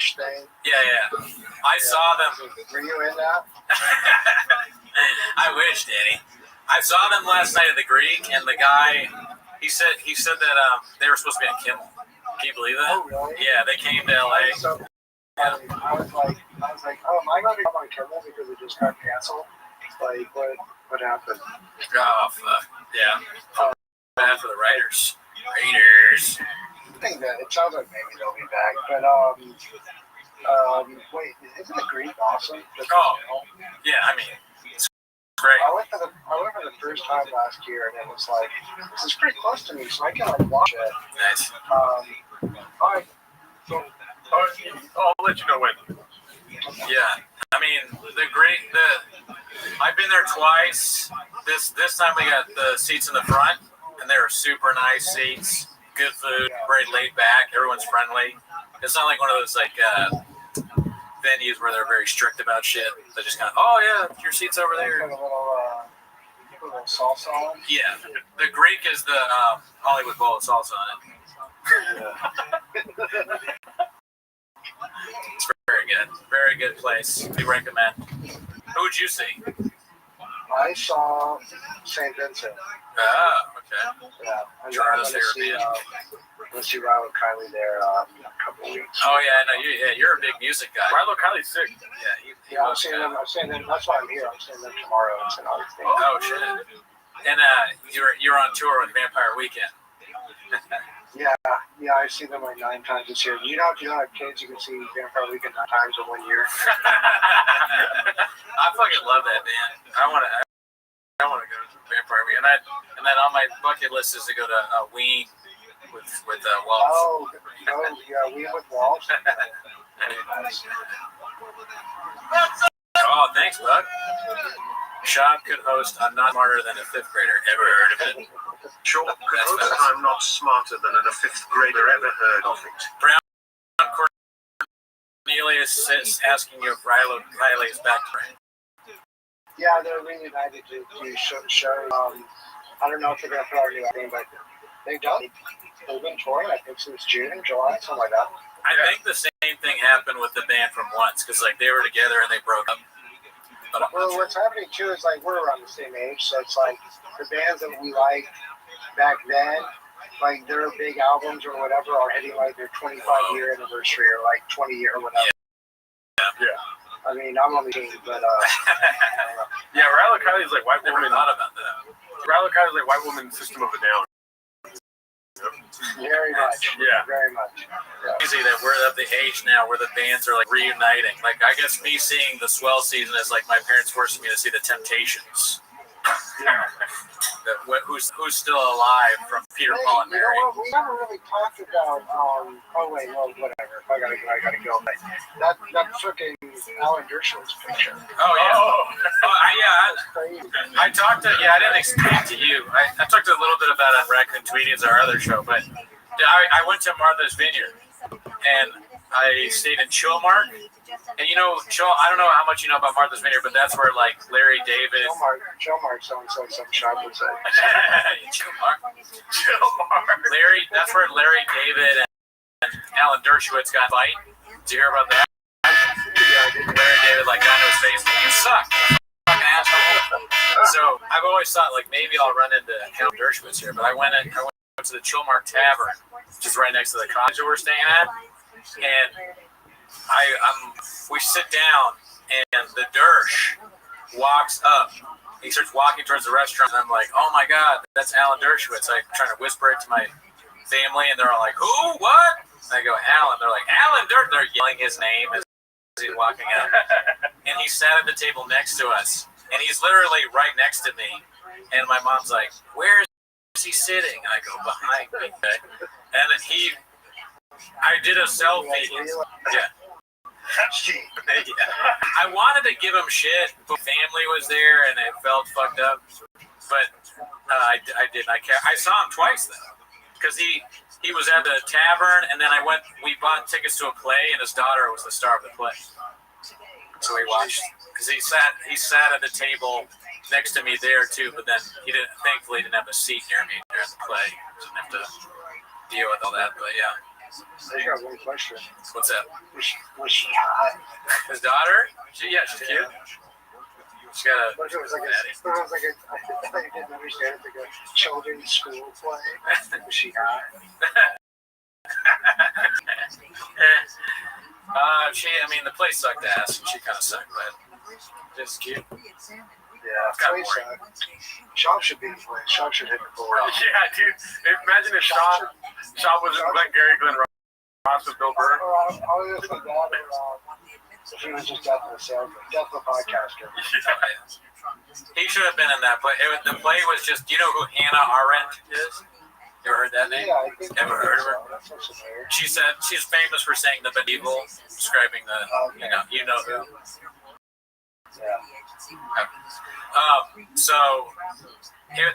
fish thing. Yeah. I saw them. Were you in that? I wish, Danny. I saw them last night at the Greek, and the guy, he said that they were supposed to be on Kimmel. Can you believe that? Oh, really? Yeah, they came to LA. So, I was like, oh, am I going to come on Kimmel because it just got canceled? Like, what happened? Oh, fuck. Yeah. Bad for the writers. I think that it sounds like maybe they'll be back, but wait, isn't the Greek awesome? Yeah, I mean, it's great. I went for the first time last year, and it was like, this is pretty close to me, so I can like watch it. Nice. All right. So, I'll let you know when. Yeah, I mean, I've been there twice. This time we got the seats in the front, and they were super nice seats. Good food, very laid back. Everyone's friendly. It's not like one of those like venues where they're very strict about shit. They just kind of, oh yeah, your seat's over there. a little salsa on. Yeah, the Greek is the Hollywood Bowl of salsa on it. It's very good. Very good place. We recommend. Who would you see? I saw St. Vincent. Oh, okay. Yeah, I'm Toronto's going to see Rilo Kiley there in a couple of weeks. Oh yeah, no, you're a big music guy. Rilo Kiley's sick. Yeah, I'm seeing them. That's why I'm here. I'm seeing them tomorrow. It's an art thing. Oh shit. And you're on tour with Vampire Weekend. Yeah, I see them like 9 times this year. If you don't have kids, you can see Vampire Weekend 9 times in 1 year. I fucking love that band. I want to go to Vampire Weekend. And then on my bucket list is to go to Ween with Waltz. Oh, yeah, Ween with Waltz. Nice. Oh, thanks, bud. Shop could host I'm Not Smarter Than a Fifth Grader. Ever heard of it? Sure, I'm not smarter than a 5th grader ever heard of it. Brown Cornelius is asking you if Rilo Kiley is back to right. Yeah, they're reunited to show. I don't know if they're going to put out a new album, but they've been touring, I think, since June, July, something like that. I think the same thing happened with the band from Once, because like they were together and they broke up. But well, what's happening too is like we're around the same age, so it's like the bands that we liked back then, like their big albums or whatever, are hitting like their 25-year anniversary or like 20-year or whatever. Yeah. I mean, I'm on the team, but yeah, Rilo Kiley's like white never woman. thought about that. Rilo Kiley's like white woman System of a Down. very much. Yeah. Very much. Yeah. Crazy that we're at the age now where the bands are like reuniting. Like I guess me seeing the Swell season is like my parents forcing me to see the Temptations. Who's still alive from Peter, Paul, and You Mary. know what? We never really talked about. Whatever. I gotta go. But that freaking Alan Dershowitz picture. Oh yeah. Crazy. I talked to I didn't explain it to you. I talked a little bit about it on Raccoon Tweedies, our other show, but I went to Martha's Vineyard and I stayed in Chilmark. And you know, I don't know how much you know about Martha's Vineyard, but that's where like Larry David. Chilmark sounds like some shop would say. Chilmark. Larry, that's where Larry David and Alan Dershowitz got a fight. Did you hear about that? Larry David like got into his face. You suck, fucking asshole. So I've always thought like maybe I'll run into Alan Dershowitz here, but I went to the Chilmark Tavern, which is right next to the cottage that we're staying at, and we sit down, and the Dersh walks up. He starts walking towards the restaurant, and I'm like, oh my God, that's Alan Dershowitz. I'm trying to whisper it to my family, and they're all like, who? What? And I go, Alan. They're like, Alan Dershowitz. They're yelling his name as he's walking up. And he sat at the table next to us, and he's literally right next to me. And my mom's like, where is he sitting? And I go, behind me. Okay? And then I did a selfie. Yeah. I wanted to give him shit, but family was there and it felt fucked up. But I didn't. I saw him twice though, because he was at the tavern, and then we bought tickets to a play, and his daughter was the star of the play. So we watched, because he sat at the table next to me there too, but then thankfully didn't have a seat near me during the play. Didn't have to deal with all that, but yeah. I got one question. What's that? Was she hot? His daughter? She's cute. She got a. What if it was like I thought you didn't understand it, like a children's school play. Was she hot? The place sucked ass, and she kind of sucked, but just cute. Yeah, play sucked. Shop should be the place. Shop should hit the board. Yeah, dude. Imagine if Shop was like Gary Glenn Ross with Bill Burr. I'll just put that if he was just death of the salesman, death of the podcaster. He should have been in that play. The play was just, you know who Hannah Arendt is? You ever heard that name? Yeah, I think Ever heard of her? That's what's familiar. She said she's famous for saying the medieval, describing the, you know who. Yeah.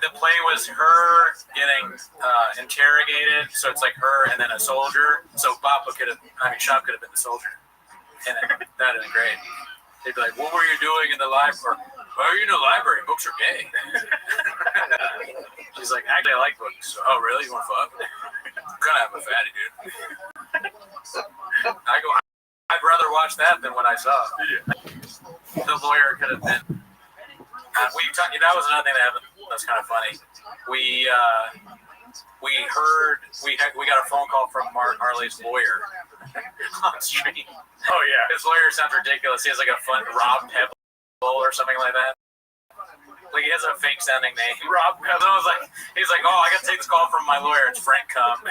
The play was her getting interrogated, so it's like her and then a soldier. So Shop could have been the soldier. And that'd have been great. They'd be like, "What were you doing in the library?" "Well, you know, library books are gay." She's like, "Actually, I like books." "Oh, really? You want to fuck?" "I'm gonna have a fatty, dude." I'd rather watch that than what I saw. The lawyer could have been. That was another thing that happened. That's kind of funny. We got a phone call from Mark Harley's lawyer on stream. Oh yeah, His lawyer sounds ridiculous. He has like a fun Rob Pebble or something like that. Like he has a fake sounding name. Rob Pebble. He's like, "Oh, I got to take this call from my lawyer. It's Frank Cum."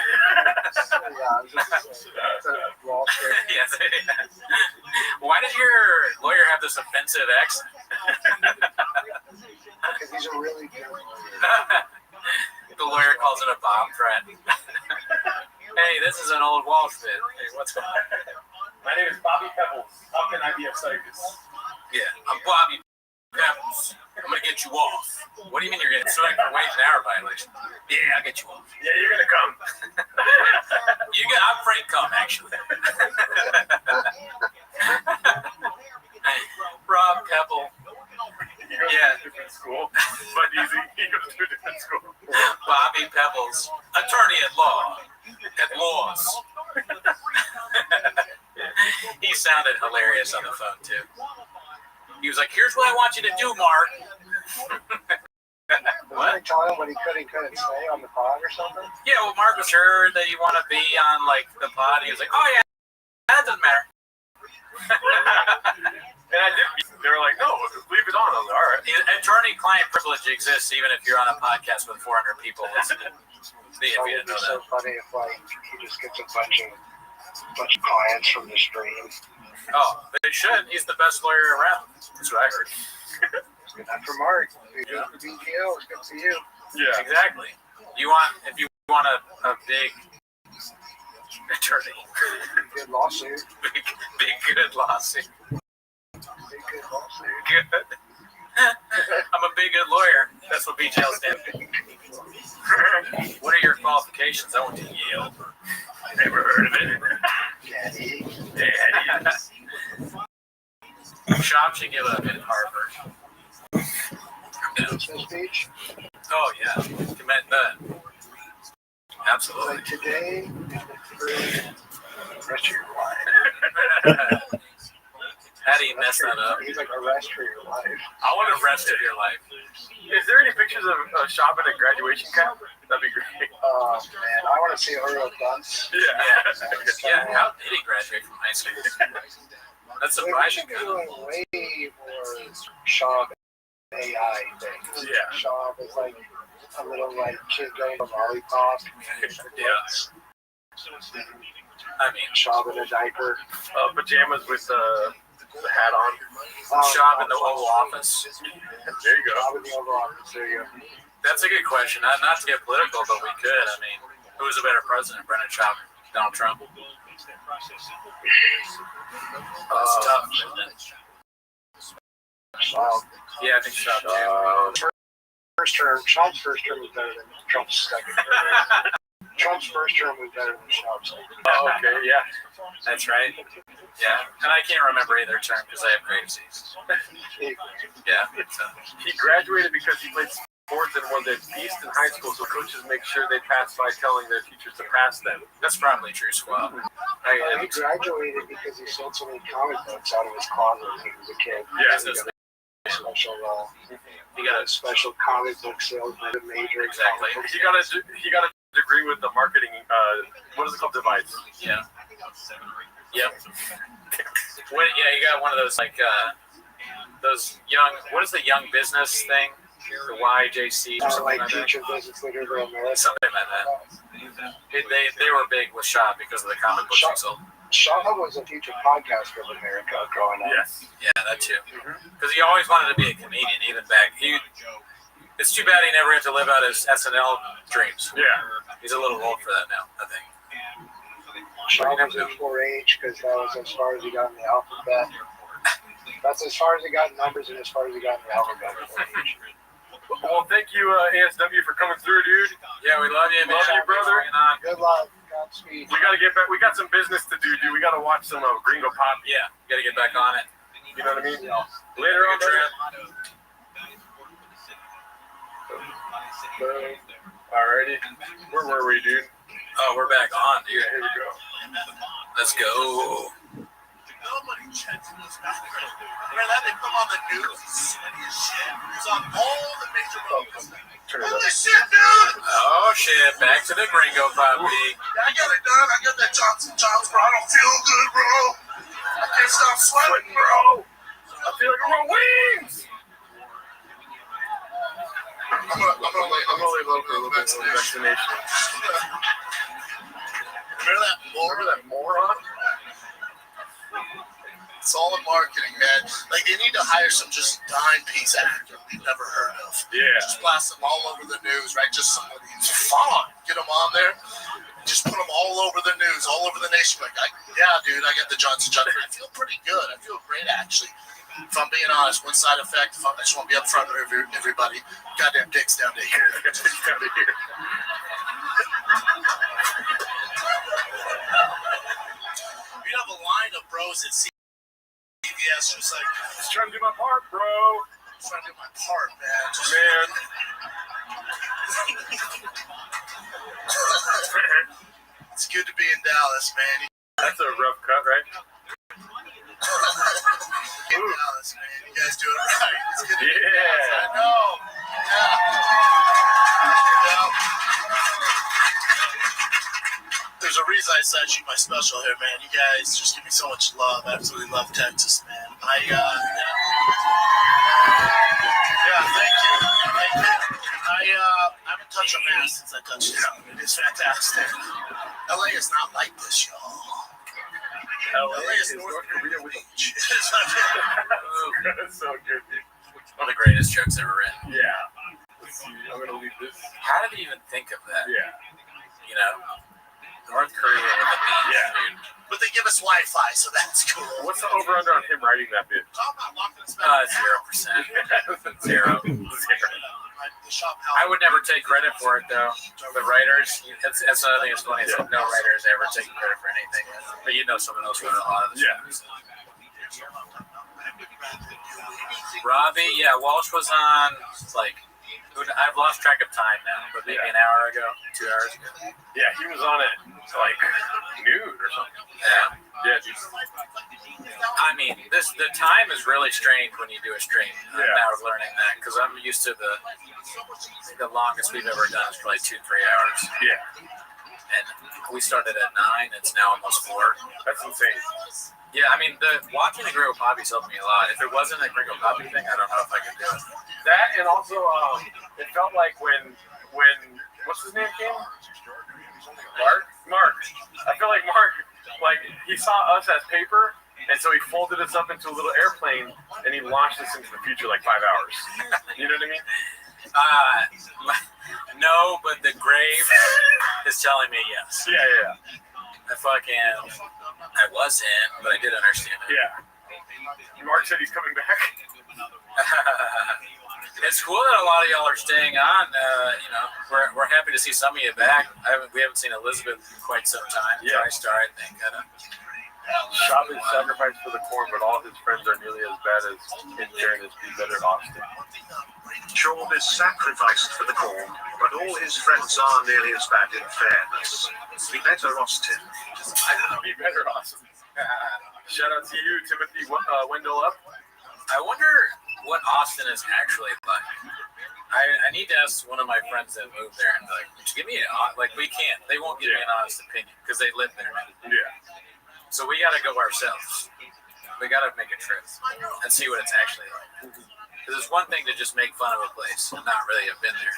Yes. Why does your lawyer have this offensive accent? Because he's a really good lawyer. The lawyer calls it a bomb threat. Hey, this is an old Walsh bit. Hey, what's going on? my name is Bobby Pebbles. How can I be of service? Yeah, I'm Bobby Pebbles. I'm gonna get you off. What do you mean you're getting sued for wage and hour violation? Yeah, I'll get you off. Yeah, you're gonna come. I'm Frank Cum, actually. Rob Pebble. Yeah. Different school, but he goes to a different school. Bobby Pebbles, attorney at law, at laws. He sounded hilarious on the phone too. He was like, "Here's what I want you to do, Mark." What? Did I tell him what he couldn't say on the pod or something? Yeah, well, Mark was sure that you want to be on like the pod. He was like, "Oh yeah, that doesn't matter." And I did. They were like, "No, leave it on." I was like, "All right." Attorney-client privilege exists even if you're on a podcast with 400 people listening. See if you didn't know so that. funny if he just gets a bunch of clients from the stream. Oh, but it should. He's the best lawyer around. That's what I heard. Good night for Mark. Good for BTO. It's good for you. Yeah, Exactly. If you want a big attorney, Good lawsuit. big good lawsuit. Big good lawsuit. Good. I'm a big good lawyer. That's what BTL stands for. What are your qualifications? I went to Yale. never heard of it. Daddy. Shop should give up at Harvard. Christmas speech. Oh yeah, commit that. Absolutely. Like today is the rest of your life. How do you mess that up? He's like a rest for your life. I want the rest of your life. Is there any pictures of Shop at a graduation camp? That'd be great. Oh man, I want to see Earl Dunce. Yeah. How did he graduate from high school? That's surprising. We're doing way more Shaw AI things. Yeah. Shaw is like a little kid going to lollipop. Yeah. I mean, Shaw in a diaper. Pajamas with the hat on. Shop in the Oval Office. There you go. Shaw in the Oval Office. There you go. That's a good question. Not to get political, but we could. I mean, who's a better president, Brendan Shop, Donald Trump? That's tough, isn't it? Yeah, I think Shop too. Trump's first term was better than Trump's second term. Trump's first term was better than Trump's second term. Oh, okay, yeah. That's right. Yeah, and I can't remember either term because I have grave disease. Yeah, He graduated because he played more than one at East in high school, so coaches make sure they pass by telling their teachers to pass them. That's probably true, Squad. He graduated because he sold so many comic books out of his closet when he was a kid. Yeah, he got a special, He got a special comic book salesman, a major. Exactly. he got a degree with the marketing. What is it called? Device. Yeah. Yep. You got one of those those young. What is the young business thing? The YJC or something like Future that. Business Leader of America. Something like that. They were big with Shaw because of the comic books he sold. Shaw was a future podcaster of America growing up. Yes. Yeah, that too. Because he always wanted to be a comedian, even back. It's too bad he never had to live out his SNL dreams. Yeah. He's a little old for that now, I think. Shaw was in 4-H because that was as far as he got in the alphabet. That's as far as he got in numbers and as far as he got in the alphabet. 4-H. Well, thank you, ASW, for coming through, dude. Yeah, we love you, man. Love you, brother. Good luck. Godspeed. We gotta get back. We got some business to do, dude. We gotta watch some Gringo Pop. Yeah, you got to get back on it. You know what I mean? Later on, brother. Alrighty. Where were we, dude? Oh, we're back on, dude. Here we go. Let's go. Nobody checks this back. Man, that they come on the news. He's on all the major roads. Turn it Holy up. shit, dude! Oh, shit. Back to the Gringo Puppy. I got it done. I got that Johnson, bro. I don't feel good, bro. I can't stop sweating, bro. I feel like I'm on wings. I'm gonna lay low for a little bit. Vaccination. Remember that moron? It's all in marketing, man. Like, they need to hire some just dime piece actor we've never heard of. Yeah. Just blast them all over the news, right? Just somebody who's fun. Get them on there. Just put them all over the news, all over the nation. Like, yeah, dude, I got the Johnson. I feel pretty good. I feel great, actually. If I'm being honest, one side effect, I just want to be up front with everybody. Goddamn dicks down to here. Dicks down to here. We have a line of bros at CVS just like, Just trying to do my part, bro. trying to do my part, man. Just, Man. It's good to be in Dallas, man. That's a rough cut, right? In Dallas, man. You guys do it right. It's good to be in Yeah. Dallas. I know. Yeah. There's a reason I decided to shoot my special here, man. You guys just give me so much love. I absolutely love Texas, man. Yeah, thank you. I haven't touched a mask since I touched it. It is fantastic. LA is not like this, y'all. LA is North Korea with a beach. That's so good, dude. One of the greatest jokes ever written. Yeah. Let's see. I'm gonna leave this. How did he even think of that? Yeah. You know, North Korea with a beach, Yeah. dude. But they give us Wi-Fi, so that's cool. What's the over/under on him writing that bit? I'm not locking this back. 0%. Zero. The shop house. I would never take credit for it, though. The writers, that's another thing that's funny. Is that no writers ever take credit for anything. But you know someone else wrote a lot of the Yeah. stories. Robbie, yeah, Walsh was on, I've lost track of time now, but maybe an hour ago, 2 hours ago. Yeah, he was on it like noon or something. Yeah. Yeah, dude. I mean, the time is really strange when you do a stream. I'm Yeah. now learning that because I'm used to the longest we've ever done is probably 2-3 hours. Yeah, And we started at 9, it's now almost 4. that's insane. Yeah, I mean, watching the Gringo Poppy's helped me a lot. If it wasn't a Gringo Poppy thing, I don't know if I could do it. That and also, it felt like when what's his name came? Mark. I feel like Mark, he saw us as paper, and so he folded us up into a little airplane, and he launched us into the future like 5 hours. You know what I mean? No, but the grave is telling me yes. Yeah. I wasn't, but I did understand it. Yeah. Mark said he's coming back. It's cool that a lot of y'all are staying on. We're happy to see some of you back. We haven't seen Elizabeth in quite some time. Yeah. TriStar, I think. Shy Rob is sacrificed for the corn, but all his friends are nearly as bad as in fairness be better Austin. Sean is sacrificed for the corn, but all his friends are nearly as bad in fairness. Be better Austin. Be better Austin. Shout out to you, Timothy Wendell up. I wonder what Austin is actually like. I need to ask one of my friends that moved there and like, give me we can't. They won't give me an honest opinion because they live there. Yeah. So we got to go ourselves. We got to make a trip and see what it's actually like. Because it's one thing to just make fun of a place and not really have been there.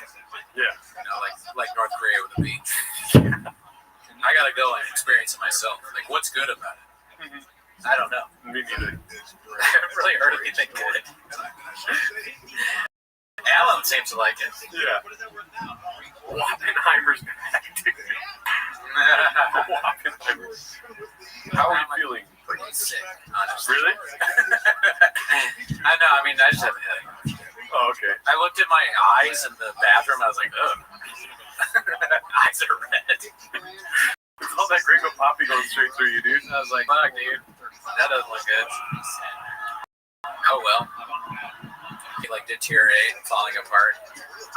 Yeah. You know, like North Korea with the beach. I got to go and experience it myself. Like, what's good about it? Mm-hmm. I don't know. Me neither. I haven't really heard of anything good. Alan seems to like it. Yeah. Oppenheimer's back, dude. Oppenheimer. How are you feeling? Pretty sick, honestly. Really? I know. I mean, I just have a headache. Oh, okay. I looked at my eyes in the bathroom. I was like, ugh. Eyes are red. All that gringo poppy going straight through you, dude. I was like, fuck, dude. That doesn't look good. Oh, well. He, deteriorate and falling apart.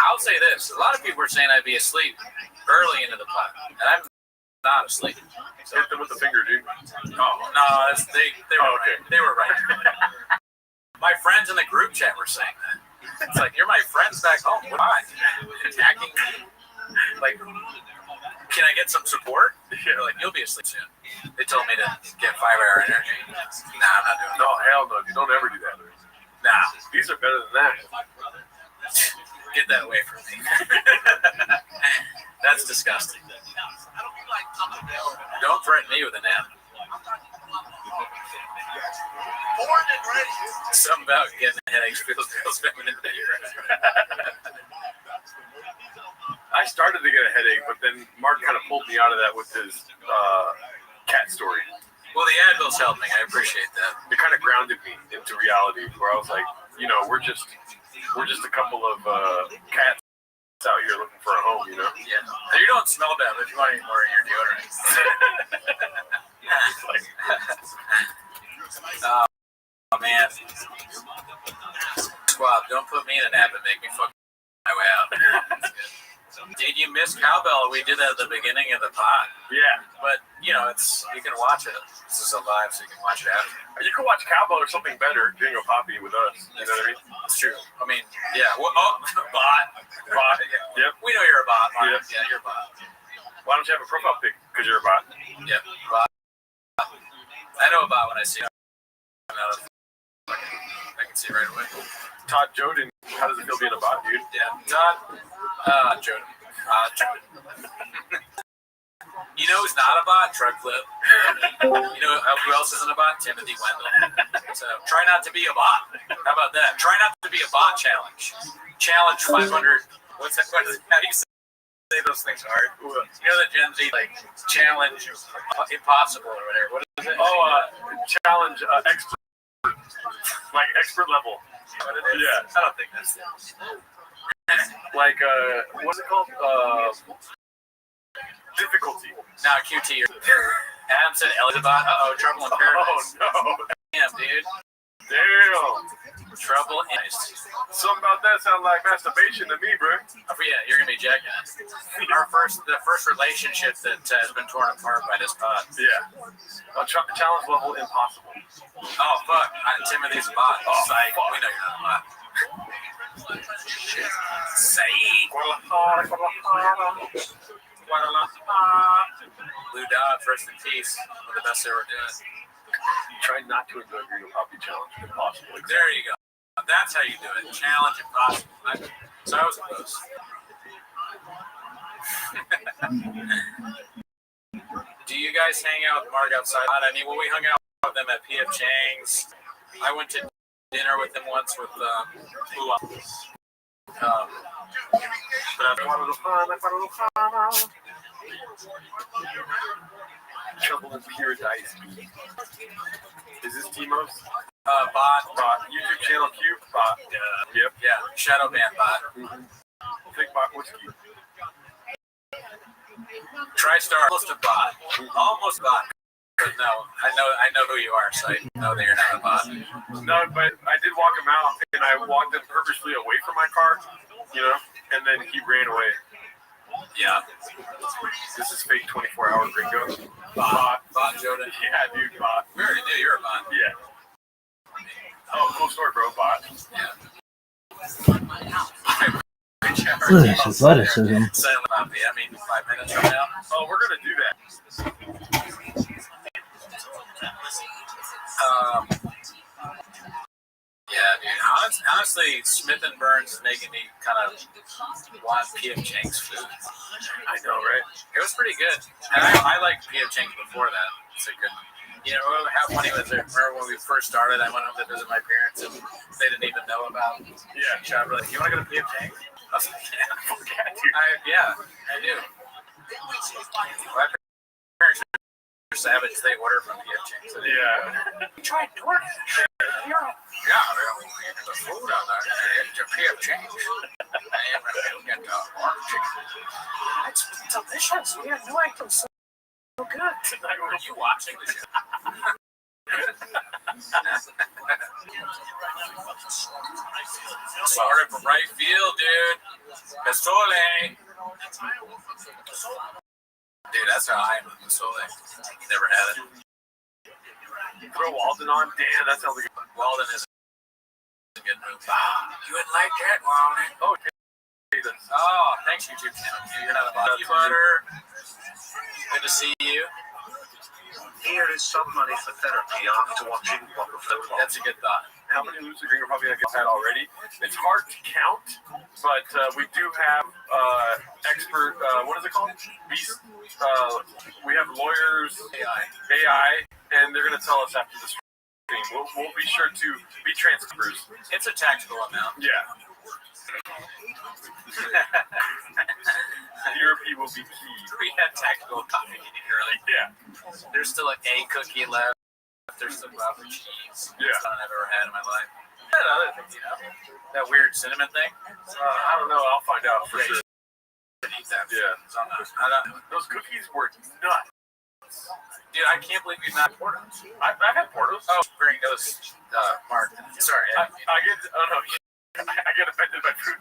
I'll say this. A lot of people are saying I'd be asleep early into the pot. And I'm not asleep. So, hit them with the finger, dude. oh, no. They were okay. right. They were right. My friends in the group chat were saying that. It's like, you're my friends back home. Why? Attacking me? Like, can I get some support? They're like, you'll be asleep soon. They told me to get 5-hour energy. Nah, I'm not doing No, hell no. You don't ever do that. Nah. These are better than that. Get that away from me. That's disgusting. Don't threaten me with an M. Born and ready. Something about getting headaches feels feminine to you. I started to get a headache, but then Mark kind of pulled me out of that with his cat story. Well, the Advil's helped me. I appreciate that. It kind of grounded me into reality, where I was like, we're just a couple of cats out here looking for a home, you know? Yeah. And you don't smell bad, but if you want any more of your deodorant. Oh, man. Squab, don't put me in a nap and make me fuck my way out. Did you miss Cowbell? We did that at the beginning of the pod. Yeah. But, you can watch it. This is a live, so you can watch it after. You can watch Cowbell or something better, Jingo Poppy with us. You know what I mean? It's true. I mean, yeah. Well, bot. Yeah. Yep. We know you're a bot, Mark. Yep. Yeah, you're a bot. Why don't you have a profile pic? Because you're a bot. Yep, bot. I know a bot when I see him. I can see right away. Todd Joden, how does it feel being a bot, dude? Yeah, Jordan. You know who's not a bot? Truck Clip. You know who else isn't a bot? Timothy Wendell. So try not to be a bot. How about that? Try not to be a bot challenge. Challenge 500. What's that? How do you say those things hard? You know the Gen Z challenge impossible or whatever. What is it? Challenge expert. Like expert level. What it is? Yeah. I don't think that's it. What's it called? Difficulty. Now QT. Adam said Elizabeth. Trouble in Paradise. Oh no. Damn, dude. Damn. Trouble in Something about that sounds like masturbation to me, bro. Oh, yeah, you're gonna be jacking it. The first relationship that has been torn apart by this pod. Yeah. Challenge level impossible. Oh fuck! Timothy's a bot. Oh, Psych. fuck. We know you're not a bot. Saeed. Lou Dodd, rest in peace. One of the best ever did. Try not to enjoy Jingo Poppy challenge if possible. There you go. That's how you do it. Challenge impossible. So I was close. Do you guys hang out with Mark outside? I mean, when we hung out with them at P.F. Chang's, I went to dinner with them once with Trouble in Paradise. Is this Timos? Bot. YouTube channel Q. Bot. Yep. Yeah. Shadow Band bot. Thick bot whiskey. TriStar. Almost a bot. Almost bot. But no, I know who you are, so I know that you're not a bot. No, but I did walk him out, and I walked him purposely away from my car, and then he ran away. Yeah. This is fake 24-hour gringo. Bot Jordan. Yeah, dude, bot. We already knew you were a bot. Yeah. Oh, cool story, bro, bot. Yeah. Athleticism. Silent about I mean, 5 minutes from now. Oh, we're gonna do that. Yeah, dude. Honestly, Smith and Burns is making me kind of want P.F. Chang's food. I know, right? It was pretty good. And I liked P.F. Chang's before that. It's a good. How funny was it? Remember when we first started, I went home to visit my parents and they didn't even know about shop. Like, you want to go to P.F. Chang's? I was like, yeah, dude. I do. My parents are savage. They order from P.F. Chang's. Yeah. You tried DoorDash. Yeah, the food on there. It's a P.F. Chang's. I get orange chicken. It's delicious. We had no idea. So good. Are you watching the show? Sorry from right field, dude. Pistole. Dude, that's how I am with Pistole. Never had it. Throw Walden on. Damn, that sounds like Walden is a good move. You wouldn't like that, Walden. Oh, thanks, YouTube channel. You're not a bot. Butter. Good to see you. Here is some money for therapy after watching Book of the Clock. That's a good thought. how many loops the Green Republic has had already? It's hard to count, but we do have expert, what is it called? Beast. We have lawyers, AI, and they're going to tell us after the stream. We'll be sure to be transcribers. It's a tactical amount. Yeah. Therapy will be key. We had tactical coffee early. Yeah. There's still like a cookie left. There's some waffle cheese. Yeah. That's I've ever had in my life. That other thing, that weird cinnamon thing. I don't know. I'll find out for sure. Eat that. Yeah. I don't know. Those cookies were nuts. Dude, I can't believe you've not had Portos. I've had Portos. Oh, bring those, Mark. Sorry. I get. Oh no. I get offended by food.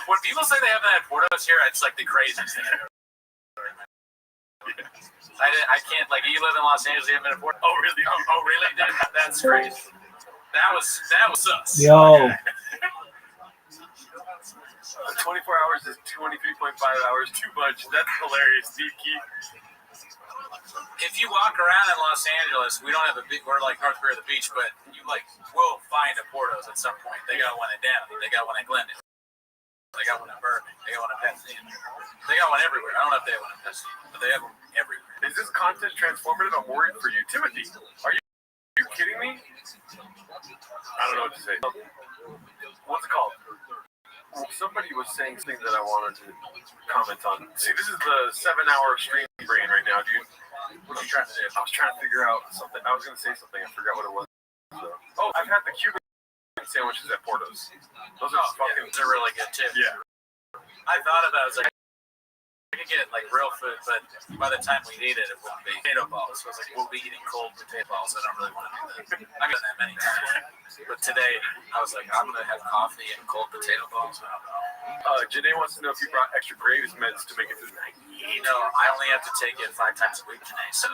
When people say they haven't had Portos here, it's like the craziest thing I've ever heard. I can't, like, you live in Los Angeles, you haven't been to Portos? Oh, really? Oh, really? That's crazy. That was us. Yo. 24 hours is 23.5 hours too much. That's hilarious, Steve Keith. If you walk around in Los Angeles, we don't have a big, we're like North Korea, the beach, but you will find a Portos at some point. They got one in Downey, they got one in Glendale, they got one in Burbank, they got one in Pasadena. They got one everywhere. I don't know if they have one in Pasadena, but they have them everywhere. Is this content transformative? I'm worried for you. Timothy, are you kidding me? I don't know what to say. What's it called? Somebody was saying something that I wanted to comment on. See, this is the 7-hour stream brain right now, dude. What are you trying to do? I was trying to figure out something. I was going to say something. I forgot what it was. So, I've had the Cuban sandwiches at Portos. Those are fucking... They're really good, too. Yeah. I thought about it. I was like, we could get, like, real food, but by the time we eat it, it wouldn't be potato balls. So I was like, we'll be eating cold potato balls. I don't really want to do that. I've done that many times. But today, I was like, I'm going to have coffee and cold potato balls. Janae wants to know if you brought extra Graves meds to make it through the night. You know, I only have to take it 5 times a week today, so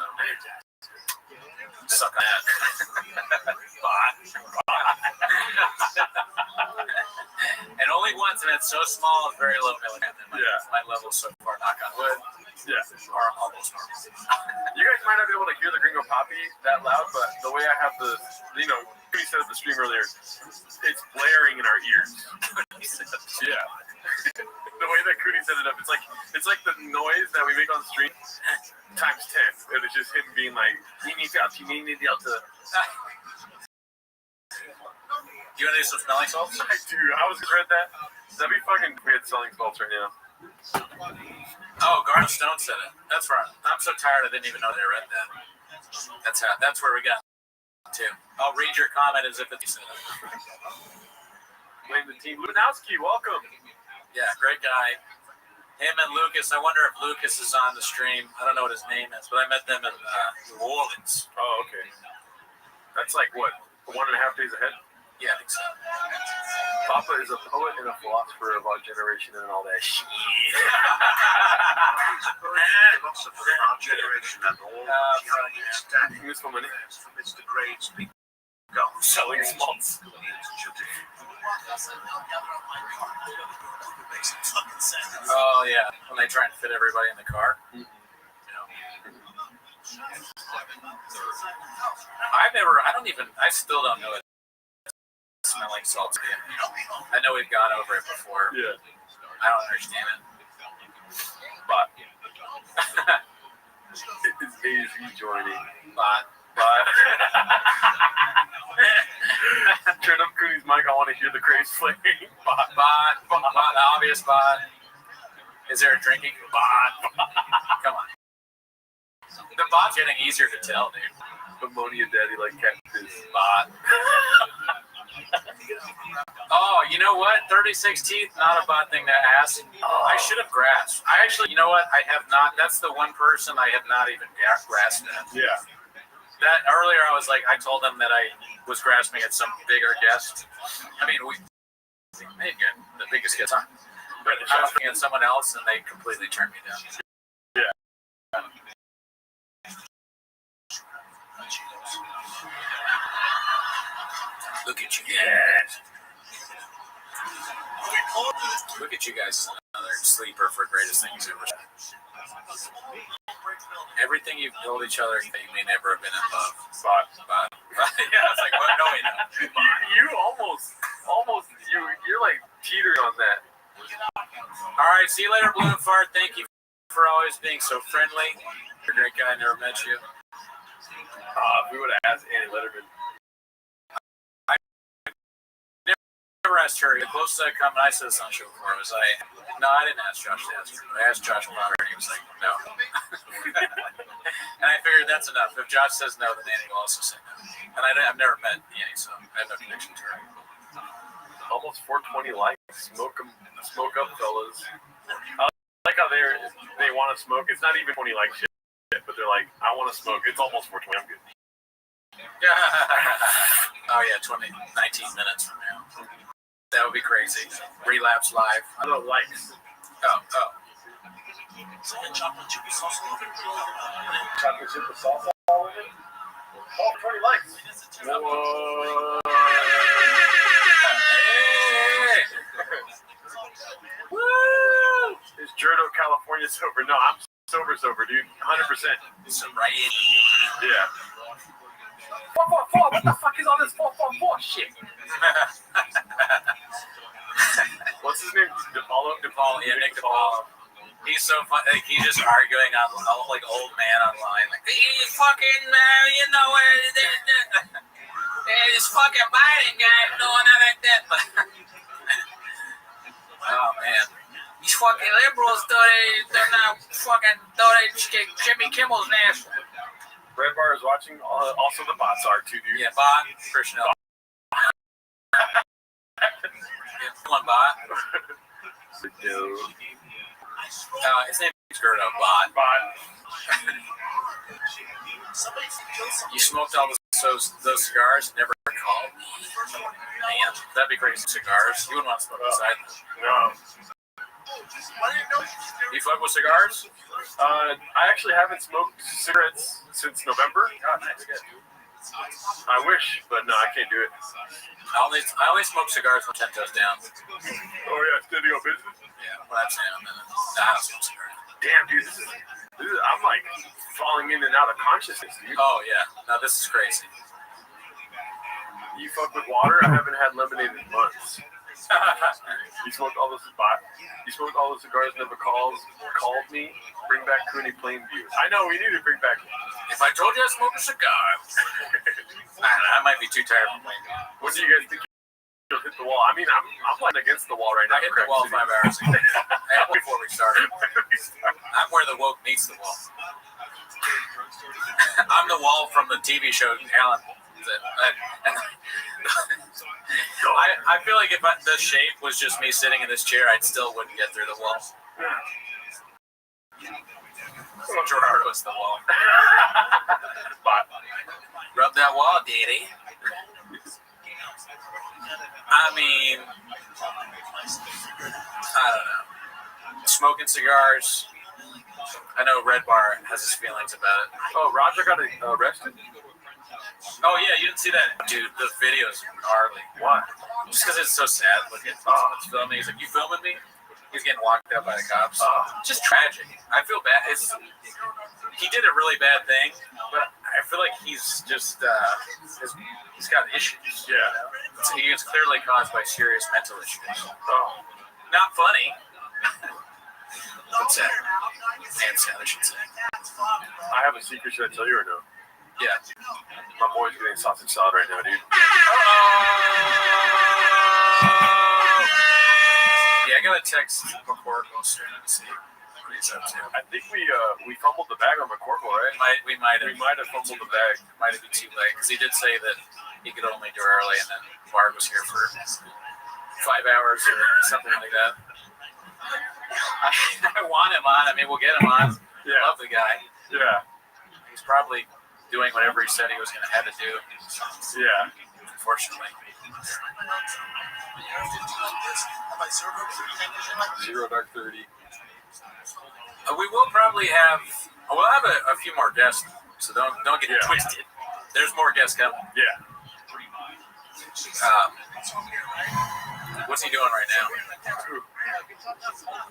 suck on that. And only once, and it's so small, it's very low milligram. My level's so far, knock on wood, are almost normal. You guys might not be able to hear the Gringo Poppy that loud, but the way I have the, we set up the stream earlier, it's blaring in our ears. Yeah. The way that Cooney set it up, it's like the noise that we make on the stream times 10. It was just him being like, you need to. You want to do some smelling salts? I do. I was just read that. That'd be fucking weird selling salts right now. Oh, Garnet Stone said it. That's right. I'm so tired I didn't even know they read that. That's where we got to. I'll read your comment as if it's Blame the team. Lunowski, welcome. Yeah, great guy. Him and Lucas. I wonder if Lucas is on the stream. I don't know what his name is, but I met them in New Orleans. Oh, okay. That's like what, 1.5 days ahead? Yeah, I think so. Papa is a poet and a philosopher of our generation and all that shit. Philosopher of our generation and all standing Use for money. amidst the grades people Selling smalls. Oh yeah, when they try and fit everybody in the car. Mhm. I still don't know it. Smelling salty. I know we've gone over it before. Yeah. I don't understand it. But it's AZ joining. But Turn up Cooney's mic. I want to hear the grace playing. the obvious bot. Is there a drinking bot? Come on. The bot's getting easier to tell, dude. Ammonia daddy like catfish. Bot. Oh, you know what? 36 teeth, not a bad thing to ask. I should have grasped. I actually, you know what? I have not. That's the one person I have not even grasped at. Yeah. That earlier, I was like, I told them that I was grasping at some bigger guest. I mean, we made the biggest guest on. But I was looking at someone else, and they completely turned me down. Yeah. Look at you guys. Look at you guys. Another sleeper for greatest things ever. Everything you've told each other that you may never have been in love. But yeah, it's like, well, no, wait, no. You almost, you're like teetering on that. All right, see you later, Blue and Fart. Thank you for always being so friendly. You're a great guy. I never met you. If we would have asked Annie Letterman. Never asked her. The closest I come, and I said this on the show before, was I didn't ask Josh to ask her. I asked Josh about her, and he was like, no. And I figured that's enough. If Josh says no, then Annie will also say no. And I've never met Annie, so I have no connection to her. Almost 420 likes. Smoke up, fellas. I like how they want to smoke. It's not even 20 like shit, but they're like, I want to smoke. It's almost 420. I'm good. Oh yeah, 19 minutes from now. That would be crazy. Relapse live. I don't know likes. Oh. Chocolate chip with salsa all over it? Oh, 20 likes. Whoa. Hey. Woo! Is Jerdo California sober? No, I'm sober, dude. 100%. Sobriety. Yeah. 444. What the fuck is all this 444 shit? What's his name? DePaul. Yeah, Nick DePaul. He's so fun. Like, he's just arguing on like old man online. Like, he's fucking, you know, this fucking Biden guy doing it like that. Oh man, these fucking liberals they're not fucking kick Jimmy Kimmel's ass. Red Bar is watching. Also, the bots are too, dude. Yeah, bot. Christian. One bot. His name is Gerdo. Bot. You smoked all those cigars and never called me. Man, that'd be great. Cigars. You wouldn't want to smoke inside. No. You fuck with cigars? I actually haven't smoked cigarettes since November. God, nice. Good. I wish, but no, I can't do it. I only smoke cigars when 10 toes down. Oh yeah, studio business. Yeah, well, that's him. And I don't smoke cigars. Damn, dude, this is I'm like falling in and out of consciousness, dude. Oh yeah, no, this is crazy. You fuck with water? I haven't had lemonade in months. You smoked all those cigars, never called me. Bring back Cooney Plainview. I know, we need to bring back. If I told you I smoke a cigar, I might be too tired from Plainview. When do you guys think you'll hit the wall? I mean, I'm like against the wall right now. I hit the wall 5 hours ago. Before we started. I'm where the woke meets the wall. I'm the wall from the TV show Alan. I feel like if the shape was just me sitting in this chair, I still wouldn't get through the wall. Gerardo's the wall. But Rub that wall, daddy. I mean, I don't know. Smoking cigars. I know Red Bar has his feelings about it. oh, Roger got arrested. Oh yeah, you didn't see that, dude. The video's gnarly. Why? Just because it's so sad. Look at it's filming. He's like, "You filming me?" He's getting locked up by the cops. Just tragic. I feel bad. He did a really bad thing, but I feel like he's just he's got issues. Yeah. It's clearly caused by serious mental issues. Oh. Not funny, but sad. And sad, I should say. I have a secret. Should I tell you or no? Yeah. My boy's getting sausage salad right now, dude. Yeah, I got a text McCorkle soon to see what he's up to. I think we fumbled the bag on McCorkle, right? We might We might have fumbled the bag. Might have been too late because he did say that he could only do early, and then Barb was here for 5 hours or something like that. I want him on. I mean, we'll get him on. Yeah. I love the guy. Yeah. He's probably doing whatever he said he was going to have to do. Yeah. Unfortunately. Zero dark 30. We will probably have. We'll have a few more guests, so don't get it twisted. There's more guests coming. Yeah. What's he doing right now?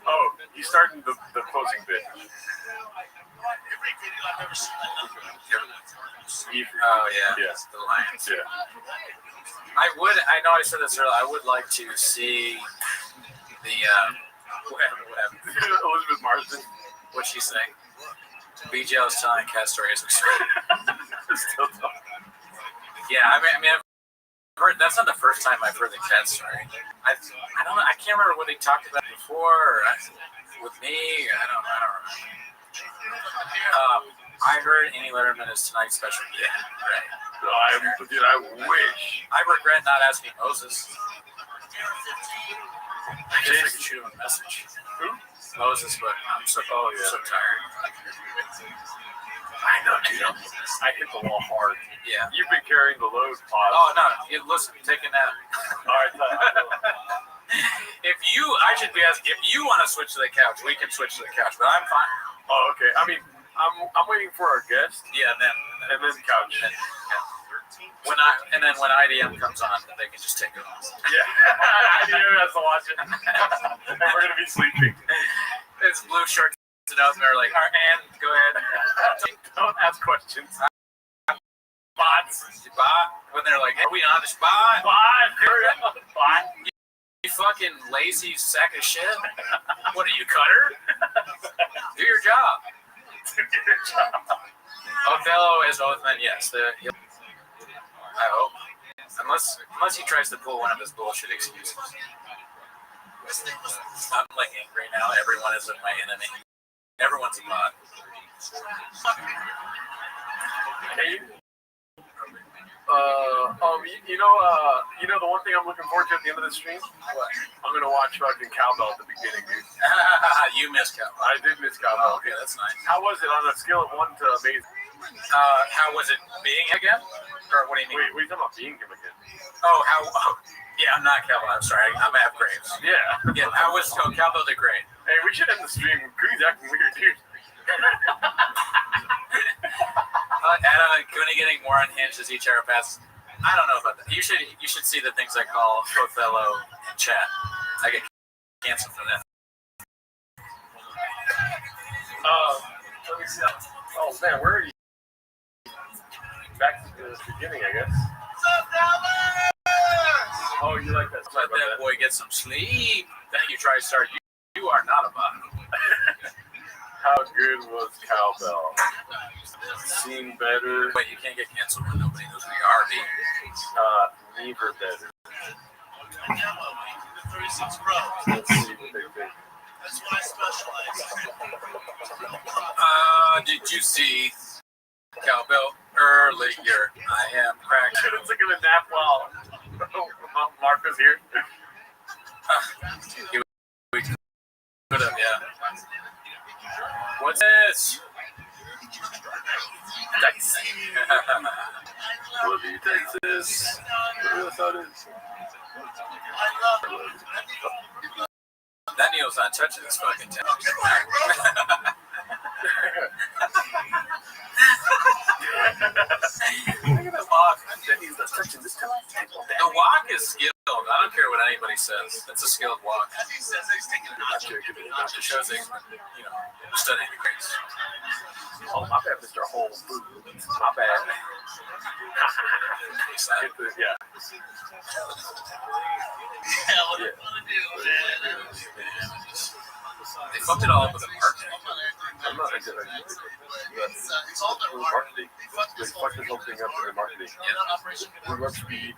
Oh, he's starting the closing bit. Oh yeah. Yeah. The Lions. Yeah. I know I said this earlier. I would like to see the whatever. Elizabeth Marsden. What's she saying? BJ was telling cat stories. Still talking. Yeah, I mean, I've heard, that's not the first time I've heard the cat story. I don't know. I can't remember what he talked about before with me. I don't remember. I heard Amy Letterman is tonight's special guest. Right. I wish. I regret not asking Moses. I guess I could shoot him a message. Who? Moses, but I'm so tired. I know, dude. I hit the wall hard. Yeah. You've been carrying the load, Pause. Oh no! Listen, taking that. All right. I should be asking if you want to switch to the couch. We can switch to the couch, but I'm fine. Oh, okay. I mean, I'm waiting for our guest. Yeah, and then couch. When IDM comes on, they can just take it off. Yeah, IDM has to watch it, and we're gonna be sleeping. It's blue shirts and they're like, all right, and go ahead. Don't ask questions. Bots. When they're like, are we on the spot? Bot. You fucking lazy sack of shit. What are you, Cutter? Do your job. Othello is Oathman, yes. I hope. Unless he tries to pull one of his bullshit excuses. I'm like angry now. Everyone is my enemy. Everyone's a bot. Hey. You know the one thing I'm looking forward to at the end of the stream? What? I'm gonna watch fucking Cowbell at the beginning, dude. You missed Cowbell. I did miss Cowbell. Oh, okay, that's nice. How was it on a scale of 1 to amazing? How was it being again? Or what do you mean? Wait, what are you talking about being him again? Oh, yeah, I'm not Cowbell. I'm sorry. I'm at Graves. Yeah. Yeah, how was Cowbell did great. Hey, we should end the stream. Cooney's acting weird, dude. Adam and Cooney getting more unhinged as each hour passes. I don't know about that. You should see the things I call Othello in chat. I get canceled for that. Let me see. Oh man, where are you? Back to the beginning, I guess. Oh, you like that? Let that boy get some sleep. Then you try to start. You are not a bot. How good was Cowbell? Seemed better. But you can't get canceled when nobody knows who you are, B. Never better. Let's see what they think. That's what I specialize in. Did you see Cowbell earlier? I am cracked. It's like a nap while Mark was here. We could have, yeah. What's this? love you, Texas. That's how it is. That Neil's not touching this fucking town. Look at the walk. He's not touching this town. The walk is skilled. I don't care what anybody says. It's a skilled walk. It shows that he's been, studying the greats. Oh, my bad, Mr. Whole Food. My bad. Yeah. They fucked it all up with the marketing. I'm not into that. It's all their marketing. They fucked this whole thing up in their marketing. We love speed.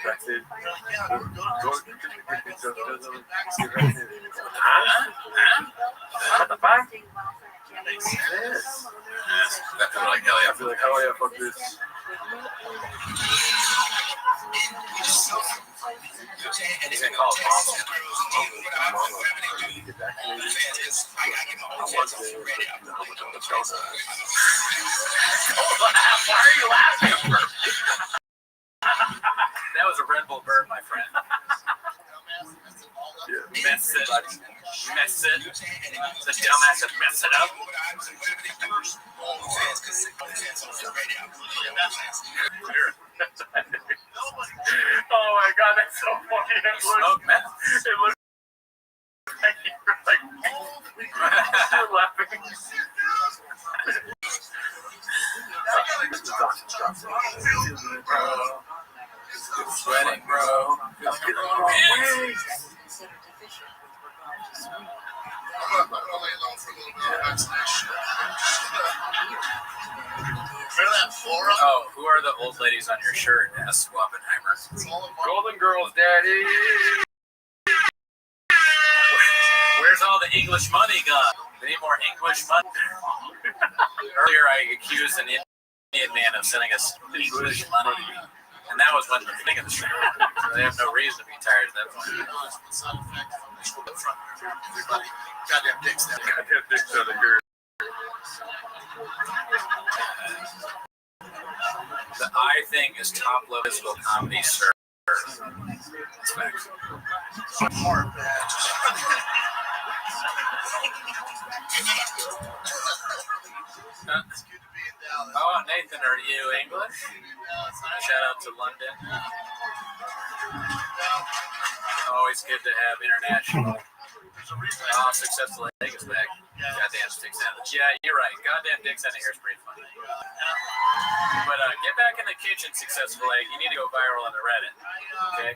That's it. What the fuck? Yes. That's like, hell yeah. I feel like, hell yeah, fuck this. He's gonna call it mom. Why are you laughing? That was a Red Bull burp, my friend. Mess it. Mess it. The dumbass that messed it up. Oh my god, that's so funny. It looks like you're laughing. Sweating, bro. Oh, who are the old ladies on your shirt? Asked Oppenheimer. Golden Girls, daddy. Where's all the English money gone? We need more English money. Earlier, I accused an Indian man of sending us English money. And that was when the beginning of the show. So they have no reason to be tired at that point. Goddamn dicks down there. Goddamn dicks out of here. The I thing is top level physical comedy, sir. That's facts. Oh, Nathan, are you English? Shout out to London. Always good to have international. Oh, successful egg is back. Goddamn sticks out of it. Yeah, you're right. Goddamn dicks out of here is pretty funny. But get back in the kitchen, successful egg. You need to go viral on the Reddit. Okay?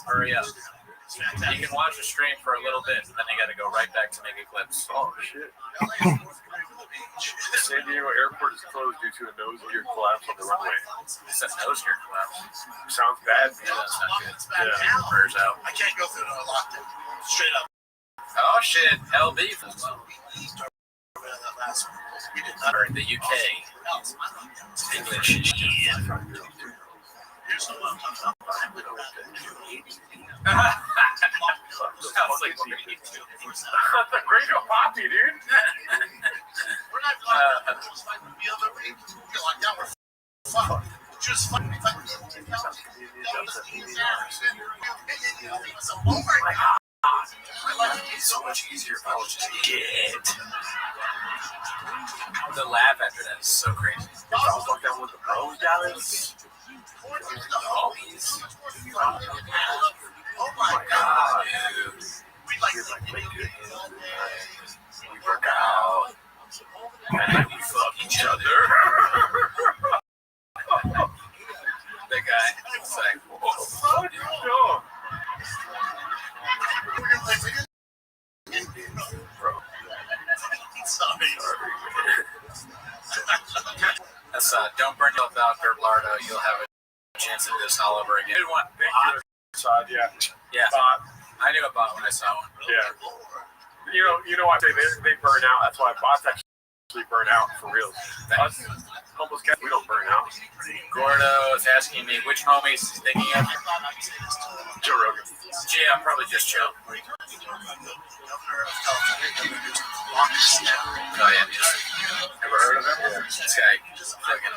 Hurry up. You can watch the stream for a little bit, and then you got to go right back to making clips. Oh, shit. San Diego Airport is closed due to a nose gear collapse on the runway. It's a nose gear collapse. Sounds bad. Yeah, that's not good. Yeah. Burrs out. I can't go through another lockdown. Straight up. Oh, shit. LB as well. We did Or in the UK. English. Yeah. Here's the one. Sounds like what we need to do. That's a great poppy, dude. We're not locked down. It was like the other week. We're locked down. We're fucked. Just fucking oh my god. My life would be so much easier if I was just dead. The laugh after that is so crazy. I was locked down with the bros, guys. Oh my god, dude. We like We work out. And we fuck each other. The guy is like, whoa. Sorry. That's don't burn yourself out, Lardo. You'll have a chance at this all over again. Good one. Side, yeah. Yeah. Bot. I knew a bot when I saw one. Yeah. You know why I say they burn out? That's why bots actually burn out for real. Us, Almost cat. We don't burn out. Gordo is asking me which homies he's thinking of. Joe Rogan. Yeah, probably just Joe. Oh yeah, ever heard of him? Yeah. This guy fucking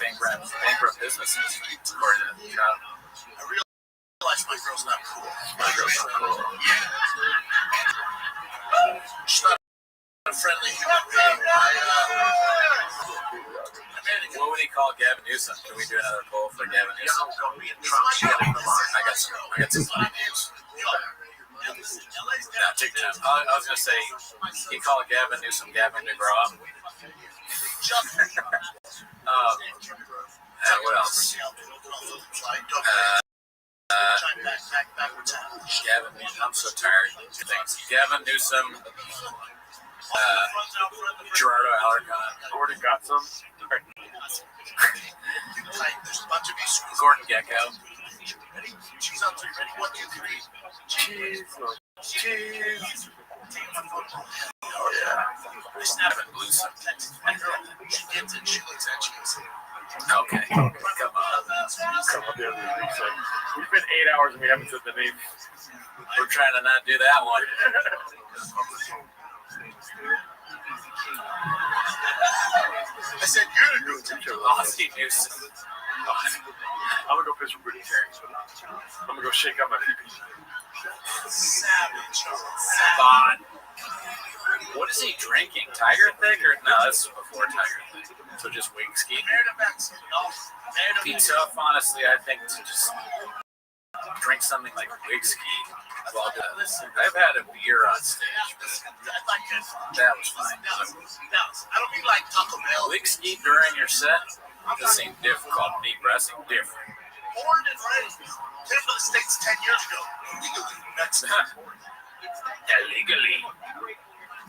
bankrupt businesses according to Joe. I realize my girl's not cool. She's not a friendly human being. What would he call Gavin Newsom? Can we do another poll for Gavin Newsom? I got some funny names. No, take time. I was gonna say he called Gavin Newsom Gavin DeGraw. What else? Gavin, I'm so tired. Thanks. Gavin Newsom, Gerardo Alarcon, Gordon got some. Gordon Gecko. Cheese on 3, ready? 1, 2, 3. Cheese. Oh yeah. Gavin Newsom. She gets it. She looks at cheese. Okay, come on. Come on, the other thing. So we've been 8 hours and we haven't said the name. We're trying to not do that one. I said, you're a good teacher. Aussie Newsom. I'm gonna go piss for Booty Terry. I'm gonna go shake out my pee-pee. Savage. Bon. What is he drinking? Tiger Thick or no? That's before Tiger Thick. So just whiskey. Be tough, honestly. I think to just drink something like whiskey. Well, I've had a beer on stage. That was fine. I don't mean like Taco Bell. Whiskey during your set doesn't seem difficult. Deep wrestling different. Born and raised. Came to the States 10 years ago. Legally. That's Illegally.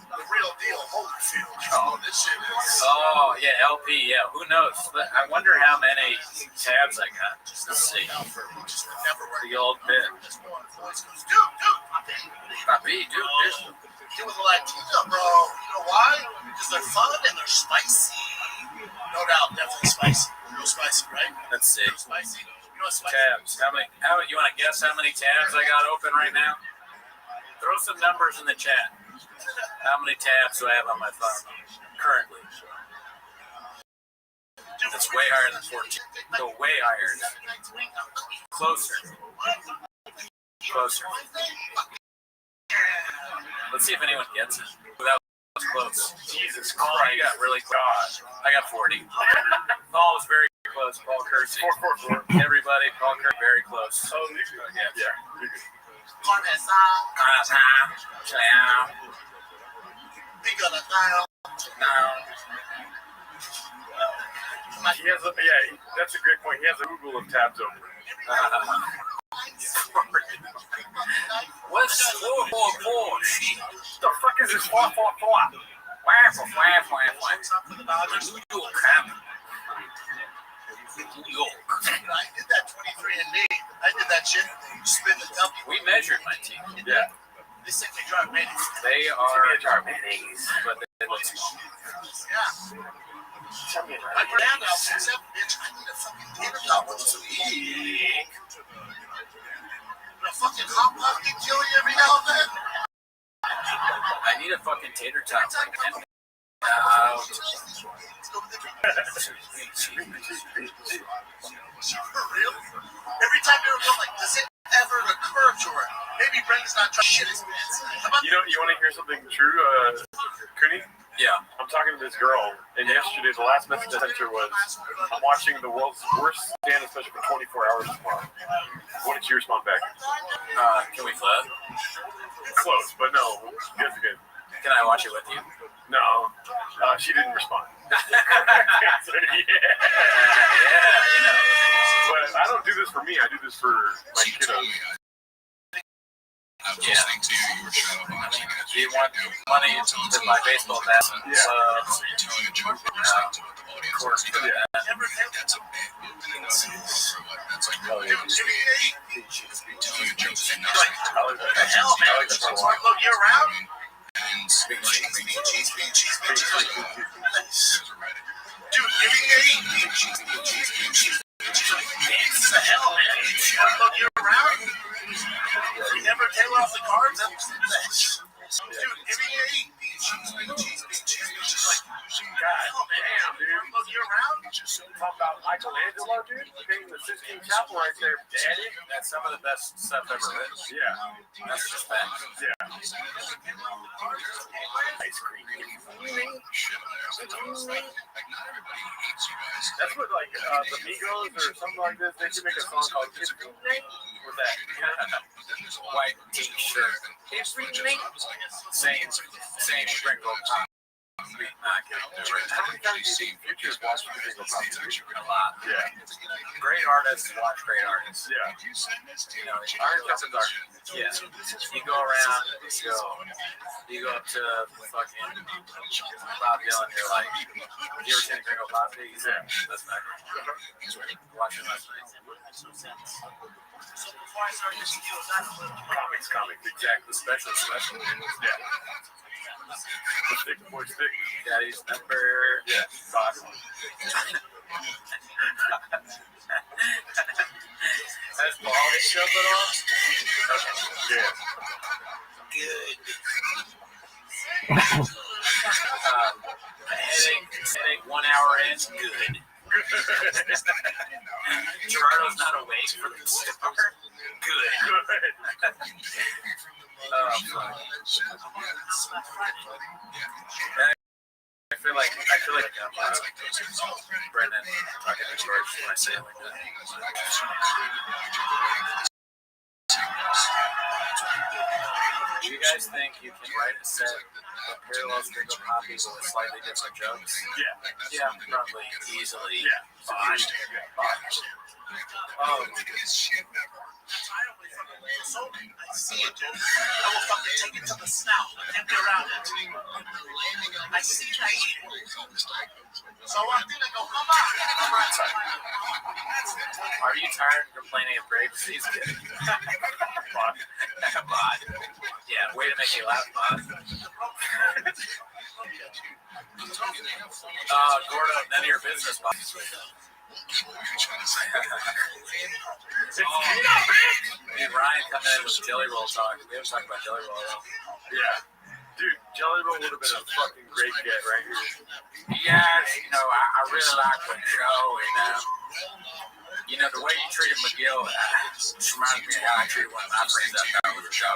the real deal. Holyfield. Oh, this shit is. Oh, yeah, LP, yeah. Who knows? I wonder how many tabs I got. Let's see. The old bit. Papi, dude, Get with the Latina, bro. You know why? Because they're fun and they're spicy. No doubt, definitely spicy. Real spicy, right? let's see. Spicy. You know what's spicy? Tabs. How you want to guess how many tabs I got open right now? Throw some numbers in the chat. How many tabs do I have on my phone currently? It's way higher than 14. So way higher. Closer. Let's see if anyone gets it. That was close. Jesus Oh, Christ. you got really close. I got 40. Paul was very close. Paul Kersey. 444. Everybody, Paul Kersey, very close. Oh, yeah. Yeah. He has a, that's a great point. He has a Google of tabs open. What's 444? The fuck is this 444? New York, crap. New York. I did that 23andMe. I did that shit. Spin the W. We measured my team. Yeah. They say they drive me. They are Armenians, but they look small. Yeah. I put down now, bitch. I need a fucking dinner top with some eat. A fucking hot pot can kill you every now and then. I need a fucking tater tot. For real? Every time you come like, does it ever occur to her? Maybe Brendan's not trying to shit his pants. You know, you want to hear something true, Cooney? Yeah. I'm talking to this girl, and yesterday the last message I sent her was, I'm watching the world's worst stand-up special for 24 hours tomorrow. What did she respond back? Can we flip? Close, but no. Good. Can I watch it with you? No. She didn't respond. Yeah, you know. But I don't do this for me. I do this for my kiddos. I was listening to you. You were shut up watching it. Do you want money to buy baseball bats and gloves? You're telling a joke from yourself to the audience. Of course, Yeah. yeah. That's a bit moving in that's like telling a joke and not What the hell, man? Smartphone year round? and like cheese. Cheese. There's a Reddit. Dude, giving me it's the hell, man. You want to look you around? You never tail off the carbs? Dude, giving me God damn, dude. look you around? Talk about Michelangelo, dude. Painting the Sistine Chapel right there, daddy. That's some of the best stuff ever written. Yeah. That's just facts. Yeah. Ice cream. That's what, like, the Migos or something like this, they should make a song called Kiss Me with that. White t-shirt. Same sprinkle. How many times do you think Future's watched the Single Pop? A lot. Yeah. Great artists watch great artists. Yeah. You know, Iron Chopper's art. yeah. You go around, you go up to fucking Bob Dylan, you're like, you ever seen Gringo Pop? He's Yeah. That's back. Watching last night. Comics, exactly. Special. Yeah. The stick, boy, stick. Daddy's number. Yeah. Box. Has ball show it all? Yeah. Good. Headache 1 hour in, good. Gerardo's not awake for the start. Good. I feel like I'm Brendan talking to George when I say it like that. Do you guys think you can write a set of parallel single copies with slightly different jokes? Yeah. Yeah, probably easily. Yeah. Fine. Oh, I see it, dude. I will fucking take it to the snout and empty around it. I see that shit. So I think I go, come on. are you tired of complaining of grave disease? Bod. Yeah, way to make me laugh, Bod. Gordo, none of your business, Bod. Me and Ryan coming in with Jelly Roll talk. We haven't talked about Jelly Roll at all. Yeah. Dude, Jelly Roll would have been a fucking great get right here. Yes, you know, I really like the show, you know, the way you treated McGill just reminds me of how I treated one of my friends up there with the show.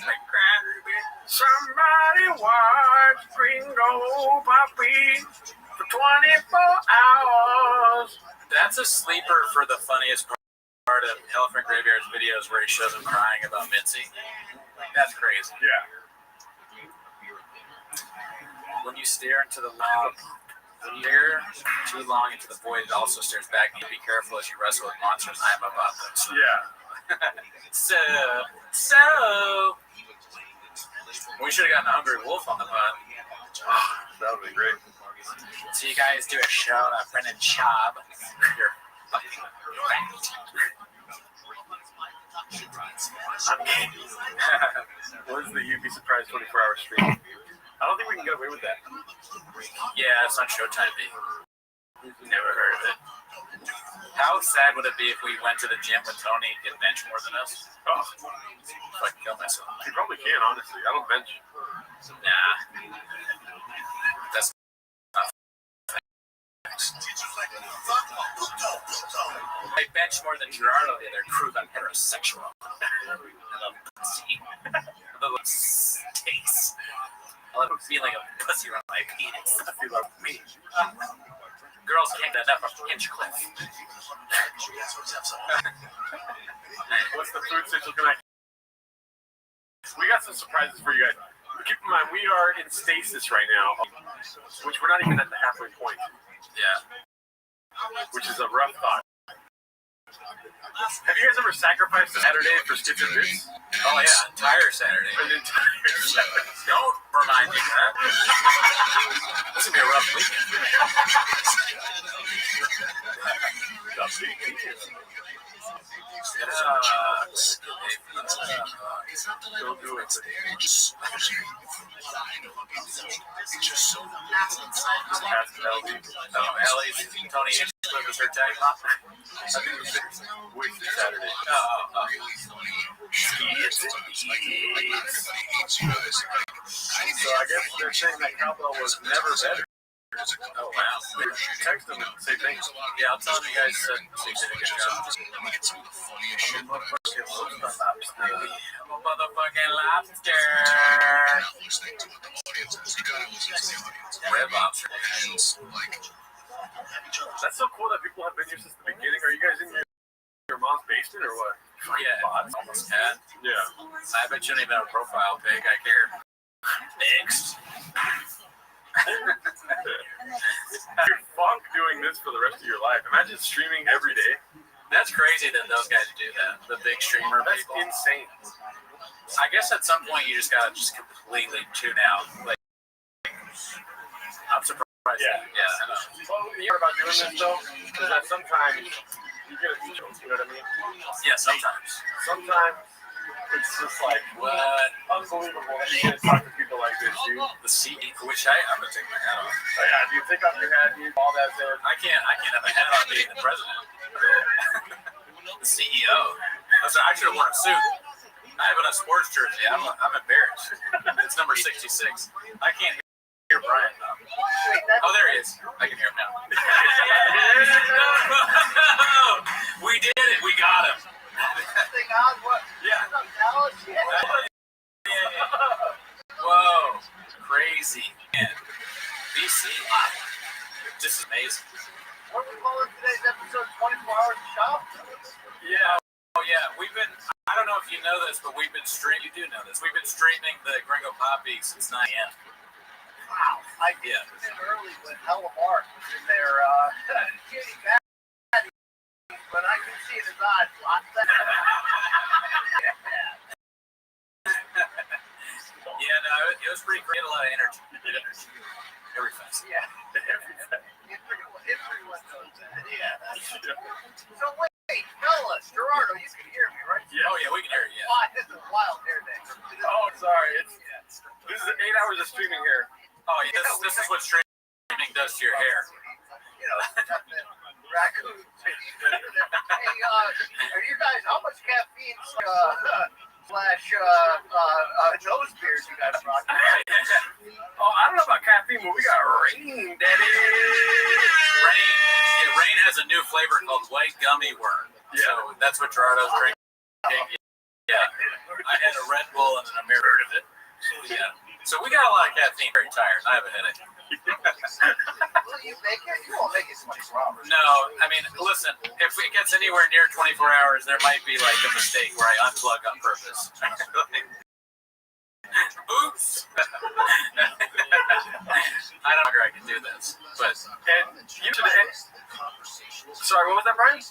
Like, somebody watch Gringo Poppy for 24 hours. That's a sleeper for the funniest part of Elephant Graveyard's videos where he shows him crying about Mitzi. That's crazy. Yeah. When you stare into the long, too long into the void, it also stares back. You be careful as you wrestle with monsters. I am about this. Yeah. So, we should have gotten a Hungry Wolf on the pod. That would be great. So you guys do a show at Brendan Schaub. You're fucking fat. What is the UB Surprise 24-hour stream? I don't think we can get away with that. Yeah, it's on Showtime V. Never heard of it. How sad would it be if we went to the gym with Tony and get bench more than us? Oh, If I could kill myself. you probably can, honestly. I don't bench. Nah. That's not. I bench more than Gerardo the other prove I'm heterosexual. I love pussy. I love taste. I love feeling of pussy around my penis. I feel like me. Girls can't get enough of Hinchcliffe. What's the food signal tonight? We got some surprises for you guys. Keep in mind, we are in stasis right now, which we're not even at the halfway point, Yeah. which is a rough thought. Have you guys ever sacrificed a Saturday for skits and bits? Oh yeah, entire Saturday. An entire Saturday. Don't remind me of that. This is gonna be a rough weekend. Don't do it. Ask Ellie. Ellie's Tony Hinchcliffe is her tag mom. I think it was Wasted Saturday. So I guess they're saying that cowbell was never better. Oh wow. Text them and say thanks. Yeah, I'll tell you guys that she did a good job. I'm a motherfucking lobster. Red lobster. That's so cool that people have been here since the beginning. Are you guys in your mom's basement or what? Yeah, almost had. Yeah. I bet you don't even have a profile pic. I care. Next. You're funk doing this for the rest of your life. Imagine streaming every day. That's crazy that those guys do that. The big streamer That's people. insane. I guess at some point you just gotta just completely tune out. Like, I'm surprised. Yeah. I know. Well, the part about doing this though is that sometimes you get a teacher. You know what I mean? Yeah, sometimes. Sometimes it's just like What? unbelievable that you get to talk to people like this, dude. The CE, which I'm gonna take my hat off. So yeah, you take off your hat, dude, all that there. I can't have a hat on being the president. The CEO. I should have worn a suit. I have a sports jersey. I'm embarrassed. It's number 66. I can't hear Brian though. Oh, there he is. I can hear him now. We did it. We got him. Yeah. Whoa. Crazy. Man. BC. This is amazing. What are we calling today's episode? 24 Hours of Shop? Yeah. Oh, yeah. I don't know if you know this, but we've been streaming. You do know this. We've been streaming the Gringo Poppy since 9 a.m. Wow. I did Yeah. it early with Hella Mark in there. Getting mad, but I can see in his eyes lots of Yeah, no, it was pretty great. A lot of energy. Every fest. Yeah. Everyone knows that. Yeah. So wait, fellas, Gerardo, you can hear me, right? Yeah. Oh, yeah, we can hear you. Yeah. Why? This is wild hair day. Oh, sorry. This is 8 hours of streaming here. Oh, yeah, this is what streaming does to your hair. You know, raccoons. Hey, are you guys, how much caffeine slash nose beers you guys rocking? Oh, I don't know about caffeine, but we got rain, daddy. Rain has a new flavor called white gummy worm. Yeah. So that's what Gerardo's drinking. Yeah. I had a Red Bull and an American of it. Yeah. So we got a lot of caffeine. Very tired. I have a headache. Will you make it? You won't make it 24 hours. No, I mean, listen, if it gets anywhere near 24 hours, there might be like a mistake where I unplug on purpose. Oops. I don't know if I can do this, but And you today. Sorry, what was that, Brian? I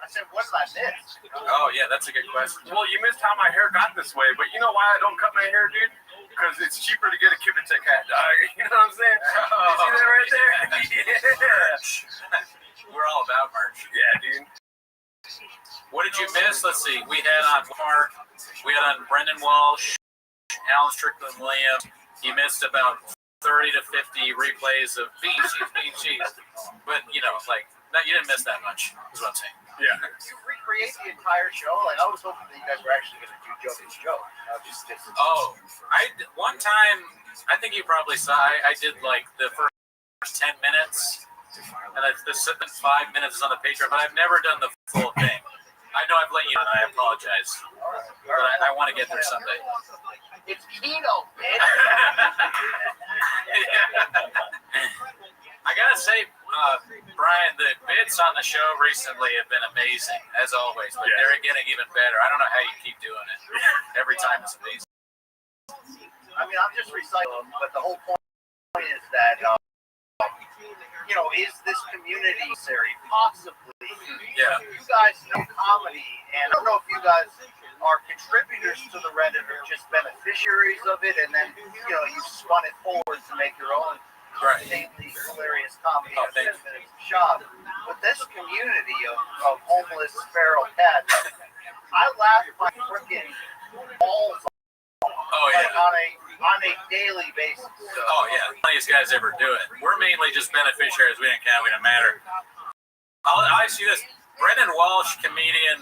said, what did I miss? oh yeah, that's a good question. Well, you missed how my hair got this way, but you know why I don't cut my hair, dude? Because it's cheaper to get a Cuban Tech hat, dog. You know what I'm saying? You see that right there? Yeah. We're all about merch. Yeah, dude. What did you miss? Let's see. We had on Mark. We had on Brendan Walsh, Alan Strickland Williams. You missed about 30 to 50 replays of bean cheese. But, you know, like, no, you didn't miss that much, is what I'm saying. Yeah. You recreate the entire show? Like, I was hoping that you guys were actually going to do joke. One time, I think you probably saw, I did like the first 10 minutes, and the 5 minutes is on the Patreon, but I've never done the full thing. I know I've let you know, and I apologize, but I want to get there someday. It's keto, bitch. I gotta say, Brian, the bits on the show recently have been amazing, as always, but they're getting even better. I don't know how you keep doing it. Every time it's amazing. I mean, I'm just recycling, but the whole point is that, you know, is this community necessary? Possibly. Yeah. You guys know comedy, and I don't know if you guys are contributors to the Reddit or just beneficiaries of it, and then, you know, you spun it forward to make your own insanely hilarious comedy Oh, at 10 minutes of shop. But this community of homeless feral cats, I laugh my freaking balls off. Oh, Like yeah. on a on a daily basis. So. Oh yeah, none of these guys ever do it. We're mainly just beneficiaries. We didn't count. We didn't matter. I see this. Brendan Walsh, comedian,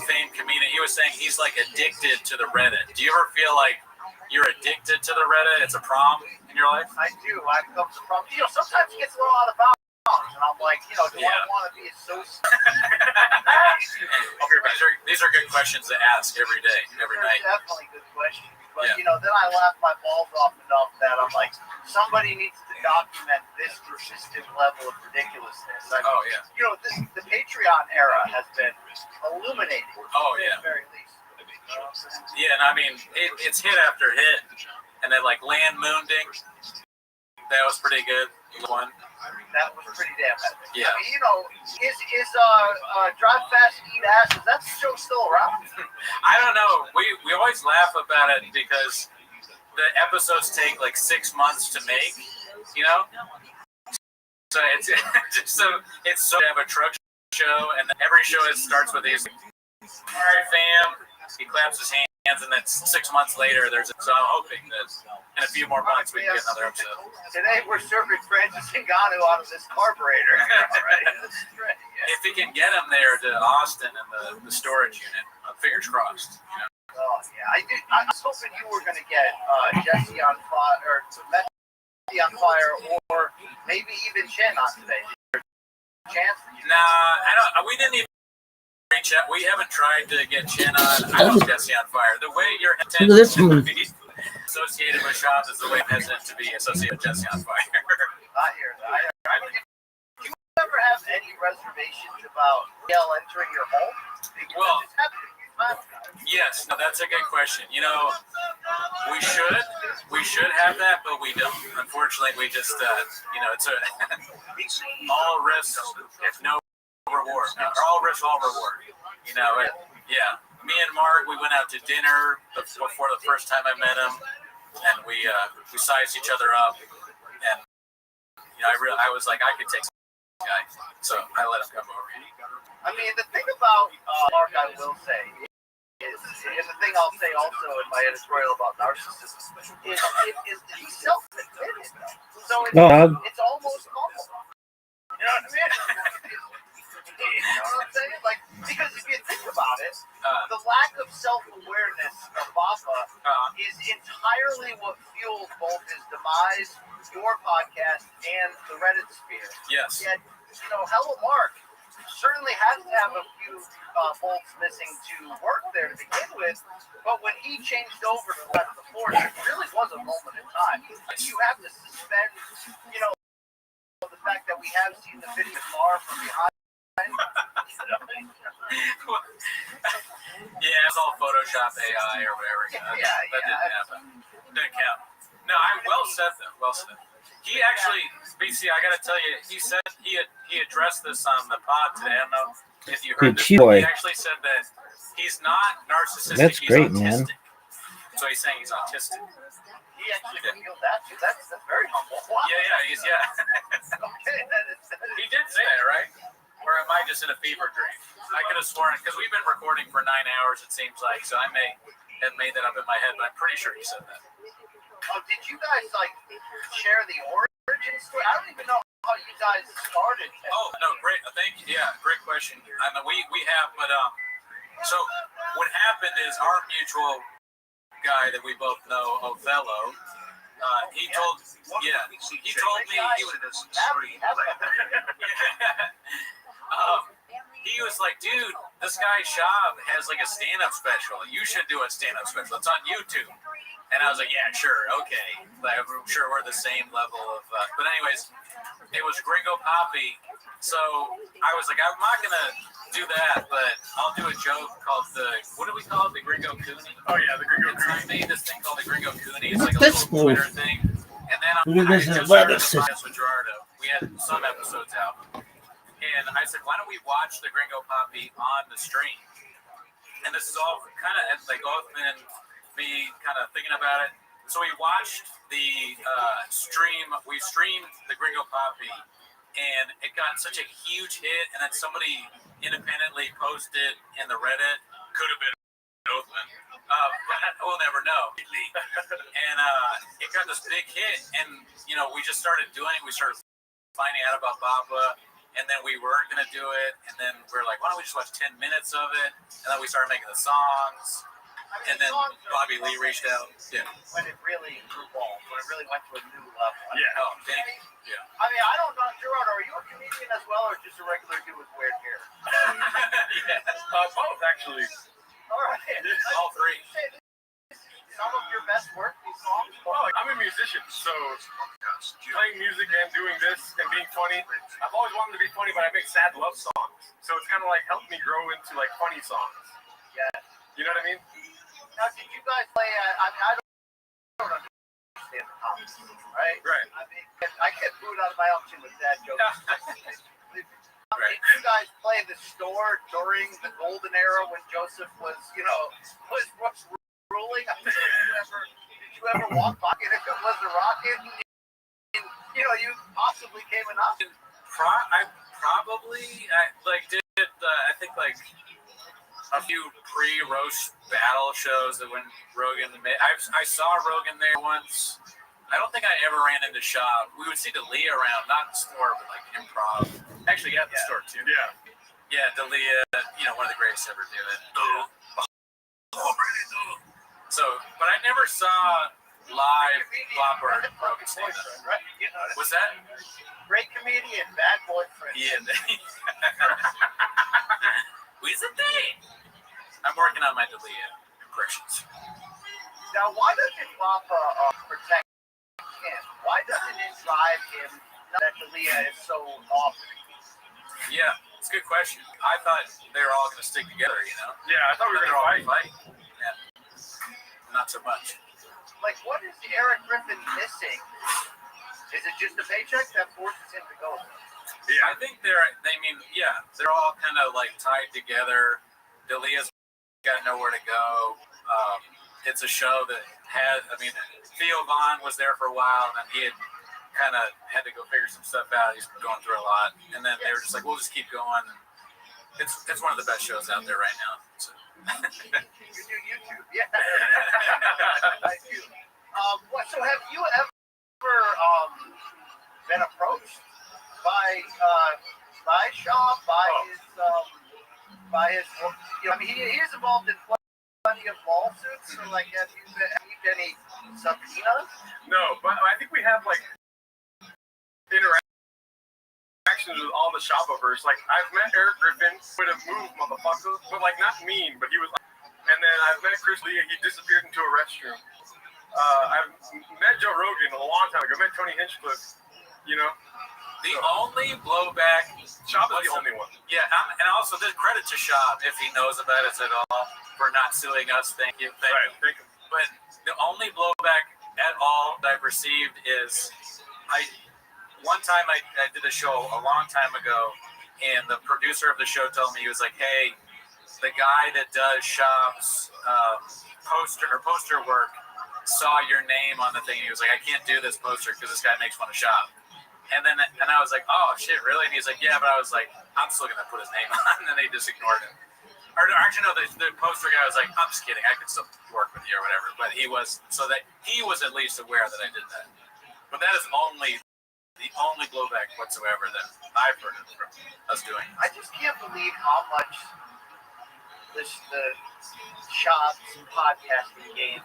famed comedian, he was saying he's like addicted to the Reddit. Do you ever feel like you're addicted to the Reddit? It's a problem in your life? I do. I come to problem. Sometimes it gets a little out of bounds, and I'm like, do I want to be associated? These are good questions to ask every day, every night. Definitely good questions. But, then I laugh my balls off enough that I'm like, somebody needs to document this persistent level of ridiculousness. I mean, the Patreon era has been illuminating. Oh, yeah. At the very least. Yeah, and I mean, it's hit after hit. And then, like, Land Moonding, that was pretty good. One. That was pretty damn epic. Yeah. I mean, is Drive Fast Eat Ass, is that show still around? I don't know. We always laugh about it because the episodes take like 6 months to make, So it's it's so to have a truck show, and every show starts with these. All right, fam. He claps his hands, and then 6 months later, so I'm hoping that in a few more months we can get another episode. Today we're serving Francis Ngannou out of this carburetor. Right? If we can get him there to Austin and the storage unit, fingers crossed. Oh yeah, I was hoping you were going to get Jesse on fire, or Messi on fire, or maybe even Chen on today. Chance? Nah, I don't. We didn't even reach out. We haven't tried to get Chen on. I love Jesse on fire. The way you're hesitant to be associated with Shab is the way I'm hesitant to be associated with Jesse on fire. I hear that. I mean, do you ever have any reservations about Miguel entering your home? Well, yes, no, that's a good question. We should have that, but we don't. Unfortunately, we just, it's all risk, if no reward. All risk, all reward. Yeah. Me and Mark, we went out to dinner before the first time I met him, and we sized each other up, and I was like, I could take this guy, so I let him come over. I mean, the thing about Mark, I will say, is, and the thing I'll say also in my editorial about narcissism, is he's self-admitted. So it's almost normal. You know what I mean? You know what I'm saying? Like, because if you think about it, the lack of self-awareness of Baba is entirely what fuels both his demise, your podcast, and the Reddit sphere. Yes. Yet, Hello Mark certainly has to have a few bolts missing to work there to begin with, but when he changed over to the left of the force, it really was a moment in time. You have to suspend, the fact that we have seen the video far from behind. Yeah, it's all Photoshop AI or whatever. That didn't happen. Didn't count. No, well said though. Well said. He actually, BC, I gotta tell you, he said he addressed this on the pod today. I don't know if you heard this. He actually said that he's not narcissistic. That's great, autistic. Man. So he's saying he's autistic. He actually revealed that too. That's very humble. Wow. Yeah. Okay, he did say that, right? Or am I just in a fever dream? I could have sworn, because we've been recording for 9 hours, it seems like, so I may have made that up in my head, but I'm pretty sure he said that. Oh, did you guys, share the origin story? I don't even know how you guys started. Oh, no, great. Thank you. Yeah, great question. I mean, we have, but, so what happened is our mutual guy that we both know, Othello, he told me he was he was like, dude, this guy Shab has like a stand-up special. You should do a stand-up special. It's on YouTube. And I was like, yeah, sure, okay. But I'm sure we're the same level of. But anyways, it was Gringo Poppy. So I was like, I'm not gonna do that, but I'll do a joke called what do we call it? The Gringo Cooney? Oh yeah, the Gringo Cooney. I made this thing called the Gringo Cooney. It's like a little Twitter thing. And then I just started the podcast with Gerardo. We had some episodes out. And I said, why don't we watch the Gringo Poppy on the stream? And this is all kind of like Othman and me kind of thinking about it. So we watched the stream. We streamed the Gringo Poppy, and it got such a huge hit. And then somebody independently posted in the Reddit, could have been Othman. We'll never know. And it got this big hit, and we just started doing it. We started finding out about Baba, and then we weren't gonna do it, and then we were like, why don't we just watch 10 minutes of it? And then we started making the songs, and then Bobby Lee reached out. Yeah. When it really grew balls, when it really went to a new level. Yeah. Oh, thank you. Yeah. I mean, I don't know, Gerard, are you a comedian as well, or just a regular dude with weird hair? Both actually. All right. All three. Some of your best work, these songs. Well, I'm a musician, so playing music and doing this and being funny. I've always wanted to be funny, but I make sad love songs, so it's kind of like helped me grow into like funny songs. Yeah. You know what I mean? Now, did you guys play at? I mean, I don't understand the comedy, right? Right. I mean, I get booed out of my own shit with that joke. Right. Did you guys play the store during the golden era when Joseph was ruling? I mean, did you ever walk by and if it was a rocket, and you possibly came enough? I did I think like a few pre-roast battle shows that when Rogan made. I saw Rogan there once. I don't think I ever ran into shop. We would see D'Elia around, not in the store, but like improv. Actually, at the store too. Yeah. Yeah, D'Elia, one of the greatest to ever do it. So, but I never saw live Flopper Rogan stand up. Right? Was that? Great comedian, bad boyfriend. Yeah. Who's the thing? I'm working on my D'Elia impressions. Now, why doesn't Papa protect him? Why doesn't it drive him that D'Elia is so awesome? Yeah, it's a good question. I thought they were all going to stick together, Yeah, I thought we were They're gonna all fight. Yeah. Not so much. Like, what is Eric Griffin missing? Is it just a paycheck that forces him to go? Yeah. I think they're all kind of like tied together. D'Elia's got nowhere to go. It's a show that Theo Vaughn was there for a while, and then he had to go figure some stuff out. He's going through a lot, and then they were just like, "We'll just keep going." And it's one of the best shows out there right now. So. You do YouTube, yeah. I do. So have you ever been approached by Shaw, by his he is involved in plenty of lawsuits. So like, have you any subpoenas? No, but I think we have like interactions with all the shop owners. Like I've met Eric Griffin with a move, motherfucker, but like not mean, but he was. And then I've met Chris Lee. He disappeared into a restroom. I've met Joe Rogan a long time ago. Met Tony Hinchcliffe. The only blowback. Shop is the only one. Yeah, and also there's credit to Shop if he knows about us at all for not suing us. Thank you. Right. Thank you. But the only blowback at all that I've received is one time I did a show a long time ago, and the producer of the show told me, he was like, "Hey, the guy that does Shop's poster work saw your name on the thing." He was like, "I can't do this poster because this guy makes fun of Shop." And I was like, "Oh shit, really?" And he's like, "Yeah," but I was like, "I'm still gonna put his name on," and then they just ignored him. Or actually, no, the poster guy was like, "I'm just kidding. I could still work with you or whatever." But he was at least aware that I did that. But that is the only blowback whatsoever that I've heard of from us doing. I just can't believe how much the Shop's podcasting game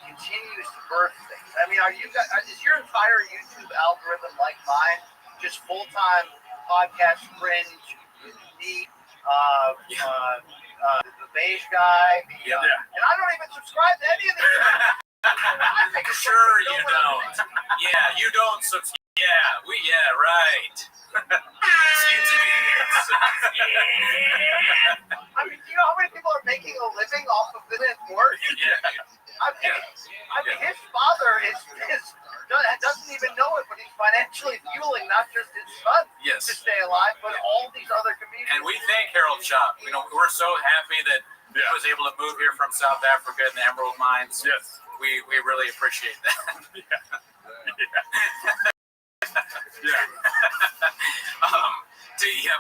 continues to birth things. I mean, is your entire YouTube algorithm like mine? Just full-time podcast cringe, me, the beige guy, and I don't even subscribe to any of these. I think Sure you don't. Yeah, you don't subscribe. Yeah, right. I mean, do you know how many people are making a living off of this work? Yeah. I mean, his father doesn't even know it, but he's financially fueling not just his son to stay alive, but all these other comedians. And we thank Harold Shop. We're so happy that he was able to move here from South Africa in the Emerald Mines. Yes. We really appreciate that.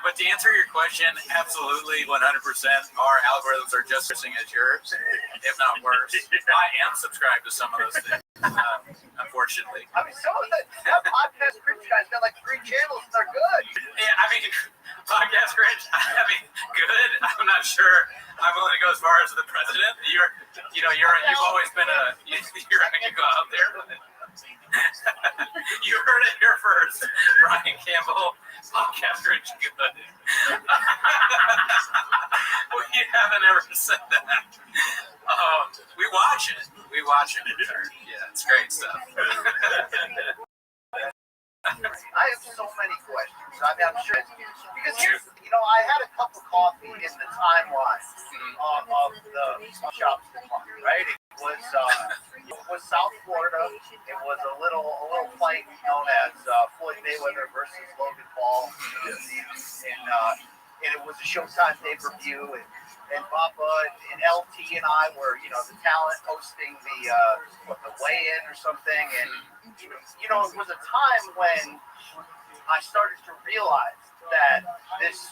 But to answer your question, absolutely, 100%. Our algorithms are just as as yours, if not worse. I am subscribed to some of those things, unfortunately. I mean, some of that podcast Cringe guy's got like 3 channels and they're good. Yeah, I mean, podcast Cringe. I mean, good. I'm not sure I'm willing to go as far as the president. You've always been you're going to go out there. You heard it here first. Brian Campbell, podcast Cringe, good. We haven't ever said that. We watch it. Yeah, it's great stuff. I have so many questions. I mean, I'm sure because here's, I had a cup of coffee in the timeline of the shop's department, right? It was South Florida. It was a little fight known as Floyd Mayweather versus Logan Paul, and it was a Showtime pay-per-view, and Papa and LT and I were, the talent hosting the weigh-in or something, and it was a time when I started to realize that this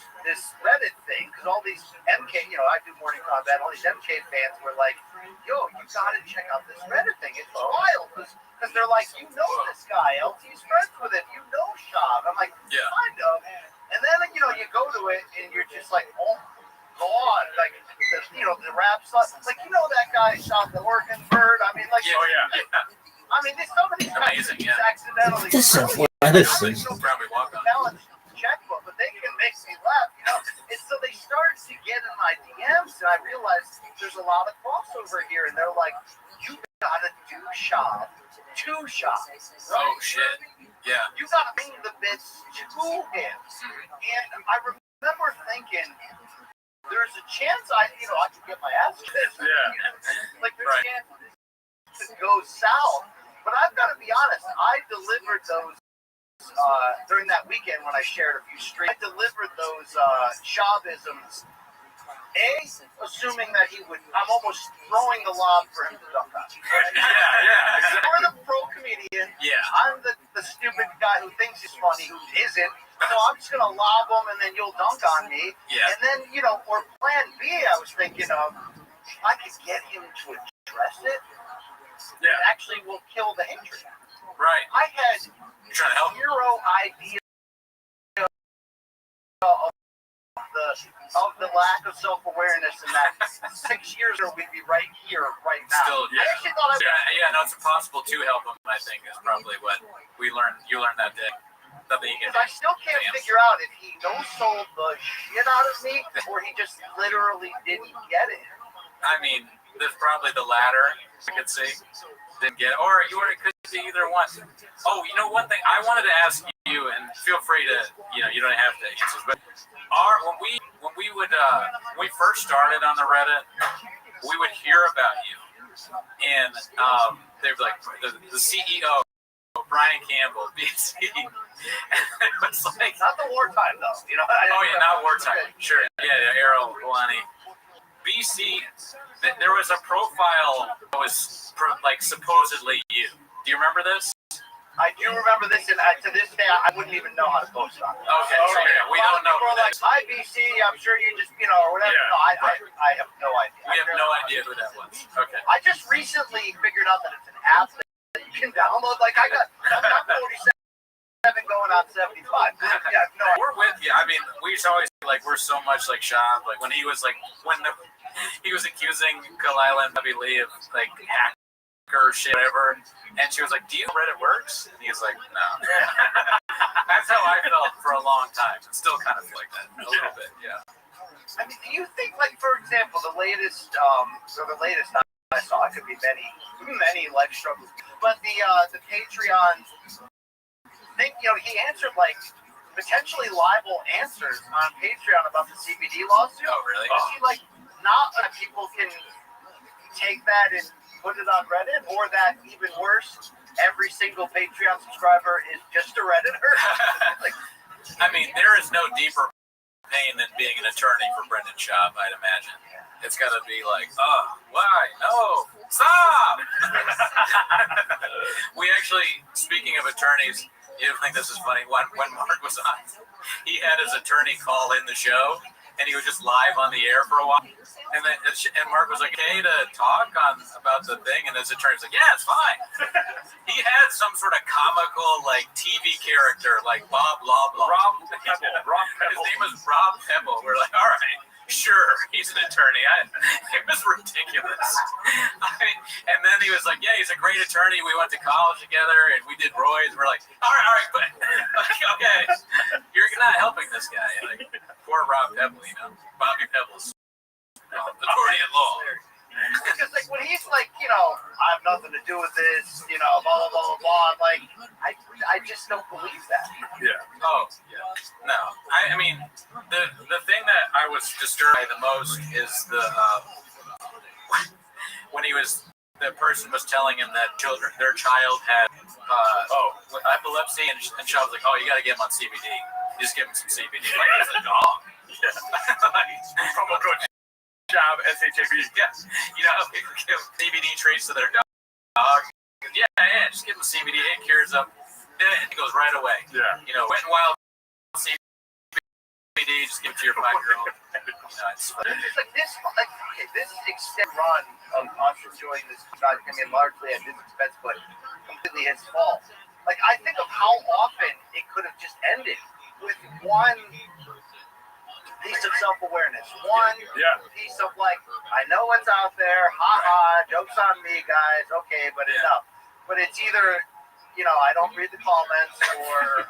Reddit thing, because all these MK, I do Morning Combat, all these MK fans were like, yo, you gotta check out this Reddit thing. It's wild. Because they're like, this guy, LT's friends with him, Shab. I'm like, yeah, kind of. And then, you go to it and you're just like, oh, God, like, the rap stuff. Like, that guy shot the Oregon bird. I mean, like, I mean, some of these guys accidentally. This is medicine. Probably walk on. Balance checkbook, but they can make me laugh, And so they started to get in my DMs, and I realized there's a lot of crossover here, and they're like, you gotta do Shab. 2 shots. Right? Oh, shit. Yeah. You gotta bring the bits to him. And I remember thinking, there's a chance I could get my ass kicked. Yeah. Like, there's a chance to go south. But I've got to be honest, I delivered those during that weekend when I shared a few streams. I delivered those Shabisms. Assuming that he would, I'm almost throwing the lob for him to dunk on. Yeah, exactly. You're the pro comedian. Yeah. I'm the stupid guy who thinks he's funny, who isn't. So I'm just going to lob him and then you'll dunk on me. Yeah. And then, or plan B, I was thinking of, I could get him to address it. Yeah. It actually will kill the hatred. Right. I had You're trying to help? zero idea of the lack of self-awareness in that 6 years ago we'd be right here, right now. Still, yeah. I actually thought no, it's impossible to help him, I think, is probably what you learned that day. Nothing you can do. I still can't figure out if he no-sold the shit out of me or he just literally didn't get it. I mean, there's probably the latter, I could see. Didn't get it. Or it could be either one. Oh, one thing I wanted to ask you, and feel free to, you don't have to answer, but when we first started on the Reddit, we would hear about you, and they'd be like, the CEO, Brian Campbell, BC, and it was like, not the wartime though, not wartime, sure, Arrow, Kalani, BC. There was a profile that was like supposedly you. Do you remember this? I do remember this, and to this day, I wouldn't even know how to post on it. Okay, we don't know. People are like, hi, BC, I'm sure you just, or whatever. Yeah, no, I have no idea. We have no idea who that was. Okay. I just recently figured out that it's an app that you can download. Like, I'm 47 going on 75. Yeah, no, we're with you. I mean, we used to always like, we're so much like Shab. Like, when he was like, he was accusing Kalila and Bobby Lee of like hacker shit, whatever, and she was like, "Do you know Reddit works?" And he was like, "No." That's how I felt for a long time, and still kind of feel like that a little bit. Yeah. I mean, do you think, like, for example, the latest I saw, it could be many life struggles, but the Patreon thing, he answered like potentially libel answers on Patreon about the CBD lawsuit. Oh, really? Is he like? Not that people can take that and put it on Reddit, or that even worse, every single Patreon subscriber is just a Redditor. I mean, there is no deeper pain than being an attorney for Brendan Schaub, I'd imagine. It's got to be like, oh, why? No, stop! We actually, speaking of attorneys, You think this is funny? When Mark was on, he had his attorney call in the show, and he was just live on the air for a while. And then Mark was like, "Hey, to talk on about the thing," and his attorney's like, "Yeah, it's fine." He had some sort of comical like TV character, like Bob blah blah. Rob Pebble. His name was Rob Pebble. We're like, all right. Sure, he's an attorney. It was ridiculous. And then he was like, "Yeah, he's a great attorney. We went to college together, and we did Roy's." We're like, all right, but like, okay, you're not helping this guy. Like, poor Rob Pebble, Bobby Pebbles, attorney at law. Because like when he's like, I have nothing to do with this, blah blah blah blah blah. I'm like, I just don't believe that. Yeah. Oh, yeah. No, I mean, the thing that I was disturbed by the most is when the person was telling him that their child had epilepsy, and Sean was like, "Oh, you got to get him on CBD. Just give him some CBD." Like it's a dog. From a good job, SHAB. Yeah, give CBD treats to their dog. Yeah, just give them CBD. It cures them. Then it goes right away. Yeah. Wet and wild CBD. Just give it to your 5-year-old. It's like this extended run of us enjoying this. Largely at his expense, but completely his fault. Like I think of how often it could have just ended with one piece of self-awareness, one piece of like, I know what's out there, jokes on me, guys, okay, but enough. But it's either, I don't read the comments, or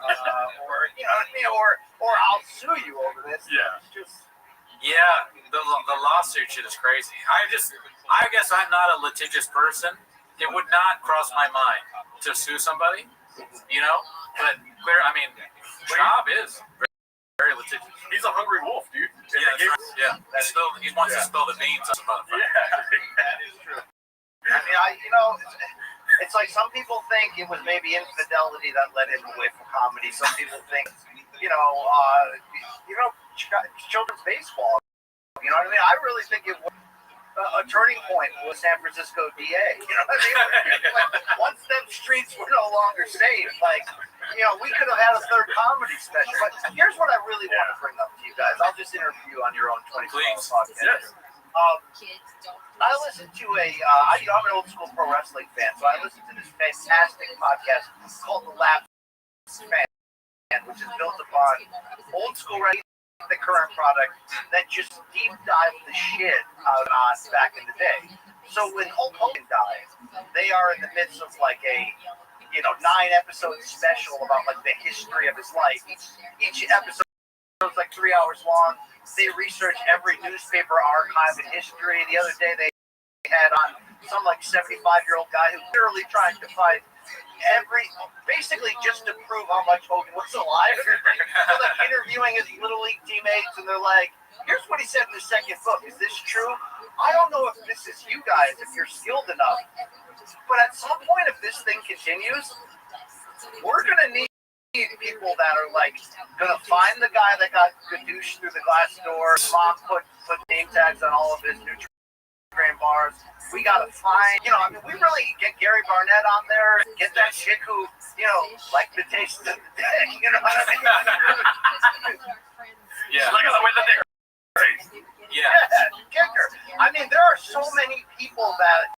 I'll sue you over this. Yeah. It's just, the lawsuit shit is crazy. I guess I'm not a litigious person. It would not cross my mind to sue somebody, but clear. I mean, Schwab is very litigious. He's a hungry wolf, dude. Yeah. He wants to spill the beans on some motherfucker. Yeah, that is true. I mean, it's like some people think it was maybe infidelity that led him away from comedy. Some people think, children's baseball. You know what I mean? I really think it was a turning point was San Francisco DA. You know what I mean? Like, once them streets were no longer safe, we could have had a third comedy special. But here's what I really want to bring up to you guys. I'll just interview you on your own 24-hour podcast. Yes. I listen to I'm an old school pro wrestling fan, so I listen to this fantastic podcast called The Lab Fan, which is built upon old school wrestling, the current product, that just deep dive the shit out of us back in the day. So when Hulk Hogan died, they are in the midst of like a 9-episode special about like the history of his life. Each episode is like 3 hours long. They research every newspaper archive in history. The other day they had on some like 75-year-old guy who's literally trying to find basically just to prove how much Hogan was alive. They're like interviewing his little league teammates, and they're like, "Here's what he said in the second book. Is this true? I don't know if this is you guys, if you're skilled enough. But at some point, if this thing continues, we're gonna need people that are like gonna find the guy that got gadoosh through the glass door. Mom put name tags on all of his nutrient bars. We gotta find, we really get Gary Barnett on there. Get that chick who, like the taste of the dick. You know what I mean? Yeah. Look at the way that they're Yeah. Kicker. I mean, there are so many people that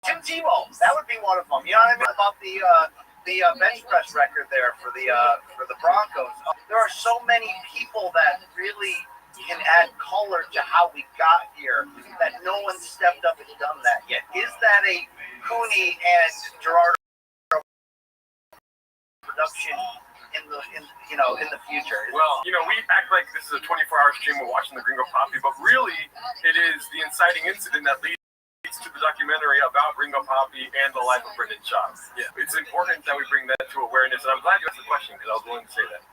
Tim Tebow, that would be one of them. You know what I mean? About the bench press record there for the Broncos. There are so many people that really can add color to how we got here that no one stepped up and done that yet. Is that a Cooney and Gerardo production in the future? Well, we act like this is a 24-hour stream of watching the Gringo Poppy, but really it is the inciting incident that leads to the documentary about Gringo Poppy and the life of Brendan Shaw. Yeah, it's important that we bring that to awareness, and I'm glad you asked the question because I was willing to say that.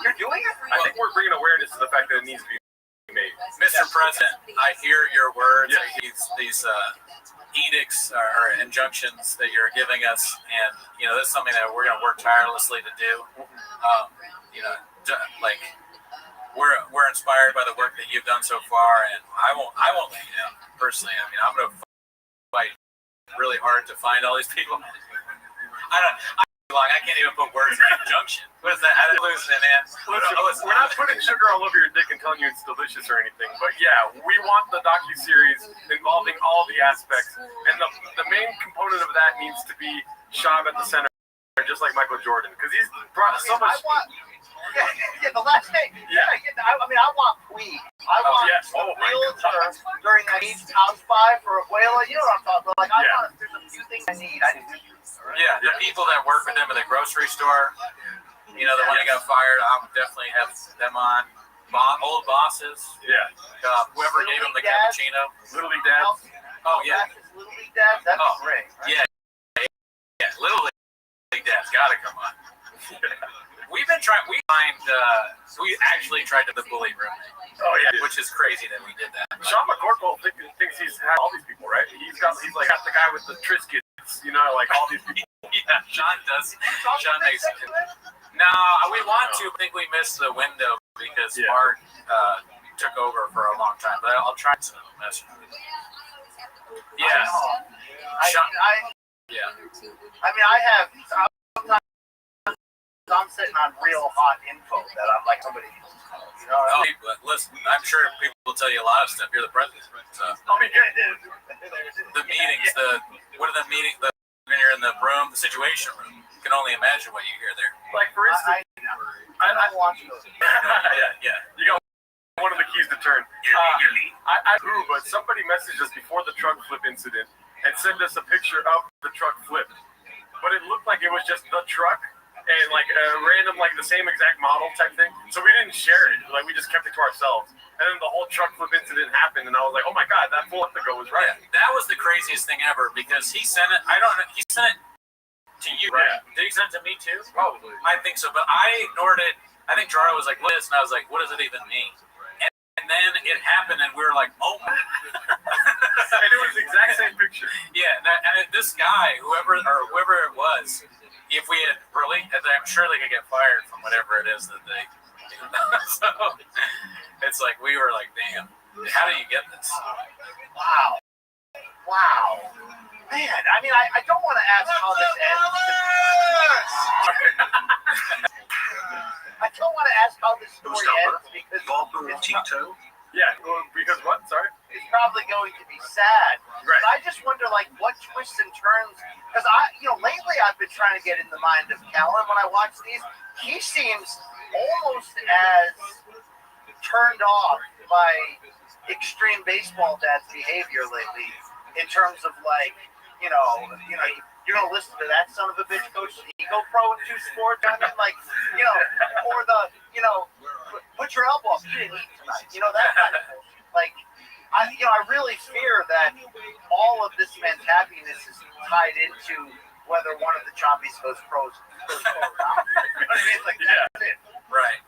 You're doing it? I think we're bringing awareness to the fact that it needs to be made. Mr. President, I hear your words. Yeah. These edicts or injunctions that you're giving us, and this is something that we're going to work tirelessly to do. We're inspired by the work that you've done so far, and I won't let you down personally. I mean, I'm going to fight really hard to find all these people. long. I can't even put words in conjunction. What is that? I'm losing it, man. Listen, we're not putting sugar all over your dick and telling you it's delicious or anything, but yeah, we want the docuseries involving all the aspects, and the main component of that needs to be Shab at the center, just like Michael Jordan, because he's brought so much. Yeah, the last thing. Yeah. I mean, I want weed. I want real terms during that house buy for Abuela. You know what I'm talking about? Like, there's a few things I need. Yeah, the people that work with them at the grocery store, you know, the one that got fired, I'll definitely have them on. Old bosses. Yeah. Whoever gave him the cappuccino. Little League Dads. Oh, yeah. Little League Dads? That'd be great. Right? Yeah, Little League Dads gotta come on. We've been trying. We actually tried to the bully room. Oh yeah, which is crazy that we did that. Sean McCorkle thinks he's had all these people, right? He's got the guy with the Triscuits, you know, like all these people. Yeah, Sean does. Sean makes it. No, we want to. I think we missed the window because Mark took over for a long time. But I'll try to mess with it. Yeah. Sean. Yeah. I mean, sometimes I'm sitting on real hot info that I'm like somebody needs to know. You know what I mean? Listen, I'm sure people will tell you a lot of stuff. You're the president. So. The meetings, what are the meetings? When you're in the room, the situation room, you can only imagine what you hear there. Like for instance, I watch those. Yeah. You got one of the keys to turn. I grew, but somebody messaged us before the truck flip incident and sent us a picture of the truck flip, but it looked like it was just the truck. And like a random, like the same exact model type thing. So we didn't share it. Like we just kept it to ourselves. And then the whole truck flip incident happened, and I was like, oh my god, that month ago was right. Yeah, that was the craziest thing ever because he sent it. I don't know. He sent it to you, right? Yeah. Did he send it to me too? Probably. I think so, but I ignored it. I think Charlie was like, "Liz," and I was like, "What does it even mean?" And then it happened, and we were like, "Oh my!" And it was the exact same picture. Yeah, and this guy, whoever it was. If we had really, I'm sure they could get fired from whatever it is that they do. So it's like we were like, damn, how do you get this? Wow. Man, I mean, I don't want to ask how this ends. I don't want to ask how this story ends because Yeah, because what? Sorry? It's probably going to be sad. Right. But I just wonder, like, what twists and turns. Because lately I've been trying to get in the mind of Callan when I watch these. He seems almost as turned off by extreme baseball dad's behavior lately, in terms of like, you're gonna listen to that son of a bitch coach. Did he go pro in 2 sports? I mean, like, or put your elbow up. You didn't eat tonight. That kind of bullshit. Like, I really fear that all of this man's happiness is tied into whether one of the chompies goes pro or not. That's it. Right.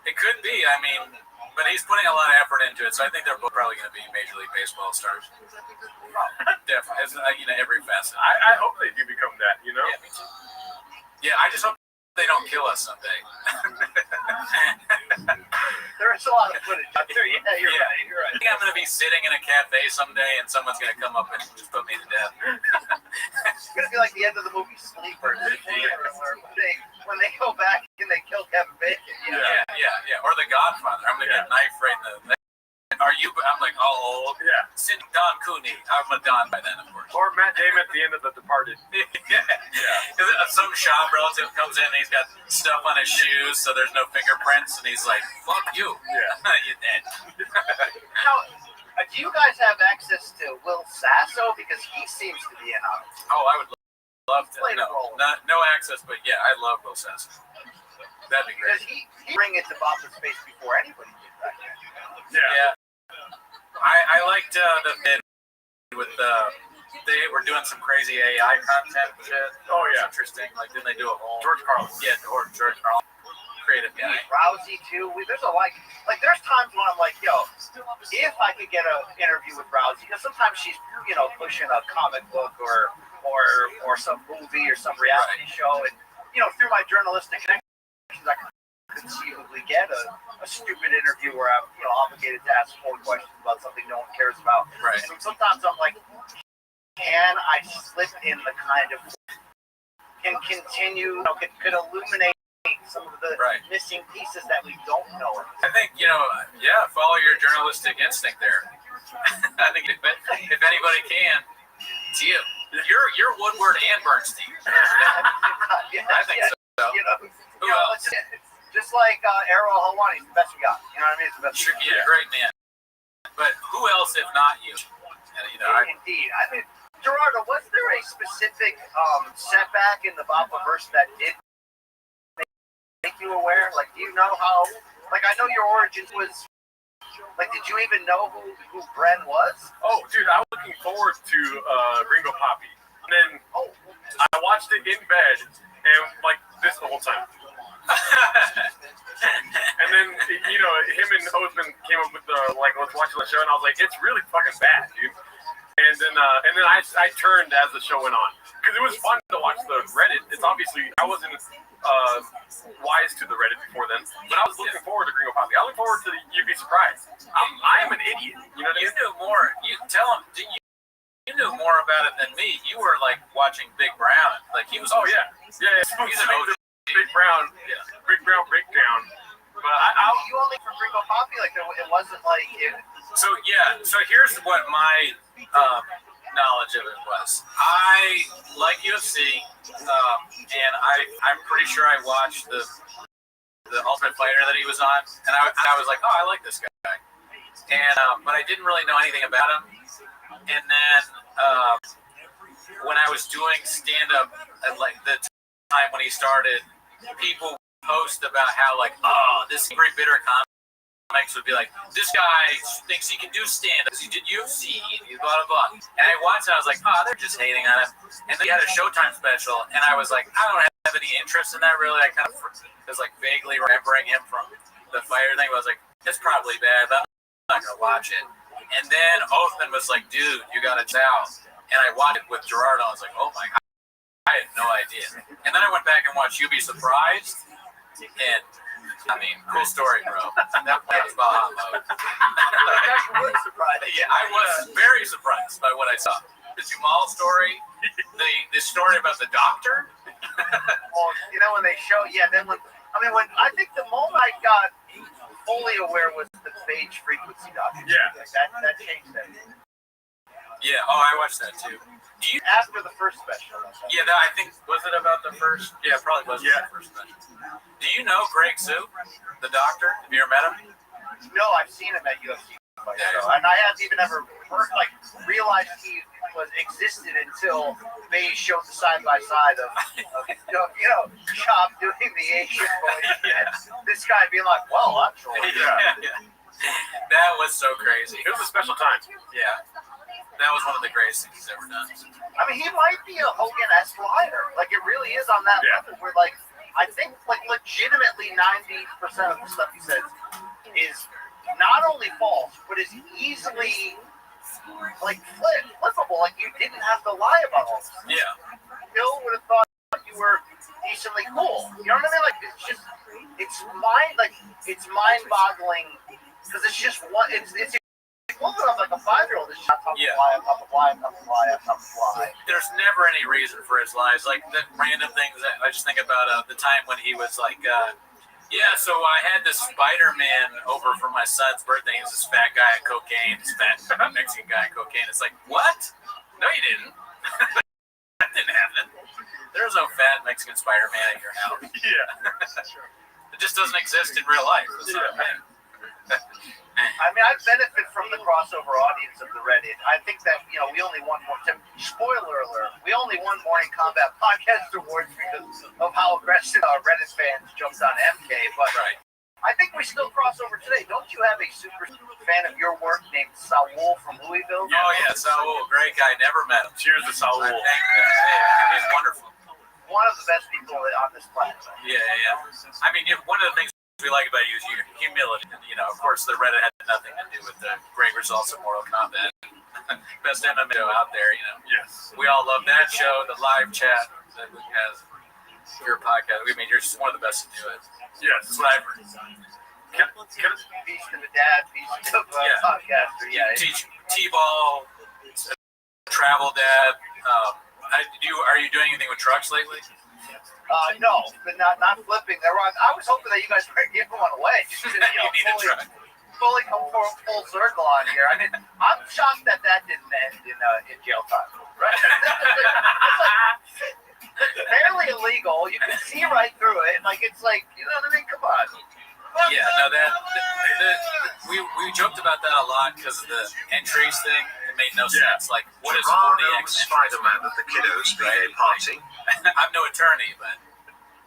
It could be. I mean, but he's putting a lot of effort into it, so I think they're both probably going to be Major League Baseball stars. Definitely, as every facet. I hope they do become that. Yeah, me too. Yeah, I just hope they don't kill us someday. There is a lot of footage out there. Yeah, you're right. I think I'm going to be sitting in a cafe someday, and someone's going to come up and just put me to death. It's going to be like the end of the movie Sleeper. When they go back and they kill Kevin Bacon. Yeah. Or The Godfather. I'm going to get a knife right in the... I'm like all old. Yeah. Sid Don Cooney. I'm a Don by then, of course. Or Matt Damon at the end of The Departed. Yeah. Some shop relative comes in and he's got stuff on his shoes, so there's no fingerprints, and he's like, "Fuck you." Yeah. You're dead. Now, do you guys have access to Will Sasso? Because he seems to be in on it. Oh, I would love to. No access, but yeah, I love Will Sasso. That'd be great. Because he bring it to Bob's Space before anybody did back then. Yeah. I liked the bit with they were doing some crazy AI content shit. Oh yeah, interesting. Like, didn't they do a whole George Carlin? Yeah, George Carlin, creative guy. Rousey too. There's like there's times when I'm like, yo, if I could get an interview with Rousey, because sometimes she's pushing a comic book or some movie or some reality show, and through my journalistic connections, I can conceivably get a stupid interview where I'm obligated to ask 4 questions about something no one cares about. Right. So sometimes I'm like, can I slip in the kind of can continue, could illuminate some of the missing pieces that we don't know. I think, follow your journalistic instinct there. I think if anybody can, it's you. You're Woodward and Bernstein. I think so. Who else? Just like Errol Helwani's the best we got. You know what I mean? It's the best. Sure, yeah, great man. But who else if not you? Indeed. I mean, Gerardo, was there a specific setback in the Baba verse that did make you aware? Like, do you know how? Like, I know your origins was. Like, did you even know who Bren was? Oh, dude, I was looking forward to Gringo Poppy. And then I watched it in bed and like this the whole time. And then, him and Othman came up with let's watch the show, and I was like, it's really fucking bad, dude. And then I turned as the show went on because it was fun to watch the Reddit. It's obviously I wasn't wise to the Reddit before then, but I was looking forward to Gringo Poppy. I look forward to You'd Be Surprised. I am an idiot. You know what I mean? You knew more. You tell him. You knew more about it than me. You were like watching Big Brown. Like he was. Oh yeah. He's an OG. Big Brown breakdown. But you only for Gringo Poppy, like it wasn't like it. So here's what my knowledge of it was. I like UFC, and I'm pretty sure I watched the Ultimate Fighter that he was on, and I was like, oh, I like this guy, and but I didn't really know anything about him. And then when I was doing stand up at like the time when he started, people post about how like, oh, this angry bitter comics would be like, this guy thinks he can do stand up because he did UFC and blah blah blah. And I watched it, I was like, oh, they're just hating on him. And then he had a Showtime special, and I was like, I don't have any interest in that really. I kind of was like vaguely remembering him from the Fighter thing, but I was like, it's probably bad, but I'm not gonna watch it. And then Othman was like, dude, you gotta check out. And I watched it with Gerardo. I was like, oh my god, I had no idea. And then I went back and watched You'd Be Surprised. And I mean, cool story, bro. That was Baja mode. Yeah, I was very surprised by what I saw. The Jamal story, the story about the doctor. Well, when they show, then when I think the moment I got fully aware was the phage frequency doctor. Yeah. That changed everything. Yeah, I watched that too. After the first special. Yeah, I think, was it about the first? Yeah, probably was the first special. Do you know Greg Sue, the doctor? Have you ever met him? No, I've seen him at UFC. And I hadn't even ever realized he existed until they showed the side by side of Chop doing the Asian voice. This guy being like, well, actually. Yeah. That was so crazy. It was a special time. Yeah. That was one of the greatest things he's ever done. I mean, he might be a Hogan-esque liar. Like, it really is on that level where, like, I think, like, legitimately 90% of the stuff he says is not only false, but is easily, like, flippable. Like, you didn't have to lie about all this. Yeah. Bill would have thought you were decently cool. You know what I mean? Like, it's mind-boggling because it's just one. It's equivalent of like a 5-year-old. It's just lie. There's never any reason for his lies. Like the random things that I just think about the time when he was like, so I had this Spider-Man over for my son's birthday. He was this fat guy on cocaine, this fat Mexican guy on cocaine. It's like, what? No, you didn't. That didn't happen. There's no fat Mexican Spider-Man at your house. Yeah. It just doesn't exist in real life. I mean, I benefit from the crossover audience of the Reddit. I think that, we only won more. Spoiler alert, we only won Morning Combat Podcast Awards because of how aggressive our Reddit fans jumped on MK. But I think we still cross over today. Don't you have a super fan of your work named Saul from Louisville? Oh, yeah, Saul. Great guy. Never met him. Cheers to Saul. He's wonderful. One of the best people on this planet. Yeah. I mean, one of the things we like about you is your humility. Of course, the Reddit had nothing to do with the great results of Mortal Kombat. Best MMA show out there, Yes. We all love that show, the live chat that has your podcast. I mean, you're just one of the best to do it. Yes. That's what I've heard. Beast of the dad, beast of podcaster. Yeah. Teach T-ball, travel dad. Are you doing anything with trucks lately? No, but not flipping. I was hoping that you guys were giving one away. Just to, fully come full circle on here. I mean, I'm shocked that didn't end in jail time. Right? It's fairly illegal. You can see right through it. Like it's like, you know what I mean? Come on. Yeah, no, we joked about that a lot because of the entries thing. It made no sense. Like, what is 40x Spider-Man at the kiddos' birthday party? I'm no attorney, but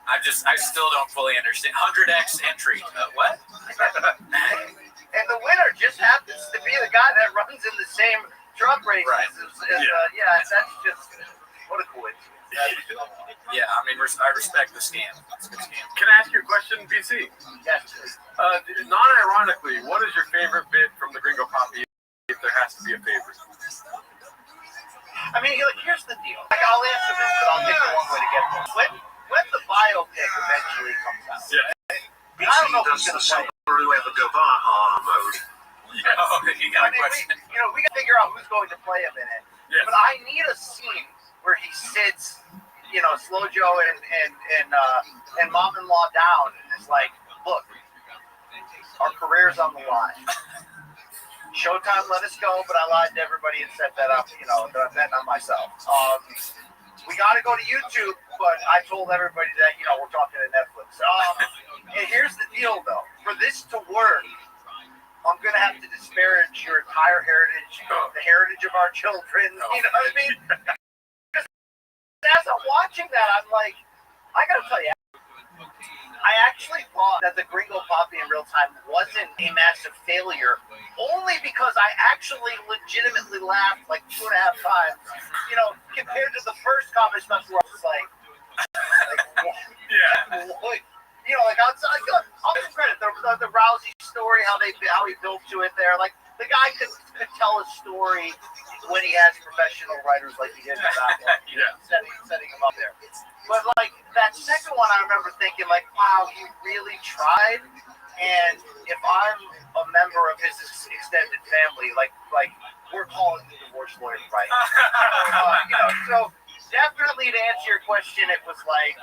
I still don't fully understand. 100x entry. What? And the winner just happens to be the guy that runs in the same truck races. Right. That's just what a coincidence. Yeah, I mean, I respect the scam. It's a good scam. Can I ask you a question, BC? Yes. Non-ironically, what is your favorite bit from the Gringo Poppy? If there has to be a favorite. I mean, here's the deal. Like, I'll answer this, but I'll take the one way to get there. When the biopic eventually comes out, I don't know who's going to play it. Whoever go bar mode. You got a question? We got to figure out who's going to play him in it. Yes. But I need a scene where he sits, Slow Joe and Mom-in-Law down and is like, look, our career's on the line. Showtime let us go, but I lied to everybody and set that up, that I'm betting on myself. We got to go to YouTube, but I told everybody that, we're talking to Netflix. And here's the deal, though. For this to work, I'm going to have to disparage your entire heritage, the heritage of our children. You know what I mean? Because as I'm watching that, I'm like, I got to tell you, I actually thought that the Gringo Poppy in real time wasn't a massive failure, only because I actually legitimately laughed like 2.5 times, compared to the first comedy special where I was like I'll give credit, the Rousey story, how he built to it there, like the guy could tell a story when he has professional writers like he did in that one, setting him up there. But like that second one, I remember thinking like, wow, he really tried. And if I'm a member of his extended family, like we're calling the divorce lawyer right. So definitely to answer your question, it was like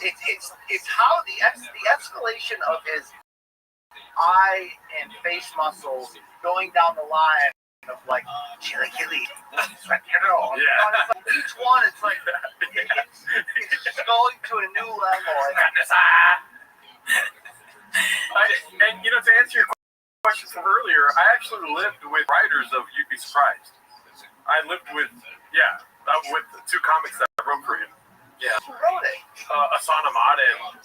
it's how the escalation of his eye and face muscles going down the line of like chili, it's like, each one, it's like it's just going to a new level. And to answer your question from earlier, I actually lived with writers of You'd Be Surprised. I lived with the two comics that I wrote for him. Yeah. Who wrote it? Hassan Ahmad and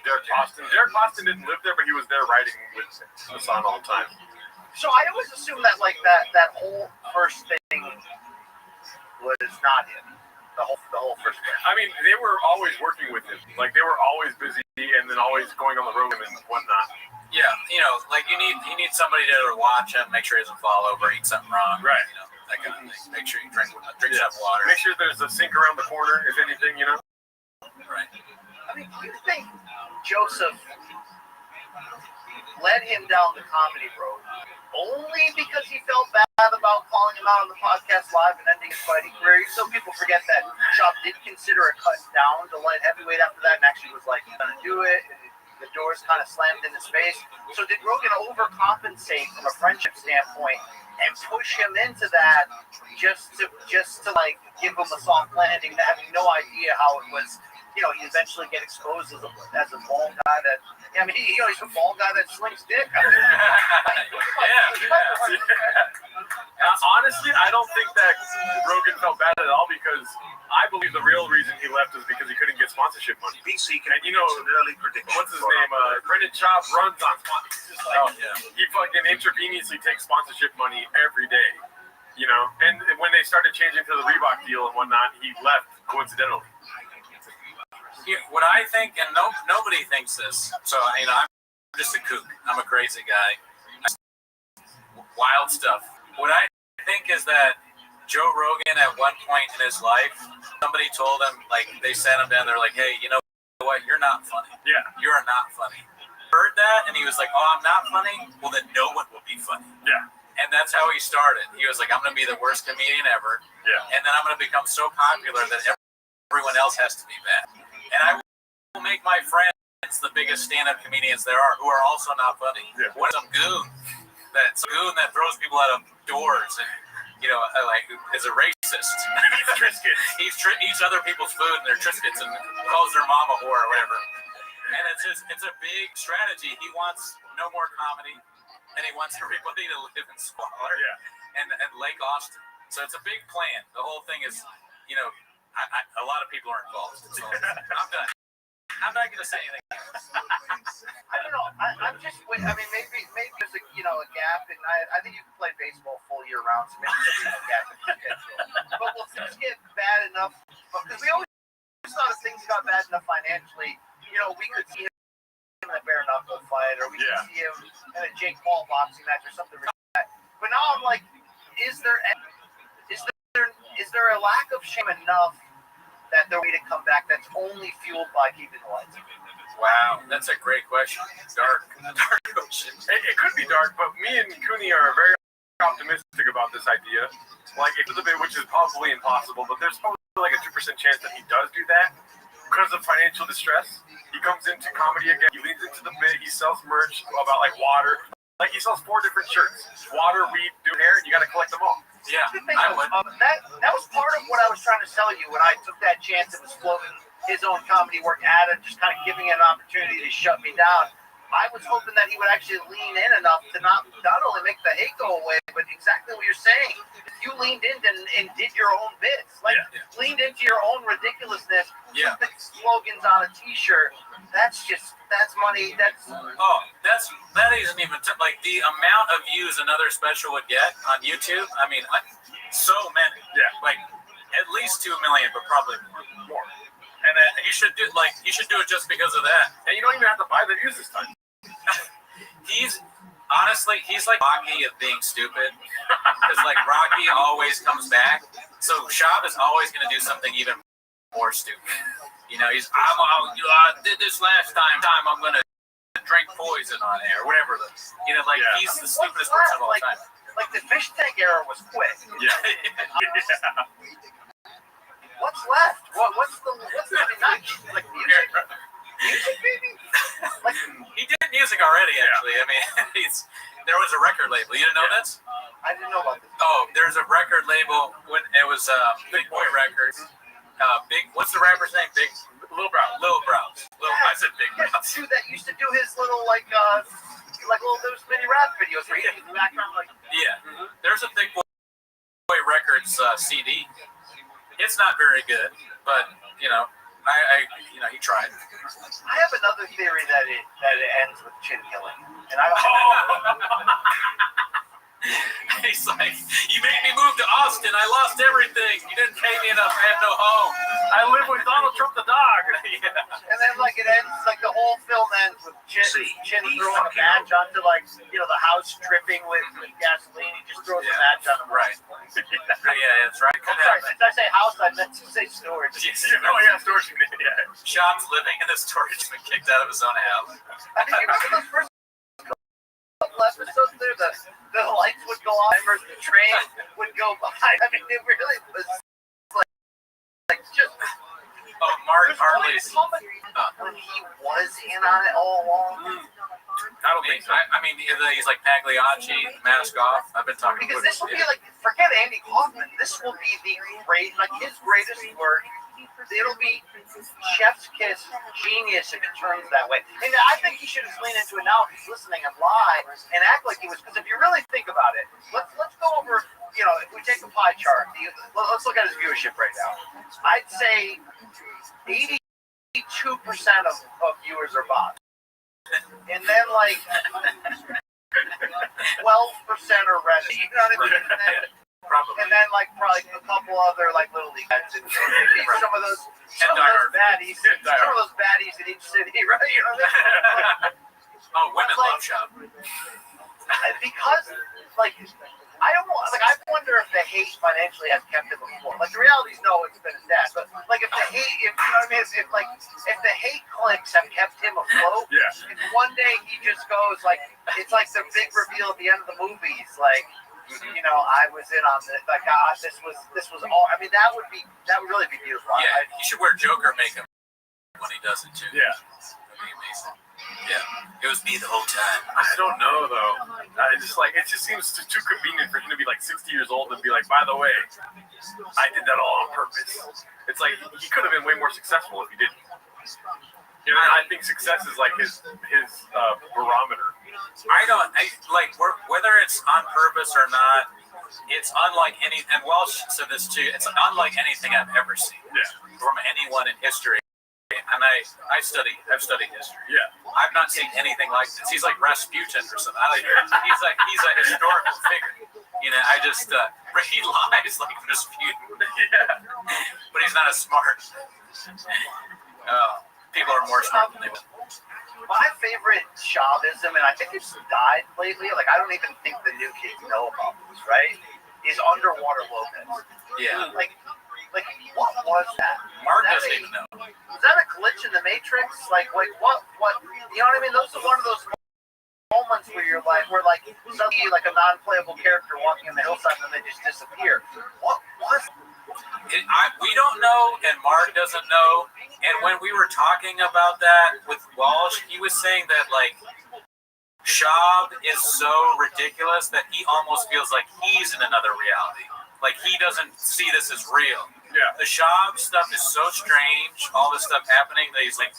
Derek Boston. Derek Boston didn't live there, but he was there writing with Hassan all the time. So I always assumed that like that whole first thing was not him. The whole first thing. I mean, they were always working with him. Like they were always busy and then always going on the road and whatnot. Yeah, like you need somebody to watch him, make sure he doesn't fall over, eat something wrong. Right. That kind of thing. Make sure you drink some water. Make sure there's a sink around the corner, if anything, Right. I mean, do you think Joseph led him down the comedy road only because he felt bad about calling him out on the podcast live and ending his fighting career? So people forget that Chop did consider a cut down to light heavyweight after that and actually was like, he's going to do it. The doors kind of slammed in his face. So did Rogan overcompensate from a friendship standpoint and push him into that just to like give him a soft landing, having no idea how it was? He eventually get exposed as a bald guy that, he's a bald guy that slings dick. Honestly, I don't think that Rogan felt bad at all because I believe the real reason he left is because he couldn't get sponsorship money. BC And an early prediction. what's his name? Brendan Schaub runs on sponsorship. He fucking intravenously takes sponsorship money every day. And when they started changing to the Reebok deal and whatnot, he left coincidentally. What I think, and nobody thinks this, so I'm just a kook. I'm a crazy guy. Wild stuff. What I think is that Joe Rogan, at one point in his life, somebody told him, like, they sat him down, they're like, hey, you know what? You're not funny. Yeah. You're not funny. Heard that, and he was like, oh, I'm not funny? Well, then no one will be funny. Yeah. And that's how he started. He was like, I'm going to be the worst comedian ever. Yeah. And then I'm going to become so popular that everyone else has to be bad. And I will make my friends the biggest stand-up comedians there are, who are also not funny. Yeah. What some goon that throws people out of doors and like is a racist. He eats other people's food and their Triscuits and calls their mom a whore or whatever. And it's a big strategy. He wants no more comedy, and he wants everybody to live in squalor and Lake Austin. So it's a big plan. The whole thing is, a lot of people are involved. So I'm done. I'm not going to say anything. I don't know. I'm just. I mean, maybe there's a gap, and I think you can play baseball full year round, so maybe there's a gap in the schedule. But will things get bad enough? Because we always thought if things got bad enough financially, we could see him in a bare knuckle fight, or we could see him in a Jake Paul boxing match or something like that. But now I'm like, is there a lack of shame enough that they're way to come back that's only fueled by keeping the lights on? Wow, that's a great question. Dark question. It could be dark, but me and Cooney are very optimistic about this idea. Like, it's a bit, which is probably impossible, but there's probably like a 2% chance that he does do that because of financial distress. He comes into comedy again. He leans into the bit. He sells merch about like water. Like, he sells 4 different shirts: water, weed, doing hair, and you got to collect them all. Yeah, I would. That was part of what I was trying to sell you when I took that chance and was floating his own comedy work at it, just kind of giving it an opportunity to shut me down. I was hoping that he would actually lean in enough to not only make the hate go away, but exactly what you're saying. You leaned in and did your own bits. Leaned into your own ridiculousness. Yeah. Put the slogans on a T-shirt. That's money. That isn't even like the amount of views another special would get on YouTube. I mean, so many. Yeah. Like at least 2 million, but probably more. And you should do it just because of that. And you don't even have to buy the views this time. He's like Rocky of being stupid, because like Rocky always comes back. So Shab is always going to do something even more stupid. Did this last time I'm going to drink poison on air, or whatever. He's the stupidest person of all time. Like the fish tank era was quick. Yeah. What's left? What's the not like music? Music, baby? Like, he did music already, actually. I mean, there was a record label. You didn't know this? I didn't know about this. Oh, there's a record label when it was Big Boy Records. What's the rapper's name? Lil Brows. I said Big Brows. Dude, that used to do his little like little those mini rap videos where he in the background like. Yeah. There's a Big Boy Records CD. It's not very good, but he tried. I have another theory that it ends with chin killing, and I don't. He's like, you made me move to Austin. I lost everything. You didn't pay me enough. I had no home. I live with Donald Trump the dog. Yeah. And then it ends the whole film ends with Chin throwing a match onto the house dripping with gasoline. He just throws a match on him. Right. Yeah, that's right. I'm sorry, did I say house? I meant to say storage. Storage. Yeah. Shop's living in the storage, been kicked out of his own house. I mean, you remember those first couple episodes there? The lights would go on, the train would go by. I mean, it really was like just. Oh, Mark Hartley's. When he was in on it all along. I don't think so. I mean, he's like Pagliacci, mask off. I've been talking because this will be forget Andy Kaufman. This will be his greatest work. It'll be chef's kiss genius if it turns that way. And I think he should have leaned into it now if he's listening and lie and act like he was. Because if you really think about it, let's go over. If we take a pie chart, let's look at his viewership right now. I'd say 82% of viewers are bots. And then 12% are Reddit. You know what I mean? Probably. And then probably a couple other little league guys and maybe some of those baddies in each city, right? You know what I mean? Oh, women love Shop. Because I don't want, I wonder if the hate financially has kept him afloat. The reality is no, it's been his dad. But if the hate, if you know what I mean, if the hate clicks have kept him afloat, if one day he just goes it's like the big reveal at the end of the movie. He's like, you know, I was in on this. Like, this was all. I mean, that would really be beautiful. Yeah, you should wear Joker makeup when he does it too. Yeah. That'd be amazing. Yeah, it was me the whole time. I don't know though. I just like it just seems too convenient for him to be like 60 years old and be like, by the way, I did that all on purpose. It's like he could have been way more successful if he didn't. You know, I think success is like his barometer. Whether it's on purpose or not, it's unlike any. And Welsh said this too. It's unlike anything I've ever seen from anyone in history. And I've studied history. Yeah. I've not seen anything like this. He's like Rasputin or something. He's a historical figure. You know, he lies like Rasputin. Yeah. But he's not as smart. People are more smart than they would. My favorite Chavism, and I think it's died lately. Like, I don't even think the new kids know about this, right? Is Underwater Lopez. Yeah. Like, what was that? Mark doesn't even know. Was that a glitch in the Matrix? Like what? You know what I mean? Those are one of those moments where you're like, suddenly like a non-playable character walking in the hillside and they just disappear. What was it? We don't know, and Mark doesn't know. And when we were talking about that with Walsh, he was saying that like Shab is so ridiculous that he almost feels like he's in another reality. Like he doesn't see this as real. Yeah. The Shab stuff is so strange, all this stuff happening, that he's like,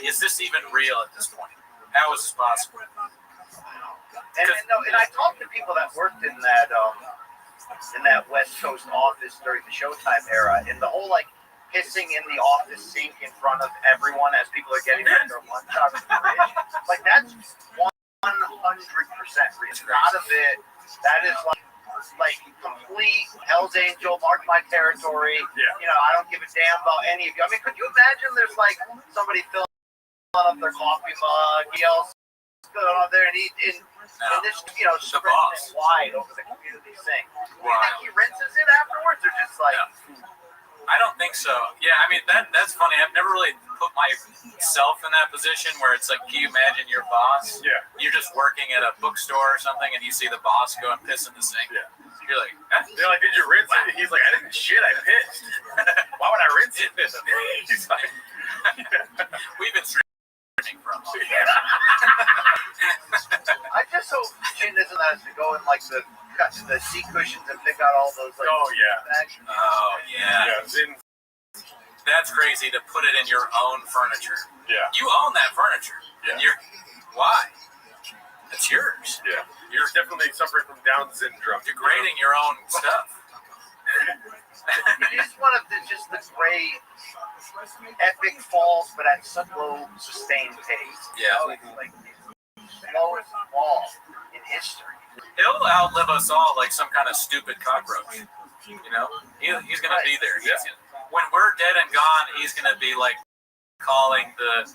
is this even real at this point? How is this possible? And I talked to people that worked in that West Coast office during the Showtime era, and the whole like pissing in the office sink in front of everyone as people are getting their lunch out of the fridge. Like that's 100% real. It's not a bit. That is like complete Hell's Angel, mark my territory. Yeah. You know, I don't give a damn about any of you. I mean, could you imagine there's like somebody filling up their coffee mug, he else going on there, and this, you know, spreading it wide over the community sink. Do you think he rinses it afterwards, or just like? Yeah. I don't think so. Yeah, I mean that's funny. I've never really put myself in that position where it's like, can you imagine your boss? Yeah. You're just working at a bookstore or something, and you see the boss go and piss in the sink. Yeah. You're like, they're like, did you rinse it? He's like, I didn't shit, I pissed. Why would I rinse it? He's like, we've been streaming from. I just hope Chin isn't as to go in like the seat cushions and pick out all those like. Oh yeah. That's crazy to put it in your own furniture. Yeah. You own that furniture. Yeah. And why? It's yours. Yeah. You're definitely suffering from Down syndrome. Degrading your own stuff. You just want the great epic falls, but at slow, sustained pace. Yeah. Like lowest fall in history. He'll outlive us all like some kind of stupid cockroach. You know? He's going to be there. When we're dead and gone, he's going to be like calling the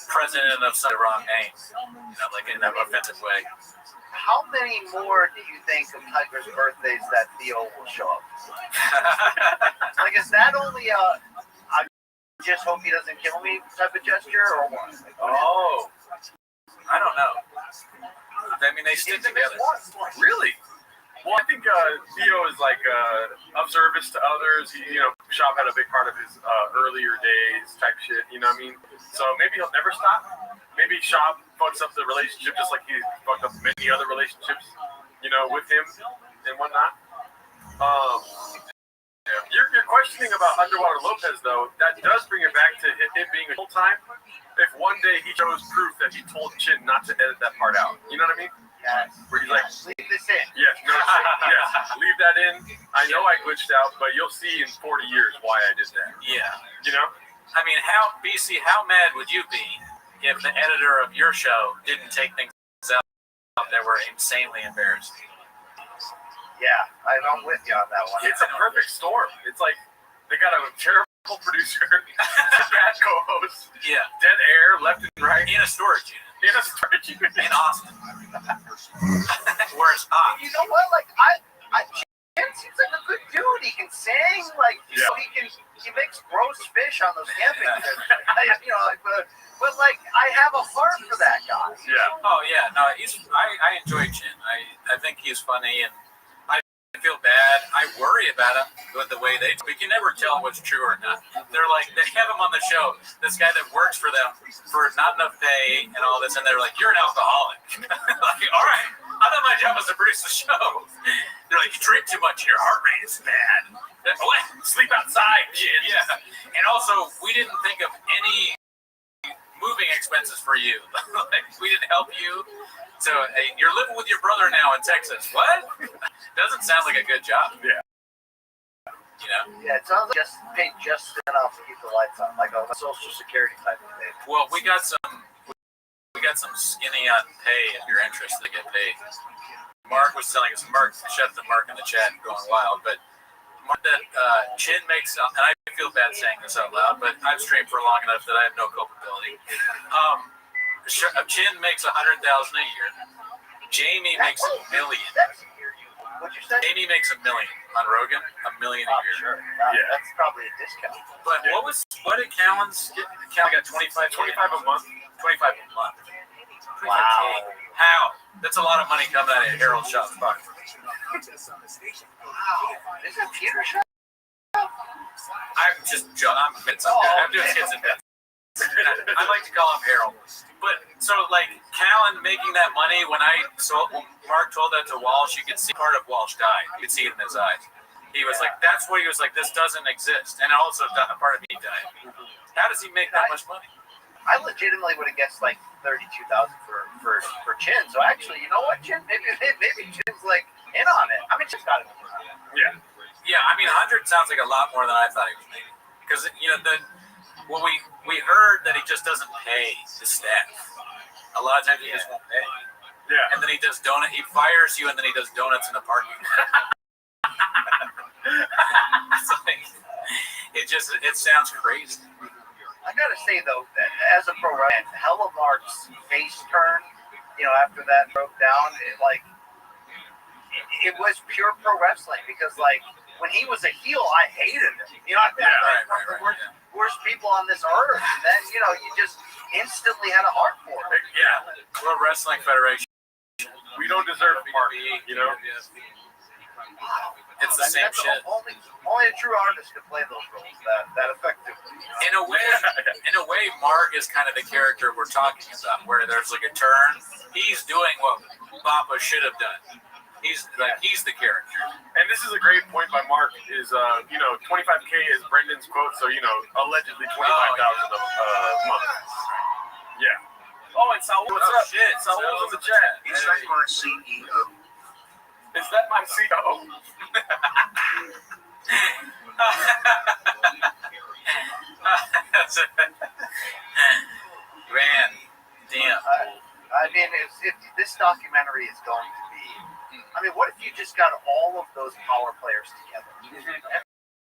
president of some wrong name. You know, like in an offensive way. How many more do you think of Tiger's birthdays that Theo will show up? Like, is that only I just hope he doesn't kill me type of gesture, or what? Oh, I don't know. I mean, they stick together. Really? Well, I think Theo is like of service to others. Shop had a big part of his earlier days type shit. You know what I mean? So maybe he'll never stop. Maybe Shop fucks up the relationship just like he fucked up many other relationships, with him and whatnot. You're questioning about Underwater Lopez, though. That does bring it back to it being a full time. If one day he shows proof that he told Chin not to edit that part out, you know what I mean? Yes. Where he's like, leave this in. Yes, no shit. Yes, leave that in. I know I glitched out, but you'll see in 40 years why I did that. Yeah. You know? I mean, how mad would you be if the editor of your show didn't take things out that were insanely embarrassing? Yeah, I'm with you on that one. It's a perfect storm. It's like they got a terrible producer, bad co-host, dead air left and right, in a storage unit. In Austin. Where it's hot. You know what? Like, Jim seems like a good dude. He can sing. Like, he makes gross fish on those camping trips. But like, I have a heart for that guy. Yeah. Oh yeah, no, I enjoy Chin. I think he's funny, and I feel bad. I worry about him with the way we can never tell what's true or not. They're like, they have him on the show, this guy that works for them for not enough pay and all this, and they're like, you're an alcoholic. Like, all right, I thought my job was to produce the show. They're like, you drink too much, your heart rate is bad. What? Sleep outside, Chin. Yeah, and also we didn't think of any moving expenses for you. Like, we didn't help you. So hey, you're living with your brother now in Texas. What? Doesn't sound like a good job. Yeah. You know? Yeah, it sounds like just paid just enough to keep the lights on, like a Social Security type of thing. Well, we got some skinny on pay if you're interested to get paid. Mark was telling us, shut the Mark in the chat going wild, but Mark, that Chin makes, and I feel bad saying this out loud, but I've streamed for long enough that I have no culpability. Chin makes $100,000 a year. Jamie makes $1 million. What'd you say? Jamie makes $1 million on Rogan, $1 million a year. Sure. Yeah. That's probably a discount. But what did Callan's get? Callan got 25 $25 a month. 25 a month. Wow. How? That's a lot of money coming out of Harold Shaw's pocket. Wow. Is that Peter Shaw? I'm doing skits and bits. I like to call him Harold. But so like Callan making that money when Mark told that to Walsh, you could see part of Walsh died. You could see it in his eyes. He was like, that's what he was like, this doesn't exist. And also a part of me died. How does he make that much money? I legitimately would have guessed like 32,000 for Chin. So actually, you know what, Chin? Maybe Chin's like in on it. I mean, Chin's got it. Yeah. Yeah, I mean 100 sounds like a lot more than I thought he was making. Because we heard that he just doesn't pay his staff. A lot of times he just won't pay. Yeah. And then he fires you, and then he does donuts in the parking lot. It sounds crazy. I gotta say though, that as a pro wrestler, Hella Mark's face turn, after that broke down, it was pure pro wrestling because when he was a heel, I hated him. Right. Worst people on this earth. And then you just instantly had a heart for him. Yeah. World Wrestling Federation. We don't deserve Mark, It's the same shit. Only a true artist could play those roles that effectively. In a way, Mark is kind of the character we're talking about, where there's like a turn. He's doing what Papa should have done. He's the character. And this is a great point by Mark. Is 25K is Brendan's quote. So allegedly 25,000 a month. Yeah. Oh, and Saul, what's up? Shit, Saul's in the chat. Is that my CEO? Is that my CEO? Man, damn. I mean, if this documentary is going to be, what if you just got all of those power players together?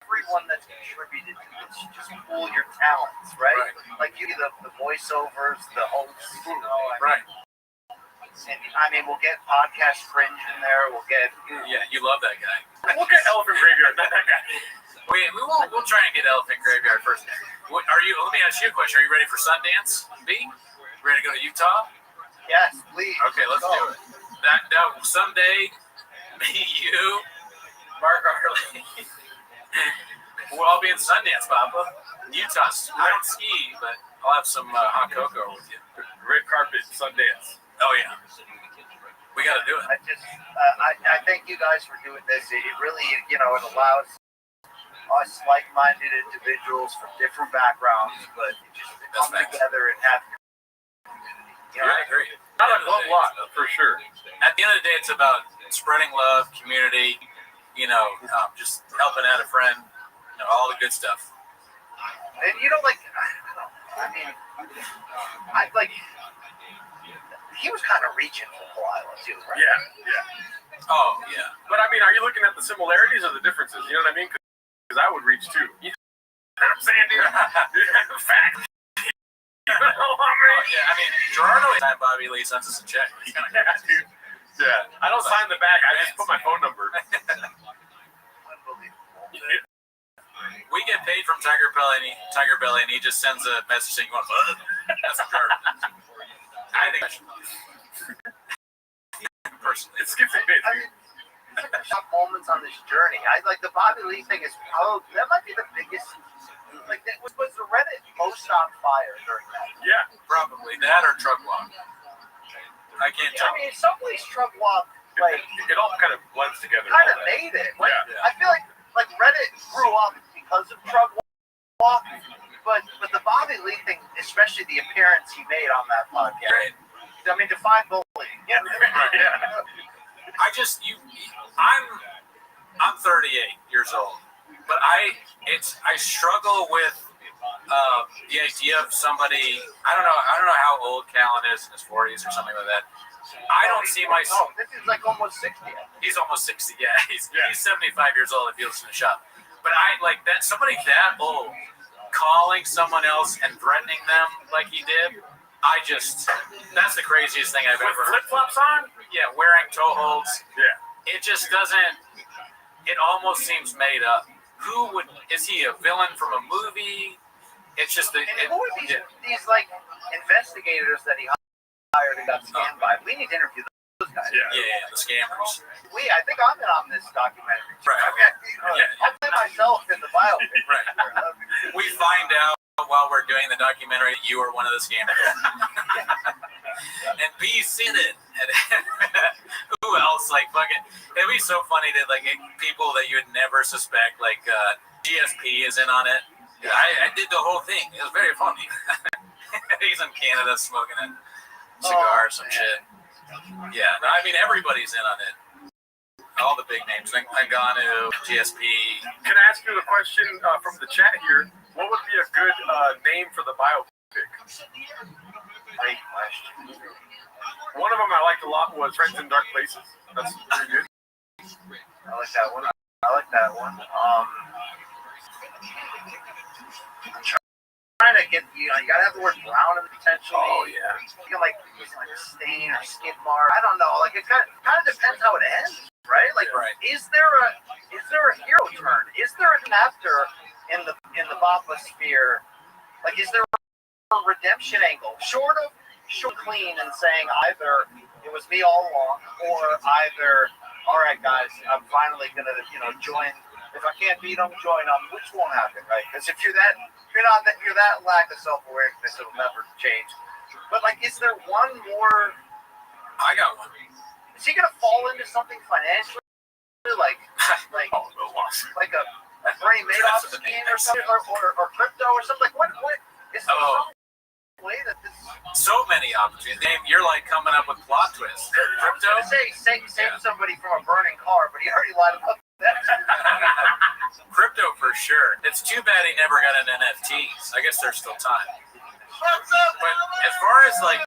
Everyone that's contributed to this, just pool your talents, right? Like you do the voiceovers, the hosts, Right. And we'll get podcast Fringe in there. We'll get. Yeah, you love that guy. We'll get Elephant Graveyard. That guy. We'll try and get Elephant Graveyard first. Let me ask you a question. Are you ready for Sundance, B? Ready to go to Utah? Yes, please. Okay, let's do it. That someday, me, you, Mark Harley, we'll all be in Sundance, Papa. Utah. I don't ski, but I'll have some hot cocoa with you. Red carpet, Sundance. Oh yeah, we got to do it. I thank you guys for doing this. It really, it allows us like-minded individuals from different backgrounds, but just to come together and have. I agree. Not a whole lot, for sure. At the end of the day, it's about spreading love, community. Just helping out a friend. All the good stuff. And he was kind of reaching for Delilah too, right? Yeah. Oh, yeah. But are you looking at the similarities or the differences? You know what I mean? Because I would reach too. You know what I'm saying, dude? Fact. Yeah, Gerardo and Bobby Lee sends us a check. Yeah, dude. Yeah. I don't sign the back. I just put my phone number. Unbelievable. We get paid from Tiger Belly, and he just sends a message saying, "What? That's Gerardo." I I think personally, It skips a bit. I mean, some moments on this journey. I like the Bobby Lee thing is that might be the biggest. Like that was the Reddit most on fire during that. Yeah. probably that or Truck Walk. I can't I tell. mean, in some ways, Truck Walk like It all kind of blends together. kind of made it. Like Yeah. I feel like Reddit grew up because of Truck Walk, but the Bobby Lee thing, especially the appearance he made on that podcast. Right. I mean, define bullying. Yeah. I just I'm 38 years old, but I struggle with the idea of somebody. I don't know how old Callan is, in his 40s or something like that. I don't see myself. This is like almost 60. He's almost 60. Yeah, he's 75 years old if he listens to the shop. But I like that somebody that old calling someone else and threatening them like he did. That's the craziest thing I've With ever. flip flops on? Yeah, wearing toe holds. Yeah. It just doesn't. It almost seems made up. Is he a villain from a movie? It's just And who are these like investigators that he hired and got scammed by? We need to interview those guys. Yeah, the scammers. I think I'm in on this documentary. Right. I mean, I'll play myself in the biopic. Right. We find out while we're doing the documentary that you are one of the scammers. And B's in it. And who else? Like fucking, it'd be so funny to like people that you would never suspect. Like GSP is in on it. I did the whole thing. It was very funny. He's in Canada smoking a cigar or some shit. Yeah, no, I mean everybody's in on it. All the big names, like Nagano, GSP. Can I ask you a question from the chat here? What would be a good name for the biopic? Great question. One of them I liked a lot was Friends in Dark Places. That's pretty good. I like that one. I'm trying to get you gotta have the word brown in the potentially. Oh yeah. You can like use like a stain or skid mark. I don't know. Like it kind of depends how it ends, right? Like is there a hero turn? Is there an after in the Bappa sphere? Like is there a redemption angle? Short clean and saying either it was me all along or either all right guys, I'm finally gonna join. If I can't beat them, join them. Which won't happen, right? Because if you're that lack of self-awareness, it'll never change. But like, is there one more? I got one. Is he gonna fall into something financially, like like a Bernie Madoff scheme or something, or crypto or something? Like what is there some way that this? So many opportunities. You're like coming up with plot twists. I was gonna say save somebody from a burning car, but he already lied about that. Crypto for sure. It's too bad he never got an NFTs. I guess there's still time. But as far as like,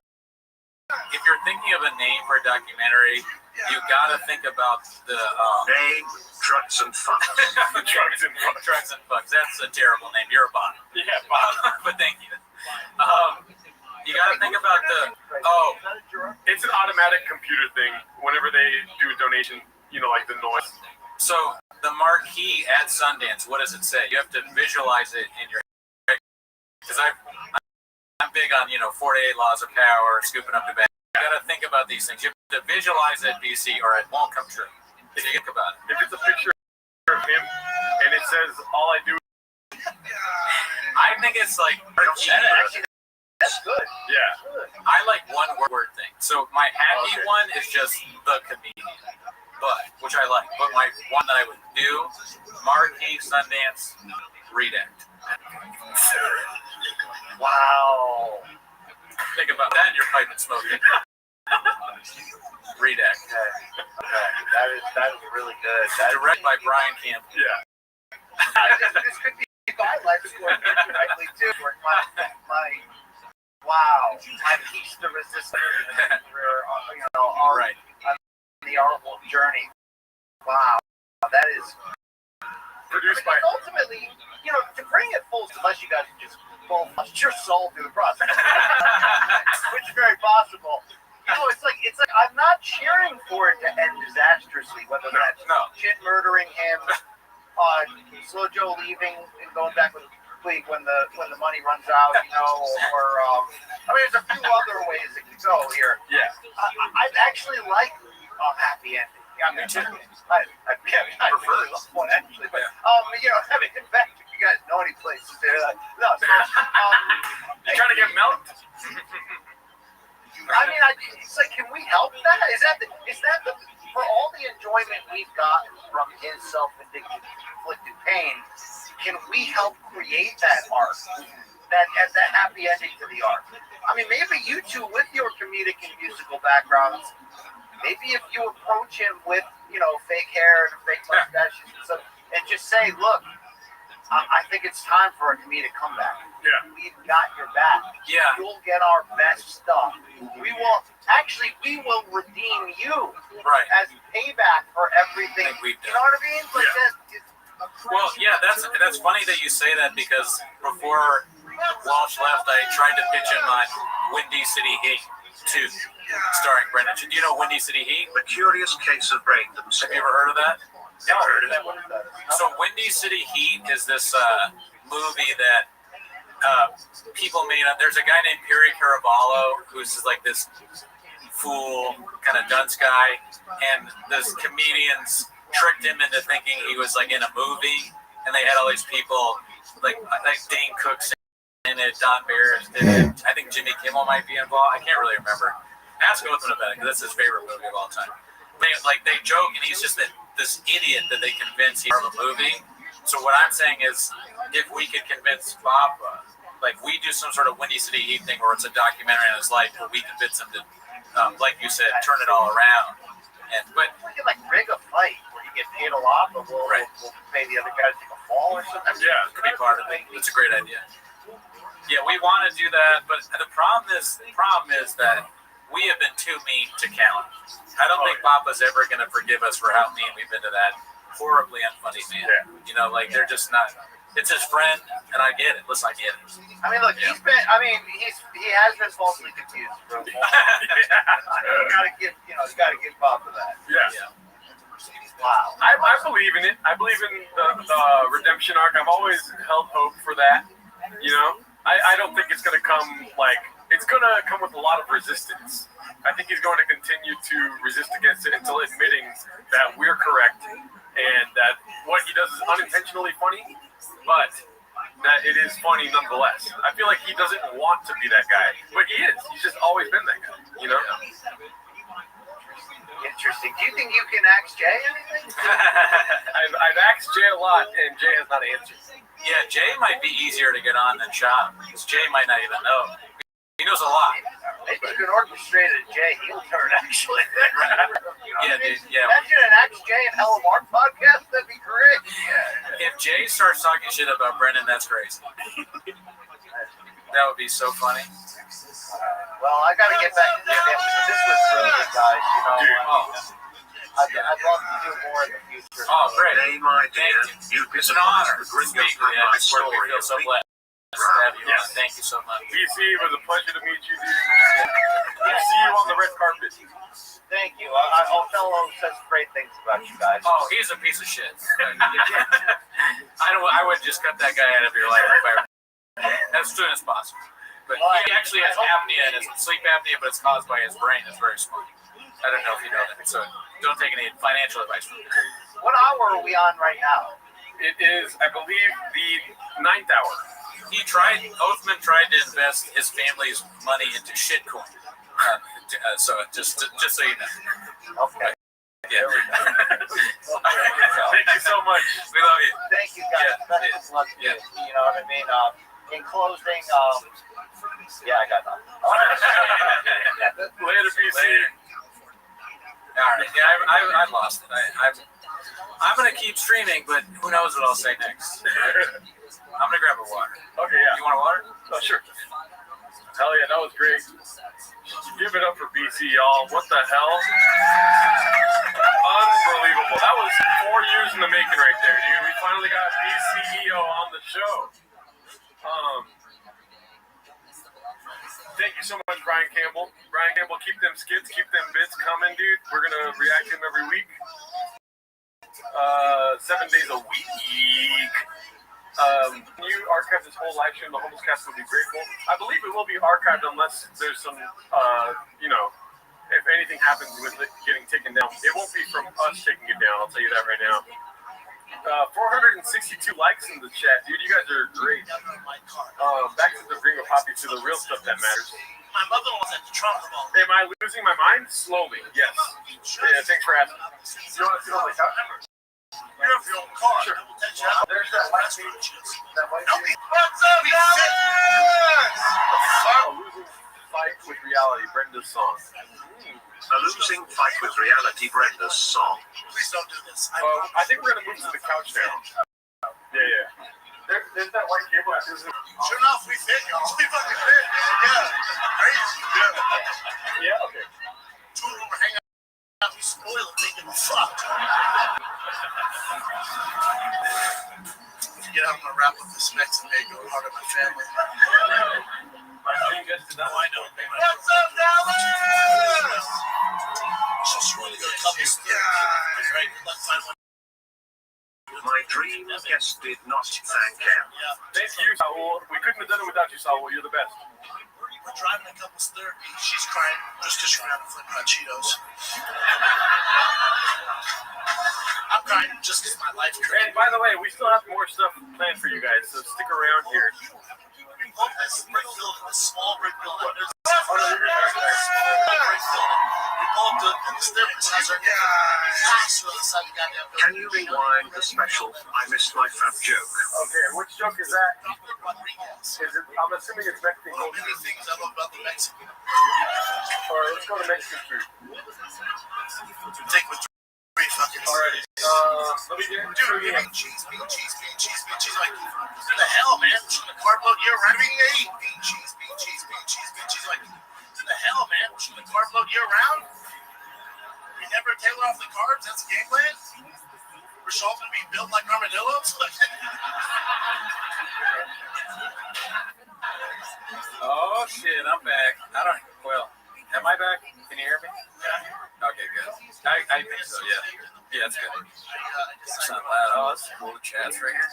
if you're thinking of a name for a documentary, you gotta think about the Name, Trucks and Fucks. Trucks and Fucks. That's a terrible name. You're a bot. Yeah, Bob. But thank you. You gotta think about It's an automatic computer thing. Whenever they do a donation, like the noise. So the marquee at Sundance, what does it say? You have to visualize it in your head. Because I'm big on 48 laws of power, scooping up the bag. You gotta think about these things. You have to visualize it, BC, or it won't come true. If you think about it. If it's a picture of him and it says all I do. I think it's like marquee. That's good. Yeah. I like one word thing. So my happy one is just the comedian. Which I like. But my one that I would do, marquee, Sundance, redact. Wow. Think about that in your pipe and smoking. Redact. Okay. That is really good. Direct by Brian Campbell. Yeah. This could be my life story directly too. Where my piece de resistance, All right. the art journey. Wow, that is Produced by. ultimately, to bring it full, unless you guys just flush your soul through the process, which is very possible. It's like I'm not cheering for it to end disastrously, whether that's shit murdering him, Slow Joe leaving and going back with week when the money runs out, or I mean, there's a few other ways it can go here. Yeah. I'd actually like a happy ending. Yeah, me too. I prefer one actually, but I mean, in fact, if you guys know any places there, no. So, You trying to get milked? I mean, it's like, can we help that? Is that the for all the enjoyment we've gotten from his self-inflicted pain? Can we help create that art, that happy ending to the art? I mean, maybe you two, with your comedic and musical backgrounds, maybe if you approach him with fake hair and fake mustaches and stuff, and just say, look, I think it's time for a comedic comeback. Yeah. We've got your back. Yeah. You'll get our best stuff. We will redeem you Right. as payback for everything. Like we've You know what I mean? Like Well, yeah, that's funny that you say that, because before Walsh left, I tried to pitch him on Windy City Heat 2, starring Brendan. Do you know Windy City Heat? The Curious Case of Braindom. Have you ever heard of that? Never heard of that. So Windy City Heat is this movie that people made up. There's a guy named Perry Caraballo who's just like this fool, kind of dunce guy, and this comedians tricked him into thinking he was like in a movie, and they had all these people like Dane Cook's in it, Don Barris did it. I think Jimmy Kimmel might be involved. I can't really remember. Ask Othman about it, because that's his favorite movie of all time. They joke, and he's just this idiot that they convince he's from a movie. So what I'm saying is, if we could convince Bob, like we do some sort of Windy City Heat thing where it's a documentary on his life, where we convince him to, like you said, turn it all around. But we can rig a fight where you get paid a lot, but we'll pay the other guy to take a fall or something. Yeah, it could be part of it. It's a great idea. Yeah, we want to do that, but the problem is that we have been too mean to Callan. I don't think Papa's ever going to forgive us for how mean we've been to that horribly unfunny man. Yeah. They're just not. It's his friend, and I get it. Listen, I get it. I mean, look, he has been falsely confused. You gotta give Bob for that. Yeah. Wow. I believe in it. I believe in the redemption arc. I've always held hope for that. I don't think it's gonna come it's gonna come with a lot of resistance. I think he's going to continue to resist against it until admitting that we're correct and that what he does is unintentionally funny, but that it is funny nonetheless. I feel like he doesn't want to be that guy, but he is. He's just always been that guy, Interesting. Do you think you can ask Jay anything? I've asked Jay a lot, and Jay has not answered. Yeah, Jay might be easier to get on than Chop, because Jay might not even know. He knows a lot. Maybe you can orchestrate a Jay heel turn, actually. Yeah. Imagine an Ask Jay and Hell of Art podcast. That'd be great. If Jay starts talking shit about Brendan, that's crazy. That would be so funny. Well, I got to get back to this. This was really good, guys. I'd love to do more in the future. Oh, great. Hey, my dear, you've been It's an honor to to bring speak us with you. my I swear we story feel of so me. blessed to have you on. Thank you so much. BC, it was a pleasure to meet you, dude. We'll see you on the red carpet. Thank you. Othello says great things about you guys. Oh, he's a piece of shit. I would just cut that guy out of your life as soon as possible. But he actually has apnea, and it's sleep apnea, but it's caused by his brain. It's very small. I don't know if you know that. So don't take any financial advice from me. What hour are we on right now? It is, I believe, the 9th hour. Othman tried to invest his family's money into shitcoin. So just so you know. Okay. Yeah. Thank you so much. We love you. Thank you, guys. Best of luck to you. You know what I mean? In closing, I got nothing. Later, BC. All right. Yeah, I lost it. I'm going to keep streaming, but who knows what I'll say next. I'm going to grab a water. Okay, yeah. You want a water? Oh, sure. Hell yeah, that was great. Give it up for BC, y'all. What the hell? Unbelievable. That was 4 years in the making right there, dude. We finally got BCEO on the show. Thank you so much, Brian Campbell. Brian Campbell, keep them skits, keep them bits coming, dude. We're going to react to them every week. 7 days a week. Can you archive this whole live stream? The homeless cast would be grateful. I believe it will be archived unless there's some, if anything happens with it getting taken down. It won't be from us taking it down. I'll tell you that right now. 462 likes in the chat, dude. You guys are great. Back to the Gringo Poppy, to the real stuff that matters. My mother was at the Trump ball. Am I losing my mind? Slowly, yes. Yeah, thanks for asking. You want to sit on the couch? You have your own car. Sure. There's that white dude. What's up, Dallas? A losing fight with reality, Brenda's song. A losing fight with reality, Brenda's song. Please don't do this. I think we're going to move to the couch now. Yeah. There's that white cable. Sure enough, we fit, y'all. We fucking fit, man. Yeah. Crazy. Yeah, okay. Two of them were hanging out. We spoil it, thinking, fuck. Yeah, I'm gonna wrap up this Mexican egg, part of my family. Oh, I know. What's up, Dallas? Just want to go a couple steps. Right? Let's find one. My dream guest did not thank him. Thank you, Saul. We couldn't have done it without you, Saul. You're the best. We're driving a couple's therapy. She's crying just because she's around flipping hot Cheetos. I'm crying just because my life's crazy. And by the way, we still have more stuff planned for you guys, so stick around here. We built this brick building, this small brick building. There's a Oh, no, you're small brick building. We pulled up and the staircase has our house to the side of the goddamn building. Can you rewind the special I missed my fat joke? Okay, which joke is that? Rodriguez. Is it? I'm assuming it's Mexican One of culture. the things I love about the Mexican. Or let's go to Mexican food. Take with three fucking. Alrighty. Let me get Dude, give me cheese, bean, cheese, bean, cheese, bean, cheese. Like, what the hell, man? Should the carb load year round? Bean, cheese, bean, cheese, bean, cheese, bean, cheese. Like, what the hell, man? Should the carb load year round? We never tailor off the carbs. That's the game plan. We're all going to be built like armadillos. Oh shit, I'm back. Am I back? Can you hear me? Yeah. Okay, good. I think so, yeah. Yeah, that's good. It's not loud. Oh, that's cool. The chat's right here.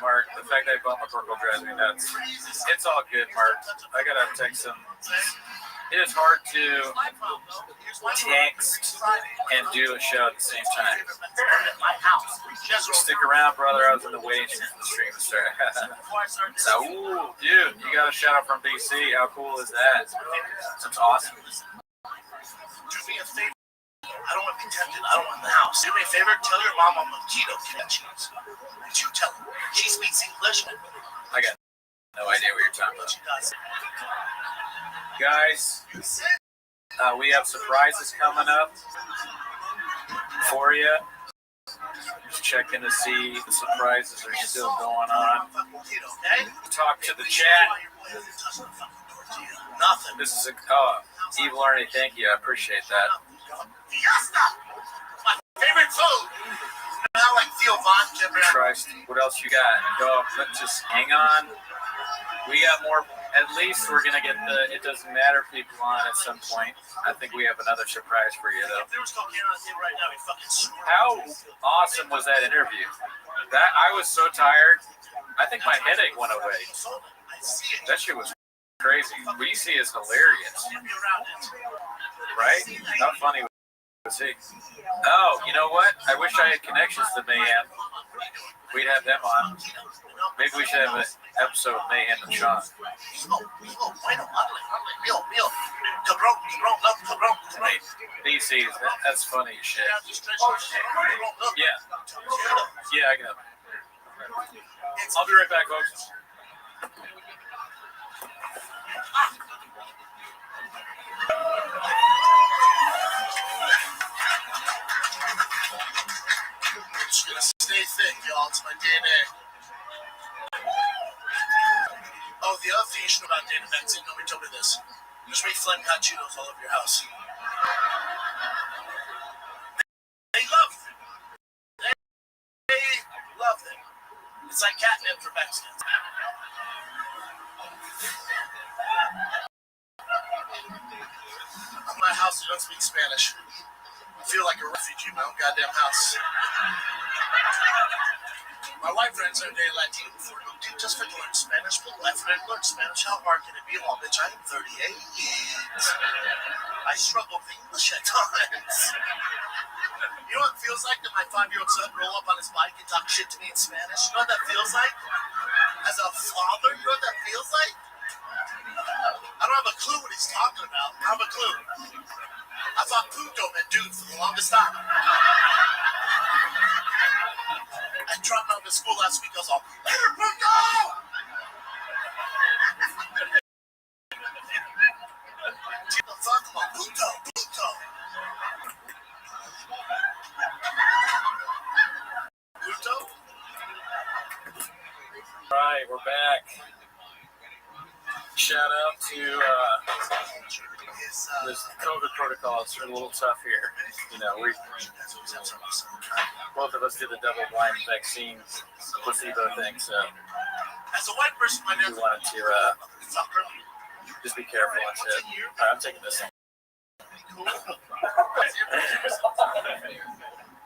Mark, the fact that I bought my Corkle drives me nuts. It's all good, Mark. I gotta text him. It is hard to text and do a show at the same time. Stick around, brother. I was in the waiting room for the stream to start. So, ooh, dude, you got a shout out from DC. How cool is that? That's awesome. Do me a favor. I don't want to be tempted. I don't want the house. Do me a favor. Tell your mom I'm a keto connections. Did you tell her? She speaks English. I got no idea what you're talking about. She does. Guys, we have surprises coming up for you. Just checking to see the surprises are still going on. Talk to the chat. Nothing. This is Evil Arnie, thank you. I appreciate that. Fiesta! My favorite food! Now like Theo Von Christ, what else you got? Go, just hang on. We got more. At least we're gonna get the It Doesn't Matter people on at some point. I think we have another surprise for you though. If there was cocaine on the table right now, we fucking swore. How awesome was that interview? That I was so tired. I think my headache went away. That shit was crazy. BC is hilarious, right? How funny was he? Oh, you know what? I wish I had connections to Mayhem. We'd have them on. Maybe we should have an episode of Mayhem and Sean. Hey, DC, that's funny as shit. Yeah. Yeah, I got it. I'll be right back, folks. Just gonna stay thick, y'all. It's my DNA. Oh, the other thing you should know about data vaccine, nobody told me this. There's really flaming hot Cheetos all over your house. They love them. They love them. It's like catnip for Mexicans. My house, they don't speak Spanish. feel like a refugee in my own goddamn house. My white friends are day Latino before. Dude, just for learn Spanish, but I learn Spanish. How hard can it be? Oh, bitch, I am 38. I struggle with English at times. You know what it feels like that my 5-year-old son roll up on his bike and talk shit to me in Spanish? You know what that feels like? As a father, you know what that feels like? I don't have a clue what he's talking about. I have a clue. I thought puto meant dude for the longest time. I dropped out of school last week. I was all, hey, puto! What the fuck? I'm all, puto, puto. Puto? All right, we're back. Shout out to this COVID protocol. It's been a little tough here. You know, both of us did the double-blind vaccine placebo thing, so As a white person, my we dad's wanted to just be careful and shit. All right, I'm taking this one.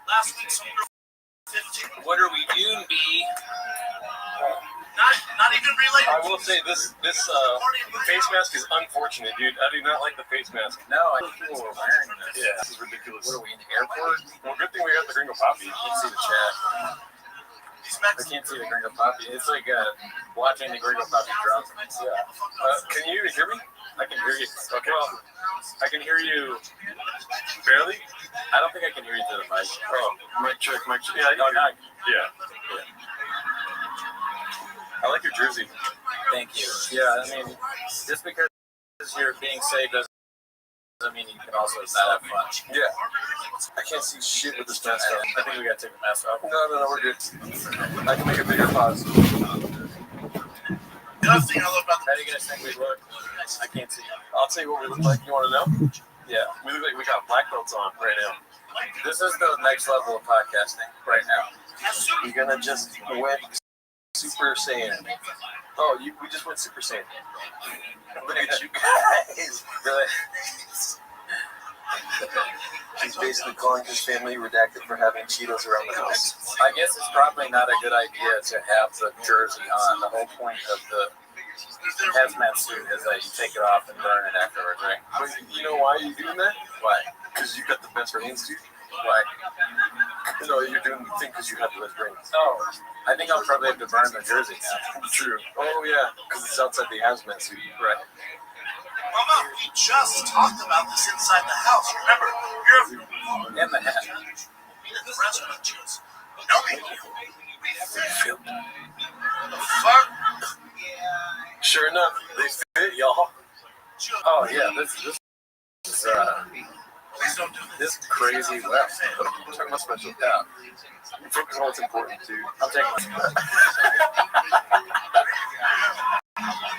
last week, some girl 15. What are we doing, B? Not even related. I will say this face mask is unfortunate, dude. I do not like the face mask. No, I think people were wearing this. Yeah, this is ridiculous. What are we in the airport? Well, good thing we got the Gringo Poppy. You can't see the chat. I can't see the Gringo Poppy. It's like watching the Gringo Poppy drop. Yeah. Can you hear me? I can hear you. Okay. Well, I can hear you. Barely? I don't think I can hear you through the mic. Oh, mic check, mic check. Yeah, Oh, no. yeah. I like your jersey. Thank you. Yeah, I mean, just because you're being safe doesn't mean you can also not have fun. Yeah. I can't see shit with this mask on. I think we gotta take the mask off. No, we're good. I can make a bigger pause. The other thing I love about How do you guys think we look? I can't see. I'll tell you what we look like. You want to know? Yeah. We look like we got black belts on right now. This is the next level of podcasting right now. You're gonna just went Super Saiyan. Oh, we just went Super Saiyan. Look at you guys. Really? He's basically calling his family redacted for having Cheetos around the house. I guess it's probably not a good idea to have the jersey on. The whole point of the hazmat suit is that you take it off and burn it afterwards, right? But you know why you're doing that? Why? Because you got the best brains, dude. Why? No, you're doing the thing because you have the best brains. Oh, I think I'll probably have to burn the jersey now. True. Oh, yeah, because it's outside the hazmat suit. Right. Mama, we just talked about this inside the house. Remember, you're And the hat. the restaurant juice. No, we the fuck? Sure enough, they fit, y'all. Oh yeah, this is Please don't do this. this crazy left. We're talking about special. Yeah. Focus on what's important, dude. I'm taking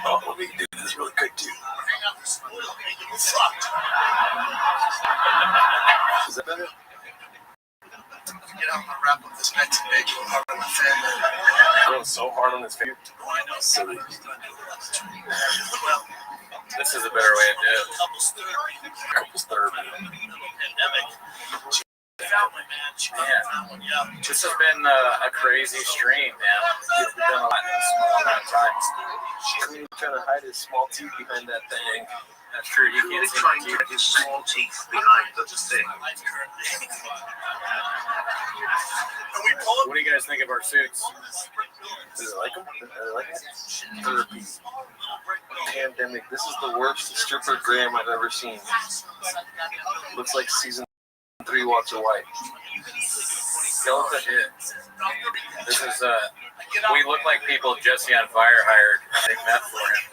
Oh, we can do this really quick, too. Hang out for school, okay? You fucked. Is that better? Get out and wrap up this next day. Go hard on my family. Going so hard on this face. Oh, I know. Silly. Well, this is a better way to do it. couples therapy. Pandemic. She found one, man. She found one, yeah. This has been a crazy stream, man. We've done a lot in a small amount of time. He's trying to hide his small teeth behind that thing. That's true. You Really can't see trying my to teeth. get his small teeth behind the thing. And we pull What do you guys think of our suits? Do they like him? Do they like it? Therapy. Pandemic. This is the worst stripper gram I've ever seen. Looks like season 3 Walter White. Skeleton shit. This is we look like people Jesse on Fire hired. They met for him.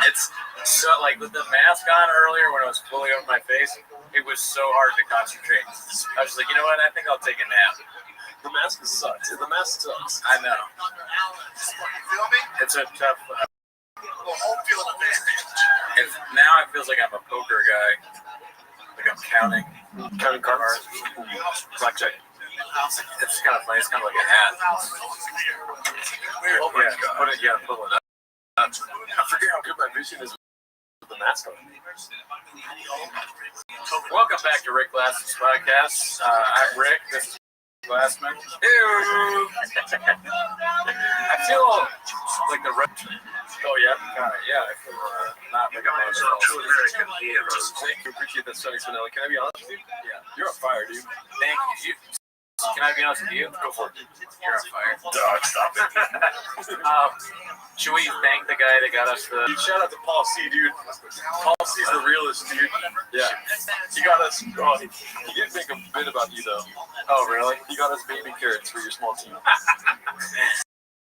It's so like with the mask on earlier when I was fully over my face, it was so hard to concentrate. I was like, you know what? I think I'll take a nap. The mask sucks. The mask sucks. I know. You feel me? It's a tough. Well, home field advantage. Now it feels like I'm a poker guy. Like I'm counting. Counting cards. Blackjack. It's kind of funny. It's kind of like a hat. Oh my Yeah, god. pull it up. I forget how good my vision is with the mask on. Welcome back to Rick Glassman's podcast. I'm Rick. This is Glassman. I feel like the red. Oh yeah, yeah. I feel not like Guys are true American heroes. Thank you. Appreciate that, Sonny Spinelli. Can I be honest with you? Yeah. You're on fire, dude. Thank you. Can I be honest with you? Go for it. You're on fire. Dog, stop it. Should we thank the guy that got us the? Dude, shout out to Paul C, dude. Paul C's the realest, dude. Yeah. He got us. Oh, he didn't make a bit about you, though. Oh, really? He got us baby carrots for your small team.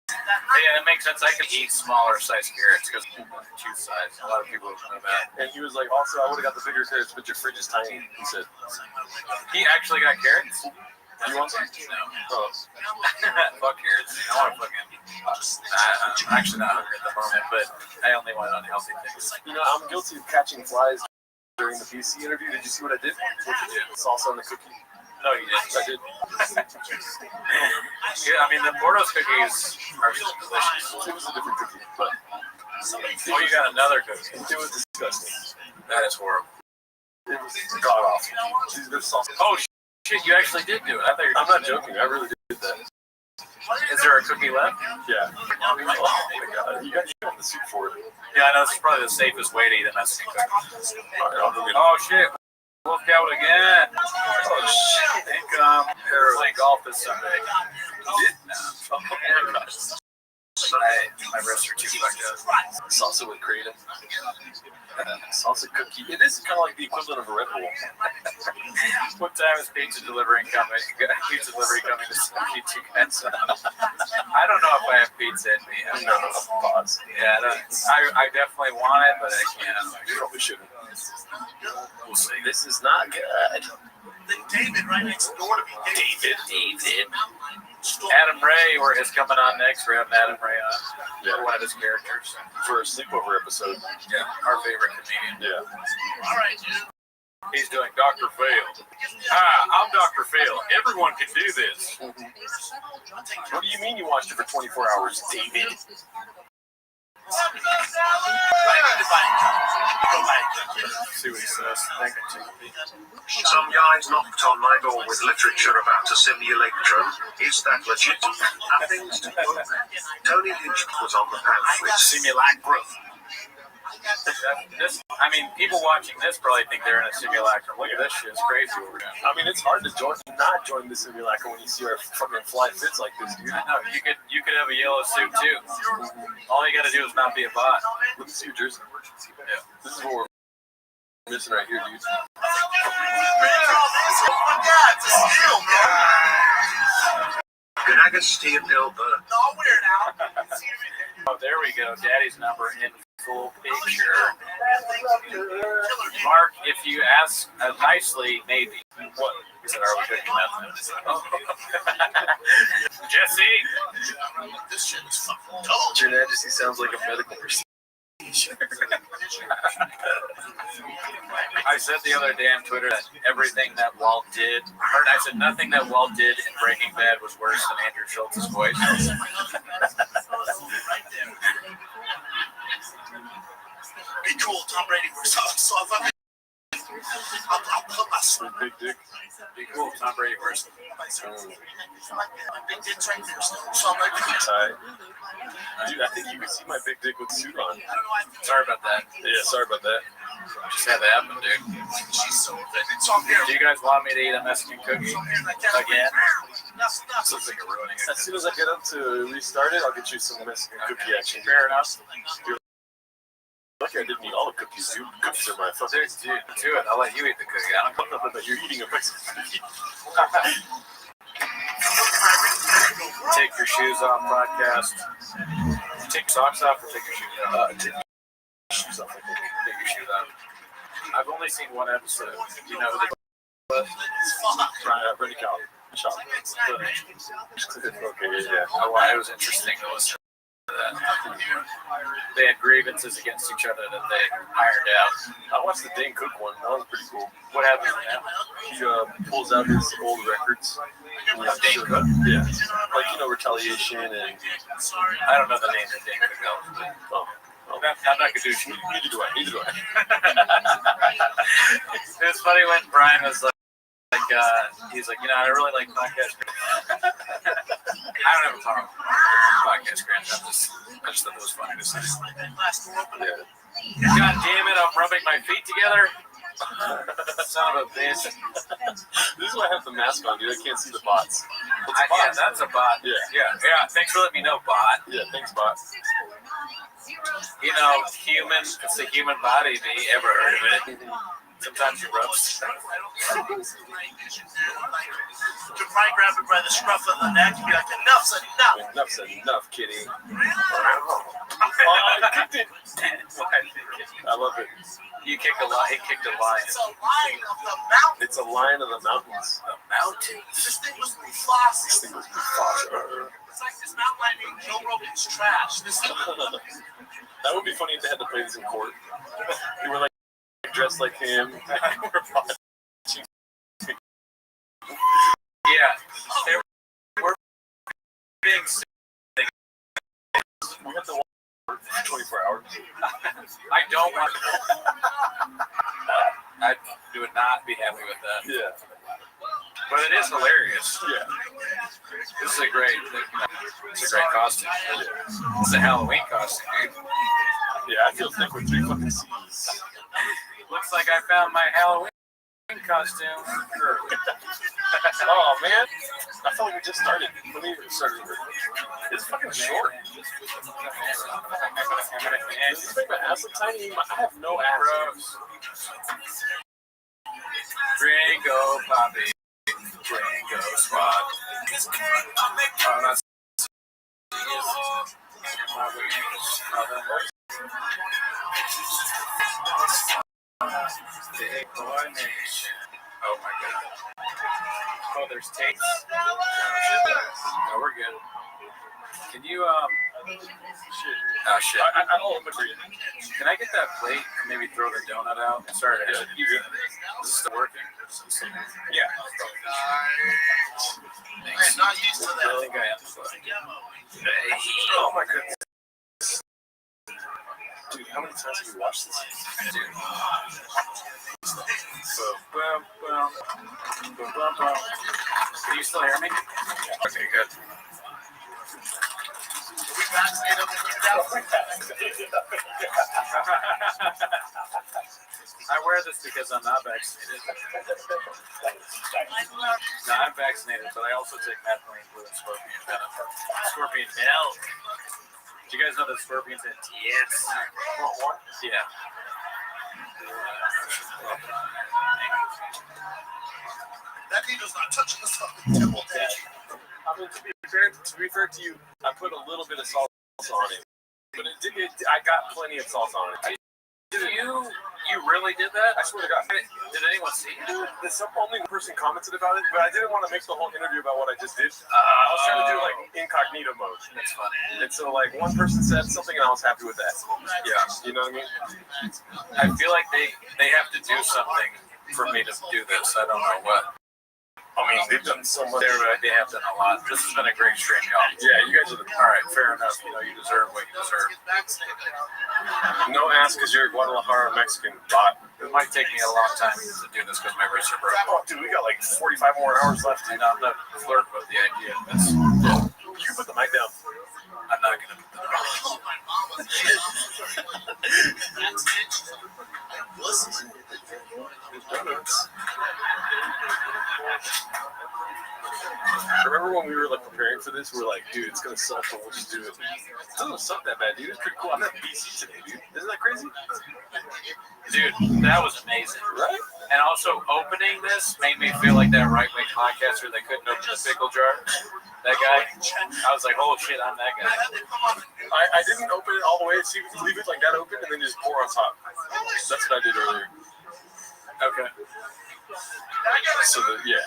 Yeah, it makes sense. I could eat smaller size carrots because choose size. A lot of people know that. And he was like, also, I would have got the bigger carrots, but your fridge is tiny. He said. He actually got carrots? You want some? No. Oh. Fuck carrots. I want to fucking. I'm actually not hungry at the moment, but I only want unhealthy things. You know, I'm guilty of catching flies during the PC interview. Did you see what I did? What'd you do? Salsa on the cookie. No, you didn't. I did. Yeah, I mean, the Portos cookies are delicious. It was a different cookie, but Oh, you got another cookie. it was disgusting. That is horrible. It was god awful. This salsa. Oh, shit, you actually did do it. I thought you were I'm not joking. I really did that. Is there a cookie left? Yeah. Oh my god. You got the soup for it. Yeah, I know. This is probably the safest way to eat a Mexican cookie. All right, I'll go get it. Oh, shit. Wolf out again. Oh, shit. Income. Playing golf this Sunday. Oh, my gosh. My wrists are too fucked up. Salsa with kratom. Salsa cookie. It is kind of like the equivalent of a Red Bull. What time is pizza delivery coming? Pizza delivery coming to send you two guys? I don't know if I have pizza in me. No, pause. Yeah, I definitely want it, but I can't. You probably shouldn't. We'll see. This is not good. Then David right next door to me. David. Adam Ray is coming on next. We're having Adam Ray on. Yeah. One of his characters. For a sleepover episode. Yeah, our favorite comedian. Yeah. All right, dude. He's doing Dr. Phil. Hi, I'm Dr. Phil. Everyone can do this. What do you mean you watched it for 24 hours, David? See what he says. Thank you. Some guys knocked on my door with literature about a simulacrum. Is that legit? Have things to open. Tony Lynch was on the pamphlet. Simulacrum. I mean, people watching this probably think they're in a simulacrum. Look at this shit. It's crazy what we're doing. I mean, it's hard to not join the simulacrum when you see our fucking fly fits like this, dude. I know. You could have a yellow suit, too. All you got to do is not be a bot. Let me see your jersey. Yeah. This is what we're missing right here, dude. Ganagasti and Dilbert. Oh, there we go. Daddy's number in full picture. Mark, if you ask nicely, maybe. What? He said, are we cooking nothing? Oh. Jesse! This shit is fucking dope. Your Majesty sounds like a medical procedure. I said the other day on Twitter that everything that Walt did, or I said nothing that Walt did in Breaking Bad was worse than Andrew Schultz's voice. Be cool, Tom Brady. So if I'll put my Big dick. Be cool, Tom Brady versus. big dick's right there. So I'm like, Dude, I think you can see my big dick with the suit on. Sorry about that. Yeah, sorry about that. Just had to happen, dude. she's so good. It's all here. Do you guys want me to eat a Mexican cookie again? This looks like a ruining it. As soon as I get up to restart it, I'll get you some Mexican cookie action. Fair enough. Lucky I didn't eat all the cookies, dude. Cookies are my fucking. Dude, do it. I'll let you eat the cookie. I don't know. But you're eating a Mexican cookie. Take your shoes off podcast. Take socks off or take your shoes off? Take your shoes off, I think. Take your shoes off. I've only seen one episode. Do you know who the Brady Cow. Shop. Okay, yeah. Oh, it was interesting to listen to that. They had grievances against each other that they ironed out. I watched the Dane Cook one. That was pretty cool. What happened in that? He pulls out his old records. Dane Cook? Yeah. Like, retaliation and... I don't know the name of Dane Cook. Oh, No. I'm not gonna do shit. Neither do I. It was funny when Brian was like, he's like, I really like podcast. I don't have a problem with podcast grants. I just thought it was funny to say. Yeah. God damn it! I'm rubbing my feet together. Son of a bitch. This is why I have the mask on, dude. I can't see the bots. Yeah, that's a bot. Yeah. Thanks for letting me know, bot. Yeah, thanks, bot. Human. It's the human body. Have you ever heard of it? Sometimes you rub stuff. You probably grab it by the scruff of the neck and be like, enough's enough. Enough's enough, kitty. Oh, I kicked it. I love it. You kicked a lion. He kicked a lion. It's a lion of the mountain. It's a lion of the mountains. The mountains. This thing was Mufasa. This thing was Mufasa. It's like this mountain lion named Joe Rogan's trash. This thing. That would be funny if they had to play this in court. You were like dressed like him. Yeah. They were being sick. We have to work for 24 hours. I don't want. I would not be happy with that. Yeah. But it is hilarious. Yeah. This is a great costume. Yeah. It's a Halloween costume, dude. Yeah, I feel thick with 3 fucking C's. Looks like I found my Halloween costume. Oh man, I felt like we just started. When we started, it's fucking short. Does this make my ass look tiny? I have no ass. Gringo Poppy. Gringo Squad. Oh, that's big coordination. Oh my god. Oh, there's tapes. No, we're good. Can you shit. Oh shit. I'll open for you. Can I get that plate and maybe throw the donut out? Sorry, is this still working? Yeah. I'm not used to I that. think I am. Oh my goodness. Dude, how many times have you watched this? Dude. Boom, boom, boom, boom, boom. Can you still hear me? Okay, good. We vaccinated them in I wear this because I'm not vaccinated. No, I'm vaccinated, but I also take methylene blue and scorpion venom. Scorpion milk. Do you guys know that scorpions have TS? Yeah. That needle's not touching the fucking temple day. I mean, to be fair to you, I put a little bit of salsa on it, but I got plenty of salsa on it. You really did that? I swear to God. Did anyone see it? Only one person commented about it, but I didn't want to make the whole interview about what I just did. I was trying to do like incognito mode. That's funny. And so like one person said something and I was happy with that. Yeah. You know what I mean? I feel like they have to do something for me to do this. I don't know what. I mean, they've done so much. They have done a lot. This has been a great stream, y'all. Yeah, you guys are the... All right, fair enough. You deserve what you deserve. No ass because you're a Guadalajara Mexican bot. It might take me a long time to do this because my wrists are broken. Oh, dude, we got like 45 more hours left. And I'm not flirting with the idea of this. You can put the mic down. I'm not going to put the mic down. Remember when we were like preparing for this? We were like, dude, it's gonna suck, but we'll just do it. It doesn't suck that bad, dude. It's pretty cool. I'm at BC today, dude. Isn't that crazy? Dude, that was amazing. Right? And also, opening this made me feel like that right-wing podcaster that couldn't open a pickle jar. That guy. I was like, oh shit, I'm that guy. I didn't open it all the way. See, leave it like that open and then just pour on top. That's what I did earlier. Okay. So yeah.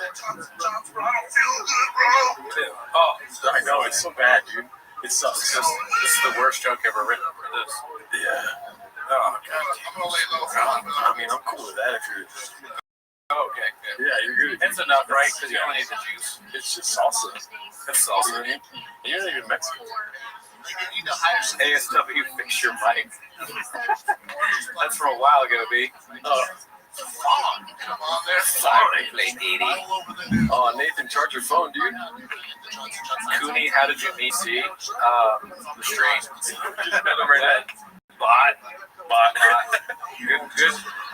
Oh, I know, it's so bad, dude. It sucks. this is the worst joke ever written for this. Yeah. Oh, God. I mean, I'm cool with that if you're... Okay, good. Yeah, you're good. It's enough, right? Because you only need the juice. It's just salsa. It's You know what salsa. I mean? And you're not even Mexican. You need to hire some. ASW, fix your mic. That's from a while ago, B. Fog. Get them on there. Oh, Nathan, charge your phone, dude. Cooney, how did you meet C? The stream. Remember that? Bot.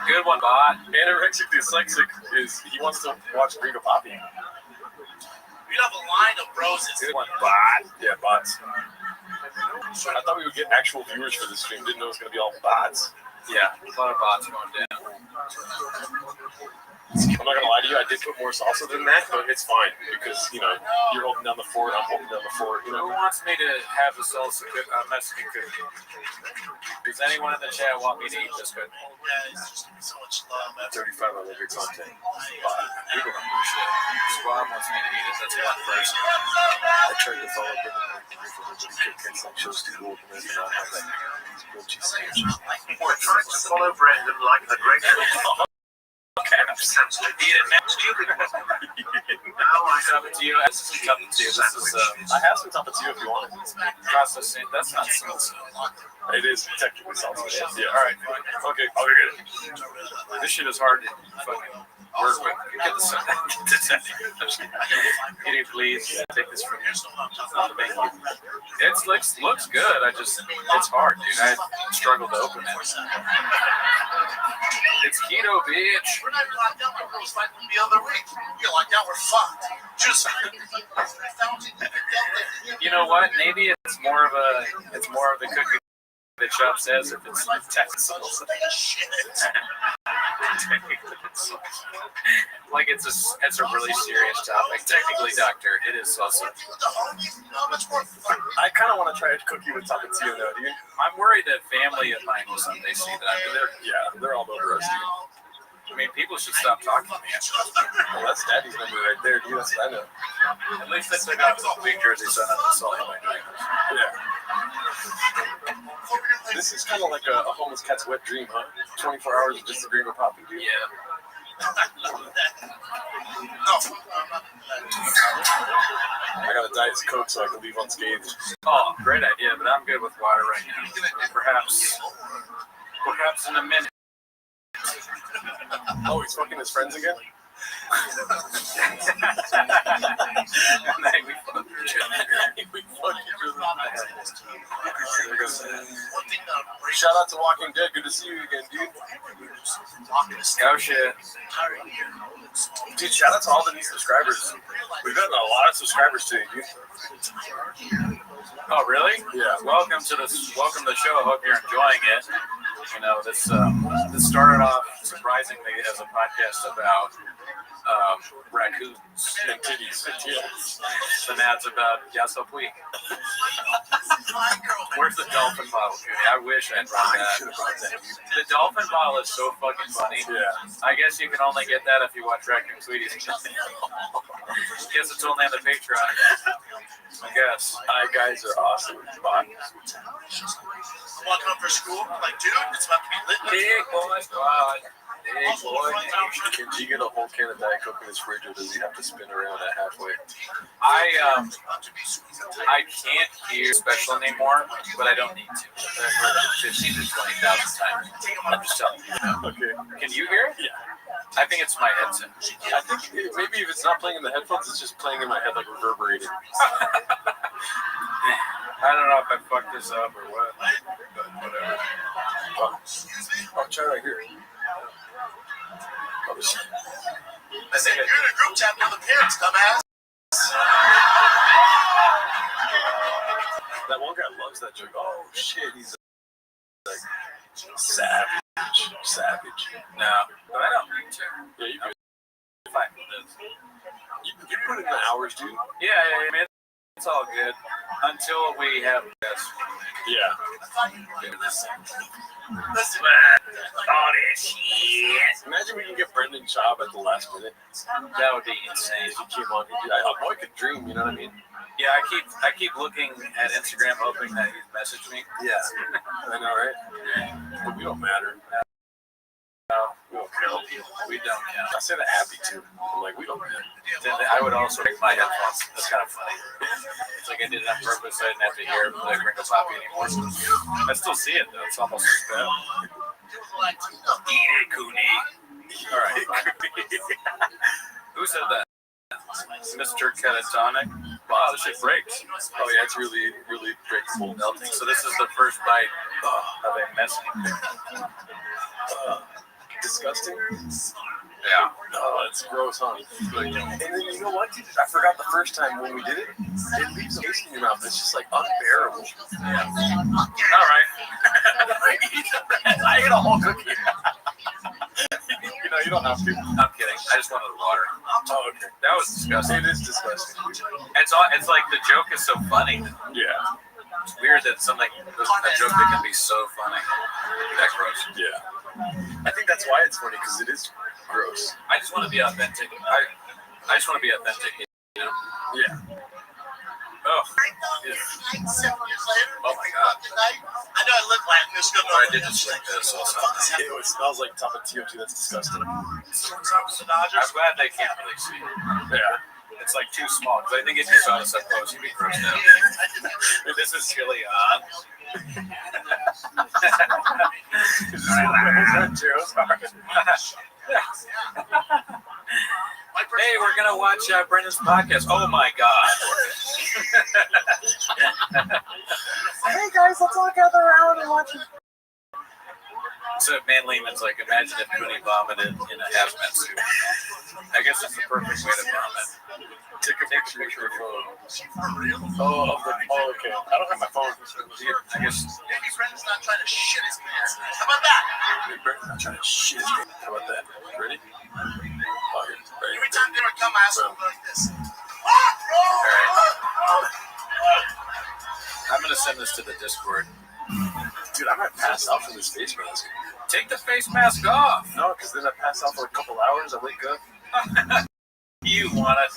Good one, Bot. Anorexic dyslexic is he wants to watch Green Poppy. We have a line of roses. Good one, Bot. Yeah, bots. I thought we would get actual viewers for this stream. Didn't know it was gonna be all bots. Yeah, a lot of bots going down. I'm not gonna lie to you, I did put more salsa than that, but it's fine because you're holding down the fort, I'm holding down the fort. Who wants me to have the salsa Mexican cookie? Does anyone in the chat want me to eat this cookie? Yeah, it's just so much love. 35 on every content. People don't do shit. Squad wants me to eat it. That's one person. I tried to follow up with like shows to go and then not have that grilled cheese sandwich. We're trying to follow Brendan like the great Eat it next. Stupid. Now I come to you. This isn't coming to you. This is I have some tapatio if you want it. processing. That's not salsa. It is technically salsa. Yeah. All right. Okay, I'll go get it. This shit is hard to fucking work with. Get the Can you please take this from here? Thank you. It looks good. It's hard, dude. I struggled to open it. It's keto, bitch. We're not locked down like girls like the other week. You're locked down, we're fucked. Just You know what? Maybe it's more of the cookie that Chop says if it's technical. Like it's a really serious topic. Technically, doctor, it is salsa. I kind of want to try a cookie with tapatio though, dude. I'm worried that family of mine will someday see that I'm there. They're all over us, dude. I mean, people should stop talking to me. Well, that's Daddy's number right there, dude. That's what I know. At least they took out the big jersey, so I'm not insulting my neighbors. Yeah. This is kind of like a homeless cat's wet dream, huh? 24 hours of just agreeing with Poppy, dude. Yeah. I got a Diet Coke so I can leave unscathed. Oh, great idea, but I'm good with water right now. Perhaps in a minute. Oh, he's fucking his friends again? Shout out to Walking Dead. Good to see you again, dude. Oh shit. Dude, shout out to all the new subscribers. We've gotten a lot of subscribers today, dude. Oh really? Yeah. Welcome to the show. I hope you're enjoying it. You know, this started off surprisingly as a podcast about raccoons And titties. and ads about Yasopui. Where's the dolphin bottle? I wish I brought that. The dolphin bottle is so fucking funny. Yeah. I guess you can only get that if you watch Raccoon Sweeties. Guess it's only on the Patreon. I guess. Guys are awesome. Bye. walking up for school. I'm like, dude, it's about to be lit. Big boy squad. Big boy. Can G get a whole can of Diet Coke in his fridge, or does he have to spin around at halfway? I can't hear special anymore, but I don't need to. I've heard it 15 to 20,000 times. I'm just telling you. Okay. Can you hear it? Yeah. I think it's my headset. I think maybe if it's not playing in the headphones, it's just playing in my head, like reverberating. I don't know if I fucked this up or what, but whatever. I'll try right here. Oh, shit. I said, you're in a group chat with the parents, dumbass. That one guy loves that joke. Oh shit, he's like savage. No, but I don't need to. Yeah, you Fine with this. you put in the hours, dude. Yeah, I mean, it's all good until we have this. Yeah. Listen, All this shit. Imagine we can get Brendan Schaub at the last minute. That would be insane. If he came on, a boy could dream. You know what I mean? Yeah, I keep looking at Instagram, hoping that he'd message me. Yeah. I know, right? But we don't matter. No, We don't care. We don't count. I say that happy too. I'm like, we don't. Then I would also break my headphones. That's kind of funny. It's like I did it on purpose. I didn't have to hear the Ringo Poppy anymore. I still see it though. It's almost as bad. Eat it, Cooney. All right. Who said that? Mr. Catatonic. Wow, this shit breaks. Oh yeah, it's really, really breakable. Melting. So this is the first bite of a messy. Disgusting. Yeah. Oh, it's gross, huh? And then you know what? I forgot the first time when we did it. It leaves a taste in your mouth. It's just like unbearable. Yeah. All right. I ate a whole cookie. You don't have to. I'm kidding. I just wanted the water. Oh, okay. That was disgusting. It is disgusting. It's like the joke is so funny. Yeah. It's weird that a joke that can be so funny. That gross. Yeah. I think that's why it's funny, because it is gross. I just want to be authentic. I just want to be authentic. You know? Yeah. Oh. Yeah. 7 years later. Oh my God. I know I look like this good. I did just like this also. It smells like top of TOT. That's disgusting. I'm glad they can't really see. Yeah. It's like too small, because I think if you saw this up close, you'd be grossed out. This is chili on. Hey, we're gonna watch Brendan's podcast. Oh my God! Hey guys, let's all gather around and watch it. So Man Lehman's like, imagine if Cooney vomited in a hazmat suit. I guess that's the perfect way to vomit. Take a picture of your phone. Oh, okay. I don't have my phone. I guess. Maybe Brendan's not trying to shit his pants. How about that? Brendan's not trying to shit his pants. How about that? Ready? Every time they would come, I ask them like this. I'm gonna send this to the Discord. Dude, I might pass out from this face mask. Take the face mask off. No, because then I pass out for a couple hours. I wake up. You want it?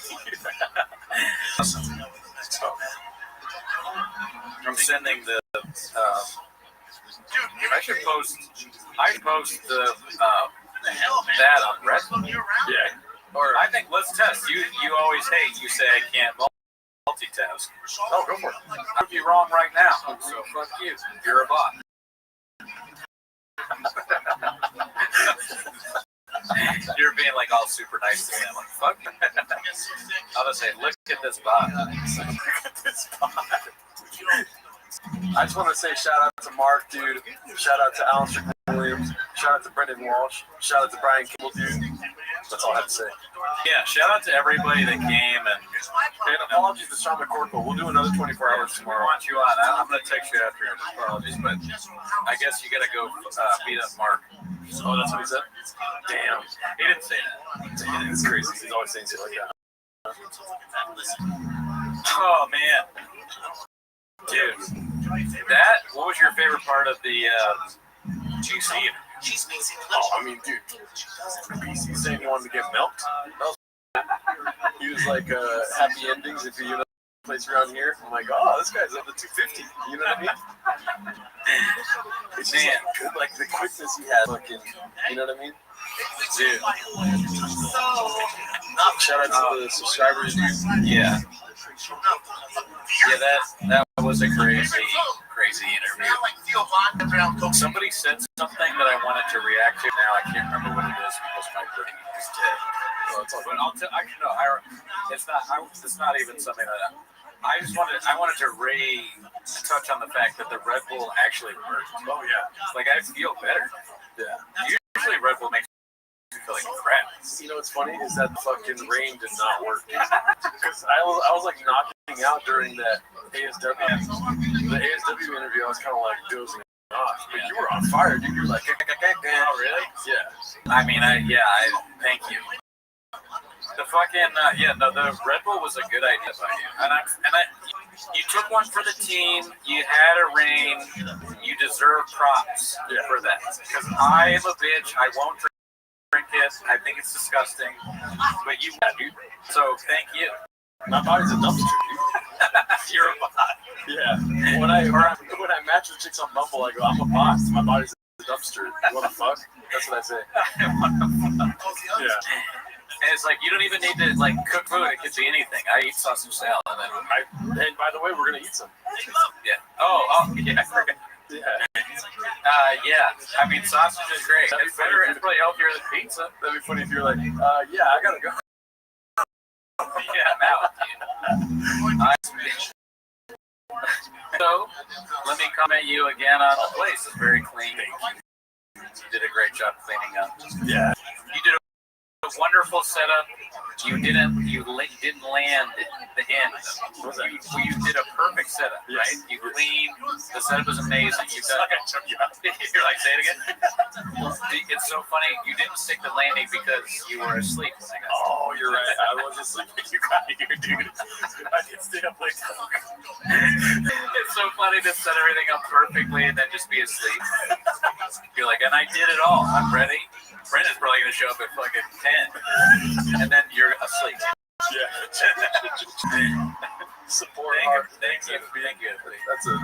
I'm sending the. I should post. I post the that on Reddit. Yeah. Or I think let's test. You always hate. You say I can't multitask. Oh, go for it. I could be wrong right now. So fuck you. You're a bot. You're being like all super nice to me. I'm like, fuck. I'll just say, look at this bot. Look at this bot. I just want to say shout out to Mark, dude. Shout out to Alan Williams. Shout out to Brendan Walsh. Shout out to Brian Kimball, dude. That's all I have to say. Yeah, shout out to everybody that came and apologies to Sean McCorkle. We'll do another 24 hours I tomorrow. want you on. I'm gonna text you after your apologies, but I guess you gotta go beat up Mark. Oh, that's what he said? Damn. He didn't say that. Damn, it's crazy. He's always saying shit like that. Oh man, dude, what was your favorite part of the GC? Oh, I mean, dude, BC saying he wanted to get milked. He was like, happy endings if you place around here. I'm like, oh, this guy's up to 250. You know what I mean? It's just like the quickness he had, fucking, you know what I mean? Dude. Shout out to the subscribers, dude. Yeah. Yeah, that was a crazy interview. Somebody said something that I wanted to react to. Now I can't remember what it is because my brain is dead. But I'll tell. Actually, no. It's not even something that I wanted to touch on the fact that the Red Bull actually worked. Oh yeah. Like I feel better. Yeah. Usually Red Bull makes me feel like crap. You know what's funny is that the fucking rain did not work. Because I was like knocking out during that ASW. The ASW interview, I was kind of like dozing off. But you were on fire, dude. You were like, Oh really? Yeah. I mean, I thank you. The fucking the Red Bull was a good idea by you, and you took one for the team. You had a rain. You deserve props for that. Because I am a bitch. I won't drink it. I think it's disgusting. But you, dude. So thank you. My body's a dumpster, dude. You're a bot. Yeah. When I match with chicks on Bumble, I go, I'm a boss. My body's a dumpster. You want to fuck? That's what I say. Yeah. And it's like you don't even need to like cook food. It could be anything. I eat sausage salad. And by the way, we're gonna eat some. Yeah. Oh, yeah. I forgot. Yeah. Yeah. I mean, sausage is great. It's better. It's probably healthier than pizza. That'd be funny if you're like, yeah, I gotta go. Yeah. Now. So, let me comment you again on the place. It's very clean. You did a great job cleaning up. Yeah. You did a wonderful setup. You didn't land the end. You did a perfect setup, right? You cleaned. The setup was amazing. You've done. You're like, say it again. It's so funny. You didn't stick the landing because you were asleep. Oh, you're right. I was asleep. You got here, dude. I did stay up late. It's so funny to set everything up perfectly and then just be asleep. You're like, and I did it all. I'm ready. Brendan's probably going to show up at fucking 10. And then you're asleep. Yeah. Support. Thank you. That's a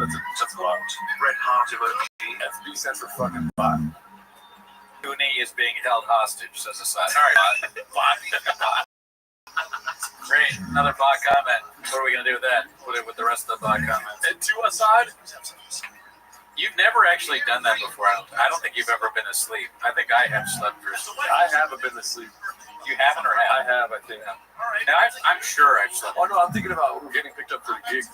bot. Red heart emoji. FB stands for fucking bot. Cooney is being held hostage, says Assad. All right, bot. Great. Another bot comment. What are we going to do with that? Put it with the rest of the bot comments. And to Assad. You've never actually done that before. I don't think you've ever been asleep. I think I have slept through some. I haven't been asleep. You haven't or I have? have, I think. And I'm sure I've slept. Oh no, I'm thinking about when we're getting picked up for gigs.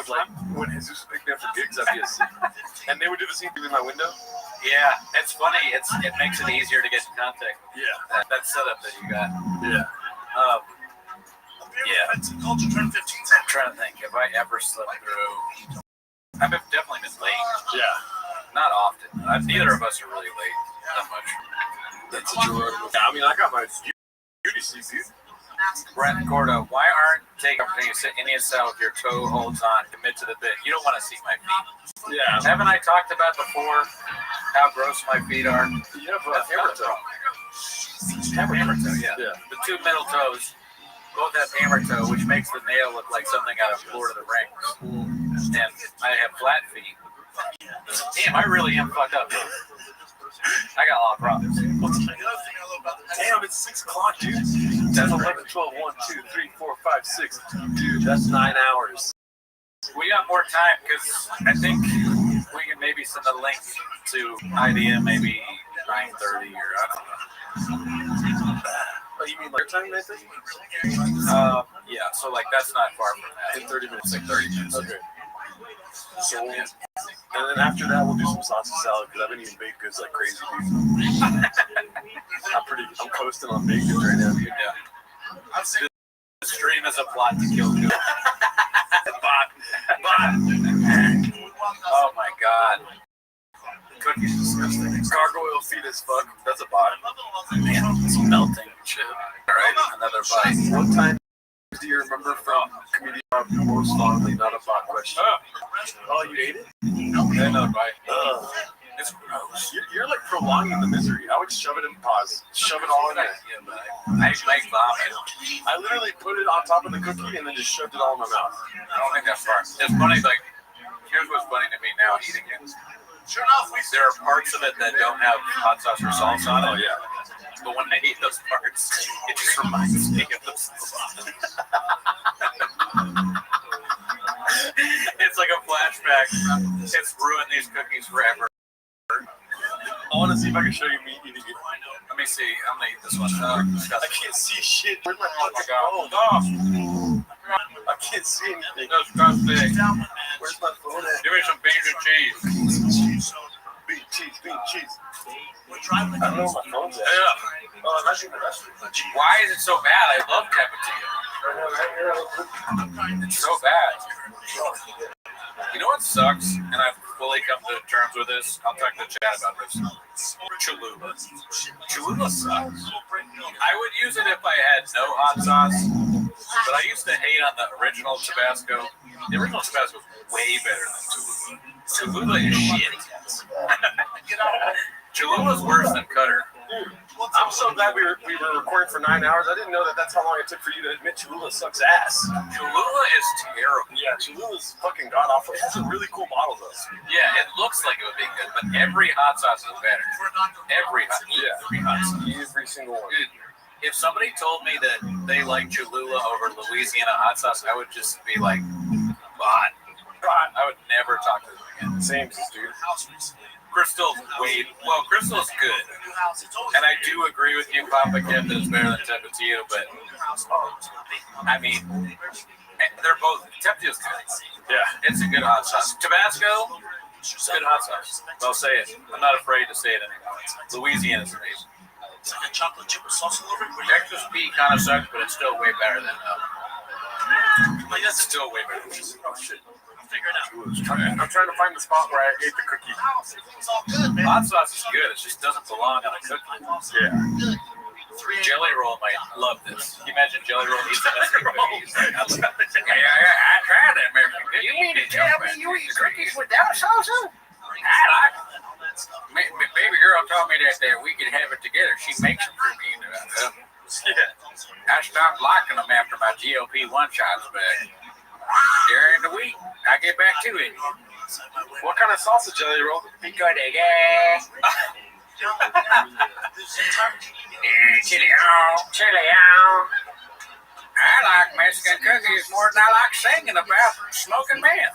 Like when Jesus picked me up for gigs, I'd be asleep. And they would do the same thing in my window. Yeah, it's funny. It makes it easier to get in contact. Yeah. That setup that you got. Yeah. Yeah. I'm trying to think. Have I ever slept through? I've definitely been late. Yeah. Not often. Neither of us are really late that much. That's a Jordan. Yeah, I mean, I got my beauty sleep, dude. Brent Gordo, why aren't taking opportunity to sit Indian style with your toe holds on, commit to the bit? You don't want to see my feet. Yeah. Haven't I talked about before how gross my feet are? You have a hammer toe. Hammer toe, yeah. Yeah. The two middle toes both have hammer toe, which makes the nail look like something out of Lord of the Rings. And I have flat feet. Damn, I really am fucked up. I got a lot of problems. Damn, it's 6 o'clock, dude. That's 11, 12, 1, 2, 3, 4, 5, 6. Dude, that's 9 hours. We got more time because I think we can maybe send a link to IDM maybe 9:30 or I don't know. Oh, you mean like time, I think? Yeah, so like that's not far from that. In 30 minutes. Like 30 minutes. Okay. So, and then after that, we'll do some sausage salad because I've been eating baked goods like crazy, dude. I'm coasting on baked goods right now, dude. Yeah. The stream is a plot to kill you. Bot. Oh my god. Cookies disgusting. Gargoyle feet as fuck. That's a bot. Man, it's melting shit. Alright, another bite. What time do you remember from Comedian most fondly? Not a bot question. Oh, you ate it? Okay, another bite. It's gross. You're like prolonging the misery. I would shove it in pause. Shove it all in there. Yeah, but I make vomit. I literally put it on top of the cookie and then just shoved it all in my mouth. I don't think that's far. It's funny, like, here's what's funny to me now eating it. Sure enough, there are parts of it that don't have hot sauce or salsa on it. Oh, yeah. But when I eat those parts, it just reminds me of the salsa. It's like a flashback. It's ruined these cookies forever. I want to see if I can show you me eating it. Let me see. I'm gonna eat this one. I can't see shit. Where's my fucking phone? Oh, I can't see anything. disgusting. Where's my phone at? Give me some beans and cheese. Bean cheese. I don't know where my phone's at. Yeah. Oh, I'm actually in the restaurant. Why is it so bad? I love cappuccino. It's so bad. You know what sucks? And I've fully come to terms with this. I'll talk to Chad about this. Cholula. Cholula sucks. I would use it if I had no hot sauce, but I used to hate on the original Tabasco. The original Tabasco is way better than Cholula. Cholula is shit. Cholula's worse than Cutter. I'm I'm so glad we were recording for 9 hours. I didn't know that's how long it took for you to admit Cholula sucks ass. Cholula is terrible. Yeah, Cholula's fucking god awful. It has a really cool model though. Yeah, it looks like it would be good, but every hot sauce is better. Every hot sauce. Every single one. Dude, if somebody told me that they like Cholula over Louisiana hot sauce, I would just be like, God. I would never talk to them again. Same, dude. Crystal's good. And I do agree with you, Papa Kip, that it's better than Tapatio, but I mean, they're both, Tapatio's good. Yeah. It's a good hot sauce. Tabasco, good hot sauce. I'll say it. I'm not afraid to say it anymore. Louisiana's amazing. Texas Pete kind of sucks, but it's still way better than it's still way better. Oh shit. I'm trying to find the spot where I ate the cookie. Hot sauce is good. It just doesn't belong on a cookie. Yeah. Jelly Roll might love this. Can you imagine Jelly Roll eats a Mexican cookies? I tried that Mexican cookie. You mean to tell me you eat cookies without salsa? Baby girl told me that we could have it together. She makes them for me. I stopped liking them after my GLP-1 shots, but during the week, I get back to it. What kind of salsa Jelly Roll? Pico de gas. Chili on. I like Mexican cookies more than I like singing about smoking men.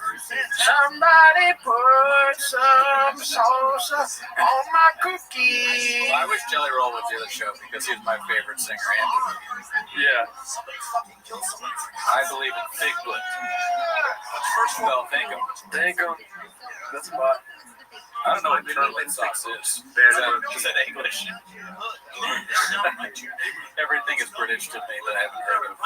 Somebody put some salsa on my cookie. Well, I wish Jelly Roll would do the show because he's my favorite singer. Yeah. I believe in Bigfoot. Well, thank him. Thank him. That's what. I don't know what turtle sauce is. Is that English? Everything is British to me that I haven't heard of.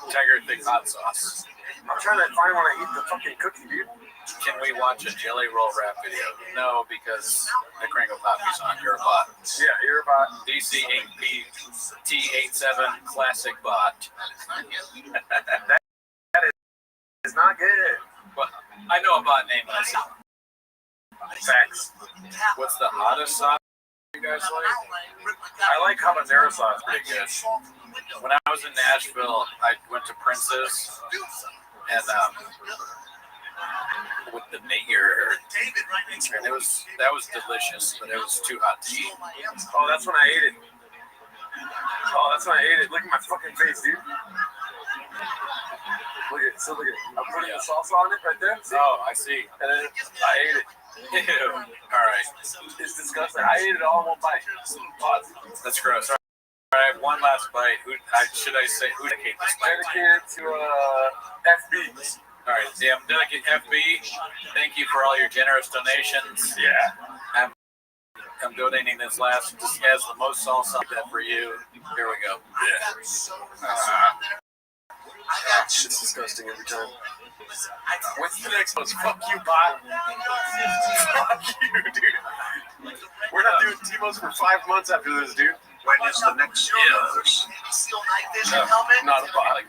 Tiger Thick hot sauce. I'm trying to find when I eat the fucking cookie, dude. Can we watch a Jelly Roll rap video? No, because the Kringle Poppy's on your bot. Yeah, your bot. DC8PT87 classic bot. That is not good. But I know a bot name when I see it. Facts. What's the hottest sauce you guys like? I like habanero sauce. Pretty good. When I was in Nashville, I went to Prince's and with the mayor, and that was delicious, but it was too hot to eat. Oh, that's when I ate it. Look at my fucking face, dude. Look at I'm putting the salsa on it right there. See? Oh, I see. And then I ate it. Ew. All right. It's disgusting. I ate it all in one bite. That's gross. All right, I have one last bite. Should I say who dedicate this bite? Dedicated to FB. All right, yeah, I'm dedicated FB. Thank you for all your generous donations. Yeah. I'm donating this last just as the most salsa for you. Here we go. Yeah. Shit's disgusting every time. What's the next one? Fuck you, bot. Fuck you, dude. We're not doing Timo's for 5 months after this, dude. When is the next universe? Not a bot.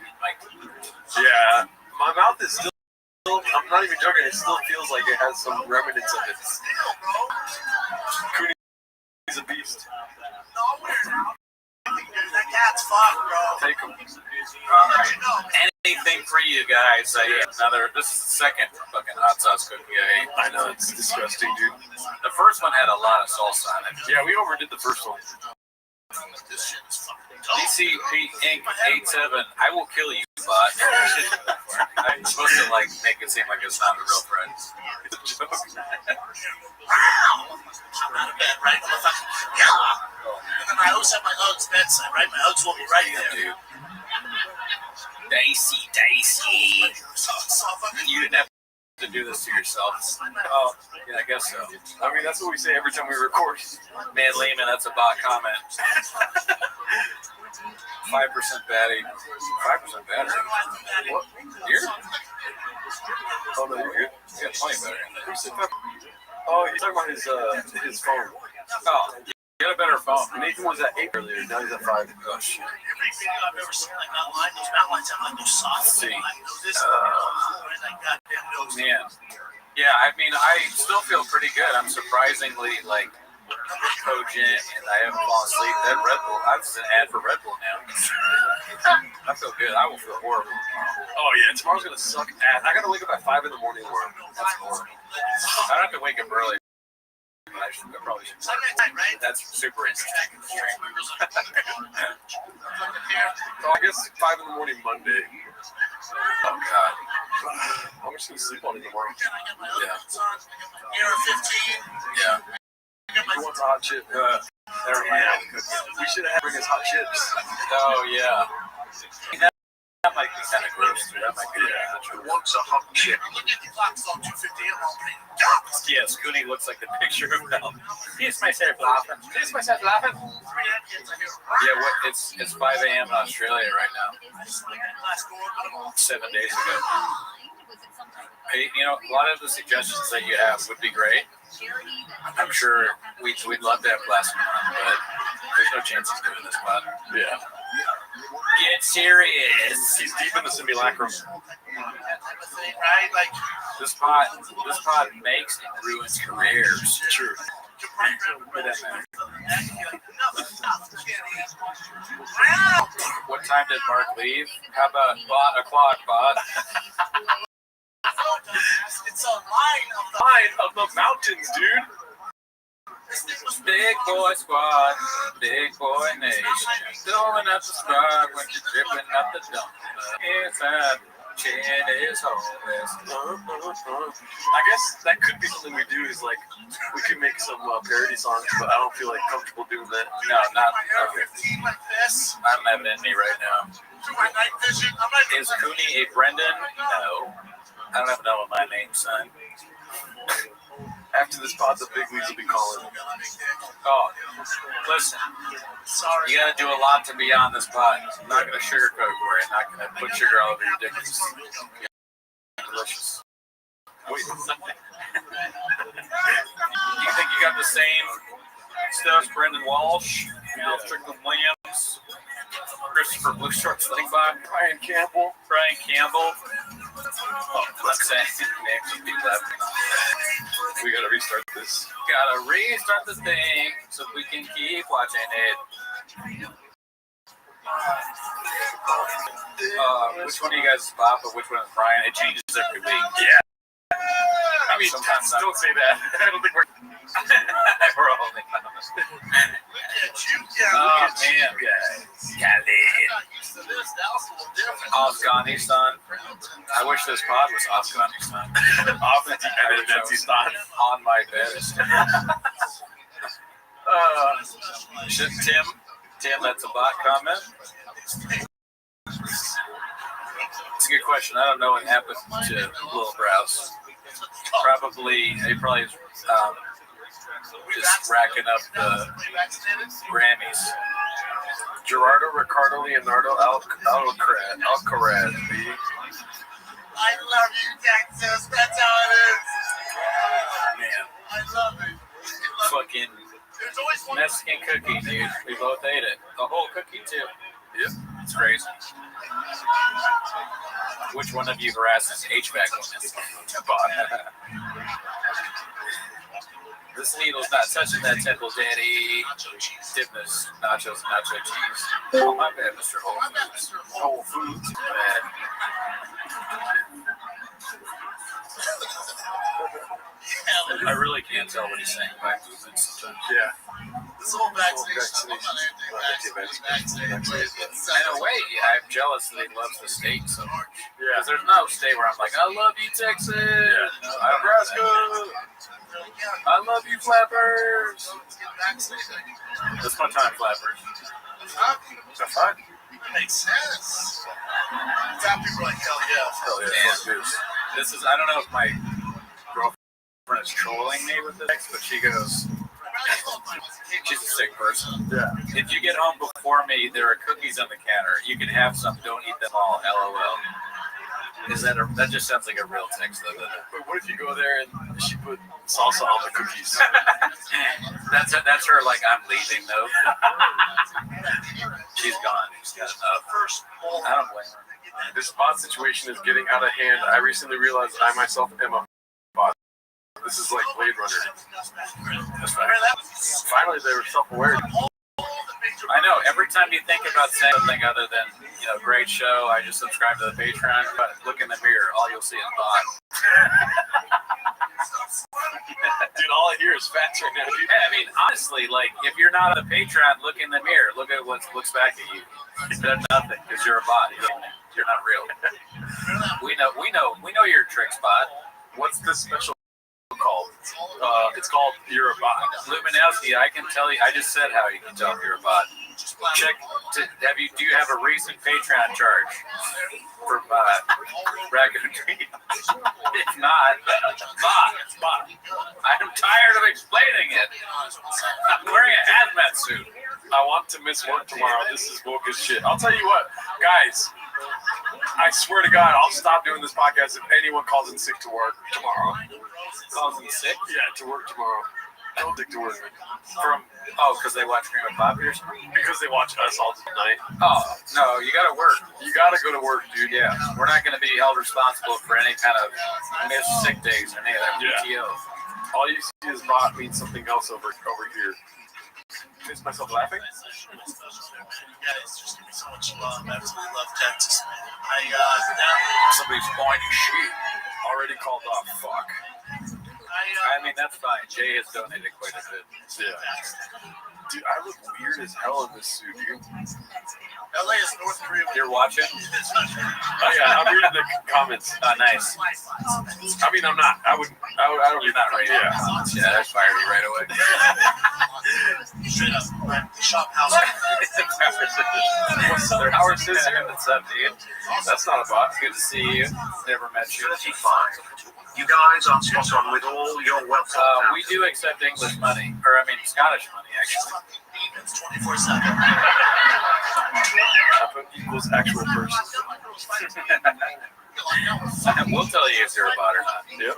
Yeah. My mouth is still, I'm not even joking, it still feels like it has some remnants of it. Cooney's a beast. That cat's fucked, bro. Take him. Anything for you guys. This is the second fucking hot sauce cookie I ate. I know, it's disgusting, dude. The first one had a lot of salsa on it. Yeah, we overdid the first one. DCP Inc. 87. I will kill you, bot. I'm supposed to make it seem like it's not a real friend. It's a joke. I'm out of bed, right? And then I always have my Uggs bedside, right? My Uggs will be right there. Dude. Dicey. You didn't have to do this to yourself. Oh, yeah, I guess so. I mean, that's what we say every time we record. Man, Lehman, that's a bot comment. 5% batty. 5% battery. What? Here? Oh, no, you're good. You got plenty better in there. Oh, you're talking about his phone. Oh, get a better phone. Nathan was at 8 earlier, now he's at 5. Oh, shit. Everything I've ever seen, like that line, those mountain lights have like no sauce. See. This goddamn nose. Man. Yeah, I mean, I still feel pretty good. I'm surprisingly, cogent, and I haven't fallen asleep. That Red Bull, I was an ad for Red Bull now. I feel good. I will feel horrible. Oh yeah, tomorrow's gonna suck ass. I gotta wake up at 5 in the morning tomorrow. That's horrible. I don't have to wake up early. I probably should. That's super interesting. So I guess 5 in the morning Monday. Oh God. I'm just gonna sleep on it tomorrow. Yeah. You're 15. Yeah. Who wants a hot chip? We should have bring us hot chips. Oh yeah. That might be kind of gross. That might be. Who wants a hot chip? Look at the clock's on 2:50. I'm on pain. Yes, Cooney looks like the picture of him. Here's myself laughing. Here's myself laughing. Yeah, what? It's 5 a.m. in Australia right now. 7 days ago. Hey, you know, a lot of the suggestions that you have would be great. I'm sure we'd love to have Glass on, but there's no chance he's doing this pod. Yeah. Get serious. He's deep in the simulacrum. Right? Like, This pod makes and ruins careers. True. What time did Mark leave? How about bot o'clock, bot? it's a line of the Line of the mountains, dude. Big boy squad, big boy nation. Throwing up the squad when you're dripping up the dump. Inside, chin is hopeless. I guess that could be something we do. Is like we could make some parody songs, but I don't feel like comfortable doing that. No, not Air okay. 15 like this. I don't have it in me right now. Do my night vision. I'm not Is Cooney a Brendan? No. I don't even know what my name's, son. After this pod, the big leagues will be calling. Oh, listen. sorry. You gotta do a lot to be on this pod. I'm not gonna sugarcoat for it. I'm not gonna put sugar all over your dick. It's delicious. Wait, You think you got the same stuff? Brendan Walsh, Al Strickland Williams, Christopher Blue Shorts Lingbach, Brian Campbell. Brian Campbell. Oh, let's say names of people that We gotta restart this. gotta restart the thing so we can keep watching it. Which one of you guys is Bob, but which one is Brian? It changes every week. Yeah. I mean, Sometimes not. don't say that. I don't think we're. We're all only honest. Look at you. Yeah, Oh look at you. man, I'm not used to this. That was a little different. Afghanistan. I wish this pod was Afghanistan. Afghanistan. On my best. Tim, that's a bot comment. It's a good question. I don't know what happened to Little Browse. He probably just racking up the Grammys. Gerardo, Ricardo, Leonardo, Alcaraz. I love you, Texas. That's how it is. Man, I love it. fucking There's always one. Mexican cookie, dude. We both ate it. The whole cookie, too. Yep, it's crazy. Which one of you harasses HVAC women? This needle's not touching that temple, Daddy. Goodness, nacho cheese. Oh, my bad, Mr. Whole Foods. Bad. I really can't tell what he's saying by movements sometimes. Yeah. This whole vaccination. I'm not anti-vaccinated. In a way, I'm jealous that he loves the state so much. Yeah. Because there's no state where I'm like, I love you, Texas. Nebraska. I love you, Flappers. That's my time, Flappers. That's fine. It makes sense. Some people are like, hell yeah. Hell yeah. Man, Let's do this. this is, I don't know if my girlfriend is trolling me with this, but she goes, she's a sick person. Yeah. If you get home before me, there are cookies on the counter. You can have some, don't eat them all, LOL. That just sounds like a real text, though, doesn't it? But what if you go there and she put salsa on the cookies? That's her, like, I'm leaving, though. She's gone. She's got enough. I don't blame her. This bot situation is getting out of hand. I recently realized I myself am a bot. The This is like Blade Runner. That's right. Finally, they were self-aware. I know. Every time you think about saying something other than, great show, I just subscribe to the Patreon, but look in the mirror, all you'll see is bot. Dude, all I hear is facts right now, dude. Yeah, I mean, honestly, like, if you're not on the Patreon, look in the mirror. Look at what looks back at you. That's nothing, because you're a bot. You're not real. We know your tricks, bot. What's this special called? It's called You're a Bot. Luminowski, I can tell you. I just said how you can tell if you're a bot. Check. Do you have a recent Patreon charge for Raccoon Tree? If not, bot. I'm tired of explaining it. I'm wearing a hazmat suit. I want to miss work tomorrow. This is woke as shit. I'll tell you what, guys. I swear to God, I'll stop doing this podcast if anyone calls in sick to work tomorrow. Calls in sick? Yeah, to work tomorrow. Call Dick to work. Because they watch Green Poppy or something? Because they watch us all night. Oh, no, you gotta work. You gotta go to work, dude. Yeah, we're not gonna be held responsible for any kind of missed sick days or any of that PTO. All you see is bot means something else over here. Is myself laughing? You guys just give me so much love. Absolutely love Texas, man. Somebody's pointing shit. Already called off. Fuck. I mean, that's fine. Jay has donated quite a bit. Yeah. Dude, I look weird as hell in this suit, dude. LA is North Korea. You're watching? Oh yeah, I'm reading the comments. Nice. I mean, I'm not. I don't. You're not right. Yeah, that's fired you right away. Straight up, right? Shop house. What's up, Howard Sister? What's up, dude? That's not a bot. Good to see you. Never met you. 35. You guys are spot on with all your wealth. We do accept English money, or Scottish money, actually. It's 24/7. Equals actual person. We'll tell you if you're a bot or not. Yep.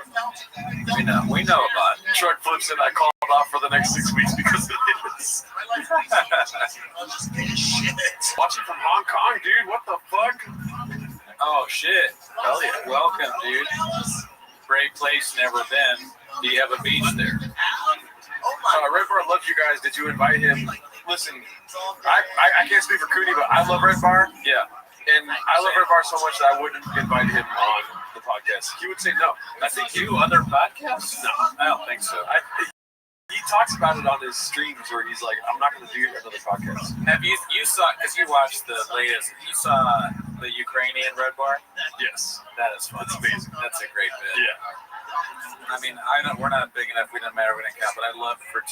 We know a bot. Truck flips and I called off for the next 6 weeks because of this. Watching from Hong Kong, dude. What the fuck? Oh shit! Hell yeah! Welcome, dude. Great place, never been. Do you have a beach there? Red Bar loves you guys. Did you invite him? Listen, I can't speak for Cooney, but I love Red Bar. Yeah. And I love Red Bar so much that I wouldn't invite him on the podcast. He would say no. I think you other podcasts? No, I don't think so. He talks about it on his streams where he's like, I'm not going to do another podcast. Have you saw, because you watched the latest, you saw the Ukrainian Red Bar? Yes. That is fun. That's amazing. That's a great bit. Yeah. I mean, we're not big enough, we don't matter, we didn't count, but I'd love for a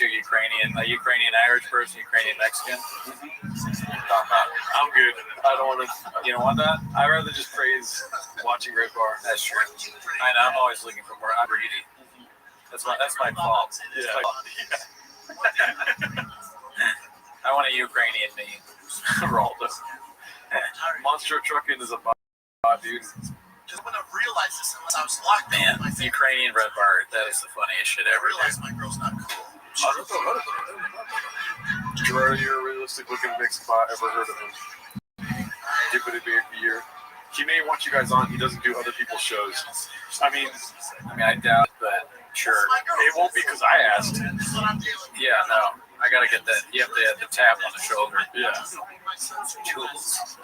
Ukrainian Irish person, Ukrainian Mexican. I'm good. I don't want to. You don't want that? I'd rather just praise watching Red Bar. That's true. I know, I'm always looking for more. I'm greedy. That's my fault. Yeah. I want a Ukrainian name. Raldo. Monster Trucking is a bot, dude. I wouldn't have realized this unless I was locked Man, Ukrainian Red Bar, that is the funniest shit I ever. realized my girl's not cool. Gerardo, you're a realistic looking mixed bot. Ever heard of him? Give it a year. He may want you guys on. He doesn't do other people's shows. I mean, I doubt, but sure. It won't be because I asked. Yeah, no. I gotta get that. You have to have the tap on the shoulder. Yeah.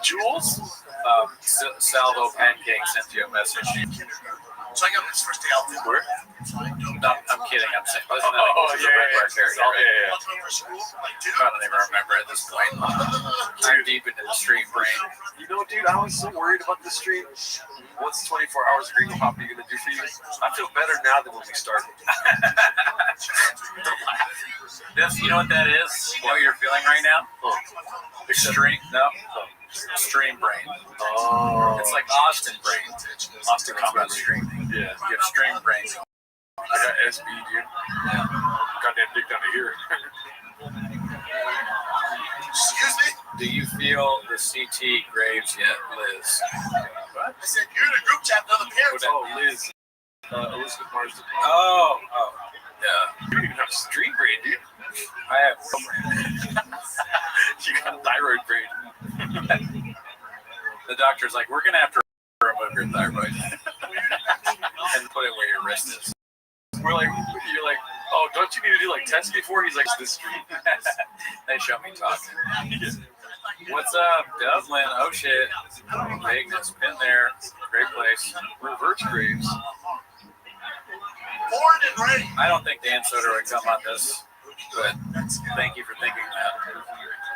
Jules? Salvo Pancake sent you a message. So I got this first day out there. Where? No, I'm kidding. I'm saying. Oh, yeah. I don't even remember at this point. I'm deep into the stream brain. You know, dude, I was so worried about the stream. What's 24 hours of Green Poppy going to do for you? I feel better now than when we started. You know what that is? What you're feeling right now? Extreme? No. Stream brain. Oh. It's like Austin brain. Austin comes about streaming. Yeah. You have stream brain. I got SB, dude. Goddamn dick down to here. Excuse me? Do you feel the CT graves yet, Liz? What? I said, you're in a group chat with other parents. Oh, Liz. Elizabeth Marsden. Oh. Yeah. You don't even have stream brain, dude. I have brain. You got thyroid brain. The doctor's like, we're going to have to remove your thyroid and put it where your wrist is. We're like, Don't you need to do like tests before? He's like, this street. They show me talking. What's up, Dublin? Oh shit. Vegas. Been there. Great place. Reverse graves. Born and raised. I don't think Dan Soder would come on this, but thank you for thinking that.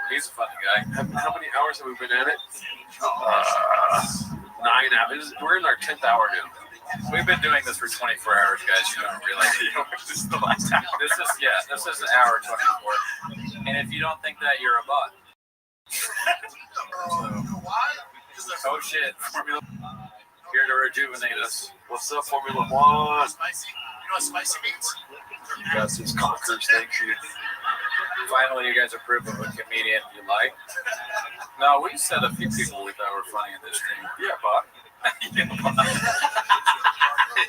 He's a funny guy. How many hours have we been at it? 9 hours. We're in our 10th hour now. We've been doing this for 24 hours, guys. You don't realize it. This is the last hour. This is an hour 24. And if you don't think that, you're a bot. Why? Oh shit. Here to rejuvenate us. What's up, Formula One? Spicy. You know what spicy means? You guys just conquers. Thank you. Finally, you guys approve of a comedian you like. No, we said a few people we thought were funny in this stream. Yeah, bot.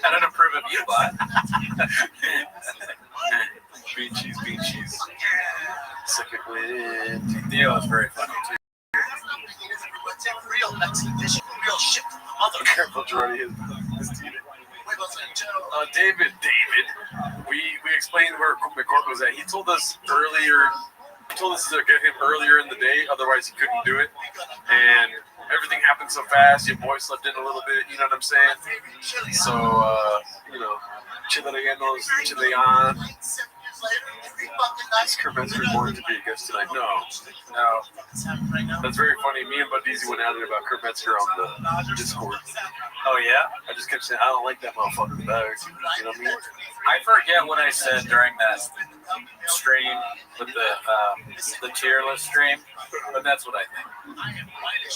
I don't approve of you, bot. Bean cheese. Second win. Theo is very funny too. Real expedition. Real shit. Mother. Careful, Jordy. His team. David. We explained where McCourt was at. He told us earlier. He told us to get him earlier in the day, otherwise he couldn't do it. And everything happened so fast. Your boy slept in a little bit. You know what I'm saying? So chilean. Is Kurt Metzger going to be a guest tonight? No. That's very funny. Me and Bud Deasy went at it about Kurt Metzger on the Discord. Oh yeah? I just kept saying, I don't like that motherfucker back. You know what I mean? I forget what I said during that stream with the tier list stream, but that's what I think.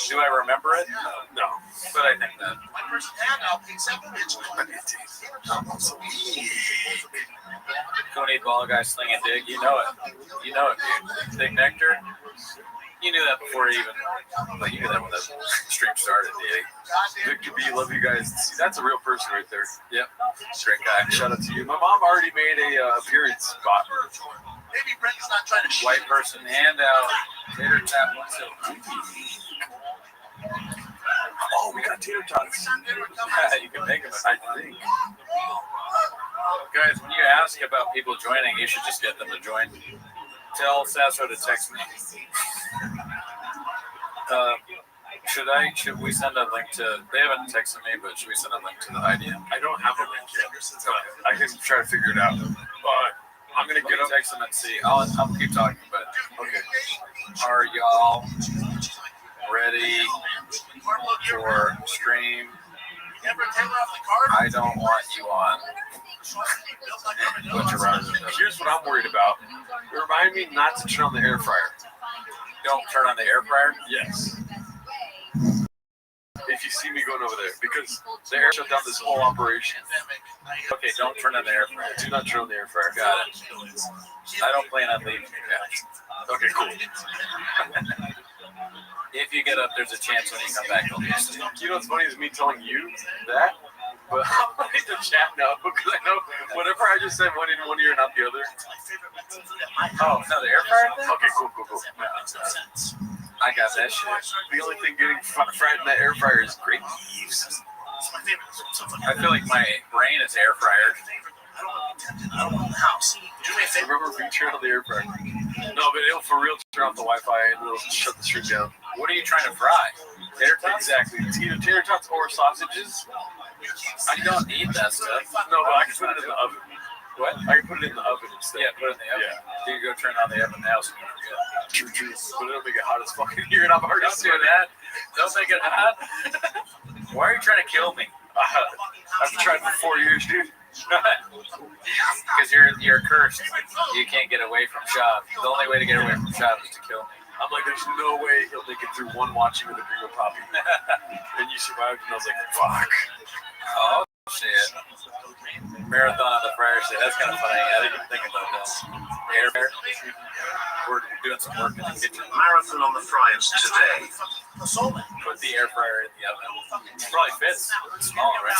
Do I remember it? No. But I think that. Coney ball guy slinging dig, you know it, dude. Big Nectar. You knew that before you knew that when the stream started, dude. Victor B, love you guys. See, that's a real person right there. Yep. Great guy. Shout out to you. My mom already made a appearance spot. Maybe Brendan's not trying to White person hand out. Tater tap one silver. Oh, we got tater tots. You can make them, I think. Guys, when you ask about people joining, you should just get them to join. Tell Sasso to text me. Should we send a link to? They haven't texted me, but should we send a link to the IDM? I don't have a link yet. I can try to figure it out. But I'm gonna get text them and see. I'll keep talking, but okay. Are y'all ready for stream? I don't want you on. Here's what I'm worried about. Remind me not to turn on the air fryer. Don't turn on the air fryer? Yes. If you see me going over there, because the air shut down this whole operation. Okay, don't turn on the air fryer. Do not turn on the air fryer. Got it. I don't plan on leaving you guys. Okay, cool. If you get up, there's a chance when you come back, you'll be asleep. You know what's funny is me telling you that, but I'm ready to chat now because I know whatever I just said went in one ear and not the other. Oh, no, the air fryer thing? Okay, cool. I got that shit. The only thing getting fried in that air fryer is grape leaves. I feel like my brain is air fryer. I don't want the house. Do me a favor. Remember if you turn on the air fryer? No, but it'll for real turn off the Wi-Fi and it'll shut the stream down. What are you trying to fry? Tater tots? Exactly. It's either tater tots or sausages. I don't need that stuff. No, but I can put it in the oven. What? I can put it in the oven instead. Yeah, put it in the oven. Yeah. You go turn on the oven now so you don't forget. True. But it'll make it hot as fuck in here and I'm already Don't do that. Don't make it hot. Why are you trying to kill me? I've tried for 4 years, dude. Because you're cursed. You can't get away from Shab. The only way to get away from Shab is to kill me. I'm like, there's no way he'll make it through one watching with a Green Poppy. And you survived, and I was like, fuck. Oh, shit. Marathon on the fryer shit. That's kind of funny. I didn't even think about that. Air fryer. We're doing some work in the kitchen. Marathon on the fryers today. Put the air fryer in the oven. It probably fits. It's small, right?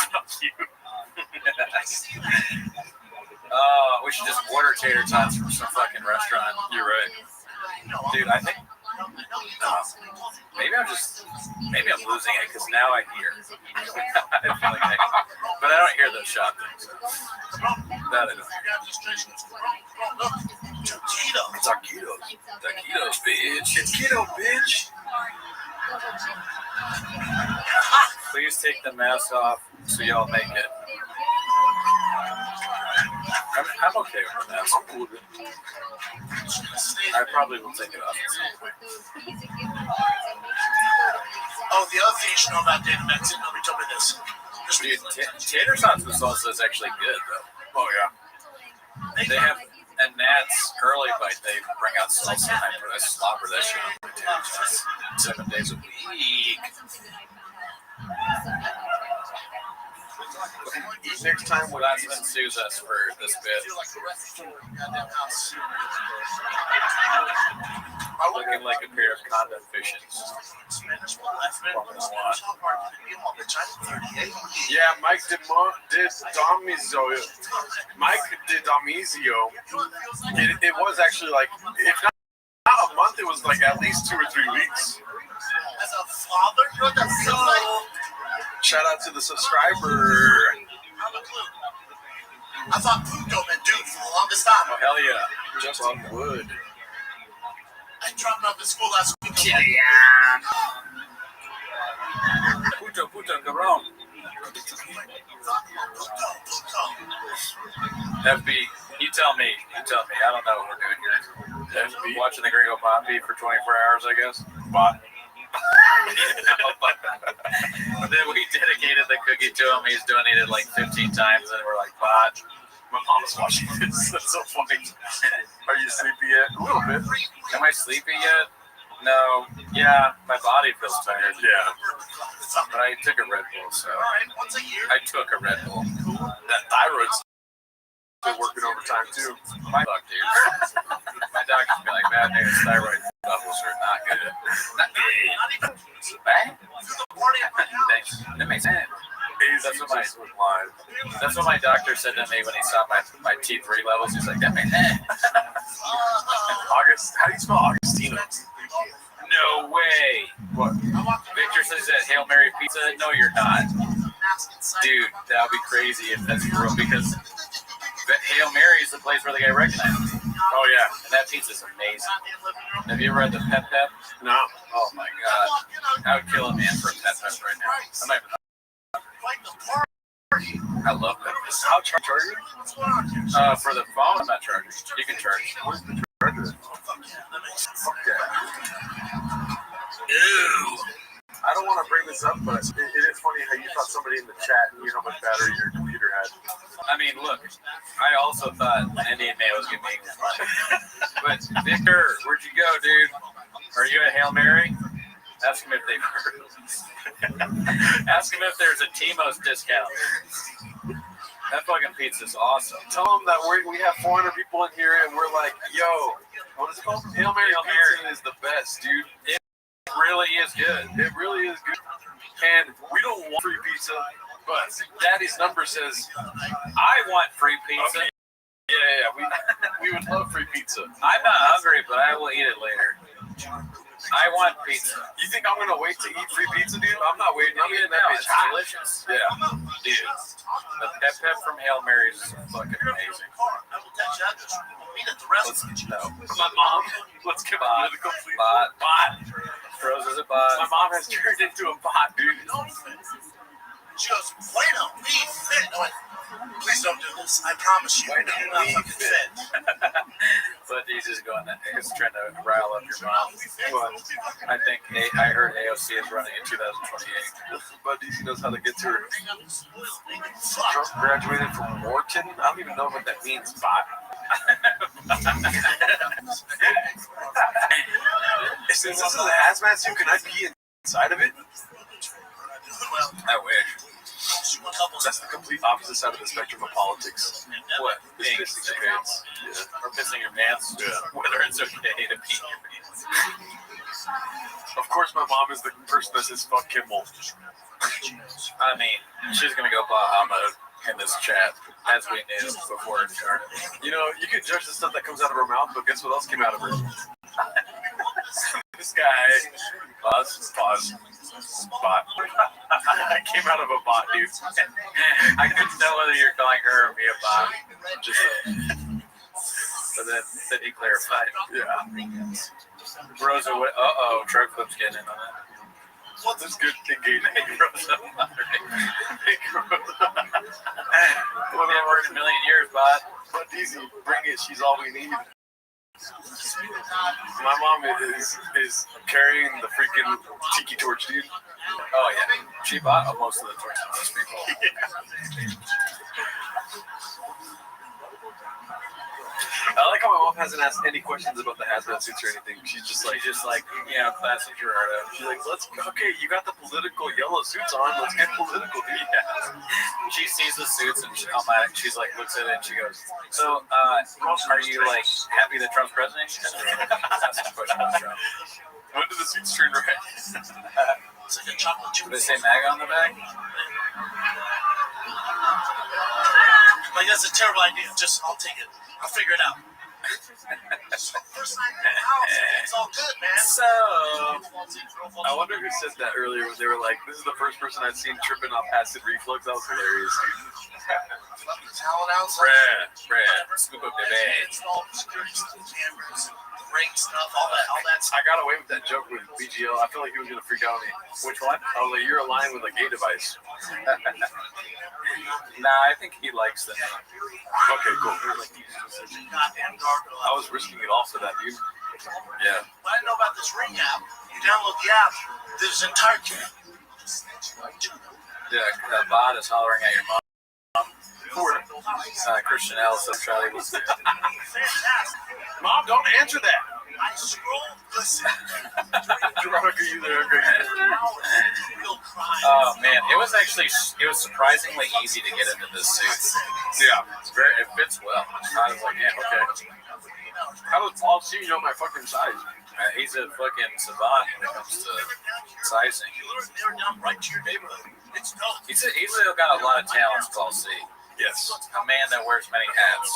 We should just order tater tots from some fucking restaurant. You're right. Dude, I think Maybe I'm losing it because now I hear. I feel like but I don't hear those shot things. That I don't hear. Taquitos, bitch. Taquito, bitch. Please take the mask off so y'all make it. I'm okay with the mask. I'm cool with it. I probably will take it off. Oh, the other thing you should know about Dave Mexican, nobody told me this. Dude, tater sauce with salsa is actually good, though. Oh yeah. They have, at Nat's Early Bite, they bring out salsa, and I slobber that shit on my tater sauce 7 days a week. Next time when Glassman sues us for this bit. Looking like a pair of condom fishes. yeah, Mike did Domizio. It was actually like, if not a month, it was like at least 2 or 3 weeks. As a father, you know what that feels like? Shout out to the subscriber. I thought Puto meant dude for the longest time. Oh, hell yeah. Justin Wood. I dropped off at school last week. Puto, cabrón. FB, you tell me. I don't know what we're doing here. FB. Watching the Gringo Poppy for 24 hours, I guess. Bot. Then we dedicated the cookie to him. He's donated like 15 times, and we're like, bot. My mom's watching this. That's so funny. Are you sleepy yet? A little bit. Am I sleepy yet? No. Yeah, my body feels tired. Yeah. But I took a Red Bull, so. I took a Red Bull. That thyroid's been working overtime too. My doctor's been like, man, dude, thyroid levels are not good. Not good. Is it bad? Thanks. That makes sense. That's what my doctor said to me when he saw my T3 levels. He's like, that makes sense. August, how do you spell Augustino? No way. What? Victor says that Hail Mary pizza. No, you're not. Dude, that would be crazy if that's real, because Hail Mary is the place where they get recognized. Oh yeah. And that pizza's amazing. Have you ever had the Pep Pep? No. Oh my god. I would kill a man for a Pep Pep right now. I'm not even. I love Pep Pep. How charge are you? For the phone, I'm not charging. You can charge. Where's the charger? Okay. Ew. I don't want to bring this up, but it is funny how you thought somebody in the chat knew how much battery your computer had. I mean, look, I also thought Indian Man was going to make this money. But, Victor, where'd you go, dude? Are you at Hail Mary? Ask him if they've heard. Ask him if there's a Timos discount. That fucking pizza's awesome. Tell them that we have 400 people in here, and we're like, yo, what is it called? Hail Mary pizza is the best, dude. It really is good. It really is good. And we don't want free pizza, but Daddy's number says, I want free pizza. Okay. Yeah, we would love free pizza. I'm not hungry, but I will eat it later. I want pizza. You think I'm gonna wait to eat free pizza, dude? I'm not waiting. I'm eating that bitch It's hot. delicious. Yeah. Dude, the Pep Pep from Hail Mary is fucking amazing. No. My mom. Let's get on to the complete Bot. Rose is a bot. My mom has turned into a bot, dude. She goes, wait a wee fit. I went, please don't do this. I promise you. Wait a you're not wee fucking fit. But he's just going, he's trying to rile up your mom. I think I heard AOC is running in 2028. But he knows how to get to her. Trump graduated from Wharton. I don't even know what that means, bot. Since this is an hazmat suit, can I pee inside of it? I wish. That's the complete opposite side of the spectrum of politics. What? It's Being pissing your pants. Yeah. Or pissing your pants? Yeah. Whether it's okay to pee in your pants. Of course, my mom is the person that says fuck Kimmel. I mean, she's going to go Bahamut in this chat, as we knew before it started. You know, you can judge the stuff that comes out of her mouth, but guess what else came out of her? This guy, pause, bot. I came out of a bot, dude. I couldn't tell whether you're calling her or me a bot. Just But then he clarified. yeah. Rosa, truck flip's getting in on it. What's this good engagement? Rosa, we've been working a million years, bot. But easy, bring it. She's all we need. My mom is carrying the freaking tiki torch, dude. Oh yeah, she bought most of the torches. Those people. I like how my mom hasn't asked any questions about the hazmat suits or anything. She's just like, Classic Gerardo. she's like, okay, you got the political yellow suits on. Let's get political. Yeah. She sees the suits and she's like, looks at it and she goes, so, are you like happy that Trump's president? That's the question about Trump. When do the suits turn red? It's like a chocolate chip. Do they say MAGA on the back? Like, that's a terrible idea. Just, I'll take it. I'll figure it out. First night in the house, it's all good, man. So, I wonder who said that earlier when they were like, this is the first person I've seen tripping off acid reflux. That was hilarious, dude. Talent outside. Brad, scoop up the bag. Install security cameras, ring stuff, all that. I got away with that joke with BGL. I feel like he was going to freak out on me. Which one? I was like, you're aligned with a gay device. Nah, I think he likes the name. Okay, cool. Goddamn gargoyle. I was risking it all for that, dude. Yeah. What I know about this ring app, you download the app, there's an entire Yeah, bot is hollering at your mom. Christian Ellis of Charlie was there. fantastic. Mom, don't answer that. I scrolled, listen. Gerardo, are you there? Oh man, it was surprisingly easy to get into this suit. Yeah. It fits well. I was like, yeah, okay. How does Paul see my fucking size? He's a fucking savant when it comes to sizing. You learn there down right to your neighborhood. It's dope. He's got a lot of talents, Paul C. Yes. A man that wears many hats.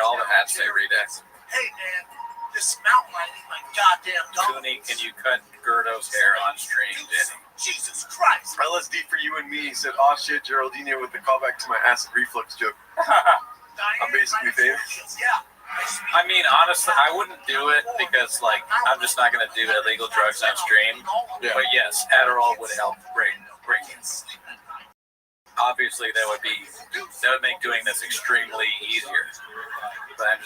All the hats they redacted. Hey man, this mountain might need my goddamn dog. Cooney, can you cut Gerdo's hair on stream, Denny? Jesus Christ. LSD for you and me. He said, oh shit, Geraldine with the callback to my acid reflux joke. I'm basically famous. Yeah. I mean, honestly, I wouldn't do it because, like, I'm just not going to do illegal drugs on stream. Yeah. But yes, Adderall would help break it. Obviously, that would make doing this extremely easier. But I'm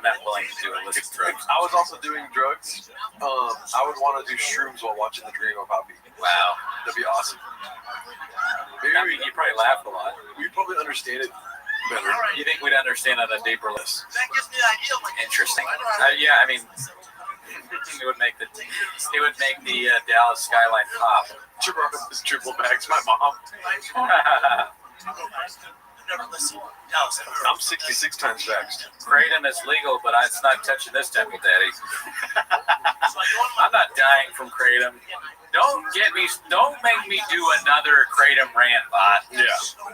not willing to do illicit drugs. If I was also doing drugs, I would want to do shrooms while watching the Dream of Poppy. Wow. That'd be awesome. I mean, you probably laugh a lot. We'd probably understand it better. You think we'd understand on a deeper level? That gives me the idea. Like, Interesting. Yeah, I mean, it would make the Dallas skyline pop. Gerardo is triple bags my mom. never listened. Dallas, I'm 66 times vaxxed. Kratom is legal, but it's not touching this temple, Daddy. I'm not dying from Kratom. Don't make me do another Kratom rant, bot. Yeah.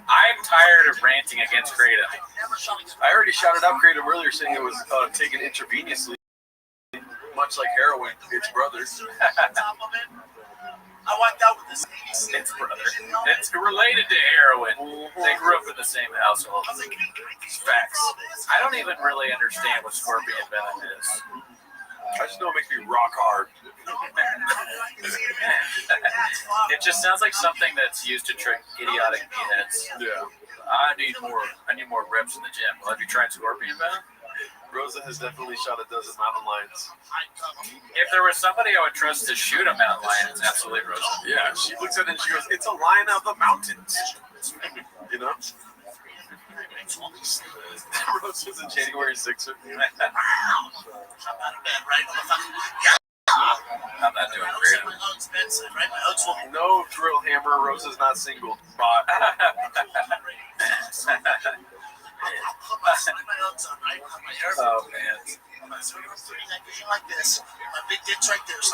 I'm tired of ranting against Kratom. I already shouted out Kratom earlier saying it was taken intravenously, much like heroin, its brother. I walked out with this. Its brother. It's related to heroin. They grew up in the same household. Facts. I don't even really understand what scorpion venom is. I just know it makes me rock hard. It just sounds like something that's used to trick idiotic meatheads. Yeah. I need more reps in the gym. Well, have you tried scorpion venom? Rosa has definitely shot a dozen mountain lions. If there was somebody I would trust to shoot a mountain lion, it's absolutely Rosa. Yeah, she looks at it and she goes, "It's a lion of the mountains." You know? Rosa's a January 6er. I'm not doing great. No drill hammer, Rosa's not single. Bot. Oh man.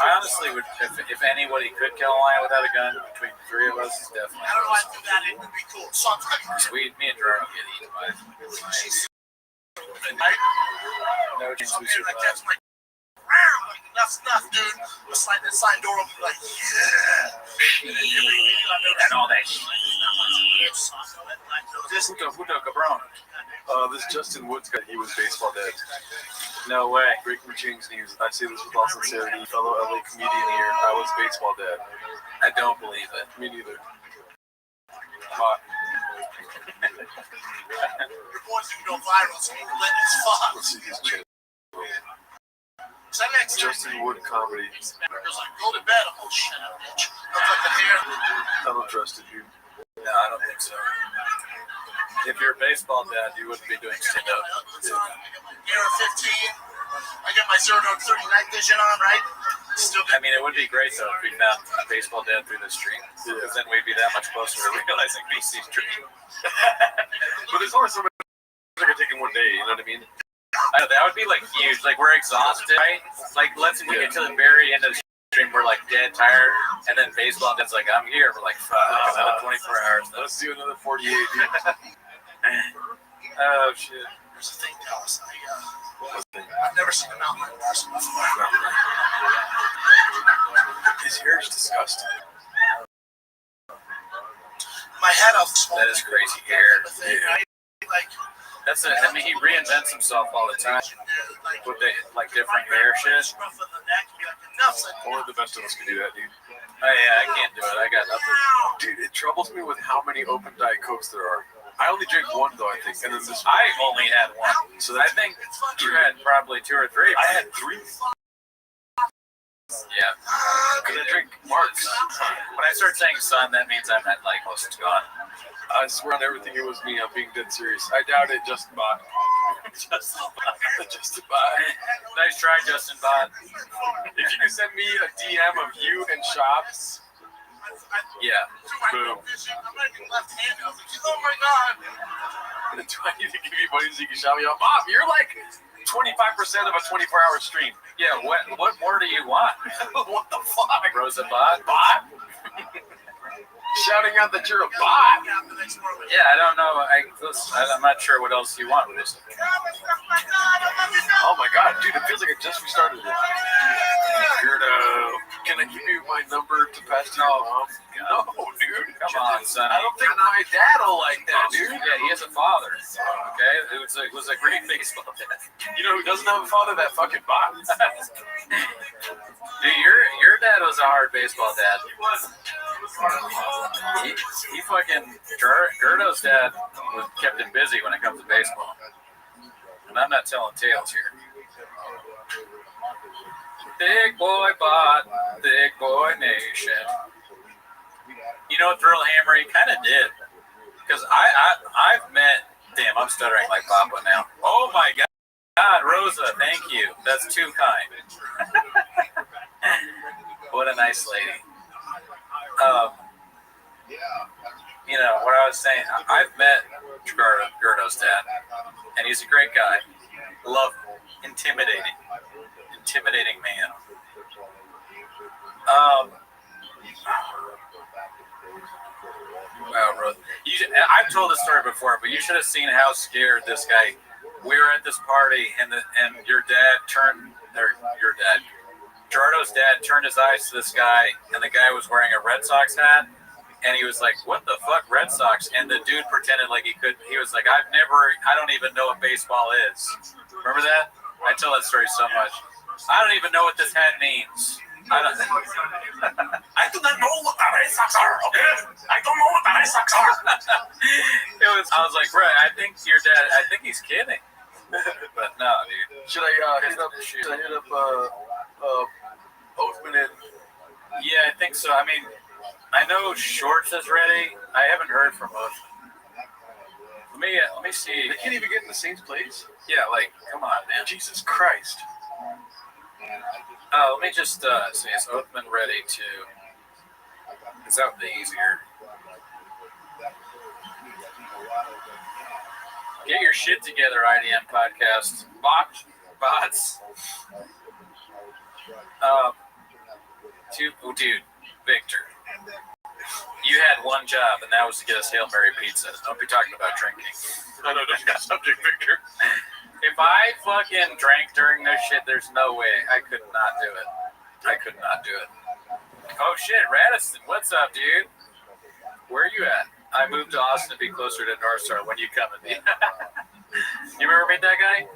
I honestly would, if anybody could kill a lion without a gun, between the three of us, it's definitely. How do I do that? It would be cool. Sweet, me and Gerard get eaten by lions. No chance we survive. enough's enough, dude. I'll slide that slide door open, like, yeah. And all that shit. This Hudo Cabron. This Justin Woods guy, he was baseball dad. No way. Breaking the chains news. I say this with all sincerity, fellow LA comedian here. I was baseball dad. I don't believe it. Me neither. Hot. boys who go viral, so you can let this fuck. Let's see his chin. So next Justin Wood comedy. There's like, go to bed. Oh, shut up, bitch. Look like the hair. I don't trust it, dude. No, I don't think so. If you're a baseball dad, you wouldn't be doing stand-up. Year of 15. I got my 0 to 30 night vision on, right? Still I mean, it would be great, though, if we found a baseball dad through the stream. Because then we'd be that much closer to realizing BC's dream. But there's only so much I can take in one day, you know what I mean? I know, that would be, like, huge. Like, we're exhausted, right? Like, let's we get to the very end of the stream, we're, like, dead tired. And then baseball dad's like, I'm here. We're like, fuck, another 24 hours. Let's do another 48, dude. Oh, shit. There's a thing, Dallas. I've never seen a mountain lion person before. His hair is disgusting. My head off small. That is crazy hair. Right? Like, That's it. I mean, he reinvents himself all the time with the, like, different hair shit. Only the best of us can do that, dude. Oh, yeah, I can't do it. I got nothing. Dude, it troubles me with how many open Diet Cokes there are. I only drink one, though, I think. And then this I only had one. So I that's, think you had probably 2 or 3. I had 3. Yeah. Because I drink Marks. When I start saying sun, that means I'm at, like, most it's gone. I swear on everything it was me. I'm being dead serious. I doubt it, Justin Bot. Justin Bot. Nice try, Justin Bot. If you could send me a DM of you and Shops, Yeah. boom. I'm not even left-handed. I was like, oh my god. Do I need to give you money so you can shout me out? Mom, you're like 25% of a 24-hour stream. Yeah, what more do you want? What the fuck? Rosa Bot? Bot? Shouting out that you're a bot. Yeah, I don't know. I'm not sure what else you want with this. Oh my god, dude, it feels like I just restarted it. Weirdo. Can I give you my number to pass to your mom? No, dude. Come on, son. I don't think my dad will like that, dude. Yeah, he has a father. Okay? It was a great baseball dad. You know who doesn't have a father? That fucking bot. Dude, your dad was a hard baseball dad. He fucking Gerdo's dad kept him busy when it comes to baseball. And I'm not telling tales here. Big boy bot, big boy nation. You know what, Thrill Hammer, he kind of did. Because I've met, damn, I'm stuttering like Papa now. Oh my God, Rosa, thank you. That's too kind. What a nice lady. You know, what I was saying, I've met Gerdo's dad, and he's a great guy. Love him. Intimidating man. Wow, Rosa. I've told this story before, but you should have seen how scared this guy. We were at this party, and your dad Gerardo's dad turned his eyes to this guy, and the guy was wearing a Red Sox hat, and he was like, "What the fuck, Red Sox?" And the dude pretended like he could. He was like, I don't even know what baseball is. Remember that? I tell that story so much. I don't even know what this hat means. I do not know what the Red Sox are. Okay? I don't know what the Red Sox are. I was like, right, I think your dad. I think he's kidding. But no, dude. Should I hit up Oathman and... Yeah, I think so. I mean, I know Shorts is ready. I haven't heard from Oathman. Let me see. They can't even get in the Saints' place? Yeah, like, come on, man. Jesus Christ. Let me just see. Is Oathman ready to... Is that the easier? Get your shit together, IDM podcast. Bots. Dude, Victor. You had one job, and that was to get us Hail Mary pizza. Don't be talking about drinking. I know, don't get subject, Victor. If I fucking drank during this shit, there's no way. I could not do it. I could not do it. Oh shit, Radisson, what's up, dude? Where are you at? I moved to Austin to be closer to North Star. When you coming? You remember meet that guy?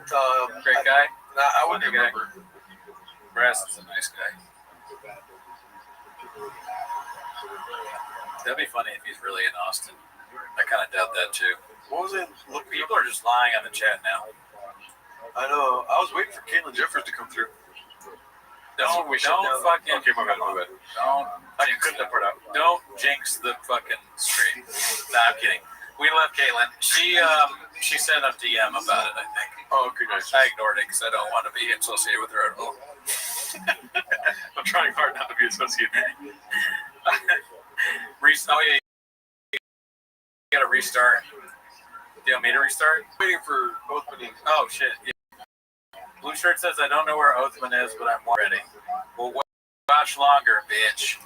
Great guy. I wouldn't remember. Radisson's a nice guy. That'd be funny if he's really in Austin. I kind of doubt that too. What was it? Look, People are just lying on the chat now. I know. I was waiting for Caitlin Jeffers to come through. Don't fucking. Okay, my bad. Don't jinx the fucking stream. Nah, I'm kidding. We love Caitlin. She sent a DM about it, I think. Oh, okay, nice. I ignored it because I don't want to be associated with her at all. I'm trying hard not to be associated. Oh yeah, you gotta restart. Do you want me to restart? Waiting for opening. Oh shit. Yeah. Blue shirt says I don't know where Oathman is, but I'm ready. Well, watch longer, bitch.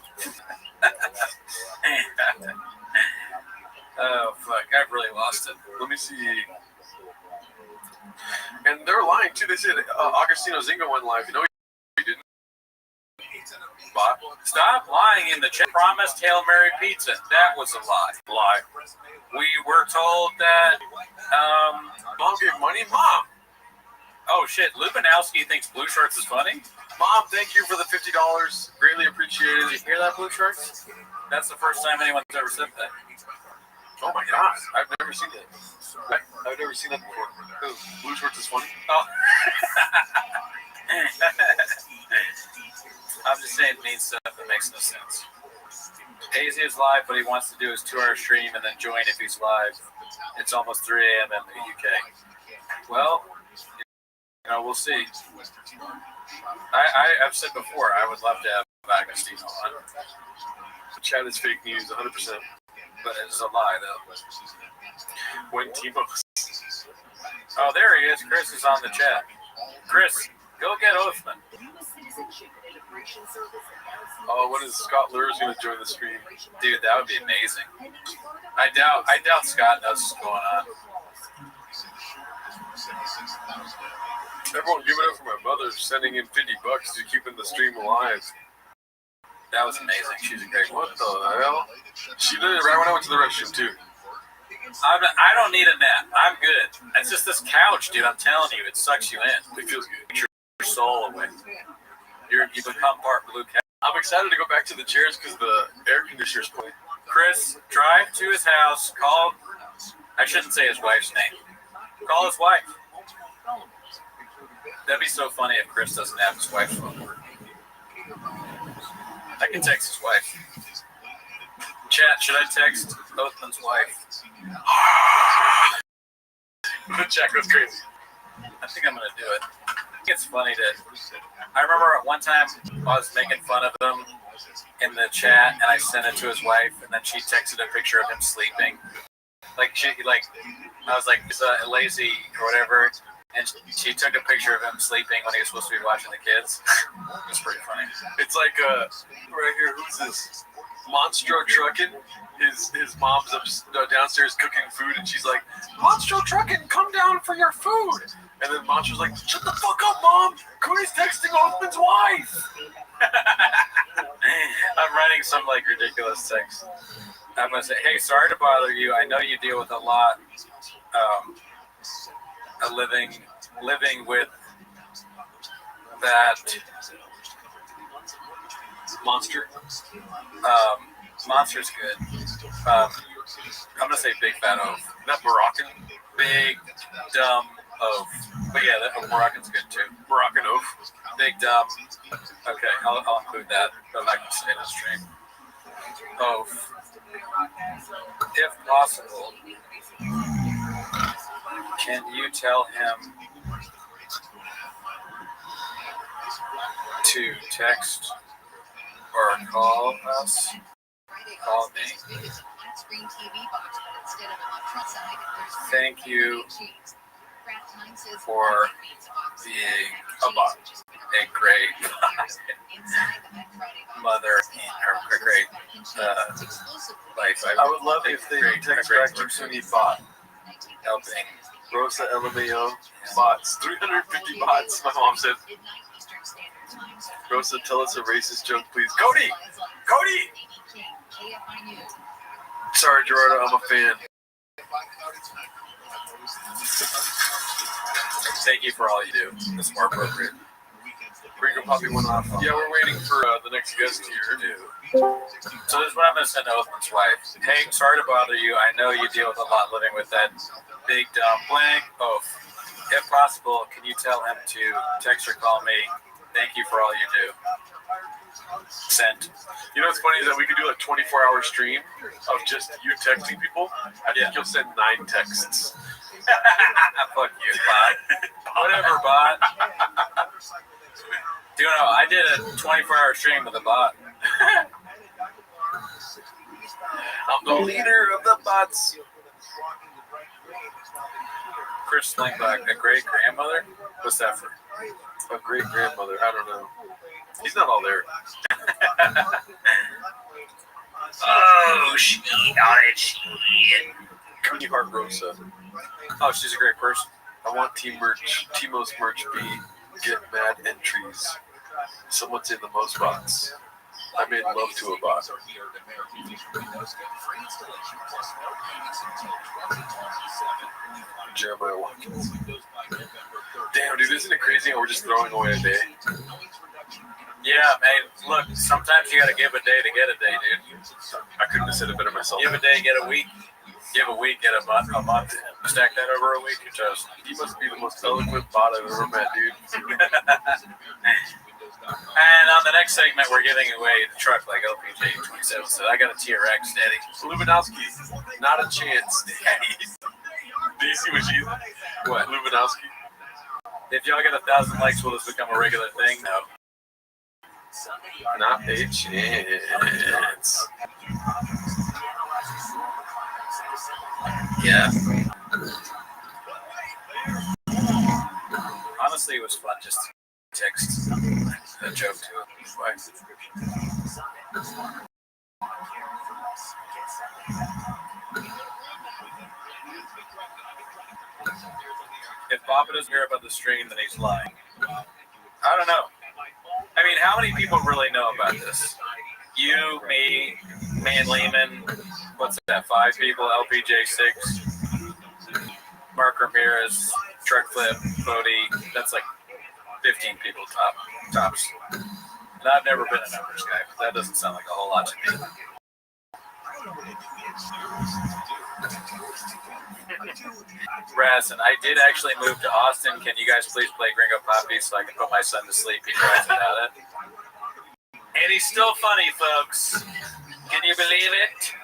Oh fuck, I've really lost it. Let me see. And they're lying too. They said Augustino Zinga went live. You know he didn't. Stop lying in the chat. Promised Hail Mary pizza. That was a lie. Lie. We were told that. Mom gave money. Mom. Oh shit, Lubinowski thinks Blue Shorts is funny? Mom, thank you for the $50. Greatly appreciated. Did you hear that, Blue Shorts? That's the first time anyone's ever said that. Oh my god, I've never seen that. I've never seen that before. Blue Shorts is funny. Oh. I'm just saying mean stuff that makes no sense. AZ is live, but he wants to do his 2-hour stream and then join if he's live. It's almost 3 a.m. in the UK. Well, we'll see. I've said before, I would love to have Agostino on. The chat is fake news, 100%. But it's a lie, though. When Timo. Oh, there he is. Chris is on the chat. Chris, go get Oathman. Oh, when is Scott Lurs going to join the stream? Dude, that would be amazing. I doubt Scott knows what's going on. Everyone give it up for my mother sending in $50 to keeping the stream alive. That was amazing. She's a great one. What the hell? She did it right when I went to the restroom, too. I don't need a nap. I'm good. It's just this couch, dude. I'm telling you, it sucks you in. It feels good. Your soul away. You become part blue cat. I'm excited to go back to the chairs because the air conditioner's playing. Chris, drive to his house. Call. I shouldn't say his wife's name. Call his wife. That'd be so funny if Chris doesn't have his wife's phone number. I can text his wife. Chat, should I text Oathman's wife? The chat goes crazy. I think I'm going to do it. I think it's funny that I remember at one time I was making fun of him in the chat and I sent it to his wife and then she texted a picture of him sleeping. I was like, he's lazy or whatever. And she took a picture of him sleeping when he was supposed to be watching the kids. It was pretty funny. It's like, right here, who's this? Monstro Truckin'. His mom's downstairs cooking food, and she's like, Monstro Truckin', come down for your food. And then Monstro's like, shut the fuck up, Mom. Cody's texting Oathman's wife. I'm writing some ridiculous text. I'm going to say, hey, sorry to bother you. I know you deal with a lot. Living with that monster. Monster's good. I'm gonna say big fat oaf. That Moroccan. Big dumb oaf. But yeah, that Moroccan's good too. Moroccan oaf. Big dumb. Okay, I'll include that. But I'm not gonna say it on stream. Oaf. If possible, can you tell him to text or call us? Call me. Thank you for being a great mother or great life. I would love if they text back to Sunny Bot. Helping Rosa LMAO bots. 350 bots, my mom said. Rosa, tell us a racist joke, please. Cody! Sorry, Gerardo, I'm a fan. Thank you for all you do. It's more appropriate. Ringo Poppy went off. Yeah, we're waiting for the next guest here. So this is what I'm going to send to Othman's wife. Hey, sorry to bother you. I know you deal with a lot living with that big dumb blank. Oh, if possible, can you tell him to text or call me? Thank you for all you do. Sent. You know what's funny is that we could do a 24-hour stream of just you texting people. I think you'll send 9 texts. Fuck you, bot. Whatever, bot. Do you know, I did a 24-hour stream with a bot. I'm the leader of the bots. Chris Slingback, a great-grandmother? What's that for? A great-grandmother, I don't know. He's not all there. Oh, shit, Cody Hart Rosa. Oh, she's a great person. I want team merch. Timo's merch be get mad entries. Someone say the most bots. I made love to a bot. Jeremiah Watkins. Damn, dude, isn't it crazy how we're just throwing away a day? Yeah, man. Look, sometimes you gotta give a day to get a day, dude. I couldn't have said it better myself. Give a day, get a week. Give a week, get a month. Stack that over a week, you're toast. He must be the most eloquent bot I've ever met, dude. And on the next segment, we're giving away the truck like LPJ 27. So I got a TRX, Daddy. Lubinowski, not a chance. Do you see what she's? What? Lubinowski? If y'all get 1,000 likes, will this become a regular thing? No. Not a chance. Yeah. Honestly, it was fun just to text a joke to his wife. If Papa doesn't hear about the stream, then he's lying. I don't know. I mean, how many people really know about this? You, me and Lehman. What's that? 5 people. LPJ 6. Mark Ramirez. Truck Flip. Bodie. That's like 15 people tops. And I've never been a numbers guy, but that doesn't sound like a whole lot to me. Raz, and I did actually move to Austin. Can you guys please play Gringo Poppy so I can put my son to sleep? He cries about it. And he's still funny, folks. Can you believe it?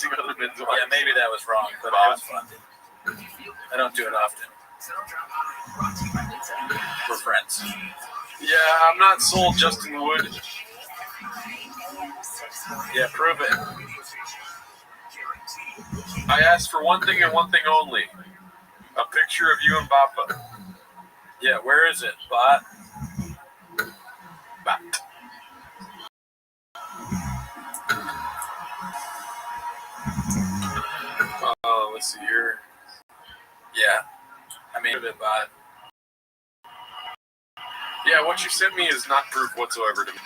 Yeah, maybe that was wrong, but it was fun. I don't do it often. We're friends. Yeah, I'm not sold, Justin Wood. Yeah, prove it. I asked for one thing and one thing only. A picture of you and Bappa. Yeah, where is it, bot? Bat. Let's see here. Yeah. I mean, a bit bot. Yeah, what you sent me is not proof whatsoever to me.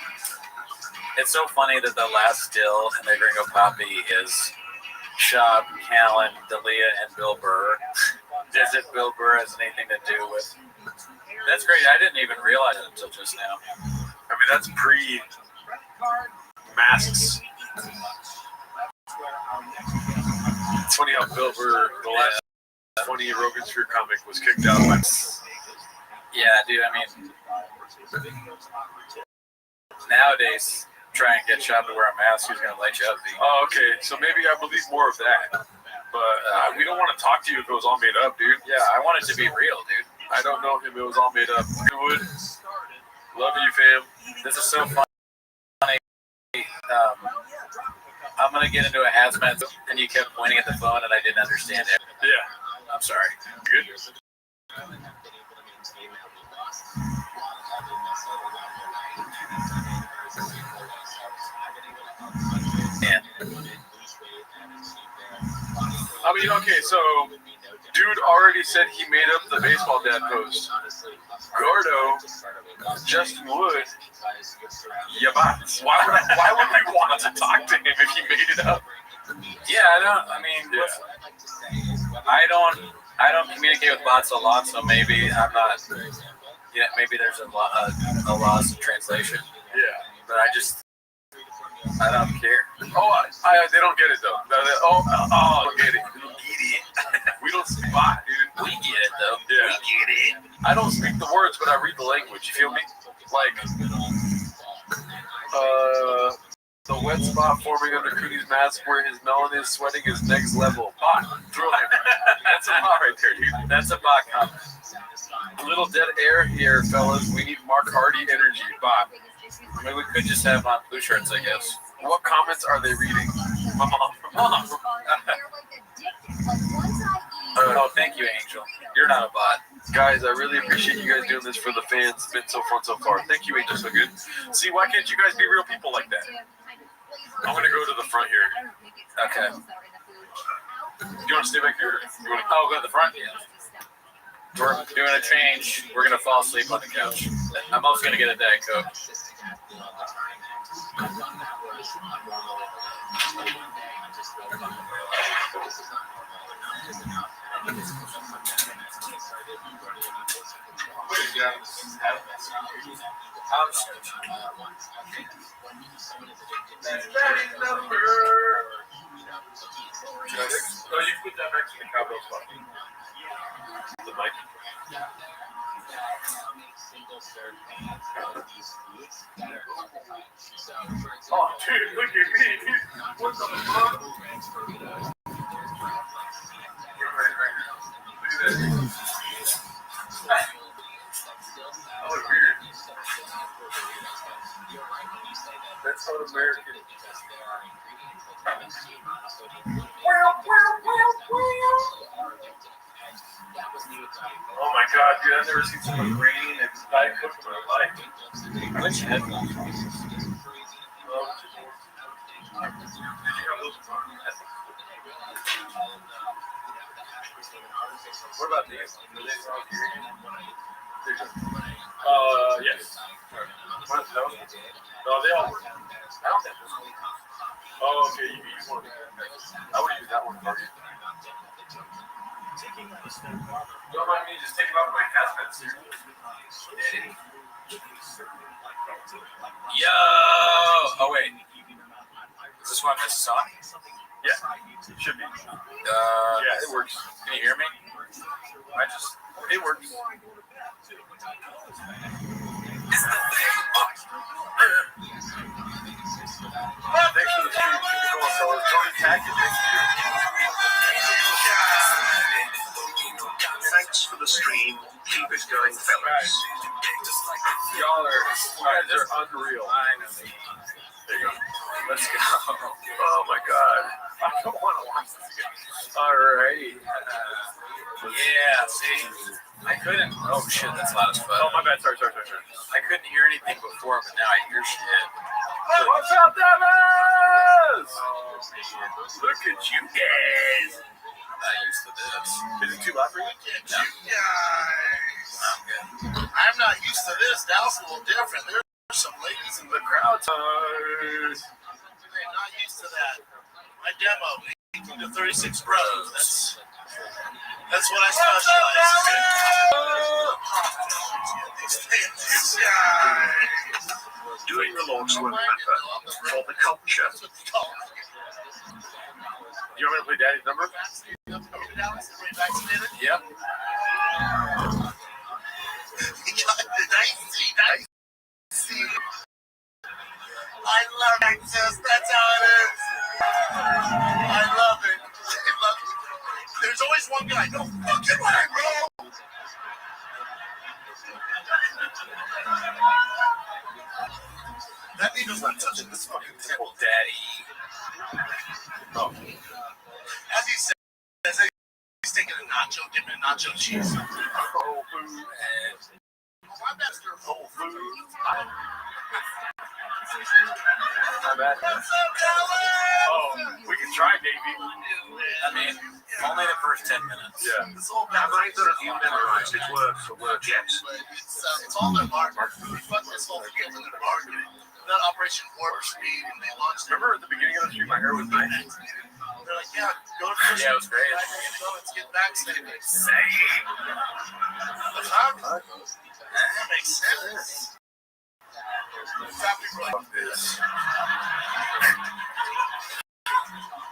It's so funny that the last still in the Gringo Poppy is Shab, Callan, Dalia, and Bill Burr. As if Bill Burr has anything to do with... That's great. I didn't even realize it until just now. I mean, that's pre-masks. It's funny how Bill Burr, the last funny Rogan Sphere comic, was kicked out by... Yeah, dude, I mean... Nowadays, try and get Shab to wear a mask, who's going to light you up, dude. Oh, okay. So maybe I believe more of that. But we don't want to talk to you if it was all made up, dude. Yeah, I want it to be real, dude. I don't know if it was all made up. Good. Love you, fam. This is so funny. I'm going to get into a hazmat, and you kept pointing at the phone, and I didn't understand it. Yeah. I'm sorry. Good. Yeah. I mean, okay, so Dude already said he made up the baseball dad post. Gordo, Justin Wood, Yabat. Why would you want to talk to him if he made it up? Yeah, I don't communicate with bots a lot, so maybe I'm not. Yeah, maybe there's a loss in translation. Yeah. But I don't care. Oh, they don't get it though. Don't get it. We don't speak bot, dude. We get it though. Yeah. We get it. I don't speak the words, but I read the language. You feel me? Like, the wet spot forming under Cooney's mask where his melon is sweating is next level. Bot. Drill him. That's a bot right there, dude. That's a bot comment. A little dead air here, fellas. We need Mark Hardy energy. Bot. I mean, we could just have on blue shirts, I guess. What comments are they reading? My mom. Oh, thank you, Angel. You're not a bot. Guys, I really appreciate you guys doing this for the fans. It's been so fun so far. Thank you, Angel. So good. See, why can't you guys be real people like that? I'm gonna go to the front here. Okay. You want to stay back here? You want to? Oh, go to the front? Yeah. We're doing a change. We're going to fall asleep on the couch. I'm also going to get a Diet Coke. Oh, you put that back to the cowbell spot. The mic. Oh, dude, look at me. What the fuck? Look at this. I look weird. That's not American. Oh my god, dude, I've never seen someone raining and Diet Coke in my life. Which headphones? Did you have those on? What about these? Are they on here? Yes. What is those? No, they all work. I don't think this one. Oh, okay, you can use one. I would use that one for you. Don't mind me just taking off my hazmat suit. Yo! Oh, wait. Is this one I missed a song? Yeah, should be. Yeah, it works. Can you hear me? It works. Thanks for the stream. Keep it going, fellas. Tony Tackett, thanks to you. Thanks for the stream. Keep it going, fellas. Y'all are unreal. I know. There you go. Let's go. Oh my god. I don't want to watch this again. Alright. Yeah, see? I couldn't. Oh, shit, that's loud as fuck. Oh, my bad. Sorry. I couldn't hear anything before, but now I hear shit. What's up, Dennis? Look at you guys. I'm not used to this. Is it too loud for you? No. Guys, I'm good. I'm not used to this. Dallas a little different. There's some ladies in the crowd. Crowd. I'm not used to that. My demo, 18 to 36 bros. That's what I specialize in. Doing the Lord's work better for the culture. You want me to play Daddy's number? Yep. I love access. That's how it is. I love it. There's always one guy. No fucking way, bro. That needle's not touching this fucking table. Daddy. Oh. As he says, he's taking a nacho, dipping in nacho cheese. Whole food. My master of whole food. My bad. What's up, Dallas? Oh, we can can try, Davey. I mean, only the first 10 minutes. Yeah. How many that have you memorized? It's word for word yet. It's all their marketing. We fucked this whole field with their marketing. That Operation Warp Speed when they launched it. Remember at the beginning of the stream, my hair was nice. They're like, yeah, go to the Yeah, it was great. Let's get vaccinated. That makes sense. Fat people are like this.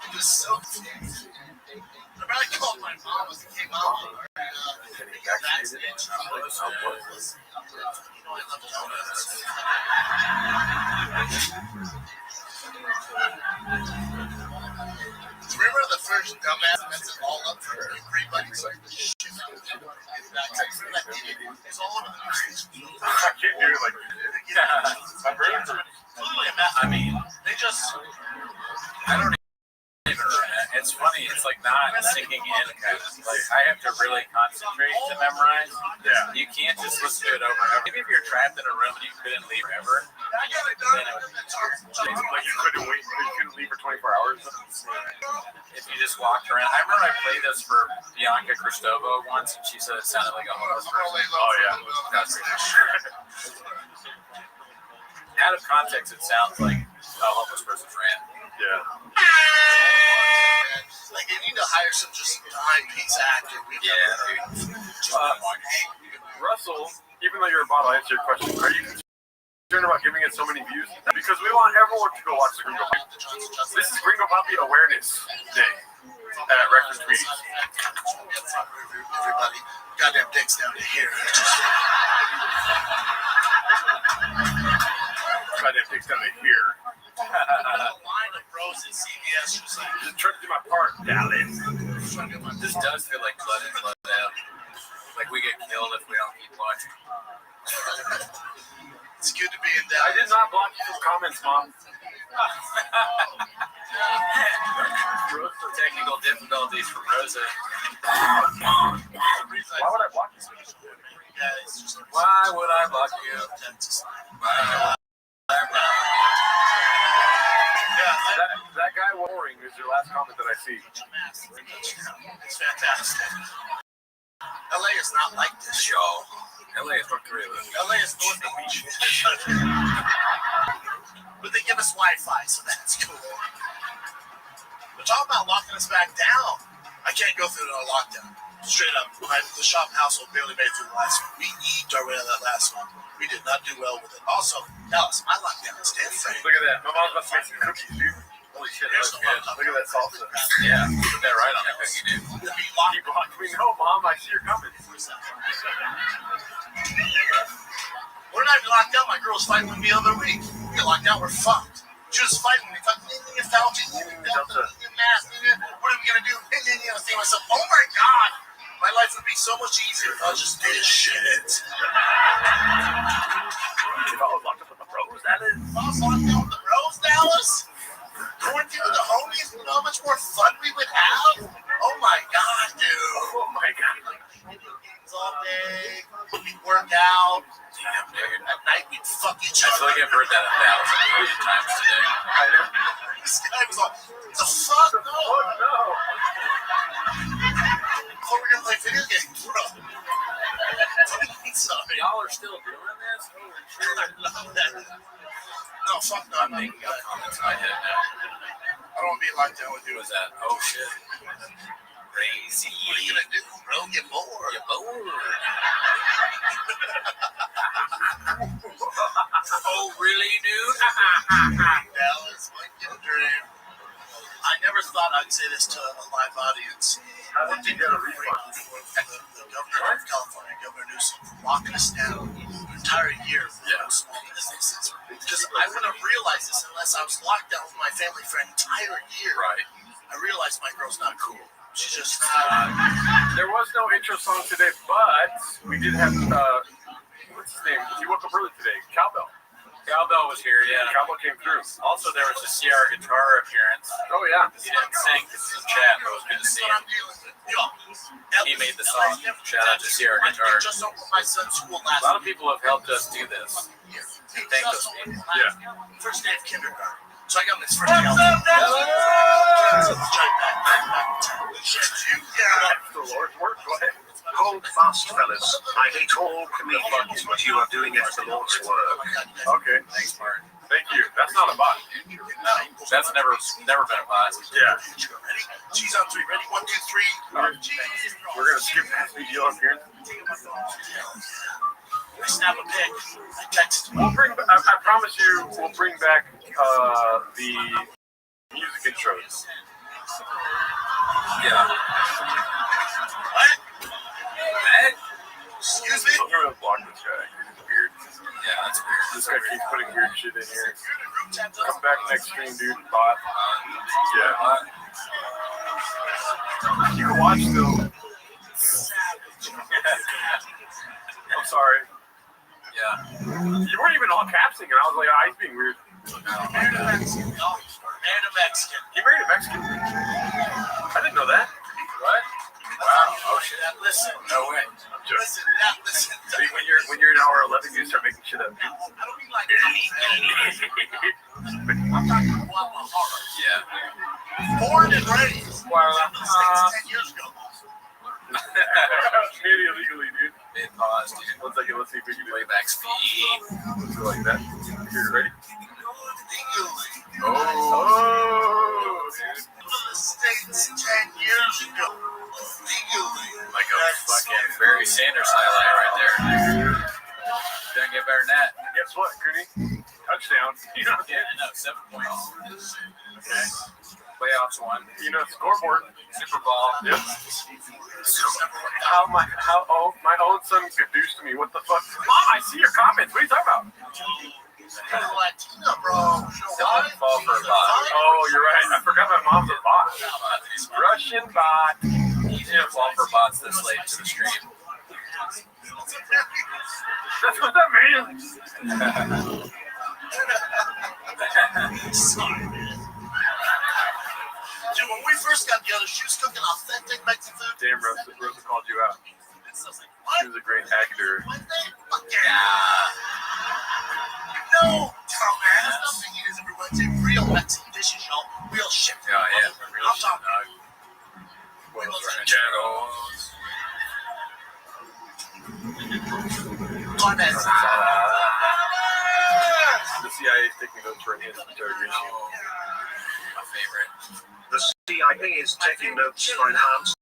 It was so remember I called my mom as it came out. Vaccinated. I love donuts. Remember the first dumbass messed it all up for everybody? It's like, shit. It's all over the news. I can't do it like my brains are. I mean, They just. I don't even it's funny, it's like not sinking in kind of. Like, I have to really concentrate to memorize. Yeah. You can't just listen to it over and over. Maybe if you're trapped in a room and you couldn't leave forever, I got it done. Like you couldn't wait, you couldn't leave for 24 hours. if you just walked around. I remember I played this for Bianca Christovo once, and she said it sounded like a homeless person. Oh, yeah. Out of context, it sounds like a homeless person's rant. Yeah. Like they need to hire some just timepiece actor. Russell, even though you're a bottle, I answer your question. Are you concerned about giving it so many views? Because we want everyone to go watch the Gringo Poppy. This is Gringo Poppy Awareness Day at Record Tweeties. Everybody, goddamn dicks down to here. Goddamn takes down to here. A line of bros at CVS just like, Just trying to do my part, Dallas. This does feel like blood in, blood out. Like we get killed if we don't keep watching. it's good to be in I did Dallas. not block you from comments, Mom. Technical difficulties from Rosa. Why would I block you? Yeah, it's just like, Why would I block you? That guy warring is your last comment that I see. it's fantastic. LA is not like this, Show. LA is for three of us. LA is North Beach. But they give us Wi-Fi, so that's cool. We're talking about locking us back down. I can't go through another lockdown. Straight up, the shop household barely made it through the last one. We eat our way out of that last one. We did not do well with it. Also, Dallas, my lockdown is different. Look at that. My mom's about to make some cookies, dude. Holy shit, Here's that's the good. one. Look at that salsa. Yeah, put that right on the cookie, dude. We locked. You blocked me. No, Mom, I see your comments. We're not even locked down. My girl was fighting with me the other week. We get locked down, we're fucked. She was fighting with me. You found you. You mask. What are we going to do? I was thinking to myself, oh my God. My life would be so much easier if I was just this shit. If I was locked up with the bros, that is. If I was locked down with the bros, Dallas, quarantine with the homies, you know how much more fun we would have? Oh my God, dude. Oh my God. Games all day, we'd work out. Damn, dude. At night, we'd fuck each I feel other. like I've heard that 1,000 times today. This guy was like, what the fuck? No. Oh no. Oh, we're gonna play video games, bro. Sorry. Y'all are still doing this? Holy shit. I love that. No, fuck no. I'm making up comments in my head now. I don't want to be locked down with Who you. was that? Oh shit. Crazy. What are you gonna do, bro? Get bored. You're bored. Oh, really, dude? Dallas, my dream. I never thought I'd say this to a live audience. How did you get a refund? The governor of California, Governor Newsom, locking us down an entire year for small businesses. Because I wouldn't have realized this unless I was locked down with my family for an entire year. Right. I realized my girl's not cool. She's just There was no intro song today, but we did have, what's his name? He woke up early today. Cowbell. Cowbell was here, yeah. Cowbell came through. Also, there was a Sierra guitar appearance. Oh, yeah. He didn't sing because it's in chat, but it was good to see him. He made the song. Shout out to Sierra Guitar. Just opened my son's school A last lot of people have helped us do this. year. Thank those people. Yeah. First day of kindergarten. So I got this friend out there. That's the Lord's work. Go ahead. Hold fast, fellas. I hate all comedians, but you are doing it the Lord's work. Okay. Thanks, Mark. Thank you. That's not a bot. That's never been a bot. Yeah. Ready? She's on three. Ready? 1, 2, 3. We're going to skip past video appearance. I snap a pic. I text. I promise you, we'll bring back the music intros. Yeah. What? What? Excuse me? I'm going to block this guy. He's weird. Yeah, that's weird. This guy keeps putting weird shit in here. Come back next stream, dude. Bot. Yeah. You can watch still. I'm sorry. Yeah. You weren't even all capsing, and I was like, ah, he's being weird. Married a Mexican. Oh, married a Mexican. He married a Mexican? I didn't know that. What? Wow. Oh shit. Now listen. No way. I'm joking. Listen. Now listen. See, when you're in hour 11, you start making shit up. I don't mean like I'm talking about Guadalajara. Yeah. Born and raised. Wow. 10 years ago. Maybe illegally, dude. Mid pause, dude. One second, let's see if we can do it. Playback speed. Let's go like that. Here, ready? Oh. Dude. The States 10 years ago. Legally. Like a fucking Barry Sanders highlight right there. Doesn't get better than that. Guess what, Cooney? Touchdown. You know, Yeah, no, 7 points. Okay. Playoffs won. you know, scoreboard. Super Bowl. Yep. My own son deduced me. What the fuck? Mom, I see your comments. What are you talking about? Latina, bro. Don't fall for a bot. Oh, you're right. I forgot my mom's a bot. Russian bot. Easy to fall for bots this late to the stream. That's what that means. Dude, when we first got together, she was cooking authentic Mexican food. Damn, Rosa called you out. So I was like, She what? was a great actor. Fuck yeah. No, dumbass. Nothing is every Wednesday. Real Mexican dishes, y'all. Real shit. Yeah, yeah. Real I'm shit, talking. dog. Real Rancheros. The CIA is taking notes for enhanced interrogation. My favorite. The CIA is taking notes for enhanced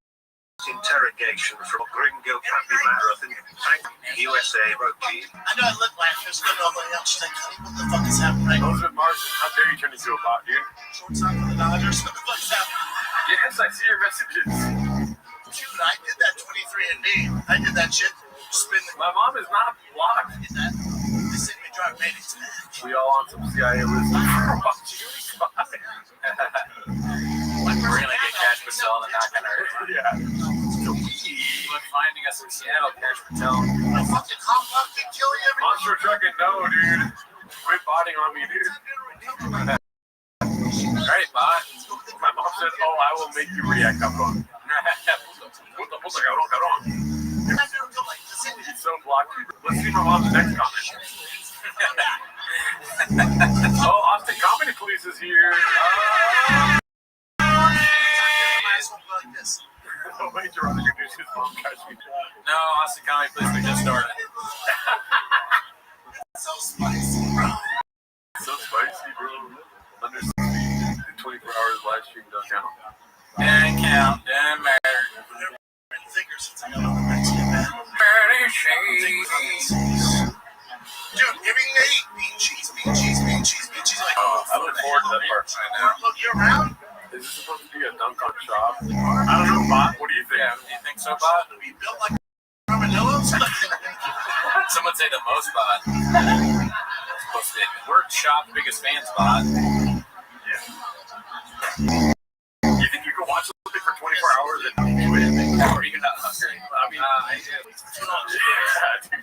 interrogation from Gringo Cappy Marathon. Thank USA Rothschild. I know I look like there's nobody else. She's like, honey, what the fuck is happening right now? Elizabeth Martin, how dare you turn into a bot, dude? Shortstop for the Dodgers. What the fuck is happening? Yes, I see your messages. Dude, I did that 23andMe. I did that shit. Spin the My mom is not blocked. I did that. They sent me drive ratings today. We all on some CIA list for watching spot. We're gonna get Cash Patel and not gonna hurt. Yeah. Look, finding us in Seattle, Cash Patel. The fucking hot dog can kill you every Monster trucking, no, dude. Quit botting on me, dude. Right, bot. My mom said, oh, I will make you react. I'm going, puta, cabrón. He's so blocked. Let's see my mom's next comment. Oh, Austin Comedy Police is here. Oh, wait, you're on the introduce his mom. No, Austin Comedy Police, we just started. So spicy, bro. So spicy, bro. Under 60 in 24 hours live stream don't count. Didn't count, didn't matter. Fingers since I got on the Mexican man. Dude, give me mean cheese. Like, I look forward to that part. I know. look, you around? Is this supposed to be a dunk on shop? I don't know, Bot. What do you think? Yeah, do you think so, bot? We built like armadillos? Someone say the most bot. Supposed to be work shop, biggest fans bot. Yeah. You think you can watch something for 24 hours and do anything? Or you not hungry? I mean, Yeah, dude.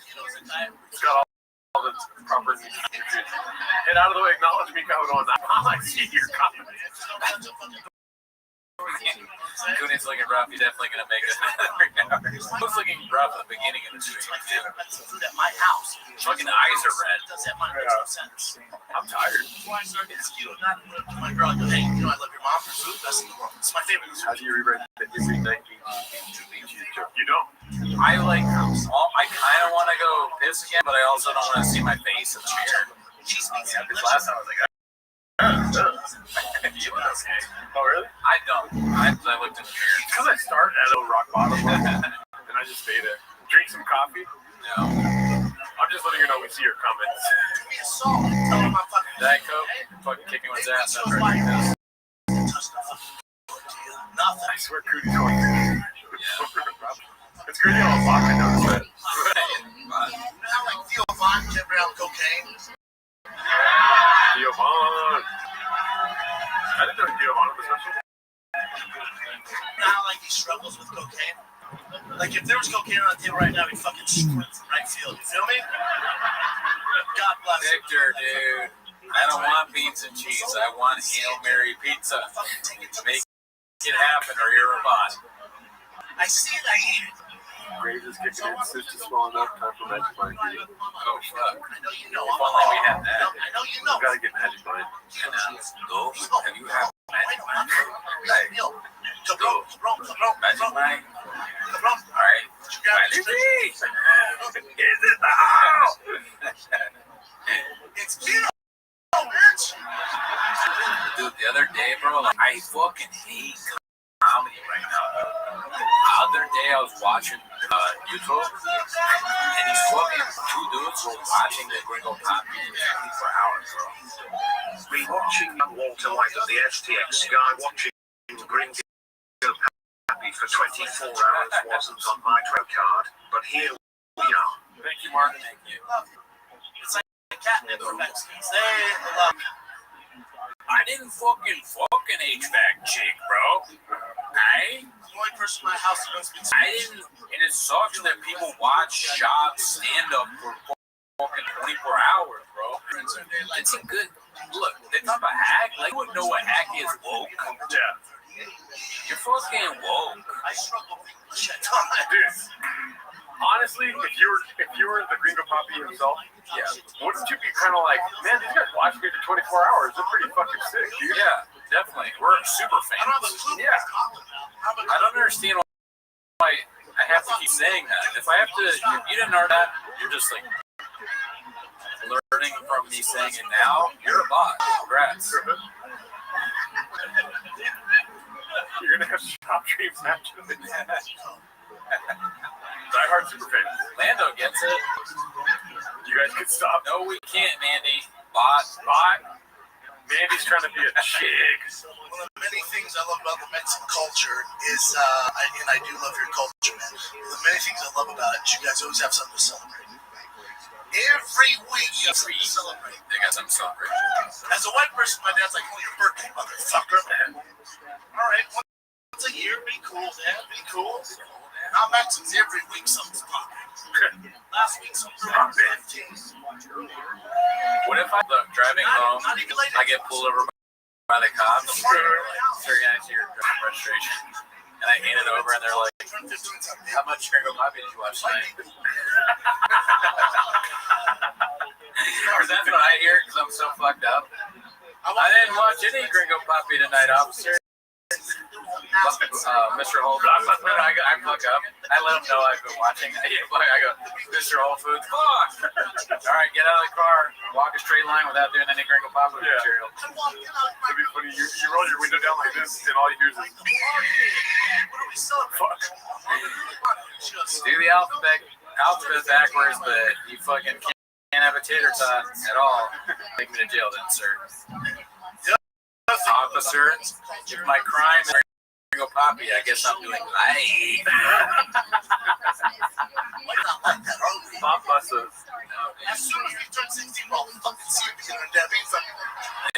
It's got all the proper nutrition. Get out of the way, acknowledge me, Cowdown. I see your comments. Cooney's looking rough. He's definitely going to make it another 3 hours. He was looking rough at the beginning of the stream, too. Food at my house. Fucking eyes are red. Does that make no sense? I'm tired. Before I started this, not my girl. I go, hey, I love your mom for food. Best in the world. It's my favorite. How do you rewrite that? You read 19 You don't. I like. I kind of want to go piss again, but I also don't want to see my face in the mirror. Yeah, because last time I was like, you look okay. Oh, really? I don't. I looked in the mirror. Because I start at a rock bottom and I just stay there. Drink some coffee. No. I'm just letting you know we see your comments. Diet Coke, fucking kicking one's ass. That's right. Nothing. Nothing. I swear Cootie's going crazy. Yeah. It's crazy how a block I noticed that. How like Theo Von kept around cocaine. Theo Von. I didn't know Theo Von was special. You know how like he struggles with cocaine? Like if there was cocaine on the table right now, he'd fucking sprint from right field. You feel me? God bless him. Victor, dude. I don't want beans and cheese. I want Hail Mary pizza. Make it happen or you're a bot. I see it, I eat it. Graves is kicking in. Cyst is swelling up. Time for Magic Mind. Oh, fuck. I know you know. If only we had that. I know you know. You gotta get Magic Mind. Go. Have you had Magic Mind? Yo, cabron. Magic Mind? Cabron. All right. Magic Mind. Is it now? It's Vito, bitch. Dude, the other day, bro, like, I fucking hate comedy right now. The other day I was watching YouTube, and these fucking 2 dudes were watching the Gringo Poppy for 24 hours, bro. Me watching young Walter White at the STX guy watching Gringo Happy for 24 hours wasn't on my Tro card, but here we are. Thank you, Mark. Thank you. It's like catnip for Mexicans. They love it. I didn't fucking HVAC chick, bro. The only person in my house who knows me. I didn't, and it sucks that people watch Shop stand up for fucking 24 hours, bro. It's a good look. They talk about hack. Like, you wouldn't know what hack is woke. Yeah. You're fucking woke. I struggle with shit. Dude, honestly, if you were the Gringo Poppy himself, Yeah. wouldn't you be kind of like, man, these guys watching me for 24 hours? They're pretty fucking sick, dude. Yeah, definitely. We're super I don't have a fans. clue what Yeah. he's talking about. I don't understand why I have to keep saying that. If I have to, if you didn't know that, you're just like learning from me saying it now. You're a bot. Congrats. You're gonna have shop dreams after this. Die Hard super fans. Lando gets it. You guys can stop. No, we can't, Mandy. Bot. Mandy's trying to be a chick. One of the many things I love about the Mexican culture is, and I do love your culture, man. One of the many things I love about it is you guys always have something to celebrate. Every week you have something to celebrate. They got some celebration. As a white person, my dad's like, oh, your birthday, motherfucker. All right, once a year, be cool, Dad, be cool. Now Mexicans, every week something's popping. Last week something's popping. What if I'm driving home, I get pulled over by the cops, figuring out your registration, and I hand it over, and they're like, how much Gringo Poppy did you watch tonight? Or that's what I hear, because I'm so fucked up. I didn't watch any Gringo Poppy tonight, officer. Mr. Whole Foods. I look up. I let him know I've been watching. I go, Mr. Whole Foods. Fuck. All right, get out of the car. Walk a straight line without doing any Gringo Poppy material. It'd be funny. You roll your window down like this, and all you hear is fuck. Do the alphabet backwards, but you fucking can't have a tater tot at all. Take me to jail then, sir. Officer, if my crime is Gringo Poppy, I guess I'm doing life. Pop buses. As soon as we turn 16, we'll fucking see you, Peter and Debbie.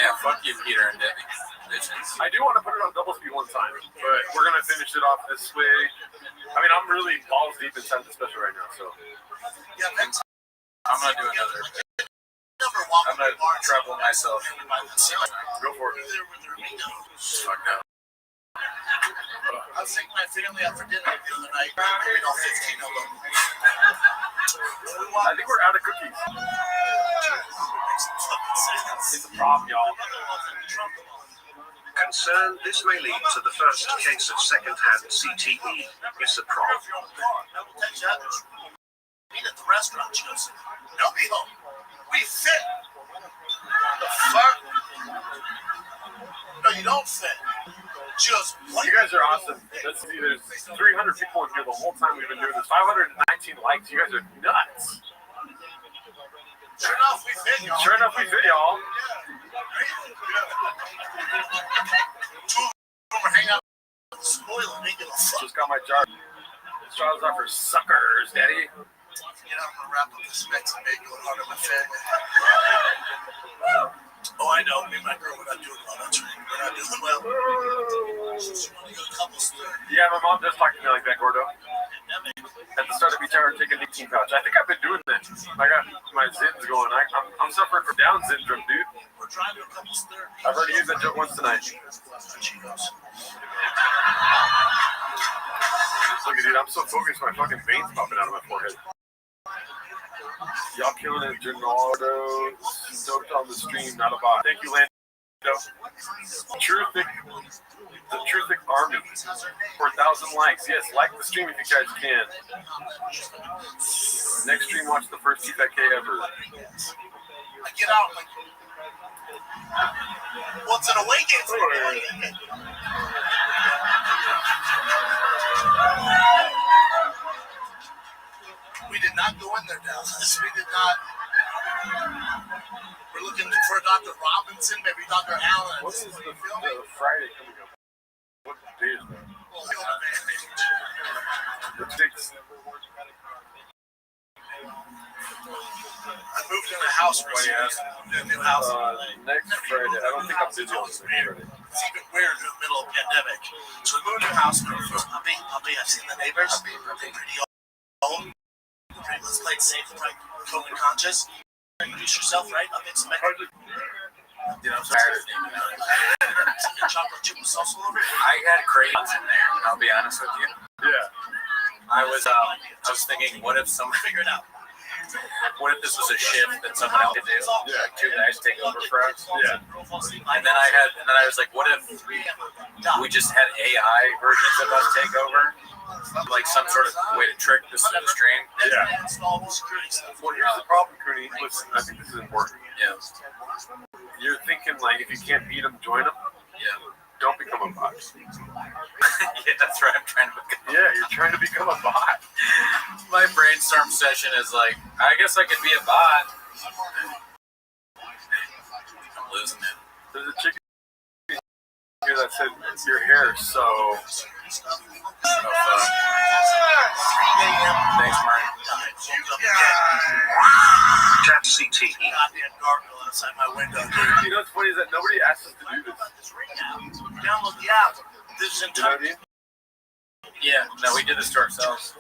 Yeah, fuck you, Peter and Debbie. Bitches. I do want to put it on double speed one time, but we're gonna finish it off this way. I mean, I'm really balls deep inside the special right now, so. Yeah, next time. I'm gonna do another. I'm gonna trouble myself. Go for it. Fuck no. was taking my family out for dinner the other night. You know, 15 of them. I think we're out of cookies. It's a problem, y'all. Concerned this may lead to the first case of second-hand CTE is a problem. Meet at the restaurant. She goes, "Don't be home. We fit." The fuck? No, you don't fit. She goes, "What?" You guys are awesome. Let's see, there's 300 people in here the whole time we've been doing this. 519 likes. You guys are nuts. Sure enough, we fit, y'all. Sure enough, we fit, y'all. Two of them are hanging out with the spoiler, making a fuck. Just got my jar. Straws are for suckers, daddy. You know, I'm gonna wrap up this Mexican bacon with under my fat. Oh, I know. Me and my girl, we're not doing well. That's right. We're not doing well. She wanted to go to couples there. Yeah, my mom does talk to me like that, Gordo. At the start of each hour, take a nicotine pouch. I think I've been doing that. I got my zins going. I'm suffering from Down syndrome, dude. We're trying to couples therapy. I've already used that joke once tonight. She goes, Look at dude, I'm so focused, my fucking veins popping out of my forehead. Y'all killing it, Gennaro. Stoked on the stream, not a bot. Thank you, Lando. The Truthic Army. 4,000 likes. Yes, like the stream if you guys can. Next stream, watch the first TFK ever. I get out, I'm like, what's an away game? We did not go in there, Dallas. We did not. We're looking for Dr. Robinson, maybe Dr. Allen. What is the Friday coming up? What day is that? The chicks. I moved in a house recently. A new house. Next Friday. I don't think I'm busy on next Friday. It's even weird in the middle of a pandemic. So we moved to a house. I've seen the neighbors. They're pretty old. Let's play it safe, like COVID conscious. Introduce yourself, right? I'll get some extra. Dude, I'm tired of naming it. Chocolate chip sauce all over it. I had crayons in there, I'll be honest with you. Yeah. I was thinking, what if someone Figure it out. what if this was a shift that someone else could do? Yeah. Like 2 guys take over for us. Yeah. And then I was like, what if we just had AI versions of us take over? Like some sort of way to trick the stream. Yeah. Install security stuff. Well, here's the problem, Cooney. Listen, I think this is important. Yeah. You're thinking, like, if you can't beat them, join them. Yeah. Don't become a bot. Yeah, that's right. I'm trying to become. Yeah, you're trying to become a bot. My brainstorm session is like, I guess I could be a bot. I'm losing it. There's a chick here that said, your hair is so... Thanks, Martin. Chat CTE. Goddamn gargoyle outside my window. You know what's funny is that nobody asked us to do this. Download the app. This is You know what I mean? Yeah, no, we did this to ourselves.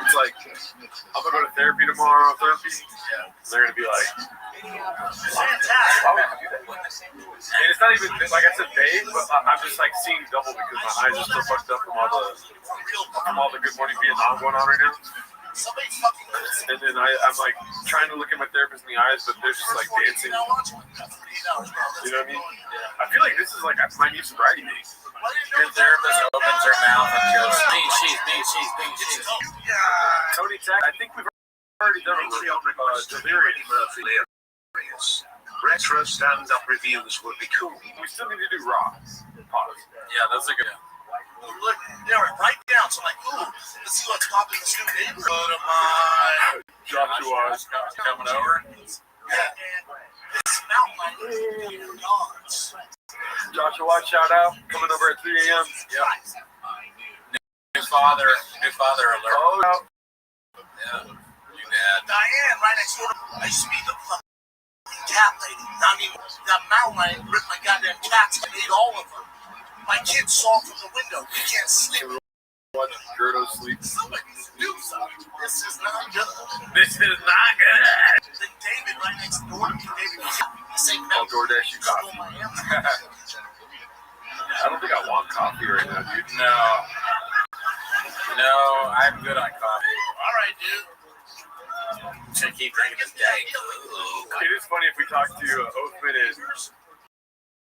It's like, I'm going to go to therapy tomorrow, Yeah. They're going to be like, fantastic. why would you do that? And it's not even, like I said, they, but I'm just like seeing double because my eyes are so fucked up from all the Good Morning Vietnam going on right now. Somebody fucking listen. And then I'm like trying to look at my therapist in the eyes, but they're just like dancing. You know what I mean? I feel like this is like my new sobriety day. Your therapist opens her mouth and goes, me, she's. Tony Tech, I think we've already done a delirious. Retro stand-up reviews would be cool. We still need to do raw. Pause. Yeah, that's a good one. Look, they're right down. So I'm like, ooh, let's see what's popping in this new neighborhood of mine. Joshua Coming over. Yeah, and this mountain lion dogs. Joshua, shout out. Coming over at 3 a.m. Yep. New father alert. Oh, no. Yeah. New dad. Diane, right next door. I used to be the fucking cat lady. I mean, that mountain lion ripped my goddamn cats and ate all of them. My kids saw from the window. We can't sleep. What? Gerdo sleeps. Somebody do something. This is not good. This is not good. Then David, right next door to me, David, the same I'll mountain. DoorDash you coffee. I don't think I want coffee right now, dude. No, No, I'm good on coffee. All right, dude. I'm gonna keep drinking this Diet Coke. It is funny if we talk to Oathman and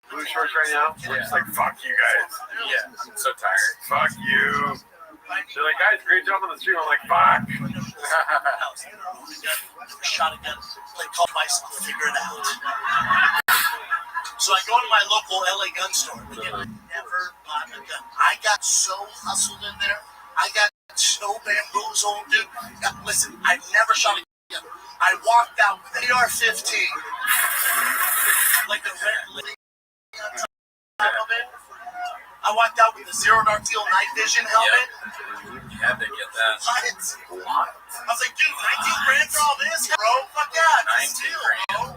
Blue Shorts right now. We're just like, fuck you guys. Yeah, I'm so tired. Fuck you. They're like, guys, great job on the stream. I'm like, fuck. Shot again. Play call twice. I'll figure it out. So I go to my local LA gun store. Again, I never bought a gun. I got so hustled in there. I got so bamboozled, dude. Now, listen, I've never shot a gun. I walked out with AR-15. Like the red lily on top of it. I walked out with a Zero Dark Teal night vision helmet. You had to get that. What? I was like, dude, 19 grand for all this, bro? Fuck yeah, 19 deal, grand. bro.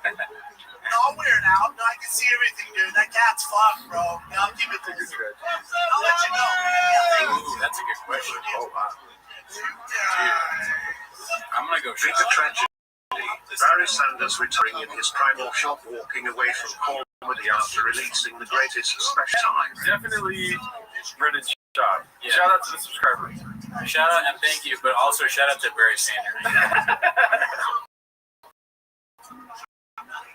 And I'll wear it out. No, I can see everything, dude. That cat's fucked, bro. Yeah, I'll keep it to you. I'll let you know. Ooh, that's a good question. Oh, wow. I'm gonna go Bigger tragedy. Barry Sanders returning in his primal shop, walking away from comedy after releasing the greatest special time. Definitely Brendan Schaub. Yeah. Shout out to the subscribers. Shout out and thank you, but also shout out to Barry Sanders.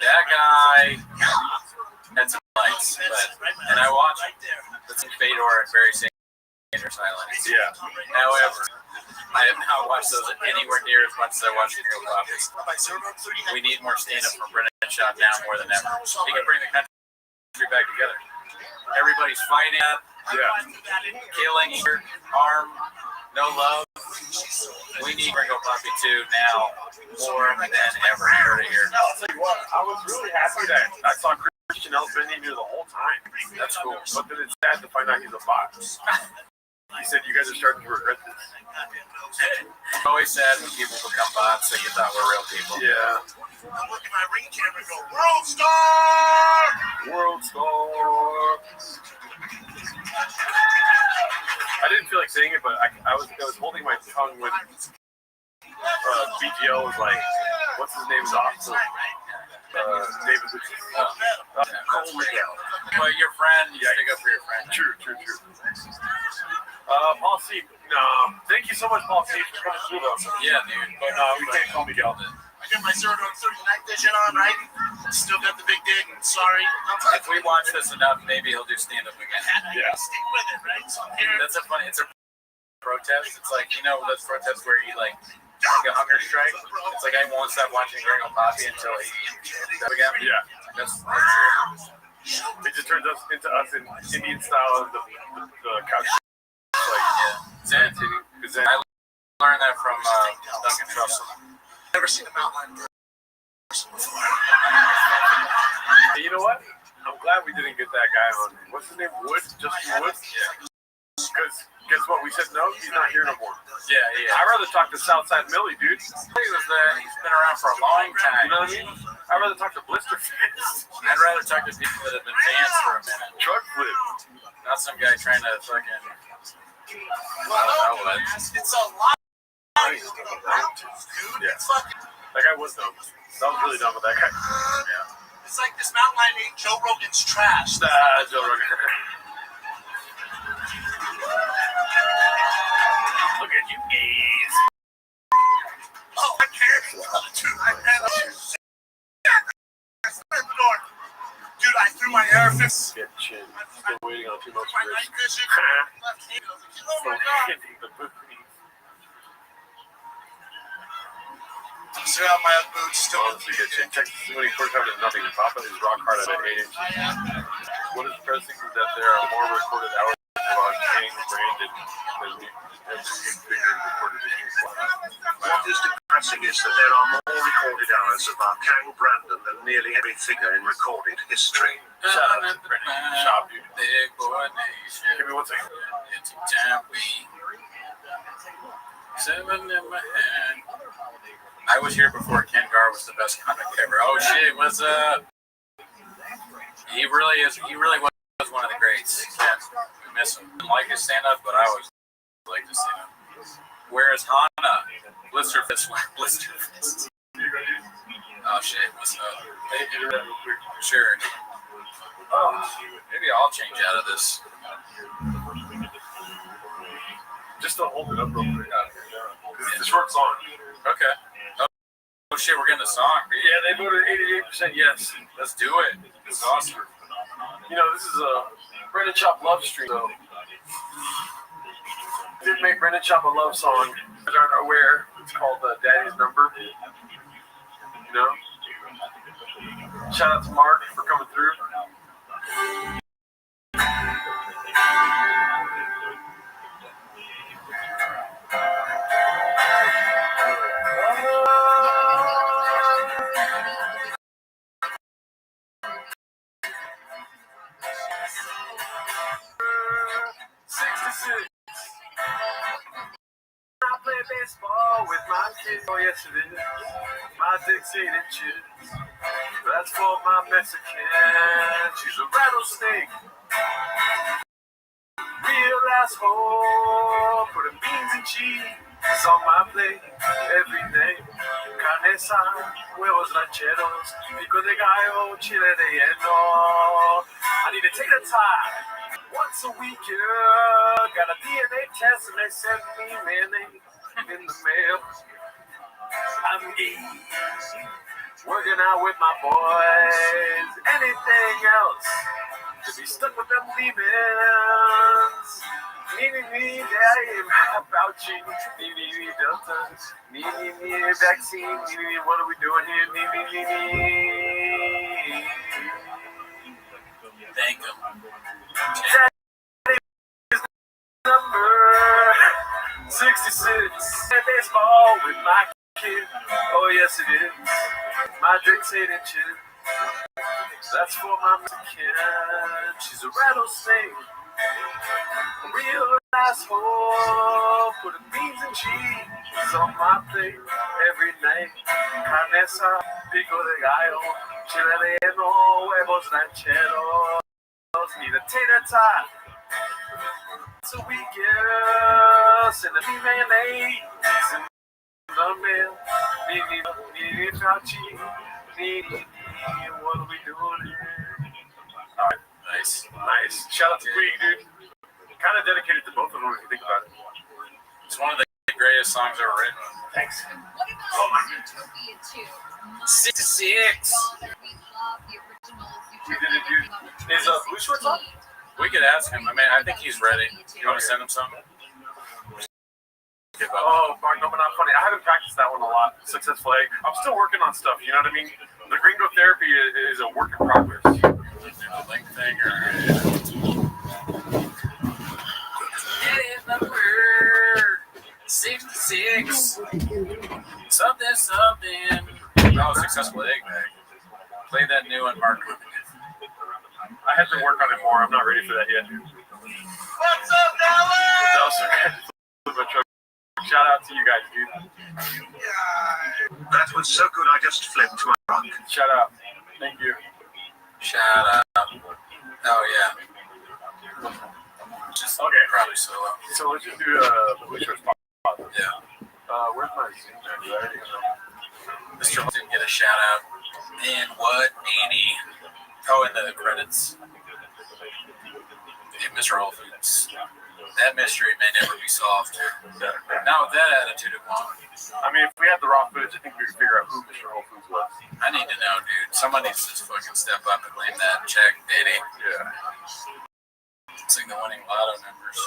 That guy had some lights, and I watched Fedor and Barry Sanders highlights. Yeah. However, I have not watched those anywhere near as much as I watched Real Copies. We need more stand-up from Brendan Schaub now more than ever. He can bring the country back together. Everybody's fighting, killing, harm, no love. We need Ringo Poppy 2 now more than ever. You heard it here. I'll tell you what, I was really happy that I saw Christian Elbini here the whole time. That's cool. But then it's sad to find out he's a bot. He said you guys are starting to regret this. It's always sad when people become bots, so you thought we're real people. Yeah. I'm looking at my ring camera and go, World Star! World Star. I didn't feel like saying it, but I was holding my tongue when BGL was like, what's his name's off? David Cole Miguel. But your friend, you stick up for your friend. True. Paul C. No, thank you so much, Paul C. for coming through though. Yeah, dude. But we can't call Miguel. I got my Zero Dark 30 night vision on, right? Still got the big dick. Sorry. If we watch this enough, maybe he'll do stand-up again. Yeah. Stick with it, right? So here. It's a protest. It's like, you know, those protests where you like a hunger strike. It's like I won't stop watching Gringo Poppy until he up again. Yeah. That's true. It just turns us into us in Indian style of the couch. Like, I learned that from Duncan Trussell. Never seen a mountain lion person before. You know what? I'm glad we didn't get that guy on. What's his name? Justin Woods? Yeah. Because guess what? We said no. He's not here no more. Yeah. I'd rather talk to Southside Millie, dude. He was there. He's been around for a long time. You know what I mean? I'd rather talk to Blisterface. I'd rather talk to people that have been fans for a minute. Truck flip. Not some guy trying to fucking. Well, I don't know what. it's a lot. Yeah. It's fucking. That guy was dumb. That was really dumb with that guy. Yeah. It's like this mountain lion ate Joe Rogan's trash. Joe Rogan. Look at you, gays. Oh, I can't. Dude, I can't. Dude, I threw my AR-15. Get chin. Still waiting on 2 months My for night this. vision. Left hand. I was like, oh my god. The booty. Still have my boots. Still. Honestly, get chin. Texas is winning 45 to nothing. Papa is rock hard at 8 inches. What is pressing is that there are more recorded hours about King Brandon than every figure recorded history. What is depressing is that there are more recorded hours of our Kang Brandon than nearly every figure in recorded history. Shout out to Brendan Schaub, dude. Big boy nation. Give me 1 second. It's a time we 7 in my hand. I was here before Ken Gar was the best comic ever. Oh shit, what's up? He really is. He really was one of the greats. Ken, we miss him. Didn't like his stand-up, but I always liked his stand-up. Where is Hana? Blisterfist. Blisterfist. Oh shit, what's up? Sure. Maybe I'll change out of this. Just to hold it up real quick. Because it's a short song. Okay. Oh shit, we're getting a song. Yeah, they voted 88% yes. Let's do it. This is awesome. You know, this is a Brendan Chop love stream, so did make Brendan Chop a love song. If you guys aren't aware, it's called Daddy's Number. You know? Shout out to Mark for coming through. I play baseball with my kids. Oh, yes, it is. My dick's 8 inches. That's for my Mexican. She's a rattlesnake. Real asshole. Putting beans and cheese on my plate every day. Carne asada, huevos rancheros, pico de gallo, chile relleno. I need a tater tot. Once a week, yeah. Got a DNA test and they sent me mayonnaise in the mail. I'm eating, working out with my boys. Anything else to be stuck with them demons. Me, daddy, about you. Me, Delta. Me, vaccine. Me, what are we doing here? Me. Thank him. Number 66. Baseball with my kid. Oh, yes, it is. My dick's 8 inches. That's for my Mexican. She's a rattlesnake. A real asshole. Putting beans and cheese on my plate every night. Carne asada, pico de gallo, chile relleno, huevos rancheros. Need a tater tot. So we get send me mayonnaise in the mail. Need Fauci. What are we doing here? All right, Nice. Shout out to Queen, dude. Kind of dedicated to both of them if you think about it. It's one of the greatest songs ever written. Thanks. Oh my God. 66. We did it, dude. Is Blue Shorts on? We could ask him. I mean, I think he's ready. You want to send him something? Oh, fuck, no, but not funny. I haven't practiced that one a lot. Successful egg. I'm still working on stuff, you know what I mean? The gringo therapy is a work in progress. The link thing or... Number 66. Something. Oh, successful egg bag. Play that new one, Mark. I have to work on it more. I'm not ready for that yet. What's up, Dallas? Shout out to you guys, dude. That was so good I just flipped my truck. Shout out. Thank you. Shout out. Oh, yeah. Just Okay. Probably solo. So let's just do the Blue Shorts pop. Yeah. Where's my Zoom there? I already know. Mr. didn't get a shout out. And what? 80. Oh, in the credits. Yeah, Mr. Whole Foods. That mystery may never be solved. Not with that attitude, it won't. I mean, if we had the raw footage, I think we could figure out who Mr. Whole Foods was. I need to know, dude. Someone needs to just fucking step up and claim that check, Diddy. Yeah. Sing the winning lotto numbers.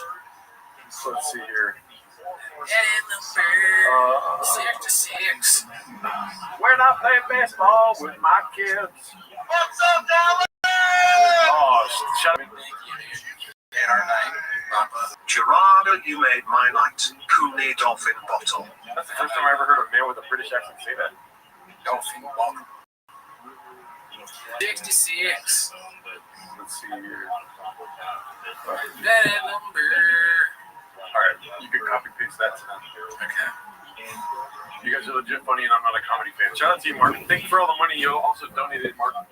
So let's see here. And number 66. We're not playing baseball with my kids. What's up, Dallas? Oh, shut up. Thank you, dude. And our night, Papa. Gerardo, you made my night. Cooney Dolphin Bottle. That's the first time I ever heard a man with a British accent say that. Dolphin Walk. 66. Let's see here. That number. Alright, you can copy paste that to them. Okay. You guys are legit funny and I'm not a comedy fan. Shout out to you, Martin. Thank you for all the money you also donated, Martin.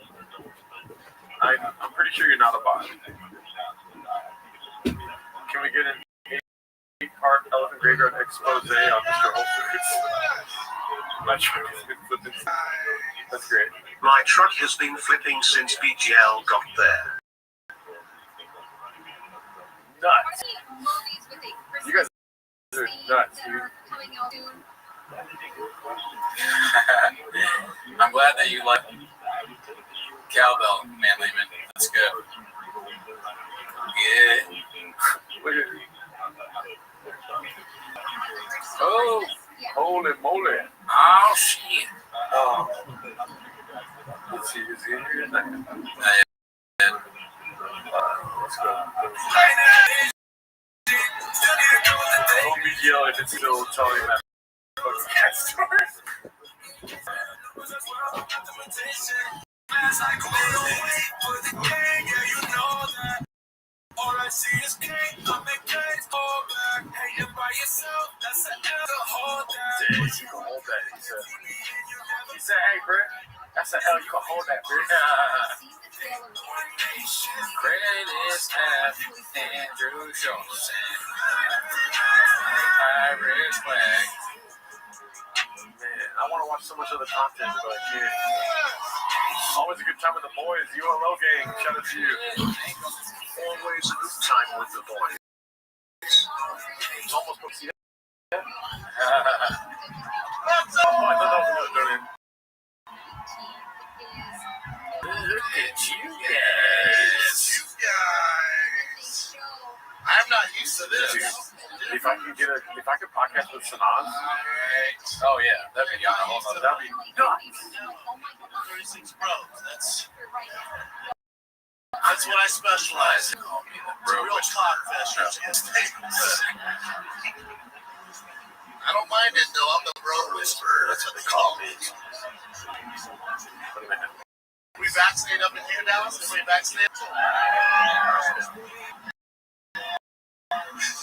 I'm pretty sure you're not a bot. Can we get an 8-part Elephant Graveyard expose on Mr. Whole Foods? My truck has been flipping. That's great. My truck has been flipping since BGL got there. Nuts. You guys I'm glad that you like cowbell, man, Lehman. That's good. Yeah. Oh, Holy moly. oh shit. Oh. Let's see, is he in here? Let's go. Don't be yelling if it's still telling that cat story. All I see is cake, I'm the cake, fall back. Hating by yourself, that's an L to hold that. Yeah, you can hold that, he said. He said, hey, bro, that's an L, you can hold that, bro. Credit is half Andrew Johnson. Irish flag. Man, I want to watch so much other content, but I can't. Always a good time with the boys. ULO gang, shout out to you. Always a good time with the boys. Almost put see that. I thought that was another donut. Look at you guys. You guys. I'm not used to this. If I could podcast with Sanaz, Oh yeah, that'd be on a whole nother. that'd be nuts. 36 Pros. That's what I specialize in. Real talk fest. I don't mind it though. I'm the bro whisperer. That's what they call me. We vaccinated up in here, Dallas? Everybody vaccinated?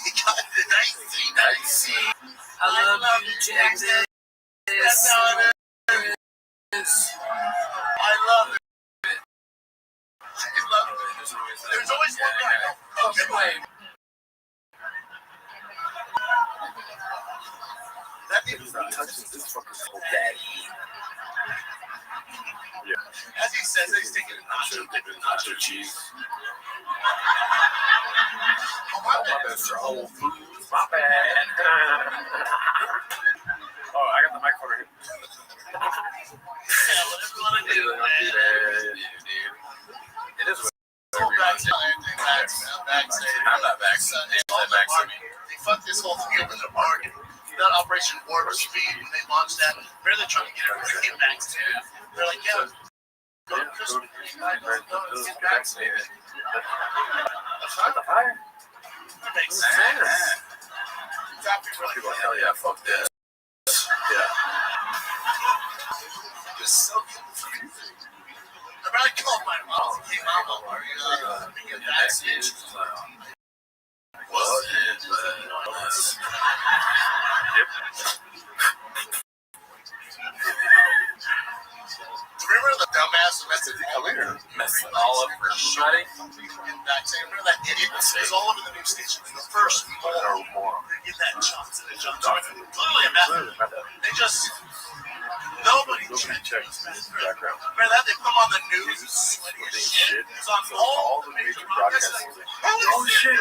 He got the 19. I love you, Jackson. That's how it is. I love it. I love it. There's always one guy. That nigga's not touching this fucking whole daddy. Yeah. As he says, he's taking a nacho cheese. Oh, my bad. That's your whole food. My bad. Oh, I got the mic over here. Yeah, whatever you want to do, man. It is. Full vaccinated. I'm not vaccinated. They fucked this whole thing up in the market. That Operation Warp Speed, when they launched that, they're trying to get everybody to get vaccinated. They're like, yeah, go to Christmas. Get vaccinated. That's right. That makes sense. People are hell yeah, fuck this. Yeah. It's so confusing. I probably called my mom. Hey, Mama, are you getting vaccinated? What? Yep. Remember the dumbass message Messing all up for everybody. Remember that idiot? It was all over the news station. The first more. They get that Johnson & Johnson. Literally a method. They just... Nobody checks this background. Remember that? They put them on the news. Shit. It was on all the major broadcasts. Oh shit, dude.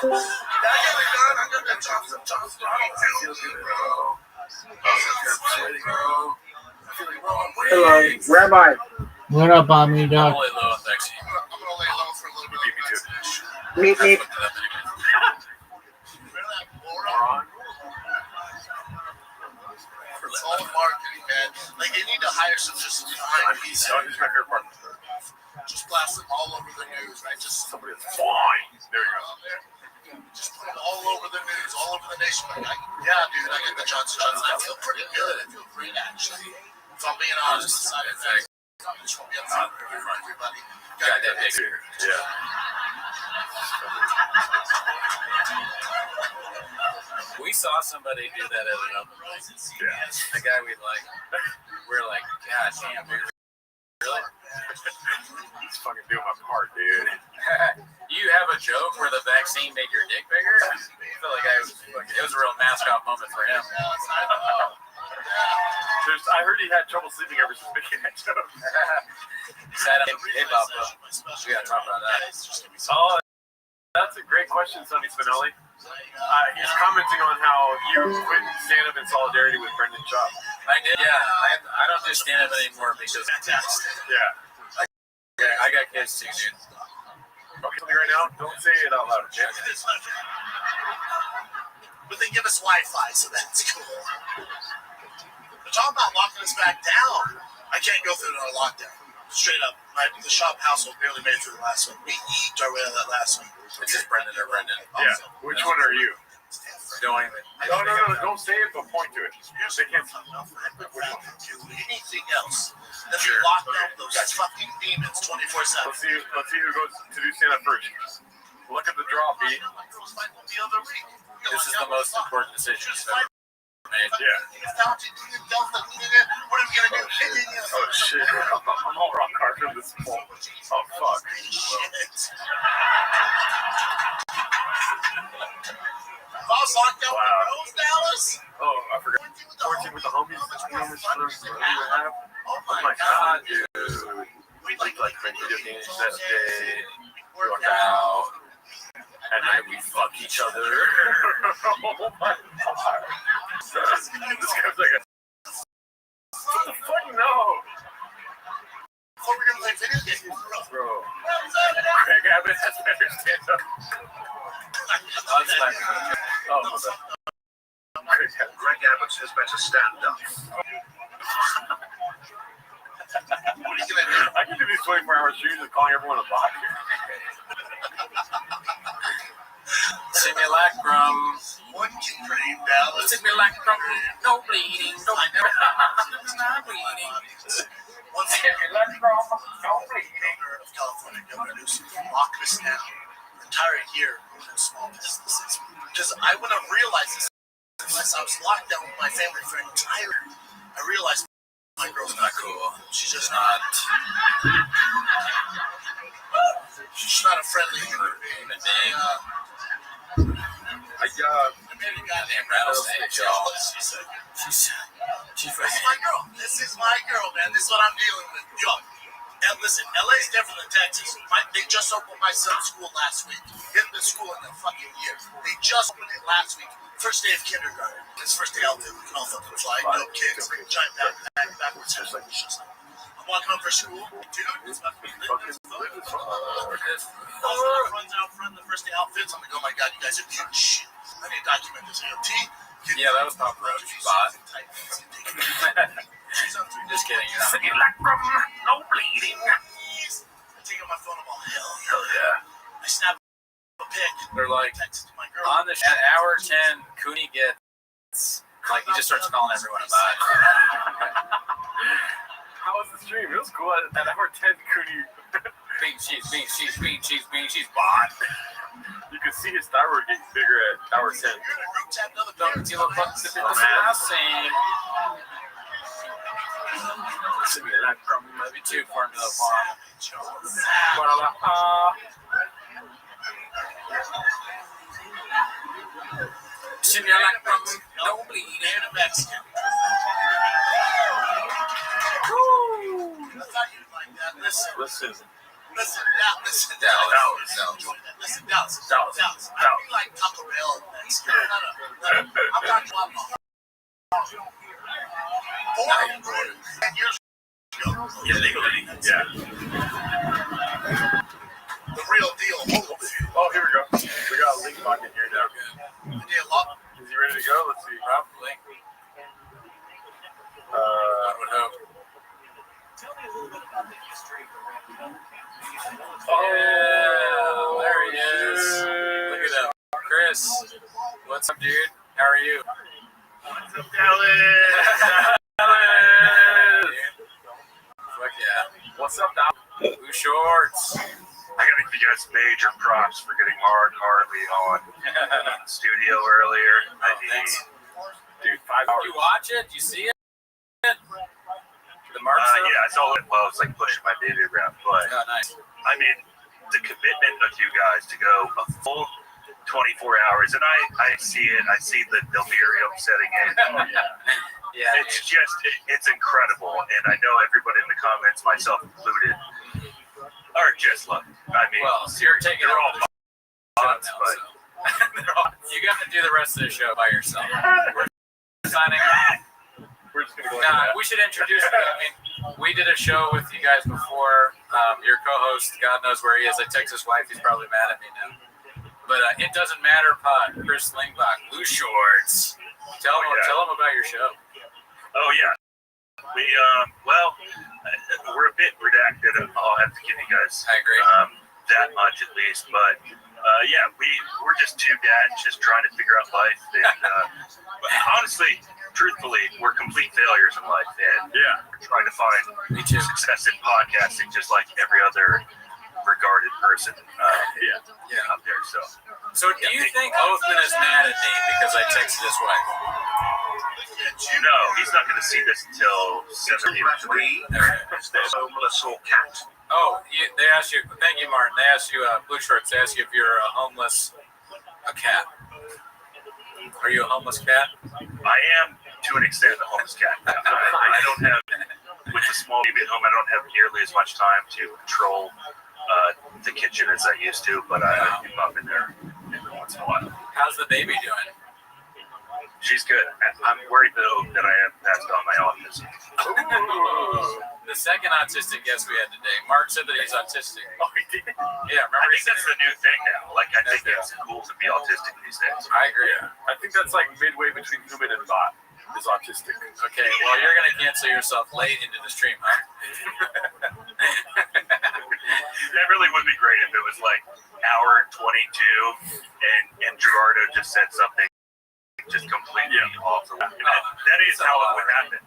I got a gun. I got that Johnson & Johnson. I don't feel good, bro. Hello, Rabbi. What up, Omni I'm Dog? only low on vaccine. I'm gonna lay low for a little bit. Meep, meep. Remember that moron? It's all marketing, man. Like they need to hire some just behind these. Just blast them all over the news, right? Just Somebody that's fine. There you go. just put it all over the news, all over the nation. Like, yeah, dude, I get the Johnson & Johnson. I feel pretty good. I feel great, actually. If I'm being honest, the side effects. I just won't be upset for everybody. Got that big. Yeah. We saw somebody do that at another place. Yeah. The guy we like, we're like, God damn, dude. Really? He's fucking doing my part, dude. You have a joke where the vaccine made your dick bigger? I feel like it was a real mascot moment for him. I heard he had trouble sleeping ever since making that joke. Sad up. Hey, Bob, we gotta talk about that. Oh, that's a great question, Sonny Spinelli. He's commenting on how you quit stand-up in solidarity with Brendan Schaub. I did, yeah. I don't do stand-up anymore because Yeah. I got kids too, dude. Okay, right now, don't say it out loud, okay? But they give us Wi-Fi, so that's cool. They're talking about locking us back down. I can't go through another lockdown. Straight up. The shop household barely made it through the last one. We eat our way out of that last one. It's just Brendan or Brendan. Yeah. Which one are you? Don't even. No. Don't say it, but point to it. They can't. Anything else. Then we locked up those fucking demons 24/7. Let's see who goes to do stand-up first. Look at the draw, B. This is the most important decision you've ever made. Yeah. What are we gonna do? Oh shit. I'm all rock hard from this ball. Oh fuck. Shit. I was locked up in Rose, Dallas. Oh, I forgot. Quarantine with the homies. Oh my god, dude. We like video games that day. Work out. At night we fuck each other. Oh my god. This guy's like a... What the fuck? No. Before we're gonna play video games, Bro. Greg Abbott has better stand-up. Oh, my bad. Greg Abbott has better stand-up. what are you gonna do? I can do these 24-hour streams and calling everyone a bot here. Simulacrum. One can dream, Dallas. Simulacrum. No bleeding. No bleeding. One simulacrum. No bleeding. Of California Governor Newsom locked us down the entire year in small businesses. Because I wouldn't have realized this unless I was locked down with my family for an entire year. I realized my girl's not cool. She's just not. She's not a friendly human being. Maybe goddamn rattlesnake, y'all. She's This is my girl. This is my girl, man. This is what I'm dealing with. Yo, and listen, LA is different than Texas. They just opened my son's school last week. He hasn't been to school in a fucking year. They just opened it last week. First day of kindergarten. His first day out there, we can all fucking fly. No kids. Giant backpack, backwards. I'm walking up for school. Dude, it's about to be lit. Runs out front in the first day outfits. I'm like, oh my god, you guys are cute shit. I need to document this AOT. Yeah, that was Papa Roach. Bot. Just kidding. Simulacrum. No bleeding. I take out my phone. I'm all, hell yeah. I snap a pic. They're like, Text to my girl. on the at hour 10, Cooney gets like he just starts calling everyone a bot. How was the stream? It was cool. At hour 10, Cooney. Bean cheese, bot. You could see his thyroid getting bigger at hour 10. You're in a group chat, another Don't parent. deal with fucking assassin. Simulacrum. Maybe 2 Formula One. Simulacrum. No bleeding. And a Mexican. I thought you'd like that. Listen, Dallas. I don't like Taco Bell. I'm talking about 10 years ago. Illegally. Yeah. The real deal. Oh, here we go. We got a link pocket here now. The deal up. Is he ready to go? Let's see. Probably. I would hope. Yeah, there he is. Look at him. Chris, what's up, dude? How are you? What's up, Dallas? Fuck yeah. What's up, Doc? Blue shorts. I gotta give you guys major props for getting Harley on the studio earlier. Thanks. Dude, 5 hours. Did you watch it? Did you see it? The Mark stuff? Yeah, I saw it. Well, it's like pushing my baby around, but Oh, nice. I mean, the commitment of you guys to go a full 24 hours, and I see it. I see the delirium setting in. Yeah, It's just, it's incredible, and I know everybody in the comments, myself included, are just loving it. I mean, well, so you're taking they're all all bots, but You got to do the rest of the show by yourself. We're signing. We're just gonna go. Nah, we should introduce you. I mean, we did a show with you guys before. Your co-host, God knows where he is. I text his wife. He's probably mad at me now. But It Doesn't Matter pod. Chris Lingbach, Blue Shorts. Tell him about your show. Oh yeah, we we're a bit redacted. I'll have to give you guys I agree. that much at least. But we're just two dads just trying to figure out life. And but honestly, truthfully, we're complete failures in life, and we're trying to find Me too. success in podcasting, just like every other regarded person out there. So do you think Othman is mad at me because I texted his wife? No, he's not going to see this until 73. There's homeless or cat. Oh, they asked you. Thank you, Martin. They asked you, Blue Shorts. They asked you if you're a homeless, a cat. Are you a homeless cat? I am, to an extent, a homeless cat. I don't have, with the small baby at home, I don't have nearly as much time to control the kitchen as I used to, but I do pop in there every once in a while. How's the baby doing? She's good. I'm worried, though, that I have passed on my autism. The second autistic guest we had today, Mark said that he's autistic. Oh, he did? Yeah, remember I he think said that's the new thing now. Like, I think it's cool to be autistic these days. I agree. I think that's like midway between human and bot is autistic. Okay, well, you're going to cancel yourself late into the stream, huh? That really would be great if it was like hour 22 and Gerardo just said something just completely off the wall. That is how it would happen.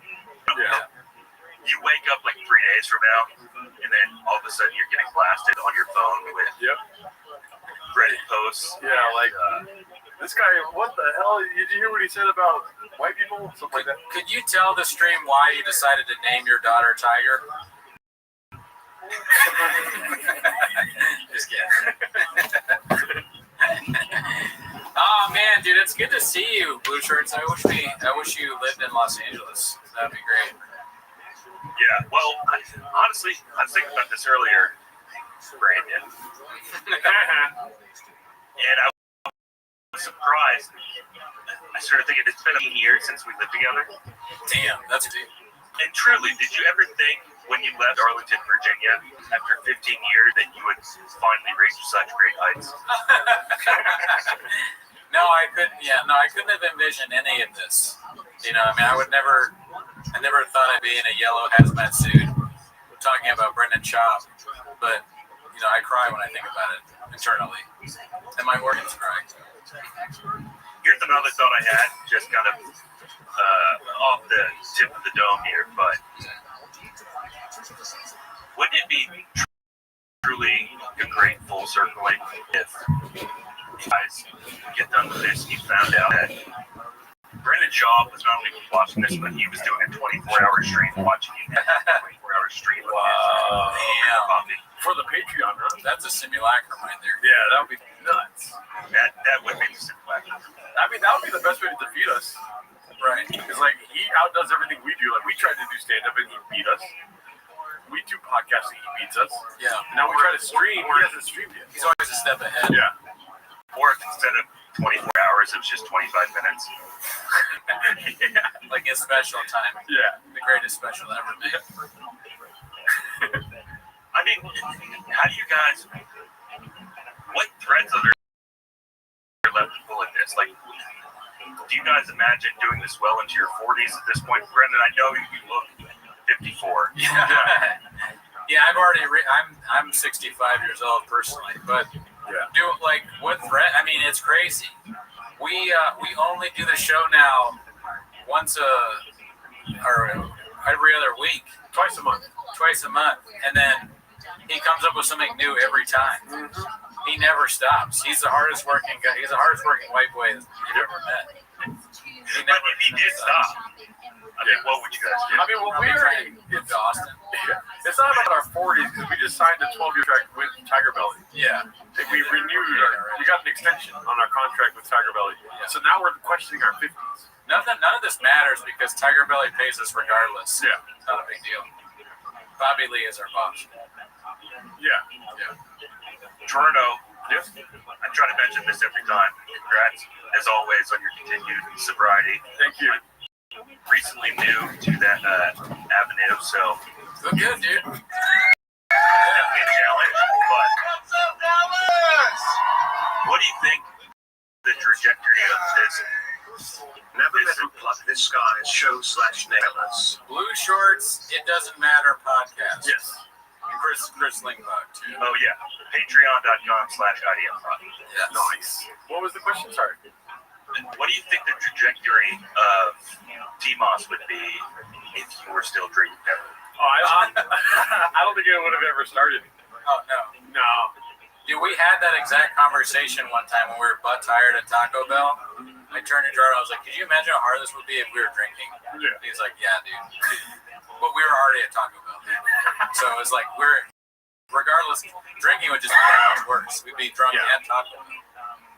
Yeah. You wake up like 3 days from now, and then all of a sudden you're getting blasted on your phone with Reddit posts. Yeah, like this guy. What the hell? Did you hear what he said about white people? Something like that. Could you tell the stream why you decided to name your daughter Tiger? Just kidding. Oh man, dude, it's good to see you, Blue Shirts. I wish you lived in Los Angeles. That'd be great. Yeah, well, honestly, I was thinking about this earlier, Brandon. And I was surprised. I started thinking it's been 18 years since we lived together. Damn, that's deep. And truly, did you ever think when you left Arlington, Virginia, after 15 years, that you would finally reach such great heights? No, I couldn't. Yeah, no, I couldn't have envisioned any of this. You know, I mean, I never thought I'd be in a yellow hazmat suit talking about Brendan Schaub. But, you know, I cry when I think about it internally. And my organs cry. Here's another thought I had, just kind of off the tip of the dome here, but wouldn't it be truly a great full circling if you guys get done with this and you found out that Brendan Schaub was not only watching this, but he was doing a 24-hour stream watching you. 24-hour stream. Wow. For the Patreon, huh? That's a simulacrum right there. Yeah, that would be nuts. That would be the simulacrum. I mean, that would be the best way to defeat us. Right. Because, like, he outdoes everything we do. Like, we tried to do stand-up and he beat us. We do podcasting, he beats us. Yeah. Now we try to stream, he hasn't streamed yet. He's always a step ahead. Yeah. Or if instead of 24 hours, it was just 25 minutes. Yeah. Like his special time. Yeah. The greatest special ever made. I mean, how do you guys, what threads are there left to pull in this? Like, do you guys imagine doing this well into your 40s at this point? Brendan, I know you look 54. Yeah. Yeah, I've already. I'm 65 years old personally, but do like what threat? I mean, it's crazy. We only do the show now once or every other week, Twice a month, and then he comes up with something new every time. Mm-hmm. He never stops. He's the hardest working guy. He's the hardest working white boy you've ever met. But if he did stop, I mean, what would you guys do? I mean, well, we're trying to get to Austin. Yeah. It's not about our 40s because we just signed a 12-year contract with Tiger Belly. Yeah. And we renewed we got an extension on our contract with Tiger Belly. Yeah. So now we're questioning our 50s. None of this matters because Tiger Belly pays us regardless. Yeah. It's not a big deal. Bobby Lee is our boss. Yeah. Toronto, Yes. I try to mention this every time. Congrats, as always, on your continued sobriety. Thank you. Recently new to that avenue, so Look good, dude. definitely a challenge. But what do you think the trajectory of this? Never let him plug this guy's show/nailers. Blue Shorts, It Doesn't Matter podcast. Yes. And Chris Lingbach, too. Oh yeah. Patreon.com/IDMPod. Yes. Nice. What was the question? Sorry. What do you think the trajectory of DMOS would be if you were still drinking heavily? Oh, I don't think it would have ever started. Oh, no. No. Dude, we had that exact conversation one time when we were butt tired at Taco Bell. I turned to Jordan, I was like, could you imagine how hard this would be if we were drinking? Yeah. He's like, yeah, dude. But we were already at Taco Bell. So it was like, regardless, drinking would just be that much worse. We'd be drunk Yeah. at Taco Bell.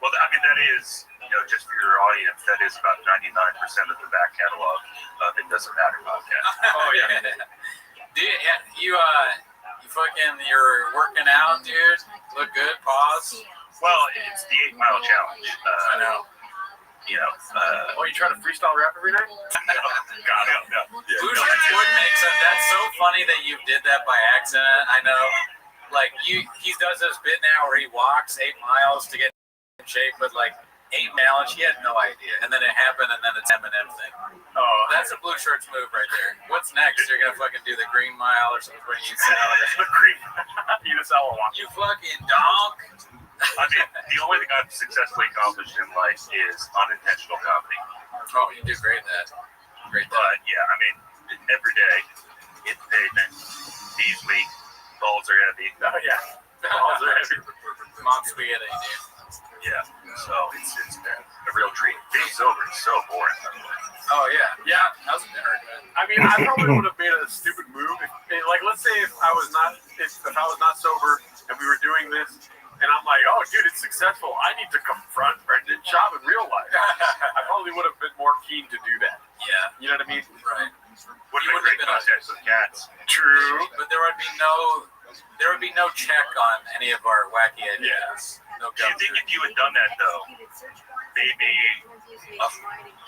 Well, I mean, that is, just for your audience, that is about 99% of the back catalog of It Doesn't Matter podcast. Oh, yeah. Dude, you you're working out, dude. Look good, pause. Well, it's the 8 Mile Challenge. I know. Oh, you try to freestyle rap every night? God, no. Blue Shirts would make sense. That's so funny that you did that by accident. I know. Like, he does this bit now where he walks 8 miles to get in shape, but like 8 miles, he had no idea. And then it happened, and then it's Eminem thing. Oh, That's a Blue Shirts move right there. What's next? You're going to fucking do the Green Mile or something when you eat salad? the green. Eat a salad one. You fucking donk. I mean, the only thing I've successfully accomplished in life is unintentional comedy. Oh, you do great at that. Great at that. But, yeah, I mean, every day, it's pavement. He's weak. Balls are heavy. Oh, yeah. Balls are heavy. Mom spaghetti, dude. Yeah, so it's been a real treat. Being sober is so boring. Oh, yeah. Yeah, how's dinner, man? I mean, I probably would have made a stupid move. Like, let's say if I was not sober and we were doing this, and I'm like, oh, dude, it's successful. I need to confront Brendan Schaub in real life. I probably would have been more keen to do that. Yeah. You know what I mean? Right. Would have been great context with cats. True. But there would be no check on any of our wacky ideas. No Do you think if you had done that, though, maybe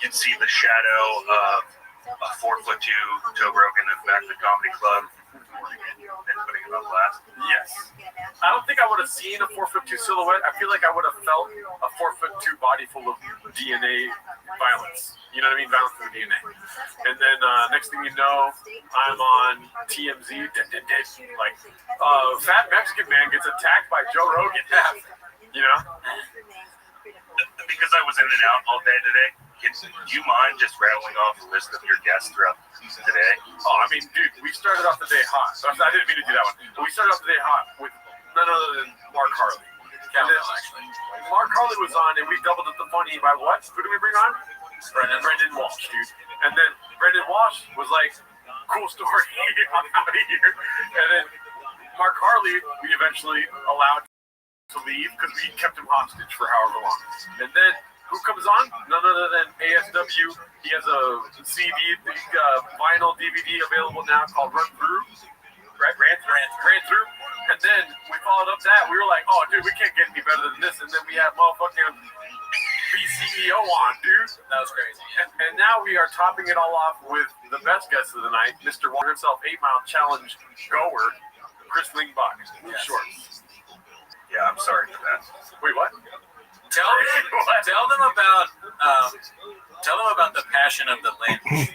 you'd see the shadow of a 4'2" Joe Rogan in the back of the comedy club and putting him on blast? Yes. I don't think I would have seen a 4'2" silhouette. I feel like I would have felt a 4'2" body full of DNA violence. You know what I mean? Violence through DNA. And then next thing you know, I'm on TMZ. Like, fat Mexican man gets attacked by Joe Rogan. You know? Because I was in and out all day today, do you mind just rattling off a list of your guests throughout today? Oh, I mean, dude, we started off the day hot. So I didn't mean to do that one. But we started off the day hot with none other than Mark Harley. Actually. Mark Harley was on, and we doubled up the funny by what? Who did we bring on? Brendan Walsh, dude. And then Brendan Walsh was like, cool story, I'm out of here. And then Mark Harley, we eventually allowed to leave because we kept him hostage for however long. And then who comes on? None other than ASW. He has a CD, vinyl DVD available now called Run Through. Right? Ran Through. And then we followed up that. We were like, oh, dude, we can't get any better than this. And then we had motherfucking BCEO on, dude. That was crazy. And now we are topping it all off with the best guest of the night, Mr. Walker himself, 8 Mile Challenge goer, Chris Lingbach. Yes. Shorts. Yeah, I'm sorry for that. Wait, what? Tell them about the passion of the lynch.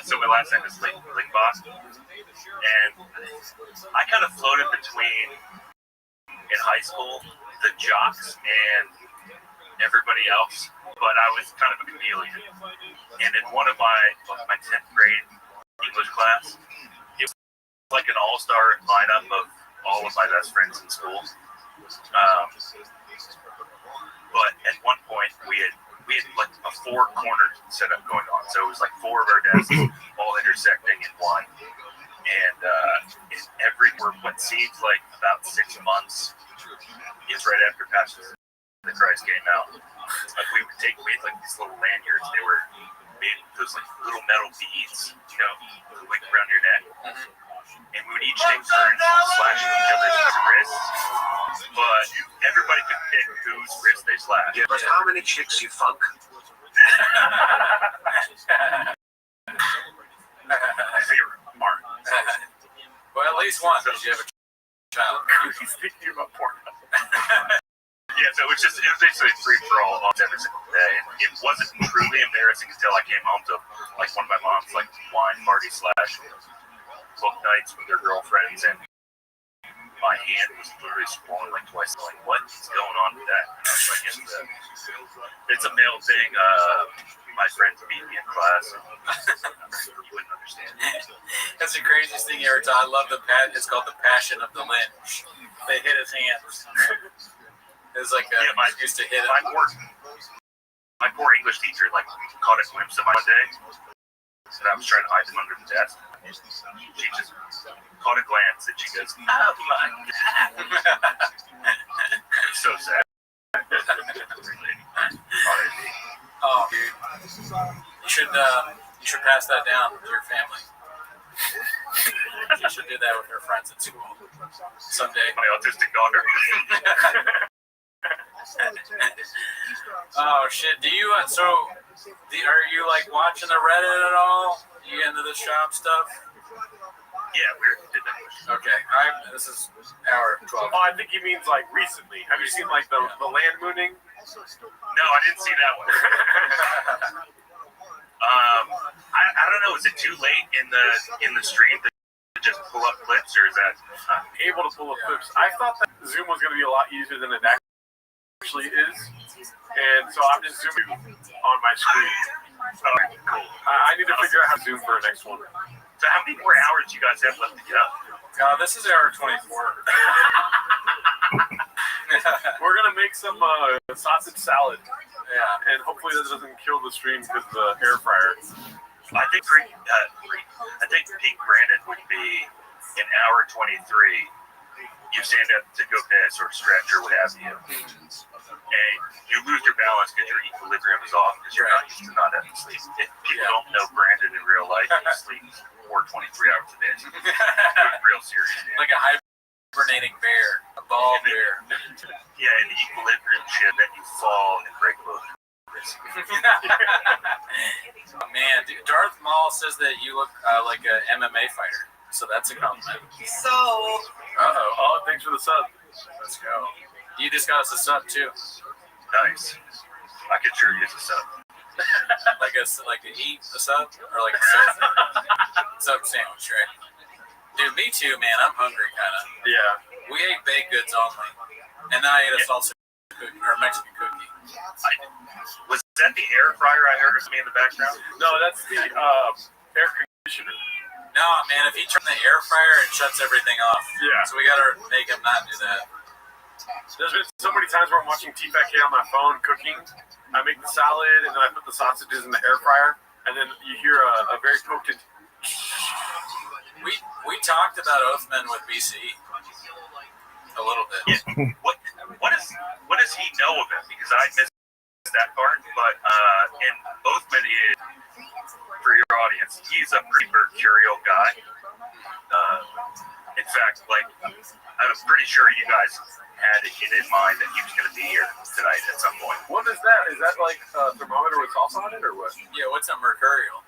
So my last name is Lingbach, and I kind of floated between, in high school, the jocks and everybody else, but I was kind of a chameleon. And in one of my 10th grade English class, it was like an all-star lineup of all of my best friends in school. But at one point, we had like a 4-corner setup going on. So it was like 4 of our desks all intersecting in one. And in what seems like about 6 months, is right after Passion of the Christ came out. Like we had like these little lanyards. They were made those like little metal beads, like around your neck. and we would each take turns slashing each other's wrists, but everybody could pick whose wrist they slashed. Yeah, but how many chicks you fuck? Zero. Mark. Well, at least one, because you have a child. He's thinking about porn. Yeah, so it was basically free for all almost every single day. And it wasn't truly embarrassing until I came home to like one of my mom's like wine party / book nights with their girlfriends, and my hand was literally swollen like twice. I'm like, what is going on with that? And I was like, it's a male thing. My friends beat me in class. You wouldn't understand. That's the craziest thing you ever taught. I love it's called the Passion of the Lynch. They hit his hands. It was like used to hit him. My poor English teacher like caught a glimpse of my day, and I was trying to hide them under the desk. She just caught a glance and she goes, "Oh my god!" It's so sad. Oh, dude. You should pass that down to your family. You should do that with your friends at school someday. My autistic daughter. Oh shit! Do you are you like watching the Reddit at all? You into the shop stuff? Yeah, we did that. Okay, this is hour 12. Oh, I think he means like recently. Have you seen like the land mooning? No, I didn't see that one. I don't know. Is it too late in the stream to just pull up clips, or is that Able to pull up clips? I thought that Zoom was going to be a lot easier than it actually is, and so I'm just zooming on my screen. cool? I need to figure out how to zoom for our next one. So how many more hours you guys have left to go? This is hour 24. We're gonna make some sausage salad. Yeah, and hopefully that doesn't kill the stream because of the air fryer. I think peak Brandon would be an hour 23. You stand up to go piss or stretch or what have you, and you lose your balance because your equilibrium is off because you're not used to not having sleep. If people don't know Brandon in real life, he sleeps 23 hours a day. Real serious, man. like a hibernating bear, a bald bear. Yeah, in the equilibrium shit, then you fall and break both. Oh, man, dude, Darth Maul says that you look like an MMA fighter, so that's a compliment. So, Oh, thanks for the sub. Let's go. You just got us a sub too, Nice. I could sure use a sub. like to eat a sub or like a sub sandwich, right? Dude, me too, man. I'm hungry, kind of. Yeah. We ate baked goods only, and then I ate a salsa cookie or Mexican cookie. Was that the air fryer I heard of me in the background? No, that's the air conditioner. No, man. If he turns the air fryer, it shuts everything off. Yeah. So we gotta make him not do that. There's been so many times where I'm watching TFK on my phone cooking. I make the salad and then I put the sausages in the air fryer, and then you hear a very potent. We talked about Oathman with BC a little bit. Yeah. What does he know of him? Because I missed that part. But in Oathman is, for your audience, he's a pretty mercurial guy. In fact, like I'm pretty sure you guys had it in mind that he was going to be here tonight at some point. What is that? Is that like a thermometer with salsa on it or what? Yeah, what's a mercurial?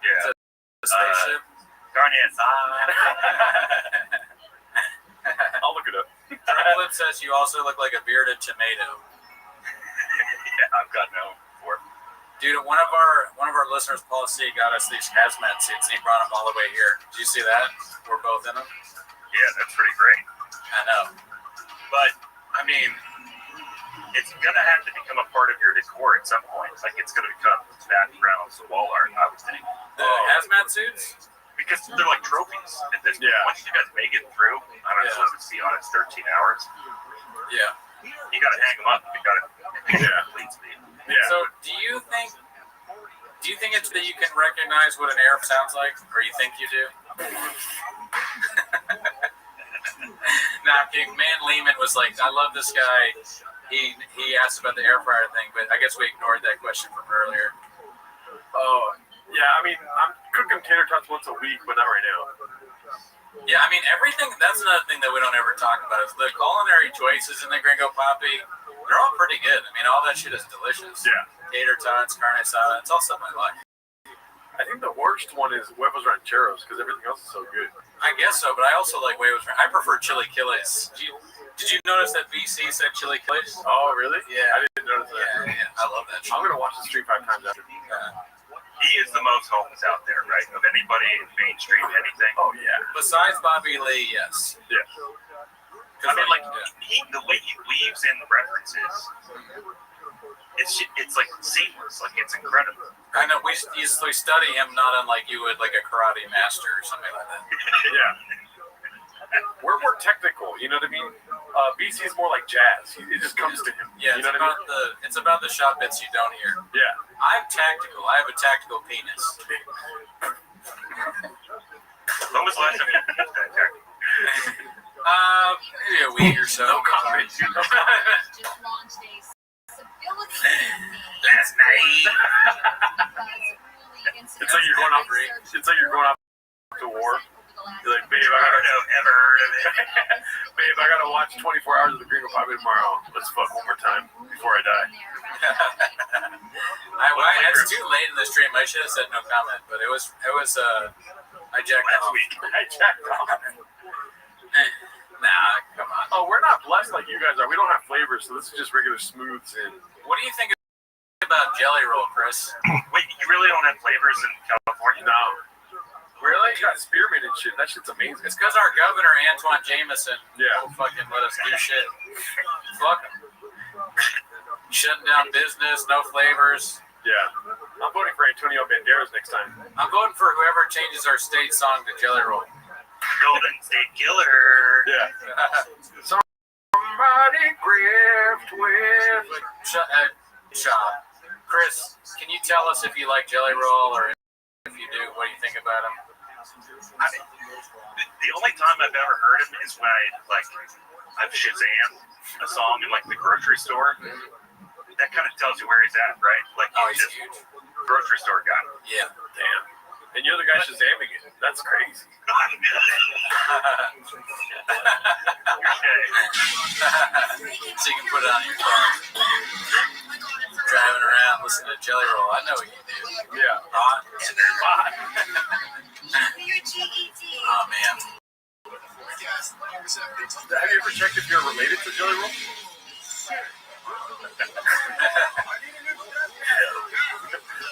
Yeah. A spaceship? Garnet's I'll look it up. Triplet says you also look like a bearded tomato. Yeah, I've got no for it. Dude, one of our listeners, Paul C, got us these hazmat suits. He brought them all the way here. Did you see that? We're both in them. Yeah, that's pretty great. I know. But I mean, it's gonna have to become a part of your decor at some point. Like it's gonna become backgrounds, wall art, I would think. The hazmat suits? Because they're like trophies at this point. Yeah. Once you guys make it through, I don't know if it's the honest 13 hours. Yeah. You gotta hang them up. You gotta complete speed. Yeah. So do you think it's that you can recognize what an air sounds like, or you think you do? Nah, man, Lehman was like, I love this guy. He asked about the air fryer thing, but I guess we ignored that question from earlier. Oh, yeah. I mean, I'm cooking tater tots once a week, but not right now. Yeah, I mean, everything, that's another thing that we don't ever talk about is the culinary choices in the Gringo Papi. They're all pretty good. I mean, all that shit is delicious. Yeah. Tater tots, carne asada, it's all stuff I like. I think the worst one is huevos rancheros because everything else is so good. I guess so, but I also like huevos. I prefer chili quiles. Did you notice that BC said chili quiles? Oh, really? Yeah. I didn't notice that. Yeah. I love that shit. I'm going to watch the stream 5 times after. He is the most homeless out there, right? Of anybody in mainstream anything. Oh, yeah. Besides Bobby Lee, yes. Yeah. I mean, like, the way he weaves in references, it's like seamless. Like, it's incredible. I know, we study him not unlike you would like a karate master or something like that. Yeah. We're more technical, you know what I mean? BC is more like jazz. It just comes to him. Yeah, you know what I mean? it's about the shot bits you don't hear. Yeah. I'm tactical. I have a tactical penis. When was the last time you used that tactic? Maybe a week or so. No comment. Just launched a civility campaign. Last night. It's like you're going off. It's like you're going off to war. You're like, babe, I Ever heard of it? Babe, I gotta watch 24 hours of the Gringo Papi tomorrow. Let's fuck one more time before I die. It's too late in the stream. I should have said no comment, but it was I jacked Last off. week. I jacked off. Nah, come on. Oh, we're not blessed like you guys are. We don't have flavors, so this is just regular smooths and. What do you think about Jelly Roll, Chris? Wait, you really don't have flavors in California? No. Really? You got spearmint and shit. That shit's amazing. It's because our governor, Antoine Jameson, Yeah. won't fucking let us do shit. Fuck him. Shutting down business, no flavors. Yeah. I'm voting for Antonio Banderas next time. I'm voting for whoever changes our state song to Jelly Roll. Golden State Killer. Yeah. Somebody grift with. Shop. Chris, can you tell us if you like Jelly Roll, or if you do, what do you think about him? The only time I've ever heard him is when I've Shazammed a song in like the grocery store. That kind of tells you where he's at, right? Like he's just huge. Grocery store guy. Yeah. Damn. And you're the guy Shazamming it. That's crazy. So you can put it on your car. Driving around, listening to Jelly Roll. I know what you do. Yeah. Hot. Oh, man. Have you ever checked if you're related to Jelly Roll?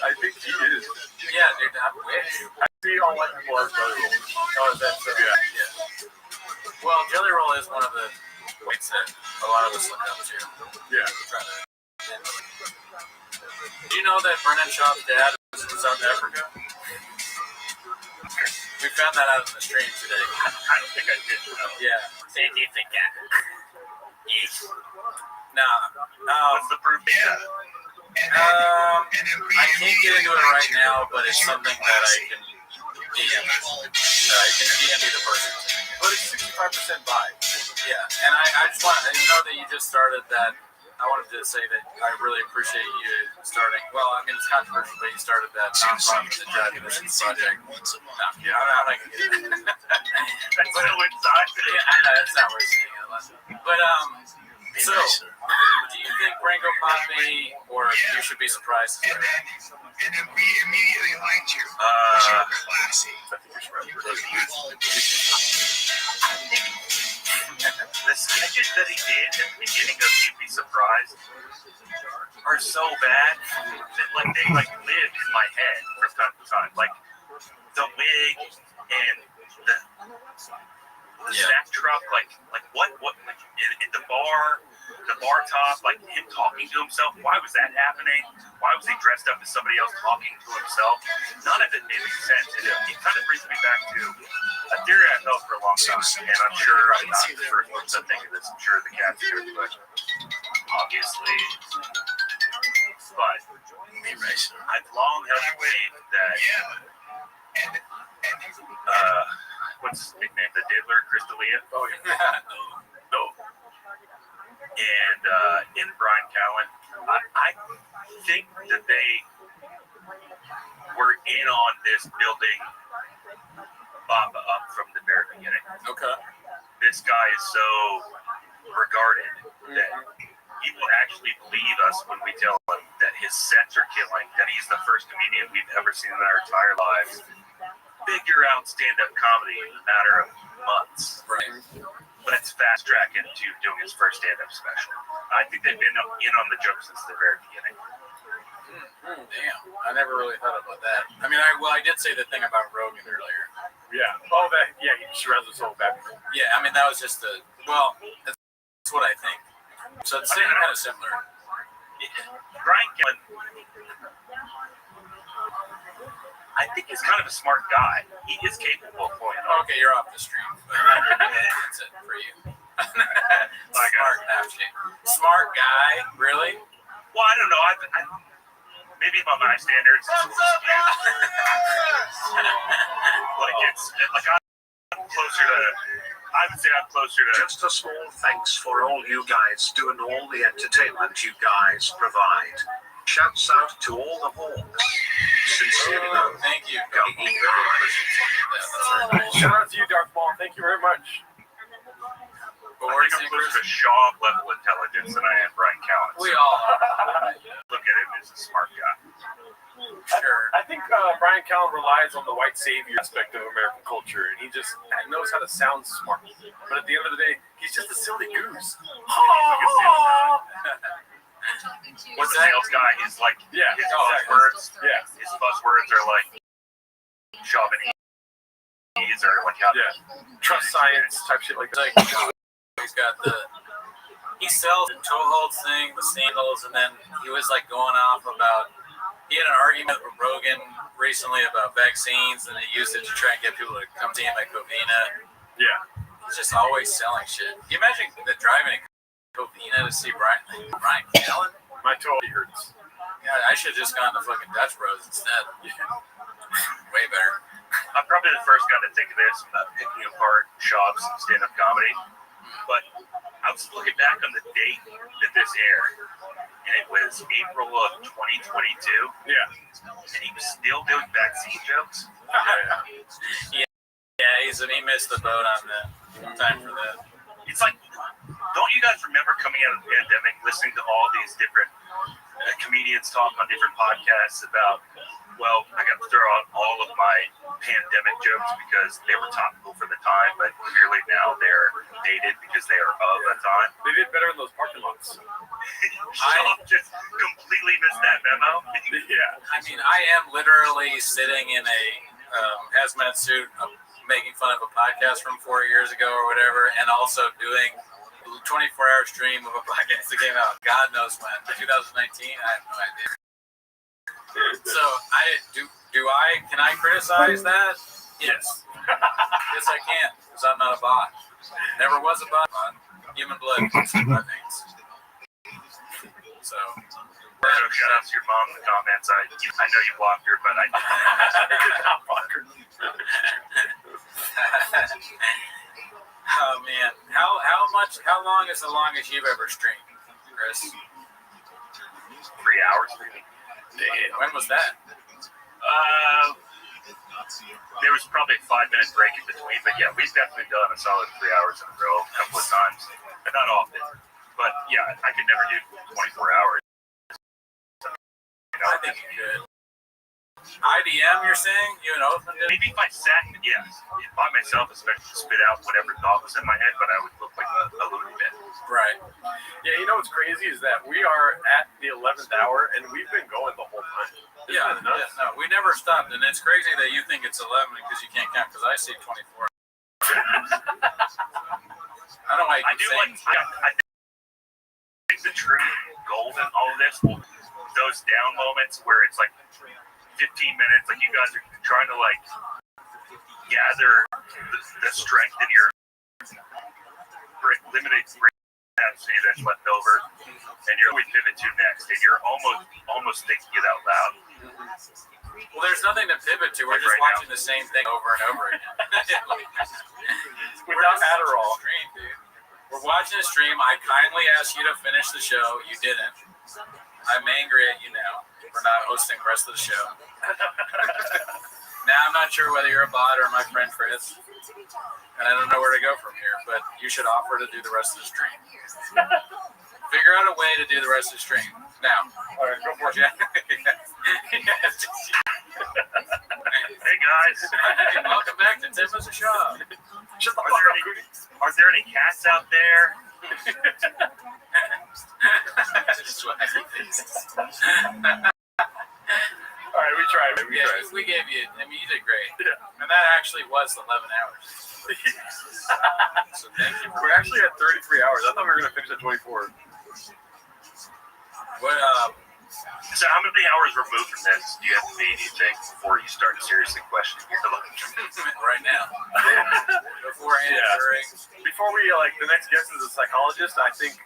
I think he is. Yeah, dude, I wish. I see all white people love Jelly Roll. Oh, that's so good. Yeah. Well, Jelly Roll is one of the weights that a lot of us look up to. Yeah. Do you know that Brennan Shaw's dad was from South Africa? We found that out in the stream today. I don't think I did. Yeah. Say, do you think that? Yes. Nah. What's the proof? I can't get into it right now, but it's something that I can DM. I can DM you the person. But it's 65% buy. Yeah, and I just want to know that you just started that. I wanted to say that I really appreciate you starting. Well, I mean, it's controversial, but you started that nonprofit, the Jack Innocence Project. No, yeah, I'm not going to get it. That's so inside. Yeah, I know, that's not where it's saying. But, so, do you think Gringo Papi, or you should be surprised? And then we immediately liked you. Because you're classy. The sketches that he did at the beginning of You'd Be Surprised are so bad that they lived in my head from time to time. Like the wig and the snack truck, like what in the bar top, like him talking to himself. Why was that happening? Why was he dressed up as somebody else talking to himself? None of it made any sense. And it kind of brings me back to a theory I've held for a long time, and I'm sure I'm not the first one to think of this. I'm sure the cats do, but obviously. But I've long held the belief that what's his nickname? The Diddler, Crystalia? Oh, yeah. No. And in Brian Cowan, I think that they were in on this building Bamba up from the very beginning. Okay. This guy is so regarded that he will actually believe us when we tell him that his sets are killing, that he's the first comedian we've ever seen in our entire lives. Figure out stand-up comedy in a matter of months. Right. Let's fast track into doing his first stand-up special. I think they've been in on the joke since the very beginning. Damn. I never really thought about that. I mean, I did say the thing about Rogan earlier. Yeah. Oh, that. Yeah, he surrounds us all back. Yeah, I mean, that was just that's what I think. So it's kind of similar. Brian Callen, I think he's kind of a smart guy. He is capable of pulling it off. Okay, you're off the stream. But that's it for you. Smart guy, really? Well, I don't know. I maybe by my standards, I'm closer to. I would say I'm closer to. Just a small thanks for all you guys do and all the entertainment you guys provide. Shouts out to all the hawks. Sincerely, Thank you. Gummy. Shout out to you, Darth Maul. Thank you very much. But I think I'm closer to Shaw level intelligence than I am Brian Callen. We all Look at him as a smart guy. sure. I think Brian Callen relies on the white savior aspect of American culture, and he just knows how to sound smart. But at the end of the day, he's just a silly goose. What's the sales guy? He's like, Yeah, his exactly. buzzwords. Yeah. His buzzwords are like Chauvin-ese or like how Trust science type shit like that. He's got he sells the toehold thing, the sandals, and then he was like going off about, he had an argument with Rogan recently about vaccines, and he used it to try and get people to come to him at Covina. Yeah. He's just always selling shit. Can you imagine the driving to Covina to see Brian Callen? My toe hurts. Yeah, I should have just gone to fucking Dutch Bros instead. Way better. I'm probably the first guy to think of this, picking apart Shaw's stand-up comedy. But I was looking back on the date that this aired, and it was April of 2022. Yeah. And he was still doing vaccine jokes. Yeah, he missed the boat on that. Time for that. It's like, don't you guys remember coming out of the pandemic, listening to all these different comedians talk on different podcasts about, well, I got to throw out all of my pandemic jokes because they were topical for the time, but clearly now they're dated because they are of the time. They did better in those parking lots. Sean just completely missed that memo. Yeah. I mean, I am literally sitting in a hazmat suit, making fun of a podcast from 4 years ago or whatever, and also doing a 24-hour stream of a podcast that came out God knows when, 2019. I have no idea. So can I criticize that? Yes. Yes, I can, because I'm not a bot. Never was a bot. Human blood runs through my veins. So. Shout out to your mom in the comments. I know you blocked her, but I did not block her. Oh man, how long is the longest you've ever streamed, Chris? 3 hours, maybe. Damn, when was that? There was probably a 5-minute break in between, but yeah, we've definitely done a solid 3 hours in a row a couple of times, but not often. But yeah, I could never do 24 hours. I think you could. IDM, you're saying? You and Othman did? Maybe if I sat, yes, by myself, especially spit out whatever thought was in my head, but I would look like a loony bin. Right. Yeah, you know what's crazy is that we are at the 11th hour, and we've been going the whole time. Yeah, no, we never stopped, and it's crazy that you think it's 11 because you can't count, because I see 24. I don't like I do like, I think the true gold in all of this, those down moments where it's like 15 minutes, like you guys are trying to like gather the strength in your limited capacity that's left over, and you're we pivot to next, and you're almost thinking it out loud. Well, there's nothing to pivot to. We're just watching the same thing over and over again. Without Adderall. Stream, dude. We're watching a stream. I kindly asked you to finish the show. You didn't. I'm angry at you now for not hosting the rest of the show. Now I'm not sure whether you're a bot or my friend Chris, and I don't know where to go from here. But you should offer to do the rest of the stream. Figure out a way to do the rest of the stream now. All right, go for it. Yeah. Hey guys, Welcome back to Tim's Shop. Shut the are fuck there up, any, Cootie. are there any cats out there? All right, we tried. We Yeah, tried. we gave you. I mean, you did great. Yeah. And that actually was 11 hours. So thank you. We're actually at 33 hours. I thought we were gonna finish at 24. What? So how many hours removed from this do you have to be, do you think, before you start seriously questioning your life? Right now. Beforehand, Yeah. during. Before we the next guest is a psychologist. I think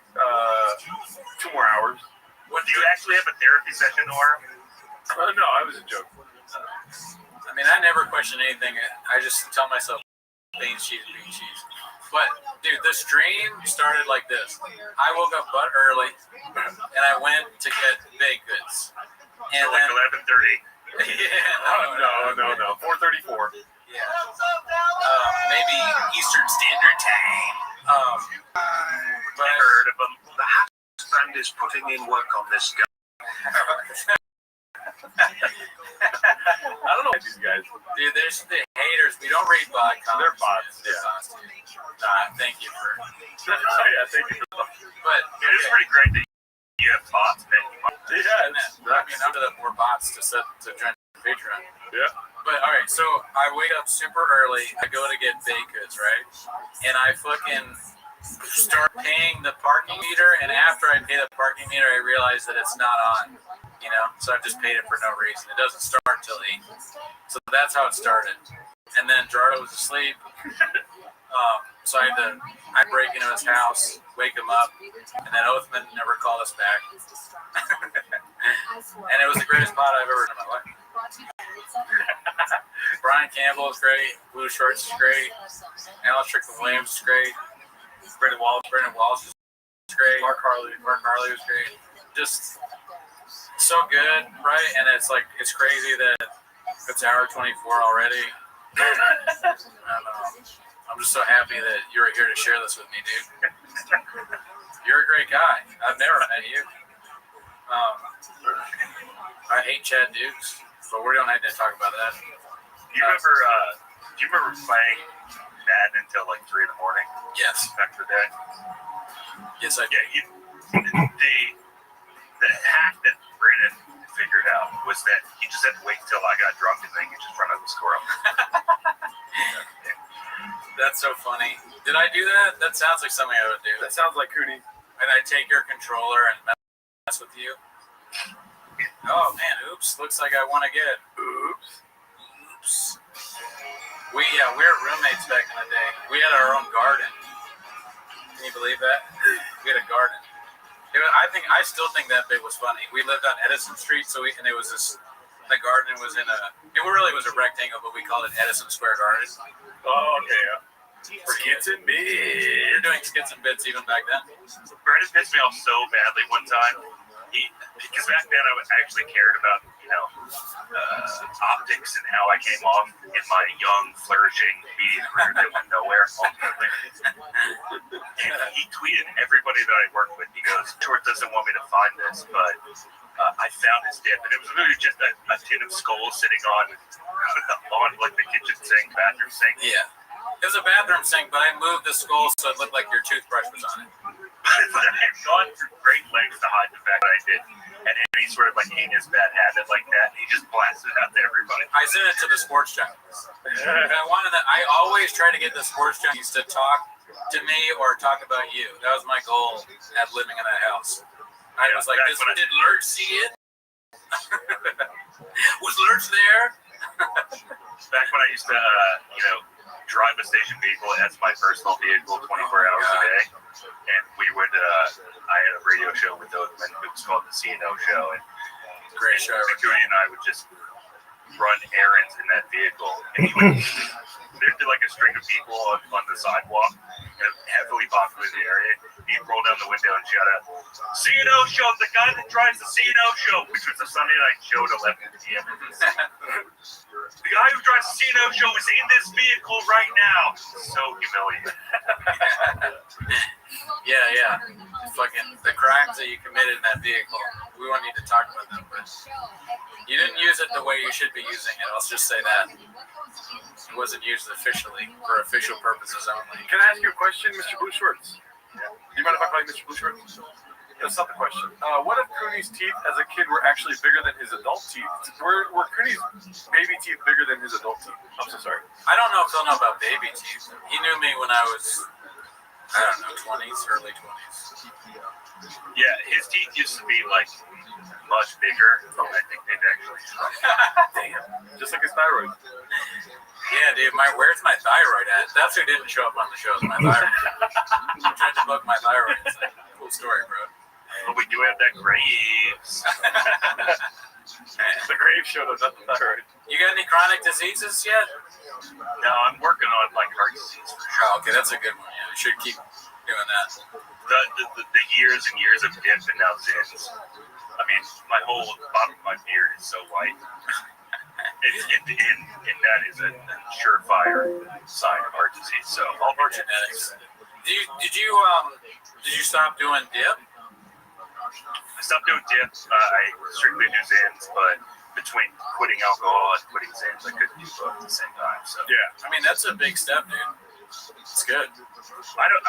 2 more hours. Well, do you actually have a therapy session, Nora? No, I was a joke. I mean, I never question anything. I just tell myself, bean cheese, bean cheese. But, dude, the stream started like this. I woke up butt early, and I went to get baked goods. And So like then, 11:30. yeah, No. 4:34. Yeah. Maybe Eastern Standard Time. But I heard of them. The hat band is putting in work on this guy. I don't know what these guys. dude, there's the haters. We don't read bot comments. They're bots, They're yeah. bots, dude. Thank you for. Yeah, thank you. But It is pretty great that you have bots, man. Yeah, I mean, under the more bots to join Patreon. Yeah. But all right, so I wake up super early. I go to get baked goods, right? And I fucking start paying the parking meter. And after I pay the parking meter, I realize that it's not on. You know, so I just paid it for no reason. It doesn't start till 8. So that's how it started. And then Gerardo was asleep. So I break into his house, wake him up, and then Othman never called us back. And it was the greatest pot I've ever done in my life. Brian Campbell is great. Blue Shorts is great. Alex Strickland-Williams is great. Brendan Walsh is great. Mark Harley was great. Just so good, right? And it's like, it's crazy that it's hour 24 already. I'm just so happy that you're here to share this with me, dude. You're a great guy. I've never met you. I hate Chad Dukes, but we don't need to talk about that. Do you remember playing Madden until like 3 in the morning? Yes. Back in the day? Yes, I do. Yeah, the hack that Brandon figured out was that he just had to wait until I got drunk and then he could just run up and score them. That's so funny. Did I do that? That sounds like something I would do. That sounds like Cooney. And I take your controller and mess with you. Oh man, oops. Looks like I won again. Oops. We're roommates back in the day. We had our own garden. Can you believe that? We had a garden. I still think that bit was funny. We lived on Edison Street, and it was this. The garden was it really was a rectangle, but we called it Edison Square Garden. Oh, okay. Yeah. For Skits and bits. You're doing skits and bits even back then. Brandon pissed me off so badly one time. Because back then I actually cared about, optics and how I came off in my young, flourishing media career that went nowhere. Ultimately. And he tweeted everybody that I worked with. He goes, George doesn't want me to find this, but I found his dip. And it was literally just a tin of skulls sitting on like the kitchen sink, bathroom sink. Yeah. It was a bathroom sink, but I moved the skull so it looked like your toothbrush was on it. But I've gone through great lengths to hide the fact that I did and any sort of like heinous bad habit like that. He just blasted it out to everybody. I sent it to the sports junkies. And I always try to get the sports junkies to talk to me or talk about you. That was my goal at living in that house. I was like, did Lurch see it? Was Lurch there? Back when I used to, drive a station vehicle as my personal vehicle 24 hours a day. And we would, I had a radio show with those men. It was called the C&O Show. And Great show. Cody and I would just run errands in that vehicle. And he would, there'd be like a string of people on the sidewalk. in a heavily populated area. He'd roll down the window and shout out, C&O show, the guy that drives the C&O show, which was a Sunday night show at 11 p.m. The guy who drives the C&O show is in this vehicle right now. So humiliating. Yeah. Fucking the crimes that you committed in that vehicle. We won't need to talk about them, but you didn't use it the way you should be using it. I'll just say that. It wasn't used officially for official purposes only. Can I ask you a question, Mr. Blue Shorts? Do you mind if I call you Mr. Blue Shorts? That's not the question. What if Cooney's teeth as a kid were actually bigger than his adult teeth? Were Cooney's baby teeth bigger than his adult teeth? I'm so sorry. I don't know if they'll know about baby teeth. He knew me when I was, I don't know, 20s, early 20s. Yeah, his teeth used to be like much bigger. I think they've actually shrunk. Damn. Just like his thyroid. Yeah, dude, where's my thyroid at? That's who didn't show up on the show, is my thyroid. I'm trying to book my thyroid. It's like, cool story, bro. But we do have that Graves. The Graves showed us, not the thyroid. You got any chronic diseases yet? No, I'm working on like heart disease for sure. Oh, okay, that's a good one. Yeah, we should keep doing that. The years and years of dip and now zins. I mean, my whole bottom of my beard is so white. And that is a surefire sign of heart disease. So all Or genetics. Did you stop doing dip? I stopped doing dips. I strictly do zins, but between quitting alcohol and quitting zins, I couldn't do both at the same time. So Yeah, I mean that's a big step, dude. It's good. I don't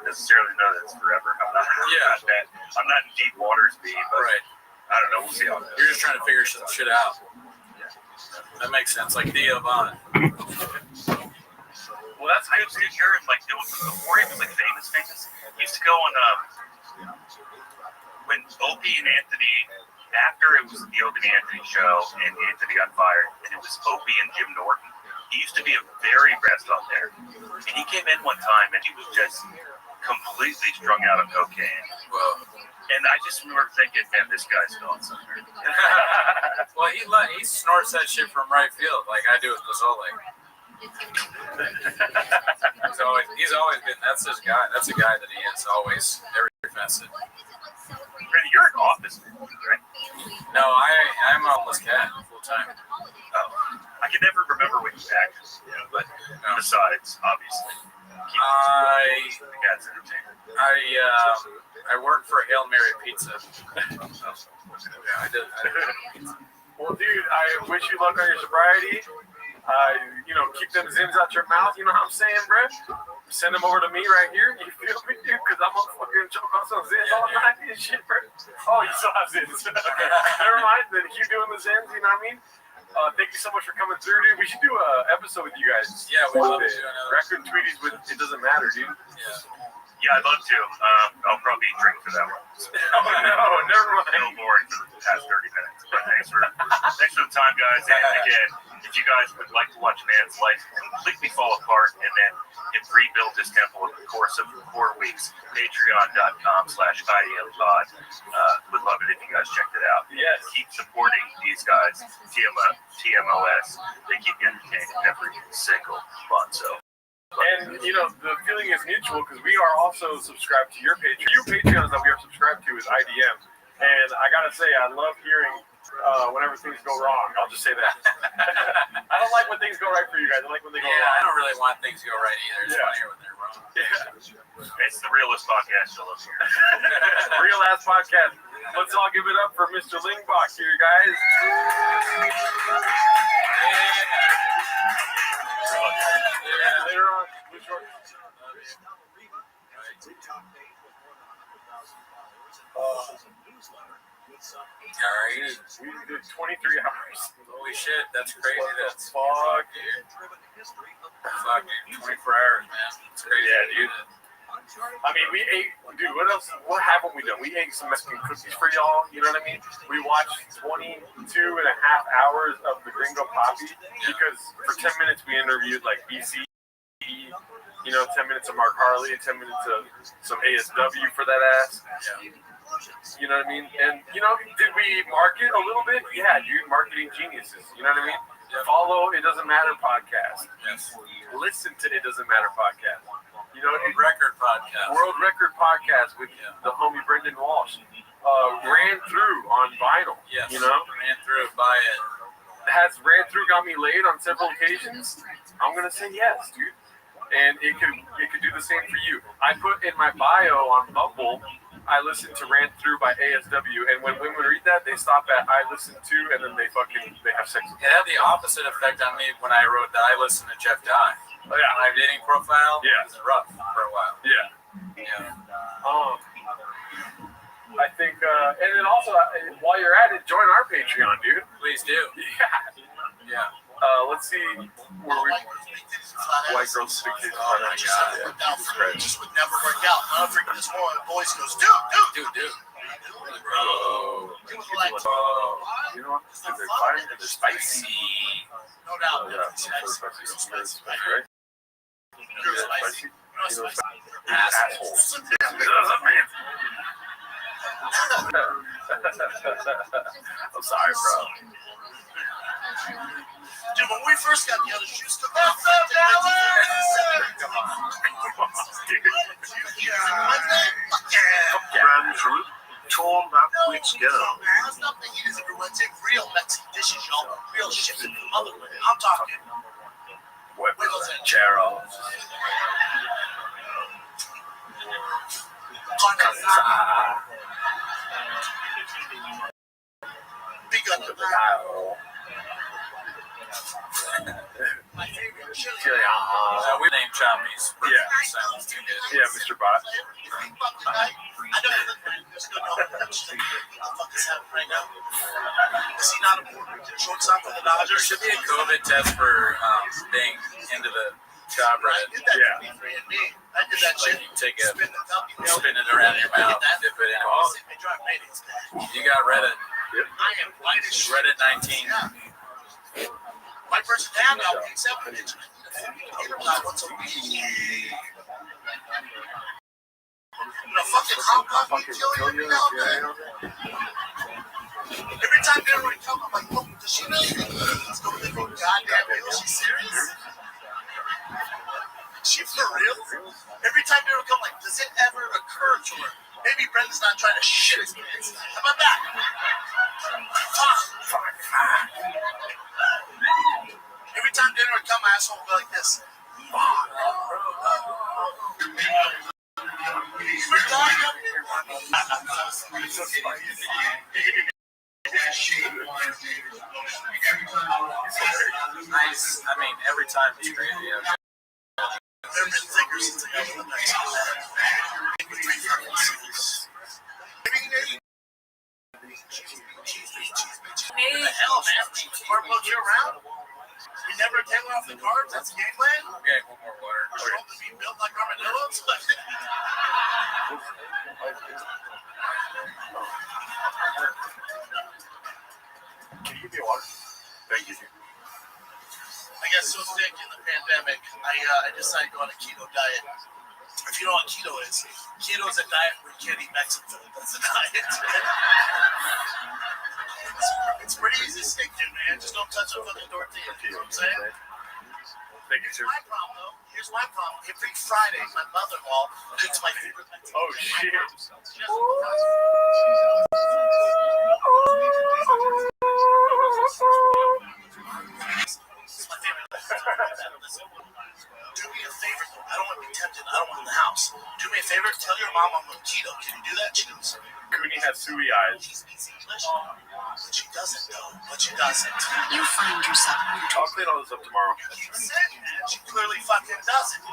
necessarily know that it's forever. I'm not in deep waters, but Right. I don't know. We'll see how it goes. You're just trying to figure some shit out. That makes sense. Like Theo Vaughn. Well, that's good. So you're like before he was like famous. He used to go on when Opie and Anthony. After it was the Opie and Anthony show, and Anthony got fired, and it was Opie and Jim Norton. He used to be a very best on there, and he came in one time and he was just completely strung out on cocaine. Whoa. And I just remember thinking, man, this guy's going somewhere. Well, he snorts that shit from right field, like I do with Pozzoli. He's always been. That's his guy. That's a guy that he is always. Every facet. Randy, you're an office man, right? No, I'm a homeless cat full time. Oh, I can never remember what you acted, but besides, obviously, keeping the cat's entertainment. I work for Hail Mary Pizza. Yeah, I did. Well, dude, I wish you luck on your sobriety. Keep them zins out your mouth. You know what I'm saying, bro? Send them over to me right here. You feel me, dude? Because I'm gonna fucking choke on some zins all night and shit, bro. Oh, you still have zins. Never mind. Then keep doing the zins. You know what I mean? Thank you so much for coming through, dude. We should do an episode with you guys. Yeah, we'd love to do another. Record Tweeties with It Doesn't Matter, dude. Yeah, I'd love to. I'll probably drink for that one. Oh, no, never mind. No boring for the past 30 minutes. But thanks for the time, guys. And again, if you guys would like to watch a man's life completely fall apart and then it rebuilt his temple in the course of 4 weeks, patreon.com/IDLPod. Would love it if you guys checked it out. Yes. Keep supporting these guys, TMOS. They keep you entertained every single month. So. And, the feeling is mutual because we are also subscribed to your Patreon. Your Patreons that we are subscribed to is IDM. And I got to say, I love hearing whenever things go wrong. I'll just say that. I don't like when things go right for you guys. I like when they go wrong. Yeah, I don't really want things to go right either. It's funnier when they're wrong. Yeah. It's the realest podcast you'll ever hear. Real ass podcast. Let's all give it up for Mr. Lingbach here, guys. Yeah, later on. Alright. We did 23 hours. Holy shit, that's crazy. That's Fuck, dude. Fuck, dude. 24 hours, man. It's crazy. Yeah, dude. I mean, we ate, dude, what else? What haven't we done? We ate some Mexican cookies for y'all, you know what I mean? We watched 22 and a half hours of the Gringo Poppy because for 10 minutes we interviewed like BC, 10 minutes of Mark Harley, 10 minutes of some ASW for that ass. You know what I mean? And, did we market a little bit? Yeah, dude, marketing geniuses, you know what I mean? Follow It Doesn't Matter podcast. Yes. Listen to It Doesn't Matter podcast. You know, Record podcast. World Record Podcast with the homie Brendan Walsh. Ran through on vinyl. Yes. You know? Ran through it, buy it. Has Ran Through got me laid on several occasions? I'm gonna say yes, dude. And it could do the same for you. I put in my bio on Bumble, I listened to Ran Through by ASW, and when women read that, they stop at I listen to, and then they have sex. It had the opposite effect on me when I wrote that I listened to Jeff Dye. Oh yeah, My dating profile. Yeah. It was rough for a while. Yeah. I think, and then also while you're at it, join our Patreon, dude. Please do. Yeah. Let's see where we. White girls big titties. Oh my God. It just would never work out. I'll freaking this one. The voice goes, dude. Bro. You know what? They're fine and they're spicy. No doubt. Yeah, spicy, right? Spicy. You know, Assholes. I'm sorry, bro. Dude, when we first got the other shoes, Ran through, torn up with girl. Stop thinking it's everywhere. It's real Mexican dishes, y'all. Real shit from the motherland. I'm talking. Wiggles and Cheryl. Big up the my favorite chili. We named Choppies. Yeah. Sounds too good. Yeah, Mr. Bot. I know there's no what the fuck is happening right now? Is he not a shortstop for the There Dodgers? should be a COVID test for being into the job, I right? did that Yeah. for me, I did that Like shit. you take a Spin the cup, you know, spin it around your mouth, dip it in. Oh, They drive mayonnaise bad. you got Reddit. I am white as shit. Reddit 19. Yeah. My first dad now picks up and it's once a week. Fucking hot coffee kill you now, man. Every time they already come, I'm like, oh, does she really think let's go live on goddamn hill? Is she serious? She for real? Every time they ever come, like, does it ever occur to her? Maybe Brendan's not trying to shit his pants. How about that? Fuck. Every time dinner would come, my asshole would go like this. Nice. I mean, every time it's crazy. Yeah. They've been thicker since I got to the next What the hell, man? Sparkload year round? We never take off the carbs? That's the game plan? Okay, one more water. We're supposed to be built like armadillos? Can you give me a water? Thank you. I got so sick in the pandemic, I decided to go on a keto diet. If you know what keto is a diet where you can't eat Mexican food. That's a diet. It's pretty easy to stick to, man. Just don't touch a fucking tortilla. You know what I'm saying? Thank you, sir. My problem, though, here's my problem. Every Friday, my mother-in-law cooks my favorite Mexican Oh, shit. It's my favorite. Do me a favor, though. I don't want to be tempted. I don't want in the house. Do me a favor. Tell your mom I'm on keto. Can you do that? She goes, Cooney has suey eyes. she speaks English. But she doesn't, though. But she doesn't. You find yourself I'll clean all this up tomorrow. You said, man. She clearly fucking doesn't.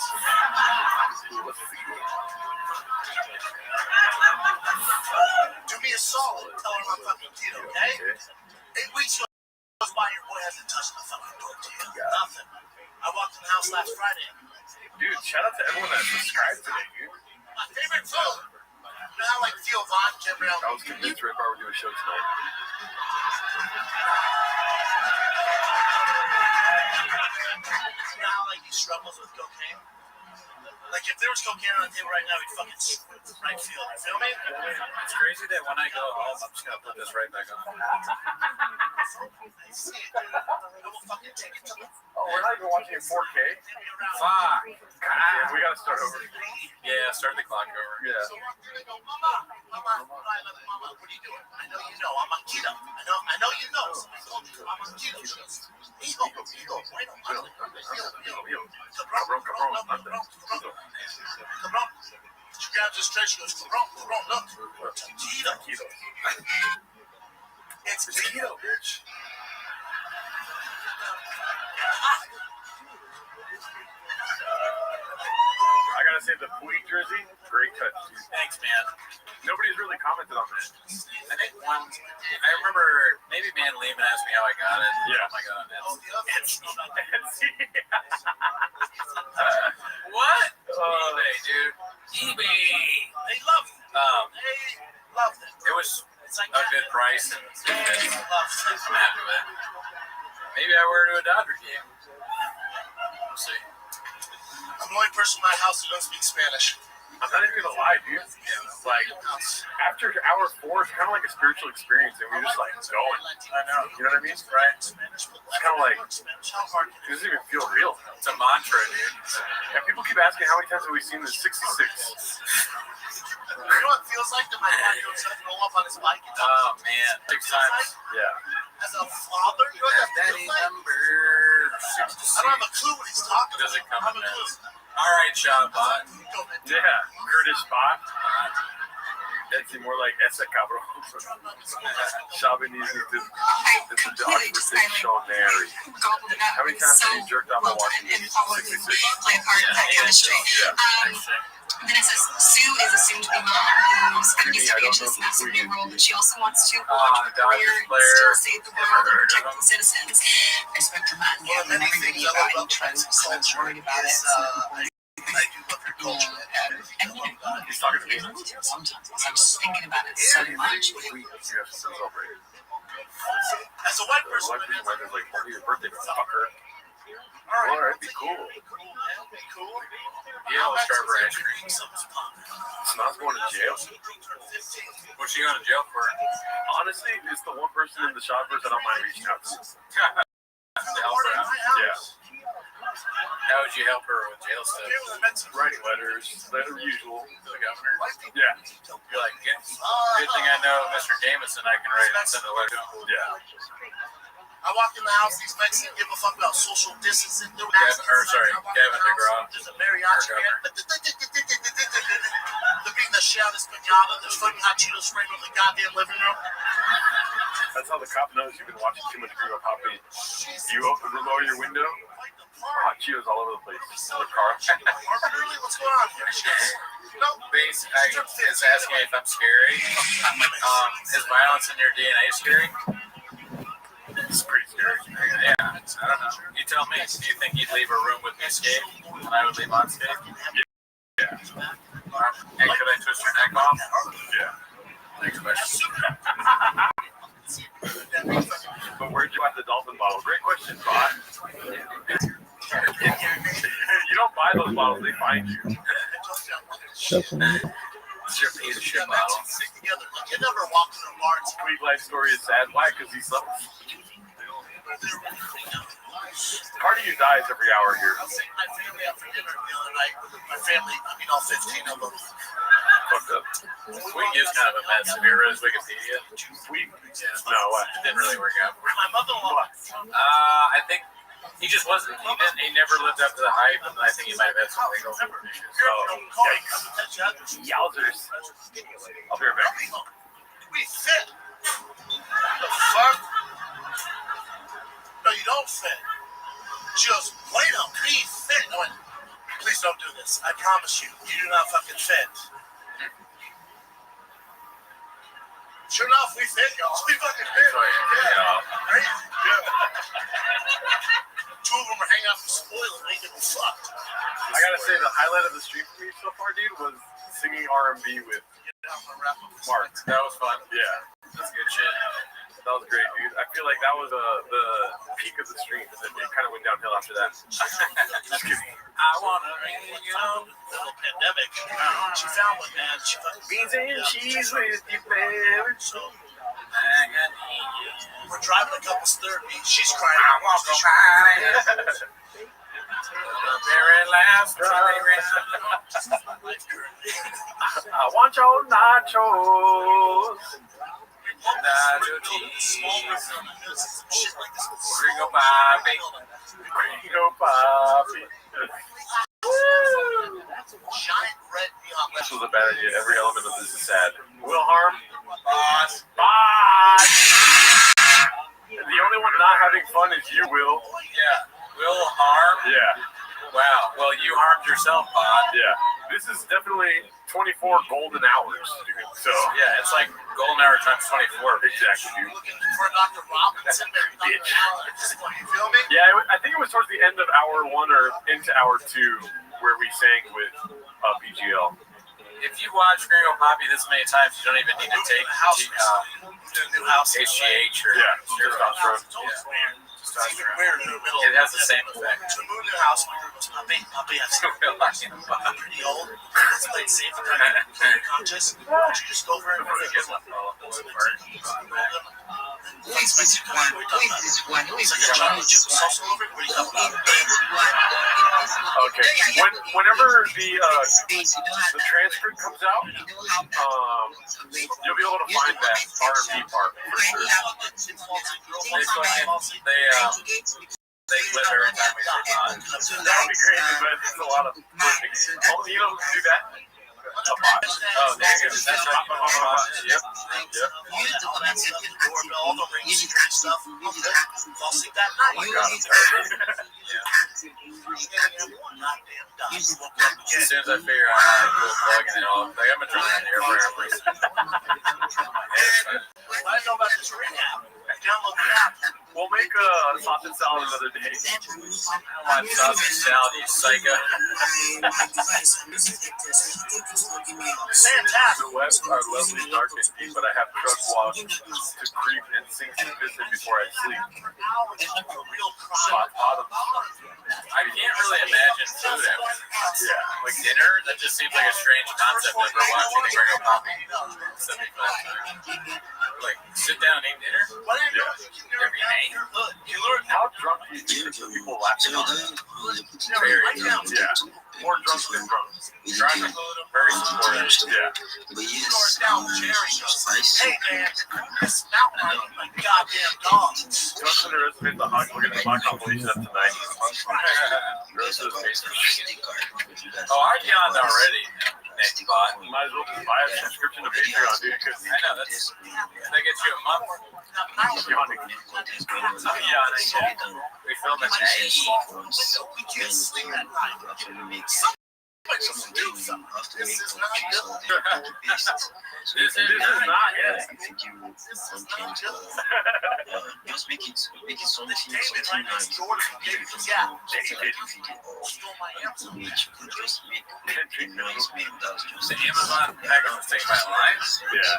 Do me a solid. Tell her I'm fucking keto, okay? 8 weeks goes by, your boy hasn't touched the fucking tortilla. Nothing. I walked in the house last Friday. Dude, shout out to everyone that subscribed today, dude. My favorite food. You know how like Theo Von came around? I was convinced Red Bar would do a show tonight. You know how like he struggles with cocaine? Like if there was cocaine on the table right now, he'd fucking right field. You feel me? It's crazy that when I go home, I'm just gonna put this right back on. Oh, we're not even watching in 4K? Fuck. Yeah, we gotta start over. Yeah, start the clock over. Yeah. So I'm gonna go, Mama, what are you doing? I know you know, I'm on keto. I know you know. Somebody told you I'm on keto. She goes, Hijo, bueno, cabrón. She grabs his tray, she goes, cabrón, look. Keto. It's keto, bitch. I gotta say, the Puig jersey, great touch. Thanks, man. Nobody's really commented on that. I think I remember maybe Man Lehman asked me how I got it. Yeah. Oh my god, It's what? eBay, dude. eBay. They love it. They love it. It was a good price, and I'm happy with it. Maybe I wear it to a Dodger game. We'll see. I'm the only person in my house who doesn't speak Spanish. I'm not even gonna lie, dude. Like, after hour 4, it's kind of like a spiritual experience, and we're just like going. I know. You know what I mean? Right? It's kind of like, How hard it doesn't even feel real. It's a mantra, dude. And people keep asking how many times have we seen this 66? You know what it feels like that my dad goes to go up on his bike and Oh man, 6 times. Yeah. as a father, you know what that feels like? Number 66. I don't have a clue what he's talking Does it about. come I have a in clue. All right, Shotbot. Yeah. Curtis Spot. That's more like ese cabrón. Chavinese is the dictionary. How many times have you jerked off a Washington? 66. Play a part in that chemistry. Then it says Sue is assumed to be mom, who's going to step into this massive new role, but she also wants to launch her career and still save the world and protect the citizens. I spoke to Matt and Gavin and everybody about trans culture, worried about it. I do love your culture. And you know, He's talking to me. sometimes I was thinking about it so much. We have to celebrate. As a white person, Like, only your birthday, fucker. Alright, be cool. Yellow strawberry ice cream. Snot's going to jail. What's she going to jail for? Honestly, it's the one person in the shoppers that I don't mind reaching out to. To help her out. Yeah. How would you help her with jail stuff? Writing letters, letter usual. To the governor? Yeah. You're like, good thing I know Mr. Jameson. I can write and send a letter to him. Yeah. I walk in the house, these Mexicans give a fuck about social distancing. Kevin DeGraw. There's a mariachi band. They're beating the shit out of this pinata. There's fucking hot Cheetos spraying over the goddamn living room. That's how the cop knows you've been watching too much Green Poppy. You lower your window, hot Cheetos all over the place. In the car. What's going on here? She goes, no. Base is asking me if I'm scary. Is violence in your DNA scary? It's pretty scary. Yeah, I don't know. You tell me. Do you think you'd leave a room with me scathed and I would leave unscathed? Yeah. And could I twist your neck off? Yeah. Next question. But where'd you buy the dolphin bottle? Great question, Bot. You don't buy those bottles, they find you. It's your piece of shit bottle. You never walked in a bar and Sweet life story is sad. Why? Because he sucks. Part of you dies every hour here. I was taking my family out for dinner the other night. My family, all 15 of them. Fucked up. Sweet is kind of a mess. Have you read his Wikipedia? Sweet? Yeah. No, what? It didn't really work out. My mother-in-law. I think he just wasn't. He never lived up to the hype, and I think he might have had some legal issues. Oh, yikes. Yowzers. I'll be right back. We fit. The fuck? No, you don't fit. She goes, bueno, we fit. I went, please don't do this. I promise you, you do not fucking fit. Sure enough, we fit, y'all. We fucking fit. Yeah. Right? Yeah. Two of them are hanging out from spoiling. They give a fuck. I gotta say, the highlight of the stream for me so far, dude, was singing R&B with Mark. That was fun. Yeah. That's good shit. That was great, dude. I feel like that was the peak of the stream, and then it kind of went downhill after that. Just kidding. I wanna ring you up. The pandemic. She found one, man. She fucking Beans and cheese with you, baby. so. I need you. We're driving to couples therapy. She's crying. I want to cry. The very last I want your nachos. nacho cheese. Gringo Bobby. Gringo Poppy. Giant red neon This letters. was a bad idea. Every element of this is sad. Will Harm. Boss. Bye. The only one not having fun is you, Will. Yeah. Will harm? Yeah. Wow. Well, you harmed yourself, Bod. Yeah. This is definitely 24 golden hours, dude. So, Yeah, it's like golden hour times 24. exactly, dude. Looking for Dr. Robinson. Bitch. You feel me? Yeah, I think it was towards the end of hour 1 or into hour 2 where we sang with BGL. If you watch Gringo Poppy this many times, you don't even need to take New house. HGH or Yeah, testosterone. It's even weird in the middle. It has the same effect. To move to the house, my girl goes, Puppy, I'm pretty old. It's like safe and conscious. Why don't you just go over and Okay. Whenever the transcript comes out, you'll be able to find that R&B part for sure. They quit every time we say pod. That would be great, but it's a lot of flipping. Oh, you know who can do that? A bot. Oh, there you go. That's right. Yep. all the ring security stuff. I'll see that Oh my god, I'm tired. As soon as I figure out how to go plugging it all, like I'm gonna try to air for some. I know about this ring app. Download the app. We'll make a sausage salad another day. I want sausage salad, you psycho. Fantastic. The webs are lovely, dark and deep, but I have truck walks to creep and sink to visit before I sleep. Spot bottom. I can't really imagine food after. Yeah, Like dinner, that just seems like a strange concept after watching the Gringo Poppy 75. Like, sit down and eat dinner? yeah. Every night? How drunk do you think that the people laughing on? Very Yeah, more drunk than drunk. drunk, very supportive. Yeah. Hey man, this mountain on my goddamn dog. Don't underestimate the hot. We're gonna mock compilation of tonight. Oh, I yawned already. Next bot. Might as well just buy a subscription to Patreon, dude, because I know, that gets you a month. yawning. Yawning. We filmed it. We can't sleep at night. Somebody do something. This is not good. This is not yet. Just make it something David right next door to me. Yeah. Stole my answer. just make a noise, man. That's just The Amazon package was taken by live. Yeah.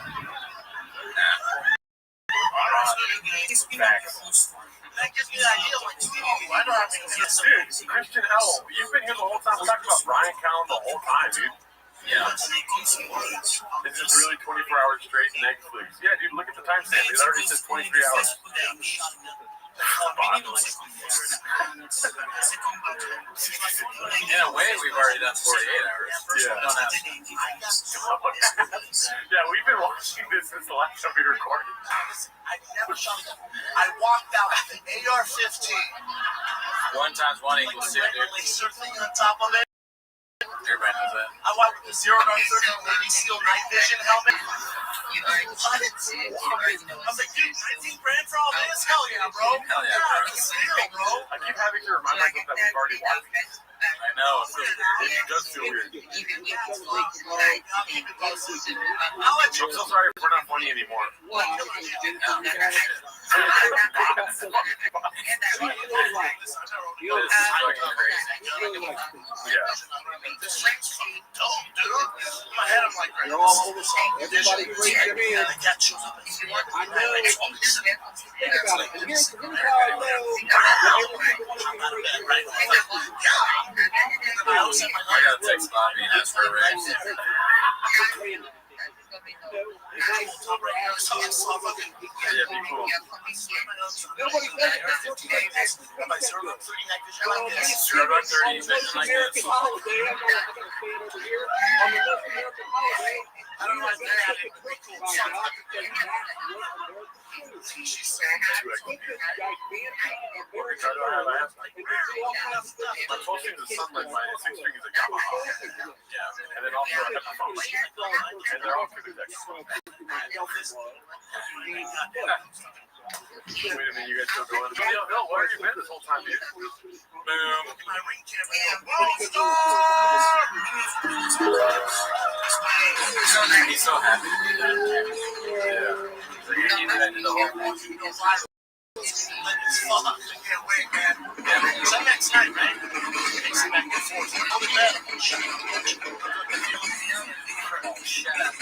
Facts. That gives me the idea of like, why do I have to get some? Dude, Christian Howell, you've been here the whole time. We're talking about Brian Callen the whole time, dude. Yeah. This is really 24 hours straight Netflix. Yeah, dude, look at the timestamp. It already says 23 hours. In a way, we've already done 48 hours. Yeah. Yeah, we've been watching this since the last time we recorded. I never shot it. I walked out with an AR-15. 1 times 1 equals 2, dude. Regularly circling on top of it. Everybody knows that. I walked with the Zero Dark 30 Navy SEAL night vision helmet. You already said it. You already know I was like, dude, 19 grand for all this? Hell yeah, bro. Hell yeah, bro. It's a steal, bro. I keep having to remind myself that we've already watched this. I know. It does feel weird. even with the voice like and voices and I'll let you I'm so sorry if we're not funny anymore. what you can do. This is fucking crazy. Yeah. This shit's fucking dope, dude. In my head, I'm like, right, Everybody break your and in. the cat shows up and he's like, I know. Think about it. And here's how I know. right? I was in my I gotta text Bobby and ask for a raise. Yeah, be cool. Nobody does it. My server 30 night vision like this. You're about 30 vision like this. Holiday. I'm not going to say it over here. On the North American holiday. I don't know why they're at it. She's saying that. My 12 string is a Sunlight, my 6 string is a Yamaha. Yeah, and then also a Epiphone. And they're all for the deck. Wait a minute, you guys still going? No, where have you been this whole time, dude? Boom. My ring camera. He's so happy to do that. Yeah. So you need that in the whole thing. Can't wait, man. Yeah, so next night, right? It's back and forth. I'll be back. Shut up.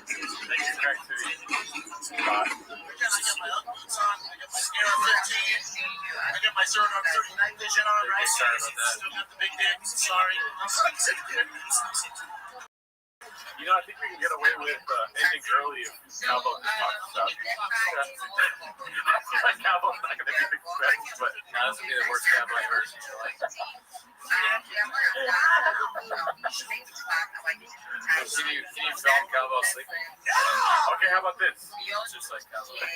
Thank you, Craig City. I got my Uncle's on. I got my Sierra 13. I got my Zero 39 vision on, right? Sorry about that. Still got the big dick. Sorry. You know, I think we can get away with ending early if Calvo just talks about it. I feel like Calvo's not going to be big specs, but Now this would be the worst cowboy I've ever seen in your life. Can you film Calvo sleeping? okay, how about this? It's just like Calvo. Dude,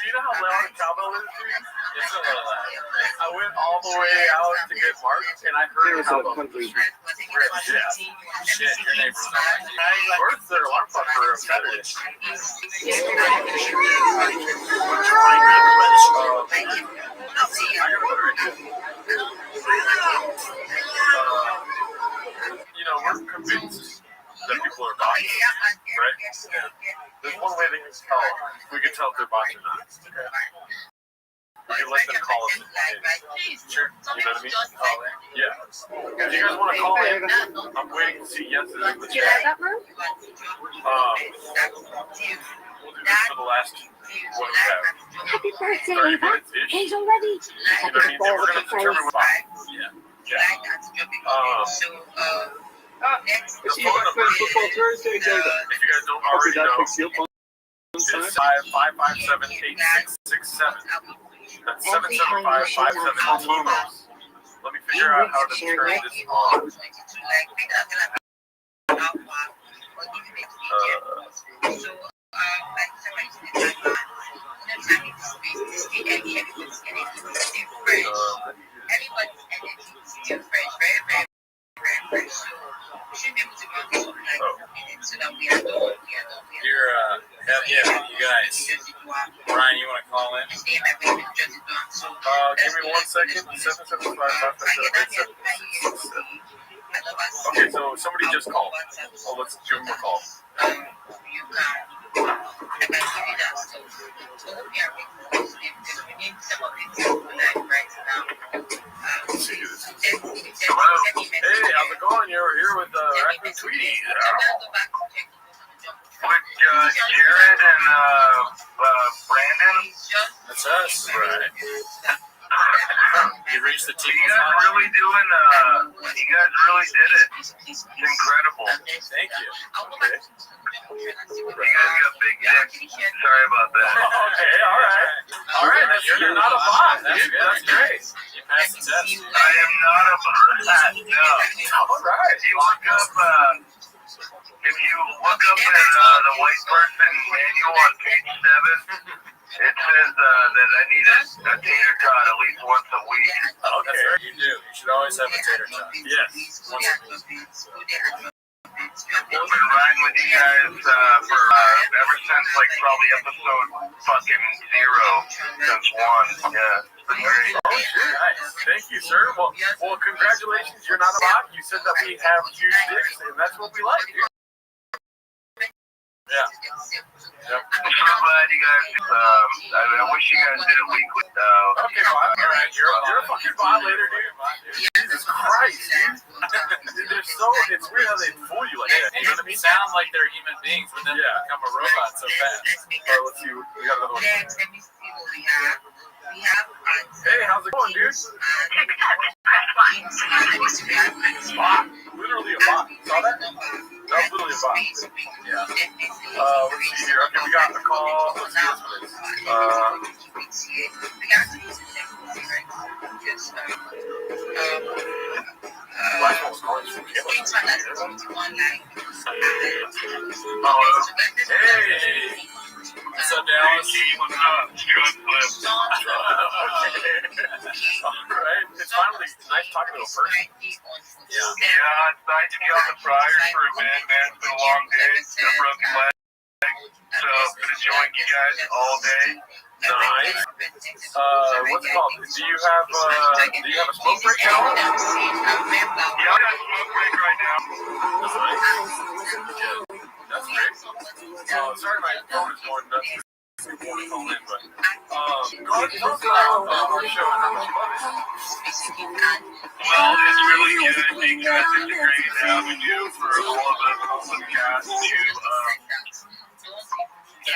you know how loud Calvo is, dude? It's a little loud. I went all the way out to get Mark, and I heard Calvo. Yeah. Shit, your neighbor's not like you. Where's their alarm clock for Saturday? You know, we're convinced that people are bots, right? Yeah. There's one way they can tell. We can tell if they're bots or not. Okay. We can let them call us. Sure. You know what I mean? Yeah. If you guys want to call in, I'm waiting to see yeses in the chat. We'll do this for the last what we have. Happy birthday, 30 Eva. minutes-ish. Angel ready. You know what I mean? And we're going to determine what bots. Yeah. Yeah. The phone number, if you guys don't already know, is 557-8667. That's 775-57-TMOS. Let me figure out how to turn this on. You're, hell yeah, you guys. Brian, you want to call in? Give me 1 second. 775-57-8767. Okay, so somebody just called. So let's give them a call. Let's see who this is. Hello. Hey, how's it going? You're here with Raccoon Tweety. With Jared and Brandon. That's us. Right. You reached the You TV. guys really doing, you guys really did it. It's incredible. Thank you. Okay. You guys got big dicks. Sorry about that. Okay, all right. All right, you're not a bot, That's dude. good. That's great. You passed the test. I am not a bot. No. All right. You look up, if you look up in the white person manual on page 7, it says that I need a tater tot at least once a week. Oh, that's right. You do. You should always have a tater tot. Yes. I've been riding with you guys for ever since like probably episode fucking 0 since 1. Yeah, it's been great. Oh, nice. Thank you, sir. Well, congratulations. You're not a bot. You said that we have huge dicks, and that's what we like, dude. Yeah. Yep. I'm so glad you guys. I wish you guys did it weekly. Okay, fine. All right. You're a fucking bot later, dude. Jesus Christ, dude. It's weird how they fool you like that. You know what I mean? Sound like they're human beings, but then they become a robot so fast. Let's see. We got another one. Hey, how's it going, dude? Bot. Literally a bot. Saw that? That was literally a bot. Yeah. Let's see here. Okay, we got the call. Let's see this one last one was calling from Kayla. Hey! What's up, Dallas? What's up? Strut flip. Alright, it's finally nice talking to a person. Yeah. Yeah, it's nice to get on the Friars for a bit, man. It's been a long day. Got a broken leg. So, been enjoying you guys all day. Nice. What's it called? Do you have a smoke break now? Yeah, I got a smoke break right now. That's great. Sorry, my phone is going nuts. Before we call in, but tell us about our show and how much you love it. Well, it's really good because it's a great avenue for all of us on the cast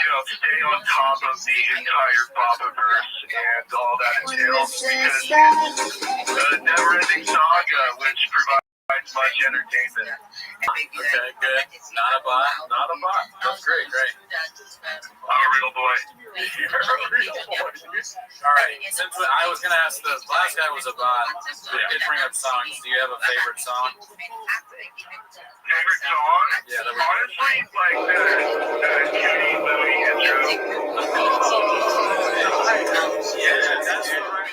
to stay on top of the entire Papaverse and all that entails because it's a never-ending saga which provides much entertainment. Okay, good. Not a bot. Not a bot. That's great. I'm a real boy. You're a real boy. All right. Since I was gonna ask the last guy was a bot, but I did bring up songs. Do you have a favorite song? Favorite song? Yeah, that was honestly, like the Judy Louie intro. Yeah, that's the right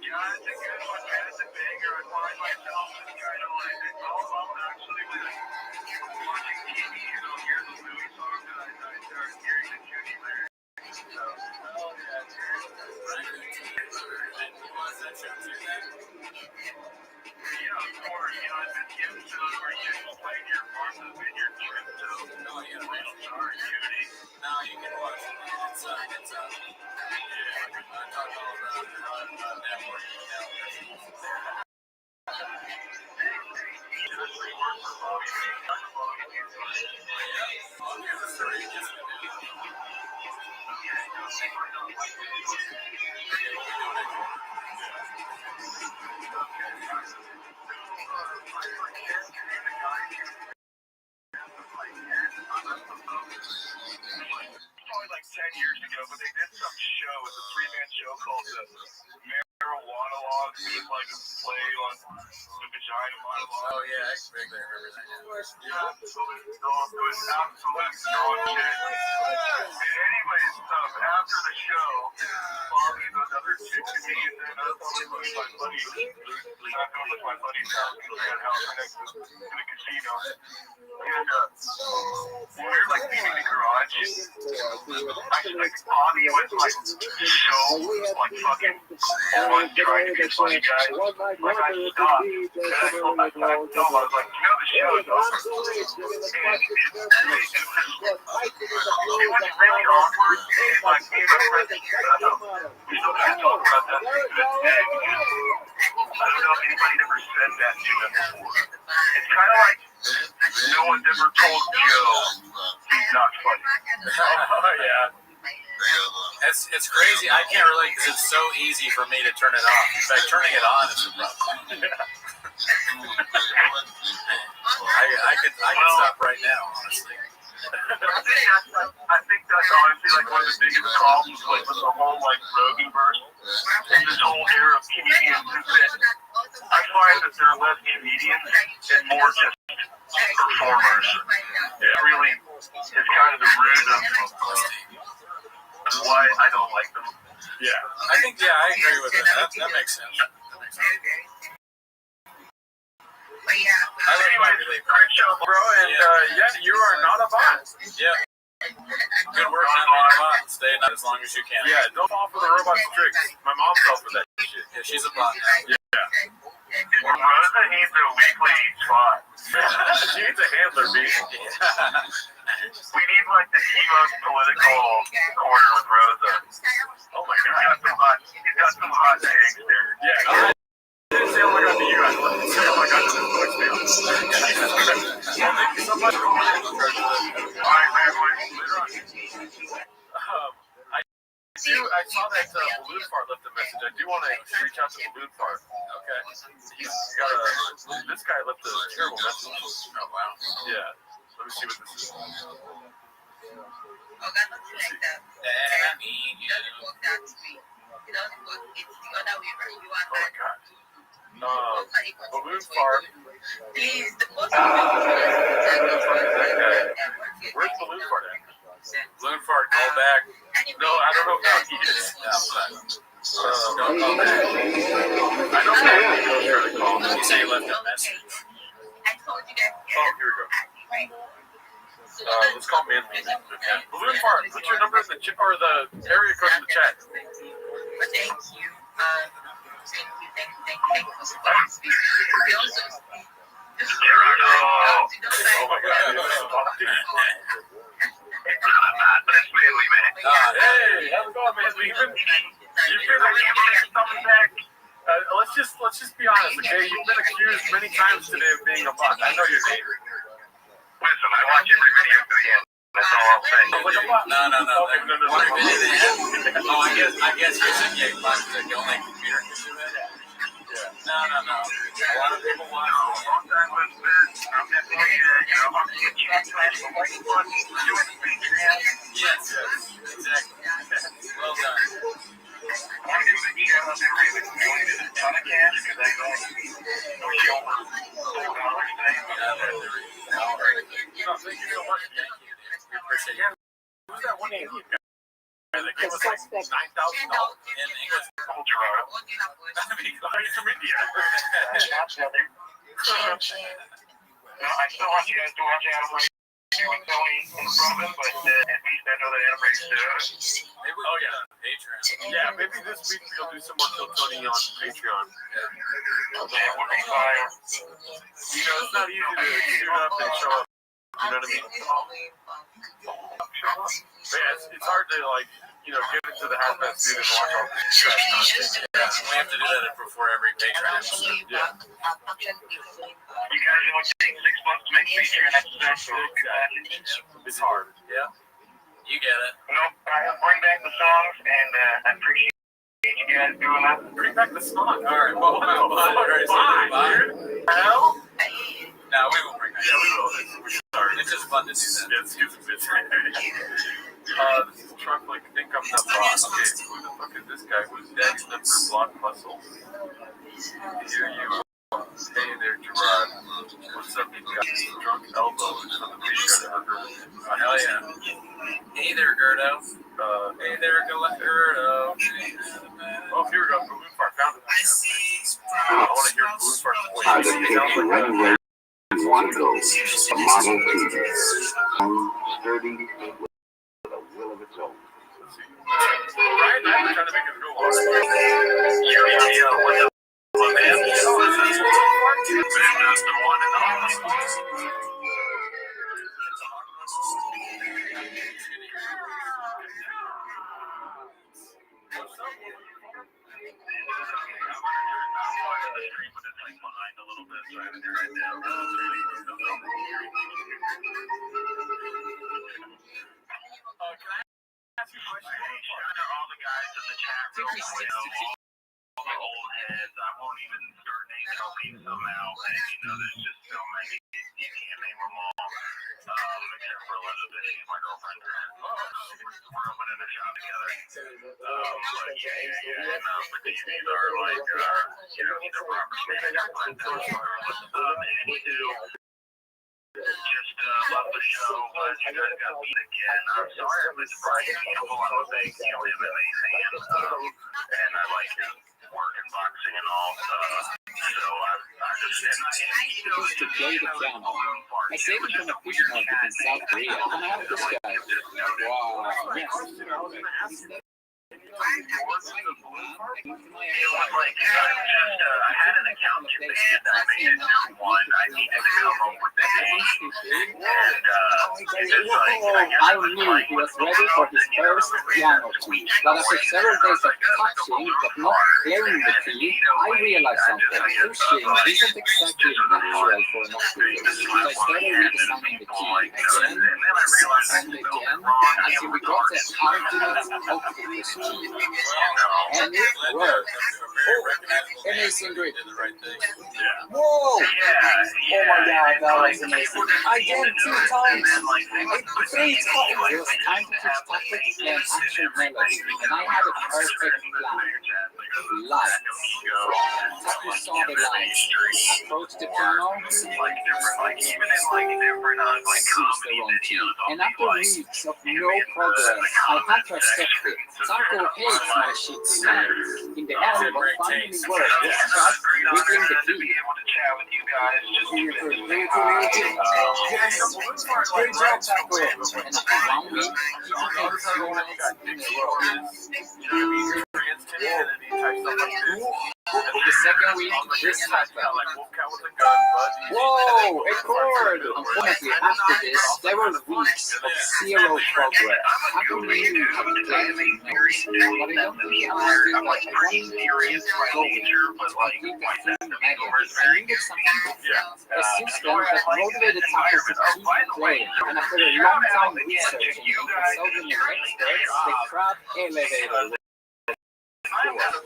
Yeah, answer. it's a good one, man. It's a banger. I find myself just kind of like, I'm actually watching TV and I'll hear the Louie song and I start hearing the Judy lyrics. So, yeah, of course. You know, I've been given to where you explain your Martha Vineyard trip to. No, you know, Sorry, Judy. now you can watch it. It's I talk all about network. Probably like 10 years ago, but they did some show. It was a three-man show called the Marijuana Log. It was like a play on the vagina monologue. Oh yeah, I vaguely remember that. Yeah, it was absolute dog shit. Anyways, after the show, Bobby and those other two comedians and I was with my buddies. I was with my buddies out in that house next to the casino. And when we were like leaving the garage, Bobby was like so like fucking on trying to be a funny guy. Like I stopped and I told him, I was like, you know the show's over. And it was really awkward and like me and my friend we still gotta talk about that to this day because I don't know if anybody ever said that to him before. It's kinda like no one's ever told Joe he's not funny. Oh yeah. It's crazy. I can't relate because it's so easy for me to turn it off. In fact, turning it on is the problem. I could stop right now, honestly. I think that's honestly like one of the biggest problems with the whole like Roganverse and this whole era of comedians is that I find that there are less comedians and more just performers. It really is kind of the root of why I don't like them. Yeah. I think, I agree with that. That makes sense. I like my relief. Great show, Bro, and you are not a bot. Yeah. Good work on being a bot. Stay not as long as you can. Yeah, don't fall for the robot's tricks. My mom fell for that shit. Yeah, she's a bot now. Yeah. Rosa needs a weekly spot. She needs a handler, B. We need like the most political corner with Rosa. Oh my god. He's got some hot takes there. Yeah. Say oh my god to you guys. Say oh my god to this voicemail. Thank you so much for Alright, man. later on. I saw that Balloon Fart left a message. I do want to reach out to Balloon Fart. Okay. He's got this guy left a terrible message. Oh, wow. Yeah. Let me see what this is. Oh, that looks like that. I mean, It doesn't work that way. It doesn't work. It's the other way around. You are Oh my god. Balloon Please, fart. the most Where's Balloon Fart at? Balloon fart, call back. No, I don't know how he is. No, but Don't call back. I know that he's trying to call. you say you left a message. I told you that. Oh, here we go. Let's call Manly. Okay. Balloon Fart, put your number in the or the area code in the chat. But thank you. Thank you for supporting me. We also. Oh my god. Hey, how's it going, man? You've been coming back. Let's just be honest, okay? You've been accused many times today of being a bot. I know your name. Listen, I watch every video to the end. That's all I'll say. No. Okay, no. One minute in. Oh, I guess you're saying yeah, box is the only computer can do that. No. A lot of people want Yes, exactly. Well done. Thank you so much. We appreciate you. Who's that one Indian guy? They gave us like $9,000 In English. He's from India. No, I still want you guys to watch Adam Ray and Tony in the province, but at least I know that Adam Ray's Maybe we'll get on Patreon. Yeah, maybe this week we'll do some more Kill Tony on Patreon. we'll be fire. You know, it's not easy to shoot up and show up. You know what I mean? But yeah, it's hard to like, you know, get into the half-back suit and watch all this stuff. We have to do that before every Patreon episode. Yeah. You guys only take 6 months to make Patreon episodes, so It's hard. Yeah. You get it. no, bring back the songs, and I appreciate you guys doing that. Bring back the song. All right. Well, bye. Hell? No, we will bring that. Yeah, we will. Sorry. It's just fun to do that. Yeah, excuse me. This is Trump, like, think I'm not boss. Okay, who the fuck is this guy? Who's daddy's number? Block muscle. Here you are. Hey there, Gerard. What's up, you guys? Drunk elbows on the Patreon. Hell yeah. Hey there, Gerdo. Hey there, Gerdo. Oh, here we go. Balloon Fart found it. I want to hear Balloon Fart's voice. I just take you anywhere you want to go. A Model T. Sturdy with a will of its own. Let's see. Right now, we're trying to make it go on. Yo, what man? All the guys in the chat room, all the old heads. I won't even start naming all these somehow. And, you know, there's just so many. You can't name them all. Except for Elizabeth, she's my girlfriend. We're open in the shop together. But yeah. But these are like, you know, the proper standard. And we do. Just love the show. Glad you guys got me again. I'm sorry I missed Brian Campbell. I'm a big MMA fan. And I like his work in boxing and all. So I just To play the piano. I saved it from a fish market in South Korea. And I have this guy. Wow. Yes. I had an account in band. I made a new one. I needed to come up with the name. And I knew he was ready for his first piano key. But after several days of touching but not playing the key, I realized something. Pushing isn't exactly natural for an octave. So I started redesigning the key again and again until we got the ultimate octave key. And it worked. Amazing grip. Did the right thing. Whoa! Oh my god, that was amazing. Again, 2 times. 3 times. It was time to pitch tackle to play an actual melody. And I had a perfect plan. Lights. Tackle saw the lights. Approached the piano. Choose the wrong key. And after weeks of no progress, I had to accept it. Tackle hates my shitty lights. In the end, what finally worked was just wiggling the key. Great job, Tackle. And after 1 week, he became fluent in a row. The second week, this happened. Whoa, a chord! Unfortunately, after this, there were weeks of zero progress. I believe I would play the notes, but I don't think I understood what I wanted to go with. I think the thing mattered. I needed something different. A system that motivated tackles to keep playing. And after a long time researching and consulting with experts, the crab elevator.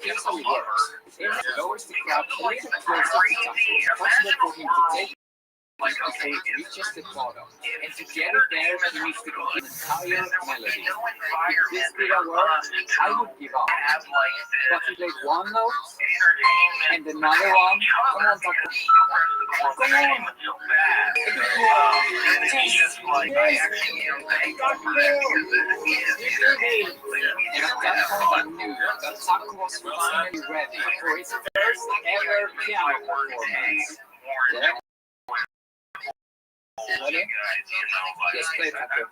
Here's how it works. It lowers the crab a little closer to tackle, possible for him to take before it reaches the bottom. And to get it there, he needs to complete the entire melody. If this didn't work, I would give up. But he played one note, and another one. Come on, tackle. Come on! And at that point I knew that Taco was finally ready for his first ever piano performance. Yeah? Ready? Yes, play Taco.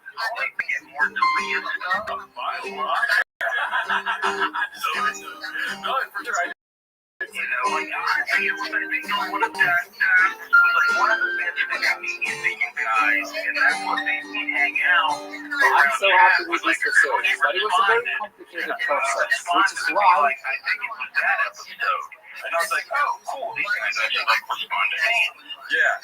I'm so happy with this research, but it was a very complicated process, which is why and I was like, oh, cool, these guys actually like respond to me. Yeah.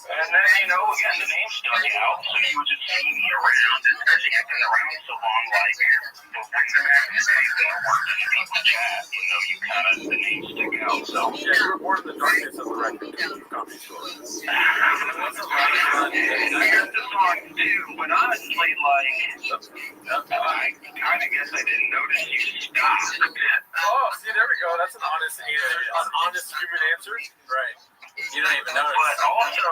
And then, you know, again, the name stuck out, so you would just see me around, and especially I've been around so long, like, but when you're back in the days that I worked in the chat, you know, you kind of, the name stick out, so. Yeah, you were born in the darkness of the record comedy store. Here's the song, too, but honestly, like, I kind of guess I didn't notice you stopped. Oh, see, there we go. That's an honest answer. An honest human answer. Right. You don't even know. But also,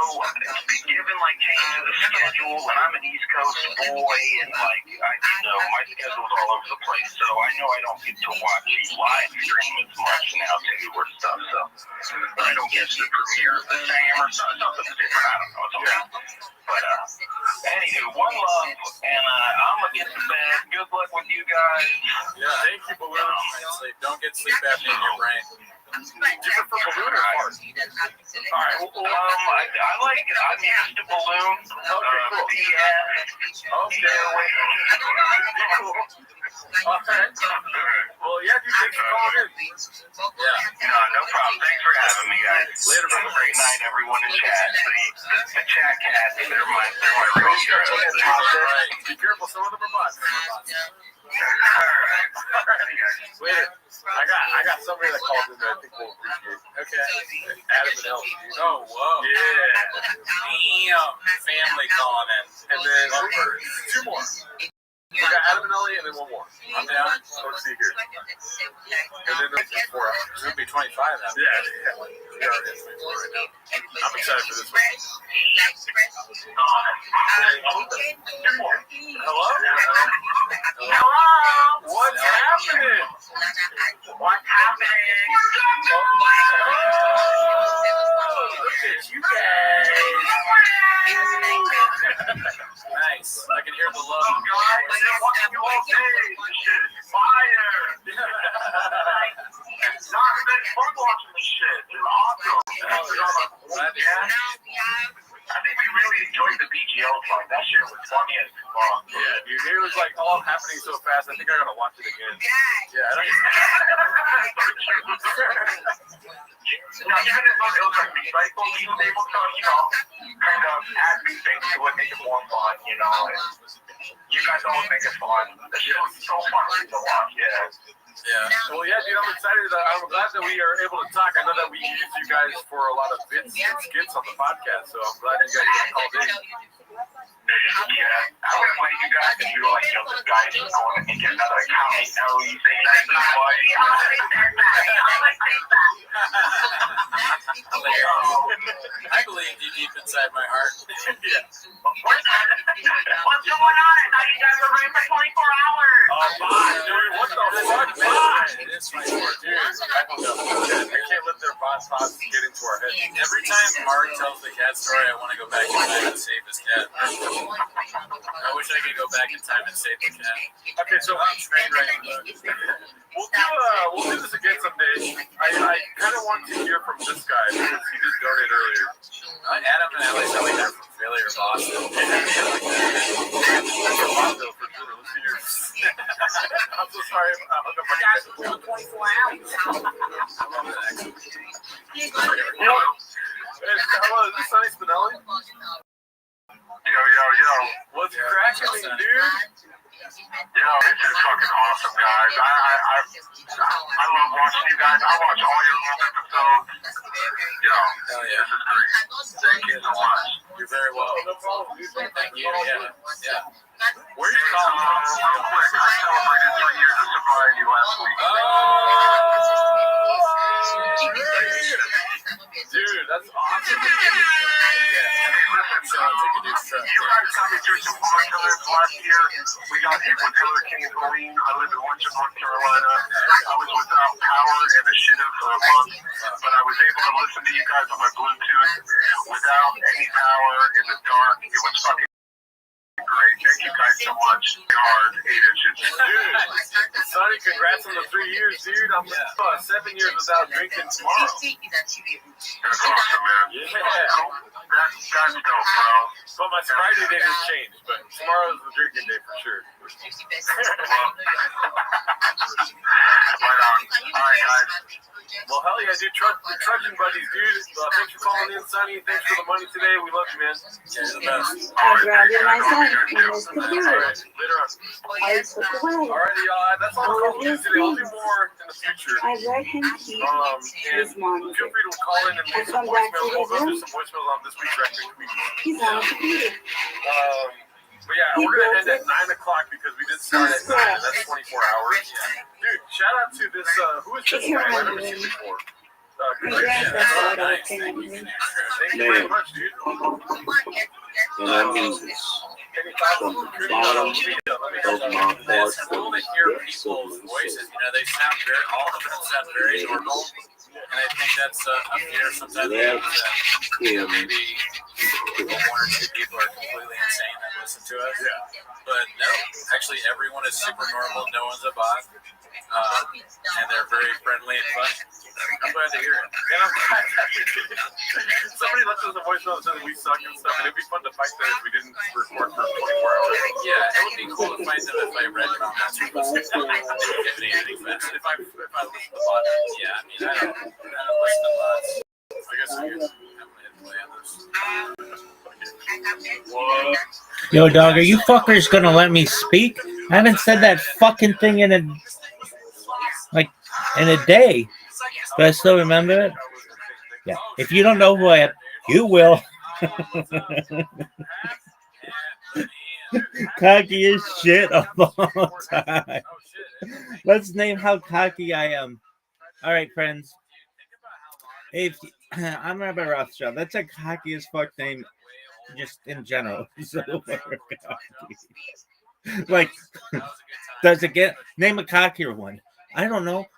given like change of the schedule, and I'm an East Coast boy, and like my schedule's all over the place, so I know I don't get to watch you live stream as much now too or stuff. So I don't get the premiere the same or something different. I don't know. It's okay. But anywho, one love, and I'm gonna get to bed. Good luck with you guys. Yeah, thank you, Balloon. Don't get sleep apnea in your brain. Do you prefer balloon or fart? Alright, I'm used to balloon. Okay, cool. Okay. Cool. Okay. Well, yeah, dude, thanks for calling in. Yeah. No problem. Thanks for having me, guys. Later, have a great night, everyone in chat. The chat cats, they're my real heroes. Be careful, some of them are bots. Later. I got somebody that called in that I think will appreciate. Okay. Adam and Elsie. Oh, whoa. Yeah. Damn. Family calling in. And then 2 more. We got Adam and Ellie, and then 1 more. I'm down. Let's see here. And then there's 4 hours. It's going to be 25 now. Yeah. We are at 24 right now. I'm excited for this one. Hello? What's happening? What's happening? Oh, look at you guys. Nice. I can hear the love. Guys, I've been watching you all day. This shit is fire. It's not been fun watching this shit. It's awesome. I think we really enjoyed the BGL song. That shit was funny as fuck. Yeah, dude, it was like all happening so fast. I think I gotta watch it again. Yeah, I don't. Now, even if it was like recycled, he was able to, kind of add new things to it, make it more fun, you know. And you guys always make it fun. The shit was so fun to watch, yeah. Yeah. Well, yeah, dude, I'm excited. I'm glad that we are able to talk. I know that we use you guys for a lot of bits and skits on the podcast, so I'm glad you guys called in. Yeah, I would have played you guys and you were like, yo, this guy is going to get another account. No, you say that's why. I believe you deep inside my heart. Yeah. What's going on? I thought you guys were ready for 24 hours. Oh, bye, dude. What the fuck? Bye. It is 24, Dude, I can't let their boss thoughts get into our head. Every time Mark tells the cat story, I want to go back in time and save his cat. I wish I could go back in time and save the cat. Okay, so I'm trained right now. we'll do this again someday. I kind of want to hear from this guy because he did donate earlier. Adam and Alex are like from Philly or Boston. I'm so sorry. I hung up on you guys. 24 hours. Hello, is this Sonny Spinelli? Yo. What's cracking, dude? Yo, this is fucking awesome, guys. I love watching you guys. I watch all your episodes. Yo, Hell yeah. this is great. Thank you so much. You're very welcome. Thank you. Yeah. Where are you calling from? Real quick, I celebrated 3 years of sobriety last week. Dude, that's awesome. You guys got me through some hard times last year. We got hit with Hurricane Helene. I live in Winter, North Carolina. I was without power and a shitter for a month, but I was able to listen to you guys on my Bluetooth without any power in the dark. It was fucking great. Thank you guys so much. Hard 8 inches. Dude, Sonny, congrats on the 3 years, dude. I'm 7 years without drinking tomorrow. That's awesome, man. Yeah. That's dope, bro. But my sobriety date has changed, but tomorrow is the drinking day for sure. Right on. All right, guys. Well, hell yeah, dude. Trudging buddies, dude. Thanks for calling in, Sonny. Thanks for the money today. We love you, man. Yeah, you're the best. I'd rather myself in this All computer. right, later on. I took away. Alrighty, that's all the calls today. I'll do more in the future. I let him keep And his money. feel free to call in and leave some voicemails. We'll go through some voicemails on this week's record. He's on the computer. But yeah, we're going to end at 9 o'clock because we did start at 9, and that's 24 hours. Dude, shout out to this, who is this guy? I've never seen before. Nice. Thank you very much, dude. And that means it's from the bottom of my heart. It's cool to hear people's voices. You know, they sound very, all of them sound very normal. And I think that's a fear sometimes that maybe one or two people are completely insane that listen to us. Yeah. But no, actually everyone is super normal. No one's a bot. And they're very friendly and fun. I'm glad to hear it. And I'm glad that somebody left us a voicemail that says we suck and stuff, and it'd be fun to fight that if we didn't record for 24 hours. Yeah, it would be cool to find them if I read comments or listened to anything fast. If I listen to bots, yeah, I mean, I don't listen to bots. I guess I guess. Yo, dog, are you fuckers gonna let me speak? I haven't said that fucking thing in a day. Do I still remember it? Yeah. If you don't know who I am, you will. Cocky as shit of all time. Let's name how cocky I am. All right, friends. If I'm Rabbi Rothschild, that's a cocky as fuck name, just in general. So, like, does it get name a cockier one? I don't know.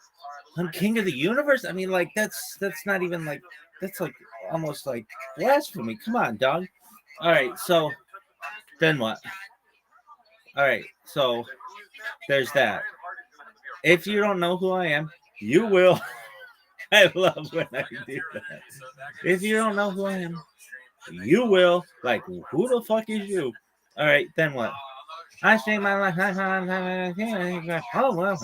I'm king of the universe. I mean, like that's not even like that's like almost like blasphemy. Come on, dog. All right, so then what? All right, so there's that. If you don't know who I am, you will. I love when I do that. If you don't know who I am, you will. Like, who the fuck is you? All right, then what? I say my life. Oh well.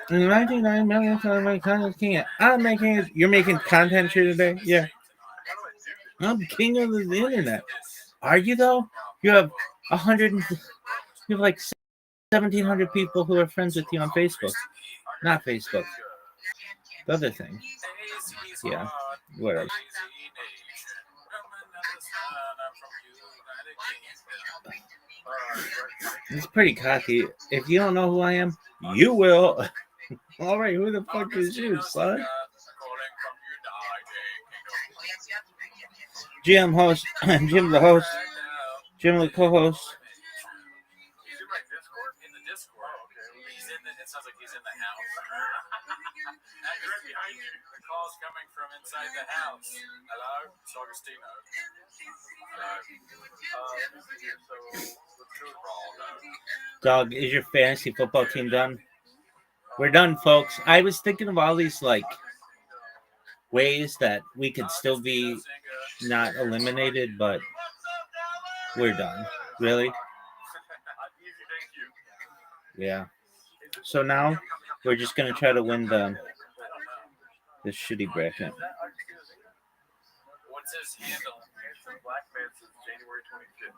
99 million content king. I'm making it. You're making content here today? Yeah. I'm king of the internet. Are you though? You have 100. You have like 1,700 people who are friends with you on Facebook. Not Facebook. The other thing. Yeah. Whatever. It's pretty cocky. If you don't know who I am, you will. All right, who the fuck is you, son? Jim host, Jim the host, Jim the co-host. He's in my Discord? In the Discord. He's in the, it sounds like he's in the house. He's right behind you. The call's coming from inside the house. Hello? It's Augustino. Dog, is your fantasy football team done? We're done, folks. I was thinking of all these like ways that we could still be not eliminated, but we're done. Really? Yeah. So now we're just gonna try to win this shitty bracket. What's his handle? Black man since January 25th.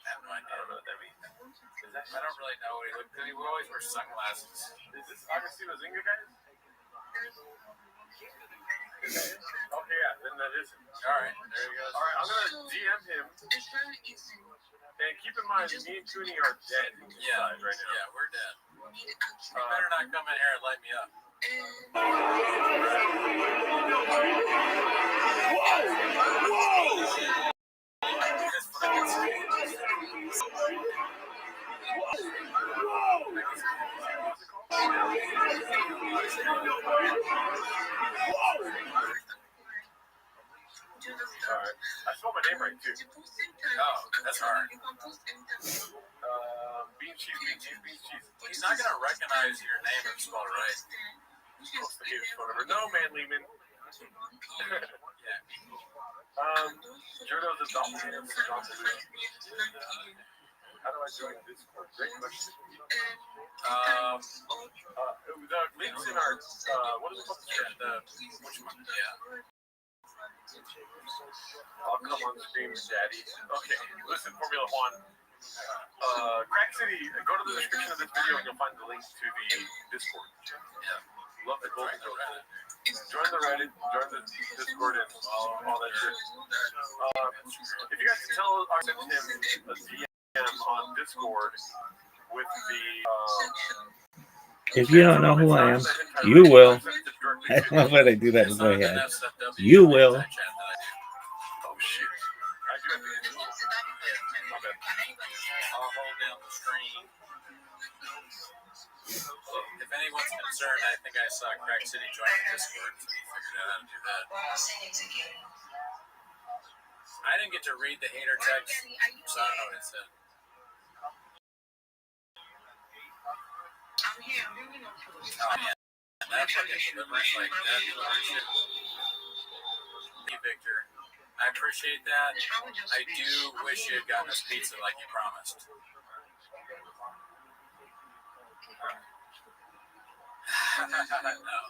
I have no idea. I don't know what that means. I don't really know what he looks like. He always wears sunglasses. Is this Agostino Zinga, guys? Okay, yeah, then that is him. Alright, there he goes. Alright, I'm gonna DM him. And keep in mind, me and Cooney are dead inside right now. Yeah, we're dead. You better not come in here and light me up. Alright, I spelled my name right too. Oh, that's hard. Bean cheese. He's not gonna recognize your name if you spell it right. No, man, Lehman. Jordo's a doppelganger. How do I join Discord? Great question. The links in our what is it called? Which one? Yeah. I'll come on screen, Daddy. Okay, listen, Formula One. Crack City, go to the description of this video and you'll find the link to the Discord. Yeah. Love the Golden Girls. Join the Reddit, join the Discord, and all that shit. If you guys can tell, I sent him a DM on Discord with the. If you don't know who I am, you will. I love when I do that in my head. You will. Oh shit! I do have the intro. My bad. I'll hold down the screen. If anyone's concerned, I think I saw Crack City join the Discord, so he figured out how to do that. I didn't get to read the hater text, so I don't know what it said. Oh, yeah. That fucking delivers like that. Hey, Victor. I appreciate that. I do wish you had gotten us pizza like you promised. No.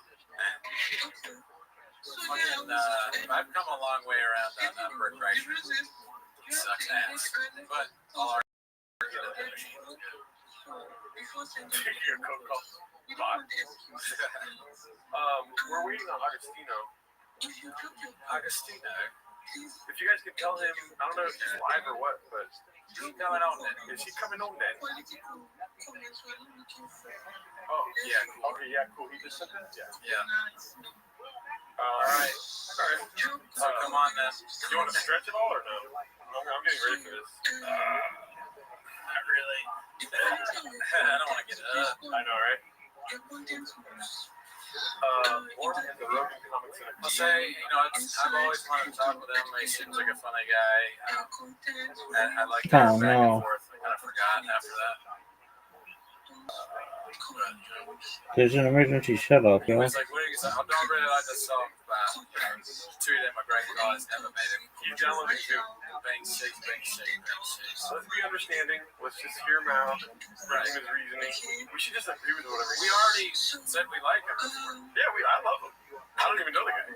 I've come a long way around on brick writing. It sucks ass. But I'll argue that the machine is good. Your Coca-Cola bot. We're waiting on Agostino. Agostino. If you guys can tell him, I don't know if he's live or what, but is he coming on then? Is he coming on then? Oh, yeah. Okay, yeah, cool. He just said that? Yeah. All right. So come on then. You want to stretch it all or no? I'm getting ready for this. Not really. I don't want to get up. I know, right? More in the Rogan Comics Center. I'll say, I've always wanted to talk with him. He seems like a funny guy. I like that back and forth. I kind of forgot after that. There's an emergency shut off, yo. He's like, I don't really like this song, but Tweet him a great guys never made him. You downloaded too. Bank 6, Bank 6, Bank 6. Let's be understanding. Let's just hear him out. Bring his reasoning. We should just agree with whatever. We already said we like him. Yeah, I love him. I don't even know the guy.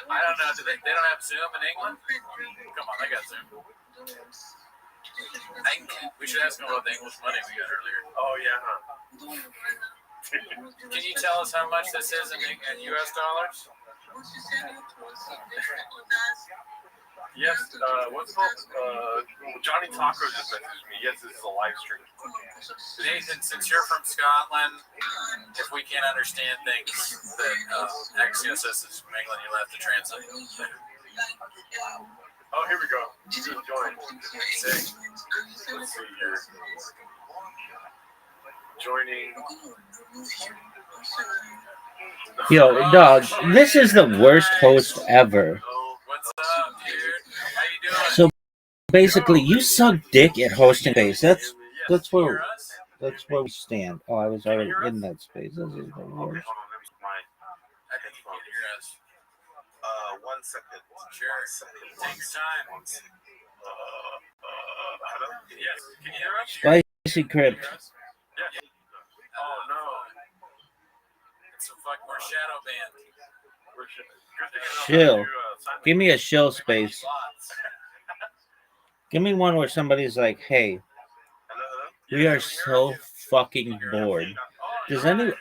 I don't know. They don't have Zoom in England? Come on, they got Zoom. We should ask him about the English money we got earlier. Oh, yeah, huh? Can you tell us how much this is in U.S. dollars? Yes, what's it called? Johnny Taco just messaged me. Yes, this is a live stream. Nathan, since you're from Scotland, if we can't understand things that Axios says is from England, you'll have to translate. Oh, here we go. Just join. Sick. Let's see here. Joining. Yo, dog, this is the worst host ever. What's up, dude? How you doing? So basically, you suck dick at hosting space. That's where we stand. Oh, I was already in that space. This is the worst. I think you can hear us. 1 second. Sure. Takes time. Hello? Yes. Can you hear us? Spicy Crypt. Yes. Oh, no. It's a fuck more shadow band. Chill. Give me a chill space. Give me one where somebody's like, hey, we are so fucking bored. Does any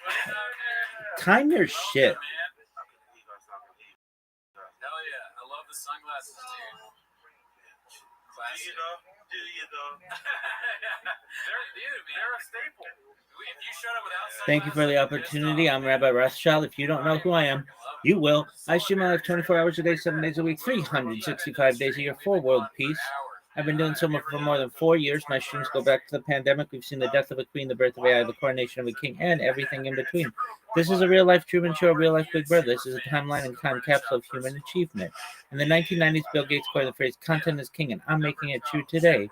time your shit? Hell yeah. I love the sunglasses, dude. Classic. Do you though? They're a staple. If you showed up without Thank you for the opportunity. I'm Rabbi Rothschild. If you don't know who I am, you will. I stream my life 24 hours a day, 7 days a week, 365 days a year for world peace. I've been doing so for more than 4 years. My streams go back to the pandemic. We've seen the death of a queen, the birth of AI, the coronation of a king, and everything in between. This is a real-life Truman Show, a real-life Big Brother. This is a timeline and time capsule of human achievement. In the 1990s, Bill Gates coined the phrase, content is king, and I'm making it true today.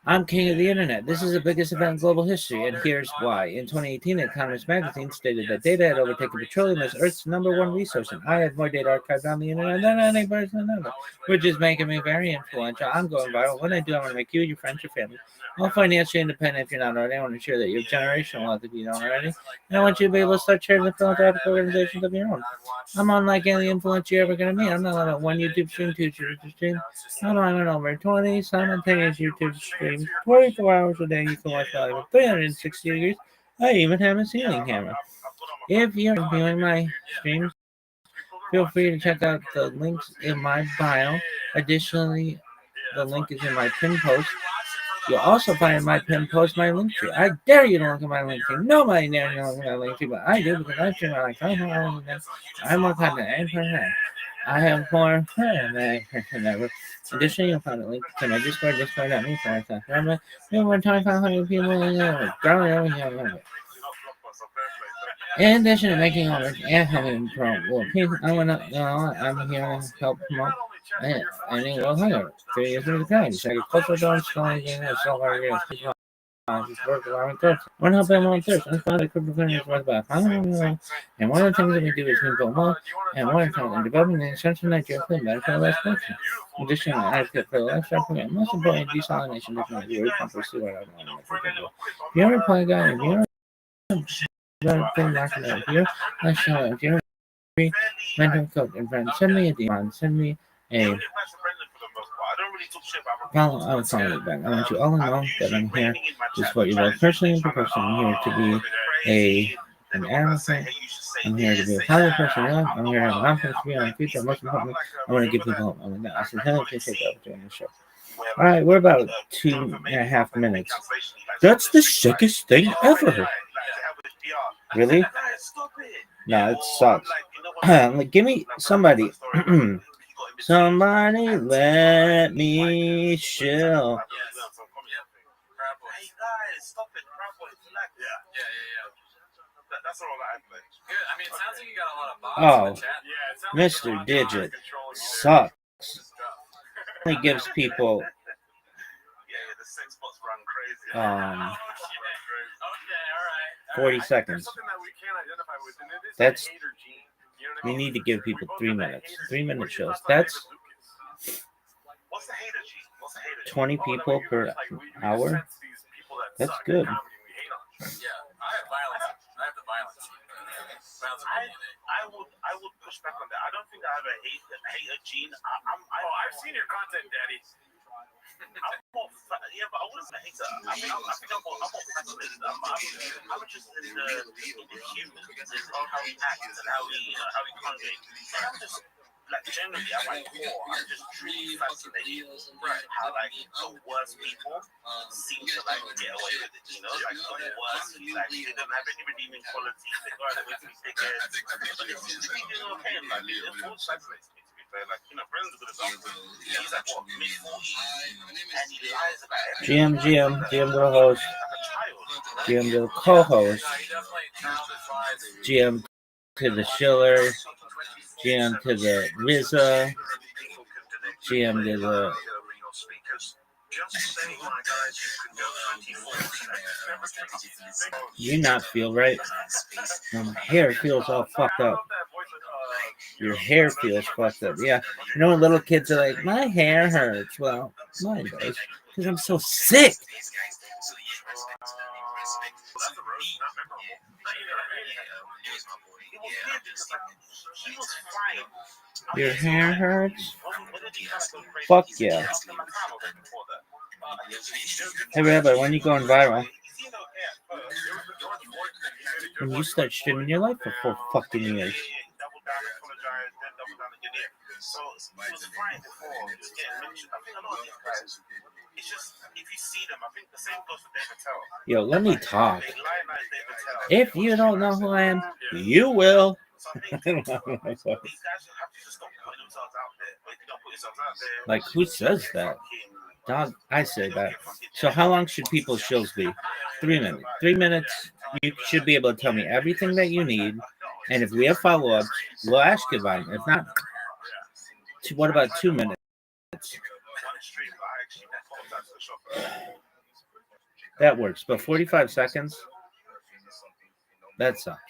I'm king of the internet. This is the biggest event in global history, and here's why. In 2018, Economist magazine stated that data had overtaken petroleum as Earth's #1 resource, and I have more data archived on the internet than any person ever, which is making me very influential. I'm going viral. When I do, I want to make you, your friends, your family, all financially independent if you're not already. I want to ensure that you're generational wealth if you don't already. And I want you to be able to start charting the philanthropic organizations of your own. I'm unlike any influence you're ever going to meet. I'm not on one YouTube stream, 2 YouTube streams. I'm on over 20 simultaneous YouTube streams, 24 hours a day. You can watch live at 360 degrees. I even have a ceiling camera. If you're viewing my streams, feel free to check out the links in my bio. Additionally, the link is in my pinned post. You'll also find in my pinned post my link tree. I dare you to look at my link tree. Nobody dares to look at my link tree, but I do because I stream like 24 hours a day. I have more content than any person. I have more than any person ever. Additionally, you'll find a link to my Discord, discord.me. Remember, we have over 2,500 people in there. In addition to making all this and helping promote world peace, I'm here to help promote ending world hunger. 3 years of the kind. Agricultural drones, stories, and self-organized. Want to help everyone thirst. And one of the things that we do is we build more, and one of the things in developing the central Nigeria for the medical less function. Additionally, I advocate for the lifestyle program. Most importantly, desalination different view comfort see what I want to if you're a play guy, if you're if you're a mental coach and friend, send me a DM, send me a I'll follow it back. I want you all to know that I'm here to support you both personally and professionally. I'm here to be an advocate. I'm here to be a positive person. I'm here to have confidence to be on the future. Most importantly, I want to give people hope. I sincerely appreciate the opportunity to show. All right, we're about 2.5 minutes. That's the sickest thing ever. Really? No, it sucks. Like, give me somebody. Somebody let me chill. Hey guys, stop it. Yeah. That's all I play. Good. I mean, it sounds like you got a lot of bots in the chat. Oh, Mr. Digit sucks. Only gives people the 6 bots run crazy. 40 seconds. That's We need to give people 3 minutes. 3-minute shows. That's What's the hater, G? What's the hater? 20 people per hour. That's good. Yeah, I have violence. I have the violence. I would push back on that. I don't think I have a hater gene. I've seen your content, Daddy. I'm more, yeah, but I wouldn't say hater. I think I'm more fascinated. I'm interested in the human, and how he acts and how he conjugates. I'm just like generally at my core, I'm just truly fascinated. Right. How like the worst people seem to like get away with it. You know, like the worst. Like they don't have any redeeming qualities. They go out there with these dickheads, but they seem to be doing okay. Like it always fascinates me. Like, you know, Brennan's a good example. He's like, what, mid-40s? And he lies about everything. GM to the host, GM to the co-host, GM to the Schiller, GM to the RZA, GM to the. You not feel right? No, my hair feels all fucked up. Your hair feels fucked up. Yeah. You know when little kids are like, my hair hurts. Well, mine does. Because I'm so sick. Your hair hurts? Fuck yeah. Hey, Rabbi, when you going viral? When you start streaming your life for 4 fucking years. So it was fine before it's getting mentioned. I think a lot of these guys, it's just if you see them, I think the same goes for David Tell. Yo, let me talk. They lionize David Tell. If you don't know who I am, you will. These guys have to just stop putting themselves out there. But if you don't put yourself out there, Like, who says that? Dog, I say that. So how long should people's shows be? 3 minutes. 3 minutes, you should be able to tell me everything that you need. And if we have follow-ups, we'll ask you about it. If not, what about 2 minutes? That works. But 45 seconds? That sucks.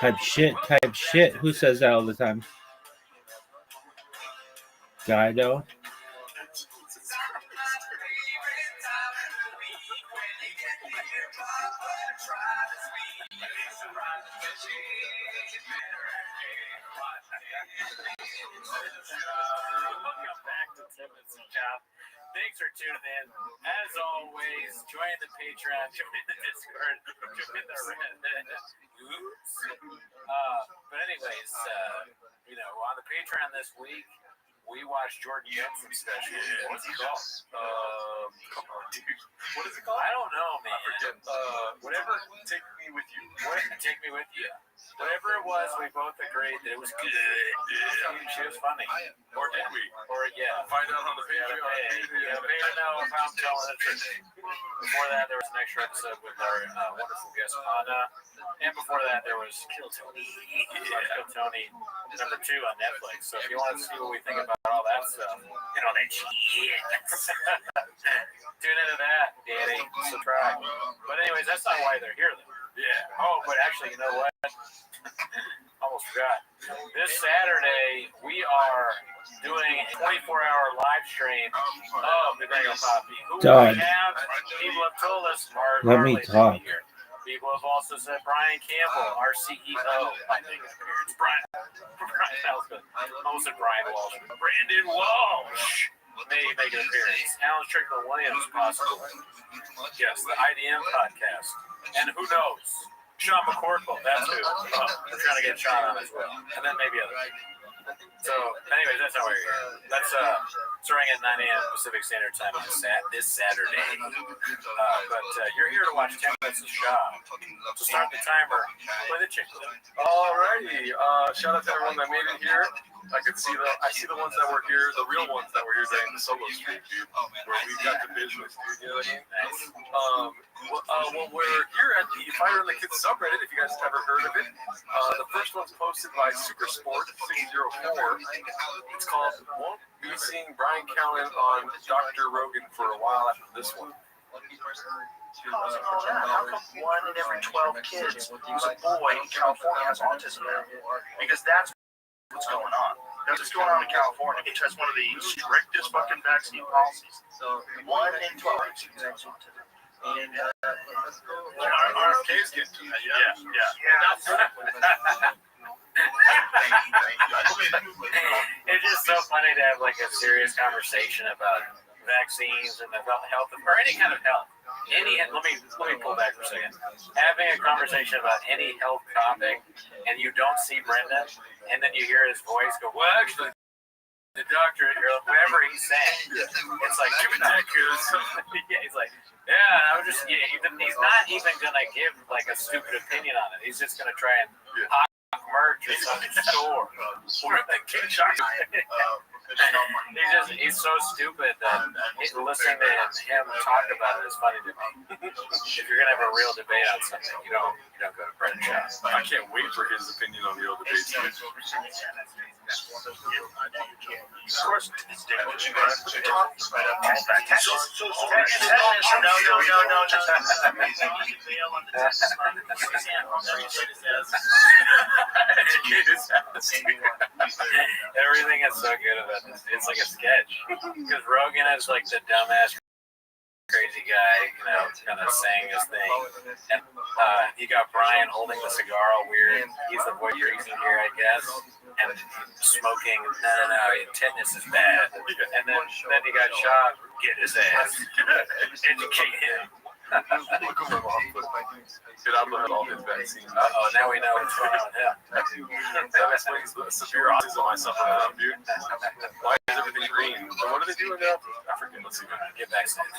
Type shit. Who says that all the time? Guido. Thanks for tuning in. As always, join the Patreon, join the Discord, join the Reddit. Oops. But anyways, on the Patreon this week, we watched Jordan Benson's special. What's it called? What is it called? I don't know, man. I forget. Whatever. Take me with you. Take me with you. Whatever it was, we both agreed that it was good. She was funny. Or did we? Or yeah. Find out on the Patreon. You gotta pay to know if I'm telling the truth. Before that, there was an extra episode with our wonderful guest Anna, and before that, there was Kill Tony. Kill Tony #2 on Netflix. So if you want to see what we think about all all that stuff. You know, that shit. Tune into that, Danny. Subscribe. But anyways, that's not why they're here, though. Yeah. Oh, but actually, you know what? Almost forgot. This Saturday, we are doing a 24-hour live stream of the Gringo Poppy. Who Dog. we have, people have told us, Mark Let me Harley's talk. here. People have also said Brian Campbell, our CEO, I think it's Brian. Brian Nelson. Almost said Brian Walsh. Brandon Walsh may make an appearance. Alan Strickland Williams, possibly. Yes, the IDM podcast. And who knows? Sean McCorkle, that's who. We're trying to get Sean on as well. And then maybe other people. So, anyways, that's how we're here. That's starting at 9 a.m. Pacific Standard Time this Saturday. But you're here to watch 10 minutes of Shaw. So start the timer. Play the chick. Alrighty. Shout out to everyone that made it here. I see the ones that were here, the real ones that were here during the solo stream, dude. Where we got the business, dude. You know what I mean? Nice. Well, we're here at the Fire and the Kids subreddit, if you guys have ever heard of it. The first one's posted by Supersport 604. It's called Won't Be Seeing Brian Callen on Dr. Rogan for a while after this one. Causing all that? How come 1 in every 12 kids who's a boy in California has autism? Because that's what's going on. That's what's going on in California, which has one of the strictest fucking vaccine policies. So 1 in 12 kids has autism. And RFK's get to that. It's just so funny to have like a serious conversation about vaccines and about health or any kind of health. Let me pull back for a second. Having a conversation about any health topic and you don't see Brendan and then you hear his voice go, well, actually, the doctor or whatever he's saying, it's like, give me that, yeah, he's like, yeah, I was just, he's not even gonna give like a stupid opinion on it. He's just gonna try and hawk merch or some store. He's so stupid that listening to him talk about it is funny to me. If you're gonna have a real debate on something, you don't go to Brendan Shaw. I can't wait for his opinion on real debates. Of course, it's different. You guys talk right up past that. Everything is so good about this. It's like a sketch. Because Rogan is like the dumbass crazy guy, kind of saying his thing. And you got Brian holding the cigar all weird. He's the boy drinking here, I guess. And smoking. No, tetanus is bad. And then you got Shaw, get his ass. Educate him. Dude, I've learned all his vaccines. Now we know what's going on with him. That explains the severe autism I suffer from, dude. Why is everything green? So what are they doing now? I forget. Let's see. Get vaccinated.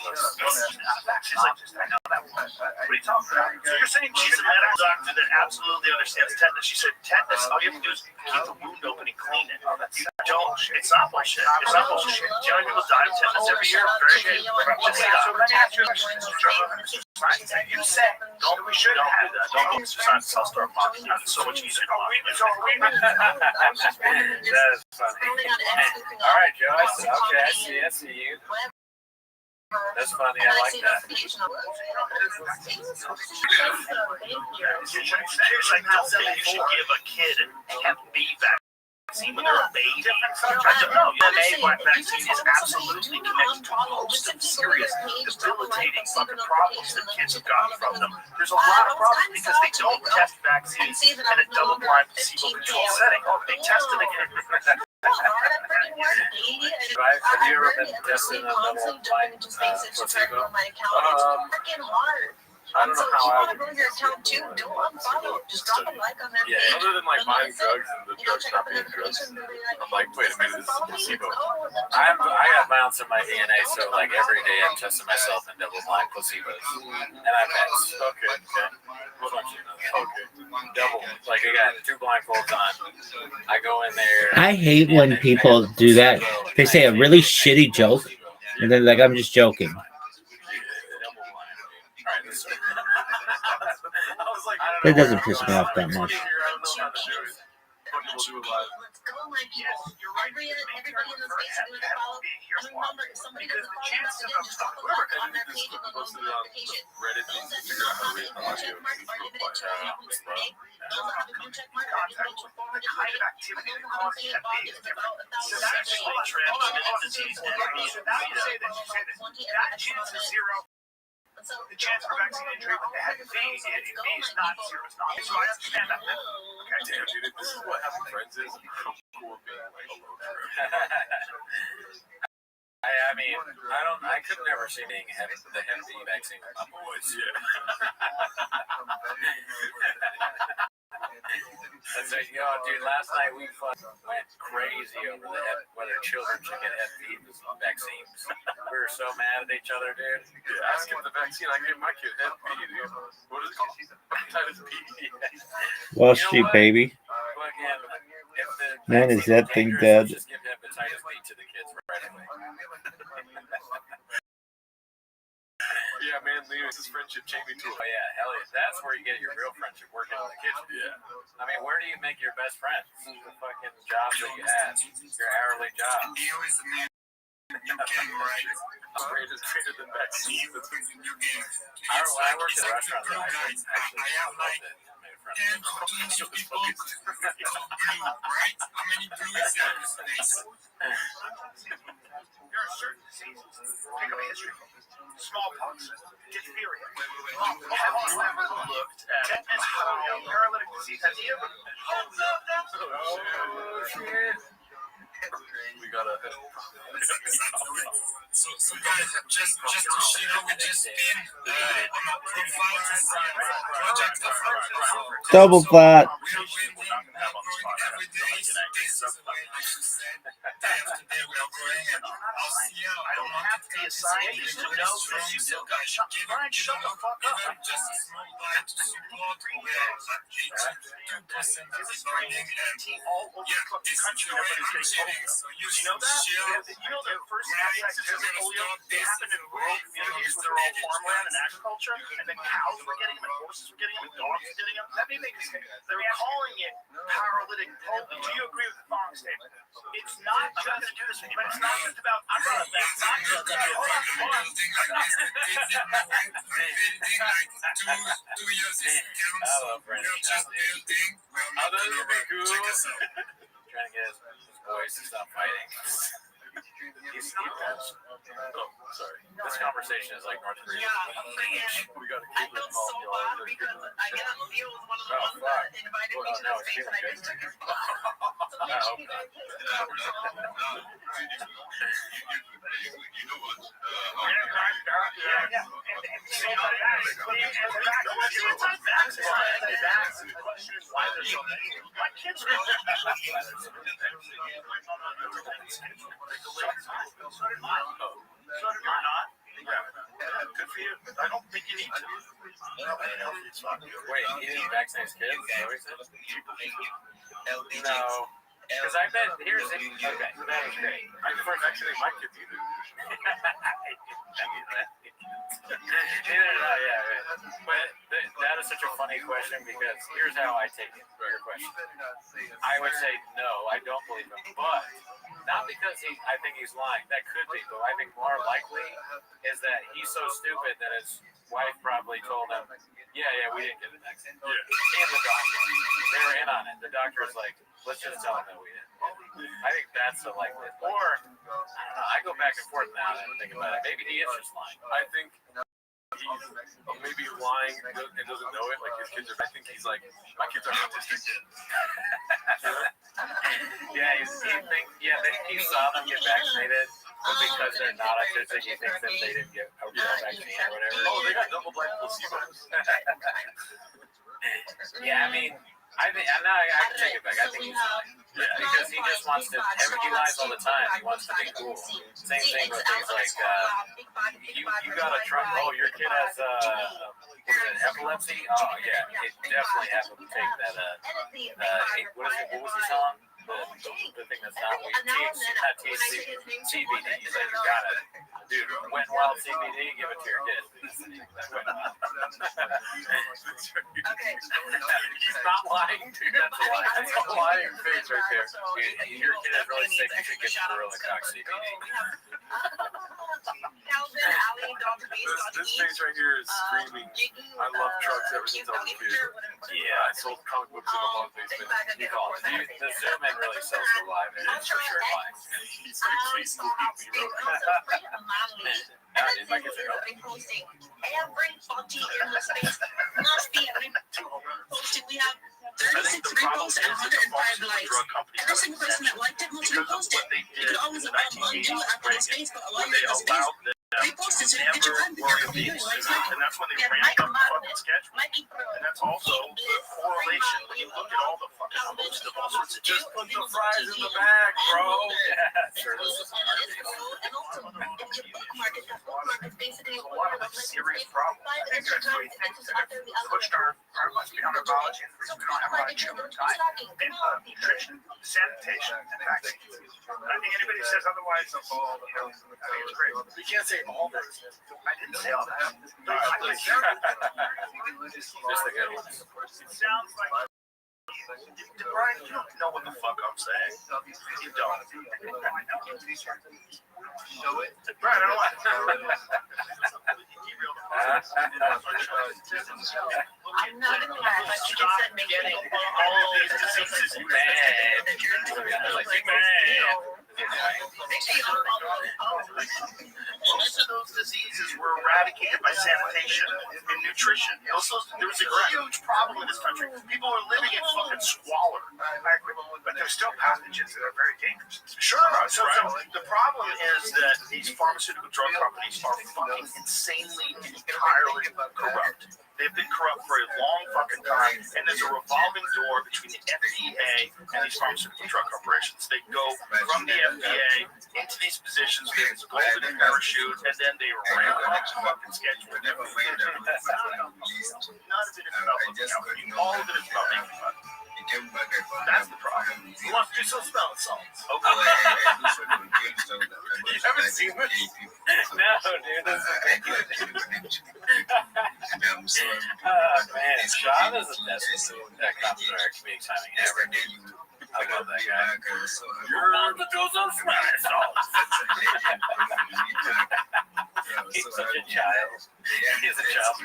She's like, I know that one. What are you talking about? So you're saying she's a medical doctor that absolutely understands tetanus. She said tetanus, all you have to do is keep the wound open and clean it. You don't. It's not bullshit. It's not bullshit. Do you know people die of tetanus every year? Very good. So let me ask you a question. You said we should have that. Don't exercise self-start box. So much easier. That's funny. All right, Joe. Okay, I see you. That's funny. I like that. Here's like how you should give a kid a Hep B vaccine when they're a baby. No, the A vaccine is absolutely connected to a host of serious, debilitating fucking problems that kids have gotten from them. There's a lot of problems because they don't test vaccines in a double-blind, placebo-controlled setting. They test it again. Have you ever been tested in a double-blind placebo? I don't know how I would. Yeah, other than like buying drugs and the drugs not being drugs, I'm like, wait a minute, this is a placebo. I got bounce in my DNA, so like every day I'm testing myself in double-blind placebos, and I pass. Okay. Double. Like I got 2 blindfolds on. I go in there. I hate when people do that. They say a really shitty joke, and they're like, I'm just joking. That doesn't piss me off that much. basically they follow. And remember, if somebody doesn't follow you, then just drop a Whoever like on edited their this page and clip go to posted it on notification. Reddit Those needs to that do figure out not how have to a read blue audio. check mark are limited to only once per day. Those that have a blue check mark are limited to forward a day. And those that have a blue check mark is about 1,000 So now you say that chance is zero. The chance for vaccine injury with the Hep B is not zero. It's not. So I understand that. Okay. Damn, dude, this is what having friends is. I'm cool with being like alone forever. I mean, I could never see being the Hep B vaccine with my boys. Yeah. That's it. You know, dude, last night we went crazy over whether children should get Hep B vaccines. We were so mad at each other, dude. Yeah, ask him the vaccine. I gave my kid Hep B, dude. What is it called? Hepatitis B. Well, she, baby. Well, again, if the Man, is that thing dangerous, dead? let's just give hepatitis B to the kids right away. Yeah, man, Linus' friendship changed me to Oh yeah, hell yeah. That's where you get your real friendship, working in the kitchen. Yeah. I mean, where do you make your best friends? The fucking jobs that you have, your hourly job. Greater than vaccines. I worked at a restaurant that I actually loved it. I made a friend. 10 cartoons of people blue, right? How many blue is there in space? There are certain diseases. Pick up history. Smallpox, diphtheria. Have you ever looked at how paralytic disease has you ever? Oh, shit. We gotta. So guys, just to you know, we just been on a profile project of Double flat. we are growing every day. This is the way, like you said, day after day we are growing, and I'll see you. I don't want to be a scientist to know this. You still got shut the fuck up. Even just a small bite to support. We are at 82% of the learning, and yeah, this is the way I'm shooting. So you know that? You know the first cases of polio, they happened in rural communities where they're all farmland and agriculture, and then cows were getting them, and horses were getting them, and dogs were getting them. Let me make this clear. They're calling it paralytic polio. Do you agree with the following statement? It's not just do this, but it's not just about I'm not that. It's not just about building like this. Building like 2 years is counts. We are just building. We are not gonna work. Check us out. Trying to get his boys to stop fighting. He's Oh, sorry. This conversation is like North Korea. We got a I felt so bad because I get a Leo was one of the ones that invited me to the space and I just took his spot. You know what? Why there's so many? My kids are so did mine. So did mine. Not? Yeah. Good for you. I don't think you need to. Wait, he didn't vaccinate his kids? Is that what he said? No. Because I bet, here's it. Okay, that was great. I never vaccinated my kids either. Neither did I, yeah. But that is such a funny question because here's how I take it, your question. I would say no, I don't believe him, but not because I think he's lying. That could be, but I think more likely is that he's so stupid that his wife probably told him, yeah, we didn't get the vaccine. Yeah. And the doctor. They were in on it. The doctor's like, let's just tell him that we didn't. I think that's the likely. Or, I don't know, I go back and forth now and think about it. Maybe he is just lying. I think he's maybe lying and doesn't know it. Like his kids are. I think he's like, my kids are autistic. Yeah, he saw them get vaccinated, but because they're not autistic, he thinks that they didn't get a real vaccine or whatever. Oh, they got double-blind placebos. Yeah, I mean, I think now I can take it back. I think he's lying. Yeah, because he just wants to. He lies all the time. He wants to be cool. Same thing with things like you got a Trump. Oh, your kid has epilepsy. Oh yeah, it definitely has to take that. What was he telling? the thing that's not weed, not THC, CBD. You said you got it. Dude, Wet n Wild CBD, give it to your kid. He's not lying, dude. That's a lie. That's a lying face right there. Dude, your kid is really sick. You should give Gorilla Cock CBD. This face right here is screaming. I love trucks ever since I was a kid. Yeah, I sold comic books in a log basement. you call it. Dude, the Zoom in really sells the live. It's for sure lying. He's like, please believe me, bro. It might get there. Every body in the space must be reposted. We have 36 reposts and 105 likes. Every single person that liked it must repost it. You can always undo it after the space, but while you're in the space, repost it so you get your time to get your community likes. And that's when they ramped up the fucking schedule. And that's also the correlation when you look at all the fucking hosts of all sorts of Just put the fries in the bag, bro. Yeah, sure. There's a lot of serious problems. I think that's what we think that have pushed our lives beyond our knowledge. We don't have a lot of children time in nutrition, sanitation, and vaccines. And I think anybody who says otherwise, I think it's great. You can't say all that. I didn't say all that. Just the good ones. It sounds like Brian, you don't know what the fuck I'm saying. You don't. Brian, I don't want I'm not in the lab, but you stop getting all of these diseases Most of those diseases were eradicated by sanitation and nutrition. Also, there was a huge problem in this country. People were living in fucking squalor. But there's still pathogens that are very dangerous. Sure. So the problem is that these pharmaceutical drug companies are fucking insanely, entirely corrupt. They've been corrupt for a long fucking time, and there's a revolving door between the FDA and these pharmaceutical drug corporations. They go from the FDA into these positions with this golden parachute, and then they ramp up the fucking schedule. None of it is about looking out for you. All of it is about making money. That's the problem. You want to do some smelling salts? Okay. You haven't seen this? No, dude. This is man, Sean is the best comedic timing ever. I love that guy. You're on the dose of smelling salts. He's such a child. He's a child.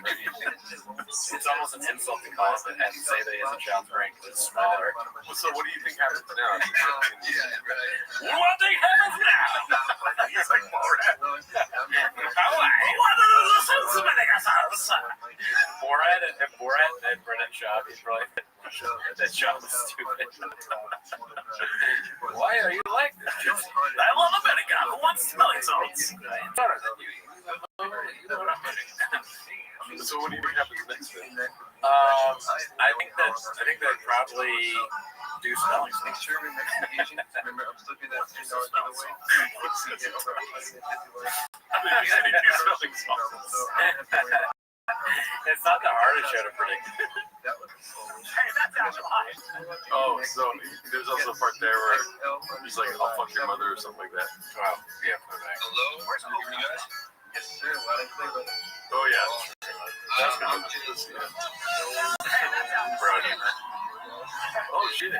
It's almost an insult to call him and say that he has a child's brain because it's smaller. So what do you think happens now? What do I think happens now? He's like, Borat. Borat and Brennan Schaub, he's probably that job is stupid. Why are you like this? I love America. Who wants smelling salts? Better than you. So what do you think happens next then? I think that probably do smelling salts. It's not the hardest show to predict. Hey, that's out of line. Oh, so there's also a part there where he's like, I'll fuck your mother or something like that. Wow. Yeah, put it back. Hello? Where's the you guys? Yes, sir. Loud and clear, brother. Oh, yeah. That's Hey, that's out of Brody. Oh, shit.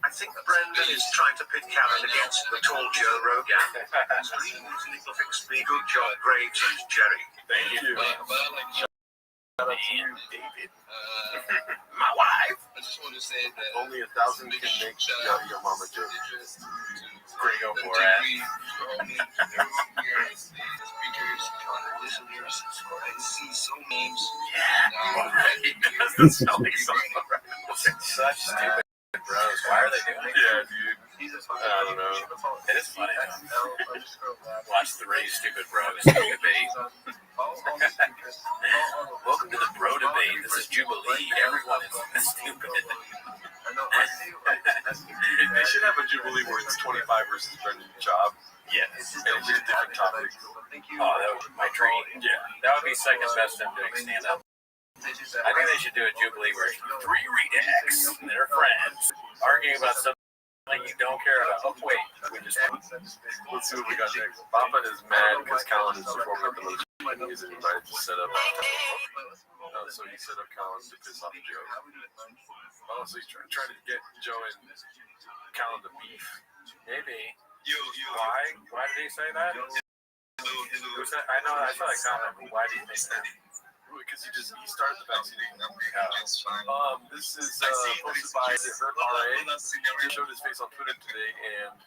I think Brendan is trying to pit Karen against the tall Joe Rogan. Good job, Graves and Jerry. Thank you. Shout out to you, David. My wife. I just want to say that Only 1,000 can make your mama joke. Gringo Borat. Such stupid bros. Why are they doing it? Yeah, dude. I don't know. It is funny. Watch the really stupid bros debate. Welcome to the bro debate. This is Jubilee. Everyone is stupid. They should have a Jubilee where it's 25 versus Brendan Schaub. Yes. And it's just different topics. Oh, that would be my dream. Yeah. That would be second best to doing stand up. I think they should do a Jubilee where 3 redacts and their friends arguing about something you don't care about. Oh, wait. Let's see what we got next. Papa is mad because Colin is performing at the most. He's invited to set up. So he set up Colin to piss off Joe. Oh, so he's trying to get Joe and Colin to beef. Maybe. Why? Why did he say that? Who said? I know. I saw that comment. But why did he think that? Because he started the vaccine. This is posted by Hurt RA. He showed his face on Twitter today, and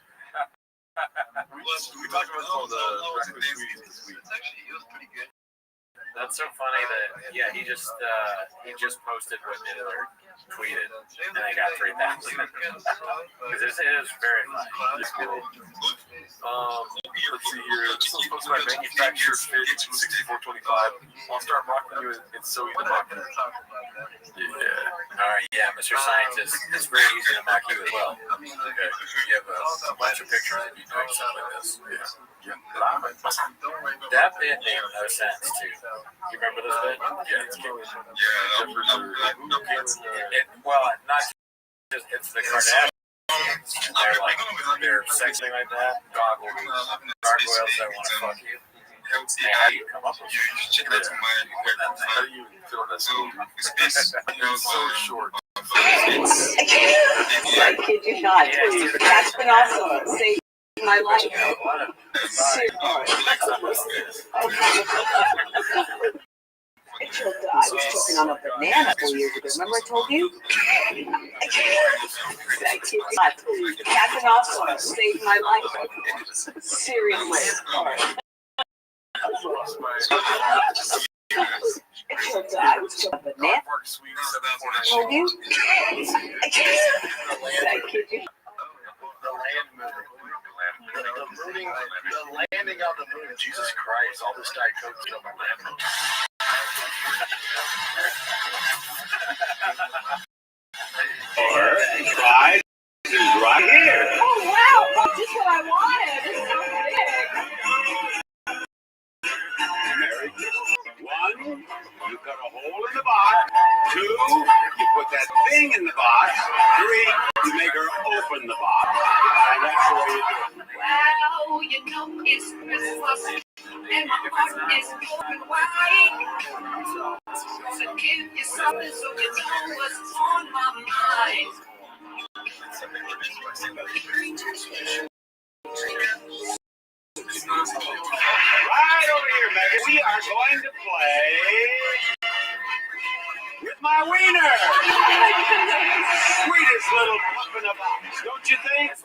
we talked about some of the raccoon tweets this week. That's so funny that he just posted what Nittler tweeted, and they got 3,000. Because it is very funny. It's cool. Let's see here. This was posted by Manufacturer Fit 6425. I'll start mocking you. It's so easy to mock you. Yeah. All right. Yeah, Mr. Scientist. It's very easy to mock you as well. Okay. You have a bunch of pictures of you doing something like this. Yeah. That bit made no sense too. You remember this bit? Yeah, it's cool. Well, not just it's the Kardashians. They're sexing like that. Gargoyles that want to fuck you. Hey, how do you come up with How do you feel that school? It's so short. I kid you not. That's been awesome. Saved my life. I was choking on a banana 4 years ago. Remember I told you? I kid you not. Captain Awesome saved my life. Seriously. I was choking on a banana. Told you? I kid you. The landing on the moon. Jesus Christ! All this Diet Coke is on my land. Prize is right here. Oh wow! This is what I wanted. This is so Mary, 1, you cut a hole in the box. 2, you put that thing in the box. 3, you make her open the box. And that's the way you do it. Wow, you know it's Christmas, and my heart is going wide. So give you something so you know what's on my mind. Right over here, Megan. We are going to play with my wiener. Sweetest little pup in a box, don't you think?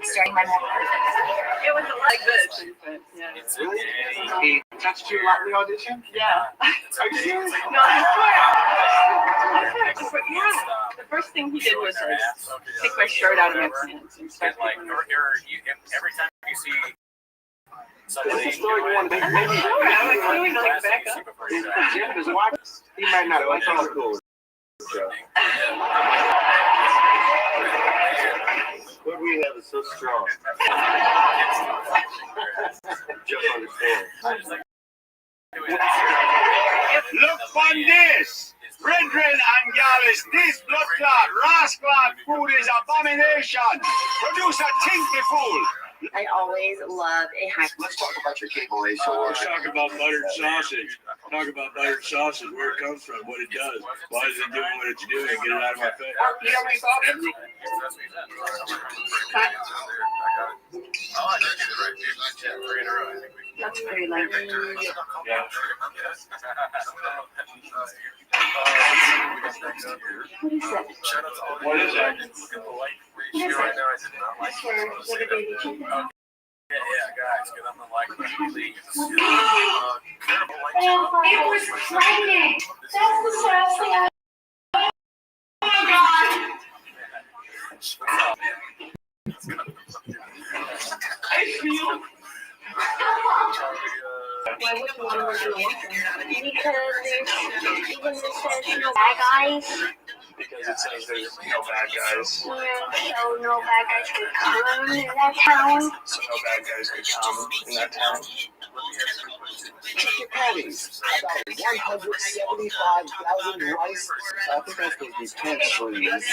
Staring my neck. It was like this. Yeah. Really? He touched you a lot in the audition? Yeah. Are you serious? No, I swear. Yeah. The first thing he did was take my shirt out of my pants and start like every time you see somebody That's the story you want to make. I'm not sure. I'm like, like back up. Jim is watching. He might not like all cool. What we have is so strong. Just understand. Look on this! Brethren and gals, this blood clot, rascal food is abomination! Produce a tinky fool! I always love a high. Let's talk about your cable A sword. Let's talk about buttered sausage. Talk about buttered sausage, where it comes from, what it does. Why is it doing what it's doing? Get it out of my face. You know my sausage? That's pretty light. Yeah. What is that? What is that? Yeah, guys, get on the like button, please. It was pregnant. That's the saddest thing I. Oh my God. I feel. Why would you want to do it? Because there's even this says no bad guys. Because it says there's no bad guys. Yeah, so no bad guys can come in that town. So no bad guys can come in that town. Chicken patties. About 175,000 rice. I think that's supposed to be pantries.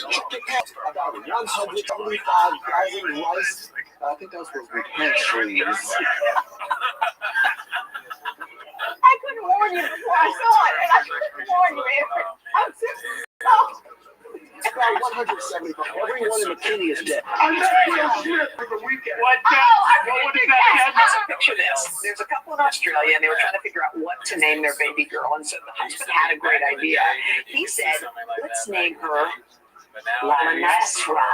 Chicken patties. About 175,000 rice. I think that's supposed to be pantries. I couldn't warn you before I saw it, and I couldn't warn you, Aaron. I'm just About 170. Everyone in McKinney is dead. I'm not for the weekend. What was that? Picture this. There's a couple in Australia, and they were trying to figure out what to name their baby girl, and so the husband had a great idea. He said, let's name her Lanesra.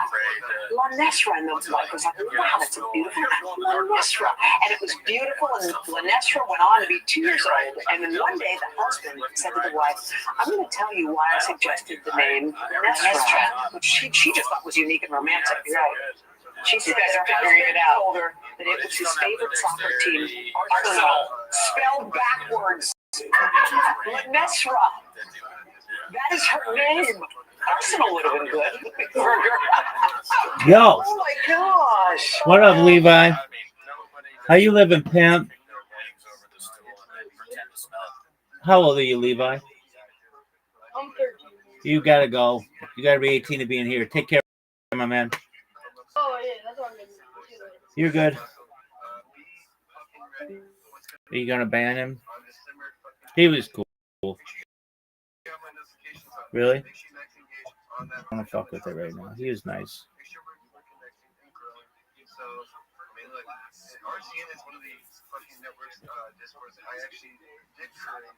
Lanesra, and the wife was like, wow, that's a beautiful name. Lanesra. And it was beautiful, and Lanesra went on to be 2 years old. And then one day the husband said to the wife, I'm going to tell you why I suggested the name Lanesra, which she just thought was unique and romantic. Right. She said her husband told her that it was his favorite soccer team, Arsenal, spelled backwards. Lanesra. That is her name. Arsenal would have been good. Yo. Oh my gosh. What up, Levi? How you living, pimp? How old are you, Levi? I'm 13. You gotta go. You gotta be 18 to be in here. Take care, my man. Oh, yeah, that's what I'm going to do. You're good. Are you gonna ban him? He was cool. Really? I don't want to fuck with it right now. He was nice. RCN is one of the fucking networks discourse I actually did create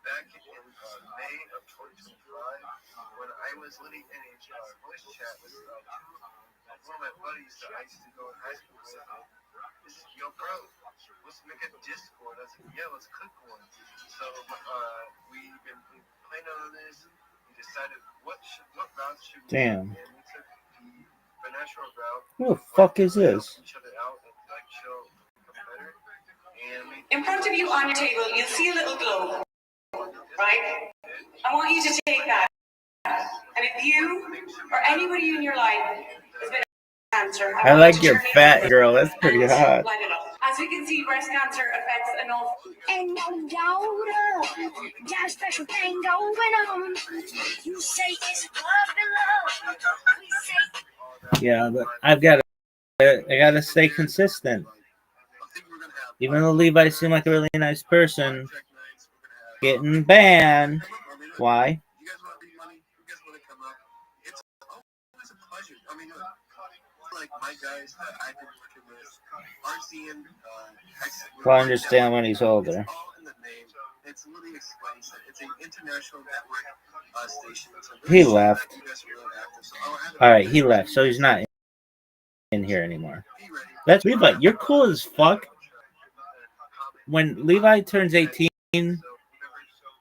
back in May of 2025 when I was living in a voice chat with one of my buddies that I used to go to high school with. This is, yo, bro, let's make a Discord. I said, yeah, let's click one. So we've been playing on this. We decided what route should we take, and we took the natural route. Who the fuck is this? Each other out and like chill better. In front of you on your table, you'll see a little globe, right? I want you to take that. And if you or anybody in your life has been cancer, I like your fat girl. That's pretty hot. light it up. As we can see, breast cancer affects an awful. And no doubt, got a special thing going on. You say it's love. We say Yeah, but I gotta stay consistent. Even though Levi seemed like a really nice person, getting banned. Why? Well, I understand when he's older. He left. All right, he left, so he's not in here anymore. That's Levi. You're cool as fuck. When Levi turns 18,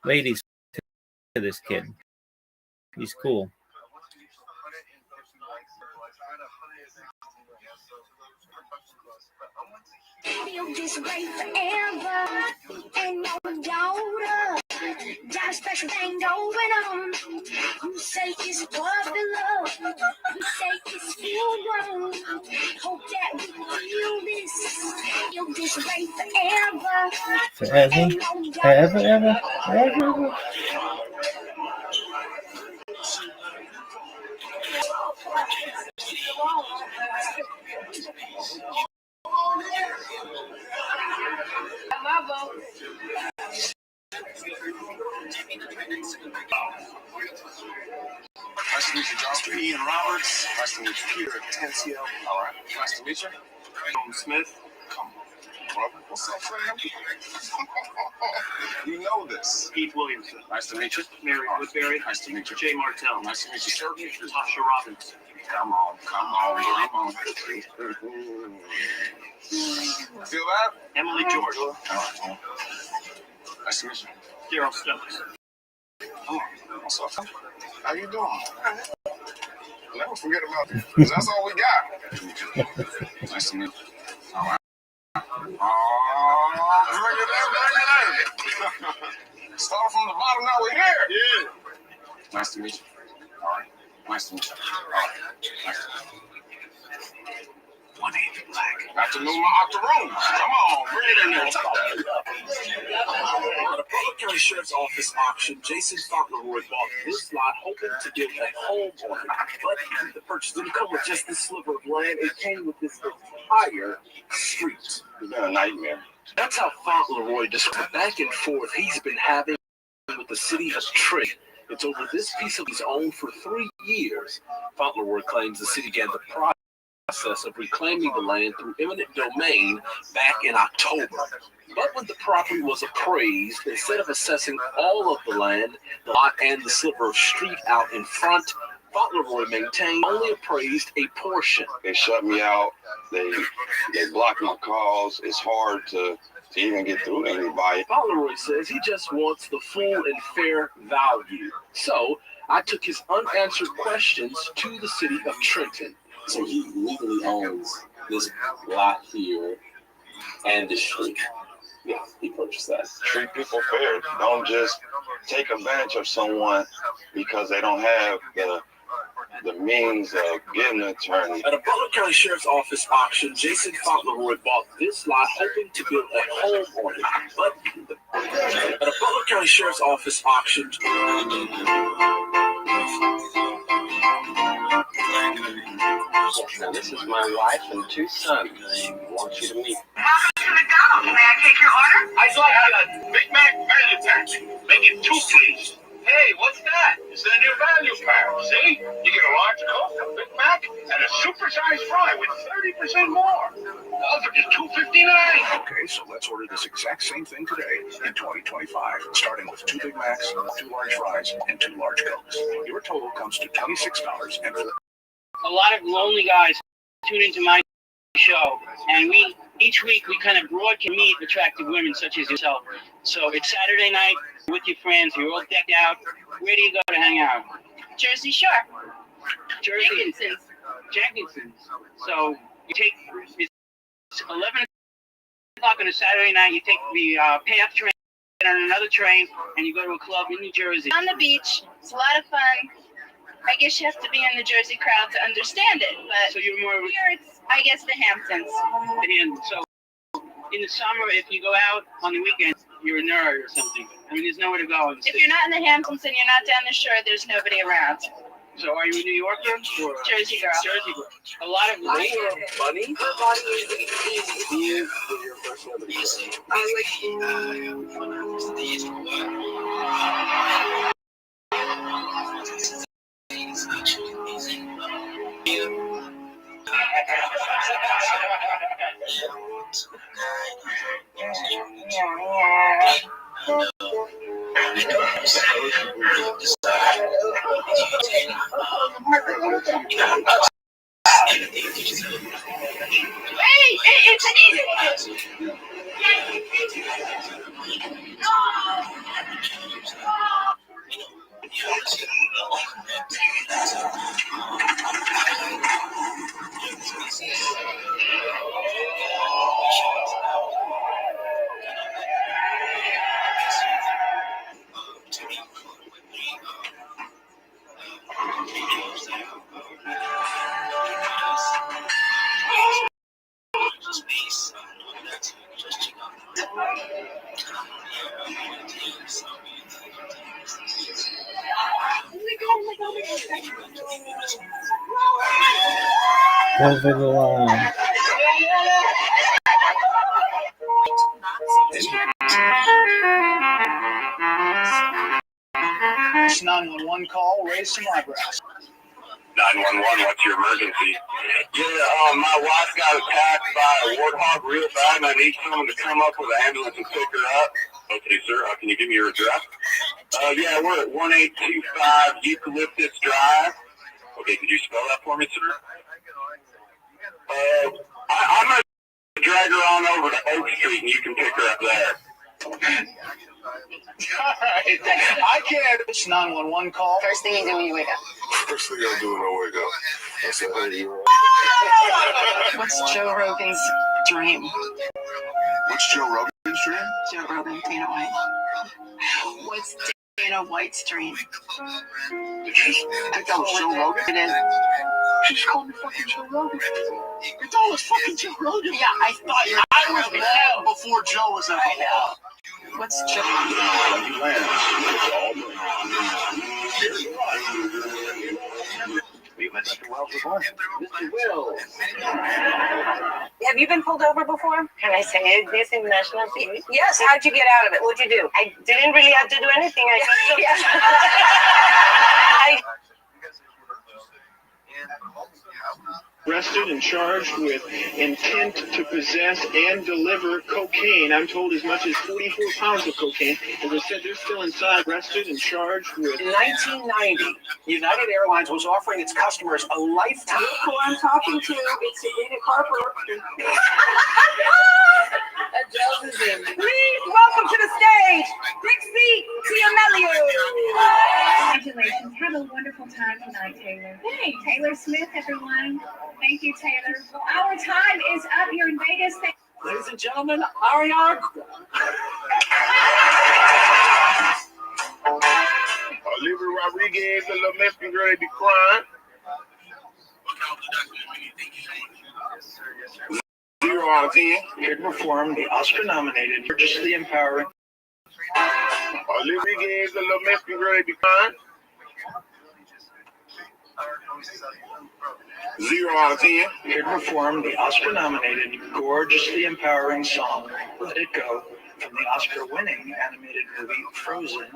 ladies to this kid. He's cool. feel this way forever. And no doubt, got a special thing going on. You say it's popular, we say it's feel wrong. Hope that we feel this way forever. Forever, ever. My vote. Nice to meet you, John. Ian Roberts. Nice to meet you, Peter Atencio. All right. Nice to meet you. Tom Smith. Come on, brother. What's up, fam? You know this. Keith Williamson. Nice to meet you. Mary Woodbury. Nice to meet you. Jay Martell. Nice to meet you, sir. Tasha Robbins. Come on. Feel that? Emily George. All right. Nice to meet you. Daryl Stokes. Come on. What's up? How you doing? Never forget about that. Because that's all we got. Nice to meet you. All right. Oh, bring it in. Start from the bottom, now we're here. Yeah. Nice to meet you. All right. Nice to meet you. All right. Nice to meet you. 180 Black. got to know my octoroons. Come on, bring it in there. At a Butler County Sheriff's Office auction, Jason Fauntleroy bought this lot hoping to build a home on it. But the purchase didn't come with just this sliver of land. It came with this entire street. It's been a nightmare. That's how Fauntleroy described the back and forth he's been having with the city of Trent. It's over this piece of his own for 3 years. Fauntleroy claims the city began the process of reclaiming the land through eminent domain back in October. But when the property was appraised, instead of assessing all of the land, the lot and the sliver of street out in front, Fauntleroy maintained only appraised a portion. They shut me out. They block my calls. It's hard to even get through anybody. Fauntleroy says he just wants the full and fair value. So I took his unanswered questions to the city of Trenton. So he legally owns this lot here and the street. Yeah, he purchased that. Treat people fair. Don't just take advantage of someone because they don't have the means of getting an attorney. At a Butler County Sheriff's Office auction, Jason Fauntleroy bought this lot hoping to build a home on it. But at a Butler County Sheriff's Office auction, Now, this is my wife and 2 sons. I want you to meet. Welcome to McDonald's. May I take your order? I'd like a Big Mac value pack. Make it 2, please. Hey, what's that? It's the new value pack. See? You get a large Coke, a Big Mac, and a supersized fry with 30% more. Those are just $2.59. Okay, so let's order this exact same thing today in 2025, starting with 2 Big Macs, 2 large fries, and 2 large Cokes. Your total comes to $26 and a lot of lonely guys tune into my show, and each week we kind of broadcast meet attractive women such as yourself. So it's Saturday night with your friends, you're all decked out. Where do you go to hang out? Jersey Shore. Jersey. Jenkinson's. So you take, it's 11 o'clock on a Saturday night, you take the PATH train on another train, and you go to a club in New Jersey. On the beach, it's a lot of fun. I guess you have to be in the Jersey crowd to understand it, but so you're more here it's, I guess, the Hamptons. So in the summer, if you go out on the weekends, you're a nerd or something. I mean, there's nowhere to go. If you're not in the Hamptons and you're not down the shore, there's nobody around. So are you a New Yorker or Jersey girl? Jersey girl. A lot of Bunny? Her body is easy. Your personality. I it's an easy. Over the line. This 911 call raised some eyebrows. 911, what's your emergency? Yeah, my wife got attacked by a warthog real bad, and I need someone to come up with an ambulance and pick her up. Okay, sir. Can you give me your address? Yeah, we're at 1825 Eucalyptus Drive. Okay, could you spell that for me, sir? I'm going to drag her on over to Oak Street, and you can pick her up there. Alright, I can't. It's 911 call. First thing you do when you wake up. First thing I do when I wake up, I say, hey, you What's Joe Rogan's dream? What's Joe Rogan's dream? Joe Rogan, Dana White. What's Dana White's dream? Did you think that was Joe Rogan? It is. She just called me fucking Joe Rogan. You thought it was fucking Joe Rogan? Yeah, I thought I was mad before Joe was ever born. What's Joe? Mr. Wells was born. Mr. Will. Have you been pulled over before? Can I say this in national TV? Yes. How'd you get out of it? What'd you do? I didn't really have to do anything. I Arrested and charged with intent to possess and deliver cocaine. I'm told as much as 44 pounds of cocaine. As I said, they're still inside. Arrested and charged with. In 1990, United Airlines was offering its customers a lifetime. Look who I'm talking to. It's Sabrina Carper. Please welcome to the stage, Dixie D'Amelio. Congratulations. Have a wonderful time tonight, Taylor. Hey, Taylor Smith, everyone. Thank you, Taylor. Well, our time is up here in Vegas. Ladies and gentlemen, Ariana. Olivia Rodriguez, a little Mexican girl, they be crying. 0 out of 10. Here to perform the Oscar-nominated, Religiously Empowering. Olivia Rodriguez, a little Mexican girl, they be crying. 0 out of 10. Here to perform the Oscar-nominated, gorgeously empowering song, Let It Go, from the Oscar-winning animated movie Frozen.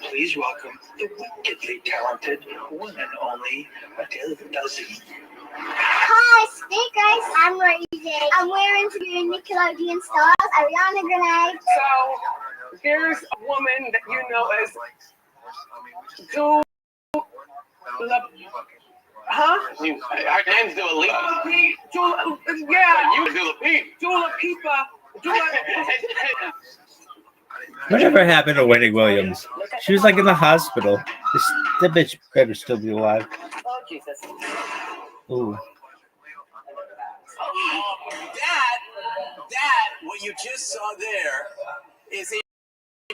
Please welcome the wickedly talented one and only Adele Dazeem. Hi, hey guys, I'm Raven. I'm wearing your Nickelodeon stars, Ariana Grande. So there's a woman that you know as Dua Huh? Her name's Dua Lipa. Yeah. You Dua Lipa. Dua Lipa. Whatever happened to Wendy Williams? She was like in the hospital. That bitch better still be alive. Oh, Jesus. Ooh. That, what you just saw there, is a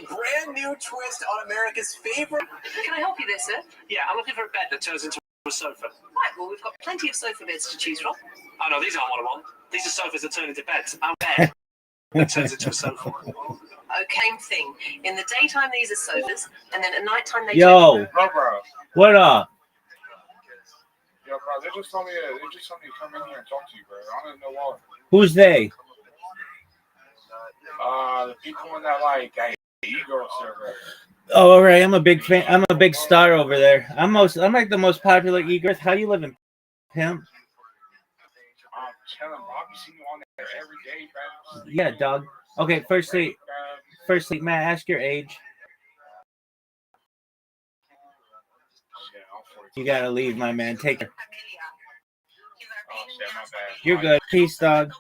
brand new twist on America's favorite. Can I help you there, sir? Yeah, I'm looking for a bed that turns into a sofa. Right, well, we've got plenty of sofa beds to choose from. Oh, no, these aren't what I want. These are sofas that turn into beds. I'm bed that turns into a sofa. Okay, same thing. In the daytime, these are sofas, and then at nighttime, they Yo, what up? Yo, bro, they just told me to come in here and talk to you, bro. I don't know why. Who's they? The people in that that e-girl server. Oh, all right. I'm a big fan. I'm a big star over there. I'm like the most popular e-girl. How you living, pimp? I'm chilling, bro. I see you on there every day, bro. Yeah, dog. Okay, firstly, Matt, ask your age. You gotta leave, my man. Take care. You're good. Peace, dog.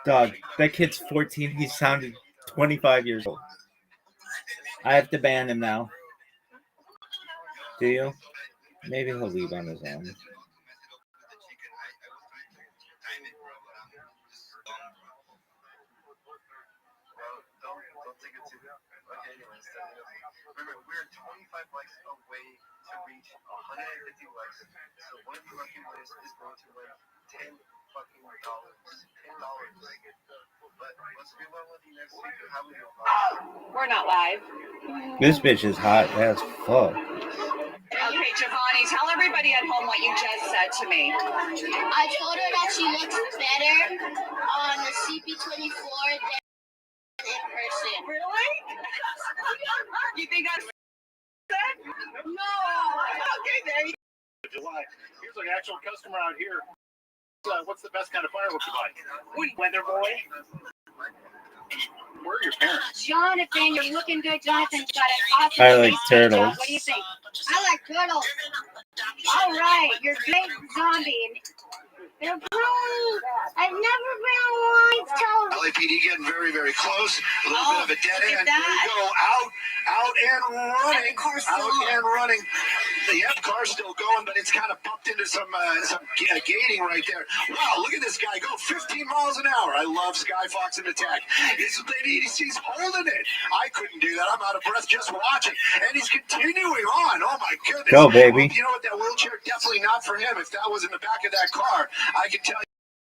Dog, that kid's 14. He sounded 25 years old. I have to ban him now. Do you? Maybe he'll leave on his own. Remember, we're 25 likes away to reach 150 likes. So one of you lucky winners is going to win $10 fucking dollars. $10. But let's be one with you next week. How we doing? We're not live. This bitch is hot as fuck. Okay, Giovanni, tell everybody at home what you just said to me. I told her that she looks better on the CP24 than in person. Really? You think that's that? No. Okay, there you go. July. Here's an actual customer out here. What's the best kind of fireworks you buy? Weather boy. Where are your parents? Jonathan, you're looking good. Jonathan's got an awesome I like face. turtles. What do you think? I like turtles. All right, you're a great zombie. They're blue. I've never been on live television. LAPD getting very, very close. A little bit of a dead end. There you go. Out and running. Out and running. Yep, car's still going, but it's kind of bumped into some gating right there. Wow, look at this guy go 15 miles an hour. I love Sky Fox in attack. He's holding it. I couldn't do that. I'm out of breath just watching. And he's continuing on. Oh, my goodness. Go, baby. Well, you know what? That wheelchair, definitely not for him. If that was in the back of that car, I can tell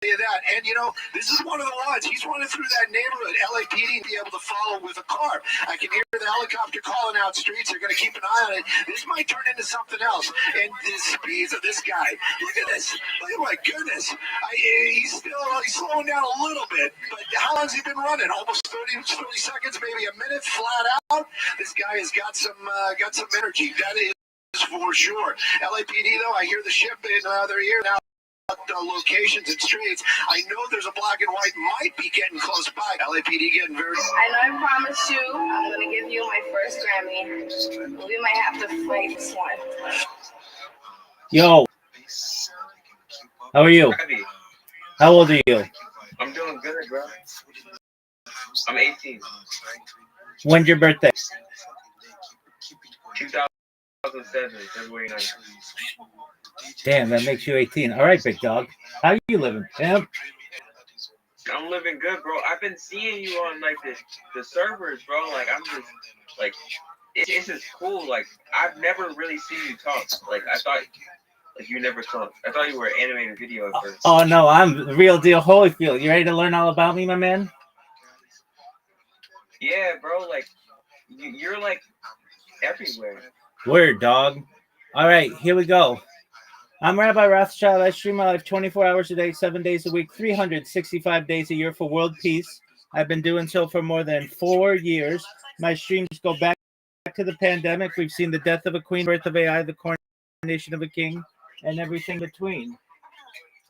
you that. And you know, this is one of the ones. He's running through that neighborhood. LAPD be able to follow with a car. I can hear the helicopter calling out streets. They're going to keep an eye on it. This might turn into something else. And the speeds of this guy. Look at this. Oh my goodness. He's slowing down a little bit. But how long's he been running? Almost 30 seconds, maybe a minute, flat out. This guy has got some energy. That is for sure. LAPD though, I hear the ship in their ear now. Locations and streets. I know there's a black and white might be getting close by. LAPD getting very. I know I promised you I'm gonna give you my first Grammy. We might have to fight this one. Yo, how are you? How old are you? I'm doing good, bro. I'm 18. When's your birthday? 2007, February 9th. Damn, that makes you 18. All right, big dog. How you living, pimp? I'm living good, bro. I've been seeing you on like the servers, bro. Like I'm just like it's just cool. Like I've never really seen you talk. Like I thought like you never talked. I thought you were an animated video at first. Oh no, I'm the real deal Holyfield. You ready to learn all about me, my man? Yeah, bro. Like you're like everywhere. Word, dog. All right, here we go. I'm Rabbi Rothschild. I stream my life 24 hours a day, 7 days a week, 365 days a year for world peace. I've been doing so for more than 4 years. My streams go back to the pandemic. We've seen the death of a queen, birth of AI, the coronation of a king, and everything between.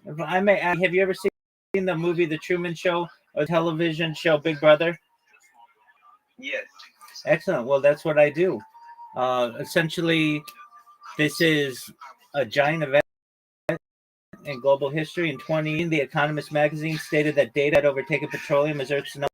If I may ask, have you ever seen the movie The Truman Show or television show Big Brother? Yes. Excellent. Well, that's what I do. Essentially, this is a giant event in global history. In 2020, The Economist magazine stated that data had overtaken petroleum as Earth's number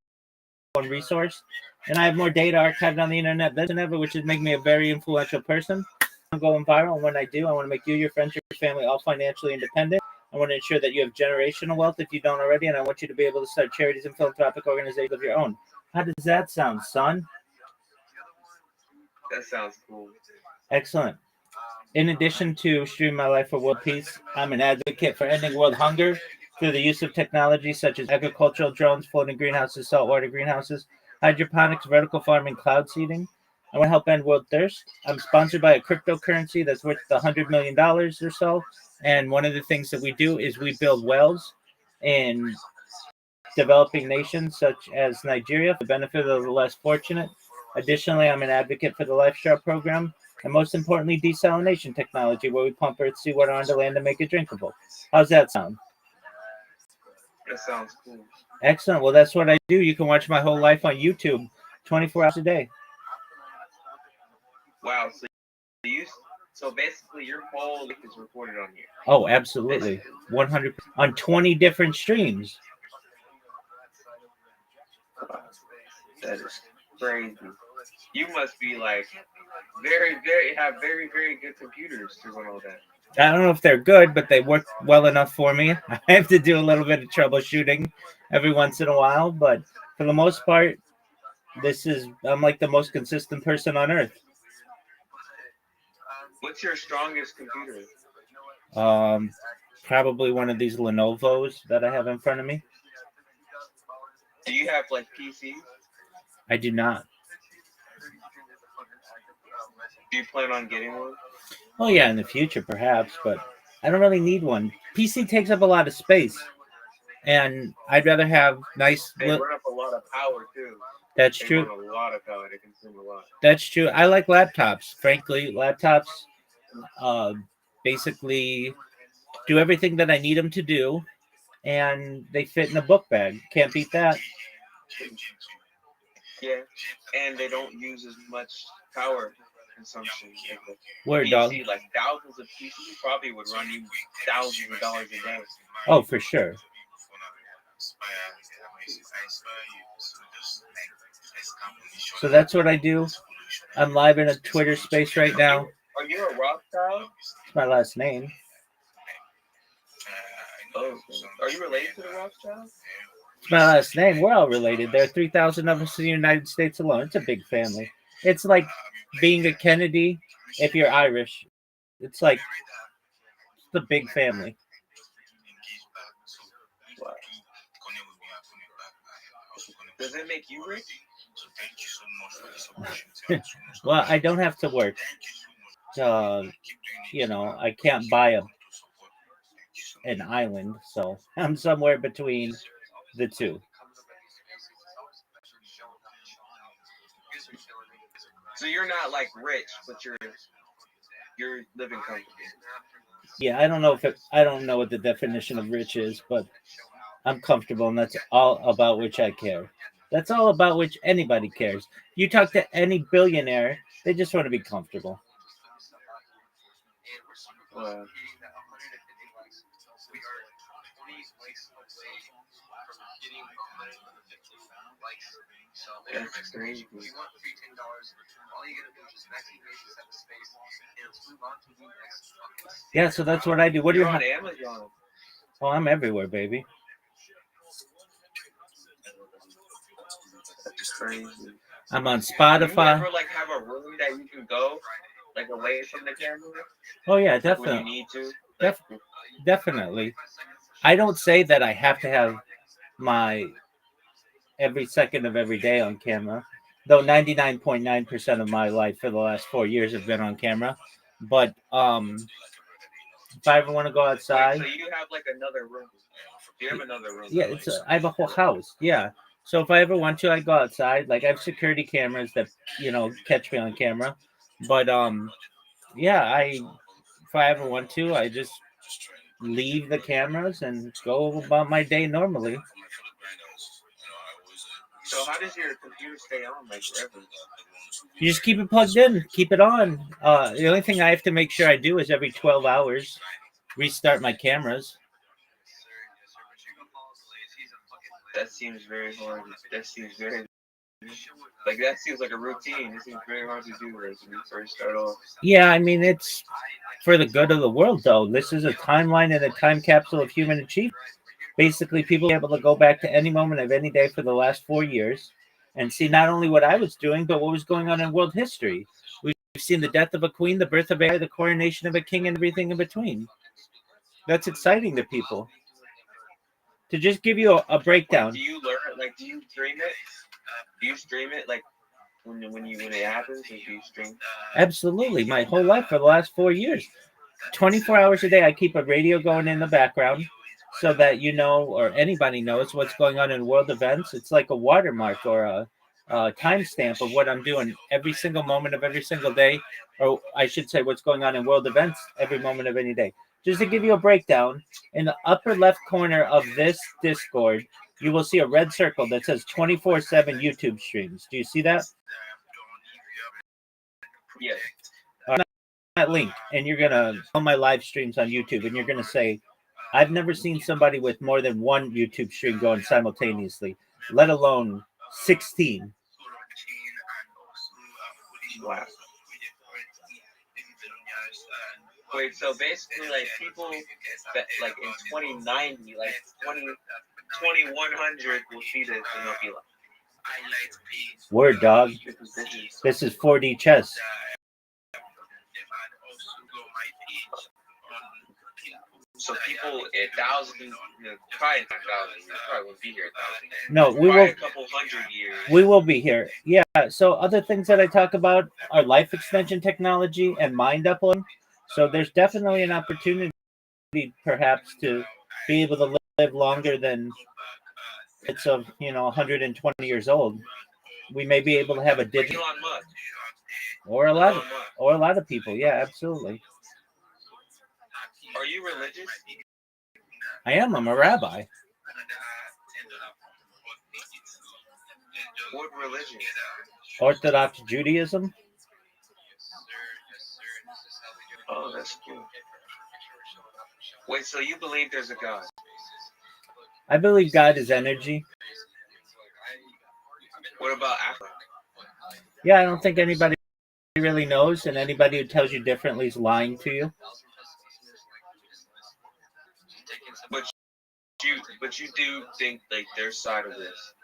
one resource. And I have more data archived on the internet than ever, which has made me a very influential person. I'm going viral, and when I do, I want to make you, your friends, your family all financially independent. I want to ensure that you have generational wealth if you don't already, and I want you to be able to start charities and philanthropic organizations of your own. How does that sound, son? That sounds cool. Excellent. In addition to streaming my life for world peace, I'm an advocate for ending world hunger through the use of technology such as agricultural drones, floating greenhouses, saltwater greenhouses, hydroponics, vertical farming, cloud seeding. I want to help end world thirst. I'm sponsored by a cryptocurrency that's worth $100 million or so. And one of the things that we do is we build wells in developing nations such as Nigeria for the benefit of the less fortunate. Additionally, I'm an advocate for the Lifestyle program. And most importantly, desalination technology, where we pump earth seawater onto land to make it drinkable. How's that sound? That sounds cool. Excellent. Well, that's what I do. You can watch my whole life on YouTube 24 hours a day. Wow. So basically your whole life is recorded on here. Oh, absolutely. 100 on 20 different streams. That is crazy. You must be like very, very good computers to run all that. I don't know if they're good, but they work well enough for me. I have to do a little bit of troubleshooting every once in a while, but for the most part, I'm like the most consistent person on earth. What's your strongest computer? Probably one of these Lenovo's that I have in front of me. Do you have like PCs? I do not. Do you plan on getting one? Oh yeah, in the future perhaps, but I don't really need one. PC takes up a lot of space, and I'd rather have nice. They run up a lot of power too. That's they true. Run a lot of power. They consume a lot. That's true. I like laptops. Frankly, laptops basically do everything that I need them to do, and they fit in a book bag. Can't beat that. Yeah, and they don't use as much power consumption. Word, PC, dog. Like thousands of PCs probably would run you thousands of dollars a day. Oh, for sure. So that's what I do. I'm live in a Twitter space right now. Are you a Rothschild? It's my last name. Oh, are you related to the Rothschilds? It's my last name. We're all related. There are 3,000 of us in the United States alone. It's a big family. It's like being a Kennedy if you're Irish. It's like it's the big family. Wow. Does it make you rich? Well, I don't have to work. I can't buy an island, so I'm somewhere between the two. So you're not like rich, but you're living comfortably. Yeah, I don't know what the definition of rich is, but I'm comfortable, and that's all about which I care. That's all about which anybody cares. You talk to any billionaire, they just want to be comfortable. Wow. That's crazy. Yeah, so that's what I do. What do You're you on Amazon? Oh, I'm everywhere, baby. That's crazy. I'm on Do you Spotify. ever like have a room that you can go like away from the camera? Oh yeah, Like when definitely. you need to. Definitely. I don't say that I have to have my every second of every day on camera, though 99.9% of my life for the last 4 years have been on camera. But if I ever want to go outside, Wait, so you have like another room? You have another room? yeah, I have a whole house. Yeah. So if I ever want to, I go outside. Like I have security cameras that catch me on camera. But yeah, if I ever want to, I just leave the cameras and go about my day normally. So how does your computer stay on like forever? You just keep it plugged in, keep it on. The only thing I have to make sure I do is every 12 hours restart my cameras. That seems very hard. That seems like a routine. It seems very hard to do like when you first start off. Yeah, I mean it's for the good of the world, though. This is a timeline and a time capsule of human achievement. Basically, people are able to go back to any moment of any day for the last 4 years and see not only what I was doing, but what was going on in world history. We've seen the death of a queen, the birth of AI, the coronation of a king, and everything in between. That's exciting to people. To just give you a breakdown. Do you learn it? Like, do you stream it? Do you stream it like when it happens? Do you stream? Absolutely, my whole life for the last 4 years, 24 hours a day, I keep a radio going in the background so that or anybody knows what's going on in world events. It's like a watermark or a timestamp of what I'm doing every single moment of every single day, or I should say what's going on in world events every moment of any day. Just to give you a breakdown, in the upper left corner of this Discord, you will see a red circle that says 24/7 YouTube streams. Do you see that? Yes. That link, and you're gonna on my live streams on YouTube, and you're gonna say, I've never seen somebody with more than one YouTube stream going simultaneously, let alone 16. Wow. Wait, so basically, like people that like in 2090, like 2100 will see this and they'll be like, Word, dog. This is 4D chess. So people, 1,000, probably not 1,000, probably won't be here 1,000. No, we will. A couple hundred years. We will be here. Yeah. So other things that I talk about are life extension technology and mind uploading. So there's definitely an opportunity, perhaps, to be able to live longer than it's of 120 years old. We may be able to have a digital, or a lot of people. Yeah, absolutely. Are you religious? I am. I'm a rabbi. What religion? Orthodox Judaism. Oh, that's cool. Wait, so you believe there's a God? I believe God is energy. What about Africa? Yeah, I don't think anybody really knows, and anybody who tells you differently is lying to you. But you do think like their side of this,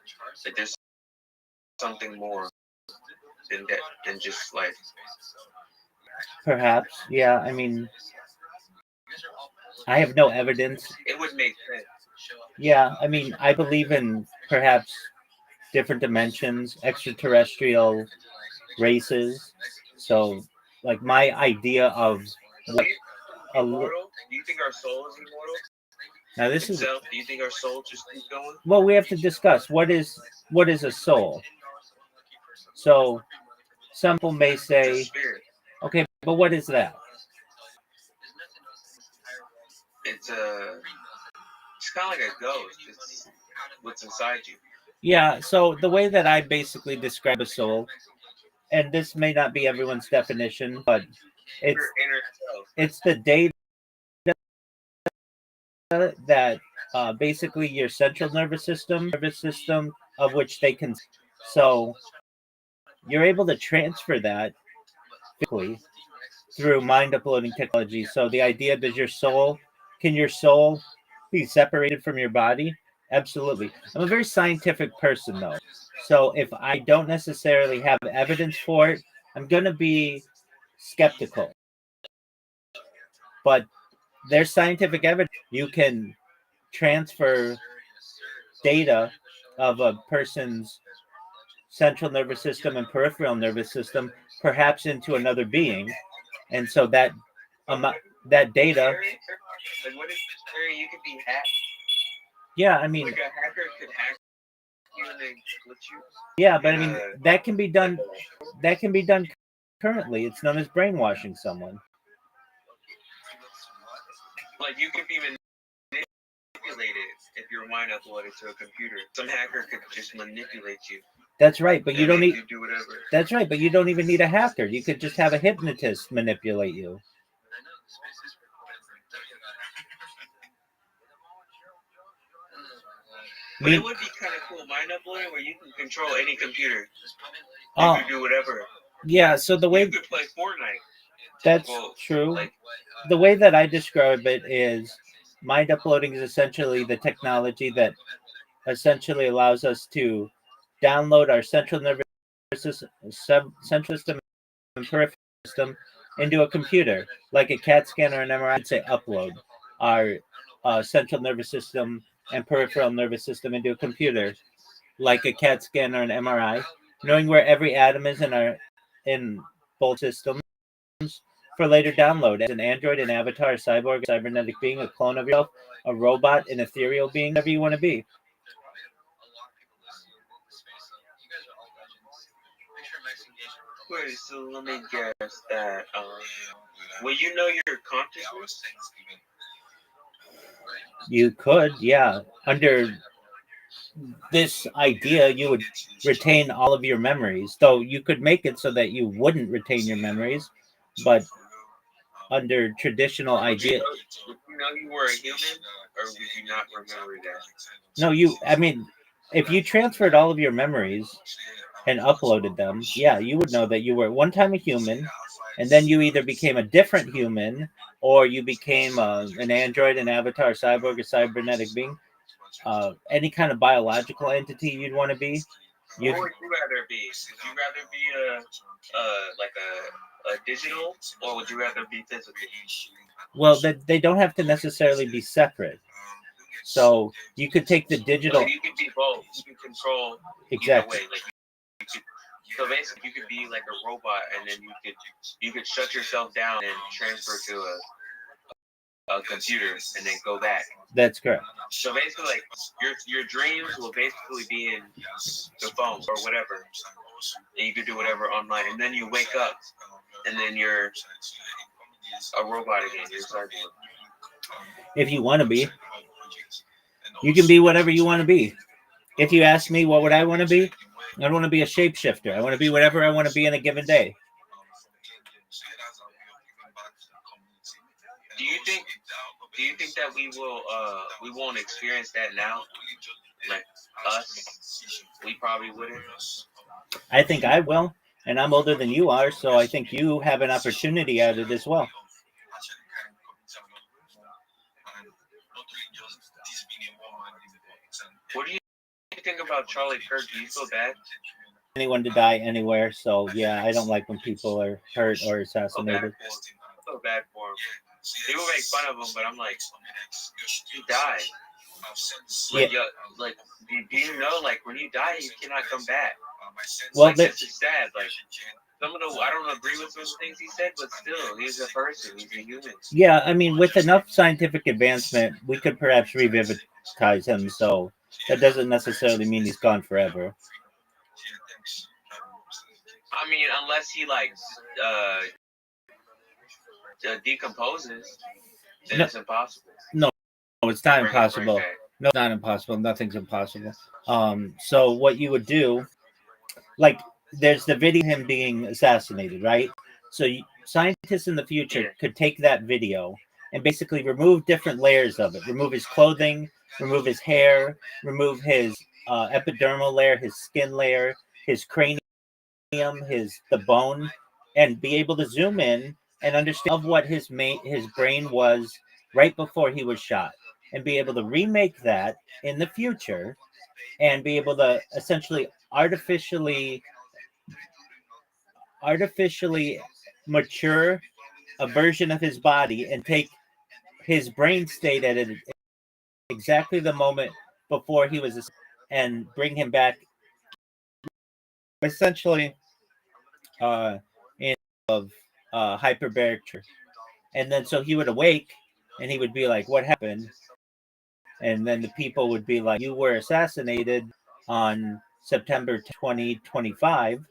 like there's something more than that than just like. Perhaps, yeah. I mean, I have no evidence. It would make sense. Yeah, I mean, I believe in perhaps different dimensions, extraterrestrial races. So, like my idea of what Immortal? Do you think our soul is immortal? now this is Itself? Do you think our soul just keeps going? well, we have to discuss what is a soul. So, some people may It's a say, spirit. okay, but what is that? It's kind of like a ghost. It's what's inside you. Yeah, so the way that I basically describe a soul, and this may not be everyone's definition, but it's Inner self. it's the data that basically your central nervous system of which they can. So you're able to transfer that physically through mind uploading technology. So the idea that can your soul be separated from your body? Absolutely. I'm a very scientific person though. So if I don't necessarily have evidence for it, I'm going to be skeptical. But there's scientific evidence. You can transfer data of a person's central nervous system and peripheral nervous system perhaps into another being. And so that that data. Like what if you could be hacked? Yeah, I mean, like a hacker could hack you and then glitch you. Yeah, but I mean that can be done. That can be done currently. It's known as brainwashing someone. Like you could be manipulated if your mind uploaded to a computer. Some hacker could just manipulate you. That's right, but you don't need. Do whatever. That's right, but you don't even need a hacker. You could just have a hypnotist manipulate you. But it would be kind of cool, mind uploading, where you can control any computer. You can do whatever. Yeah, so the way you could play Fortnite. That's true. The way that I describe it is mind uploading is essentially the technology that essentially allows us to download our central nervous system, central system and peripheral system into a computer, like a CAT scan or an MRI. I'd say upload our central nervous system and peripheral nervous system into a computer, like a CAT scan or an MRI, knowing where every atom is in both systems for later download as an android, an avatar, a cyborg, a cybernetic being, a clone of yourself, a robot, an ethereal being, whatever you want to be. Wait, so let me guess that. Will you know your consciousness? You could, yeah. Under this idea, you would retain all of your memories. Though you could make it so that you wouldn't retain your memories, but under traditional idea. Would you know you were a human, or would you not remember that? No, I mean, if you transferred all of your memories and uploaded them, yeah, you would know that you were at one time a human, and then you either became a different human, or you became an android, an avatar, a cyborg, a cybernetic being, any kind of biological entity you'd want to be. What would you rather be? Would you rather be a digital, or would you rather be physical? Well, they don't have to necessarily be separate. So you could take the digital. So you could be both. You can control exactly. Either way. Like so basically, you could be like a robot, and then you could shut yourself down and transfer to a computer, and then go back. That's correct. So basically, like your dreams will basically be in the phone or whatever, and you can do whatever online, and then you wake up, and then you're a robot again. You're cyborg. If you want to be, you can be whatever you want to be. If you ask me, what would I want to be? I want to be a shapeshifter. I want to be whatever I want to be in a given day. Do you think that we won't experience that now? Like us, we probably wouldn't. I think I will. and I'm older than you are, so I think you have an opportunity at it as well. What do you think about Charlie Kirk? Do you feel bad? Anyone to die anywhere, so yeah, I don't like when people are hurt or assassinated. I feel bad for him. People make fun of him, but I'm like, he died. Like, Yeah. like, do you know, like, when you die, you cannot come back. Well, like, this is sad. Like, some of the, I don't agree with some things he said, but still, he's a person. He's a human. Yeah, I mean, with enough scientific advancement, we could perhaps revitalize him, so that doesn't necessarily mean he's gone forever. I mean, unless he, like, decomposes, then No. it's impossible. No, it's not impossible. No, it's not impossible. Nothing's impossible. So what you would do, like, there's the video of him being assassinated, right? So scientists in the future could take that video and basically remove different layers of it. Remove his clothing, remove his hair, remove his epidermal layer, his skin layer, his cranium, the bone, and be able to zoom in and understand what his brain was right before he was shot, and be able to remake that in the future, and be able to essentially artificially mature a version of his body and take his brain state at exactly the moment before he was, and bring him back essentially in of hyperbaric, and then so he would awake and he would be like, what happened? And then the people would be like, you were assassinated on September 2025,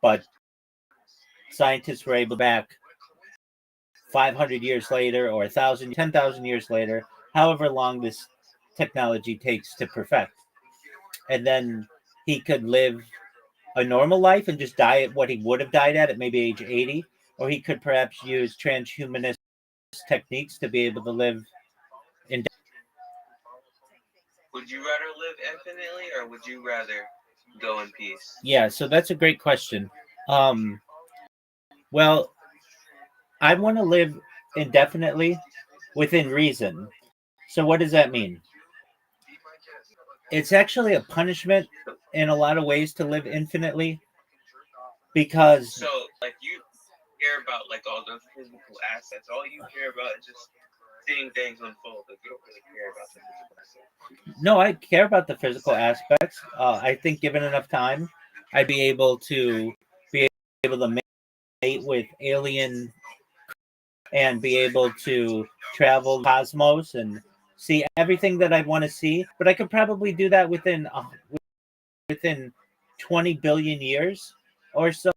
but scientists were able to back 500 years later, or 10,000 years later, however long this technology takes to perfect. And then he could live a normal life and just die at what he would have died at maybe age 80, or he could perhaps use transhumanist techniques to be able to live in. Would you rather live infinitely, or would you rather go in peace? Yeah, so that's a great question. Well, I want to live indefinitely within reason. So what does that mean? It's actually a punishment in a lot of ways to live infinitely, because so like you care about like all the physical assets. All you care about is just seeing things unfold. Like you don't really care about the physical assets. No, I care about the physical aspects. I think given enough time, I'd be able to mate with alien and be able to travel the cosmos and see everything that I want to see. But I could probably do that within 20 billion years or so,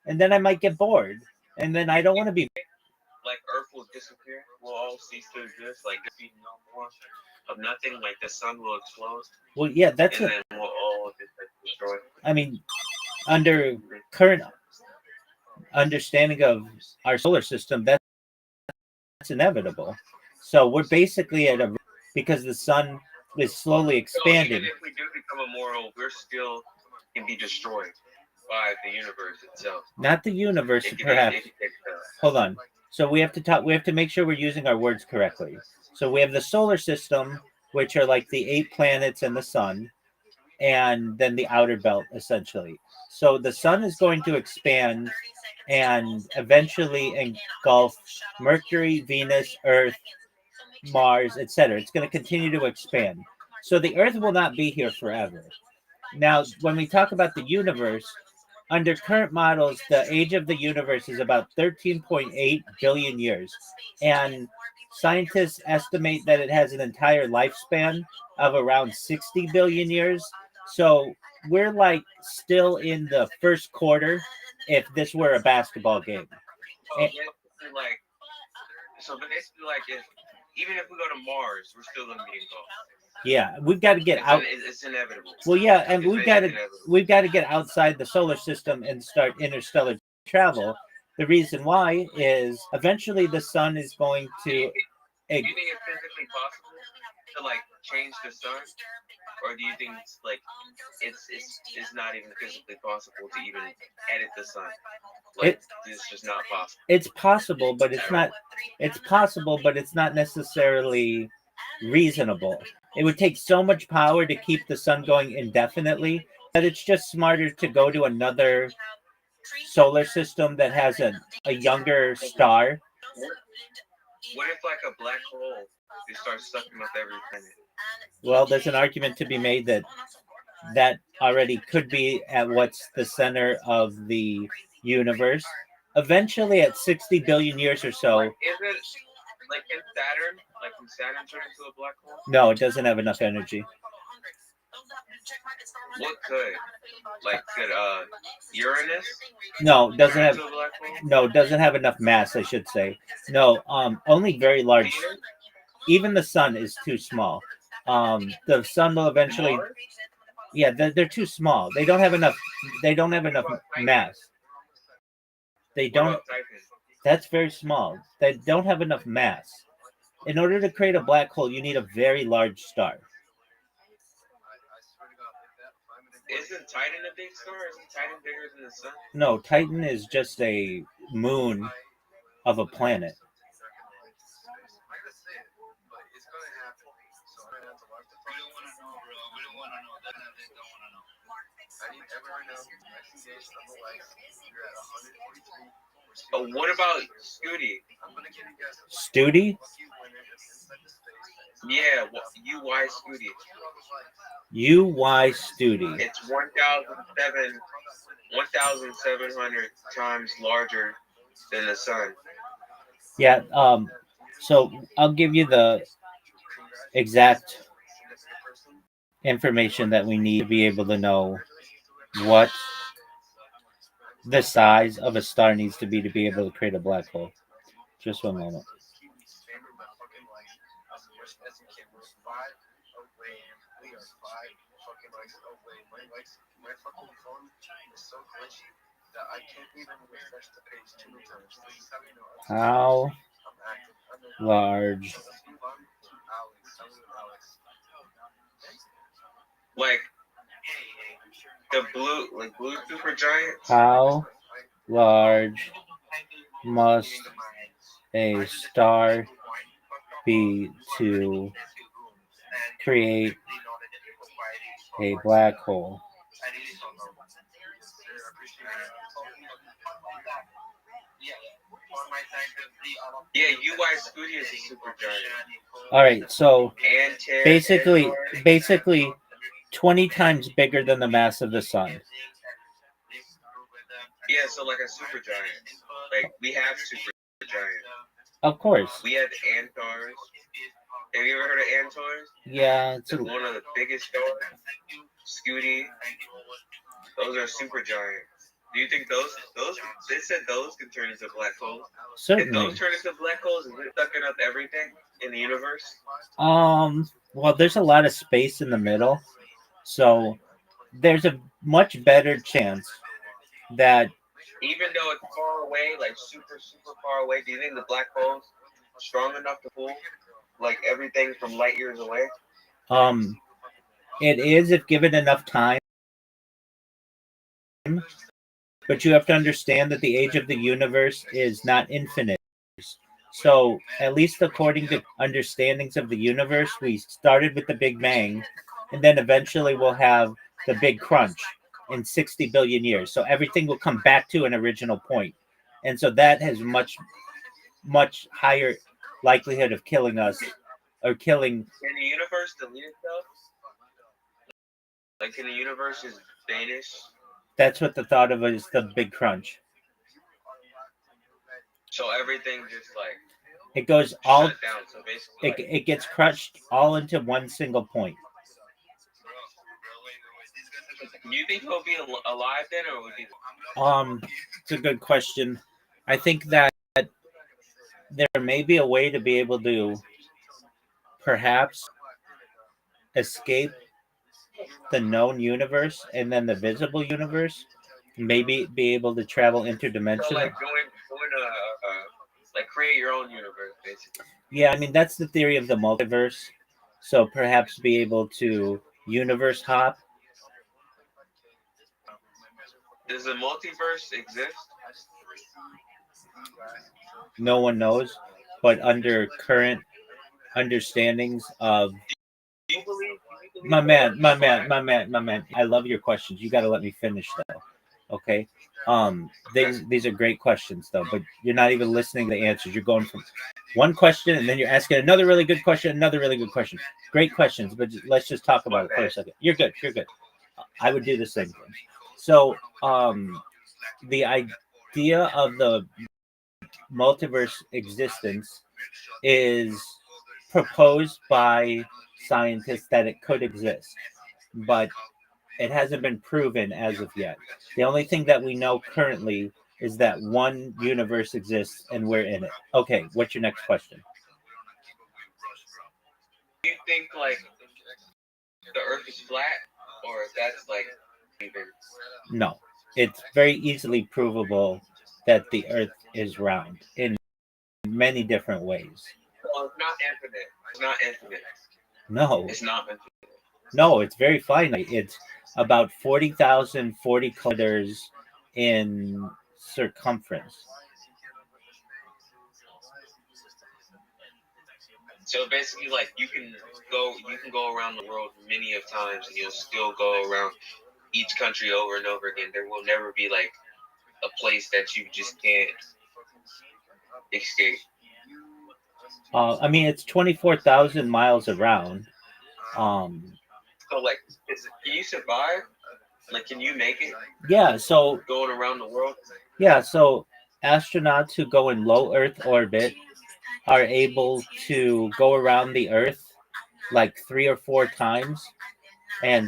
and then I might get bored, and then I don't want to be. Like Earth will disappear. We'll all cease to exist. Like there be no more of nothing. Like the sun will explode. Well, yeah, that's and then we'll all just like destroy. I mean, under current understanding of our solar system, that's inevitable. So we're basically at because the sun is slowly expanding. So even if we do become immortal, we're still can be destroyed by the universe itself. Not the universe, perhaps. Hold on. So we have to make sure we're using our words correctly. So we have the solar system, which are like the 8 planets and the sun, and then the outer belt, essentially. So the sun is going to expand and eventually engulf Mercury, Venus, Earth, Mars, etc. It's going to continue to expand. So the Earth will not be here forever. Now, when we talk about the universe, under current models, the age of the universe is about 13.8 billion years. And scientists estimate that it has an entire lifespan of around 60 billion years. So we're like still in the first quarter if this were a basketball game. So basically, like, even if we go to Mars, we're still going to be engulfed. Yeah, we've got to get out. It's inevitable. Well, yeah, and we've got to get outside the solar system and start interstellar travel. The reason why is eventually the sun is going to. Do you think it's physically possible? to like change the sun, or do you think like it's not even physically possible to even edit the sun? Like it's just not possible. It's possible, but it's not. It's possible, but it's not necessarily reasonable. It would take so much power to keep the sun going indefinitely that it's just smarter to go to another solar system that has a younger star. What if like a black hole it starts sucking up every planet? Well, there's an argument to be made that that already could be at what's the center of the universe. Eventually, at 60 billion years or so. Like, is it like in Saturn? Like when Saturn turns into a black hole? No, it doesn't have enough energy. What could? Like could Uranus? No, doesn't turn have. into a black hole? No, doesn't have enough mass. I should say. No, only very large. Even the sun is too small. The sun will eventually. Yeah, they're too small. They don't have enough. They don't have enough mass. They don't. That's very small. They don't have enough mass. In order to create a black hole, you need a very large star. Isn't Titan a big star? Isn't Titan bigger than the sun? No, Titan is just a moon of a planet. Oh, what about Scooty? Studi? Yeah, UY Scooty. UY Studi. It's 1,700 times larger than the sun. Yeah, so I'll give you the exact information that we need to be able to know what the size of a star needs to be able to create a black hole. Just one moment. How large? Like the blue supergiants? How large must a star be to create a black hole? Yeah, UY Scooty is a supergiant. All right, so Antares, basically 20 times bigger than the mass of the sun. Yeah, so like a supergiant. Like we have supergiant. Of course. We have Antares. Have you ever heard of Antares? Yeah, it's one of the biggest stars. Scooty. Those are supergiants. Do you think those they said those can turn into black holes? Certainly. If those turn into black holes, is it sucking up everything in the universe? Well, there's a lot of space in the middle, so there's a much better chance that even though it's far away, like super far away, do you think the black hole's strong enough to pull like everything from light years away? It is if given enough time. But you have to understand that the age of the universe is not infinite. So, at least according to understandings of the universe, we started with the Big Bang, and then eventually we'll have the Big Crunch in 60 billion years. So everything will come back to an original point. And so that has much higher likelihood of killing us or killing. Can the universe delete itself? Like, can the universe just vanish? That's what the thought of it is, the Big Crunch. So everything just like it goes all shut down. So basically, it gets crushed all into one single point. Do you think he'll be alive then, or would he? It's a good question. I think that there may be a way to be able to perhaps escape the known universe and then the visible universe, maybe be able to travel interdimensional. So like like create your own universe, basically. Yeah, I mean that's the theory of the multiverse. So perhaps be able to universe hop. Does the multiverse exist? No one knows, but under current understandings of Do you believe my man. I love your questions. You got to let me finish though. Okay. These are great questions though, but you're not even listening to the answers. You're going from one question and then you're asking another really good question, another really good question. Great questions, but let's just talk about it for a second. You're good. You're good. I would do the same thing. So, the idea of the multiverse existence is proposed by scientists that it could exist, but it hasn't been proven as of yet. The only thing that we know currently is that one universe exists and we're in it. Okay, what's your next question? Do you think like the Earth is flat, or that's like even? No, it's very easily provable that the Earth is round in many different ways. Well, it's not infinite. It's not infinite. No, It's not infinite. no, it's very finite. It's about 40,040 kilometers in circumference. So basically, like you can go around the world many of times, and you'll still go around each country over and over again. There will never be like a place that you just can't escape. I mean, it's 24,000 miles around. So like, can you survive? Like, can you make it? Yeah, so Going around the world. yeah, so astronauts who go in low Earth orbit are able to go around the Earth like 3 or 4 times, and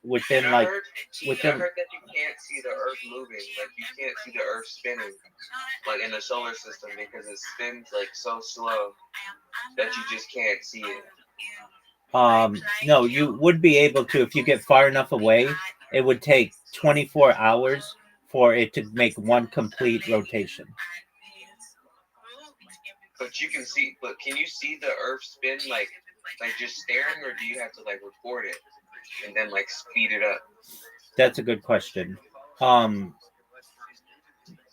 within I like heard within that you can't see the Earth moving. Like you can't see the Earth spinning, like in the solar system, because it spins like so slow that you just can't see it. no, you would be able to if you get far enough away. It would take 24 hours for it to make one complete rotation. But you can see. But can you see the Earth spin like just staring, or do you have to like record it and then like speed it up? That's a good question.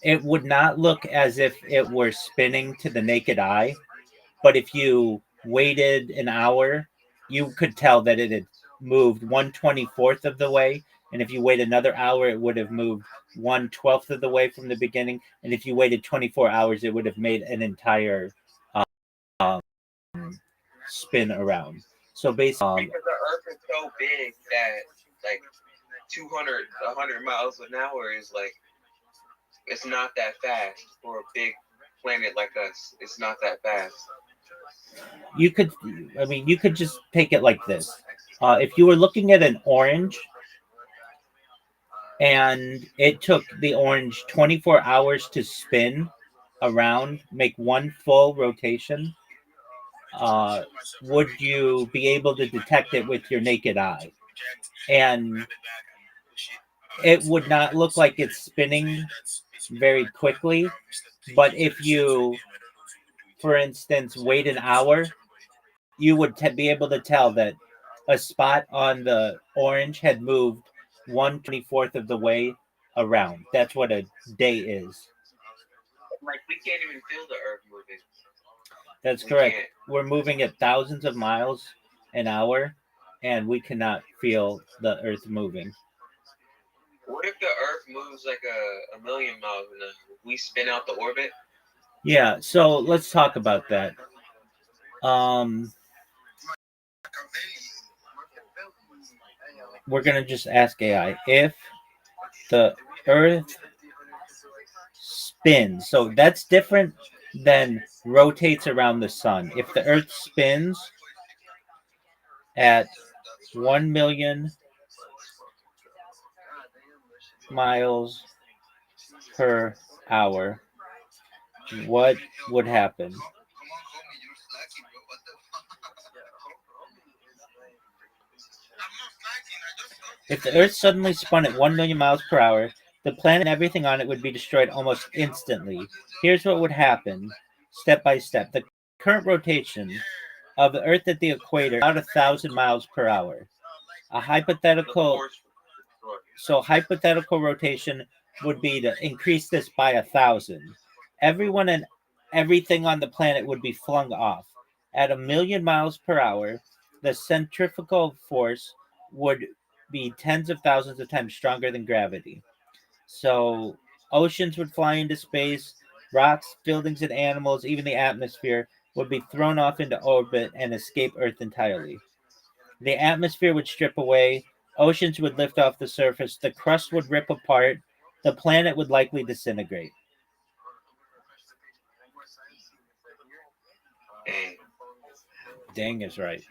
It would not look as if it were spinning to the naked eye, but if you waited an hour, you could tell that it had moved 1/24 of the way. And if you wait another hour, it would have moved 1/12 of the way from the beginning. And if you waited 24 hours, it would have made an entire um, spin around. So basically, Because the Earth is so big that like 100 miles an hour is like it's not that fast for a big planet like us. It's not that fast. you could, I mean, you could just take it like this. If you were looking at an orange and it took the orange 24 hours to spin around, make one full rotation, would you be able to detect it with your naked eye? And it would not look like it's spinning very quickly, but if you, for instance, wait an hour, you would be able to tell that a spot on the orange had moved 1/24 of the way around. That's what a day is. Like we can't even feel the Earth moving. That's correct. We're moving at thousands of miles an hour, and we cannot feel the Earth moving. What if the Earth moves like a million miles an hour? We spin out the orbit? Yeah, so let's talk about that. We're going to just ask AI if the Earth spins. So that's different than rotates around the sun. If the Earth spins at 1 million miles per hour, what would happen? If the Earth suddenly spun at 1 million miles per hour, the planet and everything on it would be destroyed almost instantly. Here's what would happen, step by step. The current rotation of the Earth at the equator, about 1,000 miles per hour. A hypothetical rotation would be to increase this by 1,000. Everyone and everything on the planet would be flung off. At 1,000,000 miles per hour, the centrifugal force would be tens of thousands of times stronger than gravity. So oceans would fly into space, rocks, buildings, and animals, even the atmosphere, would be thrown off into orbit and escape Earth entirely. The atmosphere would strip away, oceans would lift off the surface, the crust would rip apart, the planet would likely disintegrate. Dang is right.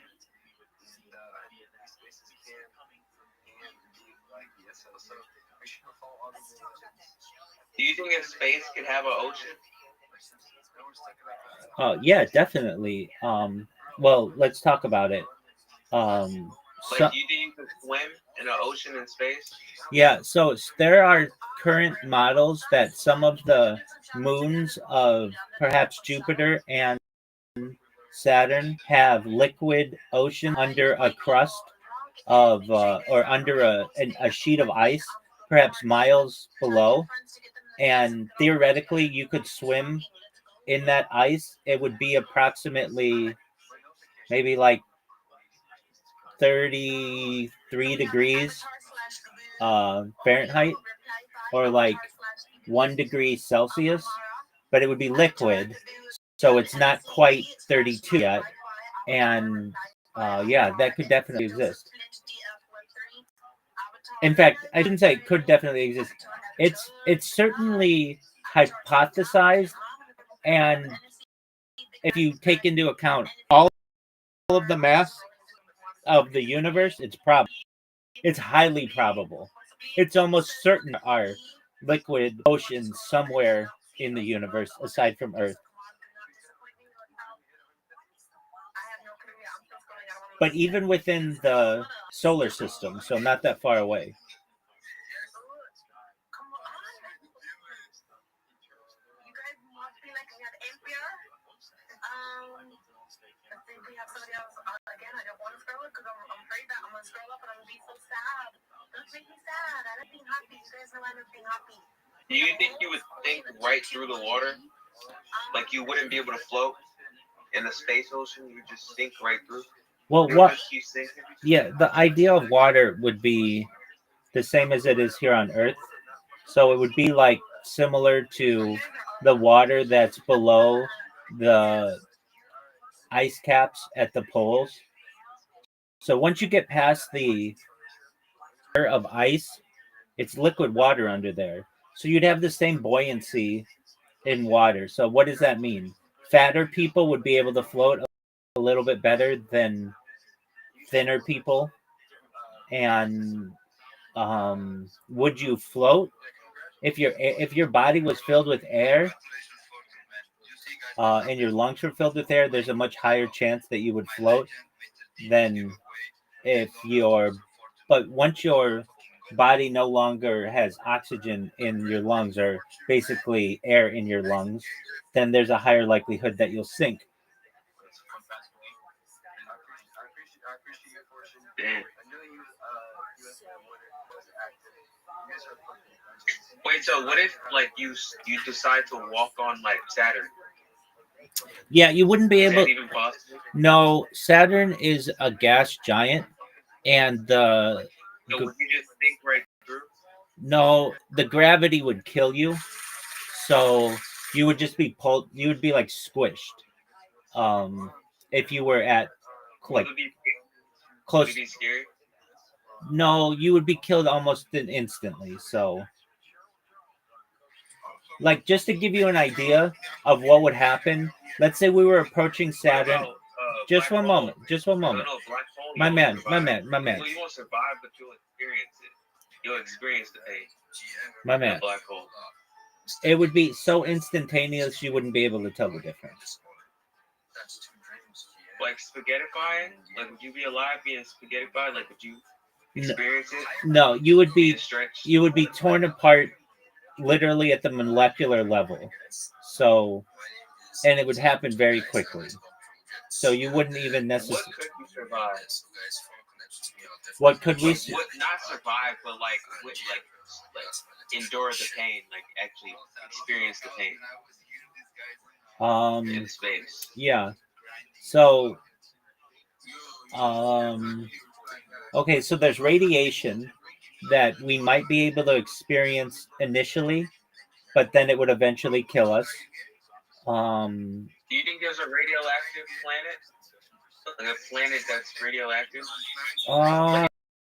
Do you think if space could have an ocean? Yeah, definitely. Well, let's talk about it. Like, do you think you could swim in an ocean in space? Yeah, so there are current models that some of the moons of perhaps Jupiter and Saturn have liquid ocean under a crust of or under a sheet of ice, perhaps miles below, and theoretically you could swim in that ice. It would be approximately maybe like 33 degrees Fahrenheit, or like 1 degree Celsius, but it would be liquid, so it's not quite 32 yet. And yeah, that could definitely exist. In fact, I shouldn't say it could definitely exist. It's certainly hypothesized, and if you take into account all of the mass of the universe, it's highly probable. It's almost certain there are liquid oceans somewhere in the universe aside from Earth. But even within the solar system, so not that far away. Do you think you would sink right through the water? Like you wouldn't be able to float in the space ocean? You would just sink right through? Well, what? Yeah, the idea of water would be the same as it is here on Earth. So it would be like similar to the water that's below the ice caps at the poles. So once you get past the layer of ice, it's liquid water under there. So you'd have the same buoyancy in water. So what does that mean? Fatter people would be able to float a little bit better than thinner people. And would you float if your body was filled with air and your lungs were filled with air? There's a much higher chance that you would float than if but once your body no longer has oxygen in your lungs, or basically air in your lungs, then there's a higher likelihood that you'll sink. Wait, so what if like you decide to walk on like Saturn? Yeah, you wouldn't be able. Is that even possible? No, Saturn is a gas giant, and So would you just sink right through? No, the gravity would kill you, so you would just be pulled. You would be like squished. If you were at like close. Would it be scary? No, you would be killed almost instantly. So, like, just to give you an idea of what would happen, let's say we were approaching Saturn. Just one moment. Just one moment. My man. Well, you won't survive, but you'll experience it. You'll experience the pain. My man. The black hole. It would be so instantaneous you wouldn't be able to tell the difference. Like spaghettifying? Like, would you be alive being spaghettified? Like, would you experience it? No, you would be torn apart literally at the molecular level. So, and it would happen very quickly. So you wouldn't even necessarily. What could you survive? What could we? Would not survive, but like endure the pain, like actually experience the pain. In space. Yeah. So. Okay, so there's radiation that we might be able to experience initially, but then it would eventually kill us. Do you think there's a radioactive planet? Like a planet that's radioactive? Like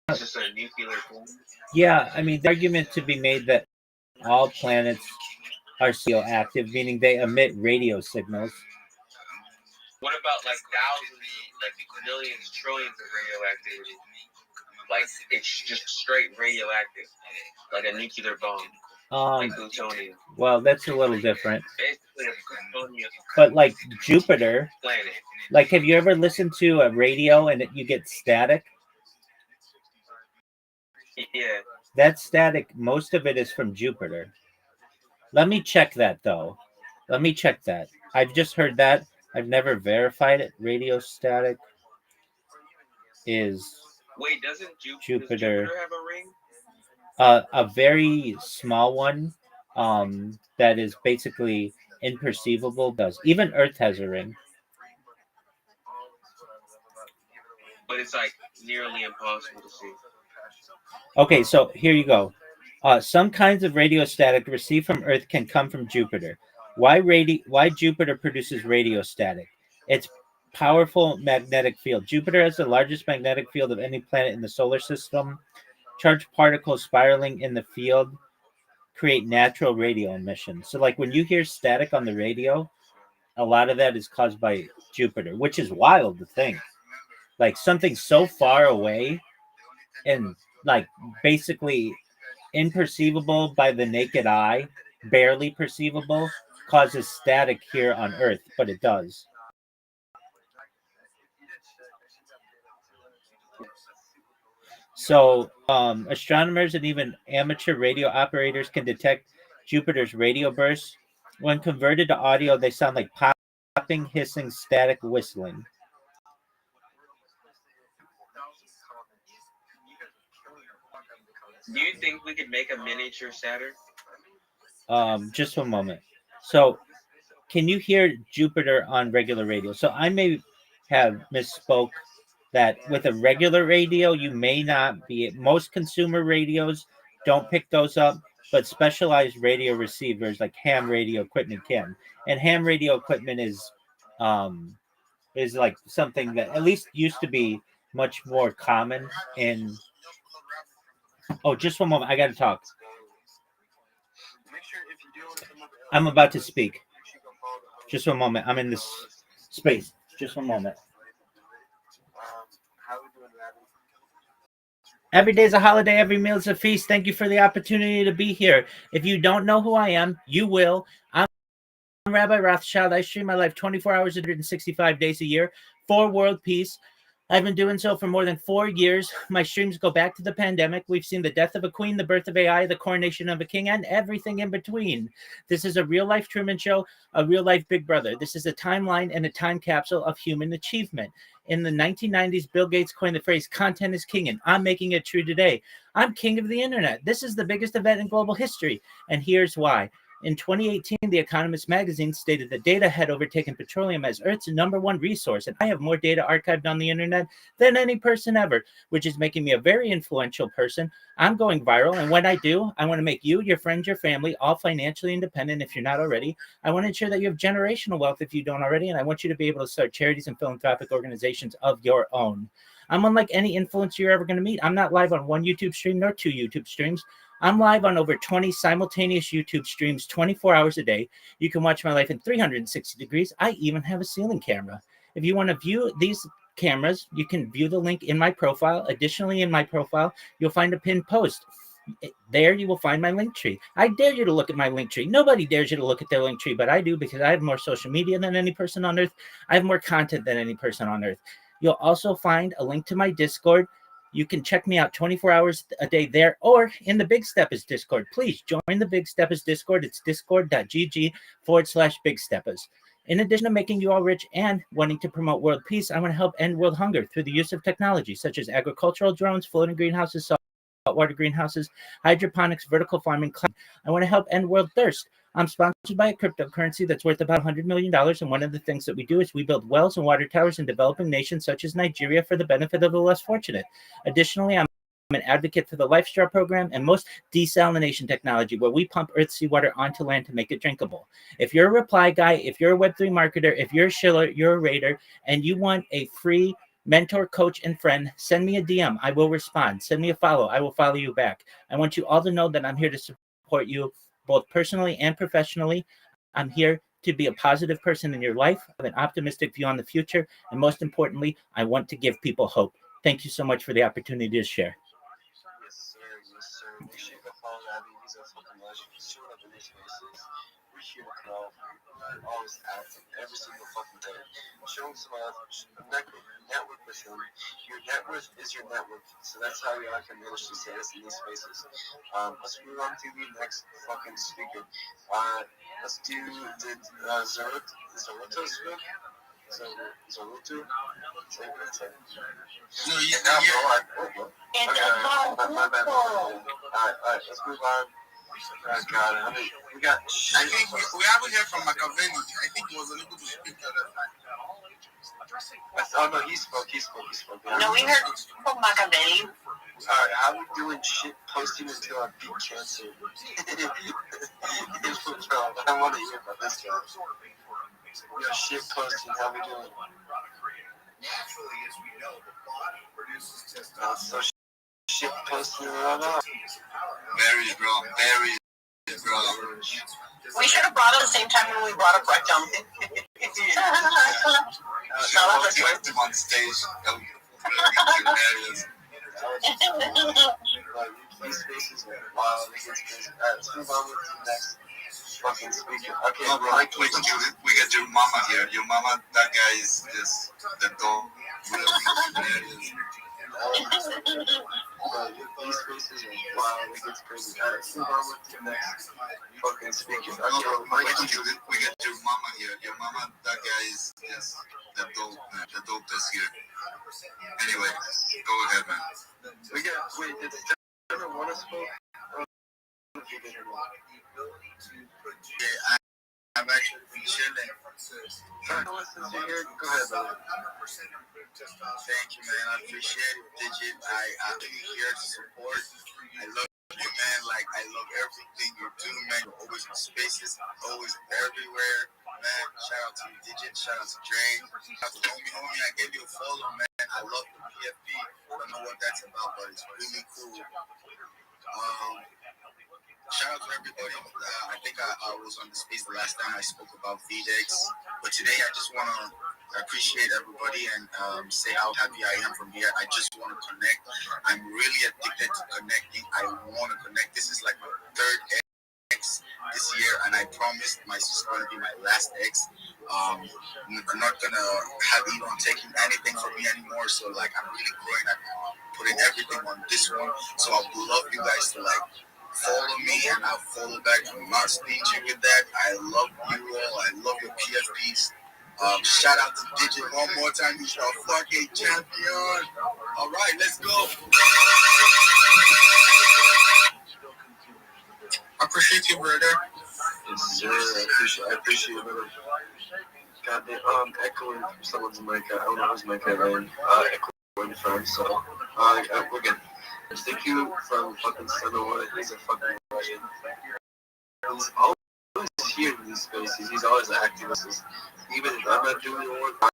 it's just a nuclear planet? Yeah, I mean, the argument to be made that all planets are radioactive, meaning they emit radio signals. What about like thousands, like millions, trillions of radioactivity? Like it's just straight radioactive, like a nuclear bomb, like plutonium. Well, that's a little different. Basically, a plutonium. But like Jupiter, planet. like have you ever listened to a radio and you get static? Yeah. That static, most of it is from Jupiter. Let me check that though. Let me check that. I've just heard that. I've never verified it. Radio static is. Wait, doesn't Jupiter does Jupiter have a ring? A very small one that is basically imperceivable. Does even Earth has a ring? But it's like nearly impossible to see. Okay, so here you go. Some kinds of radio static received from Earth can come from Jupiter. Why Jupiter produces radio static? Its powerful magnetic field. Jupiter has the largest magnetic field of any planet in the solar system. Charged particles spiraling in the field create natural radio emissions. So, like when you hear static on the radio, a lot of that is caused by Jupiter, which is wild to think. Like something so far away and like basically imperceivable by the naked eye, barely perceivable, causes static here on Earth, but it does. So astronomers and even amateur radio operators can detect Jupiter's radio bursts. When converted to audio, they sound like popping, hissing, static, whistling. Do you think we could make a miniature Saturn? Just one moment. So, can you hear Jupiter on regular radio? So I may have misspoke that with a regular radio, you may not be. Most consumer radios don't pick those up, but specialized radio receivers like ham radio equipment can. And ham radio equipment is like something that at least used to be much more common in. Oh, just one moment. I got to talk. I'm about to speak. Just one moment. I'm in this space. Just one moment. Every day is a holiday. Every meal is a feast. Thank you for the opportunity to be here. If you don't know who I am, you will. I'm Rabbi Rothschild. I stream my life 24 hours, 165 days a year for world peace. I've been doing so for more than 4 years. My streams go back to the pandemic. We've seen the death of a queen, the birth of AI, the coronation of a king, and everything in between. This is a real-life Truman Show, a real-life Big Brother. This is a timeline and a time capsule of human achievement. In the 1990s, Bill Gates coined the phrase, content is king, and I'm making it true today. I'm king of the internet. This is the biggest event in global history, and here's why. In 2018, The Economist magazine stated that data had overtaken petroleum as Earth's #1 resource, and I have more data archived on the internet than any person ever, which is making me a very influential person. I'm going viral, and when I do, I want to make you, your friends, your family, all financially independent if you're not already. I want to ensure that you have generational wealth if you don't already, and I want you to be able to start charities and philanthropic organizations of your own. I'm unlike any influencer you're ever going to meet. I'm not live on one YouTube stream nor 2 YouTube streams. I'm live on over 20 simultaneous YouTube streams 24 hours a day. You can watch my life in 360 degrees. I even have a ceiling camera. If you want to view these cameras, you can view the link in my profile. Additionally, in my profile, you'll find a pinned post. There you will find my link tree. I dare you to look at my link tree. Nobody dares you to look at their link tree, but I do because I have more social media than any person on earth. I have more content than any person on earth. You'll also find a link to my Discord. You can check me out 24 hours a day there or in the Big Steppers Discord. Please join the Big Steppers Discord. It's discord.gg/Big Steppers. In addition to making you all rich and wanting to promote world peace, I want to help end world hunger through the use of technology such as agricultural drones, floating greenhouses, saltwater greenhouses, hydroponics, vertical farming. I want to help end world thirst. I'm sponsored by a cryptocurrency that's worth about $100 million, and one of the things that we do is we build wells and water towers in developing nations such as Nigeria for the benefit of the less fortunate. Additionally, I'm an advocate for the Life Straw program and most desalination technology, where we pump earth seawater onto land to make it drinkable. If you're a reply guy, if you're a Web3 marketer, if you're a shiller, you're a raider, and you want a free mentor, coach, and friend, send me a DM. I will respond. Send me a follow. I will follow you back. I want you all to know that I'm here to support you both personally and professionally. I'm here to be a positive person in your life, have an optimistic view on the future, and most importantly, I want to give people hope. Thank you so much for the opportunity to share. Yes, sir. Yes, sir. Make sure you go follow Abby. He's a fucking legend. He's showing up in these spaces. We're here to grow. We're always active every single fucking day. Show him some love. Network with him. Your net worth is your network. So that's how y'all can manage to say this in these spaces. Let's move on to the next fucking speaker. Let's do the Zaruto speak. Zaruto? No, you now, bro. My bad. Alright, let's move on. Oh, God, we got. I think we haven't heard from Machiavelli. I think he was unable to speak the other time. Oh, no, he spoke. No, we heard from Machiavelli. Alright, how we doing shit posting until I beat cancer? I want to hear about this guy. Yo, shit posting, how we doing? Naturally, as we know, the body produces testosterone. So shit posting right now. Berries, bro. We should have brought it at the same time when we brought up Rectum. Shout out to him on stage. That would be hilarious. These spaces are wild. Let's move on with the next fucking speaker. Okay, no, bro, we got your mama here. Your mama, that guy is just the dog. Hilarious. These spaces are wild. It gets crazy. Let's move on with the next fucking speaker. Okay, we got your mama here. Your mama, that guy is just the dope, man. The dope that's here. Anyway, go ahead, man. Did Jenna want to speak? Yeah, I've actually been chilling. Go ahead, brother. Thank you, man. I appreciate it, Digit. I'm here to support. I love you, man. Like, I love everything you do, man. You're always in spaces, always everywhere, man. Shout out to you, Digit. Shout out to Dre. Shout out to homie. I gave you a follow, man. I love the PFP. I don't know what that's about, but it's really cool. Shout out to everybody. I think I was on the space the last time I spoke about VDEX. But today I just want to appreciate everybody and say how happy I am from here. I just want to connect. I'm really addicted to connecting. I want to connect. This is like my third X this year, and I promised my sister going to be my last X. I'm not going to have Elon taking anything from me anymore. So, like, I'm really growing. I'm putting everything on this one. So I would love you guys to, like, follow me and I'll follow back. I'm not stingy with that. I love you all. I love your PFPs. Shout out to Digit one more time. He's our fucking champion. All right, let's go. I appreciate you, brother. Yes, sir. I appreciate it, brother. Goddamn, echoing from someone's mic. I don't know whose mic I ran. Echoing from, so we're good. Thank you from fucking Sonora. He's a fucking legend. He's always here in these spaces. He's always active. Even if I'm not doing the work,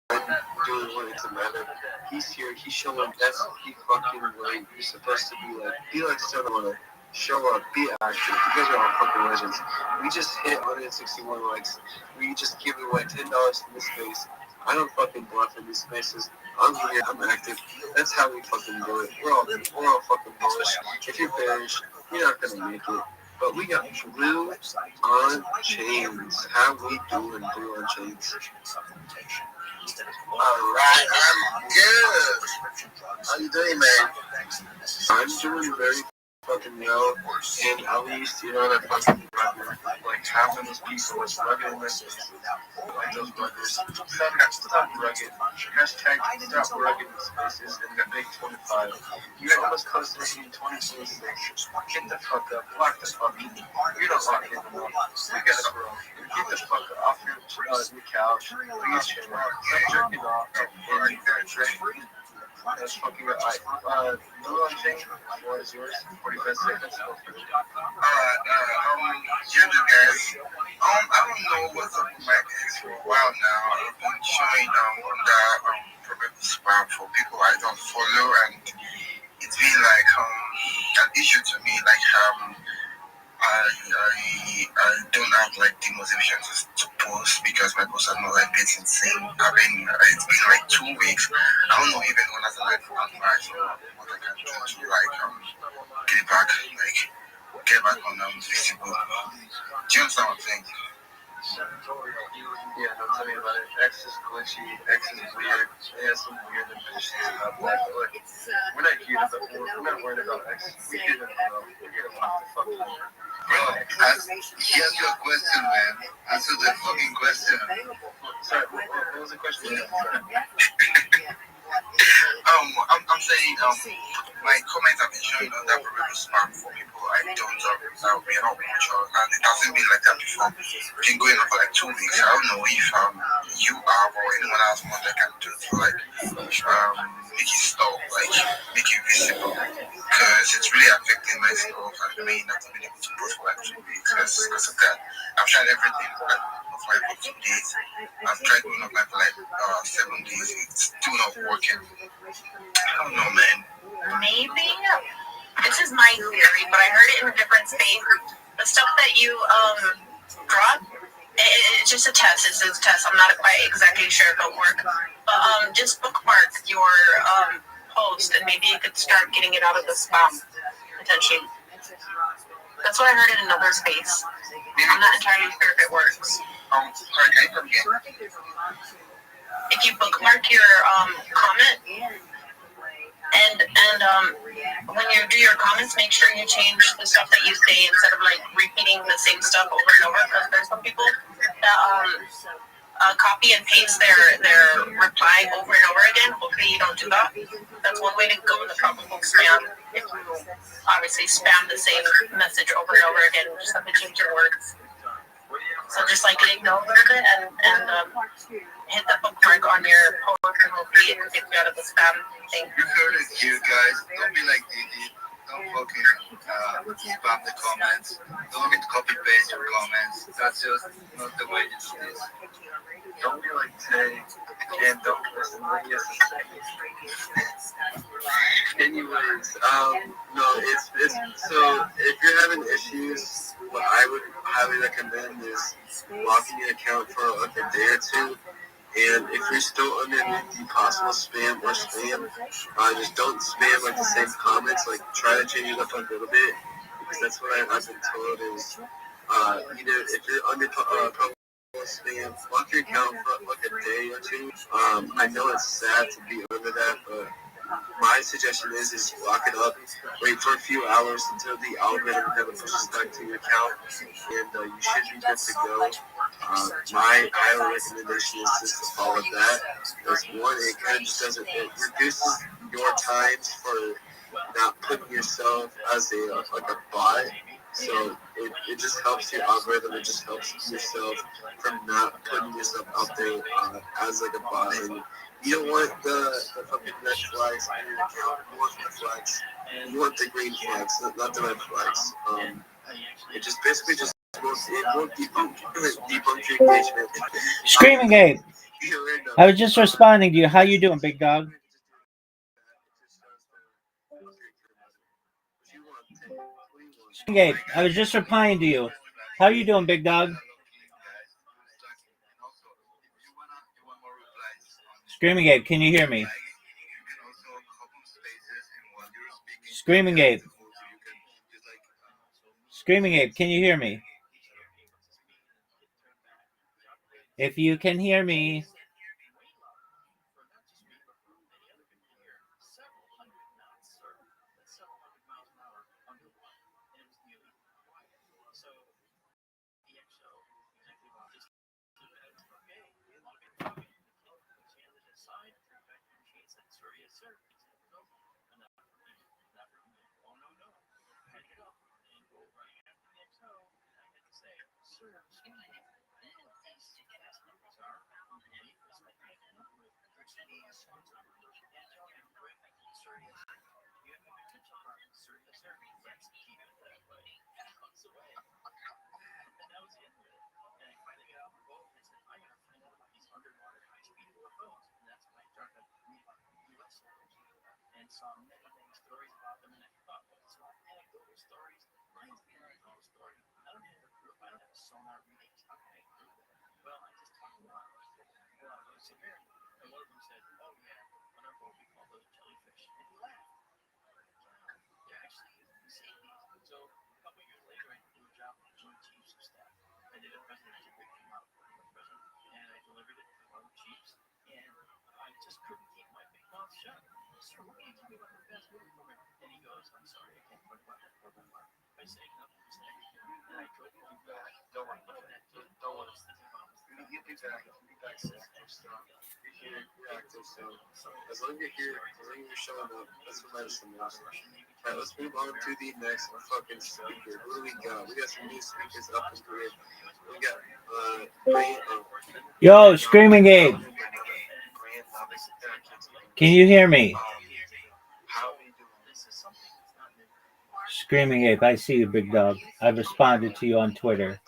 I'm doing the work. It doesn't matter. He's here. He's showing. That's the fucking way you're supposed to be like. Be like Sonora. Show up. Be active. You guys are all fucking legends. We just hit 161 likes. We just give away $10 in this space. I don't fucking bluff in these spaces. I'm here, I'm active. That's how we fucking do it. We're all fucking bullish. If you're bearish, you're not gonna make it. But we got Blue on Chains. How we doing, Blue on Chains? Alright, I'm good. How you doing, man? I'm doing very fucking know. And at least, you know, that fucking record, like half of those people was rugged in this spaces. Like those ruggers. Stop rugged. Hashtag stop rugged in spaces and the big 25. You're almost close to hitting 2026. Get the fuck up. Lock the fuck in. You're not locking enough. We gotta grow. Get the fuck off your couch. Please chill out. Stop jerking off. And drink. That's fucking right. Blue on chain. What is yours? 45 seconds. Yeah, guys. I don't know what's up with my ex for a while now. I've been showing on the probably spam for people I don't follow, and it's been like an issue to me. Like I don't have like the motivation to post because my posts are not like getting seen. It's been like 2 weeks. I don't know even when I like advice or what I can do to like get back on visible. Do you understand what I'm saying? Yeah, no, tell me about it. X is glitchy, X is weird, it has some weird ambitions about that. But look, we're not here to, we're not worried about X. We're here to know. We're here to fuck the fuck up. Here's your question, man. Answer the fucking question. Sorry, what was the question? I'm saying, my comments have been showing on that probably spam for people I don't we are not mutual, and it hasn't been like that before. It's been going on for like 2 weeks. I don't know if you have or anyone else what they can do to like make it stop, like make it visible, because it's really affecting myself and me not being able to post for like 2 weeks because of that. I've tried everything for like 5 or 2 days. I've tried going offline for like 7 days. It's still not working. I don't know, man. Maybe this is my theory, but I heard it in a different space. The stuff that you draw, it's just a test. It's a test. I'm not quite exactly sure if it'll work, but just bookmark your post, and maybe you could start getting it out of the spam potentially. That's what I heard in another space. I'm not entirely sure if it works. If you bookmark your comment. And when you do your comments, make sure you change the stuff that you say instead of like repeating the same stuff over and over. Because there's some people that copy and paste their reply over and over again. Hopefully you don't do that. That's one way to go in the probable spam. If you obviously spam the same message over and over again, just have to change your words. So just like ignore a little bit and hit the bookmark on your post, and hopefully it can get you out of the spam thing. You heard it here, guys. Don't be like Didi. Don't fucking spam the comments. Don't copy paste your comments. That's just not the way to do this. Don't be like Tay, and don't listen to what he has to say. Anyways, no, it's so if you're having issues, what I would highly recommend is locking your account for like a day or two. And if you're still underneath the possible spam or spam, just don't spam like the same comments. Like try to change it up a little bit, because that's what I've been told is either if you're under probable spam, lock your account for like a day or two. I know it's sad to be under that, but my suggestion is lock it up, wait for a few hours until the algorithm kind of pushes back to your account, and you should be good to go. My higher recommendation is just to follow that. Because one, it kind of just doesn't, it reduces your times for not putting yourself as a bot. So it just helps your algorithm. It just helps yourself from not putting yourself out there as like a bot. And you don't want the fucking red flags on your account. You want the flags. You want the green flags, not the red flags. It just basically just won't debunk your engagement. Screaming Ape, I was just responding to you. How you doing, big dog? Screaming Ape, I was just replying to you. How you doing, big dog? Screaming Ape, can you hear me? Screaming Ape. Screaming Ape, can you hear me? If you can hear me. You'll be back. You'll be back soon. You're active, so as long as you're here, as long as you're showing up, that's what matters the most. Alright, let's move on to the next fucking speaker. Who do we got? We got some new speakers up and here. We got Yo, Screaming Abe. Can you hear me? Screaming Ape, I see you, big dog. I've responded to you on Twitter.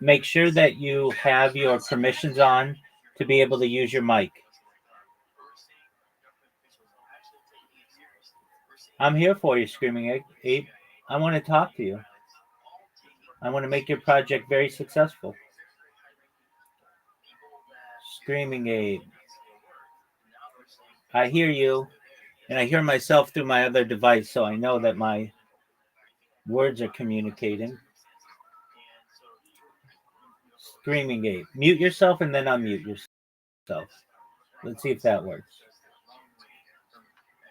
Make sure that you have your permissions on to be able to use your mic. I'm here for you, Screaming Ape. I want to talk to you. I want to make your project very successful. Screaming Ape. I hear you, and I hear myself through my other device, so I know that my words are communicating. Screaming Ape. Mute yourself and then unmute yourself. Let's see if that works.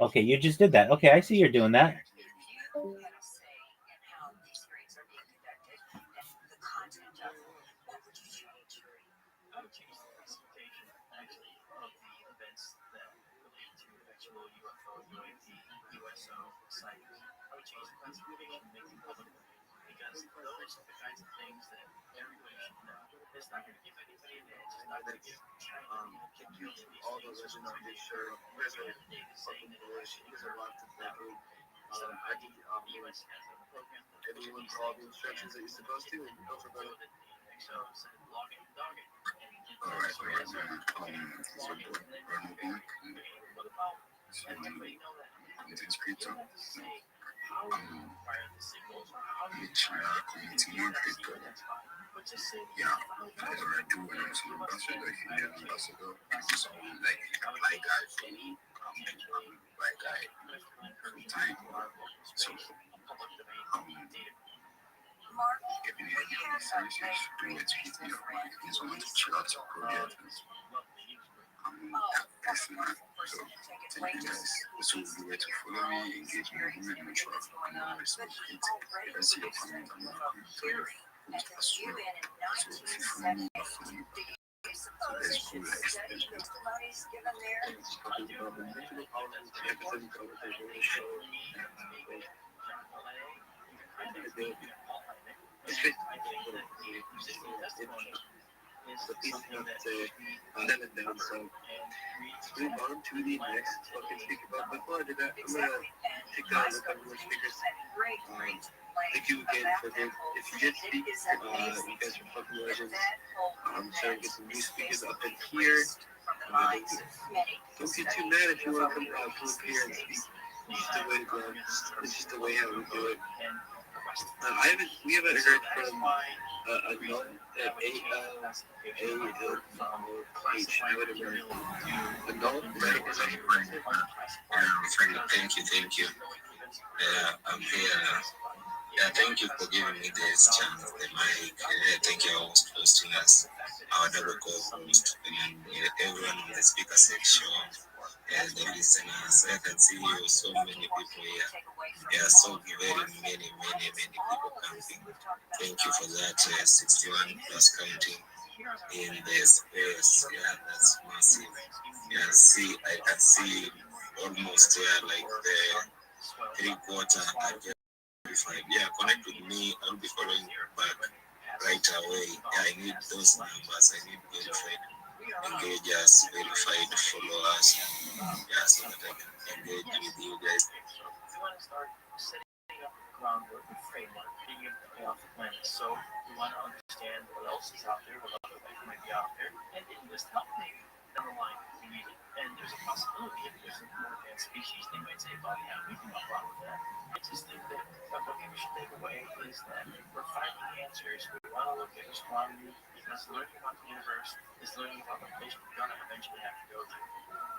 Okay, you just did that. Okay, I see you're doing that. All the legends on this show. You guys are fucking bullish. You guys are locked in fucking. I give everyone all the instructions that you're supposed to, and don't forget it. Alright, so we're moving to scripture. Community market. Yeah, that's what I do when I'm an ambassador. If you're an ambassador, so like apply guy for me, like guy every time. So if you need any of these services, do it to hit me up. If you want to chill out your project, that's not. So thank you guys. So the way to follow me, engage me, and make sure I'm always with it. If I see your comment, I'm not going to post as well. So if you follow me, I'll follow you. So that's cool. So peace out to down. So let's move on to the next fucking speaker. But before I do that, I'm gonna take a look at more speakers. Thank you again for this. If you did speak, you guys are fucking legends. I'm trying to get some new speakers up in here. Don't get too mad if you want to come up here and speak. It's just the way to go. It's just the way how we do it. We haven't heard from a non Thank you. I'm here. Yeah, thank you for giving me this chance, the mic. Thank you, host, hosting us, our double co-host, and everyone in the speaker section. as the listeners. I can see you, so many people here. There are so many people camping. Thank you for that. 61 plus counting in the space. Yeah, that's massive. Yeah, I can see almost like the 3/4 are verified. Yeah, connect with me. I'll be following back right away. Yeah, I need those numbers. I need verified engagers, verified followers. Yeah, so that I can engage with you guys. We want to start setting up the groundwork and framework, being able to pay off the planet. So we want to understand what else is out there, what other life might be out there, and enlist help maybe down the line if we need it. And there's a possibility if there's a more advanced species, they might say, well, yeah, we can help out with that. I just think that what we should take away is that we're finding answers. We want to look at astronomy because learning about the universe is learning about the place we're going to eventually have to go to.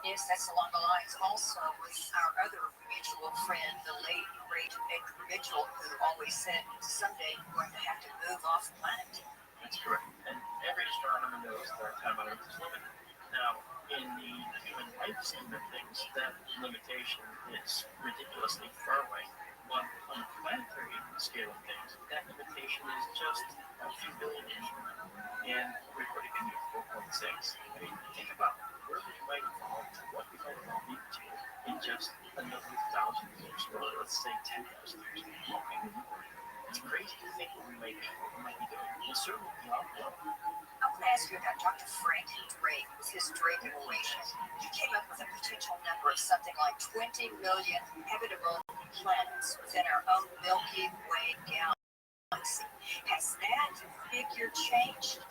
Yes, that's along the lines also with our other mutual friend, the late great Edgar Mitchell, who always said someday we're going to have to move off the planet. That's correct. And every astronomer knows that our time on Earth is limited. Now, in the human life scheme of things, that limitation is ridiculously far away. But on the planetary scale of things, that limitation is just a few billion years from now. And we're putting in here 4.6. I mean, think about where we might evolve to what we might evolve into in just another 1,000 years, or let's say 10,000 years. It's crazy to think what we might be doing. We'll certainly be out there. I want to ask you about Dr. Frank Drake with his Drake equation. He came up with a potential number of something like 20 million habitable planets within our own Milky Way galaxy. Has that figure changed?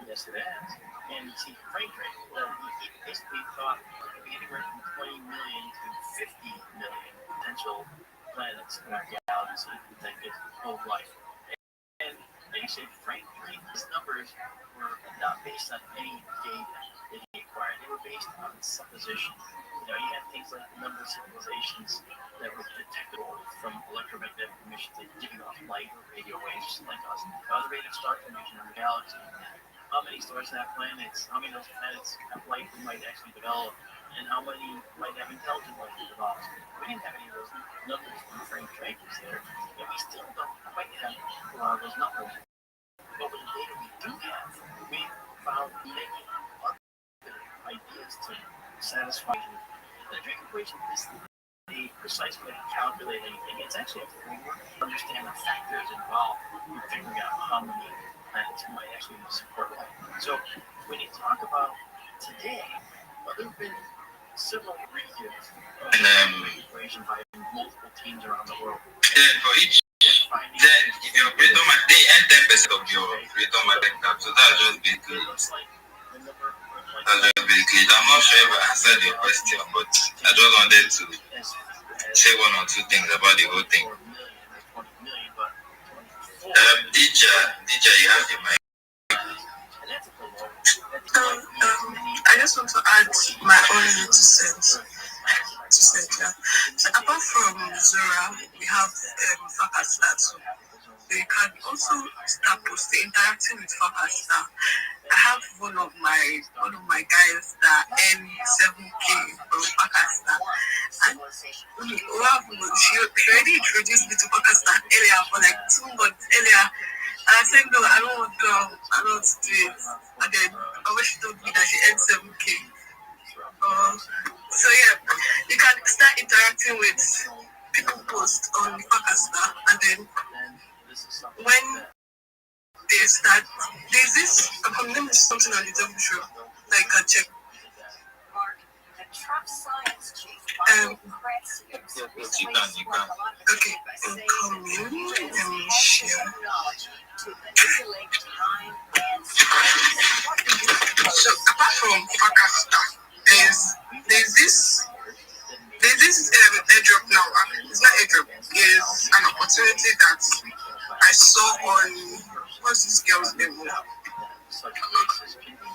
Yes, it has. And see, Frank Drake, he basically thought it could be anywhere from 20 million to 50 million potential planets in our galaxy that could hold life. And actually, Frank Drake's numbers were not based on any data that he acquired. They were based on supposition. You had things like the number of civilizations that were detectable from electromagnetic emissions, like giving off light or radio waves, just like us. The rate of star formation in the galaxy. How many stars have planets? How many of those planets have life we might actually develop? And how many might have intelligent life that develops? We didn't have any of those numbers when Frank Drake was there, and we still don't quite have a lot of those numbers. But with the data we do have, we found many other ideas to satisfy the Drake equation. Is the precise way to calculate anything. It's actually a framework to understand the factors involved in figuring out how many planets might actually support life. So when you talk about today, well, there have been several redos of the equation by multiple teams around the world. For each, then if your creator might they end 10% of your creator might cap, so that's just basically I'm not sure if I answered your question, but I just wanted to say one or two things about the whole thing. DJ, you have the mic. I just want to add my own little cents. Yeah. So apart from Zora, we have Fakasta. So you can also start posting, interacting with Fakasta. I have one of my guys that earn 7K from Fakasta, and she already introduced me to Fakasta earlier, for like 2 months earlier. And I said, no, I don't want to do it. And then she told me that she earned 7K. So yeah, you can start interacting with people post on Fakasta, and then when they start, there's this, I'm going to something on the double show that you can check. Okay, incoming, let me share. So apart from Fakasta, there's this airdrop now. It's not airdrop. It's an opportunity that I saw on, what's this girl's name?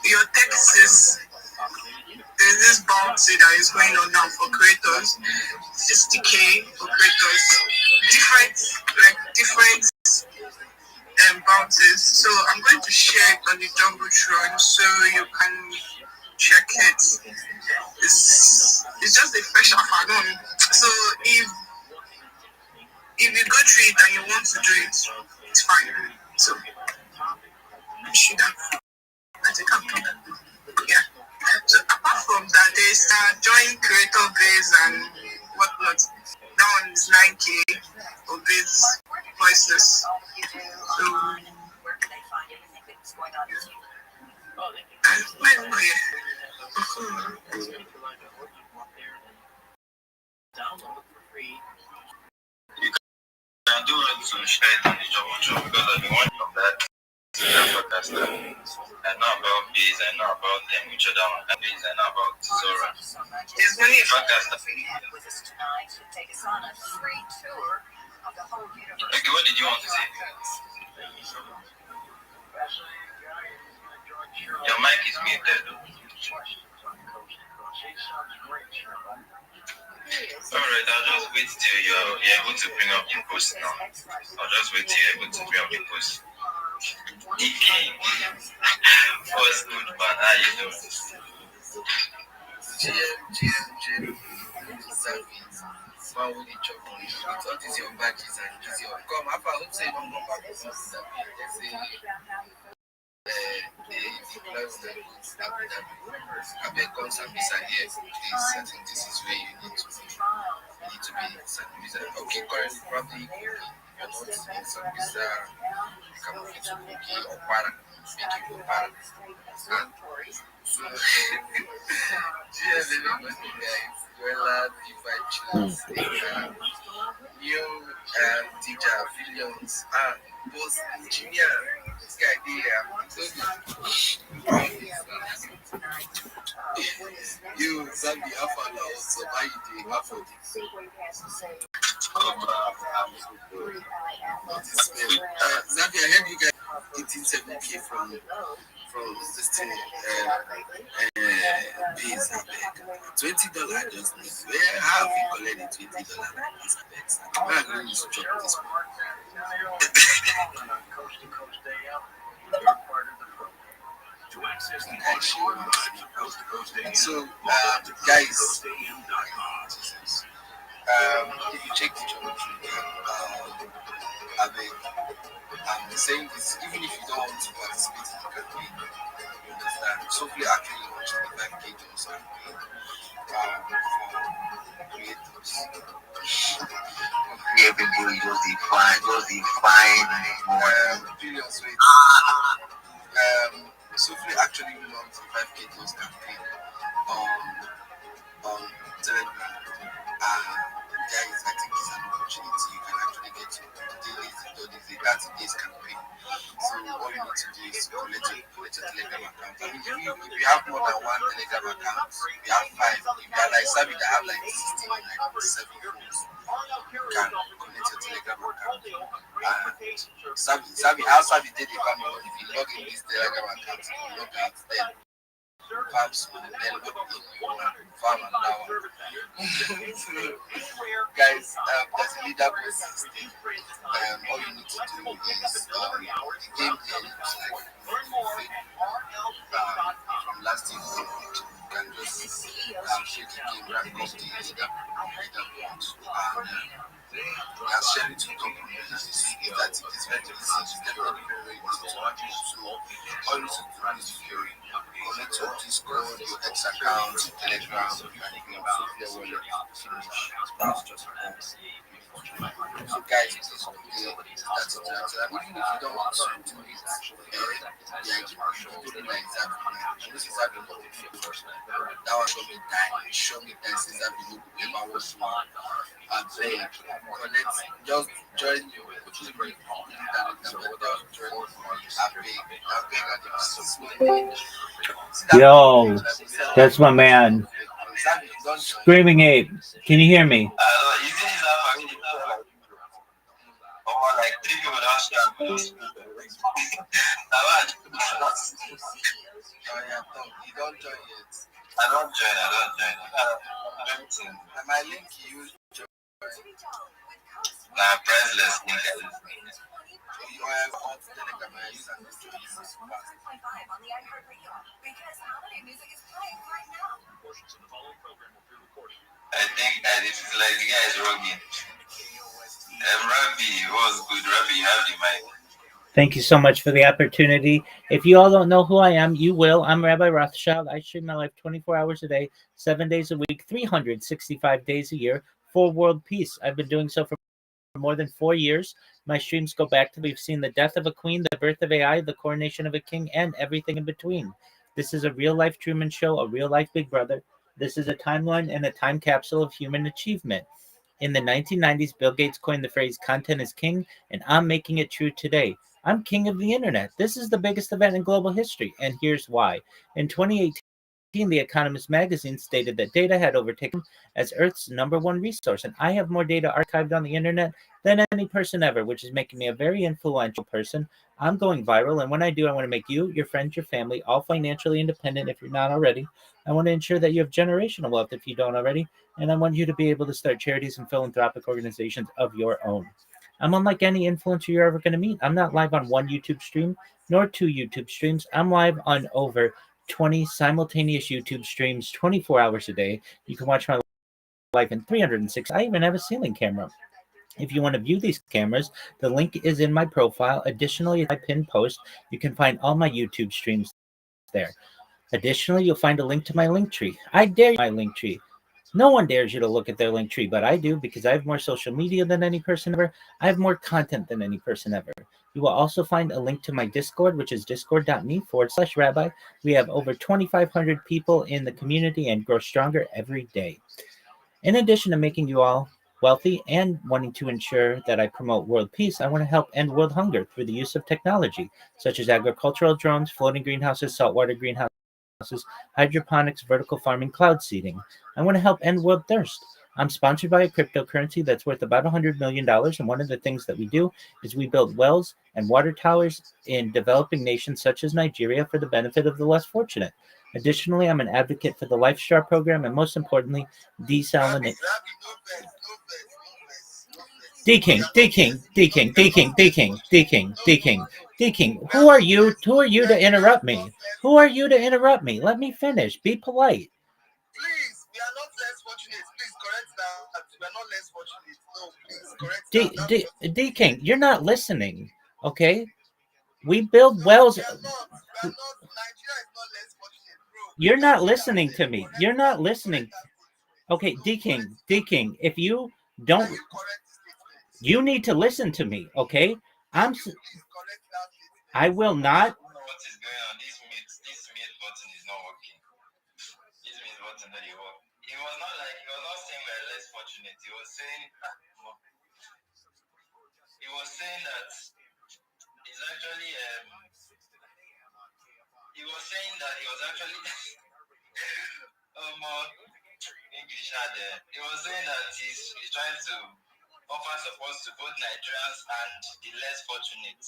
Your Texas. There's this bounty that is going on now for creators. 60K for creators. Different bounties. So I'm going to share it on the Jumbotron so you can check it. It's just fine. So I should have. I think I'm done. Yeah. So apart from that, there's joint creator base and whatnot. That one is 9K or base voiceless. So anyway. I do want to share the job because I've been watching of that podcast. I know about bees, I know about them, each other on bees, I know about Zora. There's many podcast. Okay, what did you want to say? Your mic is muted. Alright, I'll just wait till you're able to bring up the post now. I'll just wait till you're able to bring up the post. DK, what's good, man? How you doing? GM. Why would you chop on it? What is your badges and is your come? I hope say don't come back with us. Let's say I beg comes and visa here. Please, I think this is where you need to be. Visa. Okay, currently probably you're not in some visa. You can move to Wiki or Para. Make it go Para. So, cheers, everybody, guys. Well, if I choose a new teacher, Williams, post engineer, this guy there, you, Zambi, Alpha, also, why you doing Alpha? Zambi, I heard you guys 1870K from this thing, beans, $20 I just need. Where have you collected $20? I'm going to drop this one. So, guys, if you check the geometry, I'm saying this, even if you don't want to participate in the campaign, you understand. Sophie actually launched the 5K jobs campaign for creators. Yeah, people, just define. Billions, wait. Sophie actually launched the 5K jobs campaign on Telegram. Guys, I think it's an opportunity. You can actually get to the 30 days campaign. So all you need to do is collect your Telegram account. I mean, if you have more than one Telegram account, if you have 5, if you are like Sabi that have like 16, like 7 phones, you can connect your Telegram account. Sabi, how Sabi did it, if you log in this Telegram account, you log out, then farms will then log in farm and now. Guys, there's a leader process. All you need to do is the game from last year. You can just share the game right across the leader board and share it to top communities. That is very easy. It's definitely very easy to watch. So all you need to do is connect your Discord, your X account, Telegram, and you can also play wallet. So guys, this is that's it. And even if you don't want to do it, do it like that. And this is how you look. That one show me that since I've been looking at what you want. And say, connect, just join you, which is very important. Yo, that's my man. Screaming Ape. Can you hear me? Like 3 people don't share. You don't join yet. I don't join. My link you join. Nah, priceless link. You have on Telegram. I use and I think that this is like the guy is rugged. Rabbi was good. Rabbi, you have the mic. Thank you so much for the opportunity. If you all don't know who I am, you will. I'm Rabbi Rothschild. I stream my life 24 hours a day, 7 days a week, 365 days a year for world peace. I've been doing so for more than 4 years. My streams go back to we've seen the death of a queen, the birth of AI, the coronation of a king, and everything in between. This is a real life Truman Show, a real life Big Brother. This is a timeline and a time capsule of human achievement. In the 1990s, Bill Gates coined the phrase content is king, and I'm making it true today. I'm king of the internet. This is the biggest event in global history, and here's why. In 2018, The Economist magazine stated that data had overtaken as Earth's #1 resource, and I have more data archived on the internet than any person ever, which is making me a very influential person. I'm going viral, and when I do, I want to make you, your friends, your family, all financially independent if you're not already. I want to ensure that you have generational wealth if you don't already, and I want you to be able to start charities and philanthropic organizations of your own. I'm unlike any influencer you're ever going to meet. I'm not live on one YouTube stream, nor 2 YouTube streams. I'm live on over 20 simultaneous YouTube streams 24 hours a day. You can watch my live in 306. I even have a ceiling camera. If you want to view these cameras, the link is in my profile. Additionally, if I pin post, you can find all my YouTube streams there. Additionally, you'll find a link to my link tree. I dare you my link tree. No one dares you to look at their link tree, but I do because I have more social media than any person ever. I have more content than any person ever. You will also find a link to my Discord, which is discord.me/rabbi. We have over 2,500 people in the community and grow stronger every day. In addition to making you all wealthy and wanting to ensure that I promote world peace, I want to help end world hunger through the use of technology, such as agricultural drones, floating greenhouses, saltwater greenhouses, hydroponics, vertical farming, cloud seeding. I want to help end world thirst. I'm sponsored by a cryptocurrency that's worth about $100 million, and one of the things that we do is we build wells and water towers in developing nations such as Nigeria for the benefit of the less fortunate. Additionally, I'm an advocate for the LifeStar program, and most importantly, desalination. D-King, D-King, D-King, D-King, D-King, D-King, D-King, D-King. Who are you? Who are you to interrupt me? Who are you to interrupt me? Let me finish. Be polite. Please, we are not less fortunate. Please correct that. We are not less fortunate. No, please correct that. D-King, you're not listening, okay? We build wells. We are not. Nigeria is not less fortunate, bro. You're not listening to me. You're not listening. Okay, D-King, D-King, if you don't, you need to listen to me, okay? I will not. What is going on? This mute button is not working. This mute button doesn't work. He was not saying we're less fortunate. He was saying that he's actually he was saying that he was actually English had he was saying that he's trying to offer support to both Nigerians and the less fortunate.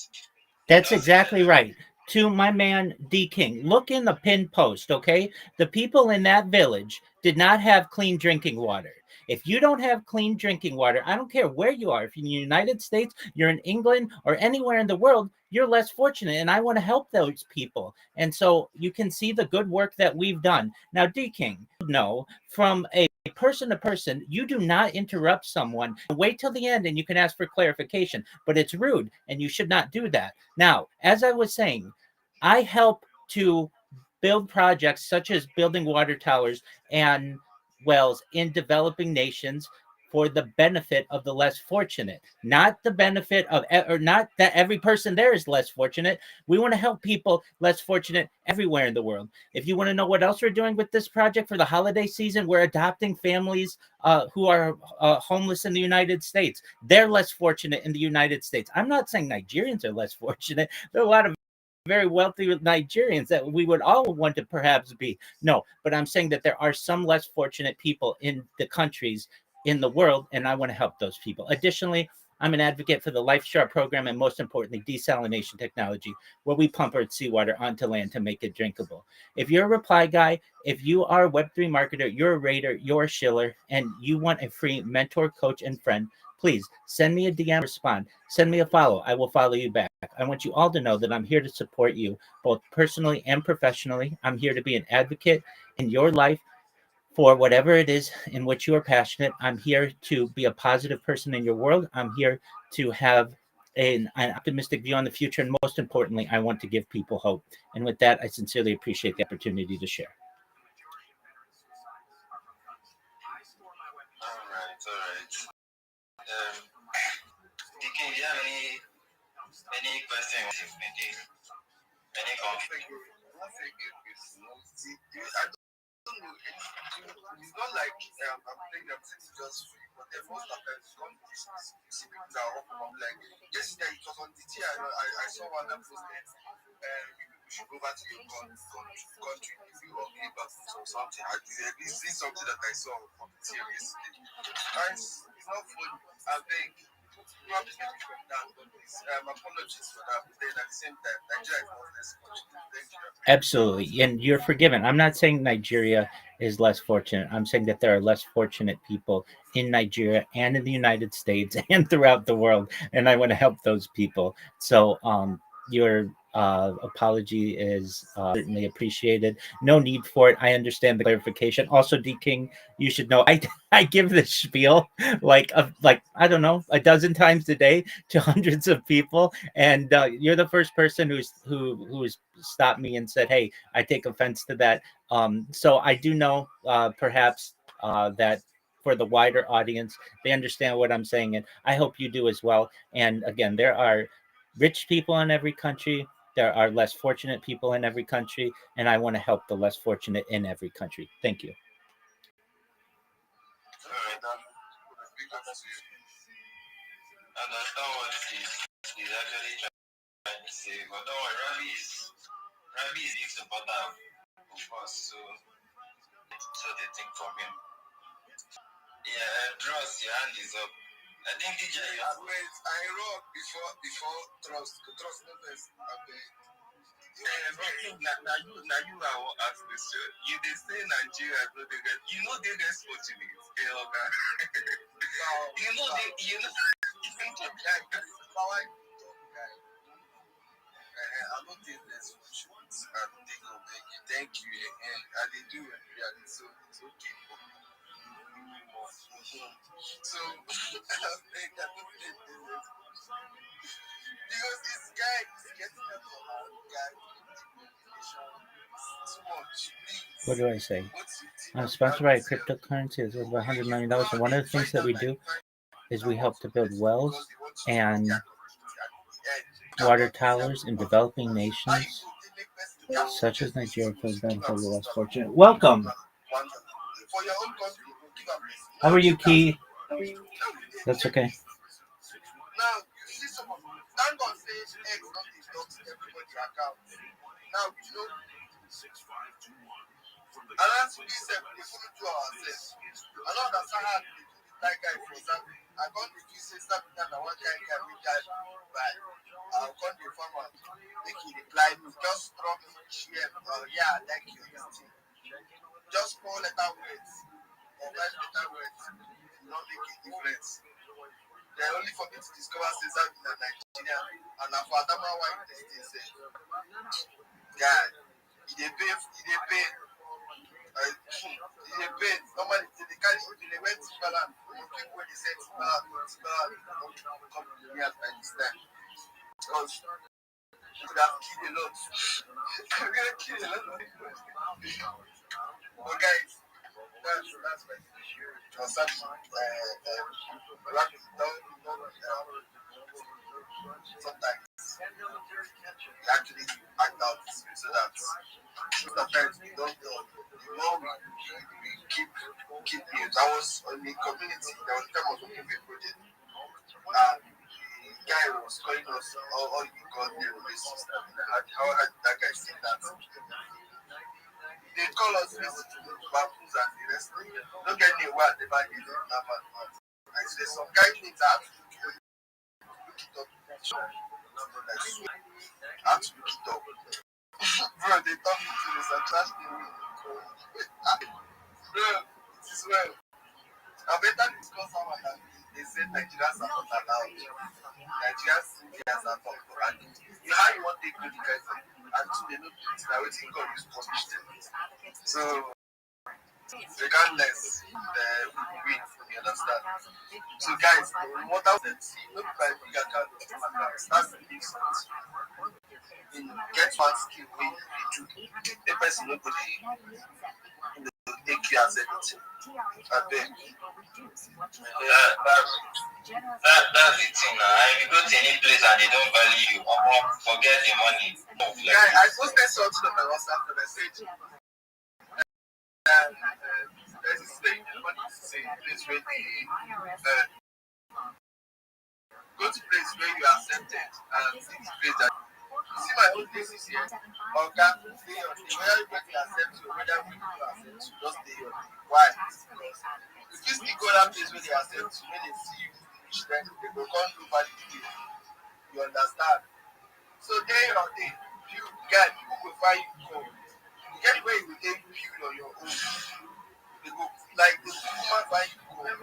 That's exactly right. To my man D King, look in the pinned post, okay? The people in that village did not have clean drinking water. If you don't have clean drinking water, I don't care where you are. If you're in the United States, you're in England, or anywhere in the world, you're less fortunate. And I want to help those people. And so you can see the good work that we've done. Now, D King, no, from a person to person, you do not interrupt someone. Wait till the end and you can ask for clarification, but it's rude and you should not do that. Now, as I was saying, I help to build projects such as building water towers and wells in developing nations for the benefit of the less fortunate, not the benefit of, or not that every person there is less fortunate. We want to help people less fortunate everywhere in the world. If you want to know what else we're doing with this project for the holiday season, we're adopting families who are homeless in the United States. They're less fortunate in the United States. I'm not saying Nigerians are less fortunate. There are a lot of very wealthy Nigerians that we would all want to perhaps be. No, but I'm saying that there are some less fortunate people in the countries in the world, and I want to help those people. Additionally, I'm an advocate for the LifeStar program and most importantly, desalination technology, where we pump our seawater onto land to make it drinkable. If you're a reply guy, if you are a Web3 marketer, you're a raider, you're a shiller, and you want a free mentor, coach, and friend, please send me a DM, respond, send me a follow. I will follow you back. I want you all to know that I'm here to support you both personally and professionally. I'm here to be an advocate in your life for whatever it is in which you are passionate. I'm here to be a positive person in your world. I'm here to have an optimistic view on the future, and most importantly, I want to give people hope. And with that, I sincerely appreciate the opportunity to share. All right. DK, do you have any questions? Any conflict? I don't know. It's not like I'm playing them just free, but then most of the time, you see people that are open up. Like yesterday, it was on the T. I saw one that posted, you should go back to your country if you are able or something. This is something that I saw on the T yesterday. And it's not funny. I think probably maybe from that, but please, apologies for that. But then at the same time, Nigeria is not less fortunate. Thank you. Absolutely. And you're forgiven. I'm not saying Nigeria is less fortunate. I'm saying that there are less fortunate people in Nigeria and in the United States and throughout the world. And I want to help those people. So your apology is certainly appreciated. No need for it. I understand the clarification. Also, D King, you should know I give this spiel like I don't know, a dozen times a day to hundreds of people, and you're the first person who's stopped me and said, "Hey, I take offense to that." So I do know perhaps that for the wider audience, they understand what I'm saying, and I hope you do as well. And again, there are rich people in every country. There are less fortunate people in every country, and I want to help the less fortunate in every country. Thank you. All right, big up to you. I understand what he's actually trying to say, but don't worry, Rabbi is big supporter of us, so they think from him. Yeah, Trust, your hand is up. I think DJ, you have. Wait, I wrote before Trust no first. Now you are what ask this. You they say Nigeria, no they get. You know they get fortunate. Okay. You know they. You know. You think guy. I don't think there's fortunate. I don't think I'll beg you. Thank you, and they do really. So it's okay. So I think I don't think there's because this guy is getting up for our guy. Too much. Please. What do I say? I'm sponsored by a cryptocurrency that's worth about $100 million. And one of the things that we do is we help to build wells and water towers in developing nations, such as Nigeria, for example, for the less fortunate. Welcome. How are you, Key? That's okay. Now, you see some of them. Thank God says X not is not everybody's account. Now, you know, and that's what we said, we follow to ourselves. I don't understand how they do that guy, for example. I can't refuse say something that one guy we guy by. I'll call the farmer, make he reply me, just drop share. Yeah, thank you. Just call letter words. Or write letter words. Not make a difference. They're only for me to discover since I'm in Nigeria. And for Adama, why they say, God, they pay. Normally, they carry they went to Balan. People when they said Balan, come to me at this time. Because you could have killed a lot. You're going to kill a lot of people. But guys, that's my issue. Transaction, sometimes you actually act out so that sometimes we don't know. The more we keep news. I was on the community, there was a time I was working with a project, and the guy was calling us all you call them racist. How had that guy say that? They call us racist, baboons and the rest. Don't get me why they buy it. I say some guy needs that. Look it up. I have to look it up. Bro, they told me to this and trash the way. Bro, it is well. I better discuss how they said Nigerians are not allowed. Nigerians are not allowed. How you want to take the guys and they know that waiting God is punish them. So regardless, we win, you understand? So guys, what I said, look like big account of start with this. In get one skill wey you do, the person no go dey take you as anything. Abeg. That's the thing now. If you go to any place and they don't value you, forget the money. Guy, I posted something on my WhatsApp and I said, there's this thing, place where go to place where you are accepted and this place that you see my own place is here. Oga, stay on the whether you get accept you, whether we do accept you, just stay on. Why? If you still go that place where they accept you, when they see you finish, then they go come to value you. You understand? So day on day, you get people will find you go. You get where you will take build on your own. They go like the woman find you go. I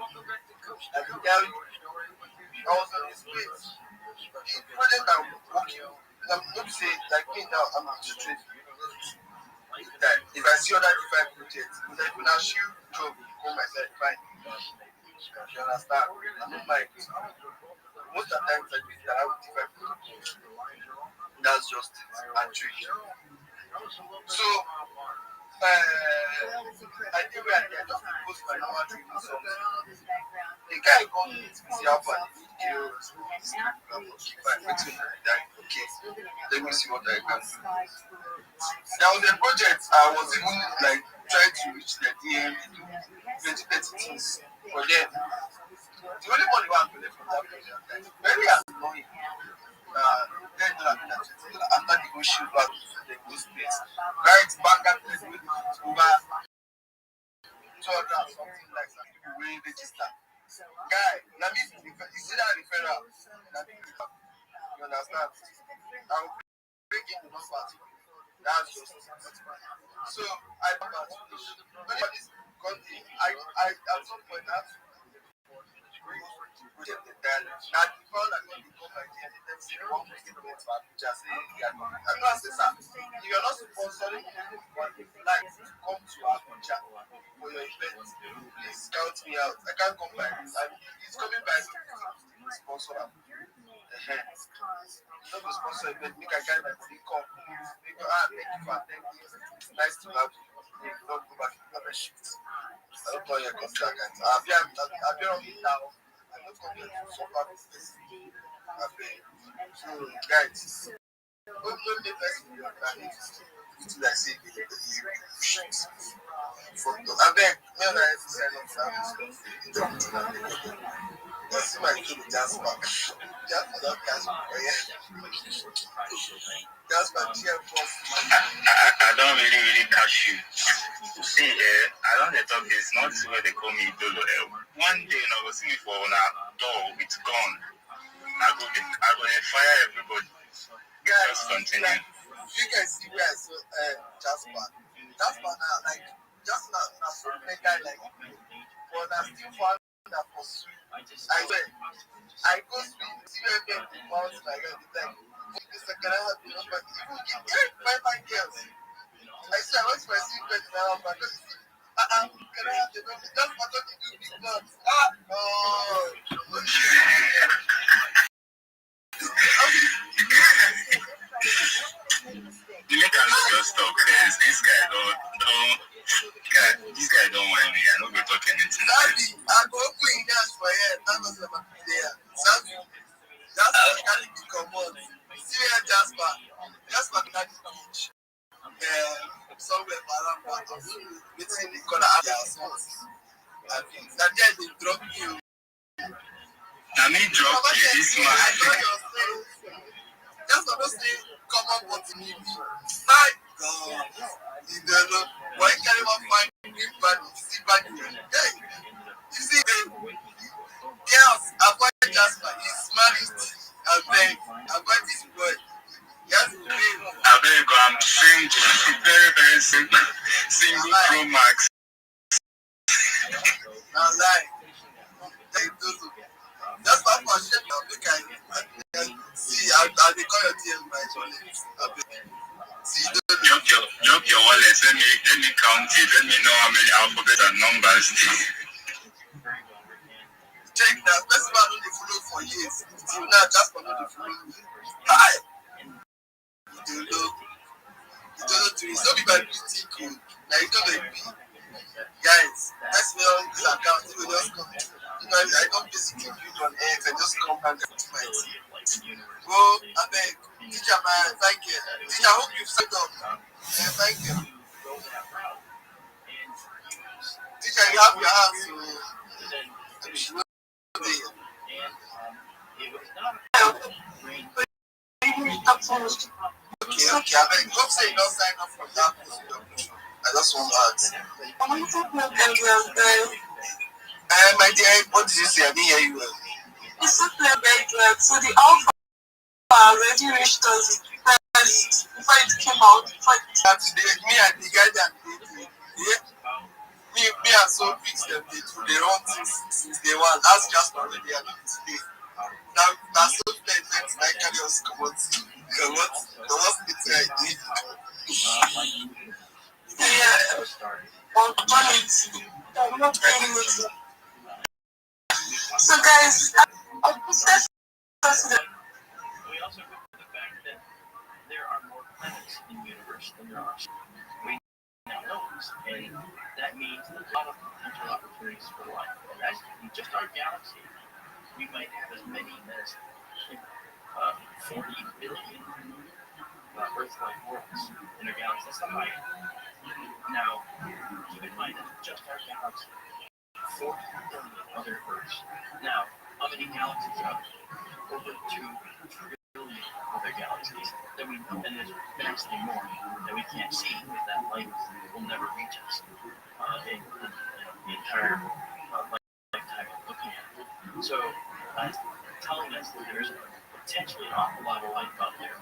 will tell you, I was on this place. The project that I'm working on, I'm not saying like me now, I'm not straight. That if I see other different projects, like when I shoot job, go myself, fine. You understand? I don't mind. Most of the times I do that I would different projects. That's just it. And trick. So I think we are there just to post my normal training something. The guy got me to see how far the video is. Okay, let me see what I can do. There was a project I was even like trying to reach the DM to 2030 things for them. The only money I am from that project is very annoying. Then after the go shoot back to the ghost place, right back at the over 200 something like that. People will register. Guy, now me you see that referral. You understand? I will break in the number. That's just so I don't know to finish. When this country, I at some point I have to project the dialogue. Now the found that when they come by the end, they say one statement for Abuja say I don't say sir, if you're not sponsoring one like to come to Abuja for your event, please scout me out. I can't come by this. It's coming by sponsor. Not to sponsor event, make a guy like me come. Make thank you for attending. It's nice to have you. You don't go back to the other shift. I don't know your contract, guys. I've been on it now. I'm not coming to so far this place. So, guys, don't know the best in your family. It's like saying I beg, me and I have to sign up for this. Let's see my kid with Jasper. Jasper, that guy's Jasper, GM boss. I don't really catch you. See, I don't talk this, not where they call me Dolo. One day, I will see me for a door with gun. I go fire everybody. Guys, just continue. You guys see where I saw Jasper. Jasper now, like, just now, so many guys like, but I still found that for sweet. I swear, I go sweet, see where people bounce my head, like, the second I have the number, even get my girls. I swear, I went to my sweet bed now, but just see, can I have the number? Just for talking to big guns. You make a lot of talk, guys. This guy don't want me. I don't go talk anything. I go open that for here. That was my player. Jasper carry me come on. See where Jasper carry me beach. Somewhere around between the corner of your house. I mean, that day they drop you. I mean, drop you this man. I know your face. That's supposed to come up with me. My God. You don't know. Why can't you find me bad? See bad. Hey, you see, girls, avoid Jasper. He's married. Avoid this boy. Yes, I beg you, I'm single. Very, very single. Single Pro Max. Now, like, just not for shit now. Look at it. See, I'll be calling your team by Drop your wallet. Let me count it. Let me know how many alphabets and numbers. Check that. First man on the follow for years. Till now, just for not the follow me. Hi. You don't know. You don't know to me. Some people are pretty cool. Now you don't know me. Guys, that's me on this account. You will just come. You know, I don't basically build on eggs. I just come and get my tea. Bro, I beg. Teacher, man, thank you. Teacher, I hope you've set up. Yeah, thank you. Teacher, you have your hands. So, okay. I beg. Hope say you don't sign up from that post. I just want to ask. My dear, what did you say? I didn't hear you well. It's not like that. So the alpha already reached us first before it came out. Today, me and the guy that yeah, me and so fix them. They run things since day one. That's just already today. Now so next I carry us come on. Come on, it's right there. Yeah, I'm not ready with it. So guys, I'll put that first. We also go to the fact that there are more planets in the universe than there are. We now know this, and that means a lot of potential opportunities for life. And that's just our galaxy. We might have as many as 40 billion Earth-like worlds in our galaxy. That's the height. Now, keep in mind that just our galaxy, 40 billion other Earths. Now, how many galaxies are there? Over 2 trillion other galaxies that we know, and there's vastly more that we can't see because that light will never reach us in the entire lifetime of looking at it. So that's telling us that there's potentially an awful lot of life out there.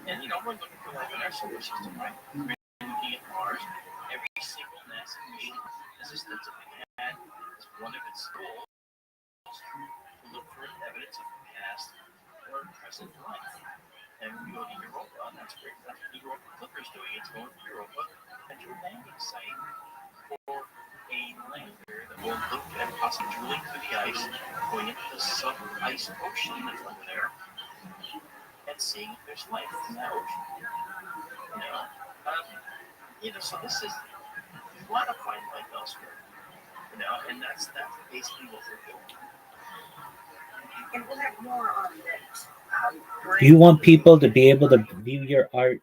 And we're looking for life in our solar system, right? We're looking at Mars. Every single NASA mission has ostensibly had as one of its goals to look for evidence of past or present life. And when we go to Europa, that's great. That's what the Europa Clipper's doing. It's going to Europa and to a landing site for a lander that will look at possibly drilling through the ice, going into the sub-ice ocean that's up there, and seeing if there's life in that ocean. So this is, we want to find life elsewhere, and that's basically what we're doing. And we'll have more on that. You want people to be able to view your art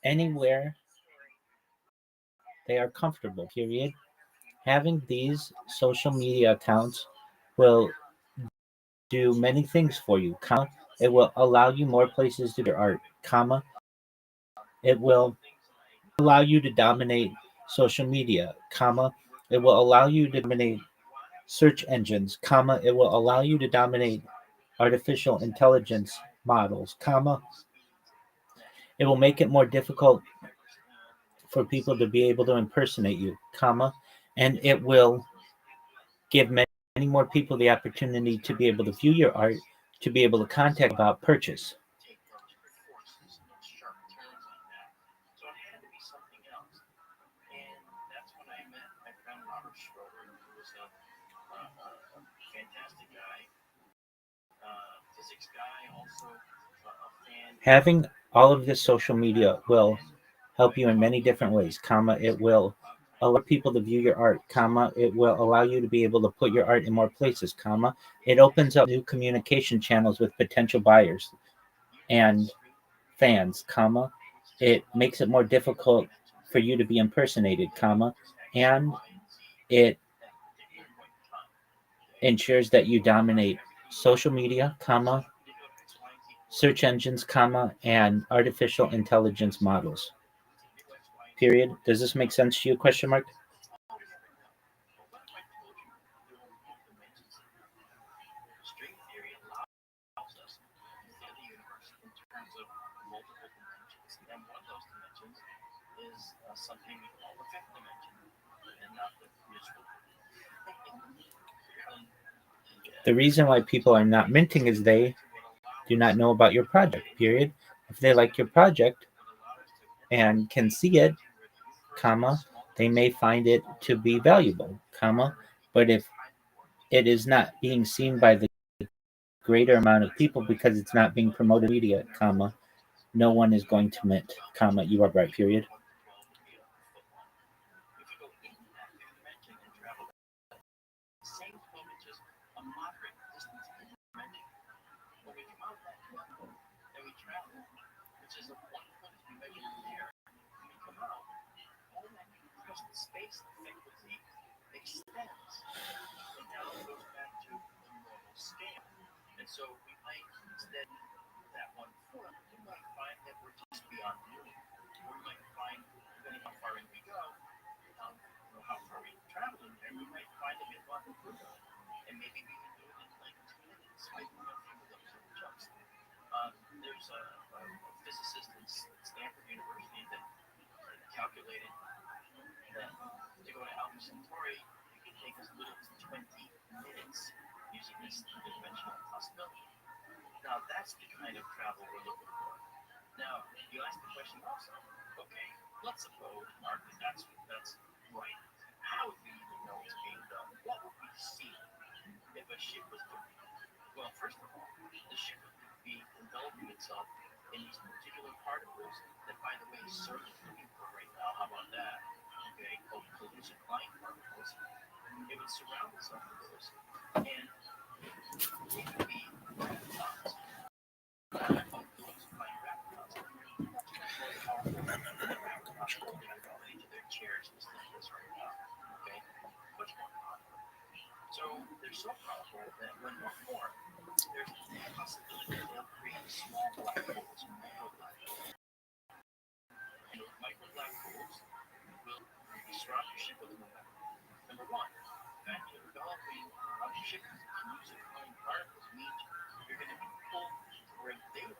anywhere they are comfortable, period. Having these social media accounts will do many things for you, comma. It will allow you more places to do your art, comma. It will allow you to dominate social media, comma. It will allow you to dominate search engines, comma. It will allow you to dominate artificial intelligence models, comma. It will make it more difficult for people to be able to impersonate you, comma. And it will give many more people the opportunity to be able to view your art, to be able to contact about purchase. So it had to be something else. And that's when I met my friend Robert Schroeder, who was a fantastic guy, physics guy, also a fan. Having all of this social media will help you in many different ways, comma. It will allow people to view your art, comma. It will allow you to be able to put your art in more places, comma. It opens up new communication channels with potential buyers and fans, comma. It makes it more difficult for you to be impersonated, comma. And it ensures that you dominate social media, comma, search engines, comma, and artificial intelligence models. Period. Does this make sense to you? Question mark. String theory allows us to see the universe in terms of multiple dimensions, and one of those dimensions is something we call the fifth dimension, and not the visual. The reason why people are not minting is they do not know about your project, period. If they like your project and can see it, comma, they may find it to be valuable, comma. But if it is not being seen by the greater amount of people because it's not being promoted in media, comma, no one is going to mint, comma, you are right, period. And so we might instead that one form, we might find that we're just beyond moving. Or we might find, depending how far in we go, how far we travel in there, we might find a bit more improvement. And maybe we can do it in like 2 minutes. Maybe we have a few of those jumps. There's a physicist at Stanford University that calculated that to go to Alpha Centauri, it can take as little as 20 minutes using this three-dimensional possibility. Now, that's the kind of travel we're looking for. Now, you ask the question also, okay, let's suppose, Mark, that's right. How do you even know it's being done? What would we see if a ship was doing it? Well, first of all, the ship would be enveloping itself in these particular particles that, by the way, CERN is looking for right now. How about that? Okay, called collusive flying particles. It would surround itself with those, and it would be gravitons. So they're so powerful that when they form, there's a possibility that they'll create small black holes, micro-black holes. And those micro-black holes will surround your ship with momentum. Number one, that you're developing a ship with collusive flying particles means you're going to be pulled to where they live,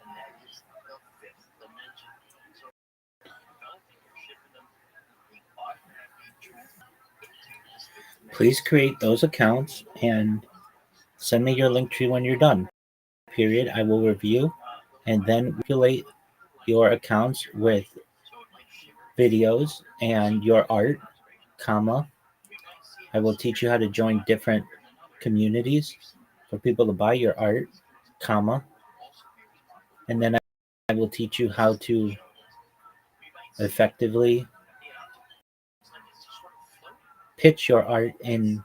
and that is the fifth dimension. So developing your ship in them, we automatically transfer into this fifth dimension. Please create those accounts and send me your link tree when you're done. Period. I will review and then populate your accounts with videos and your art, comma. I will teach you how to join different communities for people to buy your art, comma. And then I will teach you how to effectively pitch your art in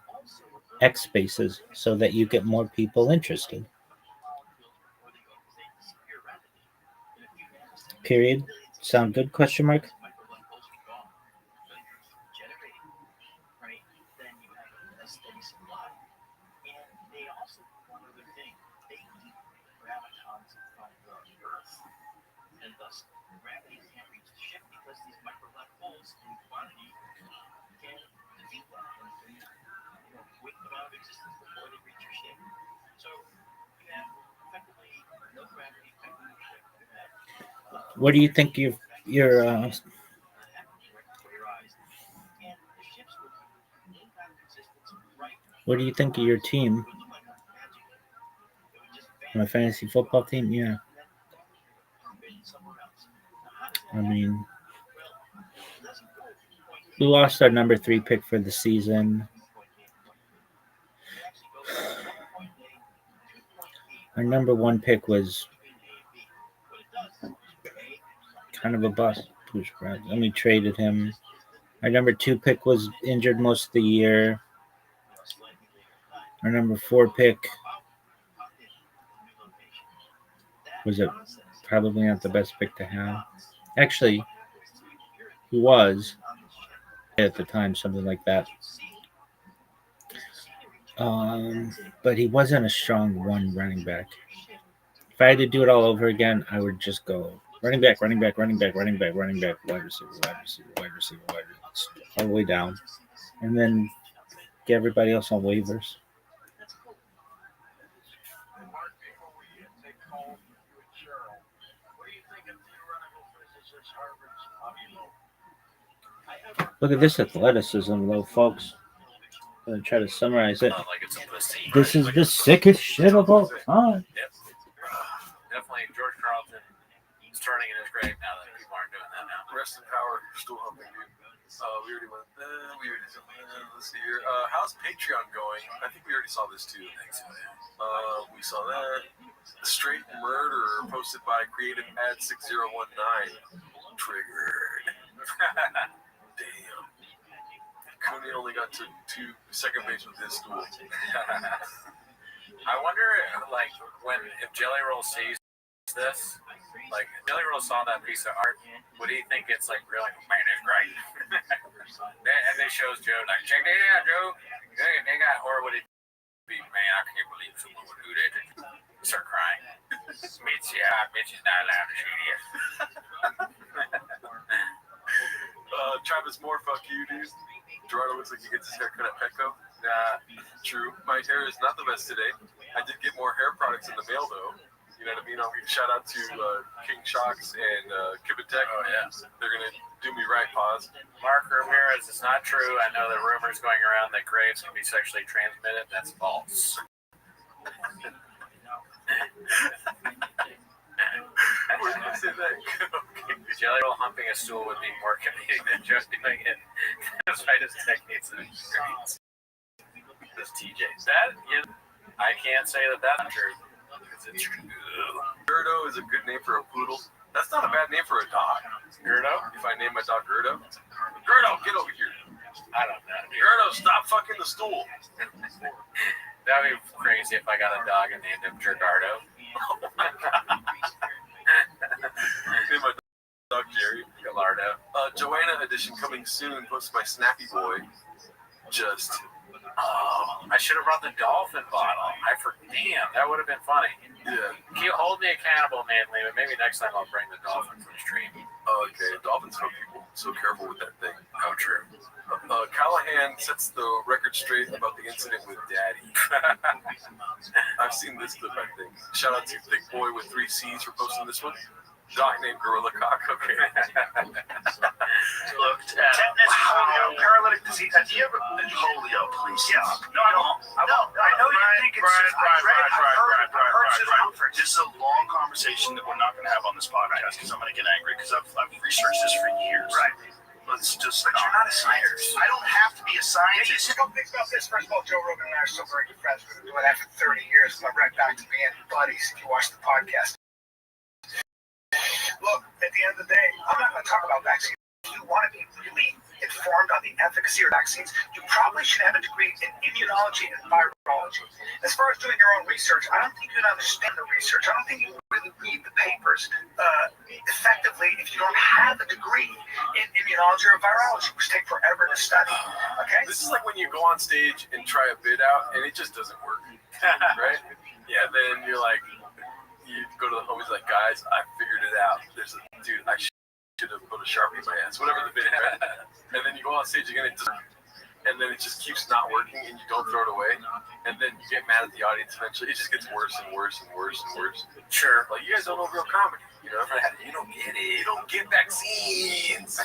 X spaces so that you get more people interested. Period. Sound good? Question mark. And thus, gravity can't reach the ship because these micro-black holes in quantity can defeat that and wake them out of existence before they reach your ship. So you have effectively no gravity affecting your ship. What do you think your what do you think of your team? My fantasy football team, yeah. I mean, we lost our number 3 pick for the season. Our number 1 pick was kind of a bust. And we traded him. Our number 2 pick was injured most of the year. Our number 4 pick was probably not the best pick to have. Actually, he was at the time, something like that. But he wasn't a strong one running back. If I had to do it all over again, I would just go running back, wide receiver, all the way down, and then get everybody else on waivers. Look at this athleticism, though, folks. I'm going to try to summarize it. This is the sickest shit of all time. Definitely George Carlton is turning in his grave now that people aren't doing that now. Rest in power, still humping you. We already went there. We already saw that. Let's see here. How's Patreon going? I think we already saw this too. We saw that. Straight Murder posted by Creative Ad 6019. Triggered. Damn. Cooney only got to second base with his stool. I wonder, like, if Jelly Roll sees this, like, if Jelly Roll saw that piece of art, would he think it's like really, man, it's great? And they shows Joe, like, check that out, Joe. They got, or would it be, man, I can't believe someone would do that. Start crying. Mitch, yeah, Mitch is not allowed to shoot you. Travis Moore, fuck you, dude. Gerardo looks like he gets his haircut at Petco. True. My hair is not the best today. I did get more hair products in the mail, though. You know what I mean? I'll give a shout out to King Shocks and Kibitech. Oh, yeah. They're going to do me right, pause. Mark Ramirez, it's not true. I know the rumors going around that graves can be sexually transmitted. That's false. Where did you say that? Jelly Roll humping a stool would be more comedic than just doing it. Despite his techniques and experience. This TJ. I can't say that that's true. It's true. Gerdo is a good name for a poodle. That's not a bad name for a dog. Gerdo? If I name my dog Gerdo. Gerdo, get over here. I don't know. Gerdo, stop fucking the stool. That would be crazy if I got a dog and named him Gerardo. Oh my god. Name my dog Jerry. Gallardo. Joanna edition coming soon. Post my Snappy Boy. Just. Oh, I should have brought the dolphin bottle. Damn, that would have been funny. Yeah. Can you hold me accountable, Manly? But maybe next time I'll bring the dolphin from the stream. Okay, dolphins for people. So careful with that thing. Oh, true. Callahan sets the record straight about the incident with Daddy. I've seen this clip, I think. Shout out to Thick Boy with 3 C's for posting this one. Doc named Gorilla Cock. Okay. Looked at paralytic disease. Have you ever polio? Please, yeah. No, I won't. I know you think it's. I've heard discomfort. This is a long conversation that we're not going to have on this podcast because I'm going to get angry because I've researched this for years. Right. Let's just. But you're not a scientist. I don't have to be a scientist. You don't think about this. First of all, Joe Rogan and I are still very good friends. We've been doing that for 30 years. Went right back to being buddies. If you watch the podcast. Look, at the end of the day, I'm not going to talk about vaccines. If you want to be really informed on the efficacy of vaccines, you probably should have a degree in immunology and virology. As far as doing your own research, I don't think you understand the research. I don't think you really read the papers effectively if you don't have a degree in immunology or virology, which take forever to study. Okay? This is like when you go on stage and try a bit out, and it just doesn't work. Right? Yeah, then you're like, you go to the homies like, guys, I figured it out. There's a dude, I should have put a Sharpie in my ass, whatever the bit, right? And then you go on stage again, and then it just keeps not working, and you don't throw it away, and then you get mad at the audience eventually. It just gets worse and worse and worse and worse. Sure. Like, you guys don't know real comedy, you know? You don't get it. You don't get vaccines.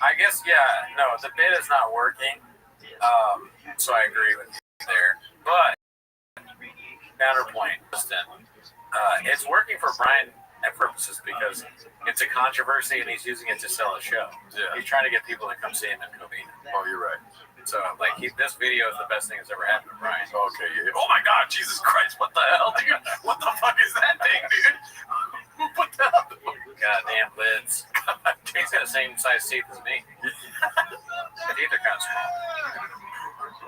I guess, yeah, no, the bit is not working, so I agree with you there. But, counterpoint, it's working for Brian at purposes because it's a controversy and he's using it to sell a show. Yeah. He's trying to get people to come see him in Covina. Oh, you're right. So, like, this video is the best thing that's ever happened to Brian. Okay, yeah. Oh my God, Jesus Christ, what the hell, dude? What the fuck is that thing, dude? Who put that up? Goddamn lids. He's got the same size teeth as me. Teeth are kind of small.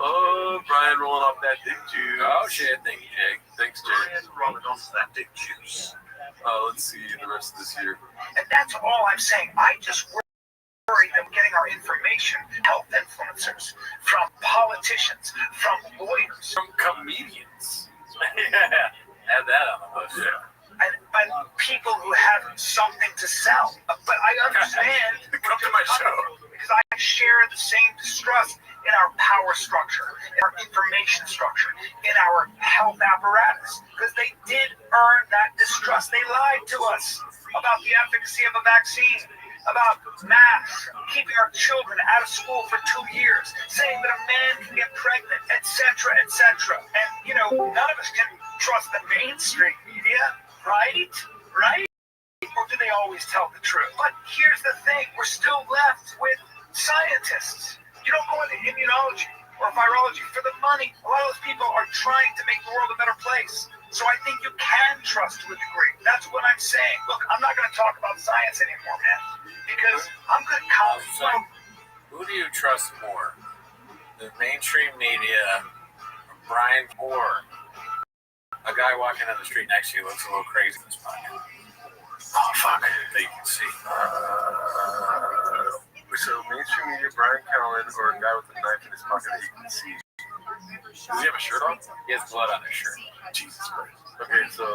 Oh, Brian rolling off that dick juice. Oh, shit. Thank you, Jake. Thanks, Jake. Brian rolling off that dick juice. Let's see the rest of this year. And that's all I'm saying. I just worry that we're getting our information, health influencers, from politicians, from lawyers, from comedians. Yeah, add that on the list. Yeah. And people who have something to sell. But I understand. Come to my show. Because I share the same distrust in our power structure, in our information structure, in our health apparatus. Because they did earn that distrust. They lied to us about the efficacy of a vaccine, about masks, keeping our children out of school for 2 years, saying that a man can get pregnant, etc., etc. And, you know, none of us can trust the mainstream media, right? Right? Or do they always tell the truth? But here's the thing. We're still left with scientists. You don't go into immunology or virology for the money. A lot of those people are trying to make the world a better place. So I think you can trust to a degree. That's what I'm saying. Look, I'm not going to talk about science anymore, man, because I'm going to come from. Who do you trust more? The mainstream media, Brian, or a guy walking down the street next to you looks a little crazy in his pocket? Oh, fuck. That you can see. So mainstream media, Brian Callen, or a guy with a knife in his pocket that you can see. Does he have a shirt on? He has blood on his shirt. Jesus Christ. Okay, so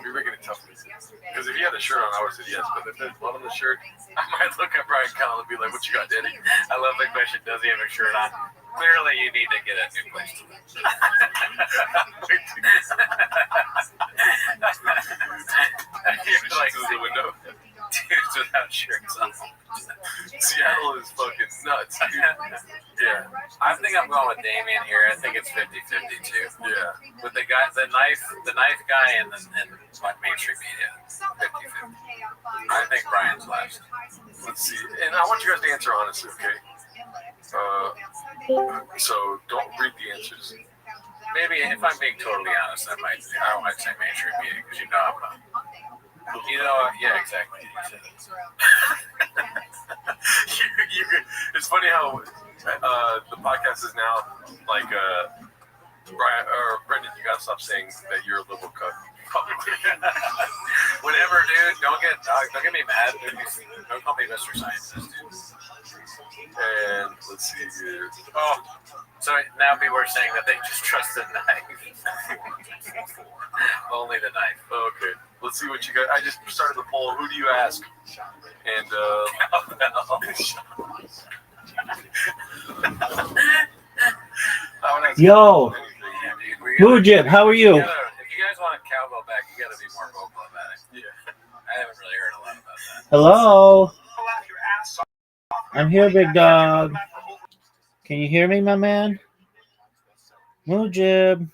you're making it tough. Because if he had a shirt on, I would have said yes. But if there's blood on the shirt, I might look at Brian Callen and be like, what you got, Daddy? I love that question. Does he have a shirt on? Clearly, you need to get a new place to live. You're like, to the window. Dudes without shirts on. Seattle is fucking nuts, dude. Yeah. I think I'm going with Damien here. I think it's 50-50 too. Yeah. With the guy, the knife guy, and mainstream media, 50-50. I think Brian's last. Let's see. And I want you guys to answer honestly, okay? So don't read the answers. Maybe if I'm being totally honest, I might say mainstream media because you know I'm not. You know, yeah, exactly. It's funny how the podcast is now like Brian or Brendan. You gotta stop saying that you're a liberal cuck publicly. Whatever, dude. Don't get me mad. Don't call me Mr. Scientist, dude. And let's see here. Oh, so now people are saying that they just trust the knife. Only the knife. Okay. Let's see what you got. I just started the poll. Who do you ask? And Yo, Mujib, how are you? If you guys want a cowbell back, you gotta be more vocal about it. Yeah. I haven't really heard a lot about that. Hello. I'm here, big dog. Can you hear me, my man? Mujib.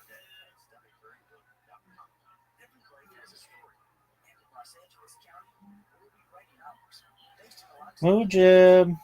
Mujib.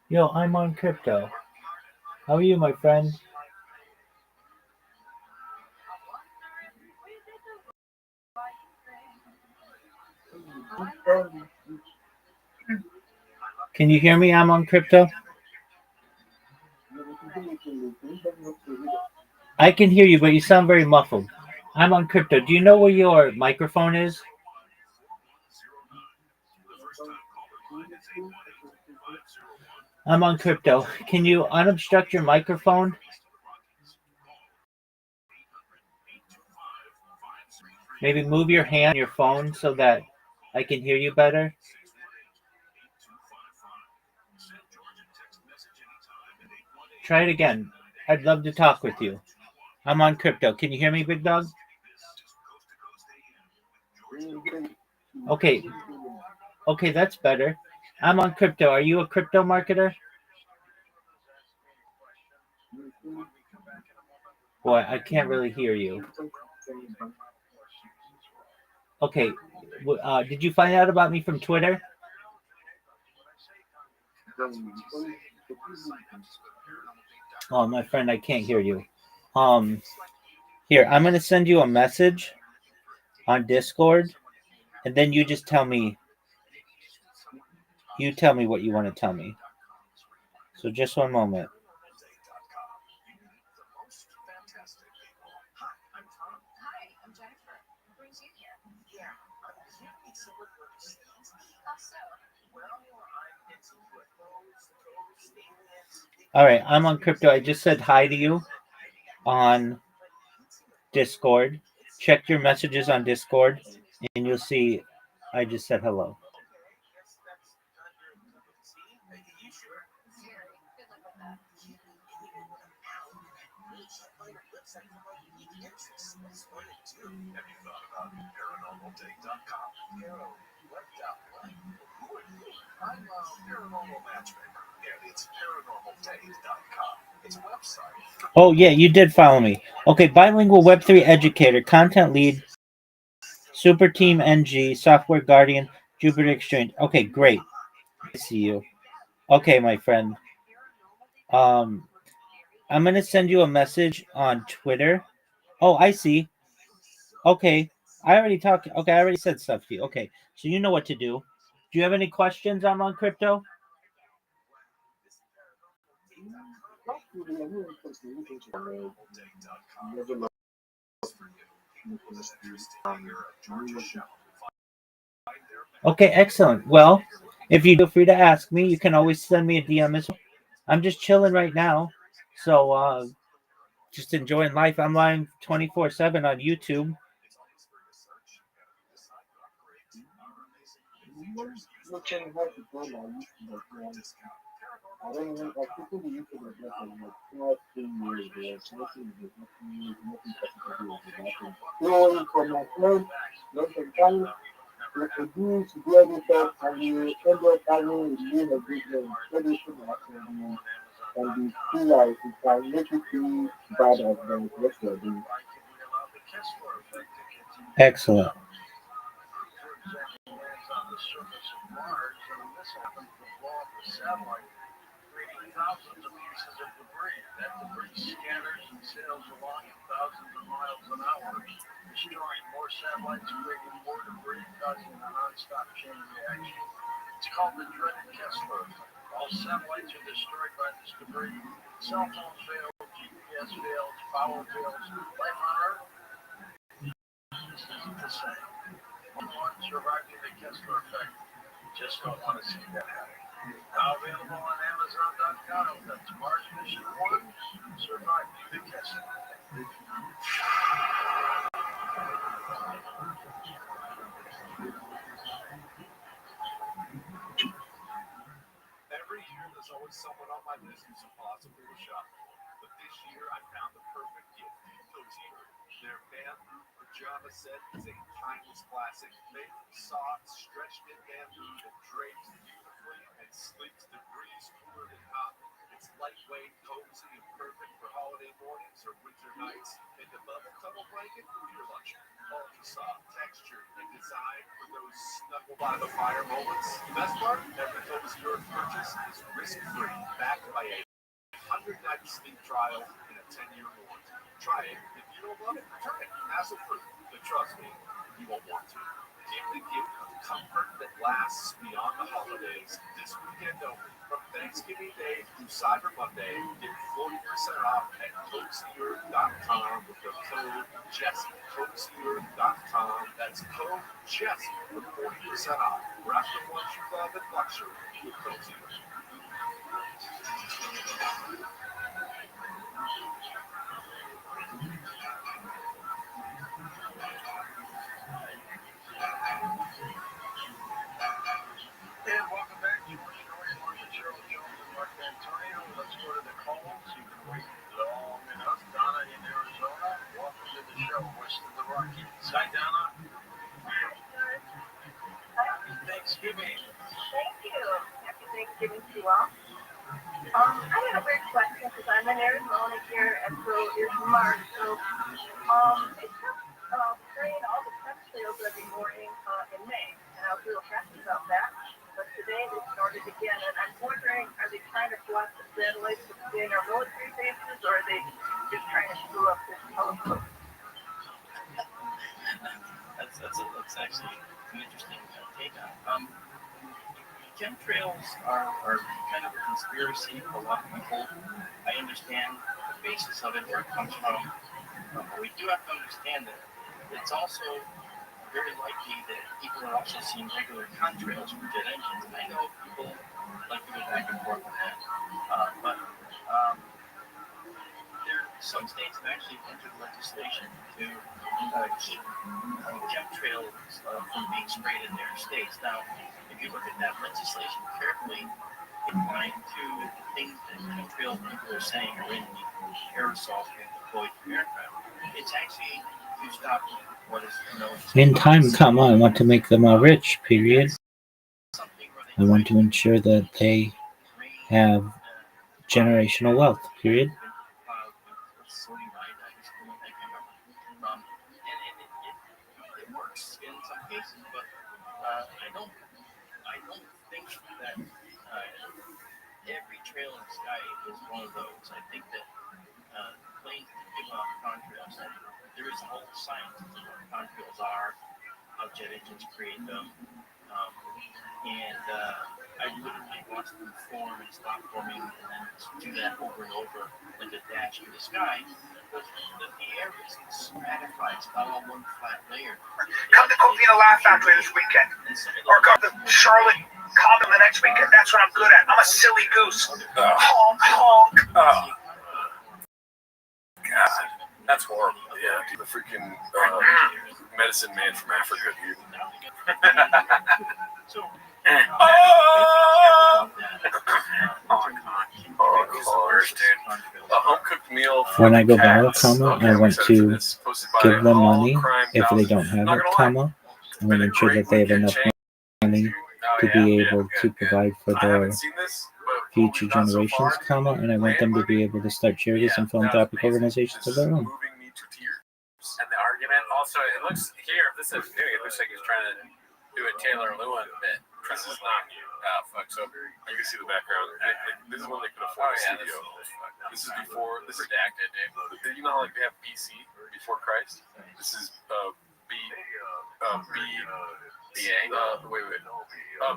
Yo, I'm on crypto. How are you, my friend? Can you hear me? I'm on crypto. I can hear you, but you sound very muffled. I'm on crypto. Do you know where your microphone is? I'm on crypto. Can you unobstruct your microphone? Maybe move your hand on your phone so that I can hear you better. Try it again. I'd love to talk with you. I'm on crypto. Can you hear me, big dog? Okay. Okay, that's better. I'm on crypto. Are you a crypto marketer? Boy, I can't really hear you. Okay. Did you find out about me from Twitter? Oh, my friend, I can't hear you. Here, I'm going to send you a message on Discord, and then you just tell me. You tell me what you want to tell me. So just one moment. All right, I'm on crypto. I just said hi to you on Discord. Check your messages on Discord, and you'll see I just said hello. Oh, yeah, you did follow me. Okay, bilingual Web3 educator, content lead, Super Team NG, Software Guardian, Jupiter Exchange. Okay, great. I see you. Okay, my friend. I'm gonna send you a message on Twitter. Oh, I see. Okay. I already talked. Okay, I already said stuff to you. Okay, so you know what to do. Do you have any questions on crypto? Okay, excellent. Well, if you feel free to ask me, you can always send me a DM as well. I'm just chilling right now. So just enjoying life. I'm live 24/7 on YouTube. Excellent. Thousands of pieces of debris. That debris scatters and sails along at thousands of miles an hour, destroying more satellites, creating more debris, causing a non-stop chain reaction. It's called the dreaded Kessler effect. All satellites are destroyed by this debris. Cell phone fails, GPS fails, power fails. Life on Earth, this isn't the same. One surviving the Kessler effect. Just don't want to see that happen. Now available on Amazon.com. That's Mars Mission 1, Surviving the Kessler. Every year, there's always someone on my list who's impossible to shop for. But this year, I found the perfect gift. Cozier. Their bamboo pajama set is a timeless classic. Made from soft, stretched-knit bamboo that drapes beautifully and sleeps degrees cooler than cotton. It's lightweight, cozy, and perfect for holiday mornings or winter nights. And the bubble double blanket for your luxury. Ultra soft, textured, and designed for those snuggle by the fire moments. The best part, every cozy earth purchase is risk-free, backed by a 100-night sleep trial and a 10-year warranty. Try it. If you don't love it, return it. Hassle-free. But trust me, you won't want to. Give the gift of comfort that lasts beyond the holidays. This weekend only. From Thanksgiving Day through Cyber Monday, get 40% off at CozyEarth.com with the code Jesse. CozyEarth.com. That's code Jesse for 40% off. Wrap the ones you love in luxury with Cozy Earth. And welcome back to our show. You're watching Cheryl Jones and Mark Antonio. Let's go to the calls. You can wait long enough. Donna in Arizona. Welcome to the show, west of the Rockies. Hi, Donna. Happy Thanksgiving. Thank you. Happy Thanksgiving to you all. I had a weird question because I'm in Arizona here, and so is Mark. So, they kept spraying all the chemtrails every morning in May, and I was real happy about that. But today they started again, and I'm wondering, are they trying to block the satellites from seeing our military bases, or are they just trying to screw up this telescope? That's actually an interesting take on it. Chemtrails are kind of a conspiracy for a lot of people. I understand the basis of it, where it comes from, but we do have to understand that it's also very likely that people are also seeing regular contrails from jet engines. And I know people like to go back and forth on that, but some states have actually entered legislation to keep chemtrails from being sprayed in their states. Now, if you look at that legislation carefully, inclined to the things that chemtrail people are saying are in the aerosols being deployed from aircraft, it's actually to stop what is known as In time, comma, I want to make them all rich, period. I want to ensure that they have generational wealth, period. It works in some cases, but I don't think that every trail in the sky is one of those. I think that planes that give off contrails, there is a whole science of what contrails are, how jet engines create them, and I literally watch them form and stop forming, and then do that over and over, and to dash through the sky. But the air isn't stratified; it's not all one flat layer. Come to Covina Laugh Factory this weekend, or come to Charlotte Common the next weekend. That's what I'm good at. I'm a silly goose. Honk, honk. Oh. God, that's horrible. Yeah, the freaking medicine man from Africa, dude. A home-cooked meal for When I go cats. back, comma, Okay, I want so to this posted by give them All money Crime if they Thousands. don't have Not it, gonna lie, comma. I want to ensure that they have enough money to be able to provide for their future generations, comma, and I want them to be able to start charities and philanthropic organizations of their own. And the argument also, it looks here, if this is new, it looks like he's trying to do a Taylor Lewin bit. This is not new. Fuck, so you can see the background. This is when they could afford a studio. This is before. This is redacted, dude. You know how like they have BC before Christ. This is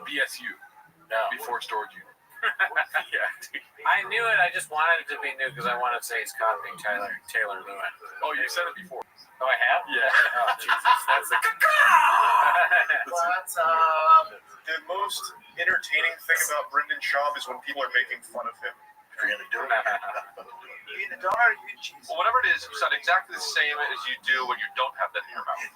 BSU before storage unit. Yeah, dude. I knew it. I just wanted it to be new because I want to say he's copying Taylor Lewin. Oh, you said it before. Oh, I have? Yeah. Oh, Jesus. That's the But the most entertaining thing about Brendan Schaub is when people are making fun of him. You're gonna do it. You eat the donut or you eat cheese? Well, whatever it is, you sound exactly the same as you do when you don't have that in your mouth.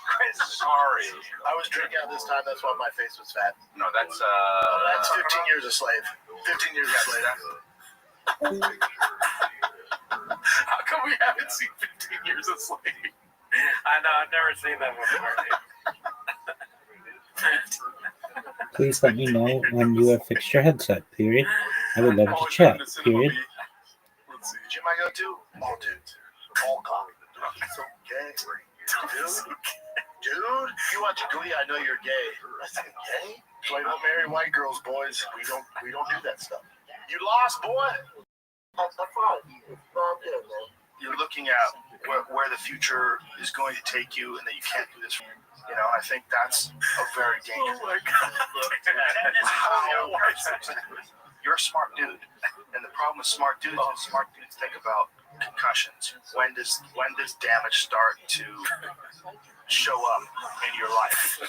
Chris, sorry. I was drinking out this time, that's why my face was fat. No, that's that's 15 years a slave. 15 years a slave. How come we haven't seen 15 Years a Slave? I know, I've never seen that before. Please let me know when you have fixed your headset, period. I would love to chat. Period. Gym I go to, all dudes. All coffee. So gay. Dude, you watch Glee, I know you're gay. I said gay? So I don't marry white girls, boys. We don't do that stuff. You lost, boy. I'm fine. No, I'm good, man. You're looking at where the future is going to take you and that you can't do this. You know, I think that's a very dangerous. Oh my God. You're a smart dude. And the problem with smart dudes is smart dudes think about concussions. When does damage start to show up in your life?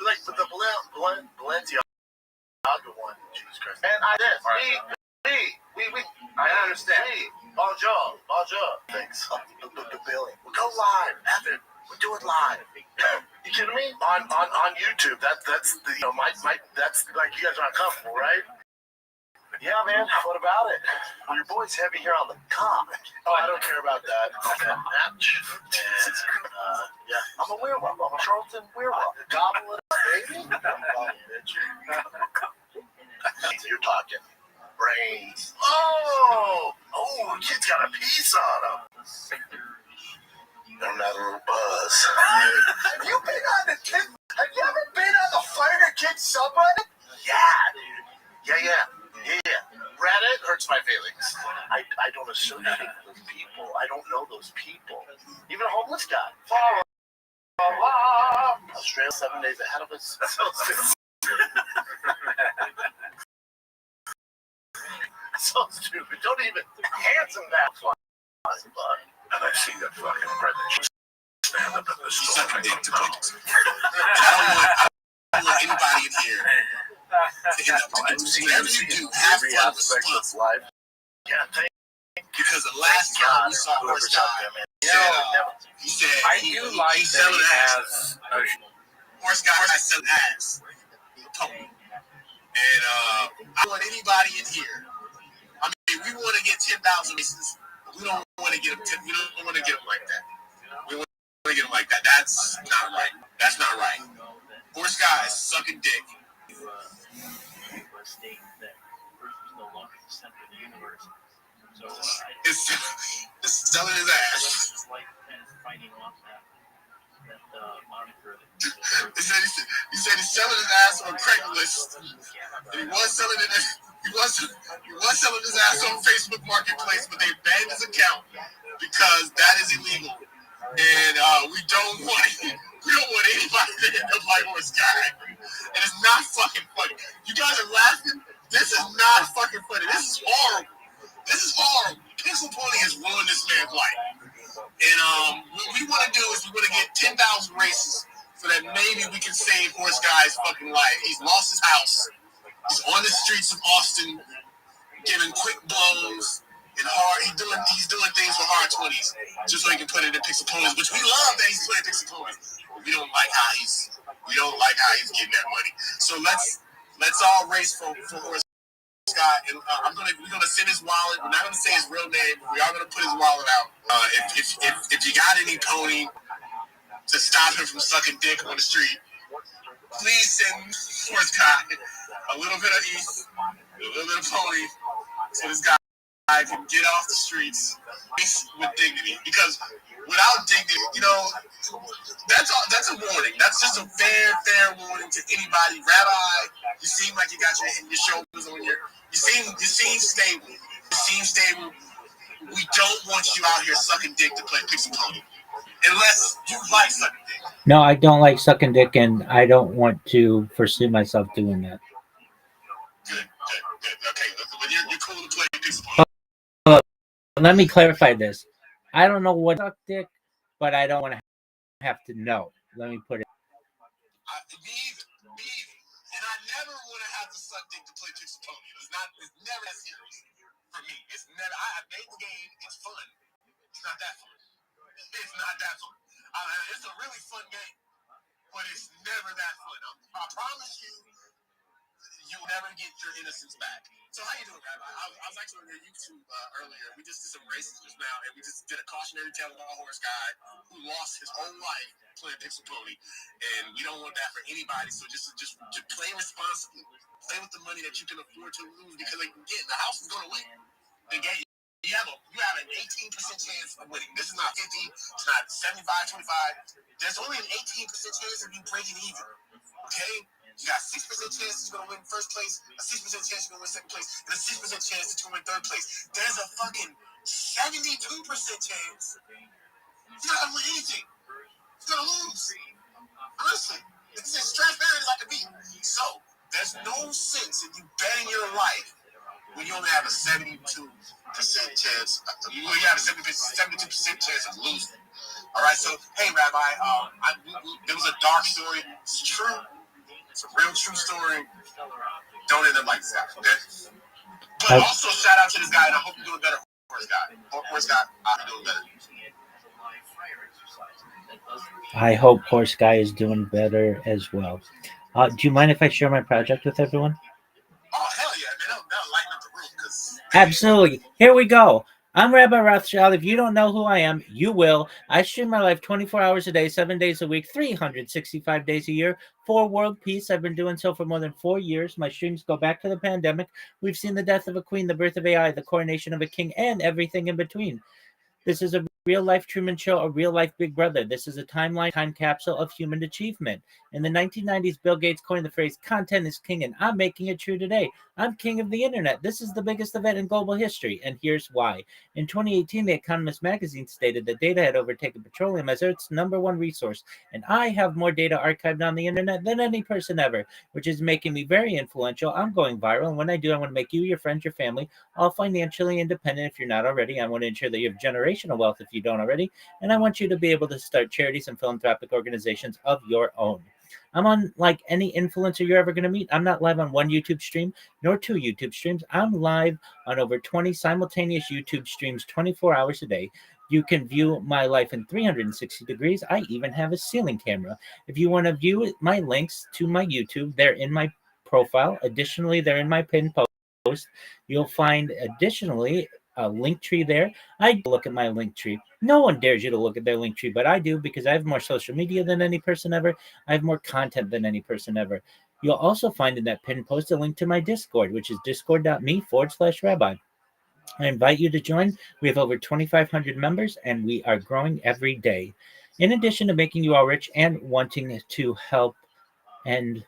Like the Balenciaga one. Jesus Christ. And I did. We. I understand. Bonjour. Thanks. The billing. We'll go live. Evan, we're doing live. You kidding me? On YouTube. That's the my that's like you guys are uncomfortable, right? Yeah, man. What about it? Well, your boy's heavy here on the cock. Oh, I don't care about that. Match. And yeah, I'm a werewolf. I'm a Charlton werewolf. Gobble it up, baby. Bitch. You're talking brains. Oh, kid's got a piece on him. I'm not a little buzz. Have you ever been on the Fighter Kid subreddit? Yeah, dude. Yeah. Reddit hurts my feelings. I don't associate with those people. I don't know those people. Even a homeless guy. Australia 7 days ahead of us. So stupid. Don't even handsome that fly. And I see that fucking president stand up at the store. I don't want anybody in here to end up to do whatever you do. Have fun with life. Yeah, thank you. Because the last time we saw Horse Guy, he said he selling ass. Horse Guy selling ass. And I don't want anybody in here. I mean, we want to get 10,000 races. We don't want to get them. We don't want to get them like that. We want to get them like that. That's not right. That's not right. Horse Guy is sucking dick. It's selling his ass. He said he's selling his ass on Craigslist, and he was selling his ass on Facebook Marketplace, but they banned his account because that is illegal, and we don't want anybody to end up like Horse Guy. And it's not fucking funny. You guys are laughing. This is not fucking funny. This is horrible. Pixel Pony has ruined this man's life. And what we want to do is we want to get 10,000 races so that maybe we can save Horse Guy's fucking life. He's lost his house. He's on the streets of Austin, giving quick blows and hard. He's doing things for hard 20s just so he can put it in Pixel Ponies, which we love that he's playing Pixel Ponies. We don't like how he's getting that money. So let's all race for Horse Guy, and we're gonna send his wallet. We're not gonna say his real name, but we are gonna put his wallet out. If you got any pony to stop him from sucking dick on the street, please send Horse Guy a little bit of East, a little bit of pony, so this guy can get off the streets with dignity. Because without dignity, that's a warning. That's just a fair warning to anybody. Rabbi, you seem like you got your shoulders on your. You seem stable. We don't want you out here sucking dick to play Pixel Pony. Unless you like sucking dick. No, I don't like sucking dick, and I don't want to foresee myself doing that. Good. Okay, but you're cool to play Pixel Pony. Let me clarify this. I don't know what suck dick, but I don't want to have to know. Let me put it. Me either. And I never want to have to suck dick to play Pixel Pony. It's never that serious for me. It's never. I made the game. It's fun. It's not that fun. It's a really fun game, but it's never that fun. I promise you, you'll never get your innocence back. So how you doing, Rabbi? I was actually on your YouTube earlier. We just did some racism now, and we just did a cautionary tale about a horse guy who lost his whole life playing Pixel Pony, and we don't want that for anybody. So just play responsibly. Play with the money that you can afford to lose, because again, the house is going to win. Again, you have an 18% chance of winning. This is not 50. It's not 75, 25. There's only an 18% chance of you breaking even. Okay? You got 6% chance you're going to win first place, a 6% chance you're going to win second place, and a 6% chance that you're going to win third place. There's a fucking 72% chance you're not going to win anything. You're going to lose. Honestly, it's as transparent as I can be. So, there's no sense in you betting your life when you only have a 72% chance. You have a 72% chance of losing. All right, so, hey, Rabbi, there was a dark story. It's true. It's a real true story. Don't end up like this guy, okay? But also, shout out to this guy, and I hope you're doing better. Horse guy, I'm doing better. I hope Horse Guy is doing better as well. Do you mind if I share my project with everyone? Oh, hell yeah, man. That'll lighten up the room. Absolutely. Here we go. I'm Rabbi Rothschild. If you don't know who I am, you will. I stream my life 24 hours a day, 7 days a week, 365 days a year for world peace. I've been doing so for more than 4 years. My streams go back to the pandemic. We've seen the death of a queen, the birth of AI, the coronation of a king, and everything in between. This is a real-life Truman Show, a real-life Big Brother. This is a time capsule of human achievement. In the 1990s, Bill Gates coined the phrase, content is king, and I'm making it true today. I'm king of the internet. This is the biggest event in global history, and here's why. In 2018, The Economist magazine stated that data had overtaken petroleum as Earth's #1 resource, and I have more data archived on the internet than any person ever, which is making me very influential. I'm going viral, and when I do, I want to make you, your friends, your family, all financially independent if you're not already. I want to ensure that you have generational wealth if you don't already, and I want you to be able to start charities and philanthropic organizations of your own. I'm on like any influencer you're ever going to meet. I'm not live on one YouTube stream nor 2 YouTube streams. I'm live on over 20 simultaneous YouTube streams 24 hours a day. You can view my life in 360 degrees. I even have a ceiling camera. If you want to view my links to my YouTube, they're in my profile. Additionally, they're in my pinned post. You'll find additionally a link tree there. I look at my link tree. No one dares you to look at their link tree, but I do because I have more social media than any person ever. I have more content than any person ever. You'll also find in that pinned post a link to my Discord, which is discord.me/rabbi. I invite you to join. We have over 2,500 members, and we are growing every day. In addition to making you all rich and wanting to help and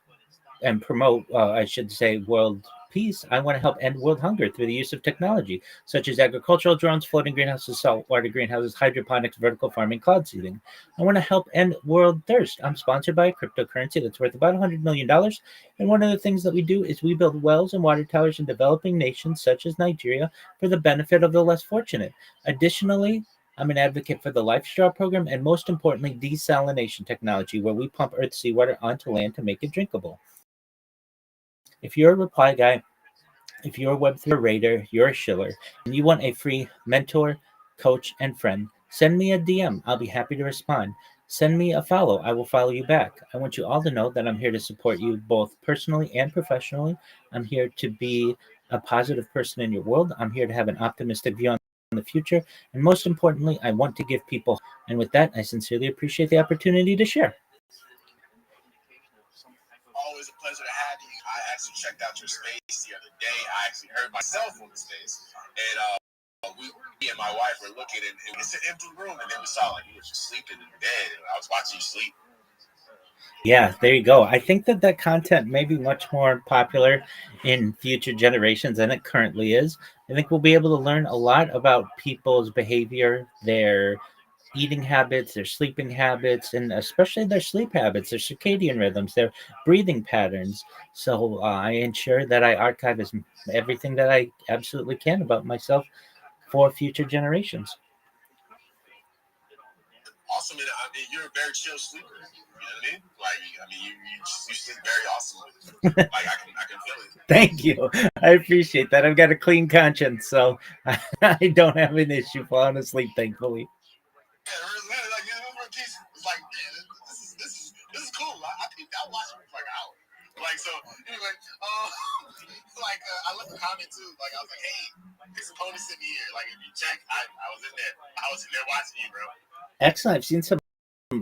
promote, I should say, world peace, I want to help end world hunger through the use of technology, such as agricultural drones, floating greenhouses, saltwater greenhouses, hydroponics, vertical farming, cloud seeding. I want to help end world thirst. I'm sponsored by a cryptocurrency that's worth about $100 million. And one of the things that we do is we build wells and water towers in developing nations such as Nigeria for the benefit of the less fortunate. Additionally, I'm an advocate for the Life Straw program and, most importantly, desalination technology, where we pump Earth's seawater onto land to make it drinkable. If you're a reply guy, if you're a Web3 raider, you're a shiller, and you want a free mentor, coach, and friend, send me a DM. I'll be happy to respond. Send me a follow. I will follow you back. I want you all to know that I'm here to support you both personally and professionally. I'm here to be a positive person in your world. I'm here to have an optimistic view on the future. And most importantly, I want to give people. And with that, I sincerely appreciate the opportunity to share. Always a pleasure to have you. I actually checked out your space the other day. I actually heard myself on the space, and me and my wife were looking, and it was an empty room, and then we saw like you were just sleeping in bed, and I was watching you sleep. Yeah, there you go. I think that content may be much more popular in future generations than it currently is. I think we'll be able to learn a lot about people's behavior, their eating habits, their sleeping habits, and especially their sleep habits, their circadian rhythms, their breathing patterns. So I ensure that I archive everything that I absolutely can about myself for future generations. Awesome, and I mean, you're a very chill sleeper. You know what I mean? Like, you sleep very awesome. Like, I can feel it. Thank you. I appreciate that. I've got a clean conscience, so I don't have an issue falling asleep, thankfully. Yeah, really, like, it's like, man, this is cool. I watched it for like an hour. Like, so, anyway, I left a comment too. Like I was like, hey, this opponent sent me here. Like if you check, I was in there. I was in there watching you, bro. Excellent. I've seen some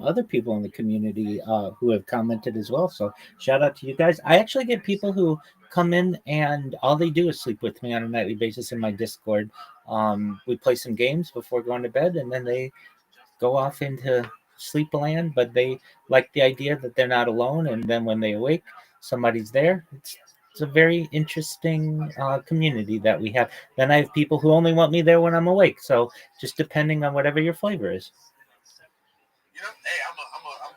other people in the community who have commented as well. So shout out to you guys. I actually get people who come in and all they do is sleep with me on a nightly basis in my Discord. We play some games before going to bed, and then they go off into sleep land. But they like the idea that they're not alone, and then when they awake, somebody's there. It's a very interesting community that we have. Then I have people who only want me there when I'm awake. So just depending on whatever your flavor is. You know, hey, I'm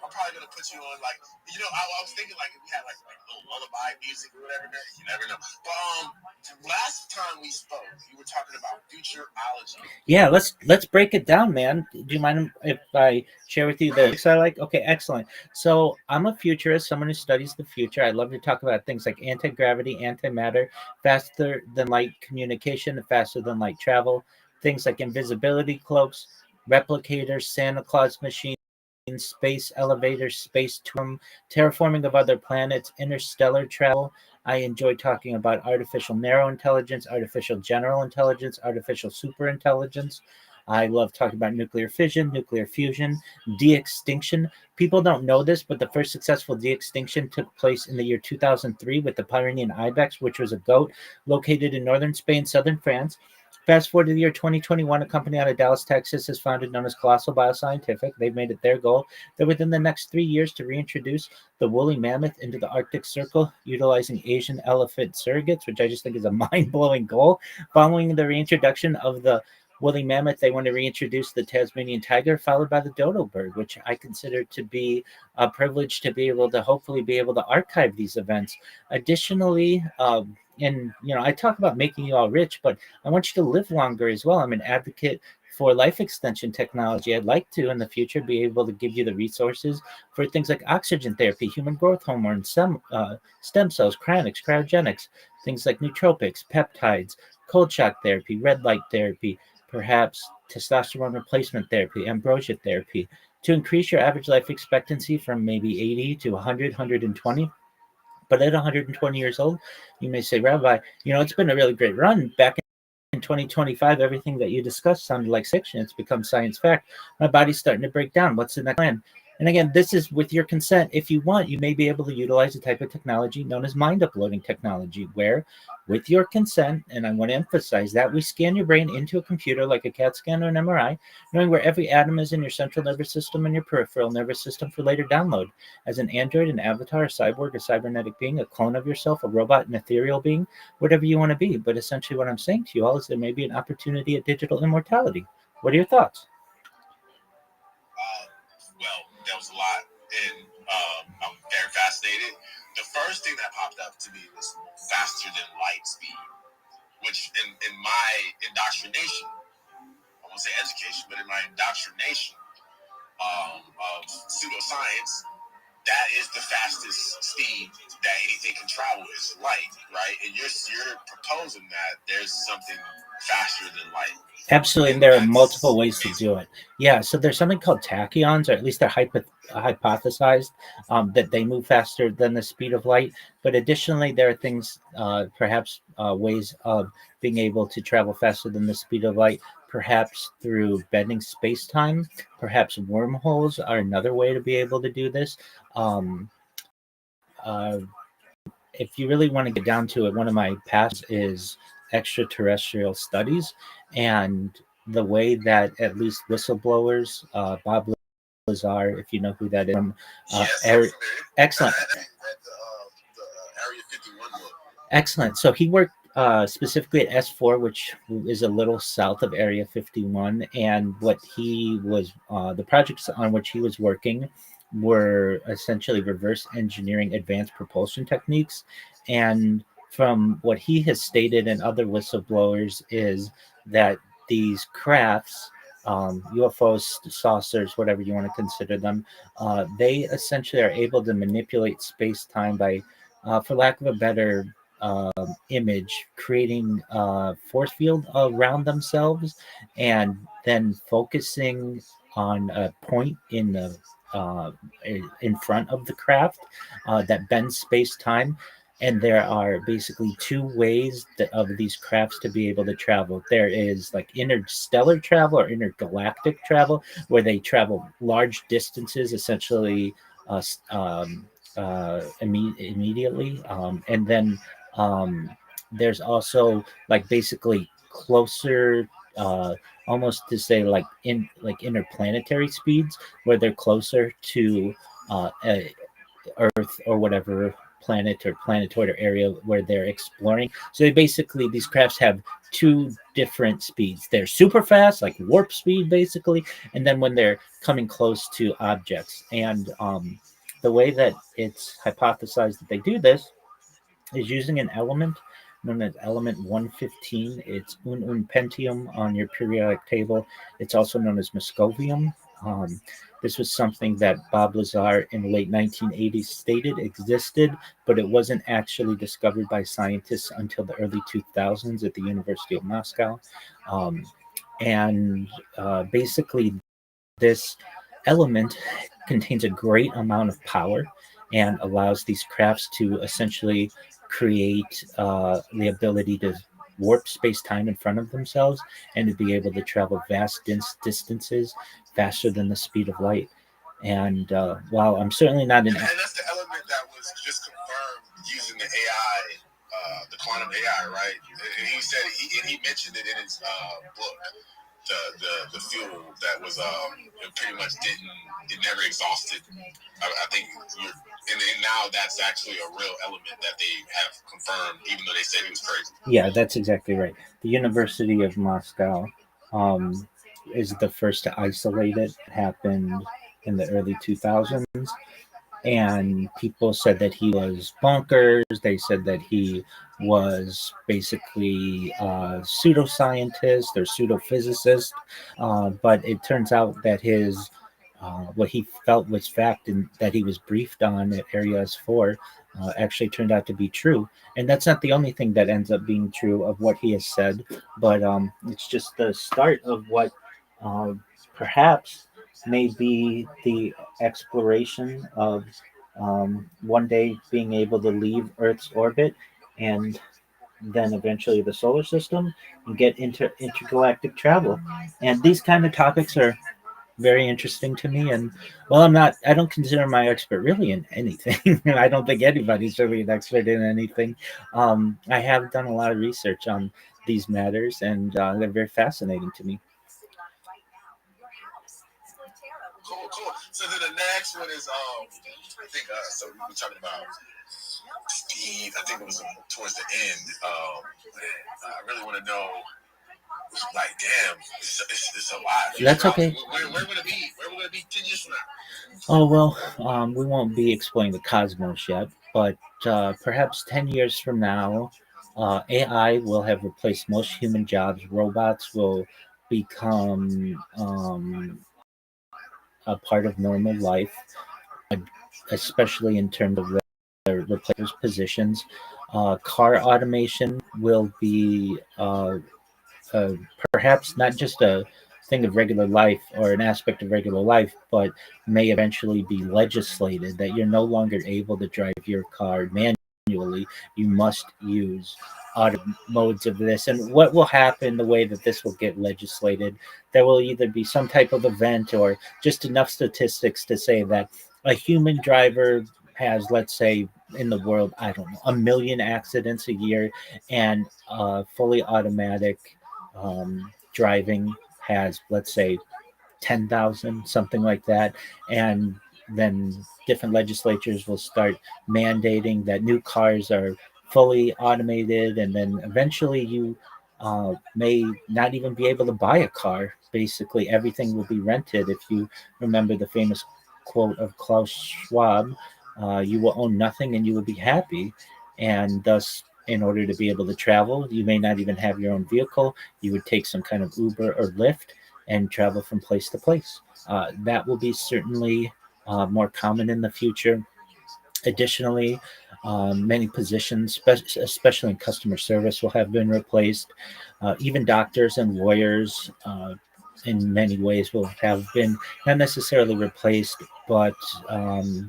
probably gonna put you on like, you know, I was thinking like if we had like little lullaby music or whatever. You never know. But last time we spoke, you were talking about futurology. Yeah, let's break it down, man. Do you mind if I share with you the books I like? Okay, excellent. So I'm a futurist, someone who studies the future. I love to talk about things like anti-gravity, antimatter, faster than light communication, faster than light travel, things like invisibility cloaks, replicators, Santa Claus machines, space elevators, space tourism, terraforming of other planets, interstellar travel. I enjoy talking about artificial narrow intelligence, artificial general intelligence, artificial superintelligence. I love talking about nuclear fission, nuclear fusion, de-extinction. People don't know this, but the first successful de-extinction took place in the year 2003 with the Pyrenean ibex, which was a goat located in northern Spain, southern France. Fast forward to the year 2021, a company out of Dallas, Texas, is founded known as Colossal Bioscientific. They've made it their goal that within the next 3 years to reintroduce the woolly mammoth into the Arctic Circle, utilizing Asian elephant surrogates, which I just think is a mind-blowing goal. Following the reintroduction of the woolly mammoth, they want to reintroduce the Tasmanian tiger, followed by the dodo bird, which I consider to be a privilege to be able to hopefully be able to archive these events. Additionally, and I talk about making you all rich, but I want you to live longer as well. I'm an advocate for life extension technology. I'd like to in the future be able to give you the resources for things like oxygen therapy, human growth hormone, stem cells, cryogenics, things like nootropics, peptides, cold shock therapy, red light therapy, perhaps testosterone replacement therapy, ambrosia therapy, to increase your average life expectancy from maybe 80 to 100, 120. But at 120 years old, you may say, Rabbi, it's been a really great run. Back in 2025, everything that you discussed sounded like fiction. It's become science fact. My body's starting to break down. What's the next plan? And again, this is with your consent. If you want, you may be able to utilize a type of technology known as mind uploading technology, where with your consent, and I want to emphasize that, we scan your brain into a computer like a CAT scan or an MRI, knowing where every atom is in your central nervous system and your peripheral nervous system for later download. As an android, an avatar, a cyborg, a cybernetic being, a clone of yourself, a robot, an ethereal being, whatever you want to be. But essentially what I'm saying to you all is there may be an opportunity at digital immortality. What are your thoughts? Well, there was a lot, and I'm very fascinated. The first thing that popped up to me was faster than light speed, which in my indoctrination, I won't say education, but in my indoctrination of pseudoscience, that is the fastest speed that anything can travel is light, right? And you're proposing that there's something faster than light. Absolutely, and there are multiple ways to do it. Yeah, so there's something called tachyons, or at least they're hypothesized that they move faster than the speed of light. But additionally, there are things, perhaps ways of being able to travel faster than the speed of light, perhaps through bending space-time. Perhaps wormholes are another way to be able to do this. If you really want to get down to it, one of my passions is extraterrestrial studies, and the way that at least whistleblowers, Bob Lazar, if you know who that is, from excellent. Area 51 book. Excellent. So he worked specifically at S4, which is a little south of Area 51, and what he was, the projects on which he was working were essentially reverse engineering advanced propulsion techniques. And from what he has stated and other whistleblowers is that these crafts, UFOs, saucers, whatever you want to consider them, they essentially are able to manipulate space-time by, for lack of a better image, creating a force field around themselves and then focusing on a point in front of the craft that bends space-time. and there are basically two ways of these crafts to be able to travel. There is like interstellar travel or intergalactic travel, where they travel large distances, essentially uh, s- um, immediately, and then um, there's also like basically closer. Almost to say like interplanetary speeds, where they're closer to uh, Earth or whatever planet or planetoid or area where they're exploring. So they basically, these crafts have two different speeds. They're super fast, like warp speed, basically, and then when they're coming close to objects. And the way that it's hypothesized that they do this is using an element known as element 115. It's pentium on your periodic table. It's also known as muscovium. Um, this was something that Bob Lazar in the late 1980s stated existed, but it wasn't actually discovered by scientists until the early 2000s at the University of Moscow. Um, and basically, this element contains a great amount of power and allows these crafts to essentially create the ability to warp space time in front of themselves and to be able to travel vast distances faster than the speed of light. And while I'm certainly not an And that's the element that was just confirmed using the AI, the quantum AI, right? And he said and he mentioned it in his book. The fuel that was it pretty much it never exhausted. I think and now that's actually a real element that they have confirmed, even though they said he was crazy. Yeah, that's exactly right. The University of Moscow is the first to isolate it. It happened in the early 2000s. And people said that he was bonkers. They said that he was basically a pseudoscientist or pseudophysicist. But it turns out that his what he felt was fact and that he was briefed on at Area S4 actually turned out to be true. And that's not the only thing that ends up being true of what he has said, but it's just the start of what uh, perhaps may be the exploration of one day being able to leave Earth's orbit and then eventually the solar system and get into intergalactic travel. And these kind of topics are very interesting to me. And well, I don't consider my expert really in anything. I don't think anybody's really an expert in anything. I have done a lot of research on these matters, and they're very fascinating to me. Cool. So then the next one is I think so we were talking about Steve. I think it was towards the end. I really want to know. Like, damn, it's a lot. That's okay. Where would it be? Where would it be 10 years from now? Oh, well, we won't be exploring the cosmos yet, but perhaps 10 years from now, AI will have replaced most human jobs. Robots will become a part of normal life, especially in terms of their replacement positions. Car automation will be uh, perhaps not just a thing of regular life or an aspect of regular life, but may eventually be legislated that you're no longer able to drive your car manually. You must use auto modes of this. And what will happen, the way that this will get legislated, there will either be some type of event or just enough statistics to say that a human driver has, let's say, in the world, I don't know, 1 million accidents a year, and fully automatic driving has, let's say, 10,000, something like that. And then different legislatures will start mandating that new cars are fully automated. And then eventually you may not even be able to buy a car. Basically, everything will be rented. If you remember the famous quote of Klaus Schwab, you will own nothing and you will be happy. And thus, in order to be able to travel, you may not even have your own vehicle. You would take some kind of Uber or Lyft and travel from place to place. That will be certainly more common in the future. Additionally, many positions, especially in customer service, will have been replaced. Even doctors and lawyers, in many ways, will have been not necessarily replaced, but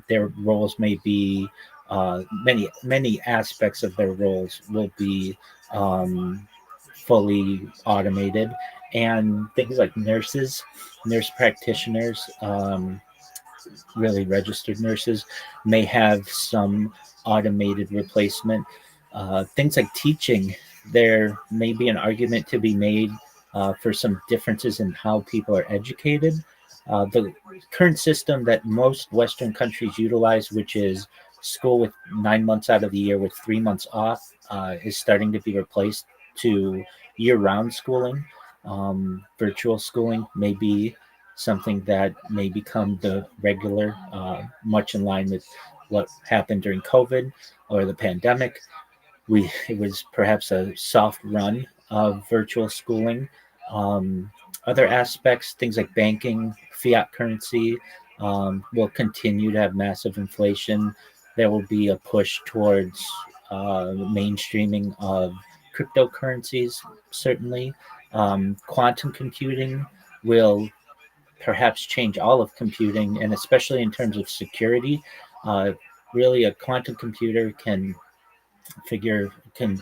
their roles may be many aspects of their roles will be fully automated, and things like nurse practitioners, really registered nurses, may have some automated replacement. Things like teaching, there may be an argument to be made for some differences in how people are educated. The current system that most Western countries utilize, which is school with 9 months out of the year with 3 months off, is starting to be replaced to year-round schooling. Virtual schooling may be something that may become the regular, much in line with what happened during COVID or the pandemic. It was perhaps a soft run of virtual schooling. Other aspects, things like banking, fiat currency, will continue to have massive inflation. There will be a push towards mainstreaming of cryptocurrencies, certainly. Quantum computing will perhaps change all of computing, and especially in terms of security. Uh, Really, a quantum computer can figure can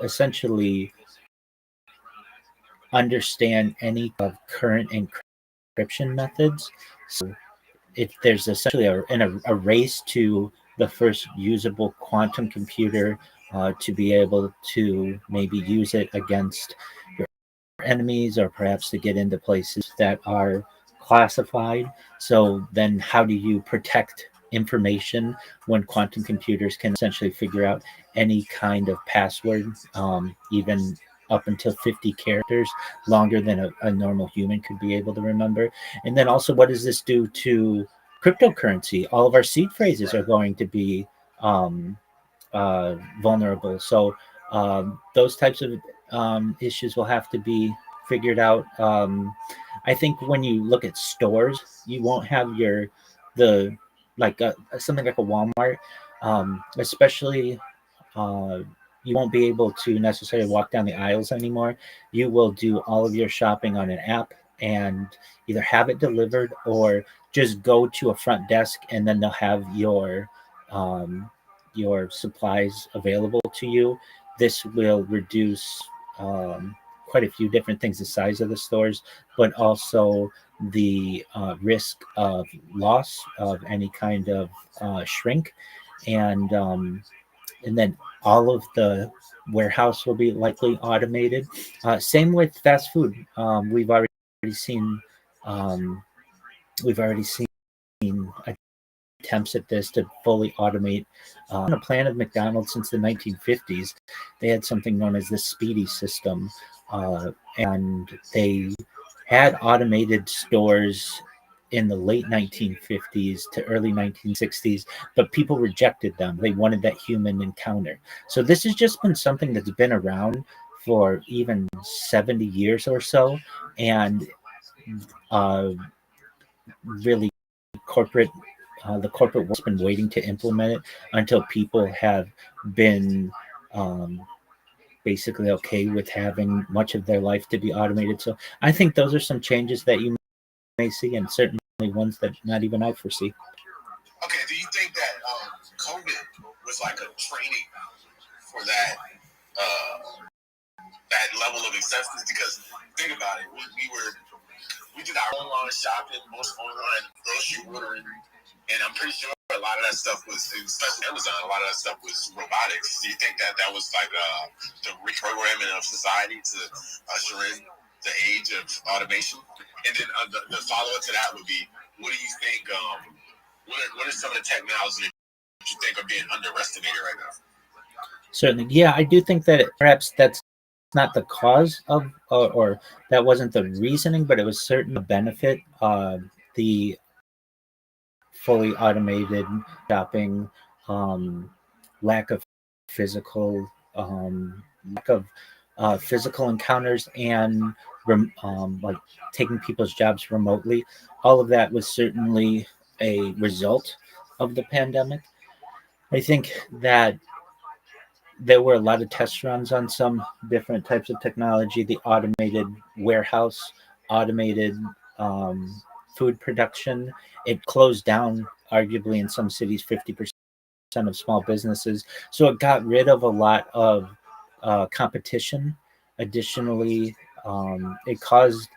essentially understand any of current encryption methods. So there's essentially a race to the first usable quantum computer to be able to maybe use it against your enemies, or perhaps to get into places that are classified. So then how do you protect information when quantum computers can essentially figure out any kind of password, even up until 50 characters, longer than a normal human could be able to remember? And then also, what does this do to cryptocurrency? All of our seed phrases are going to be vulnerable. So those types of issues will have to be figured out. I think when you look at stores, you won't have the like something like a Walmart, especially. Uh, you won't be able to necessarily walk down the aisles anymore. You will do all of your shopping on an app and either have it delivered or just go to a front desk, and then they'll have your supplies available to you. This will reduce quite a few different things, the size of the stores, but also the risk of loss of any kind of shrink. And then all of the warehouse will be likely automated. Same with fast food. Seen um, we've already seen attempts at this to fully automate. On a plan of McDonald's since the 1950s, they had something known as the Speedy system, and they had automated stores in the late 1950s to early 1960s, but people rejected them. They wanted that human encounter. So this has just been something that's been around for even 70 years or so, and uh, really corporate the corporate world's been waiting to implement it until people have been basically okay with having much of their life to be automated. So I think those are some changes that you may see, and certainly ones that not even I foresee. Okay, do you think that COVID was like a training for that that level of acceptance? Because think about it, we did our online shopping, most online grocery ordering, and I'm pretty sure a lot of that stuff was, especially Amazon, a lot of that stuff was robotics. Do you think that that was like the reprogramming of society to usher in the age of automation? And then the follow-up to that would be, what do you think, what are some of the technologies that you think are being underestimated right now? Certainly, yeah, I do think that perhaps that's not the cause of, or that wasn't the reasoning, but it was certainly a benefit. The fully automated shopping, lack of physical, lack of physical encounters, and like taking people's jobs remotely. All of that was certainly a result of the pandemic. I think that there were a lot of test runs on some different types of technology, the automated warehouse, automated food production. It closed down, arguably in some cities, 50% of small businesses. So it got rid of a lot of competition. Additionally, it caused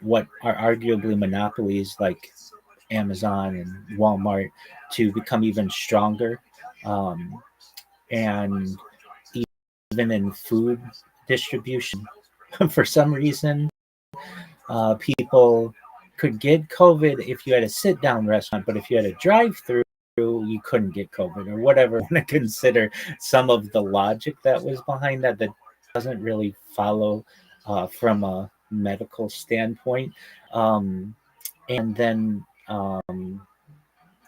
what are arguably monopolies like Amazon and Walmart to become even stronger. Um, and even in food distribution, for some reason, people could get COVID if you had a sit down restaurant, but if you had a drive through, you couldn't get COVID or whatever. I want to consider some of the logic that was behind that doesn't really follow from a medical standpoint. And then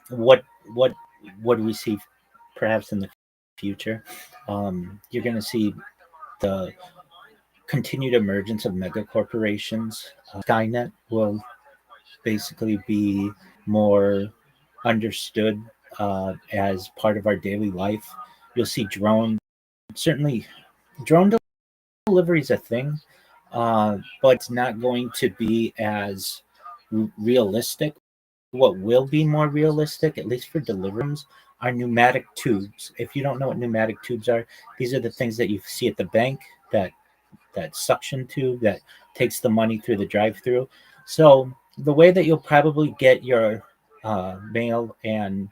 what what what do we see perhaps in the future? You're going to see the continued emergence of mega corporations. Skynet will basically be more understood as part of our daily life. You'll see drones. Certainly, drone delivery is a thing, but it's not going to be as realistic. What will be more realistic, at least for deliveries, are pneumatic tubes. If you don't know what pneumatic tubes are, these are the things that you see at the bank, that suction tube that takes the money through the drive-through. So the way that you'll probably get your mail and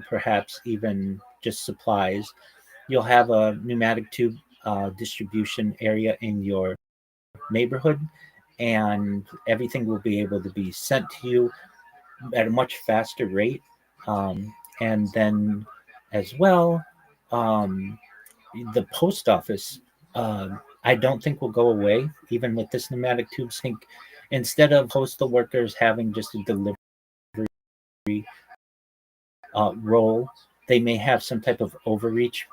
perhaps even just supplies, you'll have a pneumatic tube distribution area in your neighborhood, and everything will be able to be sent to you at a much faster rate. And then as well, the post office, I don't think will go away, even with this pneumatic tube sink. Instead of postal workers having just a delivery role, they may have some type of overreach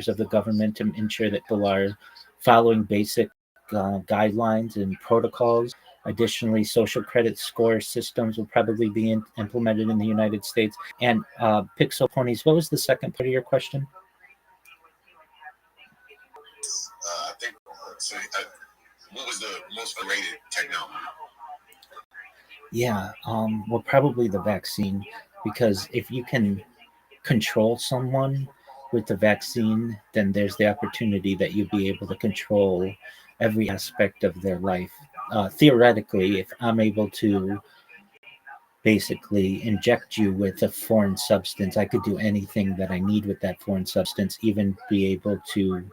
of the government to ensure that people are following basic guidelines and protocols. Additionally, social credit score systems will probably be implemented in the United States. And Pixel Ponies, what was the second part of your question? I think so. What was the most rated technology? Yeah, well, probably the vaccine, because if you can control someone with the vaccine, then there's the opportunity that you'll be able to control every aspect of their life. Theoretically, if I'm able to basically inject you with a foreign substance, I could do anything that I need with that foreign substance, even be able to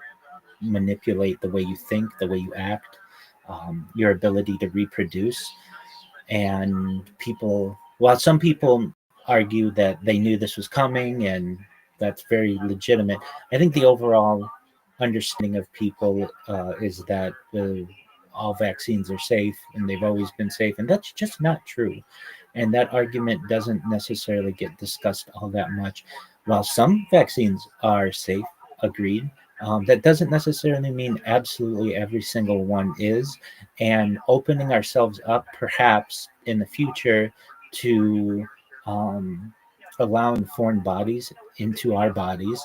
manipulate the way you think, the way you act, your ability to reproduce. And people, while some people argue that they knew this was coming, and that's very legitimate, I think the overall understanding of people is that all vaccines are safe and they've always been safe, and that's just not true. And that argument doesn't necessarily get discussed all that much. While some vaccines are safe, agreed, that doesn't necessarily mean absolutely every single one is. And opening ourselves up, perhaps in the future, to allowing foreign bodies into our bodies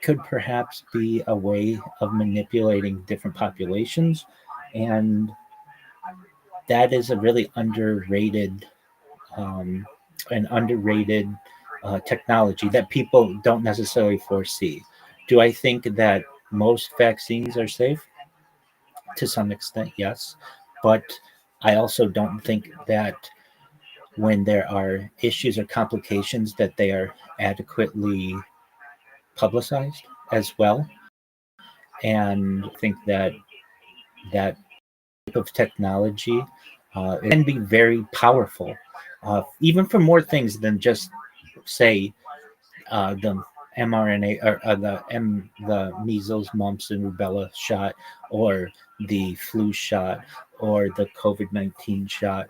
could perhaps be a way of manipulating different populations. And that is a really underrated technology that people don't necessarily foresee. Do I think that most vaccines are safe? To some extent, yes. But I also don't think that when there are issues or complications that they are adequately publicized as well. And I think that that type of technology can be very powerful, even for more things than just, say, the mRNA or the measles, mumps, and rubella shot, or the flu shot, or the COVID-19 shot.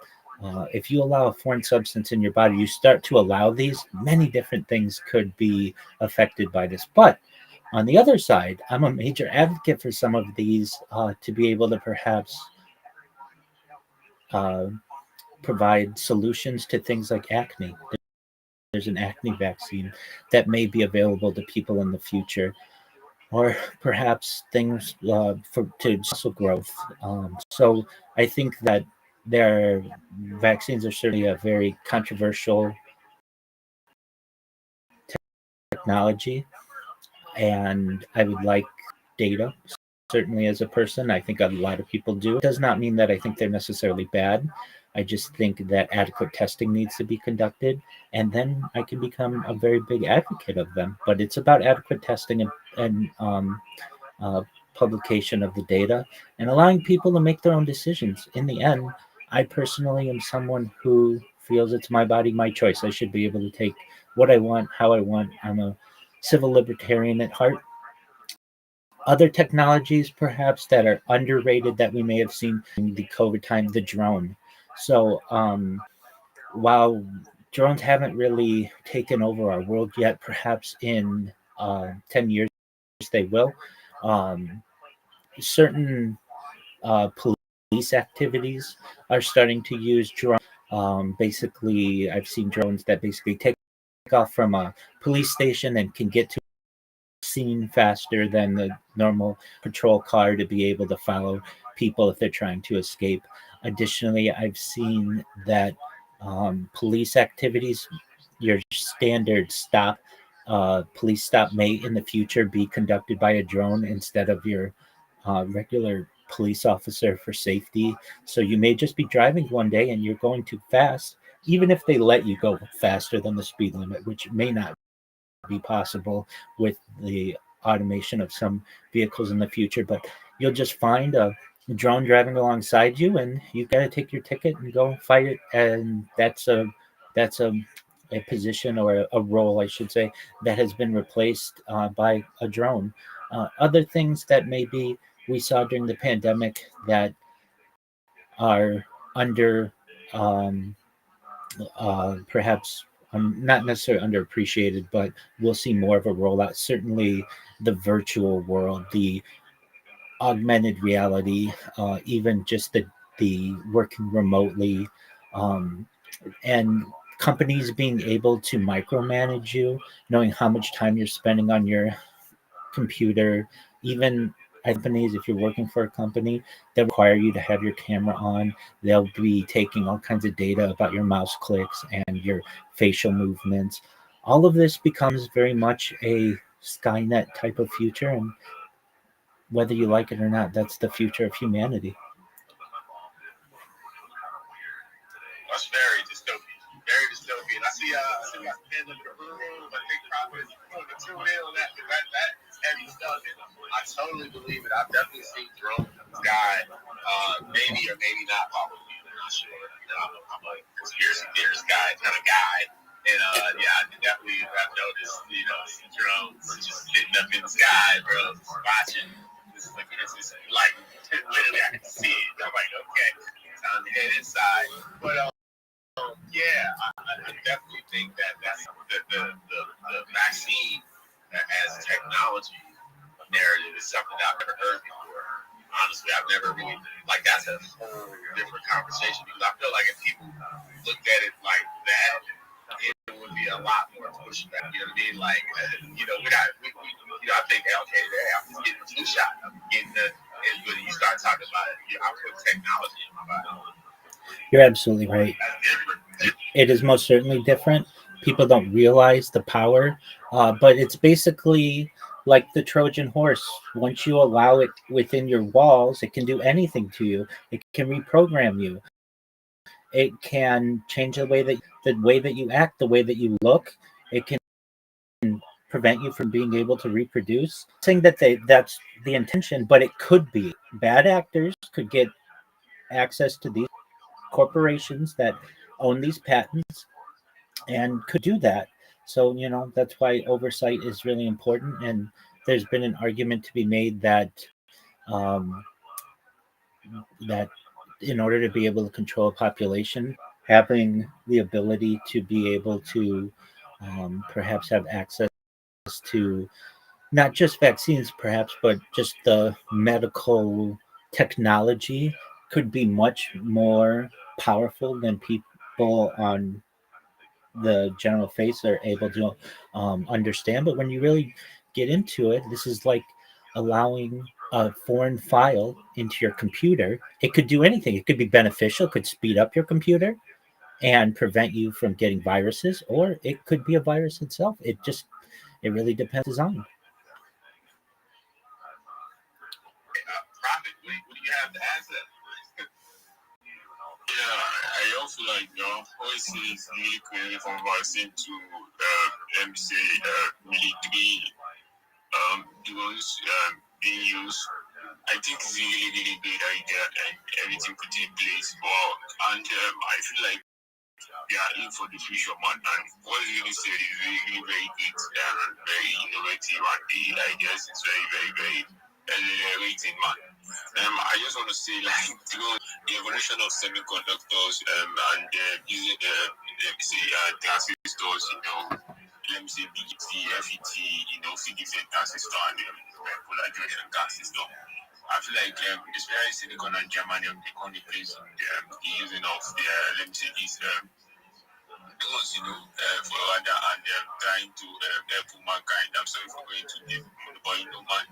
If you allow a foreign substance in your body, you start to allow these, many different things could be affected by this. But on the other side, I'm a major advocate for some of these to be able to perhaps provide solutions to things like acne. There's an acne vaccine that may be available to people in the future, or perhaps things to muscle growth. So I think that vaccines are certainly a very controversial technology, and I would like data. Certainly, as a person, I think a lot of people do. It does not mean that I think they're necessarily bad. I just think that adequate testing needs to be conducted, and then I can become a very big advocate of them. But it's about adequate testing and uh, publication of the data and allowing people to make their own decisions. In the end, I personally am someone who feels it's my body, my choice. I should be able to take what I want, how I want. I'm a civil libertarian at heart. Other technologies, perhaps, that are underrated that we may have seen in the COVID time, the drone. So, while drones haven't really taken over our world yet, perhaps in 10 years they will. Um, Certain police activities are starting to use drones. Basically, I've seen drones that basically take off from a police station and can get to a scene faster than the normal patrol car to be able to follow people if they're trying to escape. Additionally, I've seen that police activities, your standard stop, police stop may in the future be conducted by a drone instead of your regular police officer for safety. So you may just be driving one day and you're going too fast, even if they let you go faster than the speed limit, which may not be possible with the automation of some vehicles in the future. But you'll just find a drone driving alongside you, and you got to take your ticket and go fight it. And that's a position or a role, I should say, that has been replaced by a drone. Other things that maybe we saw during the pandemic that are under um, perhaps not necessarily underappreciated, but we'll see more of a rollout. Certainly, the virtual world, the augmented reality, even just the working remotely, um, and companies being able to micromanage you, knowing how much time you're spending on your computer. Even companies, if you're working for a company, they require you to have your camera on. They'll be taking all kinds of data about your mouse clicks and your facial movements. All of this becomes very much a Skynet type of future, and whether you like it or not, that's the future of humanity. That's very dystopian. Very dystopian. I see you guys pinned up in the room. I think probably putting the 2 in on that. That is heavy stuff. And I totally believe it. I've definitely seen drones in the sky. Maybe or maybe not, probably. I'm not sure. I'm a conspiracy theorist guy, kind of guy. And yeah, I definitely have noticed, some drones just sitting up in the sky, bro, just watching. It's like literally I can see it. I'm like, okay, time to head inside. But yeah, I definitely think that's the vaccine as technology narrative is something I've never heard before. Honestly, I've never really that's a whole different conversation because I feel like if people looked at it like that, it would be a lot more pushback. You know what I mean? Like, I think, okay, I'm just getting the flu shot. I'm getting and when you start talking about it, I'm putting technology in my body. You're absolutely right. It is most certainly different. People don't realize the power, but it's basically like the Trojan horse. Once you allow it within your walls, it can do anything to you. It can reprogram you. It can change the way that you act, the way that you look. It can prevent you from being able to reproduce. Saying that that's the intention, but it could be. Bad actors could get access to these corporations that own these patents and could do that. So, that's why oversight is really important. And there's been an argument to be made that um, that in order to be able to control a population, having the ability to be able to perhaps have access to not just vaccines, perhaps, but just the medical technology could be much more powerful than people on the general face are able to understand. But when you really get into it, this is like allowing a foreign file into your computer, it could do anything. It could be beneficial, could speed up your computer and prevent you from getting viruses, or it could be a virus itself. It really depends design. Prophet, what do you have to answer that? Yeah, I also like, always say it's really crazy from vaccine to, let me say, military drones being used. I think it's a really, really great idea and everything put in place. And I feel like they are in for the future, man. And what you really said is really, really very good and very innovative. And the ideas is very, very, very elevating, man. I just want to say, like, the evolution of semiconductors and using transistors, let me say BGT, FET, feed effect transistor and polarization transistor. I feel like especially silicon and germanium, they come in place in the using of let me say these tools, for Rwanda and trying to help mankind. I'm sorry for going to the but man,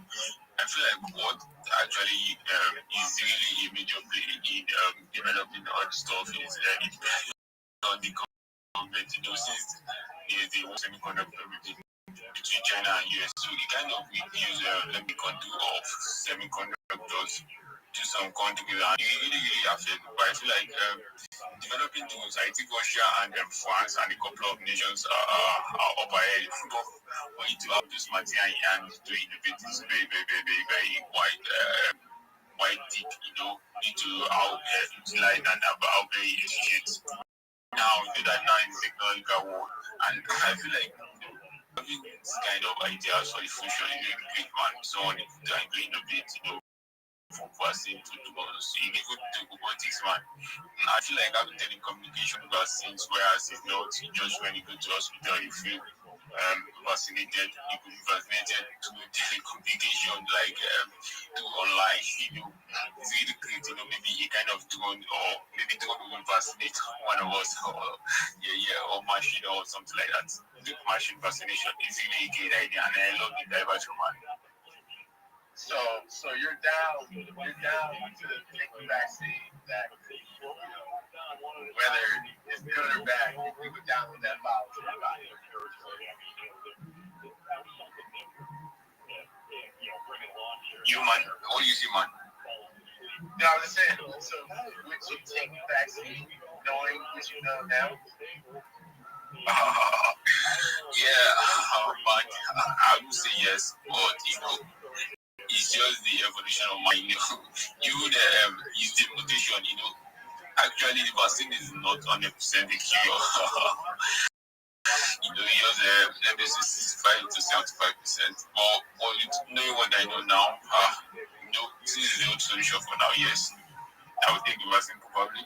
I feel like what actually is really a major play in developing all the stuff is it on the government, since the semiconductor between China and US. So it kind of use let me control of semiconductors to some countries and it really, really affect. But I feel like developing tools, I think Russia and France and a couple of nations are up ahead. But for you to have this material and to innovate is very, very, very, very, very wide deep, need to how utilize and how very efficient. Now, we do that now in the technological world, and I feel like having this kind of ideas for the future is really great, man. Someone is trying to innovate, from vaccine to drones, even to robotics, man. I feel like having telecommunication vaccines, whereas it's not just when you go to hospital, you feel vaccinated, you could be vaccinated to telecommunication, like to online, it's really great, maybe a kind of drone, or maybe drone will vaccinate one of us, or or machine or something like that. The machine vaccination is really a great idea, and I love the diversion, man. So you're down to take the vaccine that, whether it's good or bad, you go down with that bottle to your body. Human, what do you see, man? No, I was just saying, so would you take the vaccine knowing what you know now? Man, I would say yes, but it's just the evolution of mind. It's the mutation. Actually, the vaccine is not 100% the cure. Let me say 65 to 75%. But knowing what I know now, this is the only solution for now. Yes, I would take the vaccine probably.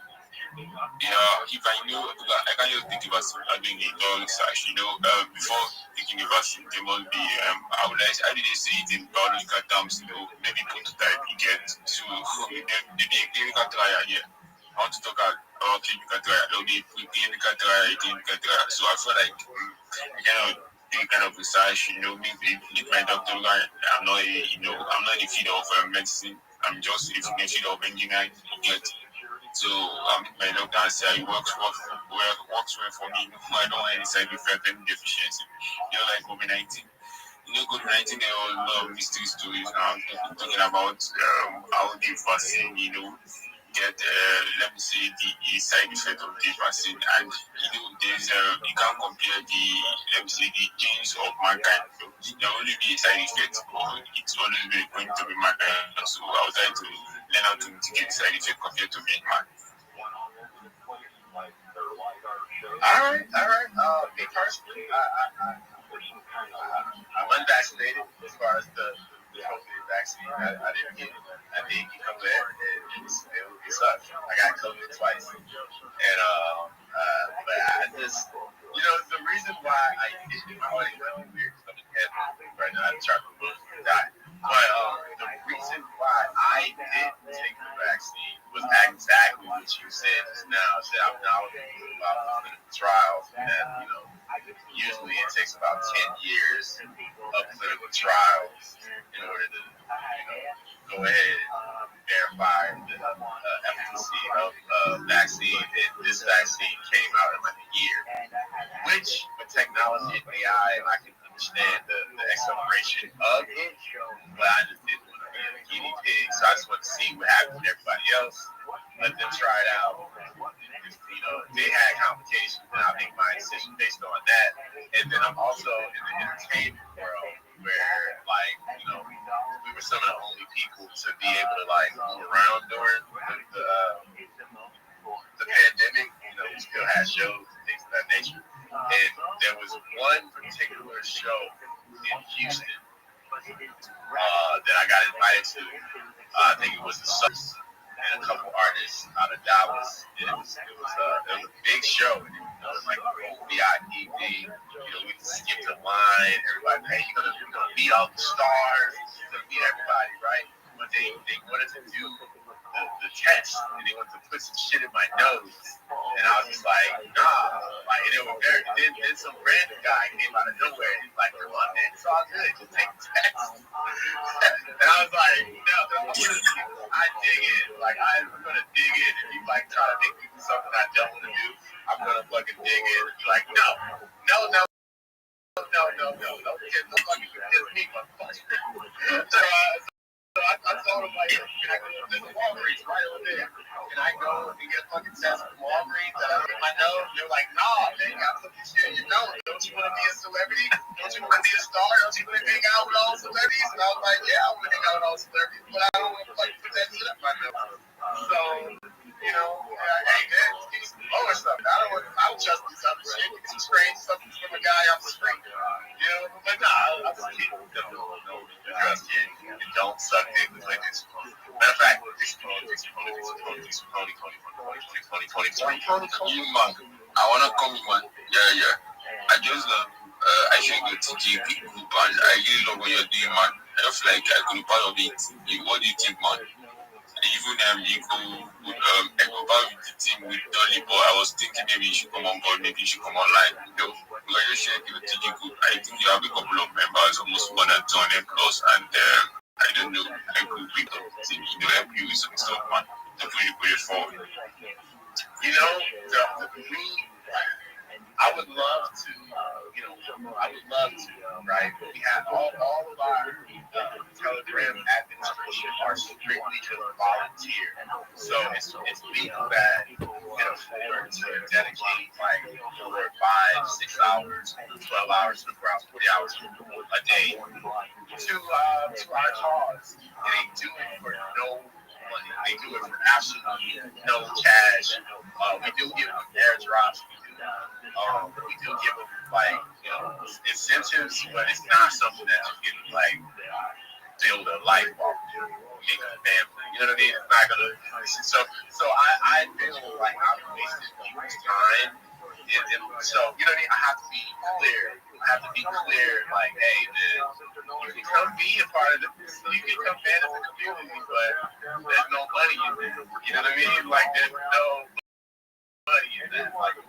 If I know, I can just take the vaccine and doing a long research. Before taking the vaccine, there must be, how did they say it in biological terms? Maybe prototype you get to maybe a clinical trial. Yeah, I want to talk about clinical trial. There will be clinical trial. So I feel like I cannot do kind of research. Maybe meet my doctor. I'm not in the field of medicine. I'm just in the field of engineering. So my doctor said it works well for me. I don't have any side effect, any deficiency. Like COVID-19. COVID-19, there are a lot of mystery stories now talking about how the vaccine, get let me say the side effect of the vaccine, and there's you can't compare the genes of mankind. There will only be a side effect, but it's always going to be mankind. So I was trying to learn how to mitigate the side effect compared to being man. All right. Me personally, I'm unvaccinated as far as the COVID vaccine. I didn't get it. I did get COVID. It sucked. I got COVID twice, and but I just, the reason why I didn't, my body went weird because I'm in heaven right now. I'm trying to die. But the reason why I didn't take the vaccine was exactly what you said just now. I said I'm now about clinical trials, and usually it takes about 10 years of clinical trials in order to go go ahead and verify the efficacy of vaccine, and this vaccine came out in like a year. Which, with technology and AI, I can understand the acceleration of it, but I just didn't want to be a guinea pig, so I just want to see what happened with everybody else, let them try it out. You know, if they had complications, then I'll make my decision based on that. And then I'm also in the entertainment world where, like, you know, we were some of the only people to be able to, like, move around during the pandemic. You know, we still had shows and things of that nature. And there was one particular show in Houston that I got invited to. I think it was the Suns and a couple artists out of Dallas. And it was a big show. And it was like a whole VIP thing. You know, we skipped the line. Everybody, hey, you're gonna meet all the stars. You're gonna meet everybody, right? But they wanted to do the test, and they wanted to put some shit in my nose, and I was just like, nah. Like, and it was very. Then some random guy came out of nowhere, and he's like, come on, man, it's all good, just take the test. And I was like, no, I dig in. Like, I'm gonna dig in, and you like try to make me do something I don't want to do, I'm gonna fucking dig in and be like, no. Don't fucking kiss me, motherfucker. So I told him, like, can I go to the Walgreens right over there? Can I go and get a fucking test from Walgreens that I in my nose? They're like, nah, man, you got to put this shit in your nose. Don't you want to be a celebrity? Don't you want to be a star? Don't you want to hang out with all the celebrities? And I was like, yeah, I want to hang out with all the celebrities, but I don't want to fucking put that shit up my nose. So, you know, hey, man, give me some lower stuff. I don't trust this other shit. Give me some strange stuff from a guy off the street. You know, but nah, I just keep no trust kid. And don't suck dick with like this. Matter of fact, You man, I wanna come in, man. Yeah. I just I should go to GP group, and I really love what you're doing, man. I feel like I could be part of it. What do you think, man? Even you could combine with the team with Dolly, but I was thinking maybe you should come on board, maybe you should come online. You know, when you share your TG group, I think you have a couple of members, almost more than 200 plus, and I don't know, I could be the team, you know, help you with some stuff, man. To put it forward. You know, I would love to, right? We have all of our Telegram administration are strictly just volunteer. So it's people that can afford to dedicate like 4, 5, 6 hours, 12 hours, 24 hours, 40 hours a day to our cause. And they do it for no money. They do it for absolutely no cash. We do give them airdrops. We do give them like, you know, incentives, but it's not something that you can like build a life off of, make a family. You know what I mean? It's not gonna. So I feel like I'm wasting people's time. And so, you know what I mean? I have to be clear. Like, hey, man, you can come be a part of this. You can come manage the community, but there's no money in it. You know what I mean? Like, there's no money in that. Like,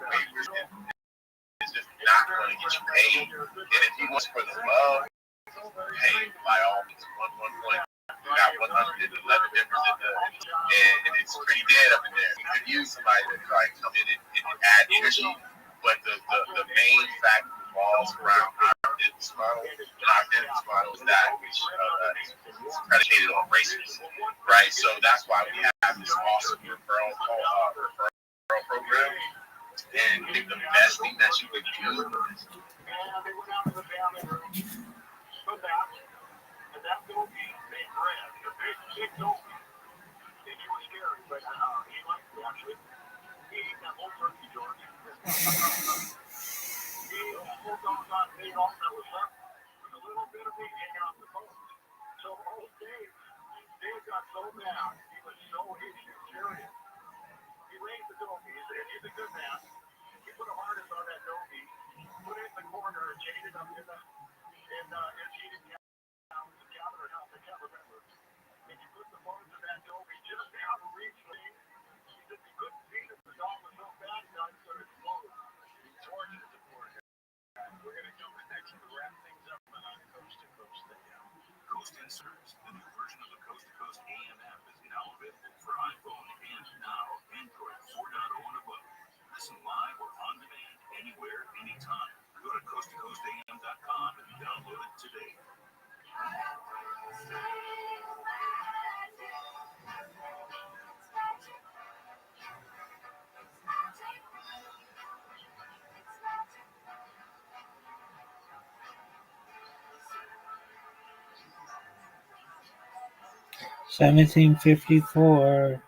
it's just not going to get you paid. And if you want for the love, hey, by all means, 111. We got 111 members and it's pretty dead up in there. We could use somebody to like come in and add energy, but the main fact revolves around our business model, and our business model is that which is predicated on racism, right? So that's why we have this awesome referral program. And I think the best thing that you could do is Coast Inserts, the new version of the Coast to Coast 1754.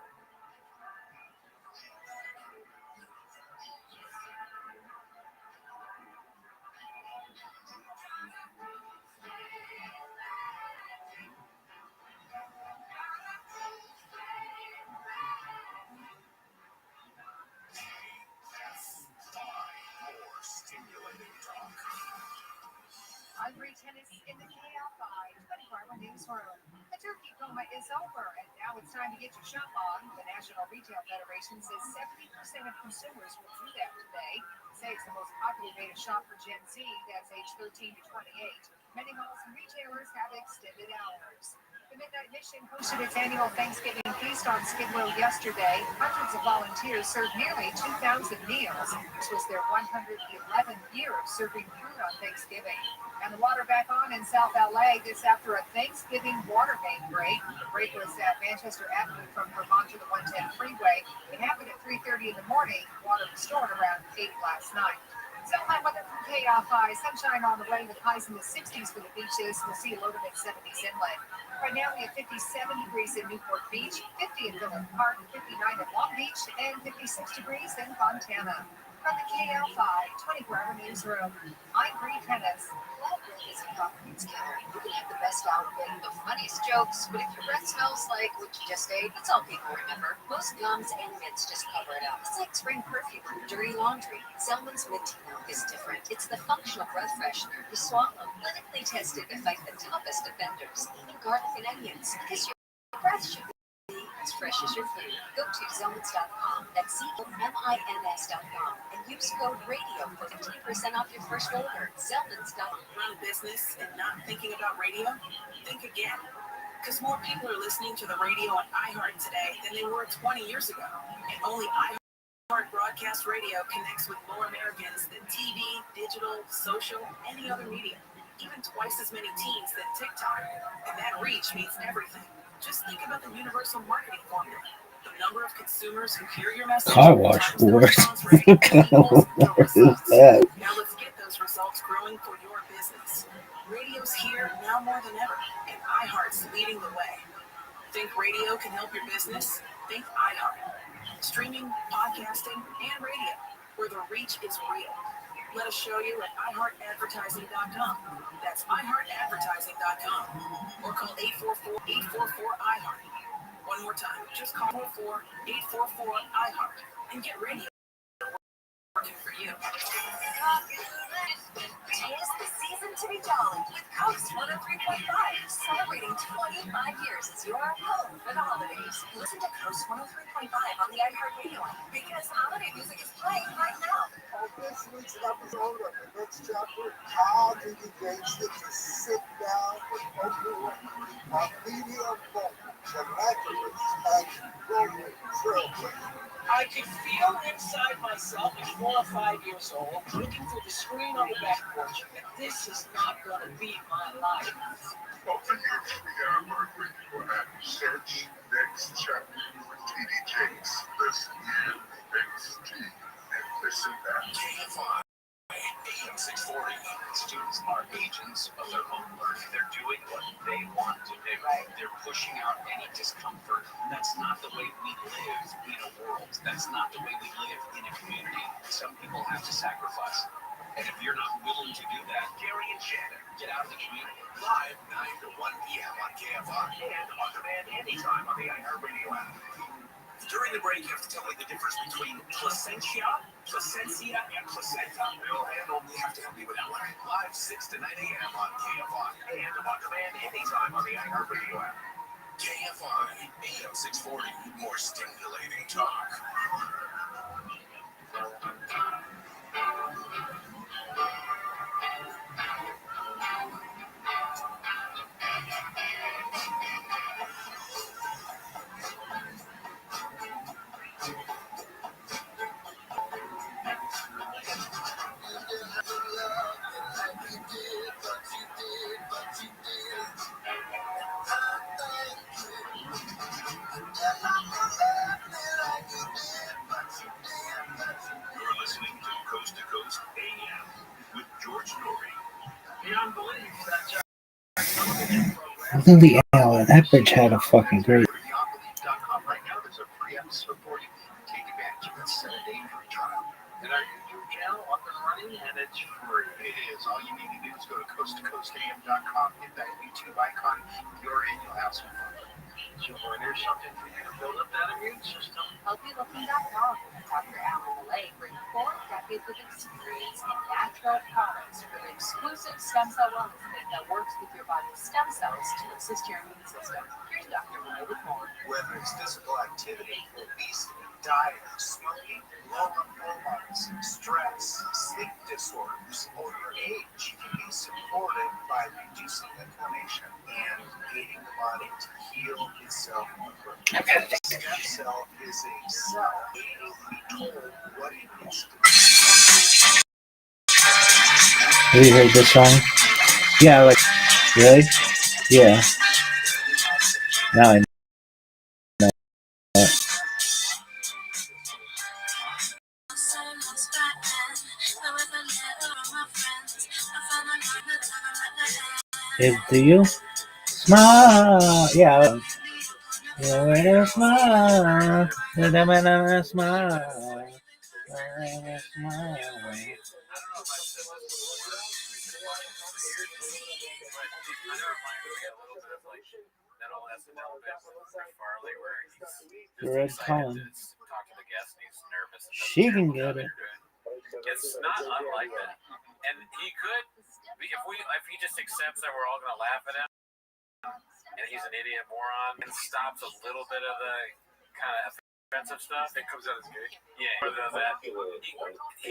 I'm Bree Tennis in the KL5 24-hour newsroom. The turkey coma is over, and now it's time to get your shop on. The National Retail Federation says 70% of consumers will do that today. Say it's the most popular day to shop for Gen Z, that's age 13 to 28. Many malls and retailers have extended hours. The Midnight Mission hosted its annual Thanksgiving feast on Skid Row yesterday. Hundreds of volunteers served nearly 2,000 meals. This was their 111th year of serving food on Thanksgiving. And the water back on in South LA. This after a Thanksgiving water main break. The break was at Manchester Avenue from Vermont to the 110 freeway. It happened at 3:30 in the morning. Water restored around 8 last night. So high weather from KL5. Sunshine on the way with highs in the 60s for the beaches. We'll see a low to mid-70s inland. Right now we have 57 degrees in Newport Beach, 50 in Villa Park, 59 in Long Beach, and 56 degrees in Fontana. From the KL5 24-hour newsroom, I'm Bree Tennis. Is a confidence killer. You can have the best outfit, the funniest jokes, but if your breath smells like what you just ate, that's all people remember. Most gums and mints just cover it up. It's like spring perfume or dirty laundry. Selman's Minty Milk is different. It's the functional breath freshener you swallow. Clinically tested to fight the toughest offenders, even garlic and onions, because your breath should be as fresh as your food. Go to Zelmans.com, that's ZELMINS.com, and use code RADIO for 15% off your first order. Zelmans.com. Run a business and not thinking about radio? Think again. Because more people are listening to the radio on iHeart today than they were 20 years ago. And only iHeart Broadcast Radio connects with more Americans than TV, digital, social, any other media. Even twice as many teens than TikTok. And that reach means everything. Just think about the universal marketing formula. The number of consumers who hear your message. Car wash wars. What is that? Now let's get those results growing for your business. Radio's here now more than ever, and iHeart's leading the way. Think radio can help your business? Think iHeart. Streaming, podcasting, and radio, where the reach is real. Let us show you at iHeartAdvertising.com. That's iHeartAdvertising.com. Or call 844-844-iHeart. One more time, just call 844-844-iHeart and get radio working for you. Tis the season to be jolly with Coast 103.5, celebrating 25 years as your home for the holidays. Listen to Coast 103.5 on the iHeartRadio app because holiday music is playing right now. On this week's episode of the next chapter, how do you gauge that you sit down with Oprah Winfrey, a media mogul, philanthropist, and global trailblazer? I could feel inside myself at 4 or 5 years old, looking through the screen on the back porch, that this is not going to be my life. Open your iHeart Radio app, search Next Chapter with TD Jakes. Listen here, NXT, and listen back. KFI, AM 640. Students are agents of their own learning. They're doing what they want to do. They're pushing out any discomfort. That's not the way we live in a world. That's not the way we live in a community. Some people have to sacrifice. And if you're not willing to do that, Gary and Shannon, get out of the community. Live 9 to 1 p.m. on KFI and on demand anytime on the iHeartRadio app. During the break, you have to tell me the difference between placentia, and placenta. Bill Handel, you have to help me with that one. Live 6 to 9 a.m. on KFI and on demand anytime on the iHeartRadio app. KFI, AM 640, more stimulating talk. You're listening to Coast to Coast AM with George Norrie. The unbelief that Lily Allen. That bitch had a fucking great. Right now, there's a free episode for you. Take advantage of this 7-day free trial. And our YouTube channel up and running, and it's free. It is. All you need to do is go to coasttocoastam.com, hit that YouTube icon. You're in. You'll have some fun. So there's something for you to build up that immune system. HealthyLooking.com. Dr. Alan Malay brings 4 decades of experience in natural products for the exclusive stem cell wellness kit that works with your body's stem cells to assist your immune system. Here's Dr. Malay with more. Whether it's physical activity, obesity, diet, smoking, low hormones, stress, sleep disorders, or your age, can be supported by reducing inflammation and aiding the body to heal itself. A stem cell is a cell waiting to be told what it needs to do. Have you heard this song? Yeah, like, really? Yeah. Now I know. Do you? Smile. Yeah. Yeah, when I smile. When I smile. Smile. Red Colin. She can get it. It's not unlike that. And he could, if he just accepts that we're all going to laugh at him, and he's an idiot moron, and stops a little bit of the kind of offensive stuff, it comes out as gay. Yeah, or that he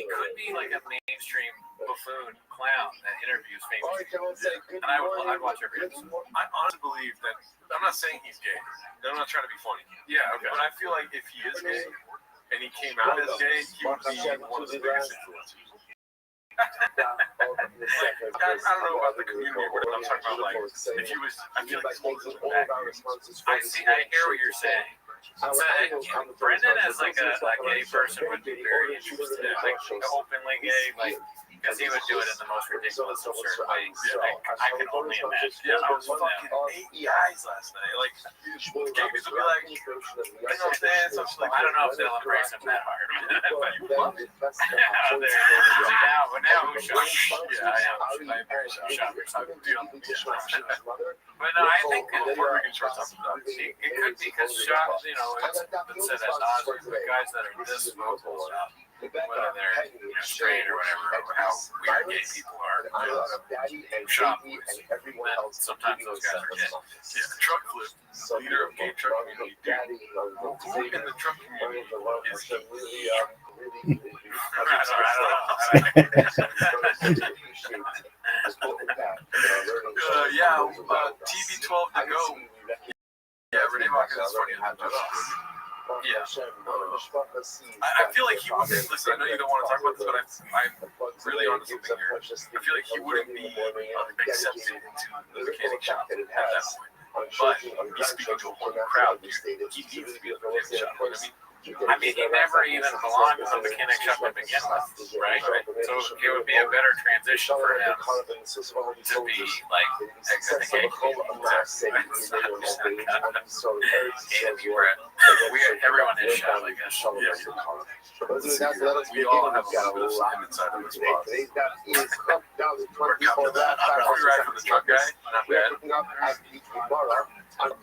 could be like a mainstream buffoon clown that interviews famous people. And I'd watch every episode. I honestly believe that, I'm not saying he's gay. I'm not trying to be funny. Yeah, okay. But I feel like if he is gay, and he came out as gay, he would be one of the biggest influencers. I don't know about the community, but I'm talking about like if he was. I feel like he's holding back. I hear what you're saying. So, Brendan as like a gay person would be very interesting, like openly gay, like because he would do it in the most ridiculous of certain ways. I can only imagine. Yeah, I was fucking 8 guys last night. Like, gay people be like, you know, dance. I don't know if they'll embrace him that hard. Now who's shocked? Yeah, I am. I'm very shocked. But no, I think it could be because shocked, you know, it's been said ad nauseam, the guys that are this vocal about whether they're straight or whatever, or how weird gay people are, shop boys. Then sometimes those guys are gay. Yeah, Truck Flip, leader of gay truck community, who in the truck community is he? TV12 to go. Yeah, Renee Watkins is funny enough. Yeah. I feel like he wouldn't, listen, I know you don't want to talk about this, but I'm really onto something here. I feel like he wouldn't be accepted into the mechanic shop at that point. But he's speaking to a whole new crowd. He needs to be at the mechanic shop. You know what I mean? I mean, he never even belonged in the mechanic shop to begin with, right? So it would be a better transition for him to be like a gay everyone is shy, I guess. We all have a little bit of him inside of this box. We're coming to that. Are we right from the truck guy? Not bad.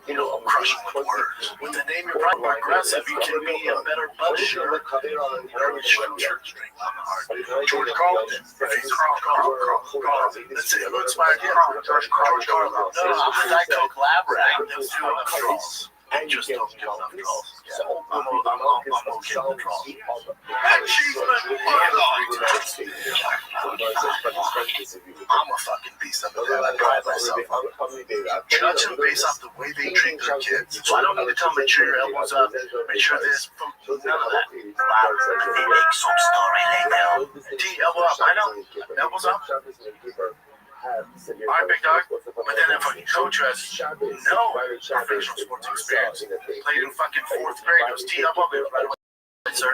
You know, I'm crushing with words. With the name you're probably more aggressive, you can be a better pusher. Whatever church drink on the heart. George Carlin. If he's Carl. That's it. Who inspired him? George Carlin. No, I'm the Diet Coke collaborating. There's two of them draws. Just don't get enough draws. I'm okay with the draws. I'm a fucking beast of it. I drive myself. Judge them based off the way they treat their kids. So I don't need to tell them, make sure your elbows up, make sure this, none of that. They make some story later. Elbow up, I know. Elbows up. Alright, big dog. But then if a coach has no professional sports experience, played in fucking 4th grade, goes tee up right away. sir.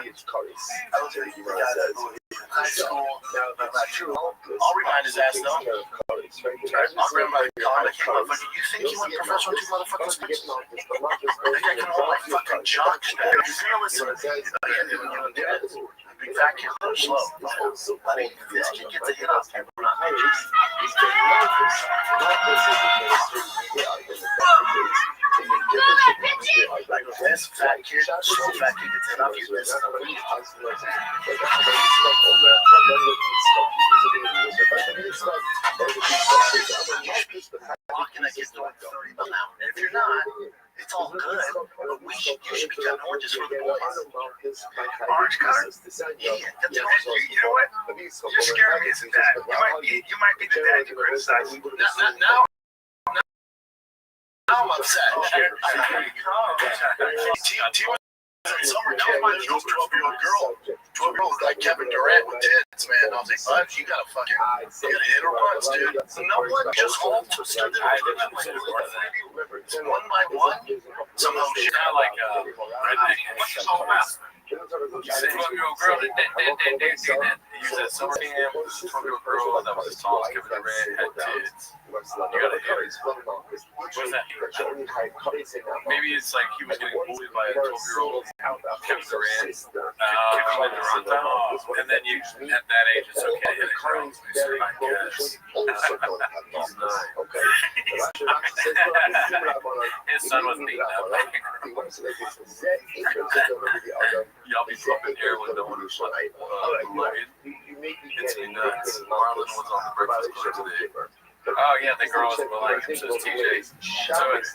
High school. I'll remind his ass though. I'll grab my collar. Like, hey, motherfucker, you think you went professional with 2 motherfucking speeches? I think I can hold my fucking jock strap. You're gonna listen. Big fat kid, slow. Buddy, this kid gets a hit off. We're not bitches. Like this fat kid, slow fat kid gets hit off. You this. Walking, I get throwing 30 miles an hour. And if you're not, it's all good. But you should be cutting oranges for the boys. Orange cutter? Yeah, you know what? You're scaring me as a dad. You might be the dad you criticize. Now I'm upset. Summer kid, my 12-year-old girl. 12-year-old like Kevin Durant with tits, man. I was like, bud, you gotta hit her once, dude. No one just hold to stood there. One by one. Somehow shit. Kind of like what's this all about? You said 12-year-old girl that you said summer camp was a 12-year-old girl that was as tall as Kevin Durant, had tits. You gotta hit her. What's that? Maybe it's like he was getting bullied by a 12-year-old Kevin Durant. And then you, at that age, it's okay to hit a girl. I guess. His son was beaten up. Y'all be flipping air with no one who's like, it's me nuts. Marlon was on the Breakfast Club today. Oh yeah, the girl was willing. Says TJ.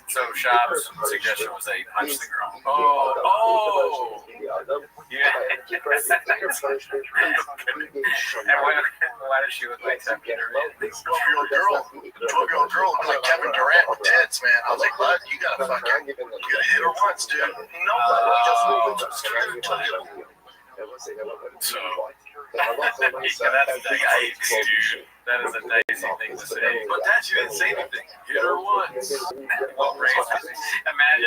So Shop's suggestion was that he punched the girl. Oh. Yeah. And why did she look like that? 12-year-old girl like Kevin Durant with tits, man. I was like, bud, you gotta hit her once, dude. No, just so that's nice, dude. That is a dicey thing to say. But Dad, you didn't say anything. Hit her once. Imagine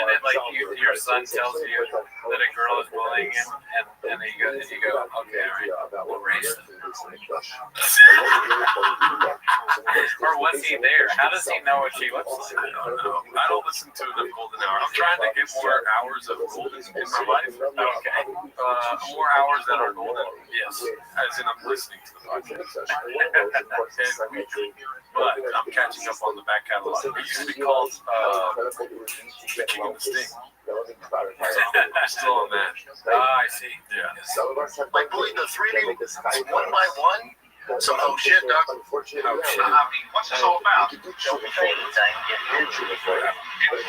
it like your son tells you that a girl is bullying him, and then you go, okay, all right, we'll raise him. Or was he there? How does he know what she looks like? I don't know. I don't listen to the golden hour. I'm trying to get more hours of golden in my life. Okay. More hours that are golden. Yes. As in I'm listening to the podcast. But I'm catching up on the back catalog. It used to be called The King of the Sting. I'm still on that. I see. Yeah. Like bullying the 3D one by one. Some whole shit, dog. What's this all about? Don't say anything.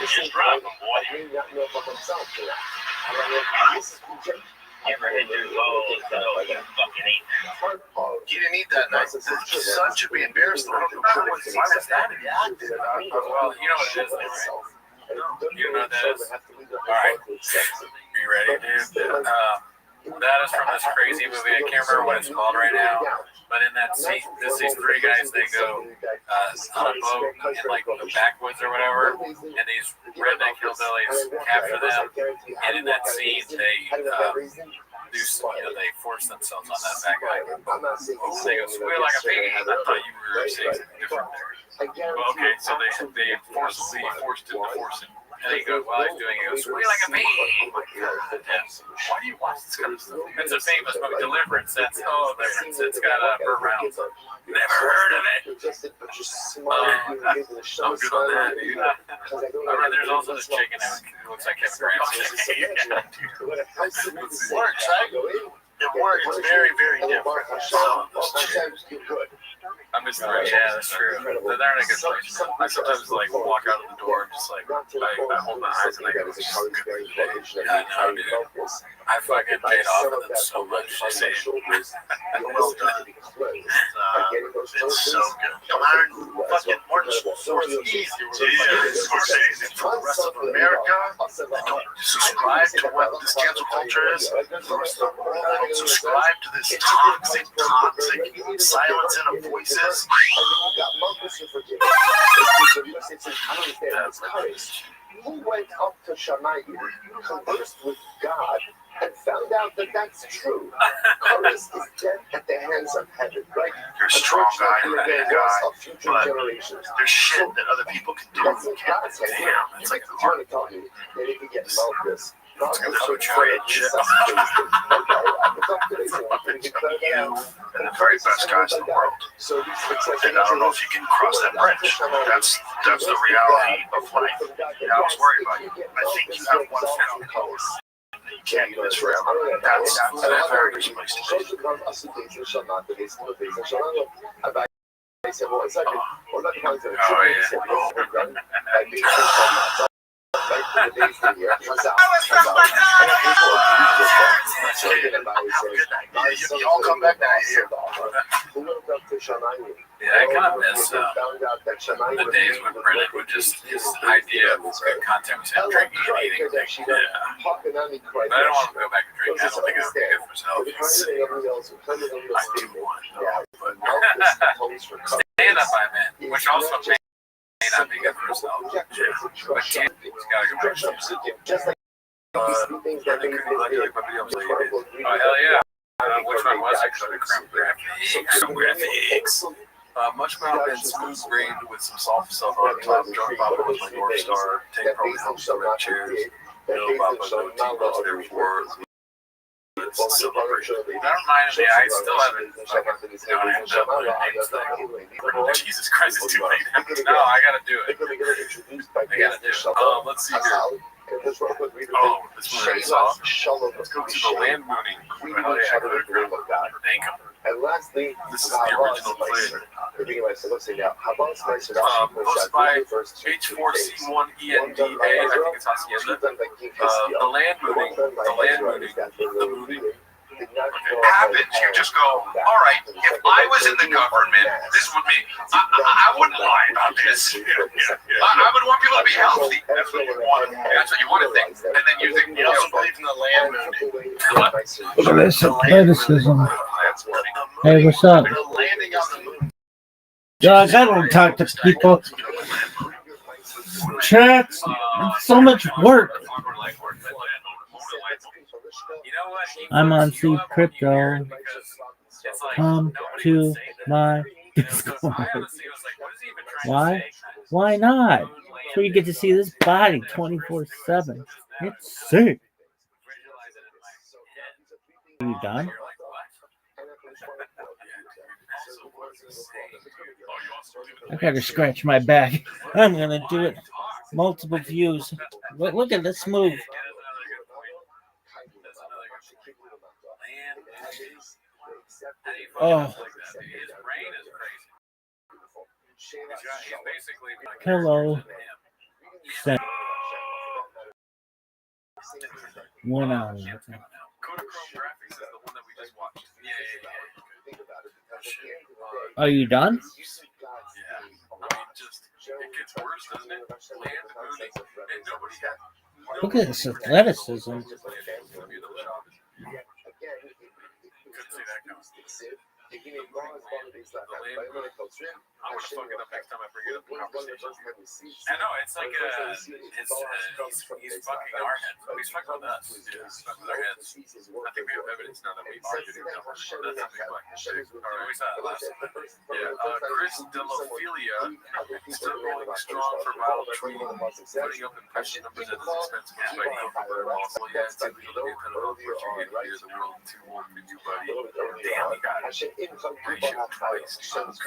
Just drop them, boy. You ever hit your balls? Oh, you fucking ate. You didn't eat that night. The son should be embarrassed. Why was that reacted? Well, you know what it is, right? You know what that is? All right. Are you ready, dude? That is from this crazy movie. I can't remember what it's called right now. But in that scene, these 3 guys, they go on a boat in like the backwoods or whatever, and these redneck hillbillies capture them. And in that scene, they they force themselves on that bad guy. They go squeal like a pig. I thought you were saying something different there. Well, okay, so they forced him to force him. And he goes, while he's doing it, he goes, squeal like a pig. Oh my God. Why do you watch this kind of stuff? It's a famous movie, Deliverance. Deliverance. It's got Burt Reynolds. Never heard of it. I'm good on that, dude. There's also this chicken who looks like Kevin Durant. It works, right? It works. It's very, very different. I miss the race. Yeah, that's true. They're in a good place. I sometimes like walk out of the door and just like I hold my eyes and I go, "This is good for the day." Yeah, I know, dude. I fucking paid off of them so much. Well done. It's so good. Fucking Martin Scorsese for the rest of America that don't subscribe to what this cancel culture is. They don't subscribe to this toxic silencing of voices. He went up to Shammai, conversed with God, and found out that that's true. Curtis is dead at the hands of heaven, right? You're a strong guy, you're a big guy, of future but generations. there's shit that other people can do. That's in God's hands. Damn, it's like the heart. Tell me that if you get this. It's like a fridge. You're the very best guys in the world. And I don't know if you can cross that bridge. That's the reality of life. And I was worried about you. I think you have one family close. You can't do this forever. That's a very good place to be. Y'all come back now here. Yeah, I kind of miss the days when Brennan would just, his idea of content was him drinking and eating things. Yeah. But I don't want to go back and drink. I don't think it would be good for his health. I do want to. Stand up, I meant, which also may not be good for his health. Yeah. But he's got to go back to oh, hell yeah. Which one was it? Graphics. Much mouth and smooth grained with some soft stuff on top. John Papa was my North Star. Tank probably helps the red chairs. No Papa, no T-Bus, therefore. It's a celebration. That reminded me, I still haven't Jesus Christ, it's too late. No, I gotta do it. I gotta do it. Let's see here. Oh, this one I saw. Let's go to the land mooning. And lastly, this is the original play. Posted by H4C1ENDA, I think it's Hacienda. The land mooning. Happens, you just go, all right, if I was in the government, this would be, I wouldn't lie about this. I would want people to be healthy. That's what you want. That's what you want to think. And then you think, you also believe in the land movement. Look at this athleticism. Hey, what's up? Yeah, I gotta talk to people. Chats, so much work. I'm on Seed Crypto. Come to my Discord. Why? Why not? So you get to see this body 24/7. It's sick. Are you done? I gotta scratch my back. I'm gonna do it. Multiple views. Look at this move. Oh. Hello. 1 hour. Are you done? Look at this athleticism. I'm gonna fuck it up next time I bring it up in conversation. I know, it's like he's fucking our heads. He's fucking with us. Yeah, he's fucking with our heads. I think we have evidence now that we argued it. That's a big fucking shit. Alright, we saw it last time. Yeah, Chris Delophilia still going strong for vital training, putting up impression numbers at his expense. Despite over also, yeah, it's illegal to get cut off, but you get here the world too warm to do, buddy. Damn, he got it. Ratio twice. Let's see here.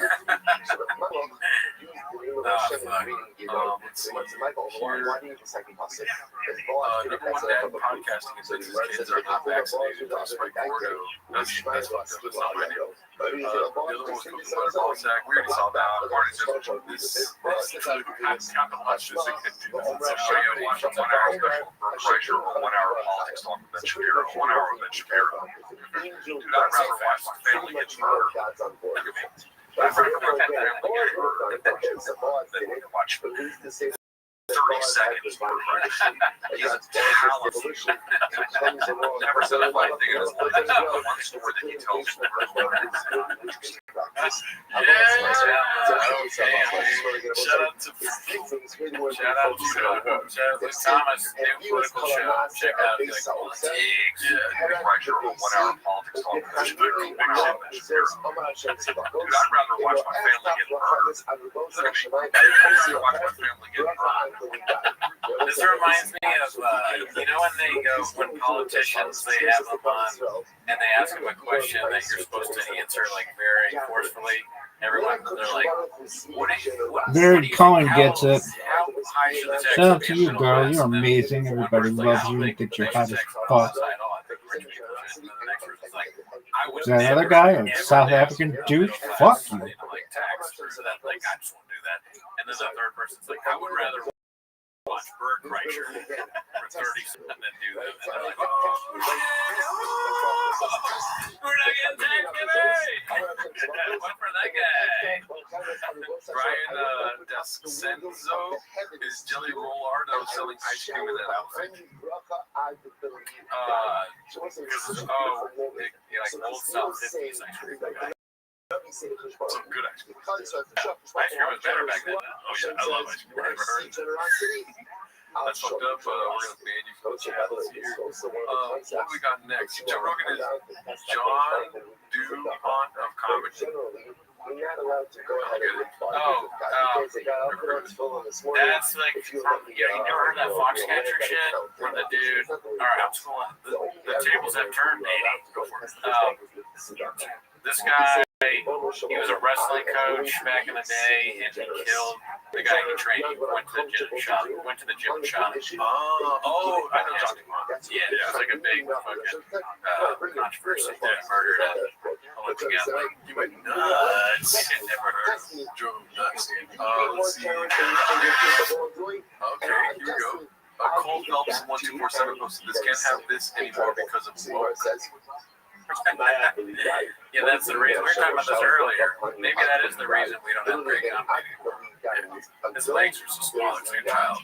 Number one dad podcasting is that his kids are not vaccinated. Despite Gordo, that's fucked up. That's not my name. The other one was cooking butter ball sack. We already saw that. This kind of watch this again. Watch a 1 hour special pressure or 1 hour politics talk with Ben Shapiro. 1 hour with Ben Shapiro. Dude, I'd rather watch the family get murdered. I'd rather watch that family get murdered than watch 30 seconds per practice. He's a talent. Never said a funny thing in his life. The one story that he tells me. Shout out to Thomas, new political show. Check out Big writer of a 1 hour politics talk. Dude, I'd rather watch my family get murdered. I'd rather watch my family get murdered. This reminds me of, when politicians, they have them on and they ask them a question that you're supposed to answer like very forcefully. Everyone, they're like, Very Cohen gets it. How high should the tax Shout out be to in you, middle girl. class? You're And then amazing. Everybody like, loves I don't you. think Think they you're should hot as tax on fuck. the side. I think rich people should. And then the next person's like, I would Is that another never, guy, a ever South next African middle douche? class, Fuck you. like tax or that. Like, I just won't do that. And then the third person's like, I would rather watch Bert Kreischer for 30 seconds and then do that. And they're like, we're not getting taxed today. One for that guy. Brian Descenzo is Jelly Rollardo selling ice cream in that outfit. Like old South 50s ice cream. Some good ice cream. Ice cream was better back then. Oh yeah, I love ice cream. Never heard of it. That's fucked up. We're gonna ban you from the chat. Let's hear. What do we got next? Joe Rogan is John DuPont of comedy. That's like, you never heard that Foxcatcher shit from the dude? All right, I'm just going. The tables have turned, maybe. Go for it. This guy, he was a wrestling coach back in the day, and he killed the guy he trained. He went to the gym and shot him. Oh, I know Johnny Mott. Yeah, it was like a big fucking controversy. That murdered Olympic athlete. You went nuts. Never heard of him. Drove nuts. Let's see. Okay, here we go. Cole Phelps 1247 posted this. Can't have this anymore because of woke. Yeah, that's the reason. We were talking about this earlier. Maybe that is the reason we don't have great comedy anymore. His legs are so small, it's a child.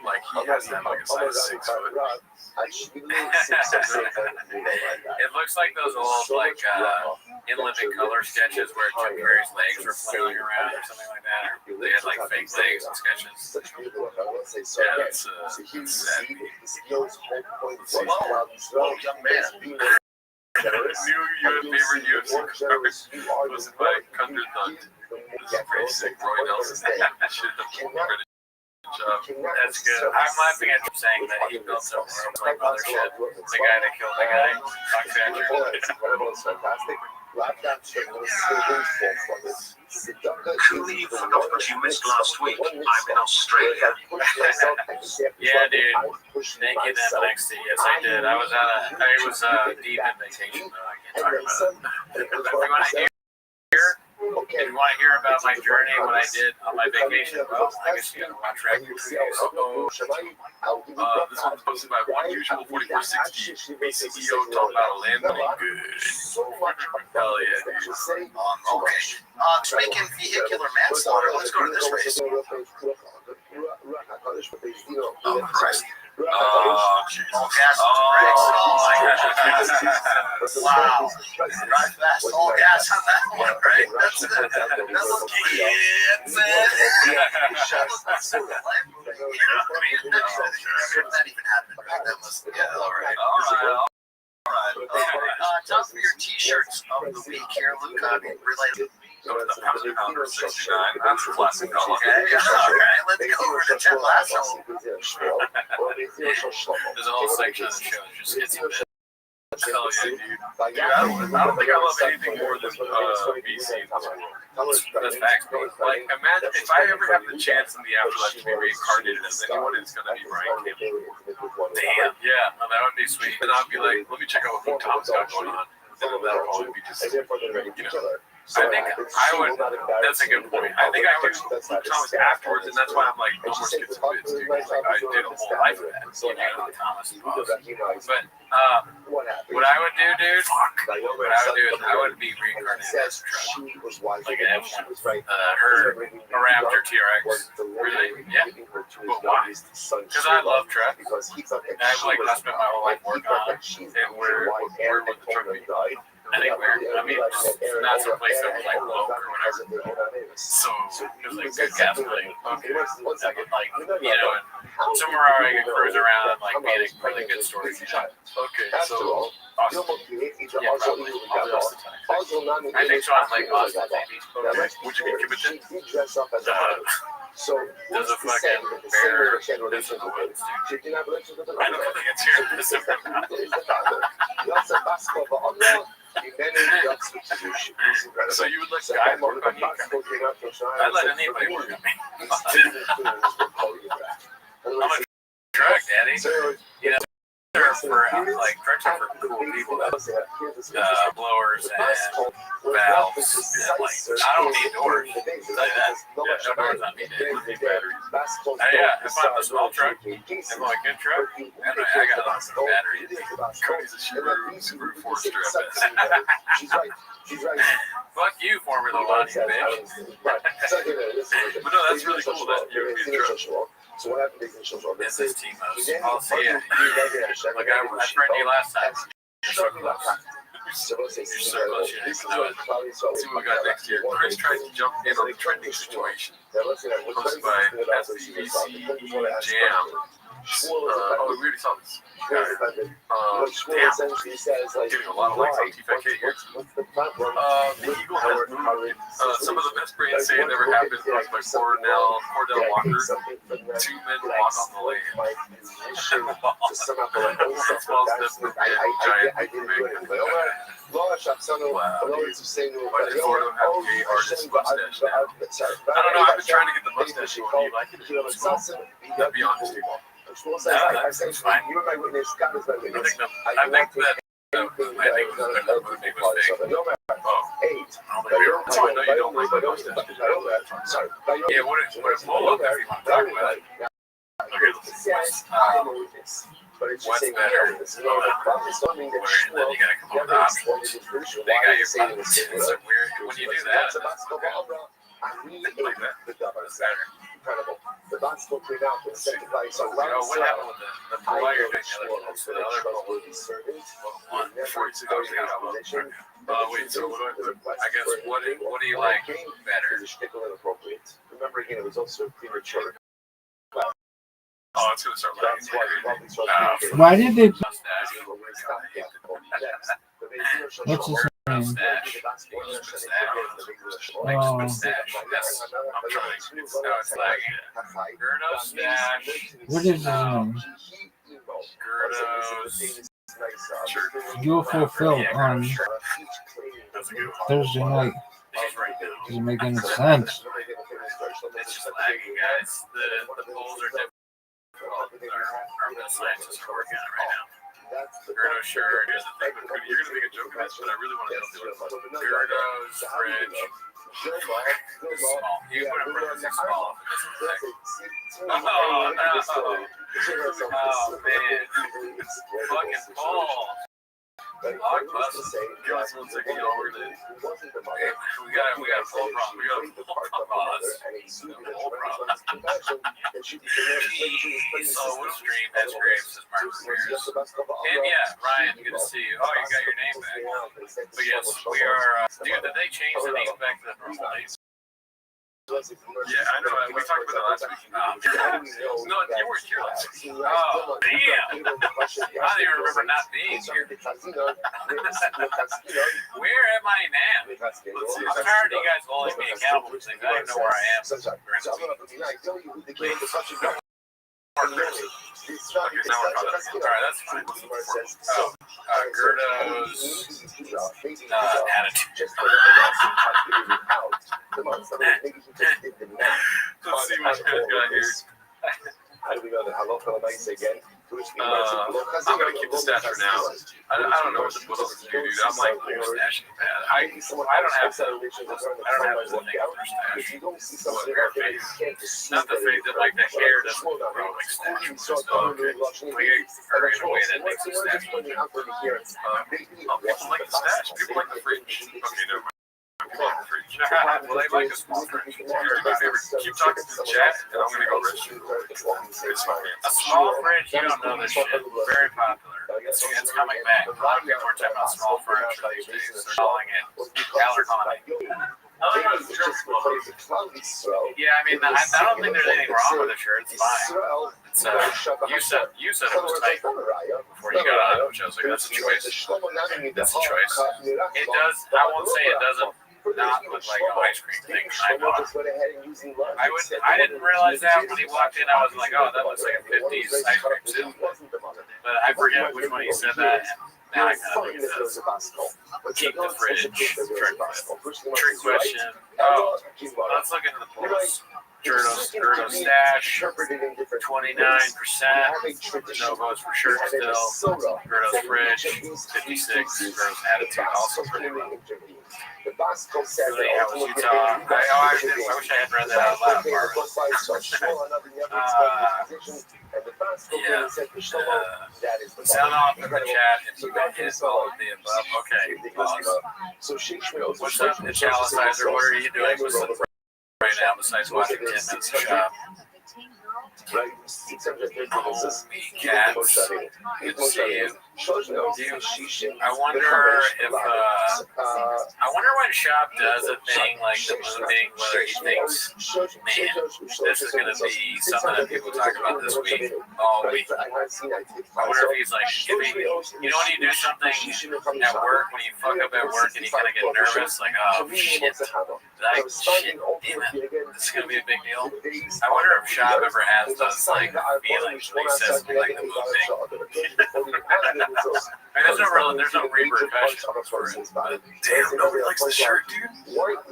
Like he has that like a size 6 foot. It looks like those old in living color sketches where Jim Carrey's legs were flailing around or something like that, or they had like fake legs and sketches. Yeah, that's sad. Whoa, young man. New favorite UFC card was by Thunder Thug. This is pretty sick. Roy Nelson. Should have credit. That's good. I'm laughing at him saying that he built some like other shit. The guy that killed the guy, Foxcatcher. Truly forgot what you missed last week. I'm in Australia. Yeah, dude. Thank you, then next to you. Yes, I did. I was deep in vacation, though. I can't talk about it. If you want to hear about my journey, what I did on my vacation, well, I guess you got to watch Record this one's posted by Unusual 4460. BCEO talking about land money. Good. Hell yeah, dude. Okay. Speaking vehicular manslaughter, let's go to this race. Oh, Christ. Oh, jeez. All gas and brakes. Wow. Drive fast, all gas on that one, right? That's what kids that even happened, right? That was, yeah, all right. Time for your t-shirts of the week here, Luke. Related. Go to the Pounder 69. That's a classic color. Okay, all right, let's go over to Ted Lasso. There's a whole section of the show that just hits you. Hell yeah, dude. I don't think I love anything more than BC. That's facts, bro. Like, imagine if I ever have the chance in the afterlife to be reincarnated as anyone, it's gonna be Brian Campbell. Damn. Yeah, no, that would be sweet. And I'd be like, let me check out what Tom's got going on. And then that'll probably be just, I think I would. That's a good point. I think I would Thomas afterwards, and that's why I'm like no more skips and bits, dude. Like, I did a whole life of that. You know, Thomas. But what I would do, dude, what I would do is I would be reincarnated as a truck, like an F1, her a Raptor TRX. Really? Yeah. But why? Because I love trucks. And I've like I spent my whole life working on it. And where would the truck be? Anywhere. I mean, not some place that was like local or whatever. So it was like good gas money. Okay. I could like, you know, somewhere where I could cruise around and like be a really good storage. Okay, so awesome. Yeah, probably. All the rest of the time. I think so. I'm like Austin, maybe. Okay. Would you be committed? There's a fucking bear lives in the woods, dude. I don't think it's here in December. So you would let guys work on you? I'd let anybody work on me. I'm a truck daddy. You know, for like trucks are for cool people that blowers and valves and like I don't need doors. I'll tell you that. Yeah, no doors on me, dude. I need batteries. Yeah, if I'm a small truck, if I'm a good truck, then I got lots of batteries. Cody's a Subaru 4-strip. Fuck you, Formula One, bitch. But no, that's really cool that you're a good truck. So what happened to this is T-Most. I'll see ya. Like I threatened you last time. You're so close. You're so close, you didn't know it. Let's see what we got next year. Chris tries to jump in on the trending situation. Hosted by SCBC Jam. Oh, we already saw this. Damn. Getting a lot of likes on TFK here. The Eagle has some of the best brain save that ever happened was by Cordell Walker. 2 men walk on the lane. Small steps for giant man. Wow, dude. Why does Florida have a gay artist mustache now? I don't know. I've been trying to get the mustache going. Do you like it? It's cool. I'll be honest, dude. That's fine. I think that movie was fake. Oh, that's why I know you don't like my mustache. Yeah, what if Molo, if you want to talk about it? Okay, what's better? And then you gotta come up with options. They got your buttons. It's so weird. When you do that, like that. That's better. The basketball came out with second place. So what happened with the player thing? The other ball? 46 hours ago. Wait, so what do I guess what do you like better? Remember again, it was also premature. Oh, it's gonna start lagging. Why did they? What's his name? Mustache. Oh. Mustache. Yes, I'm trying. It's lagging. Gerdo stash. What is his name? Gerdo's. UFO Phil on Thursday night. He's right now. Doesn't make any sense. It's just lagging, guys. The polls are different. Our scientists are working on it right now. Gerdo, sure. Here's the thing, you're going to make a joke of this, but I really want to do it. Gerdo's fridge is small. You put a parentheses small if it doesn't fit. Oh, no. Oh, man. Fucking Paul. Give us 1 second, y'all. We got a full problem. We got a full problem. Oh, what a stream. That's great. Says Mark Ramirez. And yeah, Ryan, good to see you. Oh, you got your name back. But yes, we are. Dude, did they change the name back to the normal names? Yeah, I know. We talked about that last week. No, you weren't here last week. Oh, damn. I don't even remember not being here. Where am I now? I'm tired of you guys holding me accountable for things. I don't even know where I am. Okay, now we're caught up. Alright, that's fine. Gerdo's attitude. Let's see what you guys got here. How do we know that halacha lemaisa again? I'm gonna keep the stash for now. I don't know what else to do, dude. I'm like stashing bad. I don't have the thing for stash. What, hair face? Not the face that like the hair doesn't grow like stash. Oh, okay. Or in a way that makes it stash. People like the stash. People like the fridge. Okay, never mind. Well, they like a small fridge. Keep talking to the chat, and I'm gonna go rich. A small fridge, you don't know this shit. Very popular. It's coming back. A lot of people are talking about small furniture these days. They're calling it caloric. Yeah, I mean, I don't think there's anything wrong with the shirt. It's fine. It's, you said it was tight before you got on it, which I was like, that's a choice. That's a choice. It does. I won't say it doesn't. Not with like an ice cream thing. I didn't realize that when he walked in. I was like, oh, that looks like a 50s ice cream sale. But I forget which one he said that. Now I kind of think it does. Keep the fridge. Trick question. Oh, let's look into the polls. Gerdo stash, 29%. No votes for shirt still. Gerdo's fridge, 56. Gerdo's attitude also pretty low. How was Utah? I wish I had read that out loud, Barbara. Sound off in the chat if you hit all of the above. Okay, pause. What's up, Italicizer? What are you doing right now besides watching 10 minutes of shop? Holy cats. Good to see you. I wonder when Shop does a thing like the moving, whether he thinks, man, this is going to be something that people talk about this week, all week. I wonder if he's like, when you do something at work, when you fuck up at work and you kind of get nervous, like, oh, shit, damn it, this is going to be a big deal. I wonder if Shop ever has those, like, feelings when he says something like the moving. There's no repercussions for it. But damn, nobody likes the shirt, dude. Where did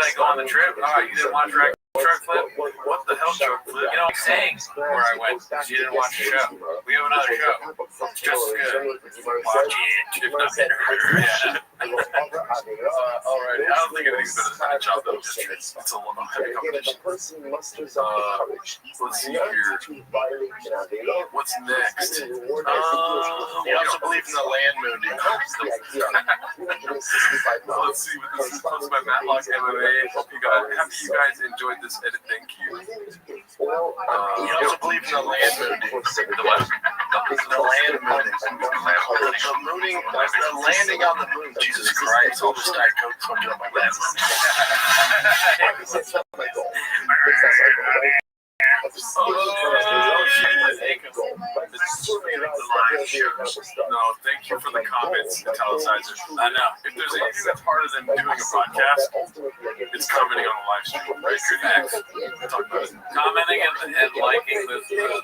I go on the trip? Oh, you didn't watch Truck Flip? What the hell, Truck Flip? You know, I'm saying where I went because you didn't watch the show. We have another show. It's just as good. Watch it, if not better. Yeah. Alright, I don't think anything's better than a job though. It's a little heavy competition. Let's see here. What's next? You also believe in the land moving. Let's see what this is. Close by Matlock MMA. Hope you guys enjoyed this edit. Thank you. You also believe in the land moving. The what? The land moving. The landing on the moon. Jesus Christ. All this Diet Coke fucking up my lap. No, thank you for the comments, Italicizer. I know. If there's anything that's harder than doing a podcast, it's commenting on a live stream. Right? Good. Talk about it. Commenting and liking the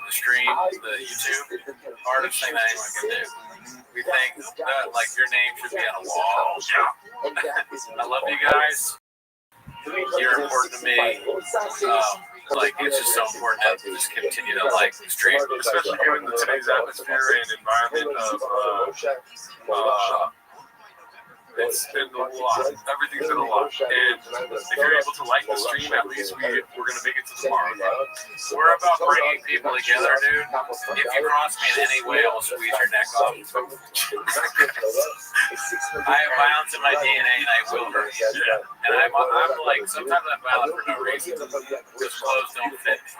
stream, the YouTube, hardest thing that anyone can do. We think that, like, your name should be on a wall. Yeah. I love you guys. You're important to me. Like, it's just so important to just continue to like the stream, especially given today's atmosphere and environment of it's been a lot. Everything's been a lot. And if you're able to like the stream, at least we're going to make it to tomorrow. We're about bringing people together, dude. If you cross me in any way, I'll squeeze your neck off. I have violence in my DNA, and I will hurt you. And I'm like, sometimes I'm violent for no reason. Because clothes don't fit me.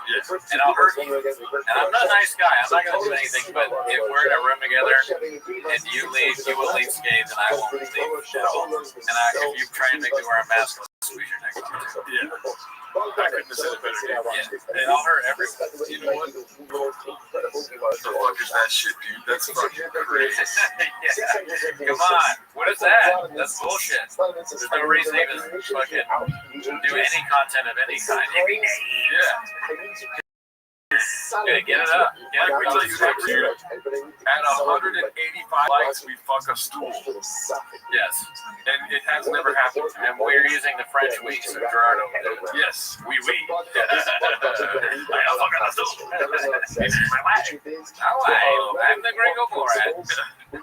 And I'll hurt you. And I'm not a nice guy. I'm not going to do anything. But if we're in a room together, and you leave, you will leave scathed, and I won't leave. And if you try and make me wear a mask, I'll squeeze your neck off. Yeah. I couldn't have said it better. Yeah. And I'll hurt everyone. You know what? What the fuck is that shit, dude? That's fucking crazy. Yeah. Come on. What is that? That's bullshit. There's no reason to even fucking do any content of any kind. Yeah. Yeah, get it up. Like we tell you every year, at 185 likes, we fuck a stool. Yes. And it has never happened. And we're using the French we, so Gerardo did it. Yes, we. I fuck on the stool. This is my wife. I'm the Gringo Borat. Oh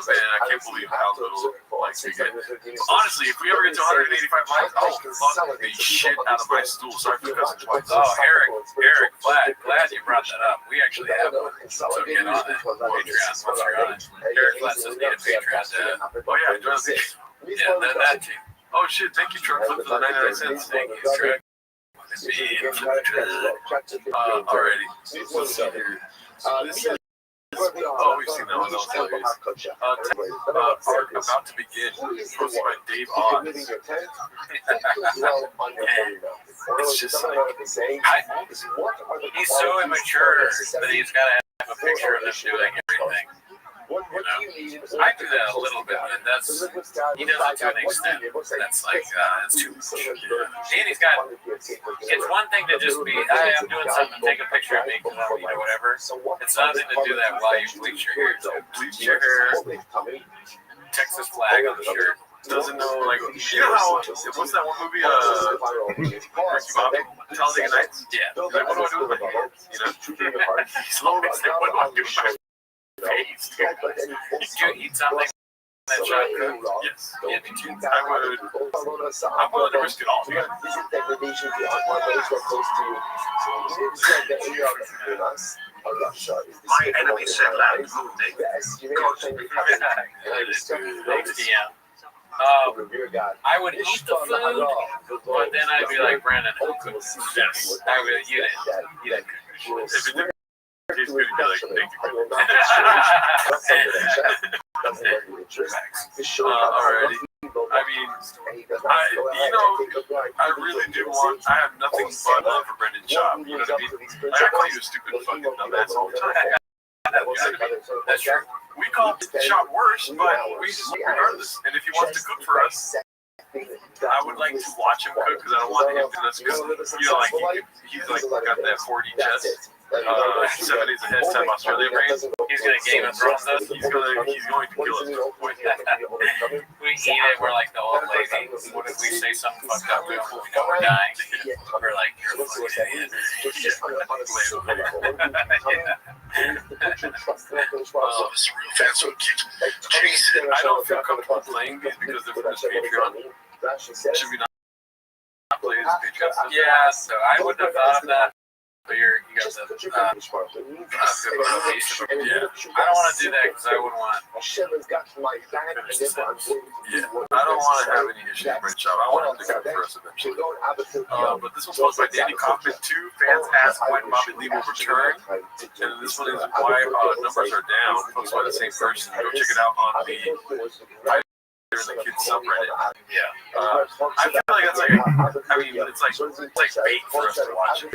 man, I can't believe how little likes we get. Honestly, if we ever get to 185 likes, I'll fuck the shit out of my stool. Sorry for cussing twice. Oh, Eric, glad you brought that up. We actually have one. So get on it. Patreon, once you're on it. Eric lets us need a Patreon. Oh yeah, join the Patreon. Yeah, that too. Oh shit, thank you, Truck Flip, for the 99 cents. Thank you, Truck. Alrighty. Let's see here. This is. Oh, we've seen that one. That was hilarious. Park about to begin. Posted by Dave Oz. It's just like he's so immature that he's got to have a picture of him doing everything. You know? I do that a little bit, and that's he does it to an extent. That's like it's too much. And he's got. It's one thing to just be, hey, I'm doing something, take a picture of me because I'm or whatever. It's another thing to do that while you bleach your hair. So bleach your hair, Texas flag on the shirt. Doesn't know, like, you know how, what's that one movie, Ricky Bobby, Talladega Nights? Yeah. Like, what do I do with my hands, you know? He's always like, what do I do with my face? Did you eat something that shot cooked? Yes. Yeah, me too. I'm willing to risk it all, man. My enemy said land moving. I would eat the food, but then I'd be like, Brandon, who cooked this? Yes. I would, you didn't cook this. If it didn't taste good, you'd be like, thank you. Alrighty. I mean, I really do want, I have nothing but love for Brendan Schaub, you know what I mean? I call you a stupid fucking dumbass all the time. That's true. We call Schaub worse, but we regardless. And if he wants to cook for us, I would like to watch him cook because I don't want him to just because like he's like got that 4D chest. 7 days ahead time Australia brain. He's gonna Game of Thrones us. He's going to kill us. We eat it. We're like the old lady. What if we say something fucked up? We know we're dying. We're like, you're a fucking idiot. I don't feel comfortable playing these because they're from this Patreon. Should we not play this Patreon? Yeah, so I wouldn't have thought of that. But you got the yeah. I don't want to do that because I wouldn't want. Yeah, I don't want to have any issues with Brent Schaub. I want him to cook for us eventually. But this one's posted by Danny Kaufman. 2 fans ask when Bobby Lee will return, and this one is why numbers are down. Posted by the same person. Go check it out on the in the kids subreddit. Yeah. I feel like that's like it's like bait for us to watch it.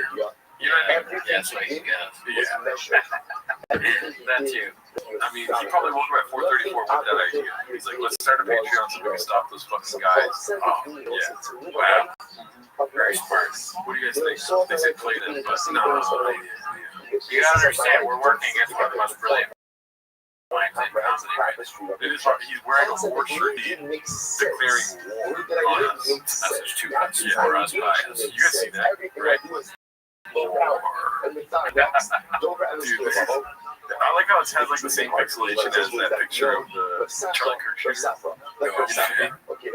You know what I mean? Yeah, that's what he got. Yeah. That too. I mean, he probably woke up at 4:34 with that idea. He's like, let's start a Patreon so we can stop those fucking guys. Oh, yeah. Wow. Very smart. What do you guys think? They say play it, but no. You gotta understand, we're working against one of the most brilliant minds in comedy right now. It is hard. He's wearing a war shirt declaring war on us. Message to us, for us, by us. You guys see that, right? Dude, I like how it has like the same pixelation as that picture of the Charlie Kirk shooter. Yeah. He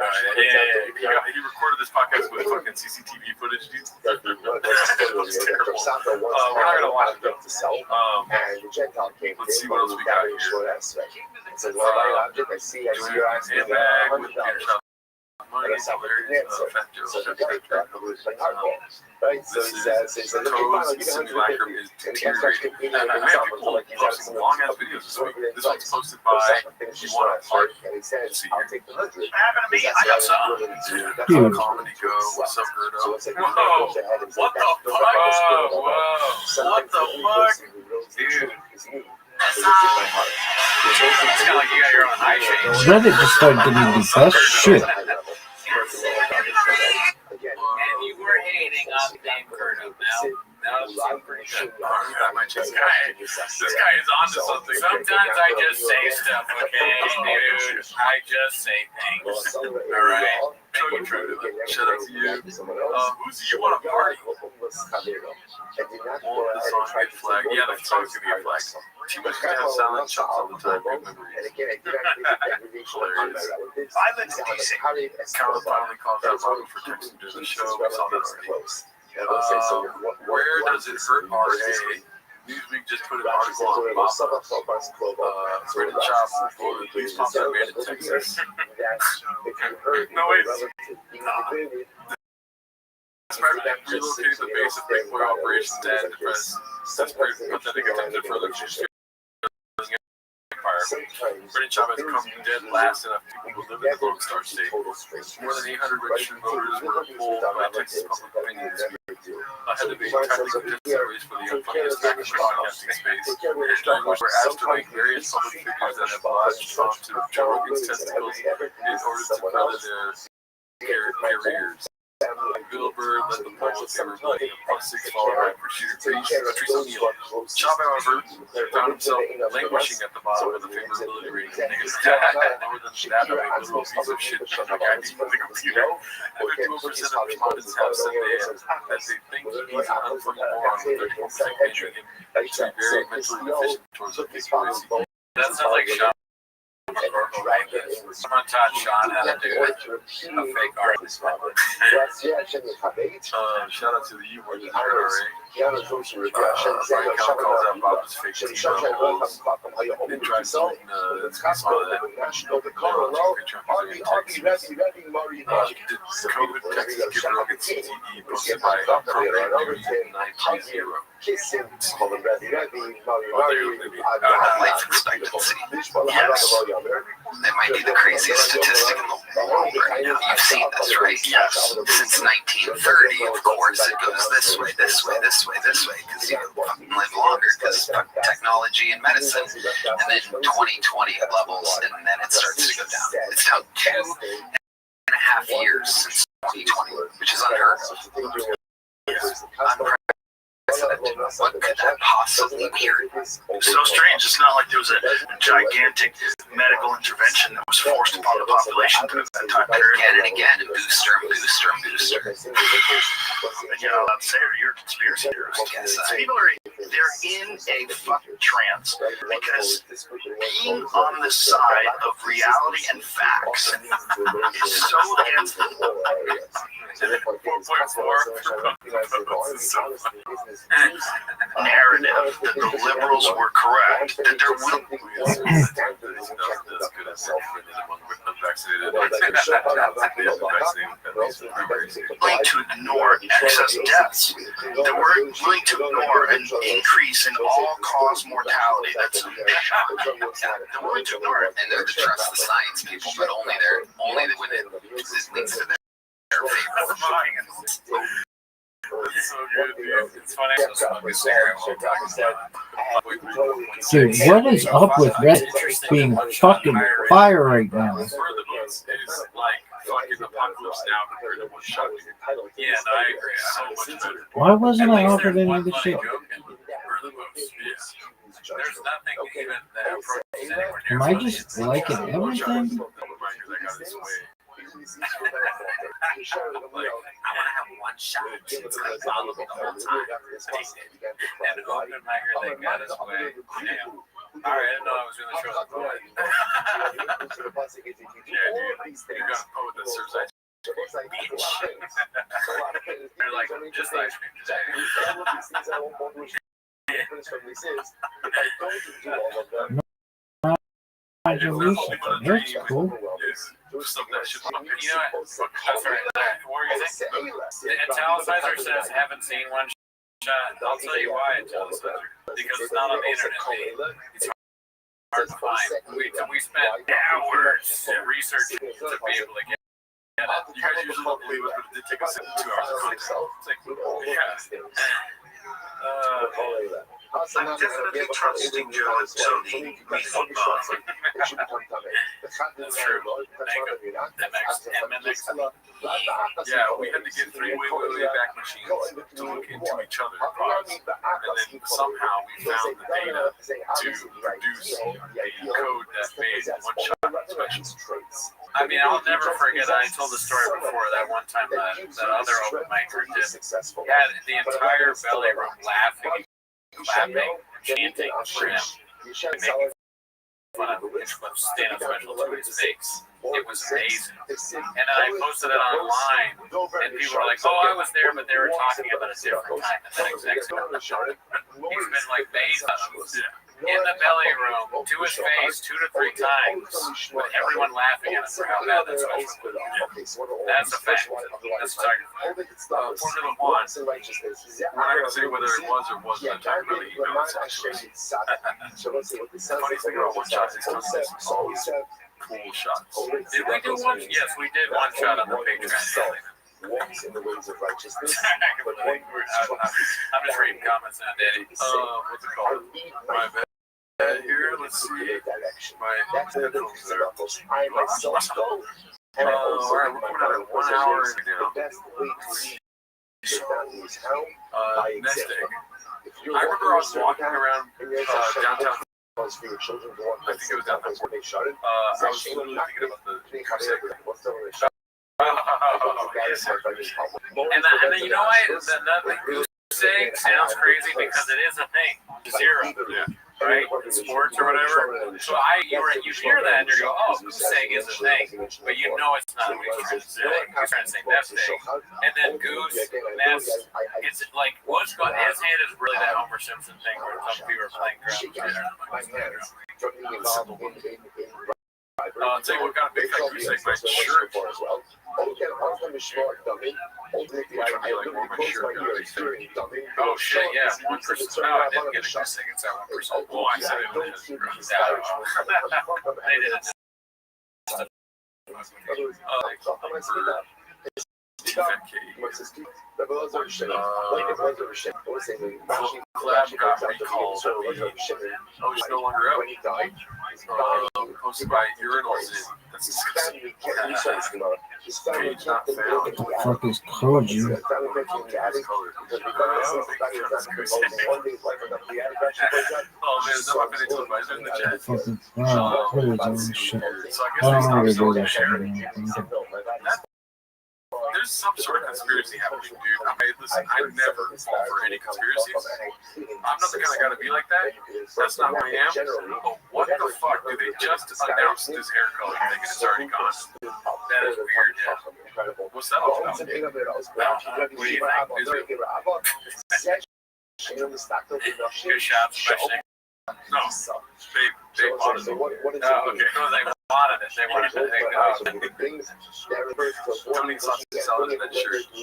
recorded this podcast with fucking CCTV footage, dude. It was terrible. We're not gonna watch it though. Let's see what else we got here. Handbag with Peter Shaw. Money, this is Toes Simulacrum is deteriorating. We have people posting long ass videos this week. This one's posted by You Want a Part. Let's see here. Happened to me, I got some. Dude. Comedy Go. What's up, Gerdo? Whoa. What the fuck? Whoa. What the fuck? Dude. It's kind of like you got your own high change. Reddit just started getting depressed. Shit. And you were hating on Dame Curtis now it's pretty good. This guy is onto something. Sometimes I just say stuff, okay, dude? I just say things. All right. Shout out to you. Who's you want to party? Well, the song get flagged. Yeah, the song's gonna get flagged. Too much to have silent chunks all the time. Good memories. Hilarious. I live in DC. Carol finally calls out Marvel for texting during the show. We saw that already. Where does it hurt RA? Newsweek just put an article on Mama. Brendan Chop for the police officer man in Texas. No, wait. Relocating the base of Big Boy Operations and the press. That's pretty pathetic attempt to further empire. Brendan Chop has come dead last enough people who live in the Lone Star State. More than 800 registered voters were polled by Texas Public Opinion this week. Ahead of a tightly contested race for the unfunniest Spanish podcasting space, during which we're asked to rank various public figures that have latched onto Joe Rogan's testicles in order to further their careers. Bill Burr led the poll favorably, +6 followed by Patrice O'Neal. Chop, however, found himself languishing at the bottom of the favorability rating, negative lower than that of a literal piece of shit on the guy behind the computer. 51% of respondents have said that they think he's an unfunny moron, with 34% measuring him to be very mentally deficient towards the big boys. That sounds like Sean. Someone taught Sean how to do a fake art. Shout out to the U-Word that heard already. Brian Cal calls out Bob's fake team rules. Then drives something that's saw that. COVID Texas Give Rogan CTE posted by Program 930. Life expectancy. Yes. That might be the craziest statistic in the world right now. You've seen this, right? Yes. Since 1930, of course, it goes this way, this way, this way, this way, because you fucking live longer because technology and medicine. And then 2020 it levels, and then it starts to go down. It's now 2.5 years since 2020, which is unheard of. Unprecedented. What could that possibly be? So strange. It's not like there was a gigantic medical intervention that was forced upon the population during that time period. Again and again, booster and booster and booster. And you're not allowed to say it, or you're a conspiracy theorist. Yes, People they're in a fucking trance because being on the side of reality and facts is so against the narrative that the liberals were correct, that there will be willing to ignore excess deaths. They were willing to ignore an increase in all-cause mortality. That's they're willing to ignore it, and they're to trust the science people, but only when it leads to their favor. That's so good, dude. It's funny. Dude, what is up with Red being fucking fire right now? Is like fucking apocalypse now compared to what's shot. Yeah, no, I agree. So much better. Why wasn't I offered any of this shit? There's nothing even that approaches anywhere near. Am I just liking everything? I'm gonna have one shot. It's gonna follow me the whole time. And open micer that got his way. Damn. All right, I didn't know I was doing the show as a poet. Yeah, dude. You got a poet that serves ice cream. They're like, just ice cream today. Congratulations. That's cool. You know what? The italicizer says haven't seen one shot. I'll tell you why italicizer. Because it's not on the internet. It's hard to find. We spent hours researching to be able to get it. You guys usually don't believe it, but it did take us 2 hours to find it. It's like, yeah. I'm definitely trusting Joe and Tony with football. That's true. That makes 10 minutes. Yeah, we had to get three way back machines to look into each other's pods, and then somehow we found the data to produce a code that made one-shot special. I mean, I'll never forget. I told the story before that one time that other open micer did had the entire belly room laughing, clapping, chanting for him, making fun of stand-up special to his face. It was amazing. And then I posted it online, and people were like, "Oh, I was there, but they were talking about a different time." And that exact same he's been like based on in the belly room to his face 2 to 3 times with everyone laughing at him for how bad that special was. That's a fact. That's a target. Formula One. We're not going to say whether it was or wasn't. I really know it's actually. Funny thing about one shot is it's always cool shots. Did we do one? Yes, we did one shot on the Patreon. Walks in the ways of righteousness. I'm just reading comments now, Daddy. What's it called? My bad. Here, let's see. My headphones are. I myself go. And we're coming out at 1 hour and nest egg. I remember I was walking around downtown. I think it was downtown. I was literally thinking about the segment. And then you know why the goose egg sounds crazy because it is a thing. Zero. Yeah. Right? In sports or whatever. So you hear that and you go, oh, goose egg is a thing. But you know it's not what he's trying to say. He's trying to say nest egg. And then goose, nest, it's like his hand is really that Homer Simpson thing where some people are playing drums. I'll tell you what got a big fat goose egg, my shirt. Oh shit, yeah, 1%. No, I didn't get a goose egg. It's that 1%. Oh, I said it was. They did it. Collab got recalled. Oh, he's no longer out. Posted by urinals in. That's disgusting. Page not found. Fuck is called you? There's nothing into advisor in the chat. Fucking shit. So I guess there's some sort of conspiracy happening, dude. I never fall for any conspiracies. I'm not the kind of guy to be like that. That's not who I am. But what the fuck? Did they just announce this hair color thinking it's already gone? That is weird, yeah. What's that all about? What do you think? Good shot, especially. No, they bought it. Oh, okay. No, they wanted it. They wanted to take it. Tony Sausage Salad in that shirt. I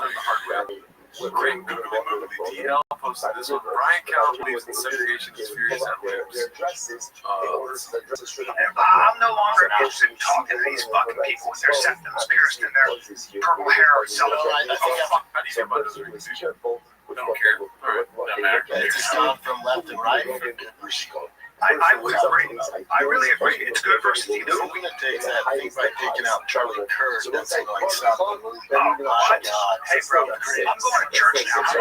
learned the hard way. Great movie. DL posted this one. Brian Callen believes in segregation is furious at limbs. I'm no longer interested in talking to these fucking people with their septums pierced in their purple hair or something. How do you feel about those rings? Don't care. Doesn't matter. It's a sound from left and right. I would agree. I really agree. It's good versus either. We're gonna take that thing by taking out Charlie Kirk. That's like stop the movie. Oh my God! Hey, bro, I'm going to church now. How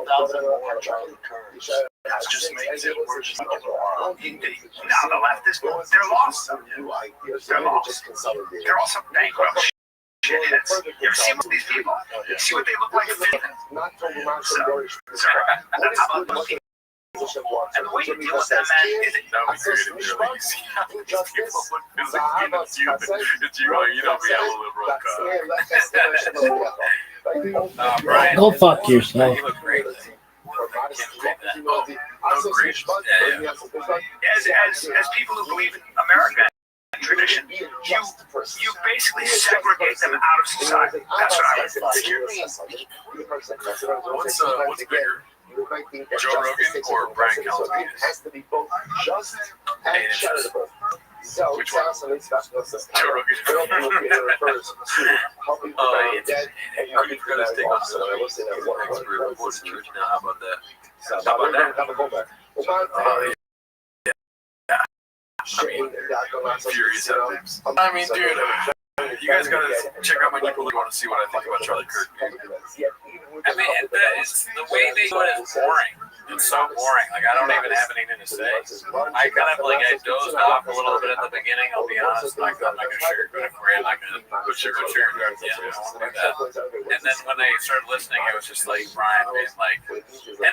about that? 10,000 more Charlie Kirk. That just makes it worse. Now the left is they're lost. They're lost. They're also bankrupt. Shitheads. You ever see most of these people? You see what they look like? So how about looking? And the way you deal with that, man, is it? That would be great if you're like, you see how these people look physically it's you going, you don't be a liberal Brian, Go fuck yourself. you look great. As people who believe in America and tradition, you basically segregate them out of society. That's what I would think. What's bigger? Joe Rogan or Brian Callen? Has to be both just and charitable. Which one? Joe Rogan. I forgot his take on the expert reported church now. How about that? Furious at him. I mean, dude, you guys gotta check out my new book if you want to see what I think about Charlie Kirk. I mean, it's the way they do it is boring. It's so boring. Like, I don't even have anything to say. I kind of like, I dozed off a little bit at the beginning. I'll be honest. Like, I'm not gonna sugarcoat it for you. I'm not gonna sugarcoat it. Yeah, I won't do that. And then when they started listening, it was just like Brian being like, and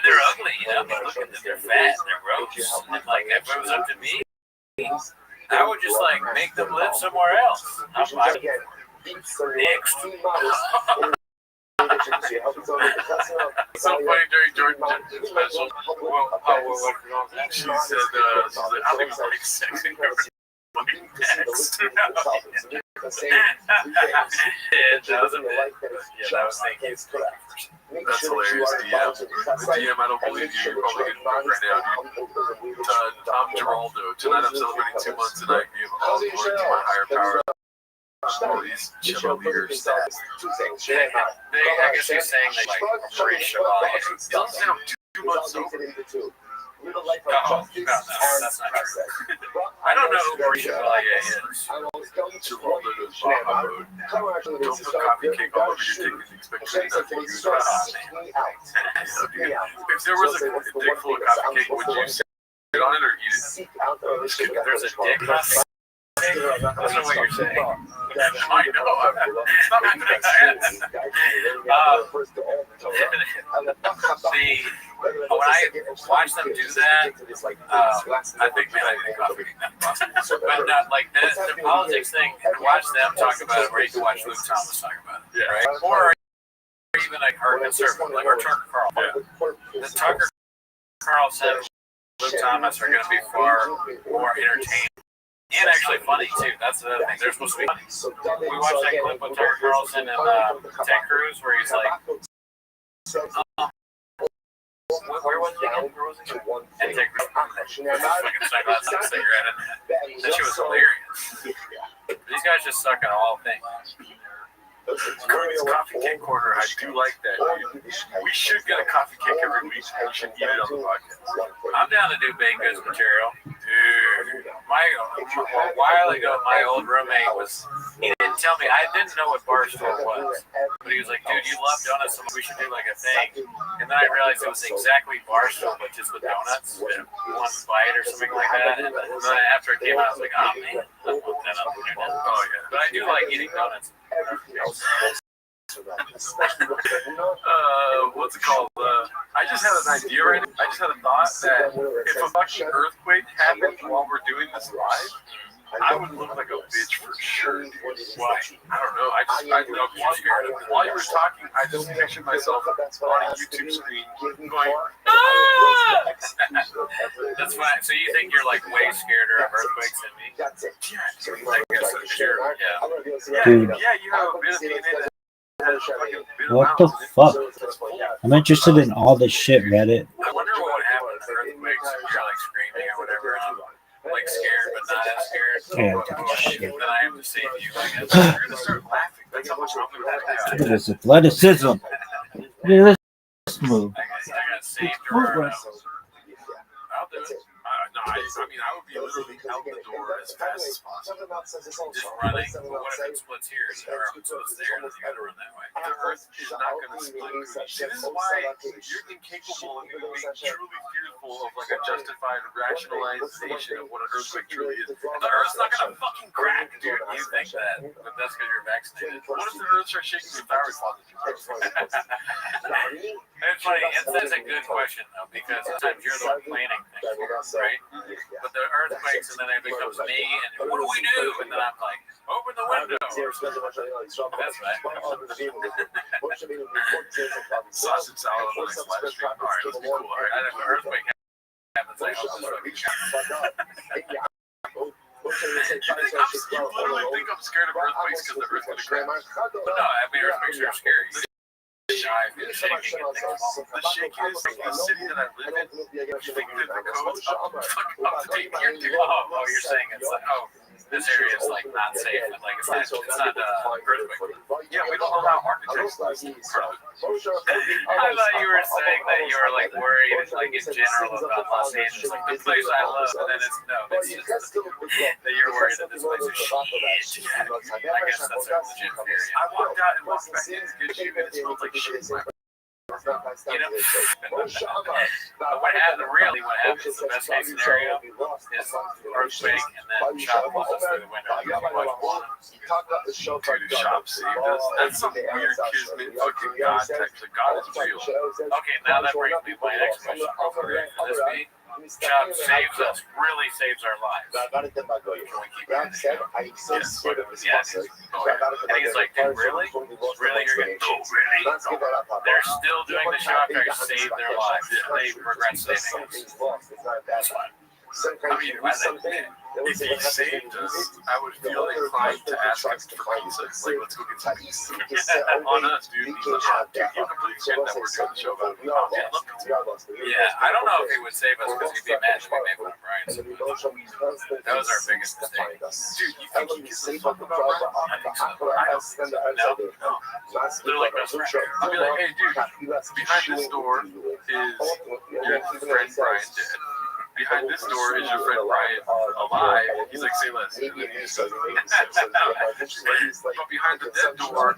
they're ugly, you know. I mean, look at them. They're fat and they're gross. And like, if it was up to me, I would just like make them live somewhere else. Next. So funny during Jordan Jensen's special. She said, I think it was like sexy. Next. That was a bit. Yeah, that was thank you. That's hilarious. The DM, I don't believe you. You're probably getting booked right now, dude. Tom Giraldo. Tonight I'm celebrating 2 months and I give all glory to my higher power. All these Chevalier stats. I guess you're saying that like Marie Chevalier. Doesn't sound 2 months over. No, that's not true. I don't know who Marie Chevalier is. Giraldo goes Baja mode. Don't put coffee cake all over your dick and expect to not to use it. If there was a dick full of coffee cake, would you sit on it or eat it? There's a dick coffee. I don't know what you're saying. I know. It's not making sense. When I watch them do that, I think, man, I think coffee. But not like the politics thing. Watch them talk about it, or you can watch Luke Thomas talk about it, right? Or even like her conservative, like or Tucker Carlson. The Tucker Carlson, Luke Thomas are going to be far more entertaining. And actually funny too. That's the other thing. They're supposed to be funny. We watched that clip with Tucker Carlson and Ted Cruz where he's like, where was he again? And Ted Cruz fucking sunglasses and a cigarette. And that shit was hilarious. These guys just suck at all things. Curry's coffee cake corner. I do like that, dude. We should get a coffee cake every week. We should eat it on the podcast. I'm down to do baked goods material. Dude, a while ago, my old roommate he didn't tell me, I didn't know what Barstool was. But he was like, dude, you love donuts, so we should do like a thing. And then I realized it was exactly Barstool, but just with donuts, in one bite or something like that. And then after it came out, I was like, oh man, I want that up there. Oh yeah. But I do like eating donuts. What's it called? I just had an idea right now. I just had a thought that if a fucking earthquake happened while we're doing this live, I would look like a bitch for sure, dude. Why? I don't know. I know while you were talking, I just pictured myself on a YouTube screen going, ah! That's fine. So you think you're like way scared of earthquakes than me? Yeah, I guess so, sure. Yeah. Dude. Yeah, you have a bit of DNA that has fucking bit of What the fuck? I'm interested in all this shit, Reddit. I wonder what would happen if earthquakes if you're like screaming or whatever. I'm like scared, but not as scared. Yeah, then I have to save you. I guess you're gonna start laughing. That's how much wrong with that. Look at this athleticism. Look at this move. I got saved or I'll do it. No, I mean, I would be literally out the door as fast as possible. Just running. But what if it splits here? Or if it splits there, then you got to run that way. The earth is not going to split. See, this is why you're incapable of being truly fearful of like a justified rationalization of what an earthquake truly is. The earth's not going to fucking crack, dude. You think that, but that's because you're vaccinated. What if the earth starts shaking your thyroid positive? It's funny. That's a good question, though, because sometimes you're the one planning things, right? But the earthquakes, and then it becomes me, and what do we do? And then I'm like, open the window. That's right. Sausage salad on the live stream. All right, let's be cool. All right, And if an earthquake happens, I hope this fucking You literally think I'm scared of earthquakes because the earth's going to crack? But no, I mean, earthquakes are scary. The shaking and things. The shaking is like the city that I live in. You think that the codes fucking up to date here, dude? Oh, you're saying it's like, this area is like not safe. Like it's not earthquake. Yeah, we don't allow architects to listen. I thought you were saying that you were like worried, like in general about Los Angeles, like the place I love, and then it's just that you're worried that this place is shit. I guess that's a legit theory. I walked out and walked back in to get you, and it smelled like shit. You know, what happens, the best case scenario is earthquake and then shop falls through the window. Dude, shop saved us. That's some weird kismet fucking God text. Like, God is real. Okay, now that brings me to my next question. This beat, shop saves us, really saves our lives. Can we keep it? Yes. And he's like, dude, really? Really? You're going to go, really? They're still doing the shop that saved their lives. They regret saving us. I mean, if he saved us, I would feel inclined to ask him for pizza. Like, let's go get some pizza. On us, dude. He's like, dude, you completely forget that we're doing the show about it. Yeah, I don't know if he would save us because he'd be mad if we made fun of Brian. That was our biggest mistake. Dude, you think he gives a fuck about Brian? No. Literally, best friend. I'll be like, hey, dude, behind this door is your friend Brian dead. Behind this door is your friend Brian alive. He's like, say less. But behind the dead door,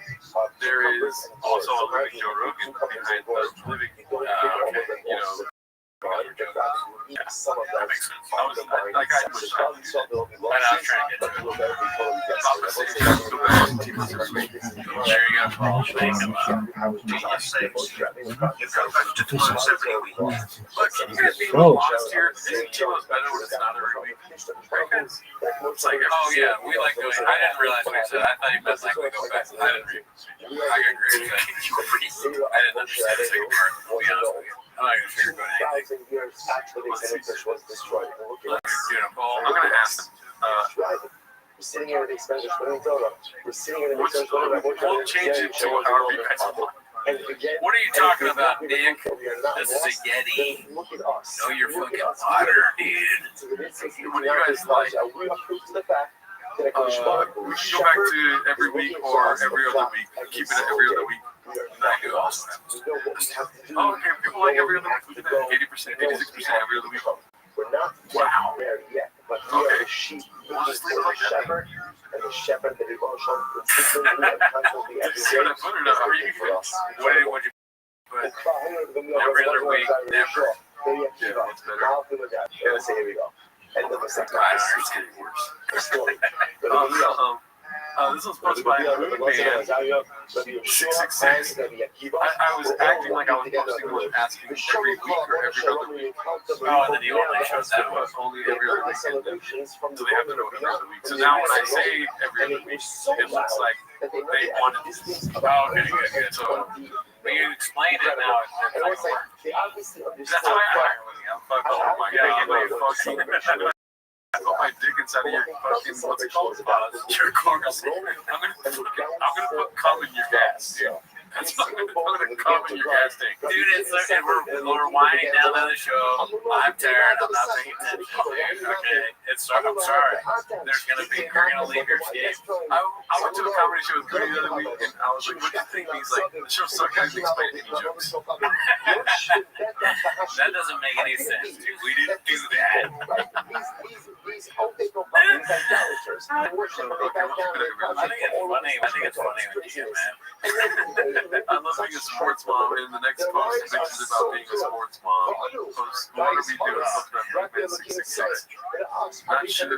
there is also a living Joe Rogan behind the living, you know. Yeah, that makes sense. I was like, I was trying to get to it. There you go. Look, can you guys be a little honest here? Isn't Timo's better when it's not every week? It's like, oh yeah, we like going. I didn't realize what he said. I thought he meant like we go back. I didn't read. I got great. I didn't understand the second part, to be honest with you. I'm not gonna figure out anything. I'm gonna ask. We're sitting here with the expenses. We'll change it to however you guys want. What are you talking about, Nick? This is a Yeti. Know your fucking water, dude. What do you guys like? We can go back to every week or every other week. Keep it at every other week. That could also happen. Oh, okay. People like every other week. We can have 80%, 86% every other week. Wow. Okay. We'll just leave it like that. And the shepherd, the devotion, What would you put? Every other week, never. Yeah, that's better. Here we go. And then the second It's getting worse. This was posted by Moonman 666. I was acting like I was posting was asking every week or every other week. Oh, and then you only showed that one. Only every other week. So they have to know every other week. So now when I say every other week, it looks like they wanted this. Oh, okay, good. So when you explain it now, it's not going to work. That's how I hire with you. Oh my god, I put my dick inside of your fucking, what's it called? Your cars. I'm gonna put cum in your gas. That's what I'm gonna cum in your gas tank. Dude, it's like, we're winding down to the show. I'm tired. I'm not paying attention, dude. Okay, I'm sorry. You're gonna leave your skate. I went to a comedy show with Cody the other week, and I was like, what do you think? He's like, the show sucked. I didn't explain any jokes. That doesn't make any sense, dude. We didn't do that. I think it's funny when you get mad. I love being a sports mom, and the next post bitches about being a sports mom. Post, what are we doing? Post 666. Not sure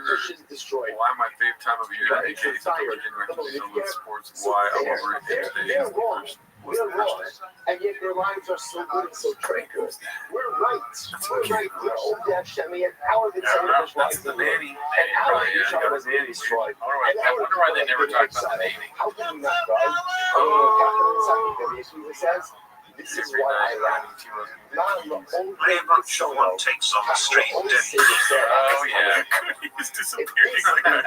why my favorite time of year, aka September, January, with sports, why I'm over it today is the first. And yet their lives are so good and so tranquil. We're right. We're old Shemmy, and our that's the nanny. I wonder why they never talked about the nanny. How can you not, says, this is why I Rabbi Rothschild takes on the straight dead. Oh, yeah. He's disappearing like that.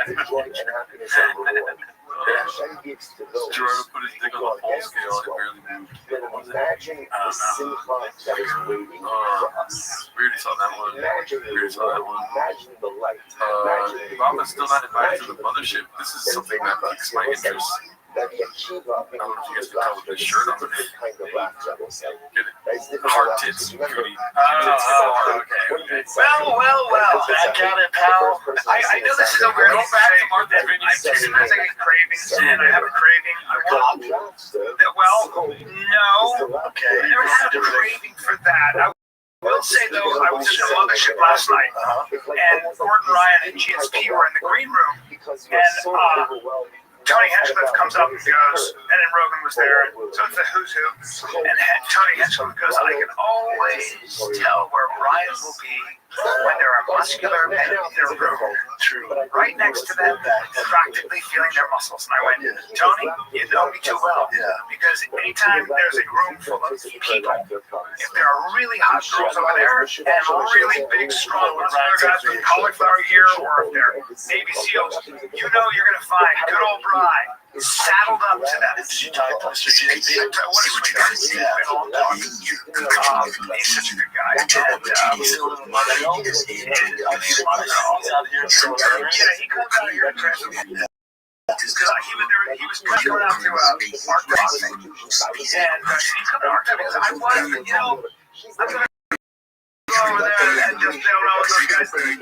gives to those Gerardo put his dick on the pole scale and it barely moved. then imagine the simcha that is waiting for us. We already saw that one. Imagine We already saw that one. Imagine the light. Imagine Obama's still not invited to the mothership. This is something that piques my interest. that the Akiva I don't know if you guys can tell with the shirt on. kind of laughter, I will say. Get it? It's different Hard laughter. tits, Remember, Judy. Okay. Well. Back at it, pal. I know this is a weird thing to say. Sometimes I get cravings, and I have a craving. Well, no. Okay. I never had a craving for that. I will say, though, I was in the mothership last night, and Gordon Ryan and GSP were in the green room, and Tony Hinchcliffe comes up and goes, and then Rogan was there, so it's the who's who, and Tony Hinchcliffe goes, I can always tell where Brian will be when there are muscular men in their room, right next to them, practically feeling their muscles. And I went, Tony, you know me too well, because anytime there's a room full of people, if there are really hot girls over there, and really big, strong, muscular guys with cauliflower ear, or if they're Navy SEALs, you know you're going to find good old Brian saddled up to that. Did you talk to Mr. GSP? What a sweet guy. He's been a long talk. He's such a good guy. And he's out here. Yeah, he comes out here and he was coming out to Mark Boxing. And he come to Mark because I was, I'm going to go over there and just bail around with those guys. I think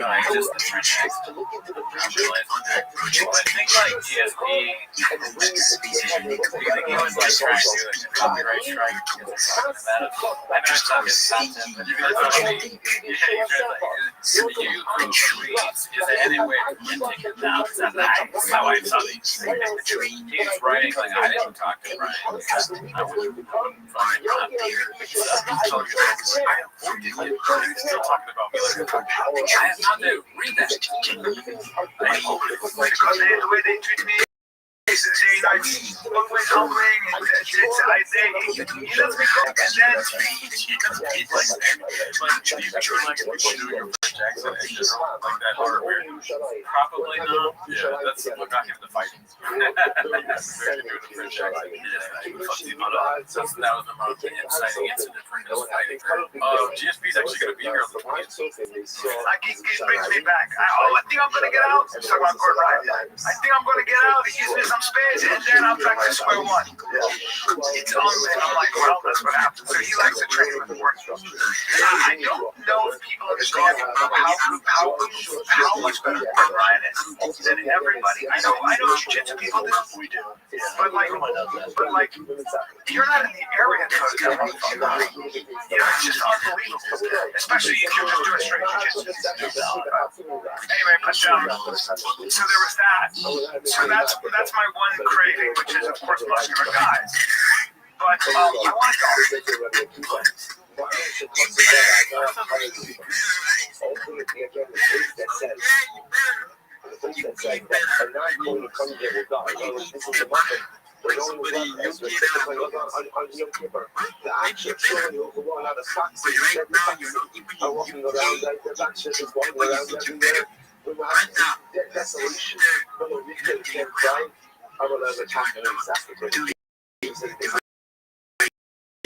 like GSP, he was like trying to do like a copyright strike. I never saw his content, but you tweets, is there any way to print it now? That's how I saw these. He was writing like I didn't talk to Brian. I wouldn't find out still talking about me like I have not to read that. Because the way they treat me is always humbling and he lets me go. And then Jackson and just like that hard weird. Probably not. Yeah, that's what got him to fighting. Very good at French Jackson. That was the most inciting incident for his fighting. GSP's actually going to be here on the 20th. He brings me back. I think I'm going to get out. He's talking about Gordon Ryan. I think I'm going to get out. He gives me some space, and then I'm back to square one. And I'm like, well, that's what happens. So he likes to train with the work. I don't know if people understand how much better Gordon Ryan is than everybody. I know jiu-jitsu people do. We do. But like, you're not in the area to it's just unbelievable. Especially if you're just doing straight jiu-jitsu. Anyway, but so there was that. So that's my one craving, which is of course muscular guys. But I want to go.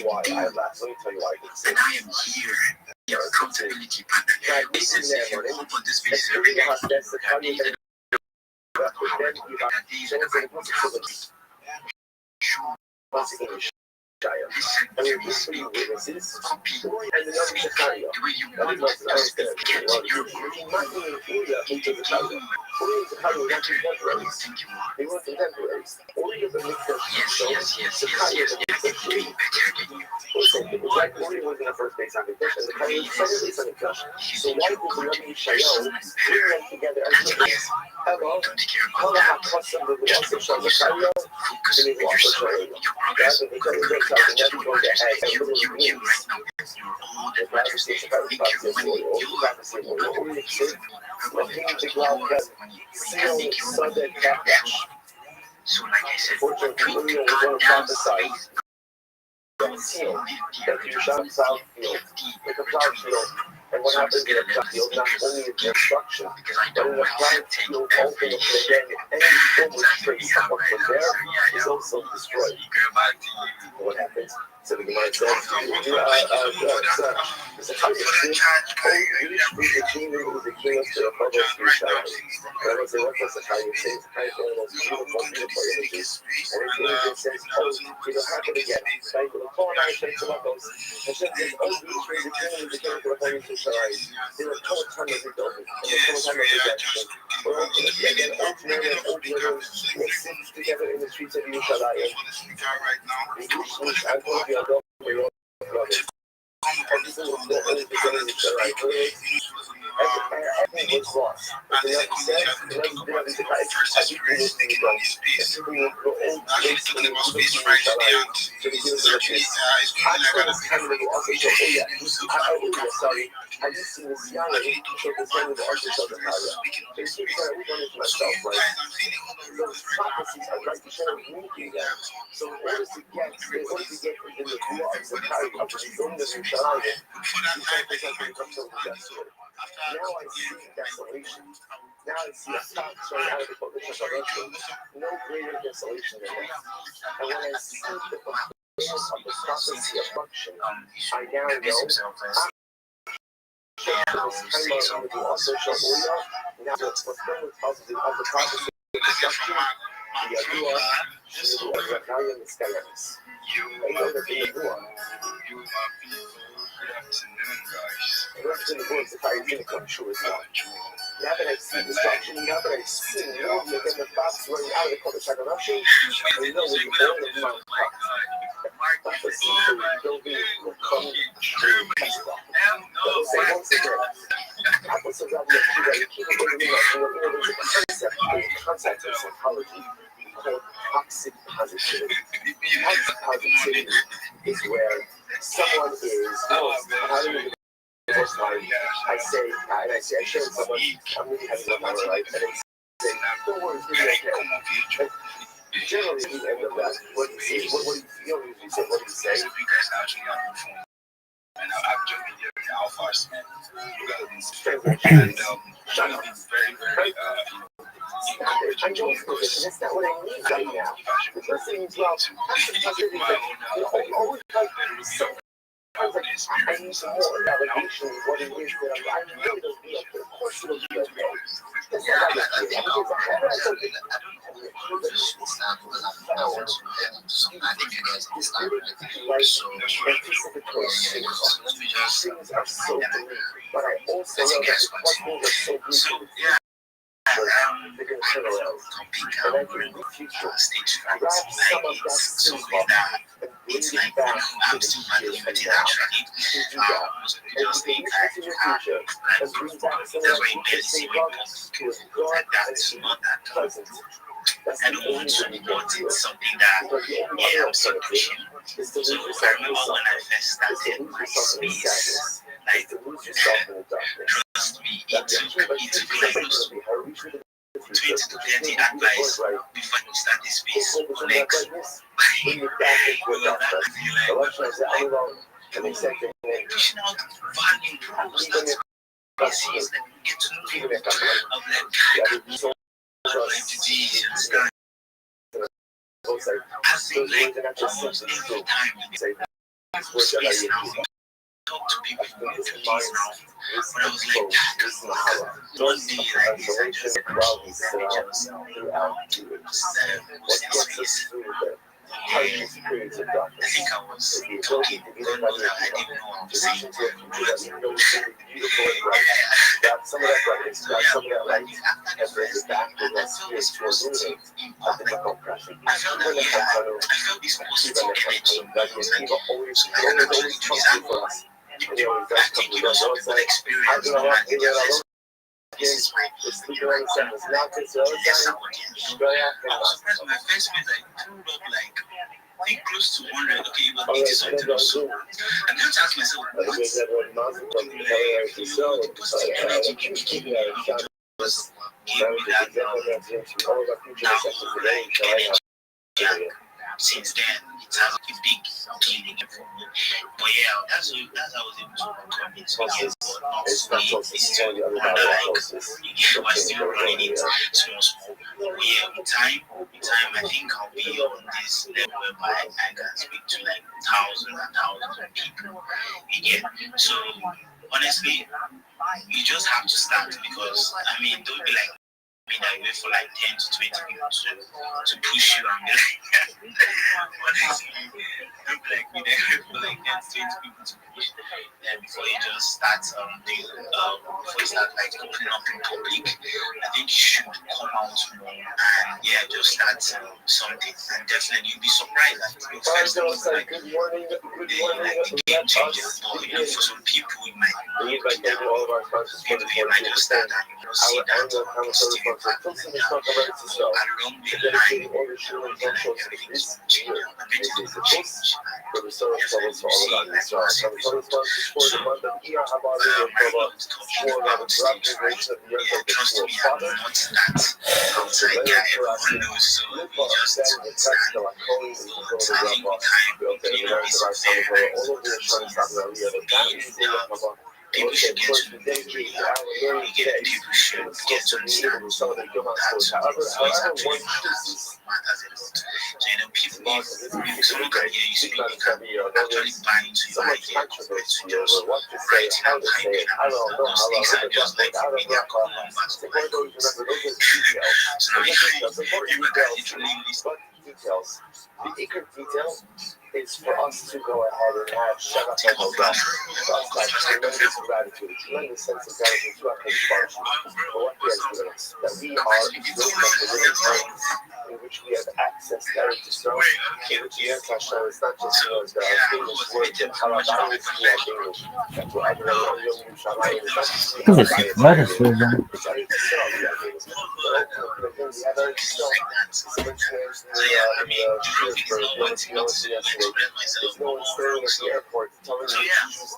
Why I last. Let me tell you why I didn't say and I am here. Your accountability partner. This is if you open this space every day. And we will see witnesses, and the other scenario. Into the child. They were contemporaries. Only of the like Corey was in the first base on the pitch, and the Coyote was second base on the pitch. So why did the Rabbi Rothschild bring them together as teammates? Hello, how custom the also shows the Coyote, and they also show it. That's what they tell you. And that's going to add a little wings. The practice is about the practice is looking to go out and seal Sunday catch. So like I said, Fortunately, we're going to prophesize. That you shall south field. Like a cloud field. And what happens in a field, not only is there instruction, but in a plant field, ultimately, again, any form of trace up from there is also destroyed. What happens? So the Gemara says, together in the streets of Yerushalayim. Everything was lost. I just see this young lady show the same with the artist of the Torah. It's we don't it myself, right? Those prophecies are like to share with me again. So in order to get in the law of the Torah of the zone of Yerushalayim, you can't become so desolate. Now I see desolation. Now I see a stop showing out of the Kodesh HaKadosh. No greater desolation than that. And when I see the fulfillment of the prophecy of function, I now know. Now the fulfillment of the prophecy of destruction, the Yahuwah, the Skayas. I know that the Yahuwah, the rest of the words, if I didn't come true as well. Now that I see destruction, now that I see movement and the thoughts running out of the Kodesh HaKadosh, I know what the born of my heart. The prophecy will come true. Once again, apples of Rabbi Rothschild, keep bringing it up. There's a concept of psychology called toxic positivity. Toxic positivity is where someone is the first time I share with someone, I'm really having a lot of life, and they say, don't worry, it's going to be okay. But generally, at the end of that, what do you say? What do you usually say? What do you say? And I've just been here how far spent. You gotta be straight and very, very encouraging. That's not what I need right now. The first thing is, well, always like sometimes I need some more validation of what it is that I know it'll be okay. Of course it'll be okay. That's not how I feel. Things are so big, but I also know that the things are so big. They're going to turn around. And I can in the future grab some of that silver and bring it back to the years from now. To do that. And you can use it in the future and bring back some of that interesting love to a God and to be present. That's the only way you can do it. Something that Because the only other alternative is to lose yourself in the when I first started lose my yourself in the space, sadness. like To lose yourself in the darkness. trust me, it took close 20 to 30 advice before you start the space. Next, Bring it back into a darkness. The Russians said, I'm wrong. And they said, pushing out value prompts that species that get to know you. Of like, almost every time space now. Talk to people from refugees now. But I was like, one day like this, I just harshest periods of darkness. I think I was talking, God knows that I didn't know what I was saying. Beautiful and bright. Grab some of that brightness, grab some of that light, and bring it back with that spiritual illuminate of the difficult pressure. I felt this positive energy. Always trusting for us. And they always does come to us. It's like, I've been around here alone. It's sleeping on the sun. It's not because the other time, I was surprised my first meet I pulled up like I think close to 100. Okay, it was 80 something or so. And then I asked myself, what? Like, positive energy gave me that. Now, since then, it has a big cleaning for me. But yeah, that's how I was able to overcome it. So yes, but not fully. It's still under like you get we're still running it small. But yeah, with time, I think I'll be on this level whereby I can speak to like thousands and thousands of people again. So honestly, you just have to start because I mean, don't be like me that you wait for like 10 to 20 people to push you and be like, honestly, don't be like me that you wait for like 10 to 20 people to push before you just start before you start like opening up in public. I think you should come out more and yeah, just start something and definitely you'll be surprised that your first time is like the game changer. But you know, for some people it might be down. People you might just start and you know see that positive impact and along the line everything's gonna change. I bet it's gonna change. Definitely see like massive results. So my love is talking about stage right. Yeah, trust me, I'm not that outside guy everyone knows, so we just understand. But I think with time, cleanup is very, very important. People should get to know who you are. People should get to understand that voice actually matters a lot. So you know, people, if someone can hear you speak, they can actually buy into your idea compared to just writing and typing and those things are just like media call numbers for my phones. So now you can literally listen. Details. The eager detail is for us to go ahead and have shut up and go down. Tremendous gratitude, tremendous sense of gratitude to our function for what he has given us. That we are living times in which we have access direct to throne, in which yes, Hashem, it's not just words, there are English words and Harabani is not English. That's what I know, Yom Yerushalayim is not just I mean, it's not one thing not to express myself or wrong. So yeah, I was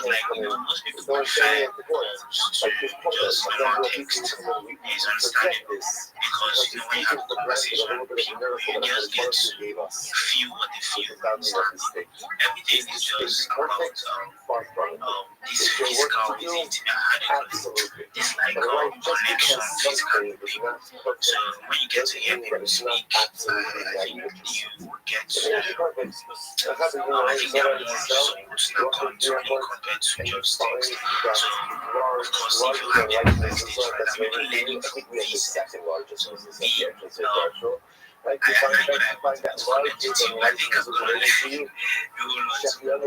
like, you know, most people prefer to just normal text. It's understandable because you know when you have a conversation with people, you just get to feel what they feel. Everything is just about this physical, this intimate, this like connection physically with people. So when you get to hear people speak, I think you get to, I think there are more results that come to me compared to just text. So, of course, if you have your message, right, I'm even learning from this. So, I think I'm going to connect with you. I think I'm going to let you know so I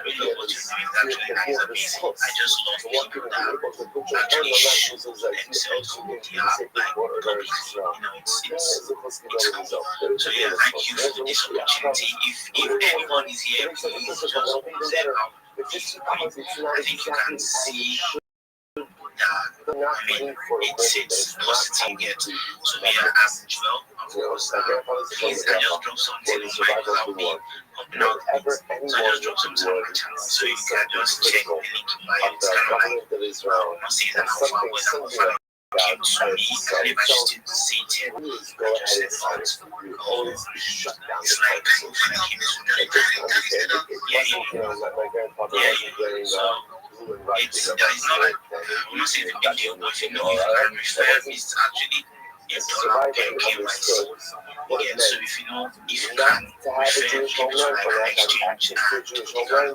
really know what you're doing actually is amazing. I just love people that actually show themselves who they are like public. You know, it's cool. So yeah, thank you for this opportunity. If anyone is here, please just observe how it's going. I think you can see I mean, it's positive yet. So yeah, as well, of course, please, I just dropped something on my without me popping out things. So I just dropped something on my channel, so you can just check the link in my It's kind of like, I'm not saying that how far, but how far came to me, if I just didn't see it yet, I just said that, oh, it's like, if I came to yeah, so, it's not like I'm not saying the video, but if you know, if I can refer, it's actually $1 per KYC. Again, so if you know, if you can refer people to like an exchange and you can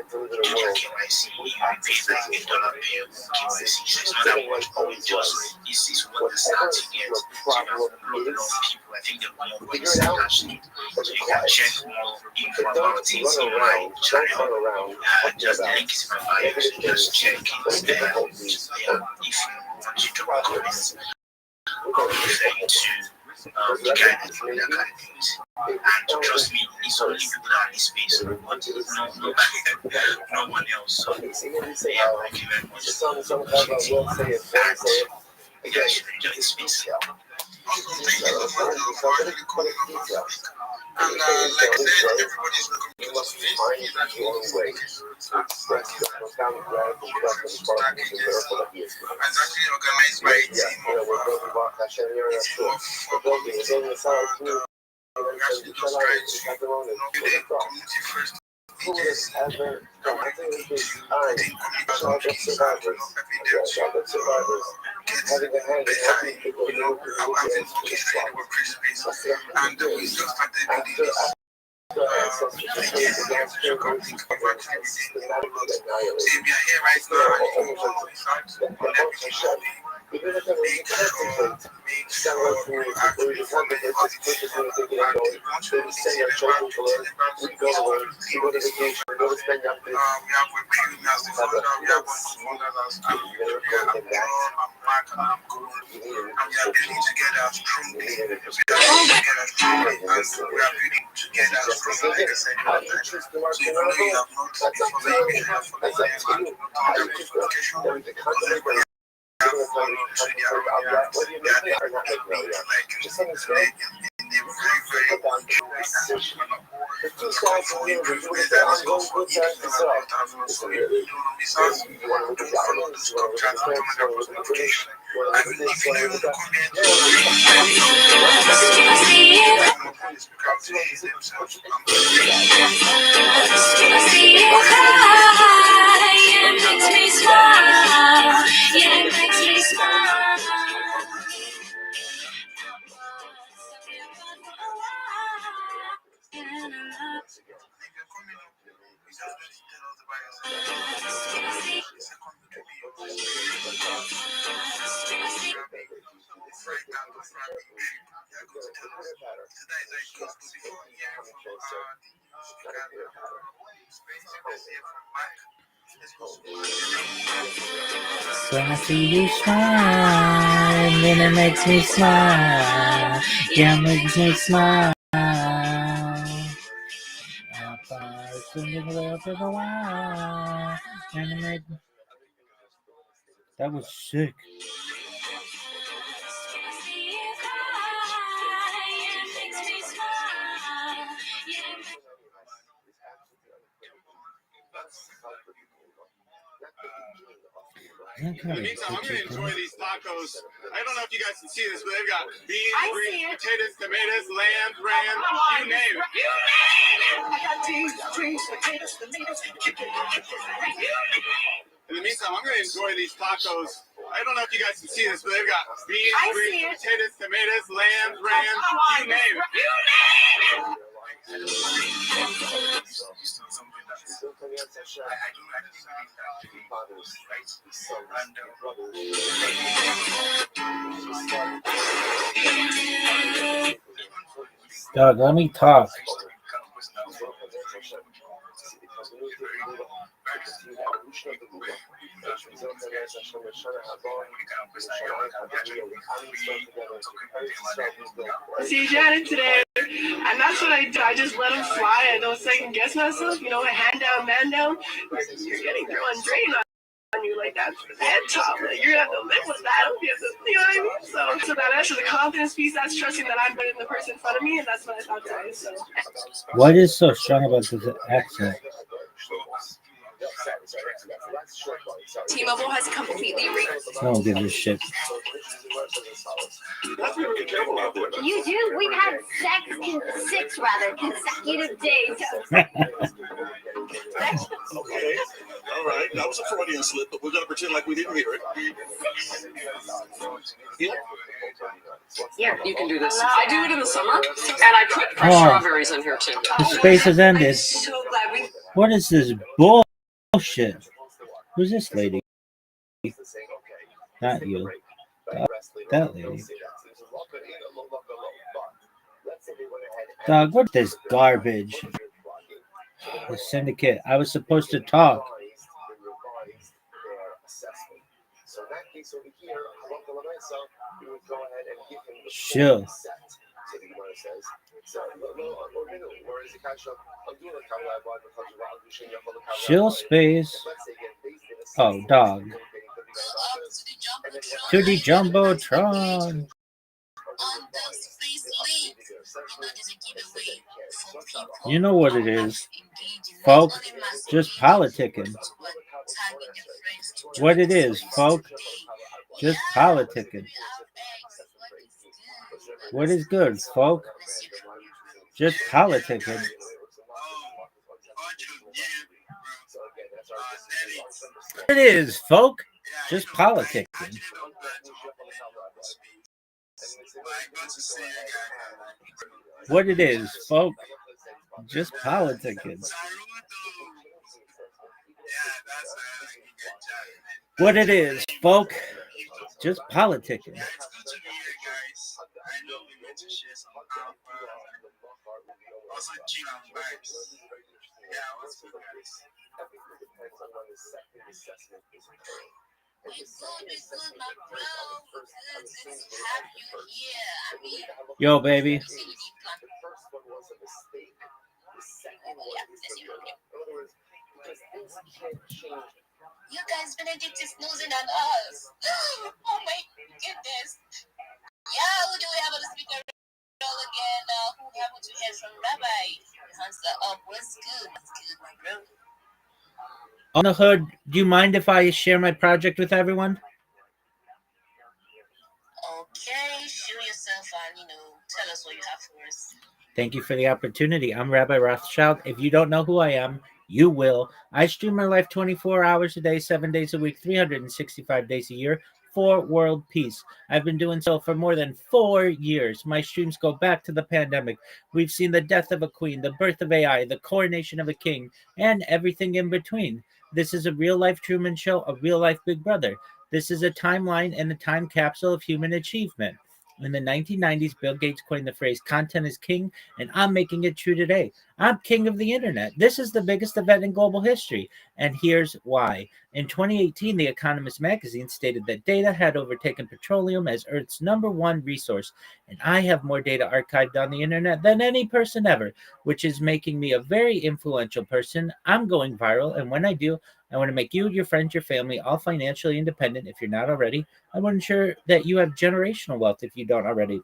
do their KYC, you pay like $1 per KYC. So it's not that much, but it just this is what the stats you get. So you have a lot of people. I think there are more ways actually. So you can check more info about it in my channel. Just the link is in my bio, so just check it. If you want to drop comments, I'll refer you to the guy that's doing that kind of things. And trust me, it's only people that are in this space, but no one else. So yeah, thank you very much for the opportunity. And yeah, you should enjoy the space. And like I said, everybody's must find his own way to express the profound radical weapon sparking the miracle that he is. It's actually organized by a team of community first. Coolest ever. I think it's this survivors. Having a hand in helping people And we just started When I see you smile, then it makes me smile. Yeah, it makes me smile. That was sick. In the meantime, I'm going to enjoy these tacos. I don't know if you guys can see this, but they've got beans, greens, potatoes, tomatoes, lamb, ram, you name it. You name it! I got beans, greens, potatoes, tomatoes, chicken. In the meantime, I'm going to enjoy these tacos. I don't know if you guys can see this, but they've got beans, greens, potatoes, tomatoes, lamb, ram, you name it. You name it! Dog, let me talk. See Janet today, and that's what I do. I just let them fly. I don't second guess myself. You know, a hand down, man down. You're getting thrown drain on you like that head top. Like, you're gonna have to live with that. You know what I mean? So that actually the confidence piece. That's trusting that I'm better than the person in front of me, and that's what I thought today. So. What is so strong about this accent? T-Mobile has completely I don't give a shit. You do? We've had six consecutive days. Okay, all right. That was a Freudian slip, but we're going to pretend like we didn't hear it. Yeah, you can do this. I do it in the summer, and I put fresh strawberries in here too. The space has ended. I'm so glad we. What is this bullshit? Who's this lady? Not you. That lady. Dog, what's this garbage? The syndicate. I was supposed to talk. So in that case over here, we would go ahead and give him the Chill. set. So the Gemara says, Chill space. Oh, dog. To the Jumbotron. You know what it is. folk. Just politicking. What it is, folk. Just politicking. What is good, folk? Just politicking. What it is, folk. Just politicking. What it is, folk. Just politicking. What it is, folk. Just politicking. Yo, baby. You guys, Benedict is snoozing on us. Oh my goodness. Yeah, who do we have on the speaker role again? Who happened to hear from Rabbi? Hands up. What's good? What's good, my bro? On the hood, do you mind if I share my project with everyone? Okay, show yourself and, tell us what you have for us. Thank you for the opportunity. I'm Rabbi Rothschild. If you don't know who I am, you will. I stream my life 24 hours a day, 7 days a week, 365 days a year for world peace. I've been doing so for more than 4 years. My streams go back to the pandemic. We've seen the death of a queen, the birth of AI, the coronation of a king, and everything in between. This is a real-life Truman Show, a real-life Big Brother. This is a timeline and a time capsule of human achievement. In the 1990s, Bill Gates coined the phrase content is king, and I'm making it true today. I'm king of the internet. This is the biggest event in global history, and here's why. In 2018, The Economist magazine stated that data had overtaken petroleum as Earth's #1 resource, and I have more data archived on the internet than any person ever, which is making me a very influential person. I'm going viral, and when I do, I want to make you, your friends, your family all financially independent if you're not already. I want to ensure that you have generational wealth if you don't already.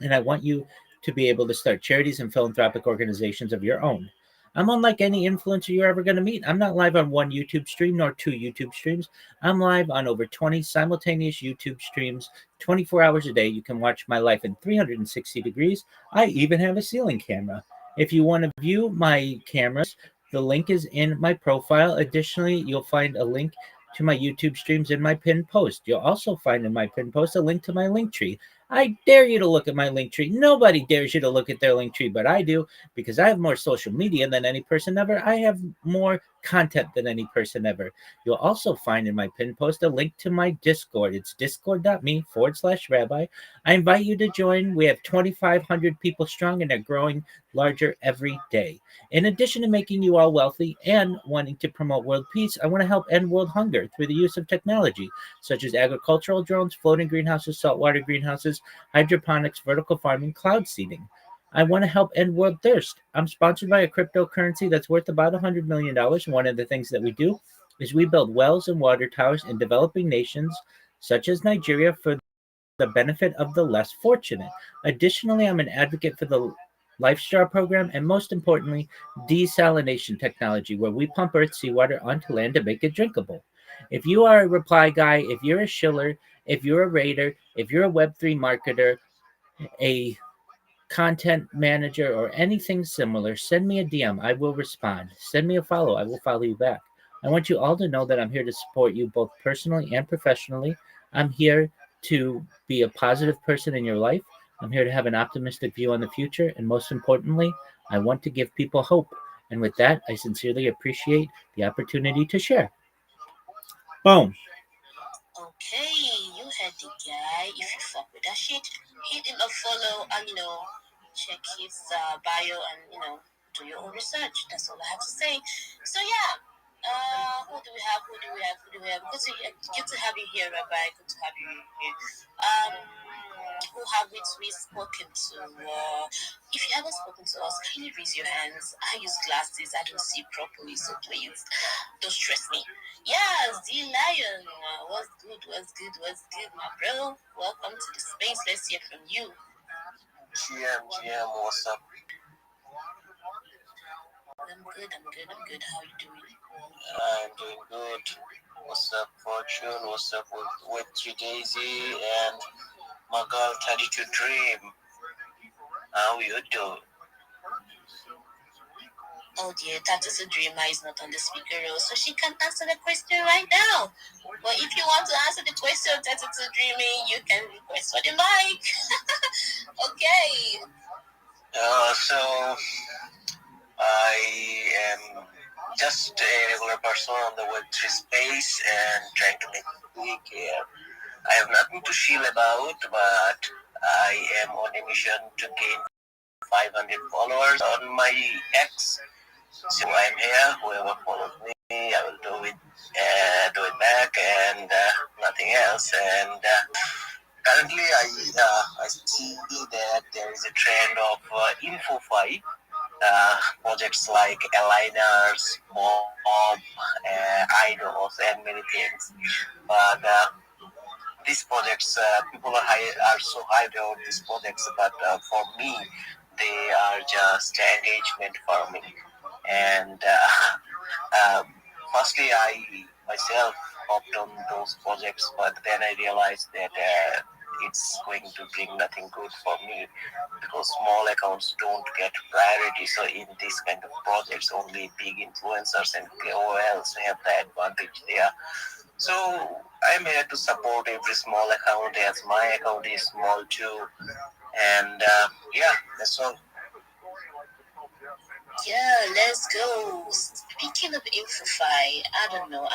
And I want you to be able to start charities and philanthropic organizations of your own. I'm unlike any influencer you're ever going to meet. I'm not live on one YouTube stream nor 2 YouTube streams. I'm live on over 20 simultaneous YouTube streams, 24 hours a day. You can watch my life in 360 degrees. I even have a ceiling camera. If you want to view my cameras, the link is in my profile. Additionally, you'll find a link to my YouTube streams in my pinned post. You'll also find in my pinned post a link to my link tree. I dare you to look at my link tree. Nobody dares you to look at their link tree, but I do, because I have more social media than any person ever. I have more content than any person ever. You'll also find in my pinned post a link to my Discord. It's discord.me/rabbi. I invite you to join. We have 2,500 people strong, and they're growing larger every day. In addition to making you all wealthy and wanting to promote world peace, I want to help end world hunger through the use of technology, such as agricultural drones, floating greenhouses, saltwater greenhouses, hydroponics, vertical farming, cloud seeding. I want to help end world thirst. I'm sponsored by a cryptocurrency that's worth about $100 million. One of the things that we do is we build wells and water towers in developing nations, such as Nigeria, for the benefit of the less fortunate. Additionally, I'm an advocate for the LifeStar program, and most importantly, desalination technology, where we pump Earth seawater onto land to make it drinkable. If you are a reply guy, if you're a shiller, if you're a raider, if you're a Web3 marketer, a content manager, or anything similar, send me a DM. I will respond. Send me a follow. I will follow you back. I want you all to know that I'm here to support you both personally and professionally. I'm here to be a positive person in your life. I'm here to have an optimistic view on the future. And most importantly, I want to give people hope. And with that, I sincerely appreciate the opportunity to share. Boom. Okay, you heard the guy. If you fuck with that shit, hit him a follow and, check his bio and, do your own research. That's all I have to say. So, yeah. Who do we have? Good to have you here, Rabbi. Good to have you here. Who have we spoken to? If you haven't spoken to us, kindly raise your hands. I use glasses. I don't see properly, so please don't stress me. Yes, the lion. What's good, my bro? Welcome to the space. Let's hear from you. GM, what's up? I'm I'm good. How are you doing? I'm doing good. What's up, Fortune? What's up with Daisy and my girl 32 Dream? How you doing? Oh dear, Tatu's Dreamer is not on the speaker row, so she can answer the question right now. But if you want to answer the question, Tatu's Dreaming, you can request for the mic. Okay. So I am just a regular person on the Web3 space and trying to make it quick here. I have nothing to shill about, but I am on a mission to gain 500 followers on my X. So I'm here. Whoever follows me, I will do it back, and nothing else. And currently, I see that there is a trend of InfoFi. Projects like aligners, Bob, idols, and many things. But these projects, people are so hyped about these projects, but for me, they are just engagement farming. And firstly, I myself hopped on those projects, but then I realized that it's going to bring nothing good for me because small accounts don't get priority. So in this kind of projects, only big influencers and KOLs have the advantage there. So I'm here to support every small account as my account is small too. And yeah, that's all. Yeah, let's go. Speaking of InfoFi, I don't know.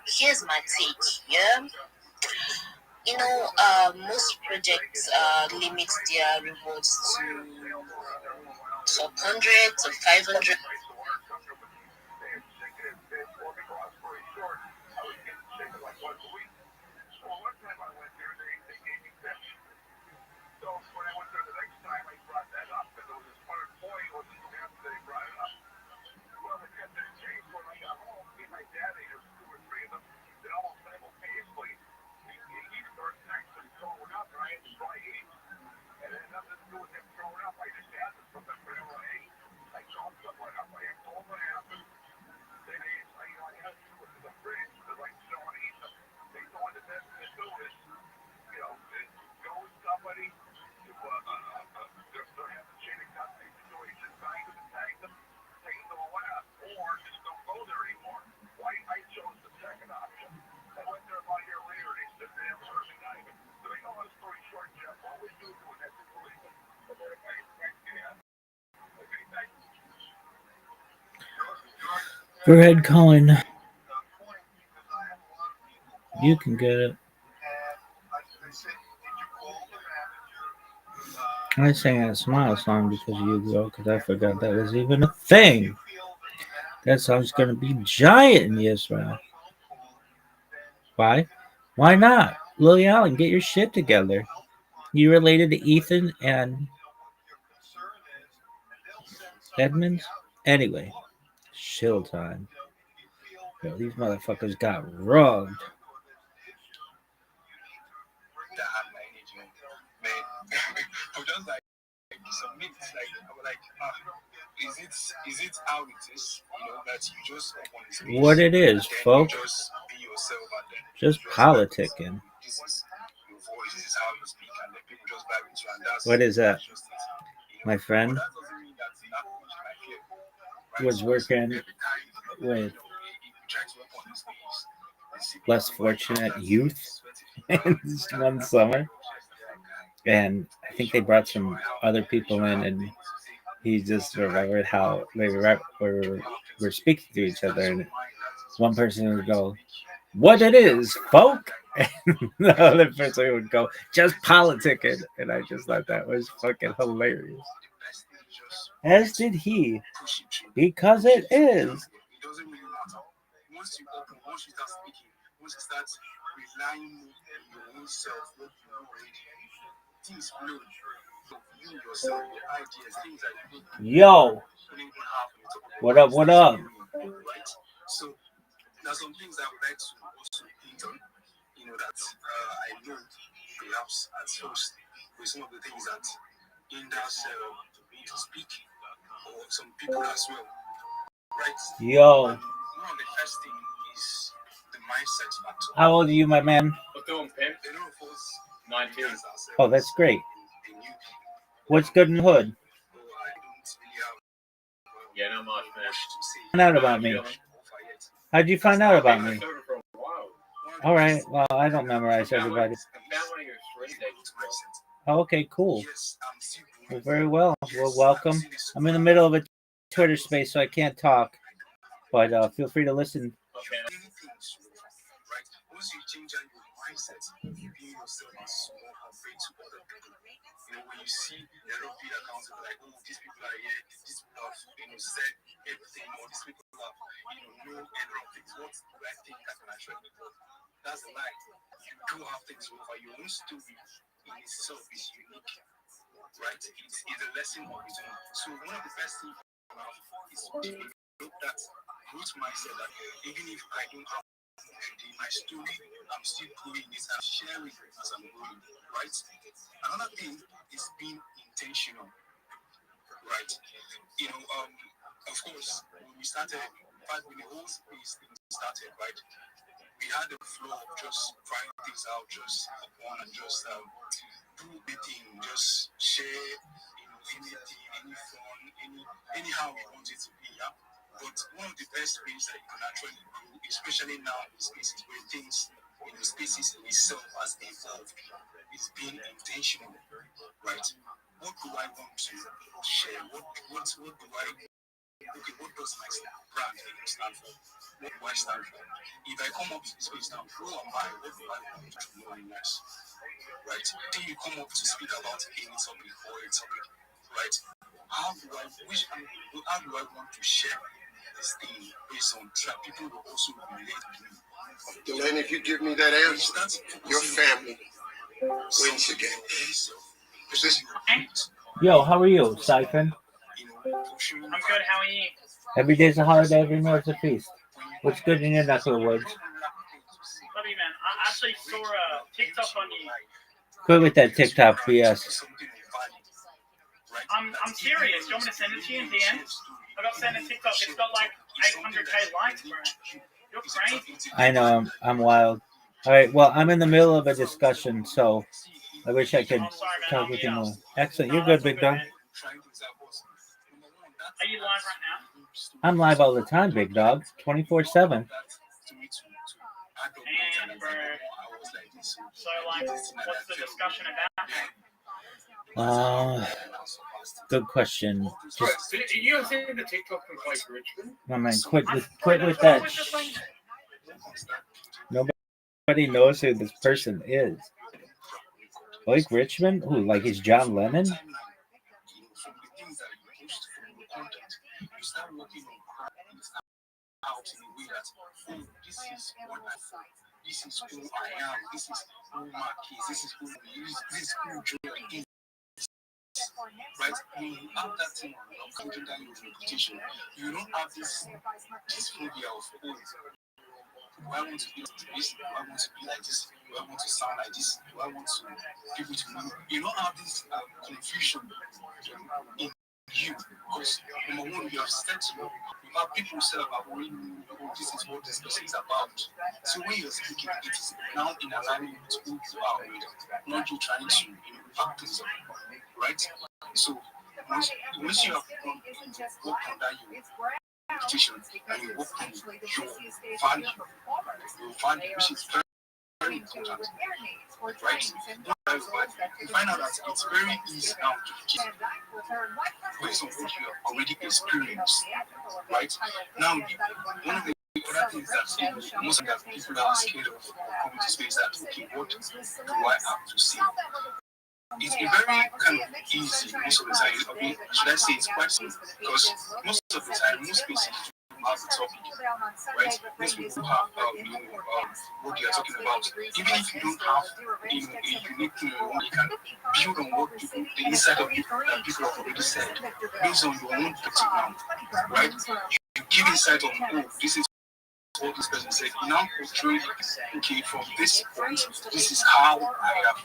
Here's my take, yeah? You know, most projects limit their rewards to 100 to 500. Go ahead, Colin. You can get it. I sang a Smile song because of you, girl, because I forgot that was even a thing. That song's going to be giant in Israel. Why? Why not? Lily Allen, get your shit together. You related to Ethan and Edmonds? Anyway, chill time. Yo, these motherfuckers got rugged. I'm just like submit. Like I'm like, is it how it is? You know that you just open the space. What it is, folks. Just be yourself and then just politicking. This is your voice. This is how you speak, and then people just vibe into you. And that's what is that? My friend was working with less fortunate youth one summer, and I think they brought some other people in, and he just remembered how they were speaking to each other, and one person would go, "What it is, folk?" And the other person would go, "Just politicking." And I just thought that was fucking hilarious. As did he, because it is. It doesn't really matter. Once you open, once you start speaking, once you start relying on your own self, what you know already, things flow. You yourself, your ideas, things that you Yo, what up? What up? Right? So there's some things I would like to also hit on. You know that I know perhaps at first with some of the things that hinders me to speak or some people as well, right? Yo. And one of the first thing is the mindset factor. How old are you, my man? A lot of us 19. Oh, that's great. What's good in the hood? Yeah, not much, man. Find out about me. How'd you find out about me? All right. Well, I don't memorize everybody. Oh, okay, cool. Well, very well. Well, welcome. I'm in the middle of a Twitter space, so I can't talk, but feel free to listen. Once you change your mindset, you view yourself as small compared to other people. When you see the other people accountable, like, oh, these people are here, these people have, said everything, or these people have, know a lot of things. What do I think I can attract people? That's the lie. You do have things over your own story in itself is unique, right? It's a lesson on its own. So one of the best things you have is to develop that growth mindset that even if I don't have my story, I'm still growing this and sharing it as I'm growing, right? Another thing is being intentional, right? Of course, when we started, when the whole space thing started, right? We had the flow of just trying things out, just upon and just do anything, just share, anything, any fun, anyhow we want it to be, yeah. But one of the best ways that you can actually grow, especially now in spaces where things, spaces in itself has evolved, is being intentional, right? What do I want to share? What do I? Okay, what does my brand stand for? What do I stand for? If I come up to this space now, who am I? What do I want to know in this? Right? Then you come up to speak about any topic or a topic, right? How do I want to share this thing based on that people will also relate to me? Delaney, if you give me that answer, your family wins the game. Is this? Yo, how are you, Siphon? I'm good. How are you? Every day's a holiday, every meal's a feast. What's good in your neck of the woods? Love you, man. I actually saw a TikTok on you. Quit with that TikTok BS. I'm serious. Do you want me to send it to you in DM? I got sent a TikTok. It's got like 800k likes, bro. You're crazy. I know, I'm wild. All right, well, I'm in the middle of a discussion, so I wish I could talk with you more. Excellent. You're good, big dog. Are you live right now? I'm live all the time, big dog. 24/7. And, bro, so, like, what's the discussion about? Good question. Do you think the TikTok from like Richmond? No, man, quit with that. Nobody knows who this person is. Blake Richmond? Who, like he's John Lennon? This is who I am. This is who Mark is. This is who Joe is. Right? When you have that thing of counting down your reputation, you don't have this phobia of, oh, do I want to be like this? Do I want to be like this? Do I want to sound like this? Do I want people to know? You don't have this confusion in you, because number one, you have said to you have people who say about this is what this person is about. So when you're speaking, it is now in alignment with who you are already, not you trying to back things up, right? So once you have worked on that your reputation and you work on your value, which is very important, right? You find out that it's very easy now to keep based on what you have already experienced, right? Now, one of the other things that most of the people that are scared of coming to space that, okay, what do I have to say? It's very kind of easy most of the time. I mean, should I say it's quite simple? Because most of the time, most spaces have the topic, right? Most people have what they are talking about. Even if you don't have a unique thing, you can build on what people, the inside of you that people have already said, based on your own perspective now, right? You give insight on, oh, this is what this person said. You now portray, okay, from this point, this is how I have,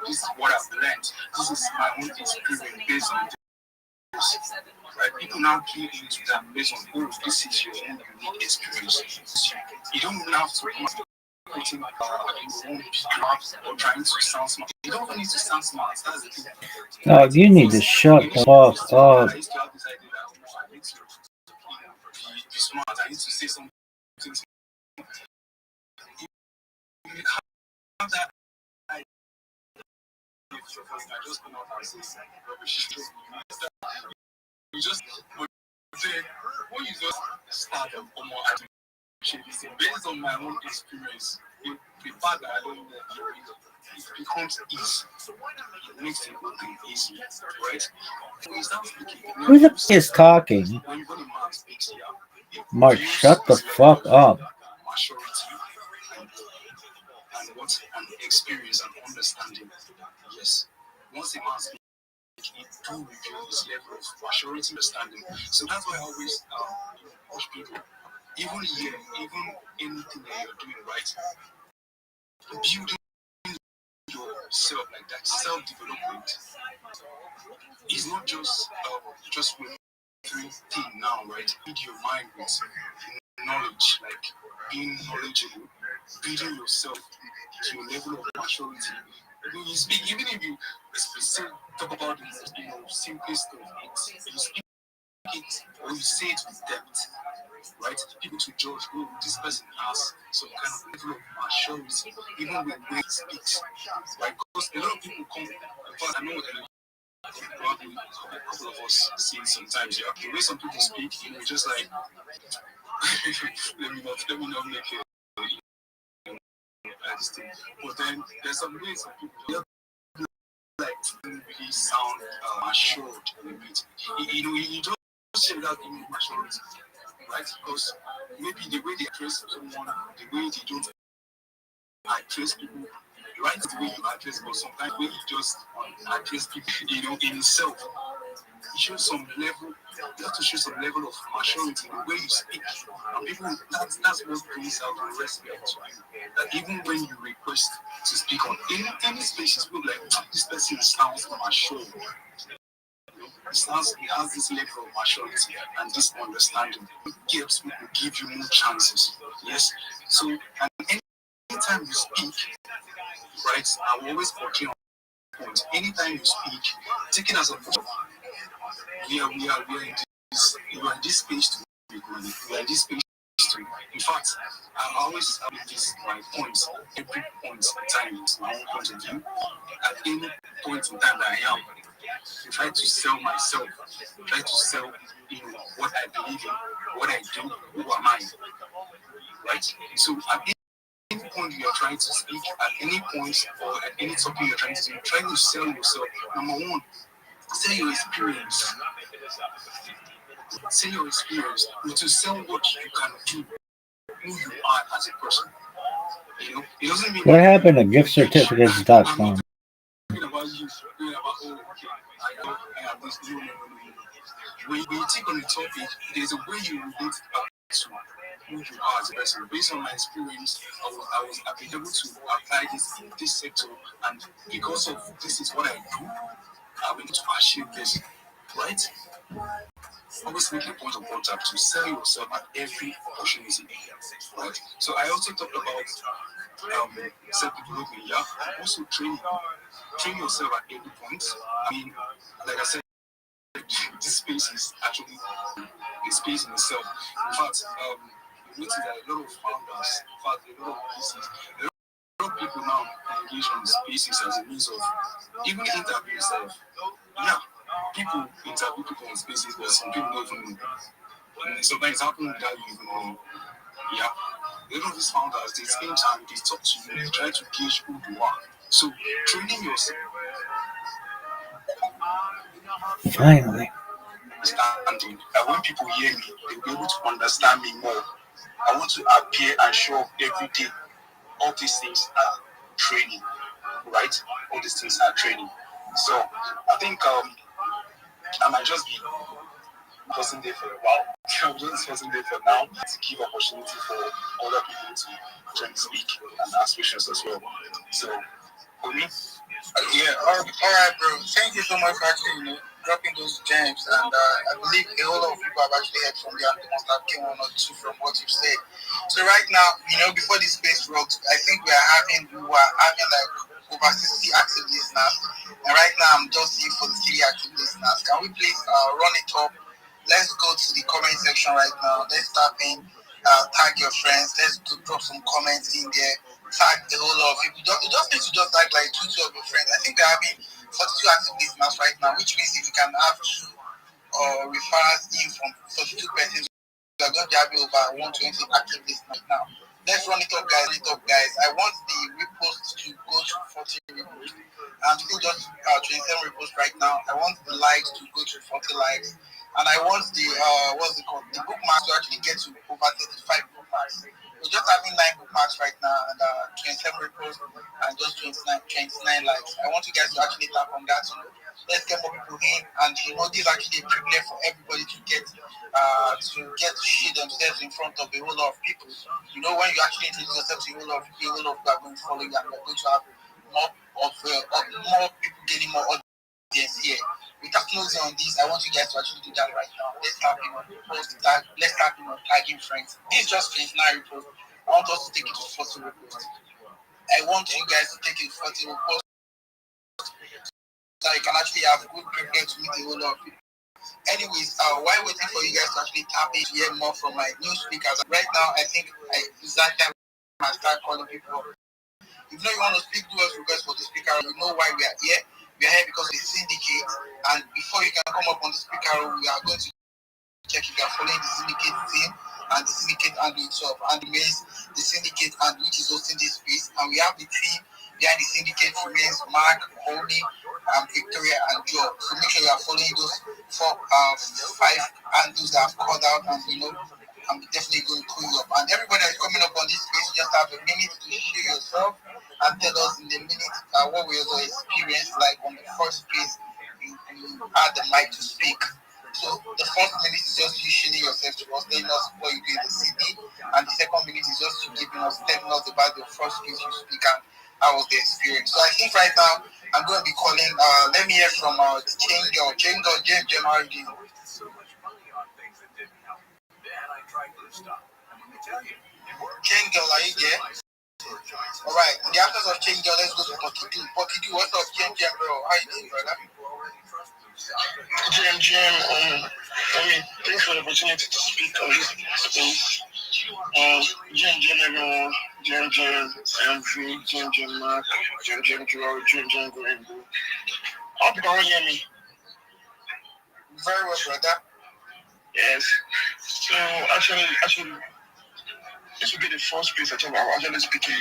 this is what I've learned. This is my own experience based on Right? People now key into that based on, oh, this is your own unique experience. You don't even have to come putting your own craft or trying to sound smart. You don't need to sound smart. That's the thing. Dog, you need to shut the fuck up. I used to have this idea that I need to be smart. I need to say something. You have that idea. I just come out and say rubbish. You just, but then when you just start or more based on my own experience, the fact that I don't know it becomes easy. It makes it easy, right? When you start speaking, Who the f is talking? when a man speaks here, Mark, shut the fuck up. maturity and what an experience and understanding. Yes. Once a man speaks, it do reveal his level of maturity and understanding. So that's why I always push people. Even here, even anything that you're doing right, building yourself like that, self-development is not just with everything now, right? Feed your mind with knowledge, like being knowledgeable, building yourself to a level of maturity. When you speak, even if you talk about the simplest stuff, you speak it or you say it with depth, right? People to judge, oh, this person has some kind of level of maturity, even when he speaks, right? Because a lot of people come, in fact, I know probably a couple of us see it sometimes, yeah. The way some people speak, just like, let me not make it this thing. But then there's some ways some people like really sound assured a bit. You don't say that in maturity, right? Because maybe the way they address someone, the way they don't address people, right? The way you address, but sometimes the way you just address people, in itself, it shows some level. You have to show some level of maturity in the way you speak. And people, that's what brings out the respect. That even when you request to speak on any spaces, people like, this person sounds mature. He has this level of maturity and this understanding. It gives people, give you more chances. Yes. So, and anytime you speak, right, I will always portray on point. Anytime you speak, take it as a point. We are in this space to make money. We are in this space to. In fact, I always have this my points. Every point in time is my own point of view. At any point in time that I am, I try to sell myself. Try to sell what I believe in, what I do, who am I. Right? So at any point you are trying to speak, at any point or at any topic you're trying to do, try to sell yourself. Number one, sell your experience. Sell your experience. To sell what you can do, who you are as a person. It doesn't mean What happened to giftcertificates.com? about you, about I have this. No. When you take on the topic, there's a way you relate back to who you are as a person. Based on my experience, I've been able to apply this in this sector, and because of this is what I do, I've been able to achieve this, right? Always make a point of contact to sell yourself at every opportunity, right? So I also talked about self-development, yeah, and also training. Train yourself at every point. I mean, like I said, this space is actually a space in itself. In fact, you notice that a lot of founders, in fact, a lot of business, a lot of people now engage on spaces as a means of even interview yourself. Yeah, people interview people on spaces, but some people don't even know. And sometimes it's happening without you even knowing. Yeah, a lot of these founders, they spend time, they talk to you, they try to gauge who you are. So training yourself. Finally. Understanding that when people hear me, they'll be able to understand me more. I want to appear and show up every day. All these things are training, right? All these things are training. So I think I might just be wasn't there for a while. I just wasn't there for now to give opportunity for other people to try and speak and ask questions as well. So for me, yeah, all right, bro. Thank you so much for actually, dropping those gems, and I believe a whole lot of people have actually heard from you, and they must have gained one or two from what you've said. So right now, before the space rocked, I think we were having like over 60 active listeners, and right now I'm just seeing for the 3 active listeners. Can we please run it up? Let's go to the comment section right now. Let's tap in, tag your friends. Let's drop some comments in there. Tag a whole lot of people. You just need to just tag like 2 of your friends. I think we're having 42 active listeners right now, which means if you can have 2 referrals in from 42 persons, we are going to have over 120 active listeners right now. Let's run it up, guys. I want the repost to go to 40 reposts. I'm still just 27 reposts right now. I want the likes to go to 40 likes. And I want the, the bookmarks to actually get to over 35 bookmarks. We're just having 9 bookmarks right now and 27 reposts and just 29 likes. I want you guys to actually tap on that. Let's get more people in. And this is actually a privilege for everybody to get to see themselves in front of a whole lot of people. When you actually introduce yourself to a whole lot of people are going to follow you, and we're going to have more people getting more audience here. Without closing on this, I want you guys to actually do that right now. Let's tap in on post tag. Let's tap in on tagging friends. This is just 29 reposts. I want us to take it to 40 reposts. I want you guys to take it to 40 reposts so you can actually have good privilege to meet a whole lot of people. Anyways, while waiting for you guys to actually tap in to hear more from my new speakers, right now I think it's that time I start calling people. If you want to speak to us, request for the speaker, you know why we are here. We are here because we syndicate, and before you can come up on the speaker, we are going to check if you are following the syndicate team and the syndicate and itself, and remains the syndicate and which is hosting this space, and we have the team behind the syndicate remains Mark, Holly, Victoria, and Joe. So make sure you are following those 5 handles that I've called out, and I'm definitely going to pull you up. And everybody that is coming up on this space, just have a minute to share yourself and tell us in the minute what was your experience like on the first space you had the mic to speak. So the first minute is just you sharing yourself to us, telling us what you do in the city, and the second minute is just you telling us about the first space you speak and how was the experience. So I think right now I'm going to be calling. Let me hear from Chain Girl, James, how are you doing? Chain Girl, are you there? Alright, in the absence of Chain Girl, let's go to Pokidu. Pokidu, what's up, Jim, bro? How you doing, brother? Jim, thanks for the opportunity to speak on this space. Jim, everyone. Jim, MV, Jim, Mark, Jim, Joe, Jim, Green. I hope you can hear me. Very well, brother. Yes. So, actually, this will be the first place I think I'm actually speaking.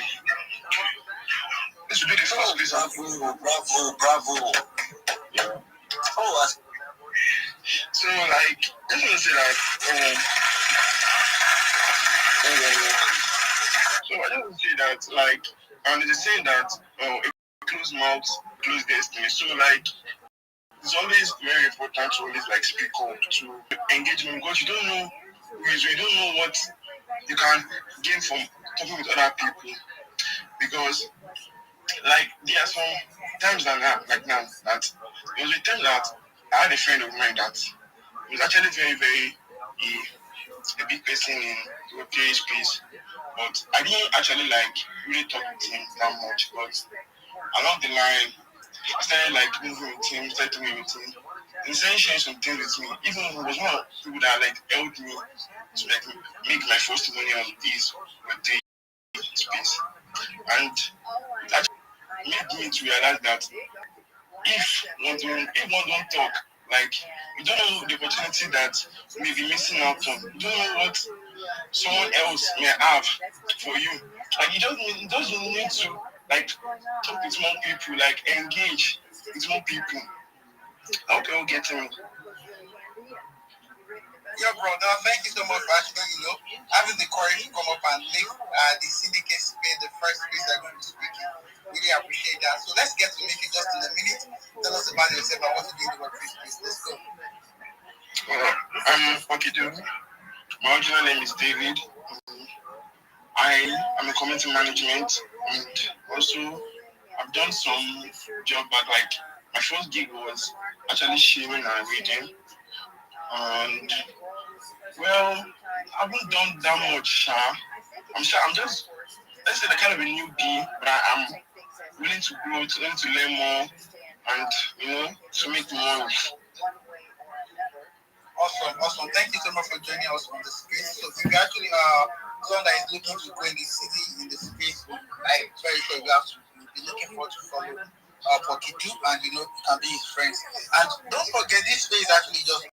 This will be the first place. Bravo. Yeah. Oh, so like, I just want to say like, so I just want to say that like, and it is saying that a closed mouth, closed destiny. So like, it's always very important to always like speak up, to engage in, because you don't know what you can gain from talking with other people. Because like there are some times that there was a time that I had a friend of mine that was actually very, very a big person in the workplace space, but I didn't actually like really talk with him that much. But along the line, I started like moving with him, started talking with him, and started sharing some things with me. Even he was one of the people that like helped me to like make my first money on this with the space, and that made me to realize that if one don't talk, like you don't know the opportunity that you may be missing out on. You don't know what someone else may have for you. Like you just need to like talk with more people, like engage with more people. How can we get him? Yeah, brother, thank you so much for actually, having the courage to come up and make the syndicate space the first space they're going to be speaking. Really appreciate that. So let's get to make it just in a minute. Tell us about yourself and what you do in the workplace space. Let's go. I'm Pokidu. My original name is David. I am in community management, and also I've done some job, but like my first gig was actually shaming and reading. And well, I haven't done that much, Sha. I'm just, let's say, the kind of a newbie, but I'm willing to grow, willing to learn more, and to make more. Awesome. Thank you so much for joining us on the space. So if you actually someone that is looking to go in the city in the space, I'm very sure you have to be looking forward to follow for Kidu, and you can be his friends. And don't forget, this space actually just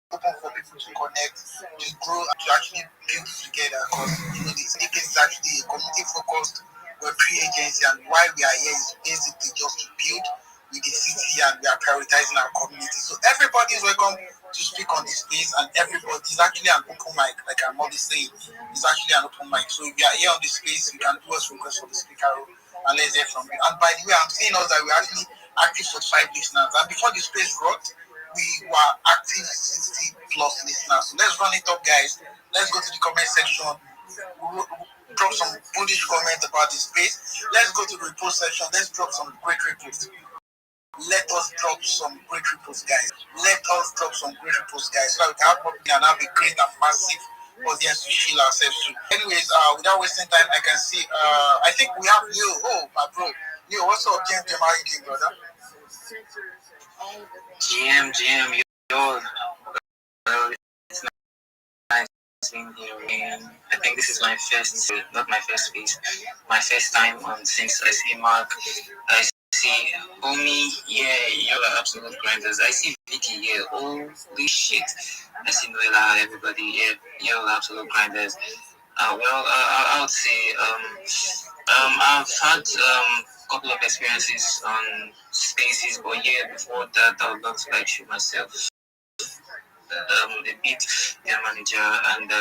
open for people to connect, to grow, and to actually build together. Because the syndicate is actually a community focused Web3 agency, and why we are here is basically just to build with the city, and we are prioritizing our community. So everybody is welcome to speak on the space, and everybody is actually an open mic, like I'm always saying. It's actually an open mic. So if you are here on the space, you can do us request for the speaker role, and let's hear from you. And by the way, I'm seeing us that we're actually active for 5 listeners. And before the space rocked, we were active 60 plus listeners. So let's run it up, guys. Let's go to the comment section. Drop some bullish comments about the space. Let's go to the repost section. Let's drop some great reposts. Let us drop some great reposts, guys. So that we can have more and have a great and massive audience to shield ourselves to. Anyways, without wasting time, I can see. I think we have Leo. Oh, my bro. Leo, what's up, GM? How are you doing, brother? GM, yo. It's nice being here. I think this is my first, not my first space, my first time on since I see Mark. I see Omi, yeah, you're absolute grinders. I see Vicky, yeah, holy shit. I see Noella, everybody, yeah, you're absolute grinders. I would say, I've had couple of experiences on spaces, but yeah, before that, I would love to shoot myself a bit, their manager, and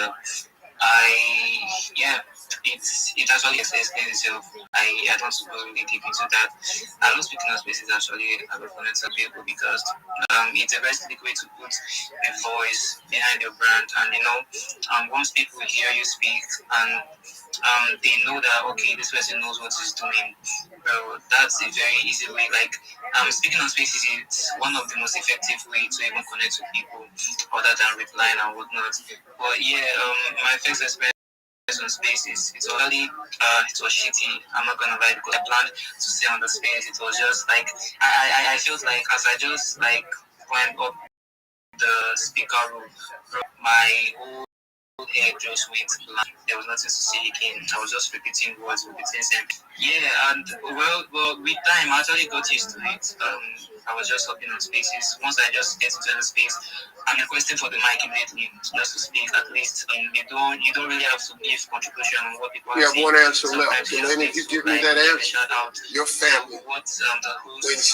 it actually explains itself. I don't want to go really deep into that. I love speaking on spaces actually. I love connecting people because it's a very specific way to put a voice behind your brand, and once people hear you speak and they know that okay, this person knows what he's doing, bro. That's a very easy way. Speaking on spaces, it's one of the most effective way to even connect with people, other than replying and whatnot. But yeah, my first experience on spaces, it was shitty. I'm not gonna lie, because I planned to stay on the space. It was just I felt like as I just went up the speaker room, my whole head just went blank. There was nothing to say again. I was just repeating words, repeating sentences. Yeah, and well, with time, I actually got used to it. I was just hopping on spaces. Once I just get into the space, I'm requesting for the mic immediately just to speak. At least you don't really have to give contribution on what people are saying. We have one answer left. And then if you give me that answer, your family wins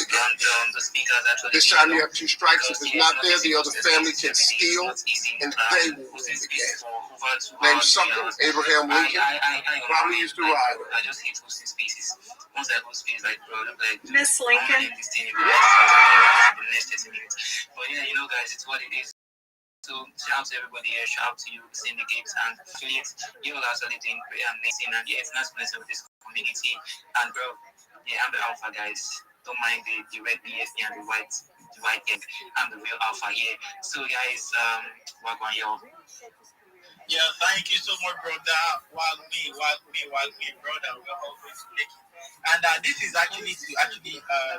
again. And the speakers actually. This time you have 2 strikes. If it's not there, the other family can steal, and they will win again. Name something. Abraham Lincoln probably used to ride. I just hate hosting spaces. Once I host space, Miss Lincoln. The next 30 minutes. But yeah, guys, it's what it is. So shout out to everybody here, shout out to you, syndicates and affiliates. You're actually doing great, amazing, and yeah, it's nice connecting with this community. And bro, yeah, I'm the alpha, guys. Don't mind the red BSD and the white egg. I'm the real alpha, yeah. So guys, welcome y'all. Yeah, thank you so much, brother. While me, brother, we're always making. And this is actually to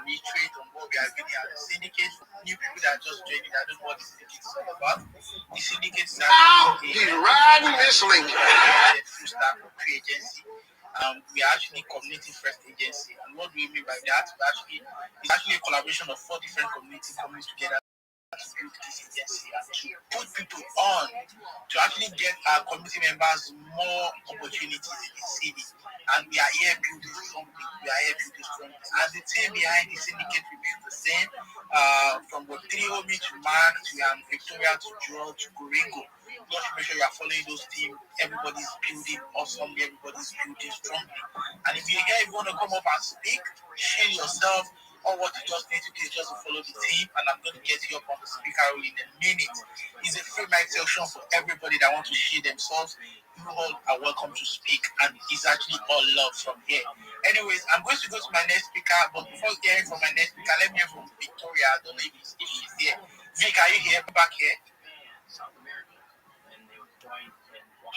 reiterate on what we are doing at the syndicate. New people that are just joining, I don't know what the syndicate is all about. The syndicate is he's riding this Lincoln. Two-star agency. We are actually community first agency. And what do we mean by that? It's actually a collaboration of 4 different communities coming together to build this agency and to put people on to actually get our community members more opportunities in the city. And we are here building something. And the team behind the syndicate remains the same. From Web3 Omi to Mark to Victoria to Joel to Goringo. Just make sure you are following those teams. Everybody's building awesomely. Everybody's building strongly. And if you're here, if you want to come up and speak, share yourself. All what you just need to do is just to follow the team, and I'm going to get you up on the speaker roll in a minute. It's a free mic section for everybody that want to share themselves. You all are welcome to speak, and it's actually all love from here. Anyways, I'm going to go to my next speaker, but before hearing from my next speaker, let me hear from Victoria. I don't know if she's here. Vic, are you here? Back here?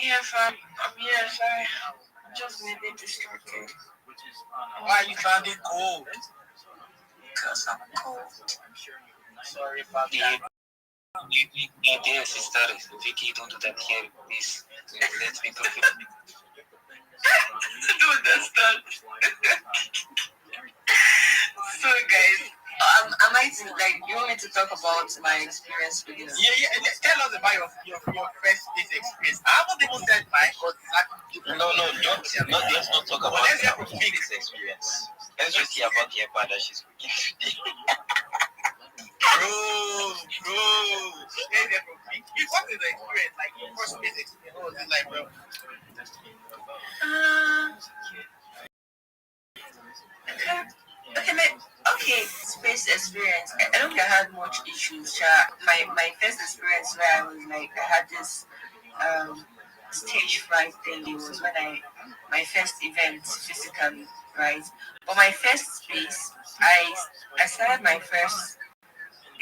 Yeah, fam. I'm here, sorry. Just a bit distracted. Why are you sounding cold? Because I'm cold. Sorry about that. Dear sister, Vicky, don't do that here, please. Let me talk. Don't understand. So, guys, am I to, like, you want me to talk about my experience with this? Yeah. Tell us about your first date experience. I haven't even said mine, but Let's not talk about this experience. Let's just hear about the empire that she's cooking today. Bro. What is the experience? Like, your first date experience? What was it like, bro? Okay, space experience. I don't think I had much issues. My first experience where I was like, I had this stage fright thing. It was when my first event physically, right? But my first space, I started the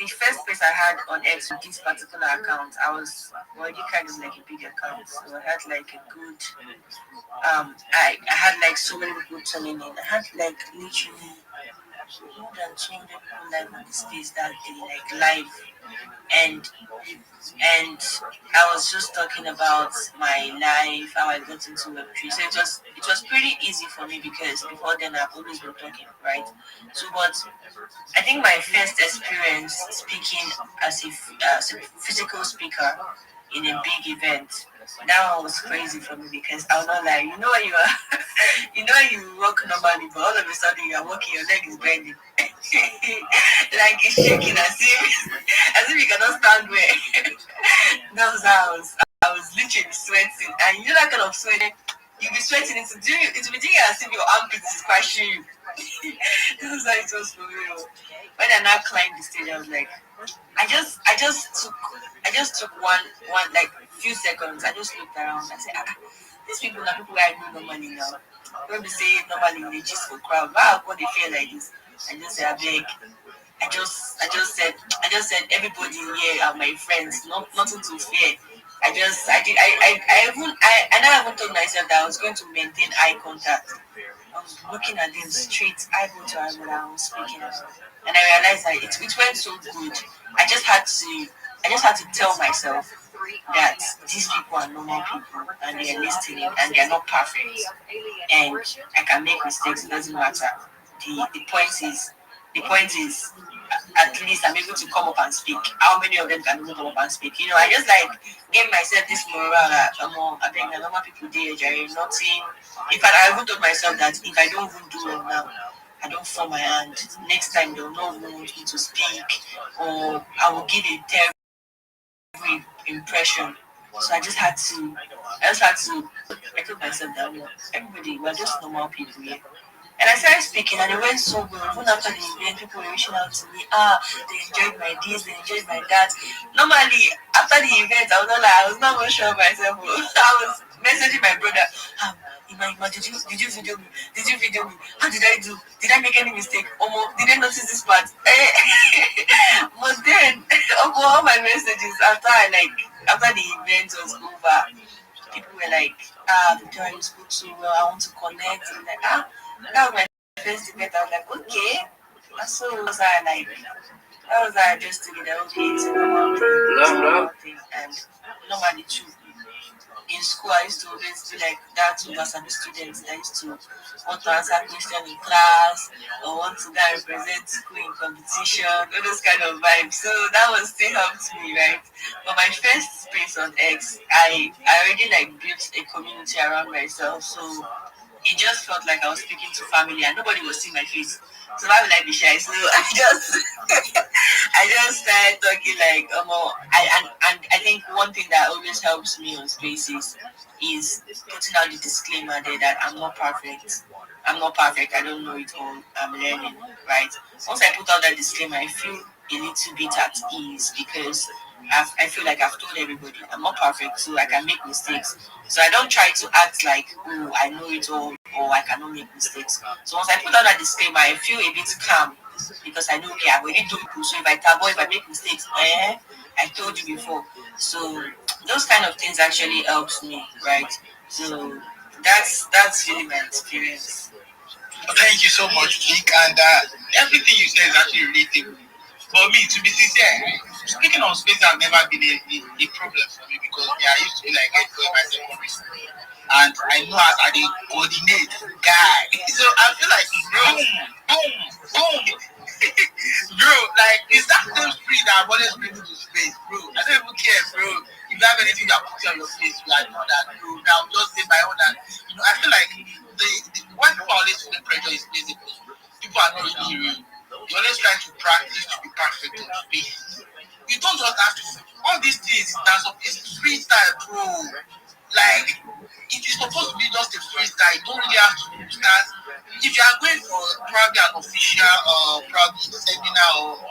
first space I had on X with this particular account. I was already kind of like a big account, so I had like a good I had like so many people tuning in. I had like literally more than 200 people live on the space that day, like live, and I was just talking about my life, how I got into Web3. So it was pretty easy for me because before then I've always been talking, right? So, but I think my first experience speaking as a physical speaker in a big event, that one was crazy for me because I was not like, you know what you are, you walk normally, but all of a sudden you are walking, your leg is bending, like it's shaking as if you cannot stand where. That was how I was literally sweating, and you know that kind of sweating, you'll be sweating, it will be doing as if your armpit is crashing you. This is how it was for me. When I now climbed the stage, I was like, I just took one like few seconds. I just looked around. I said, these people are people I know normally now. When we say normally they just for crowd, wow, what they feel like this. I just said, I beg. I just said everybody here are my friends. Nothing to fear. I never even told myself that I was going to maintain eye contact. I was looking at them straight, eyeball to eyeball. I was speaking, and I realized that it went so good. I just had to tell myself that these people are normal people and they are listening and they are not perfect. And I can make mistakes. It doesn't matter. The point is, at least I'm able to come up and speak. How many of them can even come up and speak? I just like gave myself this morale that I think the normal people there, Jerry, nothing. In fact, I even told myself that if I don't even do it now, I don't fall my hand. Next time they'll not want me to speak, or I will give a terrible impression. So I told myself that everybody, we're just normal people here. And I started speaking, and it went so well. Even after the event, people were reaching out to me. They enjoyed my this, they enjoyed my that. Normally, after the event, I was not even sure of myself. I was messaging my brother. Ima, did you video me? Did you video me? How did I do? Did I make any mistake? Did I notice this part? But then, all my messages after the event was over, people were like, Victoria, you spoke so well. I want to connect. And like, that was my first event. I was like, okay. And so I just took it that okay, it's a normal thing. And normally too. In school, I used to always do like that with some students. I used to want to answer questions in class or want to go and represent school in competition, all those kind of vibes. So that was still helped me, right? But my first space on X, I already like built a community around myself. So it just felt like I was speaking to family and nobody was seeing my face. So why would I be shy? So I just started talking like I think one thing that always helps me on spaces is putting out the disclaimer there that I'm not perfect. I'm not perfect. I don't know it all. I'm learning, right? Once I put out that disclaimer, I feel a little bit at ease because I feel like I've told everybody I'm not perfect, so I can make mistakes. So I don't try to act like, oh, I know it all or I cannot make mistakes. So once I put out that disclaimer, I feel a bit calm because I know, okay, I've already told people. So if I taboo, if I make mistakes, I told you before. So those kind of things actually helps me, right? So that's really my experience. Thank you so much, Vic. And everything you said is actually relatable. For me, to be sincere, speaking on space has never been a problem for me because I used to be like head boy in my secondary school. And I know as I dey coordinate guy. So I feel like boom, boom, boom. Bro, like it's that same spirit that I've always been to space, bro. I don't even care, bro. If you have anything that puts on your face, you are not that, bro. Now just say my own that I feel like the why people are always feeling pressure is basically people are not really real. You're always trying to practice to be perfect in space. You don't just have to all these things it's freestyle, bro. Like it is supposed to be just a freestyle. You don't really have to start. If you are going for probably an official probably seminar or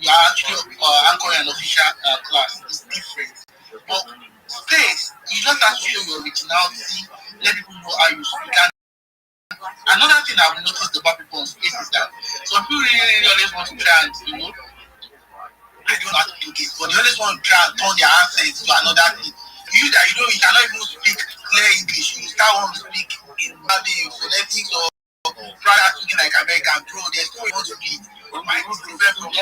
you are actually anchoring an official class, it's different. But space, you just have to show your originality, let people know how you speak. And another thing I've noticed about people on space is that some people really always want to try and I don't know how to do this, but they always want to try and turn their accents to another thing. You that you cannot even speak clear English, you start want to speak in phonetics or rather speaking like American, bro. There's no way you want to be. My is different from bro,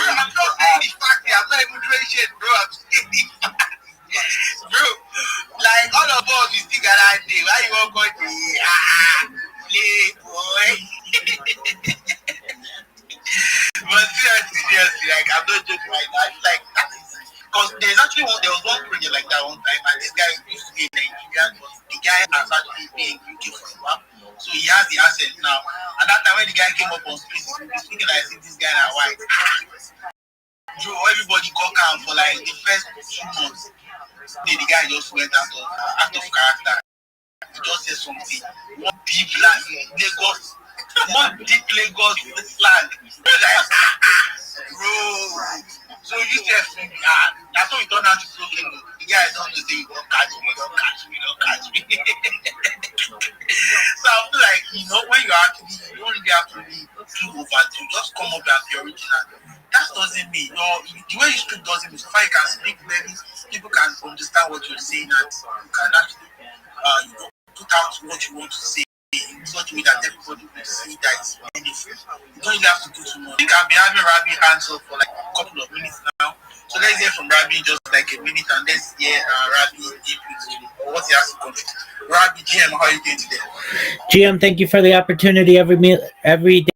I'm not saying the fact that I'm not even doing shit, bro. I'm saying bro, like all of us we still got that day. Why you want to go play boy? But seriously, like I'm not joking right now. It's like that is because there was one project like that one time, and this guy used to be in Nigeria. The guy has actually been in UK for a while, so he has the accent now. And that time when the guy came up on space, he was speaking like this guy are white. Bro, everybody got calm for like the first 2 months. Then the guy just went out of character. He just said something. One deep Lagos. One deep Lagos slang. Bro. So you said that's how we turned out to broken. The guy don't know say don't catch me. So I feel like, when you actually you don't really have to be too overdue. Just come up as the original. That doesn't mean the way you speak doesn't mean so far you can speak clearly, people can understand what you're saying and you can actually put out what you want to say in such a way that everybody will see that it's meaningful. You don't really have to do too much. I think I've been having Rabbi answer for like a couple of minutes now. So let's hear from Rabbi just like a minute and let's hear Rabbi what he has to contribute. Rabbi GM, how are you doing today? GM, thank you for the opportunity. Every day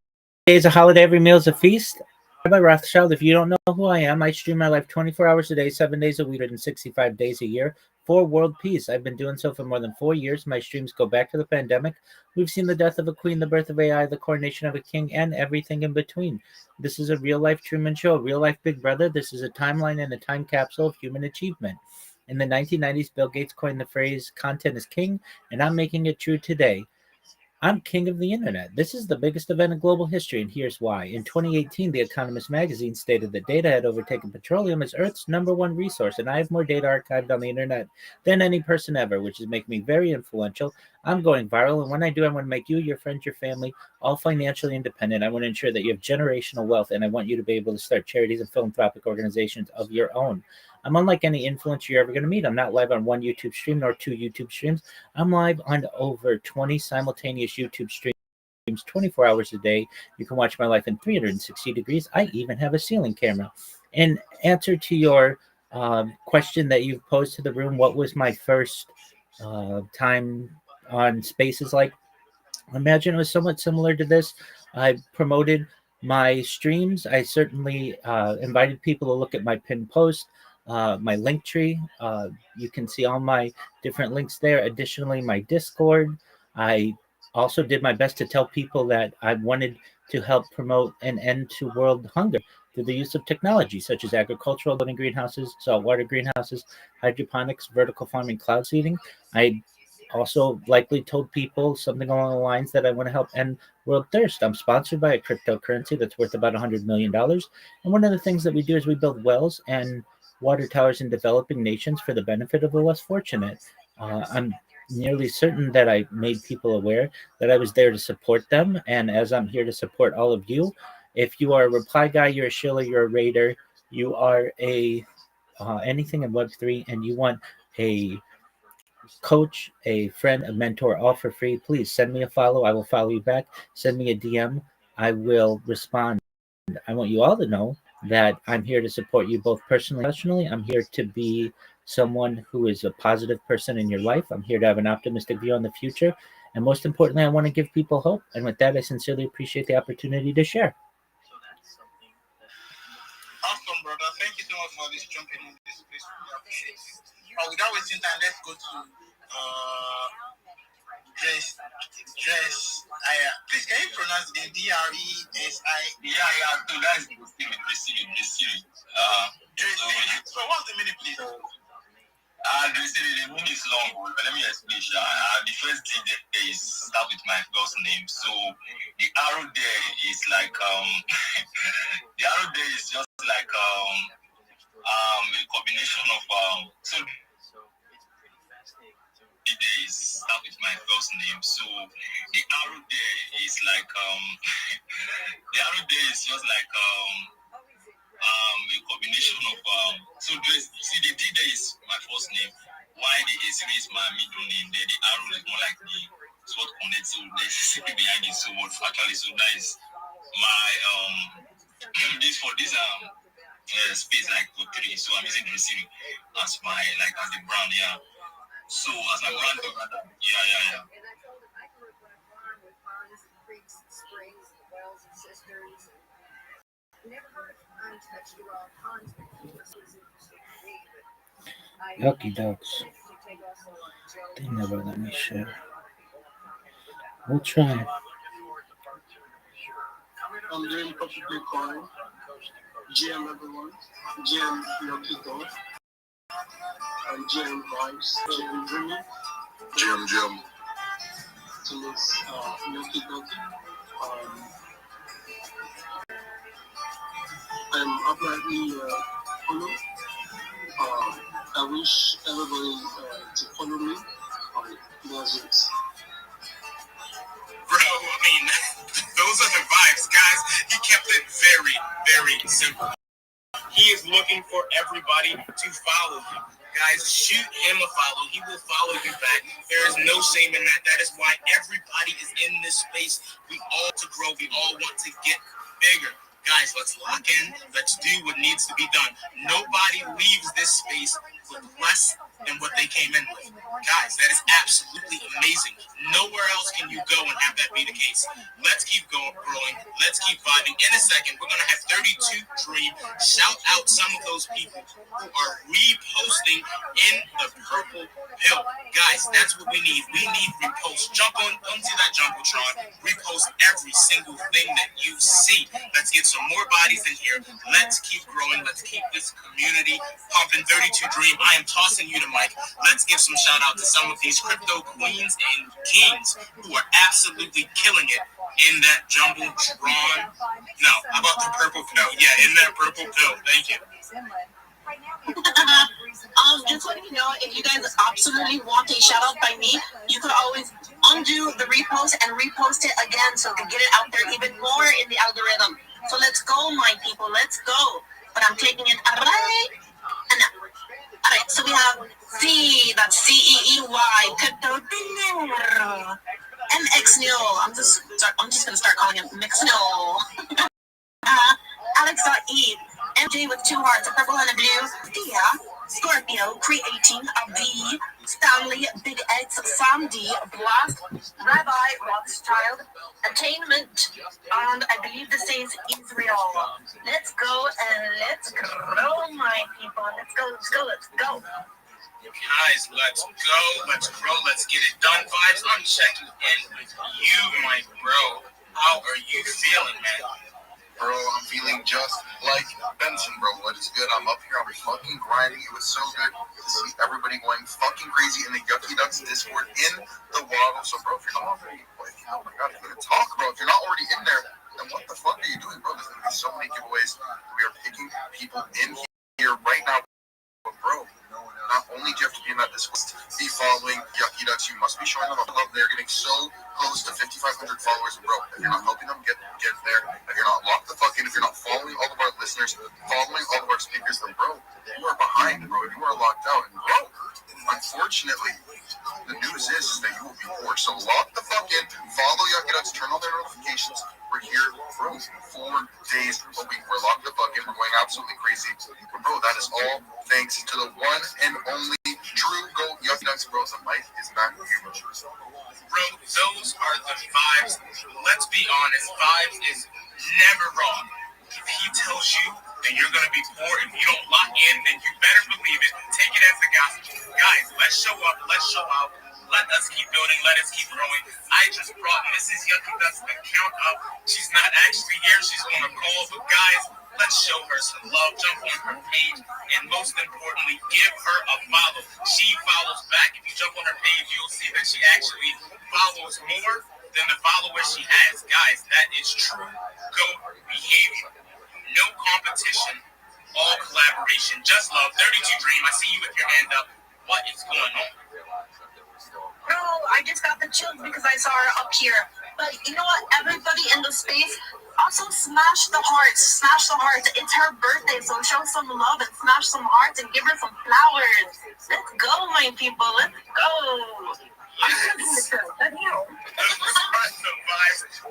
is a holiday, every meal is a feast. Rabbi Rothschild, if you don't know who I am, I stream my life 24 hours a day, 7 days a week, 165 days a year for world peace. I've been doing so for more than 4 years. My streams go back to the pandemic. We've seen the death of a queen, the birth of AI, the coronation of a king, and everything in between. This is a real-life Truman Show, real-life Big Brother. This is a timeline and a time capsule of human achievement. In the 1990s, Bill Gates coined the phrase, content is king, and I'm making it true today. I'm king of the internet. This is the biggest event in global history, and here's why. In 2018, The Economist magazine stated that data had overtaken petroleum as Earth's #1 resource, and I have more data archived on the internet than any person ever, which is making me very influential. I'm going viral, and when I do, I want to make you, your friends, your family, all financially independent. I want to ensure that you have generational wealth, and I want you to be able to start charities and philanthropic organizations of your own. I'm unlike any influencer you're ever going to meet. I'm not live on one YouTube stream nor 2 YouTube streams. I'm live on over 20 simultaneous YouTube streams 24 hours a day. You can watch my life in 360 degrees. I even have a ceiling camera. In answer to your question that you've posed to the room, what was my first time on Spaces like? I imagine it was somewhat similar to this. I promoted my streams. I certainly invited people to look at my pinned post. My link tree. You can see all my different links there. Additionally, my Discord. I also did my best to tell people that I wanted to help promote an end to world hunger through the use of technology such as agricultural greenhouses, saltwater greenhouses, hydroponics, vertical farming, cloud seeding. I also likely told people something along the lines that I want to help end world thirst. I'm sponsored by a cryptocurrency that's worth about $100 million. And one of the things that we do is we build wells and water towers in developing nations for the benefit of the less fortunate. I'm nearly certain that I made people aware that I was there to support them. And as I'm here to support all of you, if you are a reply guy, you're a shiller, you're a raider, you are a anything in Web3, and you want a coach, a friend, a mentor, all for free, please send me a follow. I will follow you back. Send me a DM. I will respond. I want you all to know that I'm here to support you both personally and professionally. I'm here to be someone who is a positive person in your life. I'm here to have an optimistic view on the future. And most importantly, I want to give people hope. And with that, I sincerely appreciate the opportunity to share. Awesome, brother. Thank you so much for this jumping in this place. We appreciate it. Without wasting time, let's go to Dress. Please, can you pronounce the D-R-E-S-I? Yeah. So that's the thing with receiving. So what's the meaning, please? The meaning is long, but let me explain. The first D there is start with my first name. So the arrow there is like the arrow there is just like a combination of so the day is start with my first name. So the arrow there is like the arrow there is just like a combination of so see the D there is my first name, while the A is my middle name, then the arrow is more like the sword connect, so there's secret behind it. So what actually, so that is my this for this space like for 3. So I'm using the receiving as my like as the brand, yeah. So as my brand, yeah. Yucky ducks. They never let me share. We'll try. I'm doing perfectly fine. GM everyone. GM Lucky Dog. And GM Vibes. GM Dreamy. GM. To this Lucky Doggy. I'm uprightly follow. I wish everybody to follow me. That's it. Bro, I mean, those are the vibes, guys. He kept it very, very simple. He is looking for everybody to follow him. Guys, shoot him a follow. He will follow you back. There is no shame in that. That is why everybody is in this space. We all to grow. We all want to get bigger. Guys, let's lock in. Let's do what needs to be done. Nobody leaves this space with less than what they came in with. Guys, that is absolutely amazing. Nowhere else can you go and have that be the case. Let's keep growing. Let's keep vibing. In a second, we're going to have 32 Dream shout out some of those people who are reposting in the purple pill. Guys, that's what we need. We need repost. Jump onto that Jumbotron. Repost every single thing that you see. Let's get some more bodies in here. Let's keep growing. Let's keep this community pumping. 32 Dream, I am tossing you the mic. Let's give some shout out to some of these crypto queens and kings who are absolutely killing it in that Jumbotron. No, how about the purple pill? Yeah, in that purple pill. Thank you. Just letting you know, if you guys absolutely want a shout out by me, you could always undo the repost and repost it again so we can get it out there even more in the algorithm. So let's go, my people, let's go. But I'm taking it right and now. All right, so we have C, that's C-E-E-Y, Crypto Dinero. MX I'm just gonna start calling him Mixno. Alex.E, MJ with 2 hearts, a purple and a blue. Dia, Scorpio, creating a V. Stanley, Big X, Sam D, Black, Rabbi Rothschild, Attainment, and I believe this says Israel. Let's go and let's grow, my people. Let's go. Guys, let's go, let's grow, let's get it done. Vibes, I'm checking in with you, my bro. How are you feeling, man? Bro, I'm feeling just like Benson, bro. What is good? I'm up here. I'm fucking grinding. It was so good to see everybody going fucking crazy in the Yucky Ducks Discord in the waddle. So, bro, if you're not already, like, oh my god, if you're gonna talk, bro, if you're not already in there, then what the fuck are you doing, bro? There's gonna be so many giveaways. We are picking people in here right now. But bro, not only do you have to be in that Discord, be following Yucky Ducks, you must be showing them love. They're getting so close to 5,500 followers, bro. If you're not helping them get there, if you're not locked the fuck in, if you're not following all of our listeners, following all of our speakers, then bro, you are behind, bro. You are locked out. And bro, unfortunately, the news is that you will be poor. So lock the fuck in, follow Yucky Ducks, turn on their notifications. We're here, bro, 4 days a week. We're locked the fuck in. We're going absolutely crazy. But bro, that is all thanks to the one and only true GOAT Yucky Ducks, bro. The mic is back with you, bro. Bro, those are the vibes. Let's be honest, vibes is never wrong. If he tells you that you're going to be poor, if you don't lock in, then you better believe it. Take it as the gospel. Guys, let's show up. Let's show out. Let us keep building. Let us keep growing. I just brought Mrs. Yucky Ducks to count up. She's not actually here. She's on a call. But guys, let's show her some love. Jump on her page. And most importantly, give her a follow. She follows back. If you jump on her page, you'll see that she actually follows more than the followers she has. Guys, that is true GOAT behavior. No competition. All collaboration. Just love. 32 Dream. I see you with your hand up. What is going on? Bro, I just got the chills because I saw her up here. But you know what? Everybody in the space also smash the hearts. Smash the hearts. It's her birthday, so show some love and smash some hearts and give her some flowers. Let's go, my people. Let's go. Yes. The vibes, 32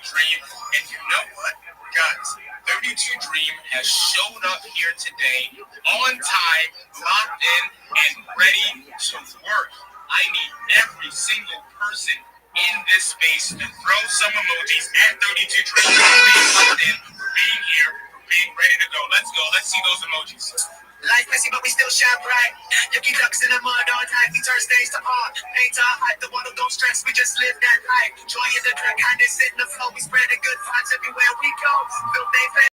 Dream. And you know what, guys? 32 Dream has shown up here today on time, locked in, and ready to work. I need every single person in this space to throw some emojis at 32 Dream for being locked in, for being here, for being ready to go. Let's go. Let's see those emojis. Life messy, but we still shine bright. Yucky Ducks in the mud all night. We turn stage to art. Paint our hype. The water don't stress. We just live that life. Joy in the drink. Kindness in the flow. We spread the good vibes everywhere we go. Build they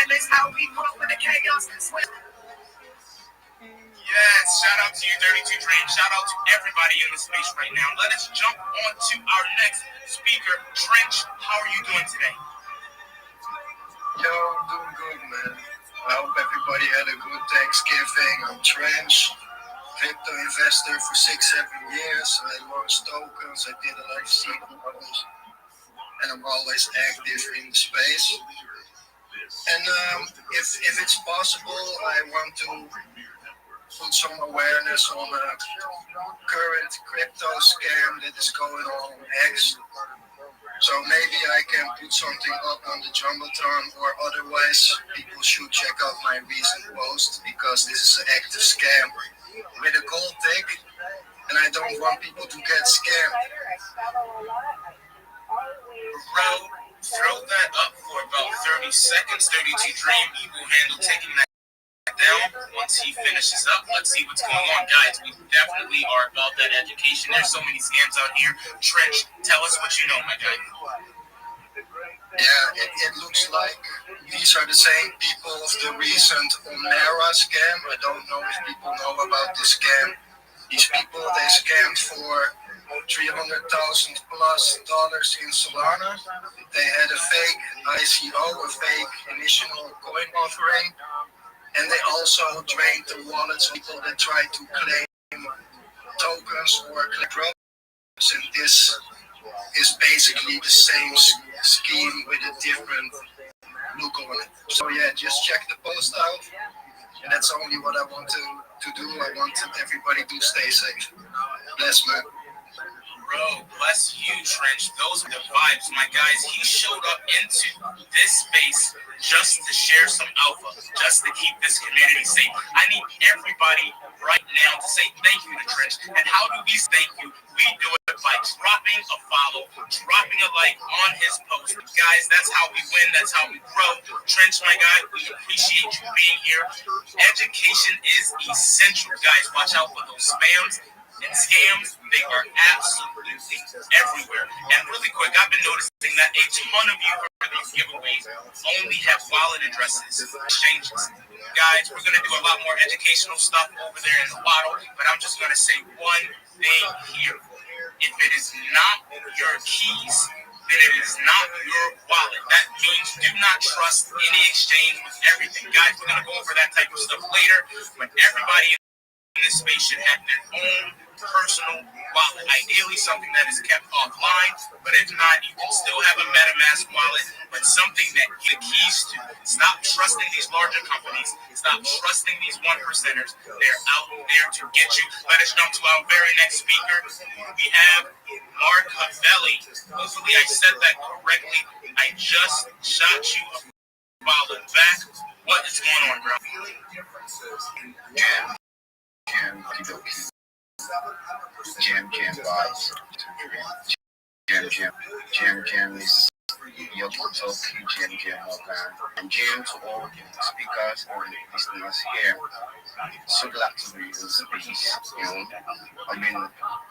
families. How we grow in the chaos. Yes, shout out to you, 32 Dream. Shout out to everybody in the space right now. Let us jump on to our next speaker, Trench. How are you doing today? Yo, I'm doing good, man. I hope everybody had a good Thanksgiving. I'm Trench, crypto investor for 6-7 years. I launched tokens, I did a live seed models, and I'm always active in the space. And if it's possible, I want to put some awareness on a current crypto scam that is going on X. So maybe I can put something up on the Jumbotron, or otherwise people should check out my recent post, because this is an active scam with a gold tick, and I don't want people to get scammed. Bro, throw that up for about 30 seconds. 32 Dream, he will handle taking that down. Once he finishes up, let's see what's going on. Guys, we definitely are about that education. There's so many scams out here. Trench, tell us what you know, my guy. Yeah, it looks like these are the same people of the recent Onera scam. I don't know if people know about this scam. These people, they scammed for $300,000+ in Solana. They had a fake ICO, a fake initial coin offering, and they also drained the wallets of people that tried to claim tokens or claim drops. And this is basically the same scheme with a different look on it. So yeah, just check the post out. And that's only what I want to do. I want everybody to stay safe. Bless, man. Bro, bless you, Trench. Those are the vibes, my guys. He showed up into this space just to share some alpha, just to keep this community safe. I need everybody right now to say thank you to Trench. And how do we thank you? We do it by dropping a follow, dropping a like on his post. Guys, that's how we win. That's how we grow. Trench, my guy, we appreciate you being here. Education is essential. Guys, watch out for those spams and scams. They are absolutely everywhere. And really quick, I've been noticing that a ton of you these giveaways only have wallet addresses, exchanges. Guys, we're going to do a lot more educational stuff over there in the Waddle, but I'm just going to say one thing here. If it is not your keys, then it is not your wallet. That means do not trust any exchange with everything. Guys, we're going to go over that type of stuff later, but everybody in this space should have their own personal wallet. Ideally, something that is kept offline, but if not, you can still have a MetaMask wallet, but something that you get keys to. Stop trusting these larger companies. Stop trusting these one percenters. They're out there to get you. Let us jump to our very next speaker. We have Mark Havelli. Hopefully, I said that correctly. I just shot you a wallet back. What is going on, bro? Jam vibes. Jam is your talk, Jam Morgan. And jam to all speakers and listeners here. So glad to be in this space. I've been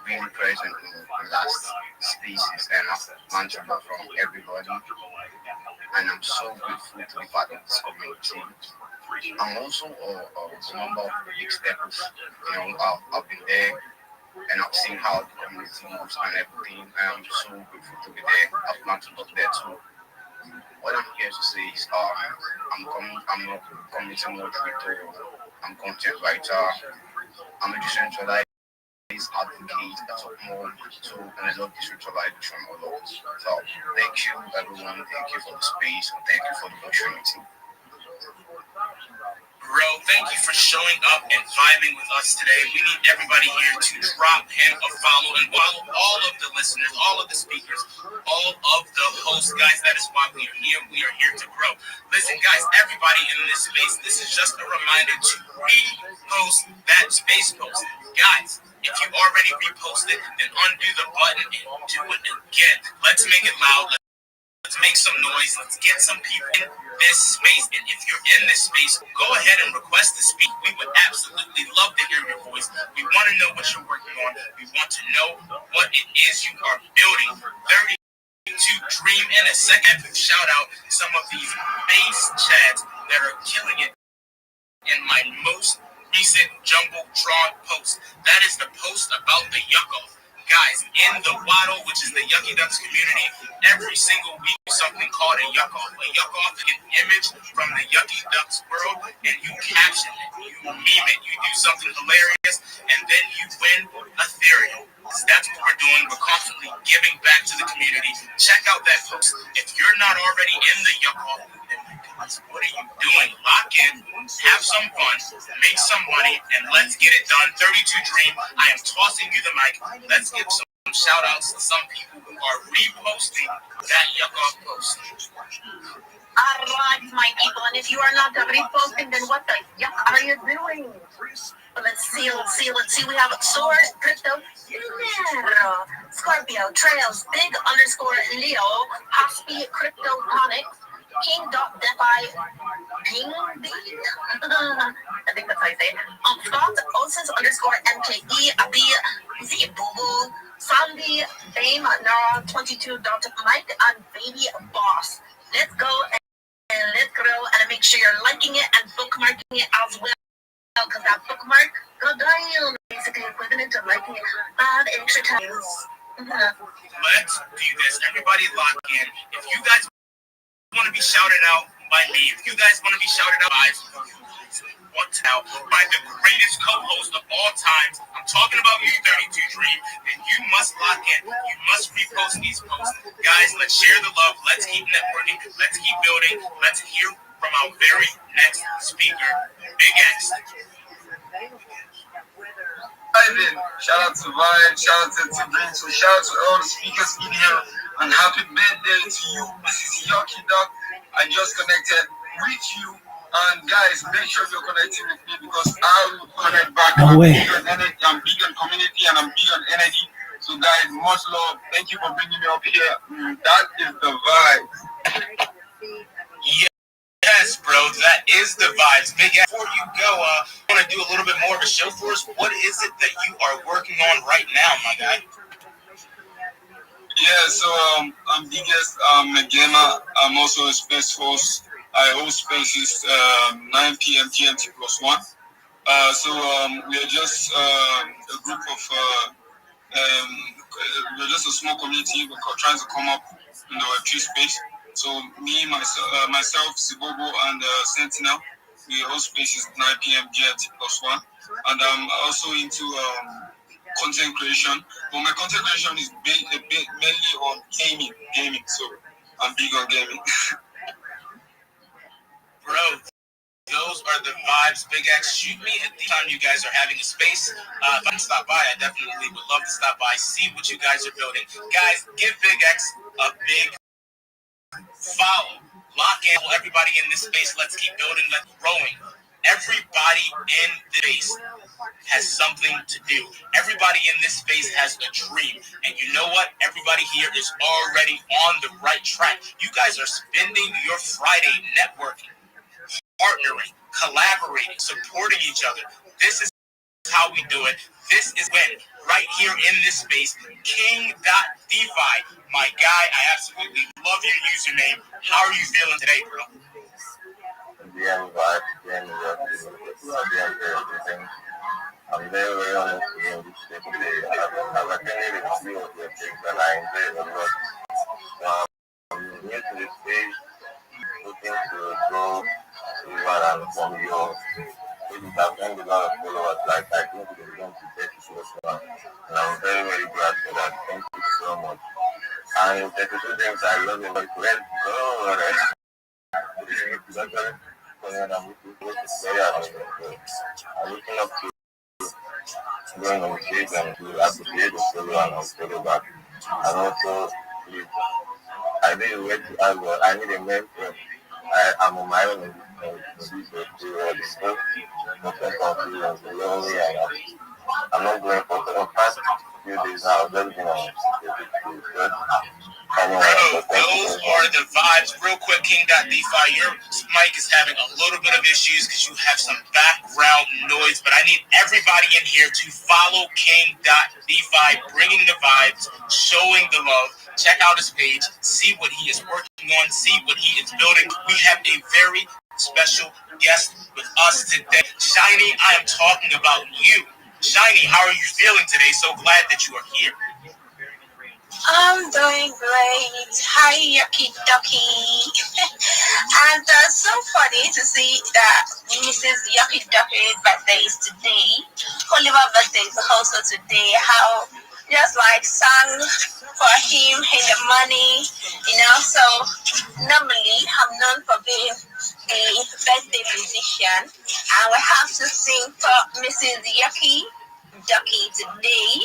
really present in the last spaces and I've learned a lot from everybody. And I'm so grateful to be part of this community. I'm also a member of the Big Steppers. I've been there and I've seen how the community moves and everything. And I'm so grateful to be there. I've learned to work there too. What I'm here to say is I'm a community moderator, I'm content writer, I'm a decentralized advocate that talk more to and I love decentralization a lot. So thank you everyone, thank you for the space, and thank you for the opportunity. Bro, thank you for showing up and vibing with us today. We need everybody here to drop him a follow and follow all of the listeners, all of the speakers, all of the hosts. Guys, that is why we are here. We are here to grow. Listen, guys, everybody in this space, this is just a reminder to repost that space post. Guys, if you already reposted, then undo the button and do it again. Let's make it loud. Let's make some noise. Let's get some people in this space. And if you're in this space, go ahead and request to speak. We would absolutely love to hear your voice. We want to know what you're working on. We want to know what it is you are building. 32 Dream in a second. Shout out some of these base chats that are killing it in my most recent jumbo drawn post. That is the post about the yucko. Guys, in the Waddle, which is the Yucky Ducks community, every single week something called a yuck-off. A yuck-off is an image from the Yucky Ducks world, and you caption it, you meme it, you do something hilarious, and then you win Ethereum. So that's what we're doing. We're constantly giving back to the community. Check out that post. If you're not already in the yuck-off, then what are you doing? Lock in, have some fun, make some money, and let's get it done. 32 Dream, I am tossing you the mic. Let's give some shout outs to some people who are reposting that yuck-off post. Alright, my people, and if you are not reposting, then what the yuck are you doing? Let's see. We have Sword, Crypto, Nero, Scorpio, Trails, Big _ Leo, Hospi, Crypto, Tonic, King.defi, Ping Bean. I think that's how you say it. Scott, Osis _ MKE, Abi, Z Boo, Sandy, Fame, Nara, 22. Mike, and Baby Boss. Let's go and let's grow and make sure you're liking it and bookmarking it as well. Because that bookmark go down, basically equivalent to liking it 5 extra times. Let's do this. Everybody lock in. If you guys want to be shouted out by me, if you guys want to be shouted out by the greatest co-host of all times, I'm talking about you, 32 Dream, then you must lock in. You must repost these posts. Guys, let's share the love. Let's keep networking. Let's keep building. Let's hear from our very next speaker, Big X. Ivan, shout out to Vibe, shout out to Dream, so shout out to all the speakers in here, and happy birthday to you. This is Yucky Duck. I just connected with you, and guys, make sure you're connecting with me because I will connect back. I'm big on community and I'm big on energy. So guys, much love. Thank you for bringing me up here. That is the vibe. Yes, bro, that is the vibes. Big X, before you go, I want to do a little bit more of a show for us. What is it that you are working on right now, my guy? Yeah, so I'm biggest a gamer. I'm also a space host. I host spaces 9 p.m. GMT +1. We are just a group of we're just a small community. We're trying to come up in the Web3 space. So me, myself, Sibobo, and Sentinel, we host spaces 9 p.m. GMT +1, and I'm also into content creation. But my content creation is mainly on gaming. So I'm big on gaming. Bro, those are the vibes. Big X, shoot me at the time you guys are having a space. If I can stop by, I definitely would love to stop by, see what you guys are building. Guys, give Big X a big follow. Lock in everybody in this space. Let's keep building, let's growing. Everybody in this space has something to do. Everybody in this space has a dream. And you know what? Everybody here is already on the right track. You guys are spending your Friday networking, partnering, collaborating, supporting each other. This is how we do it. This is when, right here in this space, King.DeFi, my guy, I absolutely love your username. How are you feeling today, bro? I'm very, very honest with you this day today. I've attended a few of your things and I enjoy it a lot. I'm new to this space, looking to grow even and from your pages. I've gained a lot of followers, like I think we're going to 30 plus now. And I'm very, very glad for that. Thank you so much. And 32 things I love you, but let's go. I'm looking up to going on stage and to appreciate the solo and I'll follow back. And also, I need a way to ask, but I need a mentor. I'm on my own in this world. Nothing confused and lonely and I'm not going for the past few days now. Just been on Those are the vibes. Real quick, King.DeFi, your mic is having a little bit of issues because you have some background noise, but I need everybody in here to follow King.DeFi, bringing the vibes, showing the love. Check out his page, see what he is working on, see what he is building. We have a very special guest with us today. Shiny, I am talking about you. Shiny, how are you feeling today? So glad that you are here. I'm doing great. Hi, Yucky Ducky. And so funny to see that Mrs. Yucky Ducky's birthday is today. Oliver's birthday is also today. How just like sang for him in the money, So normally I'm known for being a birthday musician, and we have to sing for Mrs. Yucky Ducky today.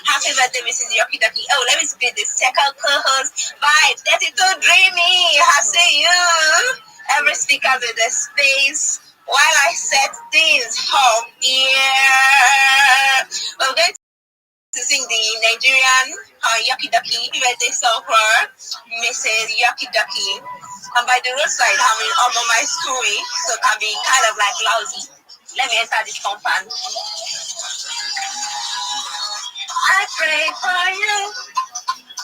Happy birthday, Mrs. Yucky Ducky. Oh, let me speak the second co-host. Bye, 32 Dreamy. I see you. Every speaker in the space. While I set things up, we're going to sing the Nigerian Yucky Ducky birthday song for Mrs. Yucky Ducky. And by the roadside, I'm in over my school, so it can be kind of like lousy. Let me enter this compound. I pray for you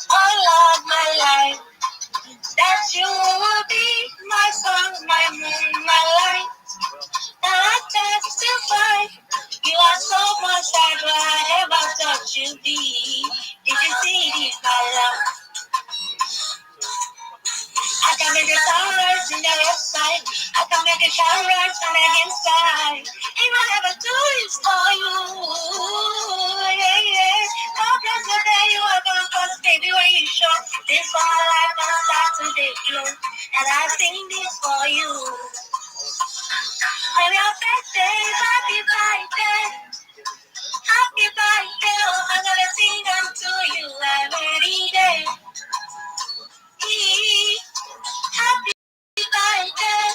all of my life, that you will be my sun, my moon, my light. And I testify, you are so much like what I ever thought you'd be. Did you see this, my love? I can make the sunrise in the left side. I can make it sunrise on the inside. If I never do this for you, God bless the day you are gonna cause baby when you show. This for my life gonna start today, glow. And I sing this for you. On your birthday, happy birthday. Happy birthday, oh, I'm gonna sing them to you every day. Happy birthday,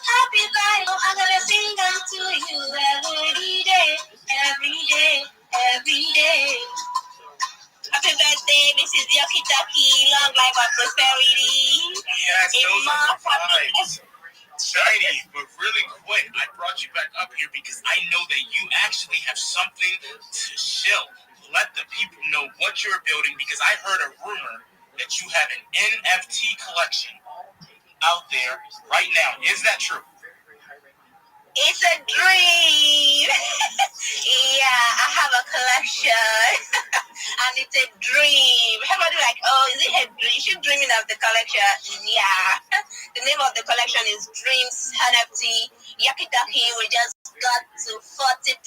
happy birthday, oh, I'm gonna sing them to you every day, every day, every day. Happy birthday, Mrs. Yucky Ducky, long life and prosperity. Yes, those are the vibes. Shiny, but really quick, I brought you back up here because I know that you actually have something to show. let the people know what you're building, because I heard a rumor that you have an NFT collection out there right now. Is that true? It's a dream. Yeah, I have a collection. And it's a dream. Everybody like, oh, is it a dream? She's dreaming of the collection. Yeah. The name of the collection is Dreams NFT. Yakidaki, we just got to 40%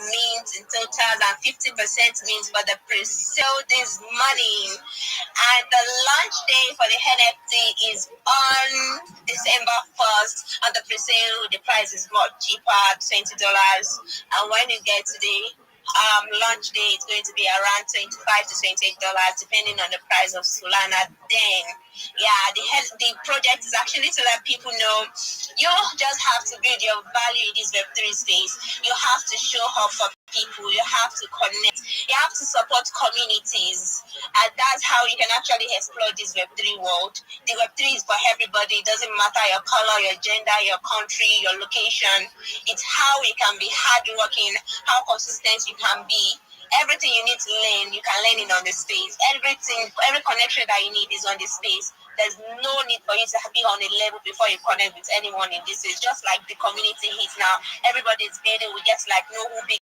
mint in total and 50% mint for the pre-sale this morning. And the launch day for the NFT is on December 1st. On the pre-sale, the price is much cheaper, $20. And when you get to the launch day, it's going to be around $25 to $28, depending on the price of Solana. Then, yeah, the project is actually to let people know you just have to build your value in this Web3 space. You have to show up for people. You have to connect. You have to support communities. And that's how you can actually explore this Web3 world. The Web3 is for everybody. It doesn't matter your color, your gender, your country, your location. It's how you can be hardworking, how consistent you can be. Everything you need to learn, you can learn it on the space. Everything, every connection that you need is on the space. There's no need for you to be on a level before you connect with anyone in this. It's just like the community hits now. Everybody's building. We just like know who big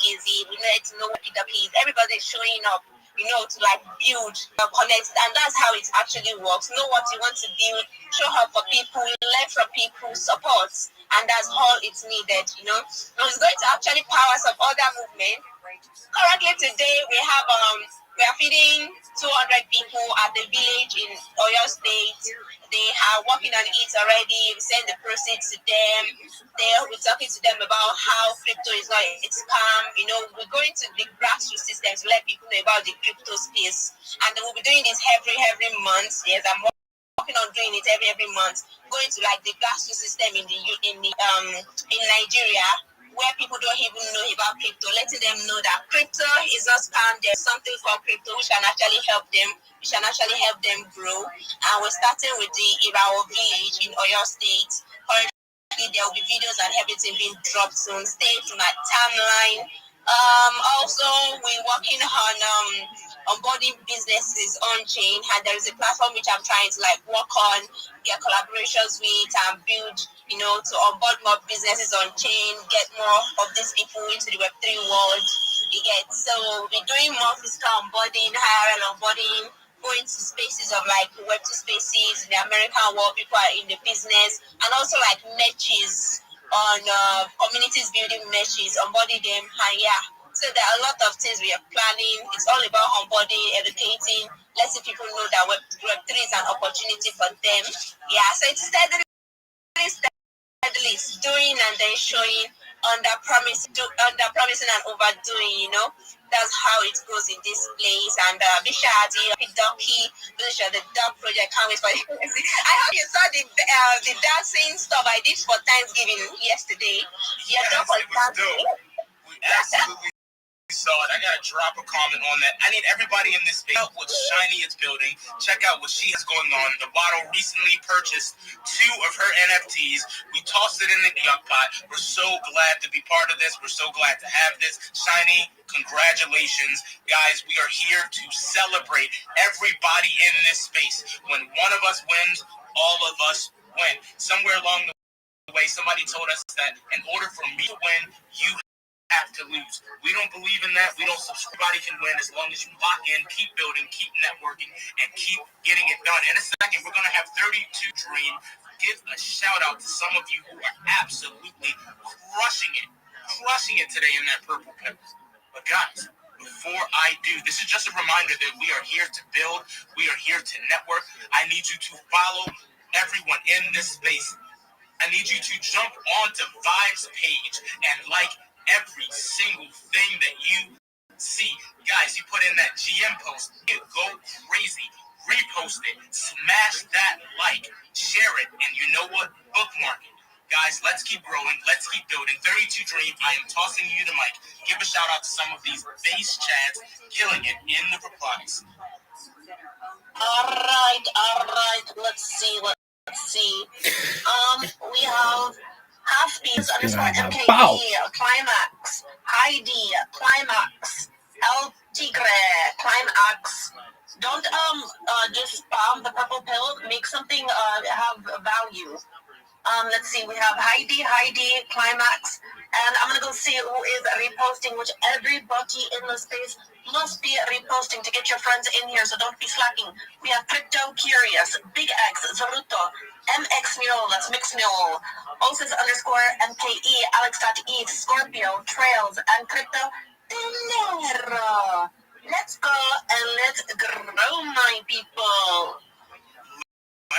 is it. We need to know what the is. Everybody's showing up, to like build, connect, and that's how it actually works. Know what you want to build, show up for people, learn from people, support, and that's all it's needed. And it's going to actually power some other movement. Currently today we are feeding 200 people at the village in Oyo State. They are working on it already. We send the proceeds to them. We're talking to them about how crypto is not a scam. We're going to the grassroots system to let people know about the crypto space. And we'll be doing this every month. Yes, I'm working on doing it every month. Going to like the grassroots system in Nigeria, where people don't even know about crypto, letting them know that crypto is not scam. There's something called crypto which can actually help them, grow. And we're starting with the Irao village in Oyo State. Currently, there will be videos and everything being dropped soon. Stay to my timeline. Also, we're working on onboarding businesses on chain, and there is a platform which I'm trying to work on, get collaborations with, and build, to onboard more businesses on chain, get more of these people into the Web3 world. So we're doing more physical onboarding, IRL onboarding, going to spaces of Web2 spaces in the American world. People are in the business, and also matches on communities building matches, onboarding them, and so there are a lot of things we are planning. It's all about onboarding, educating, letting people know that Web3 is an opportunity for them. So it's steadily doing and then showing, under promising and overdoing. That's how it goes in this place. And Bishati, Doki, the dog project. Can't wait for it. I hope you saw the dancing stuff I did for Thanksgiving yesterday. Your dog was dancing. We absolutely saw it. I gotta drop a comment on that. I need everybody in this space. Check out what Shiny is building. Check out what she has going on. The bottle recently purchased 2 of her NFTs. We tossed it in the yuck pot. We're so glad to be part of this. We're so glad to have this. Shiny, congratulations. Guys, we are here to celebrate everybody in this space. When one of us wins, all of us win. Somewhere along the way, somebody told us that in order for me to win, you have to lose. We don't believe in that. We don't subscribe. Everybody can win as long as you lock in, keep building, keep networking, and keep getting it done. In a second, we're going to have 32 Dream give a shout out to some of you who are absolutely crushing it today in that purple pepper. But guys, before I do, this is just a reminder that we are here to build. We are here to network. I need you to follow everyone in this space. I need you to jump onto Vibe's page and like every single thing that you see. Guys, you put in that GM post, go crazy, repost it, smash that like, share it, and you know what? Bookmark it. Guys, let's keep growing, let's keep building. 32 Dream, I am tossing you the mic. Give a shout out to some of these base chats killing it in the replies. All right. Let's see. We have half piece underscore MKE, climax, ID, climax, El Tigre, climb X. Don't just spam the purple pill. Make something have value. Let's see. We have Heidi, Climax, and I'm gonna go see who is reposting. Which everybody in the space must be reposting to get your friends in here. So don't be slacking. We have Crypto Curious, Big X, Zaruto, MX Mule, that's Mix Mule, Osis underscore MKE, Alex.E, Scorpio, Trails, and Crypto Dinero. Let's go and let's grow, my people.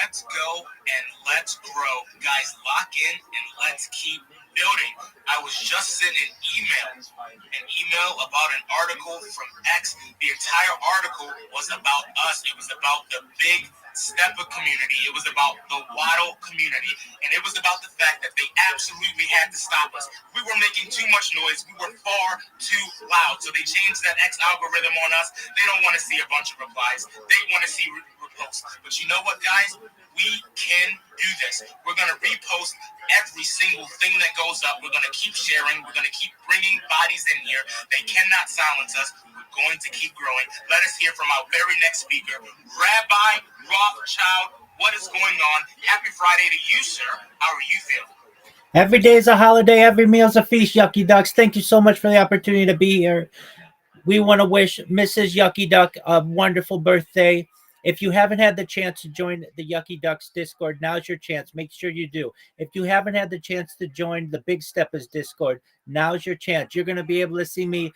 Let's go and let's grow. Guys, lock in and let's keep building. I was just sent an email about an article from X. The entire article was about us. It was about the big Stepper community. It was about the Waddle community. And it was about the fact that they absolutely had to stop us. We were making too much noise. We were far too loud. So they changed that X algorithm on us. They don't want to see a bunch of replies. They want to see reposts. But you know what, guys? We can do this. We're going to repost every single thing that goes up. We're going to keep sharing. We're going to keep bringing bodies in here. They cannot silence us. We're going to keep growing. Let us hear from our very next speaker, Rabbi Rothschild. What is going on? Happy Friday to you, sir. How are you feeling? Every day is a holiday. Every meal is a feast, Yucky Ducks. Thank you so much for the opportunity to be here. We want to wish Mrs. Yucky Duck a wonderful birthday. If you haven't had the chance to join the Yucky Ducks Discord, now's your chance. Make sure you do. If you haven't had the chance to join the Big Steppers Discord, now's your chance. You're going to be able to see me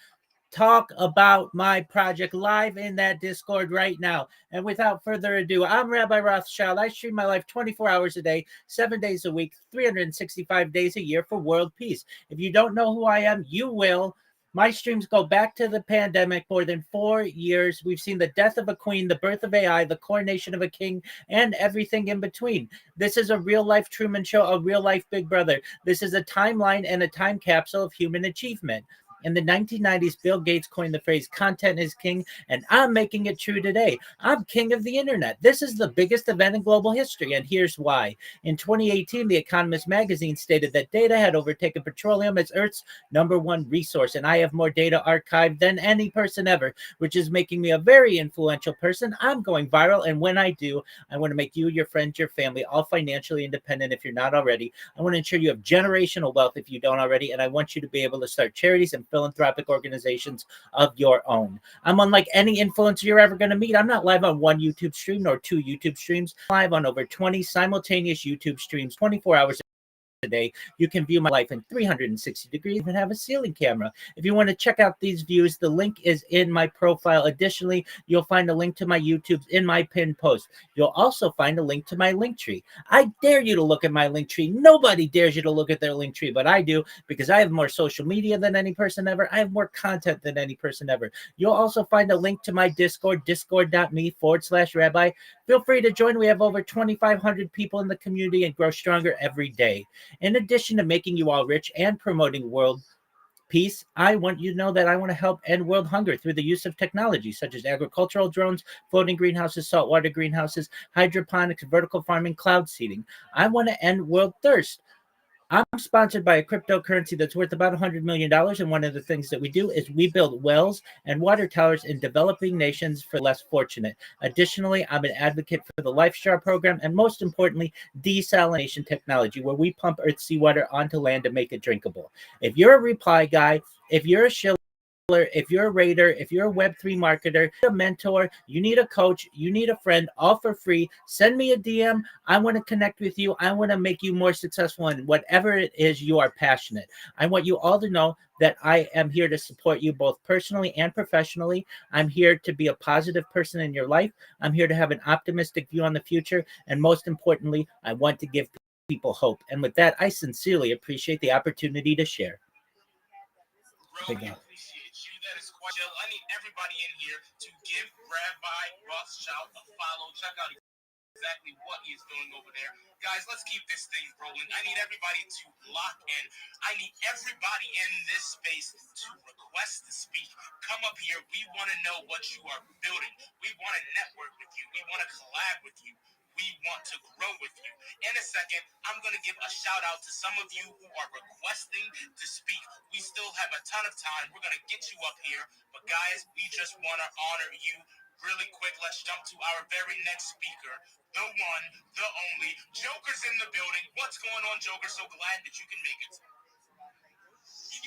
talk about my project live in that Discord right now. And without further ado, I'm Rabbi Rothschild. I stream my life 24 hours a day, 7 days a week, 365 days a year for world peace. If you don't know who I am, you will. My streams go back to the pandemic, more than 4 years. We've seen the death of a queen, the birth of AI, the coronation of a king, and everything in between. This is a real-life Truman Show, a real-life Big Brother. This is a timeline and a time capsule of human achievement. In the 1990s, Bill Gates coined the phrase content is king, and I'm making it true today. I'm king of the internet. This is the biggest event in global history, and here's why. In 2018, The Economist magazine stated that data had overtaken petroleum as Earth's #1 resource, and I have more data archived than any person ever, which is making me a very influential person. I'm going viral, and when I do, I want to make you, your friends, your family, all financially independent if you're not already. I want to ensure you have generational wealth if you don't already, and I want you to be able to start charities and philanthropic organizations of your own. I'm unlike any influencer you're ever going to meet. I'm not live on one YouTube stream nor 2 YouTube streams. I'm live on over 20 simultaneous YouTube streams, 24 hours a day. You can view my life in 360 degrees and have a ceiling camera. If you want to check out these views, the link is in my profile. Additionally, you'll find a link to my YouTube in my pinned post. You'll also find a link to my link tree. I dare you to look at my link tree. Nobody dares you to look at their link tree, but I do, because I have more social media than any person ever. I have more content than any person ever. You'll also find a link to my Discord, discord.me/rabbi. Feel free to join. We have over 2,500 people in the community and grow stronger every day. In addition to making you all rich and promoting world peace, I want you to know that I want to help end world hunger through the use of technology such as agricultural drones, floating greenhouses, saltwater greenhouses, hydroponics, vertical farming, cloud seeding. I want to end world thirst. I'm sponsored by a cryptocurrency that's worth about $100 million. And one of the things that we do is we build wells and water towers in developing nations for less fortunate. Additionally, I'm an advocate for the LifeStar program and, most importantly, desalination technology, where we pump Earth's seawater onto land to make it drinkable. If you're a reply guy, if you're a shiller, if you're a raider, if you're a Web3 marketer, a mentor, you need a coach, you need a friend, all for free, send me a DM. I want to connect with you. I want to make you more successful in whatever it is you are passionate. I want you all to know that I am here to support you both personally and professionally. I'm here to be a positive person in your life. I'm here to have an optimistic view on the future. And most importantly, I want to give people hope. And with that, I sincerely appreciate the opportunity to share. Big I need everybody in here to give Rabbi Rothschild a follow. Check out exactly what he's doing over there. Guys, let's keep this thing rolling. I need everybody to lock in. I need everybody in this space to request to speak. Come up here. We want to know what you are building. We want to network with you. We want to collab with you. We want to grow with you. In a second, I'm going to give a shout out to some of you who are requesting to speak. We still have a ton of time. We're going to get you up here. But guys, we just want to honor you really quick. Let's jump to our very next speaker. The one, the only. Joker's in the building. What's going on, Joker? So glad that you can make it.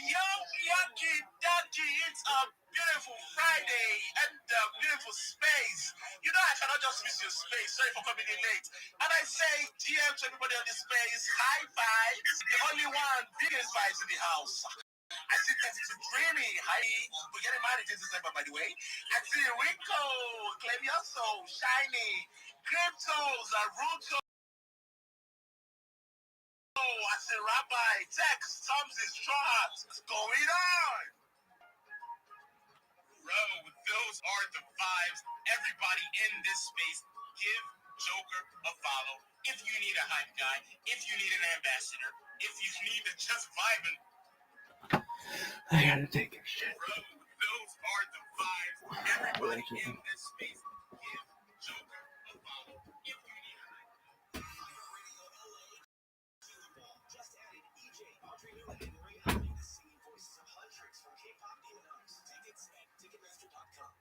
Yo, Yucky Ducky, it's a beautiful Friday and a beautiful space. You know I cannot just miss your space. Sorry for coming in late. And I say GM to everybody on the space, high vibes. The only one, biggest vibes in the house. I see that it's dreamy. Hi, we're getting married this December, by the way. I see Rico, Clavioso, Shiny, Cryptos, Aruto. I see Rabbi, Tex, Tomsy, Straw Hats. What's going on? Bro, those are the vibes. Everybody in this space, give Joker a follow. If you need a hype guy, if you need an ambassador, if you need to just vibe and I gotta take a shit. bro, those are the vibes. Everybody in this space, give Joker a follow. If you need a hype. Just added EJ, Audrey Newman, and reality the singing voices of hundreds from K-pop DMs. Tickets at Ticketmaster.com.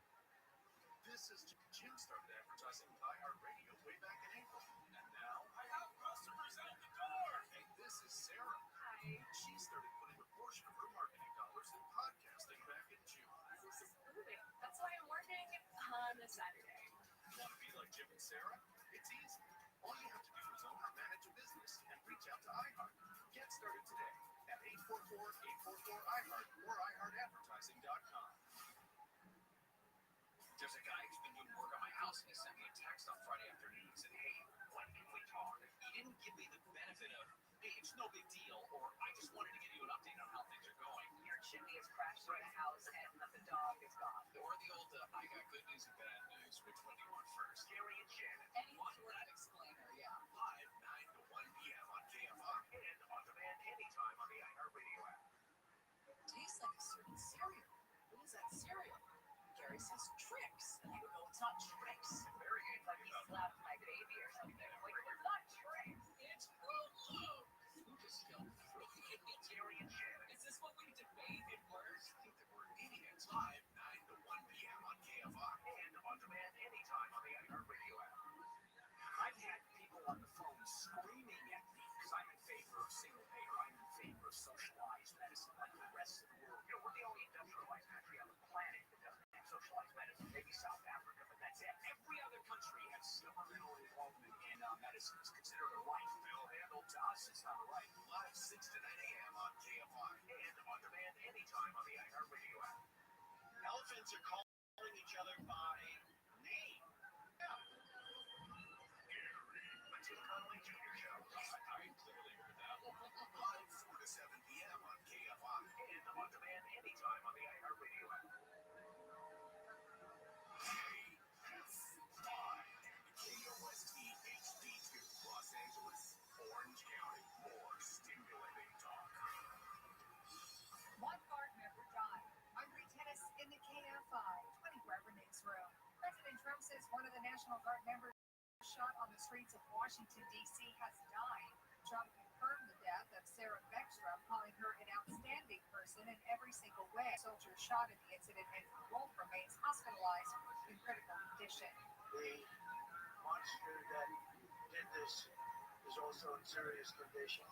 This is Jim started advertising iHeartRadio way back in April. And now I have customers out the door. And this is Sarah. Hi. She started putting a portion of her marketing dollars in podcasting back in June. This is booming. That's why I'm working on a Saturday. Want to be like Jim and Sarah? It's easy. All you have to do is own or manage a business and reach out to iHeart. Get started today at 844-844-iHeart or iHeartAdvertising.com. There's a guy who's been doing work on my house, and he sent me a text on Friday afternoon and said, hey, when can we talk? He didn't give me the benefit of, hey, it's no big deal, or I just wanted to give you an update on how things are going. Your chimney has crashed through the house, and the dog is gone. Or the old, I got good news and bad news. Which one do you want first? Gary and Shannon. Any one-word explainer, yeah. Live 9 to 1 p.m. on KFI and on demand anytime on the iHeartRadio app. Tastes like a certain cereal. What is that cereal? Gary says tricks, and I don't know it's not tricks. Very good. Like he slapped my baby or something. Like, it's not tricks. It's Fruit Loops. Who just spelled Fruit Loops? Gary and Shannon. Is this what we debate at work? I think that we're idiots. Live 9 to 1 p.m. on KFI and on demand anytime on the iHeartRadio app. I've had people on the phone screaming at me because I'm in favor of single payer. I'm in favor of socialized medicine like the rest of the world. You know, we're the only industrialized country on the planet that doesn't have socialized medicine. Maybe South Africa, but that's it. Every other country has governmental involvement in medicine. It's considered a right. Bill handled to us, it's not a right. Live 6 to 9 a.m. on KFI and on demand anytime on the iHeartRadio app. Elephants are calling each other by name. Yeah. The Tim Connolly Jr. Show. I clearly heard that. Live 4 to 7 p.m. on KFI and on demand anytime on the iHeartRadio app. KFI. KOST HD2. Los Angeles, Orange County. More stimulating talk. One guard member died. Hungry tennis in the KFI 24-hour newsroom. President Trump says one of the National Guard members shot on the streets of Washington, D.C. has died. Trump confirmed the death of Sarah Beckstrom, calling her an outstanding person in every single way. Soldier shot in the incident, and Wolf remains hospitalized in critical condition. The monster that did this is also in serious condition,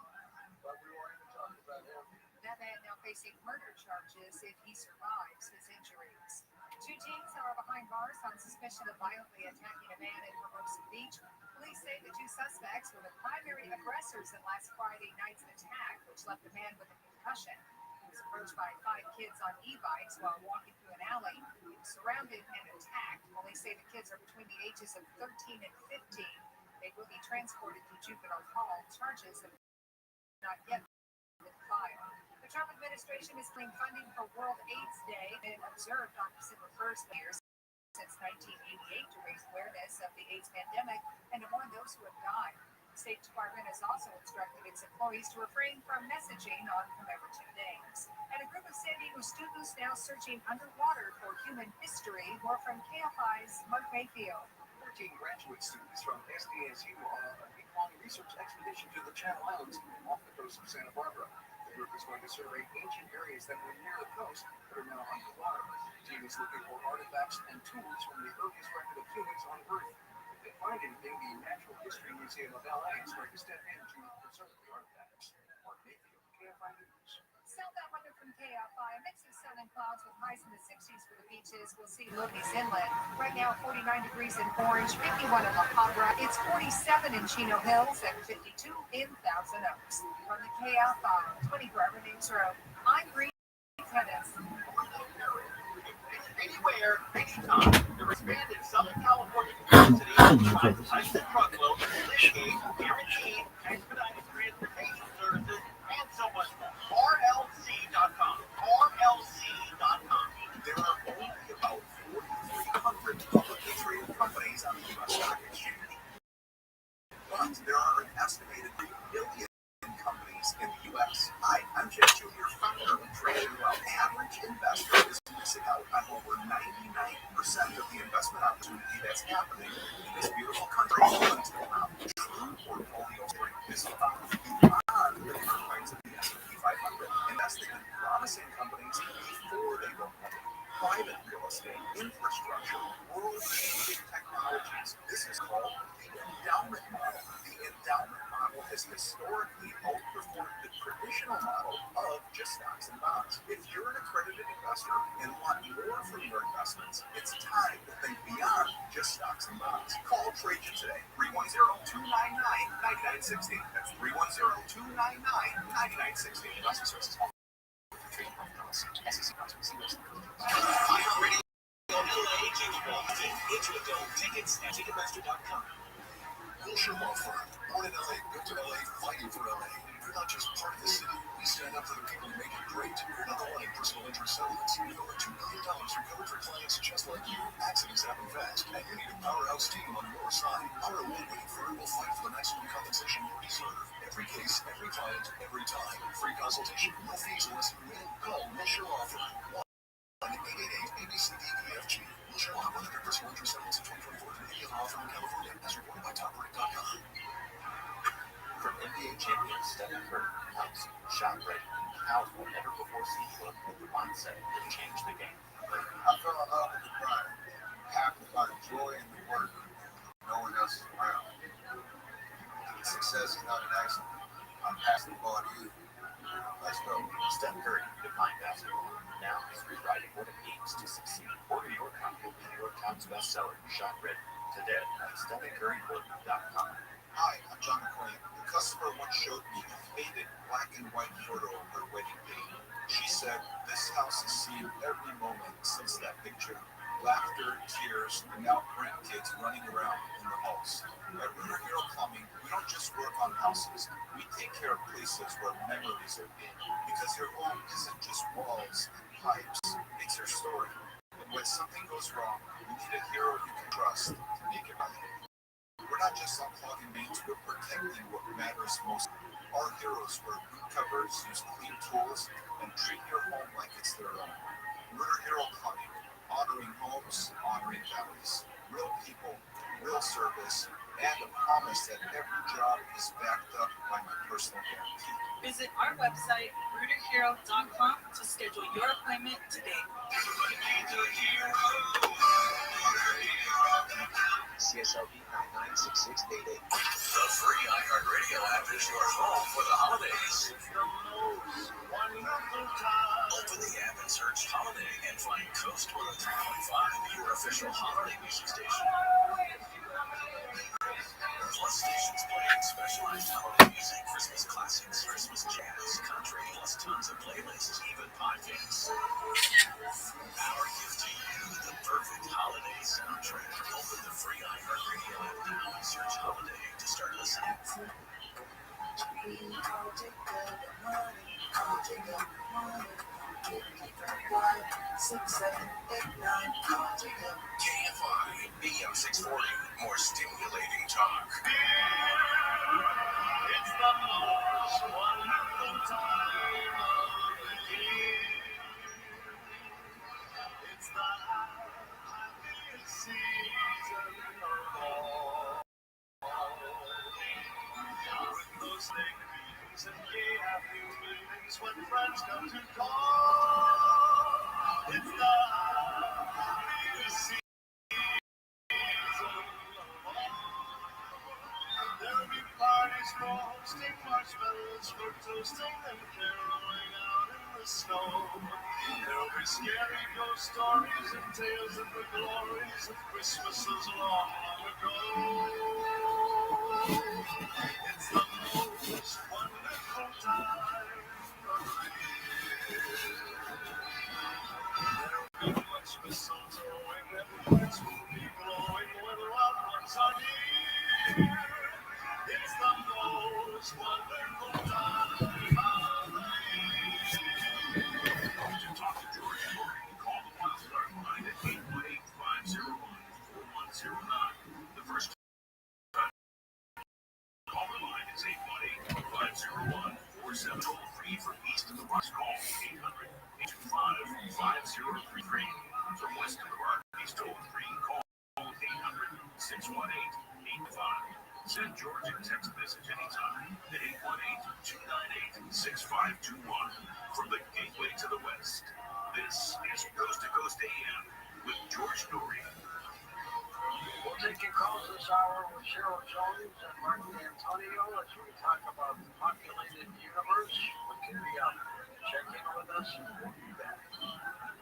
but we won't even talk about him. That man now facing murder charges if he survives his injuries. Two teens are behind bars on suspicion of violently attacking a man in Hermosa Beach. Police say the two suspects were the primary aggressors in last Friday night's attack, which left the man with a concussion. He was approached by 5 kids on e-bikes while walking through an alley. He was surrounded and attacked. Police say the kids are between the ages of 13 and 15. They will be transported to juvenile hall. Charges have not yet been filed. The Trump administration is claiming funding for World AIDS Day and observed on December 1st years since 1988 to raise awareness of the AIDS pandemic and to warn those who have died. The State Department has also instructed its employees to refrain from messaging on commemorative days. And a group of San Diego students now searching underwater for human history. More from KFI's Mark Mayfield. For 13 graduate students from SDSU are on a week-long research expedition to the Channel Islands off the coast of Santa Barbara. The group is going to survey ancient areas that were near the coast but are now underwater. The team is looking for artifacts and tools from the earliest record of humans on Earth. If they find anything, the Natural History Museum of LA is going to step in to preserve the artifacts. Mark Mayfield, KFI News. Southbound weather from KFI. A mix of sun and clouds with highs in the 60s for the beaches. We'll see Loki's Inlet. Right now, 49 degrees in Orange, 51 in La Habra. It's 47 in Chino Hills and 52 in Thousand Oaks. From the KFI 24-hour news room, I'm Bree Tennis. Anywhere, anytime. The expanded Southern California capacity of types of truckloads, litigate, guaranteed, expedited transportation services, and so much more. RLC.com. RLC.com. There are only about 4,300 publicly traded companies on the U.S. Stock Exchange. But there are an estimated 3 billion companies in the U.S. Hi, I'm Jeff Jr., founder of Trading Wealth. Average investor is missing out on over 99% of the investment opportunity that's happening in this beautiful country. True portfolio strength is found beyond the confines of the S&P 500, investing in promising companies before they go public. Private real estate, infrastructure, world-changing technologies. This is called the endowment model. The endowment model has historically outperformed the traditional model of just stocks and bonds. If you're an accredited investor and want more from your investments, it's time to think beyond just stocks and bonds. Call Trajan today, 310-299-9960. That's 310-299-9960. Investment services. Tickets@Ticketmaster.com. Wilshire Law Firm, born in LA, built in LA, fighting for LA. You're not just part of the city. We stand up for the people who make it great. We're not the one in personal injury settlements. With over $2 million recovered for clients just like you. Accidents happen fast, and you need a powerhouse team on your side. Our award-winning firm will fight for the maximum compensation you deserve. Every case, every client, every time. Free consultation, no fees unless you win. Call Wilshire Law Firm. 888-ABCDEFG. Wilshire Law, 100 personal injury settlements in 2024 to any other law firm in California, as reported by TopRate.com. From NBA champion Stephen Curry comes shot ready, powerful, never-before-seen look with the mindset that changed the game. I fell in love with the grind. Happy by the joy and the work. No one else is around. Success is not an accident. I'm passing the ball to you. Let's go. Steph Curry defined basketball. Now he's rewriting what it means to succeed. Order your copy of the New York Times bestseller, Shot Ready, today at StephenCurryBook.com. Hi, I'm John McClain. The customer once showed me a faded black and white photo of her wedding day. She said, "This house has seen every moment since that picture. Laughter, tears, and now grandkids running around in the halls." At Rooter Hero Plumbing, we don't just work on houses. We take care of places where memories are made. Because your home isn't just walls and pipes. It's your story. And when something goes wrong, you need a hero you can trust to make it right. We're not just unplugging mains, we're protecting what matters most. Our heroes wear boot covers, use clean tools, and treat your home like it's their own. Rooter Hero Plumbing, honoring homes, honoring families. Real people, real service, and a promise that every job is backed up by my personal guarantee. Visit our website, rooterhero.com, to schedule your appointment today. CSLB 996688. The free iHeartRadio app is your home for the holidays. Open the app and search Holiday and find Coast 103.5, your official holiday music station. Plus stations playing specialized holiday music, Christmas classics, Christmas jazz, country, plus tons of playlists, even podcasts. Our gift to you, the perfect holiday soundtrack. Open the free iHeartRadio app now and search Holiday to start listening. KFI, AM 640, more stimulating talk. It's the most wonderful time of the year. It's the happiest season of all. mornings when friends come to call. It's the holiday season. There'll be parties roasting marshmallows for toasting and caroling out in the snow. There'll be scary ghost stories and tales of the glories of Christmases long, long ago. It's the most wonderful time of the year. There'll be much mistletoe and hearts will be glowing when loved ones are near. It's the most wonderful time of the year. To talk to George Story, call the Wild Card line at 818-501-4109. The first time call the line is 818-501-4703 from east of the Rocks. Call 800-825-5033. From west of the Rockies, toll free. Call 800-618-85. Send George a text message anytime at 818-298-6521 from the gateway to the west. This is Coast to Coast AM with George Story. We'll take your calls this hour with Cheryl Jones and Mark Antonio as we talk about the populated universe. What could be out there? Check in with us and we'll be back.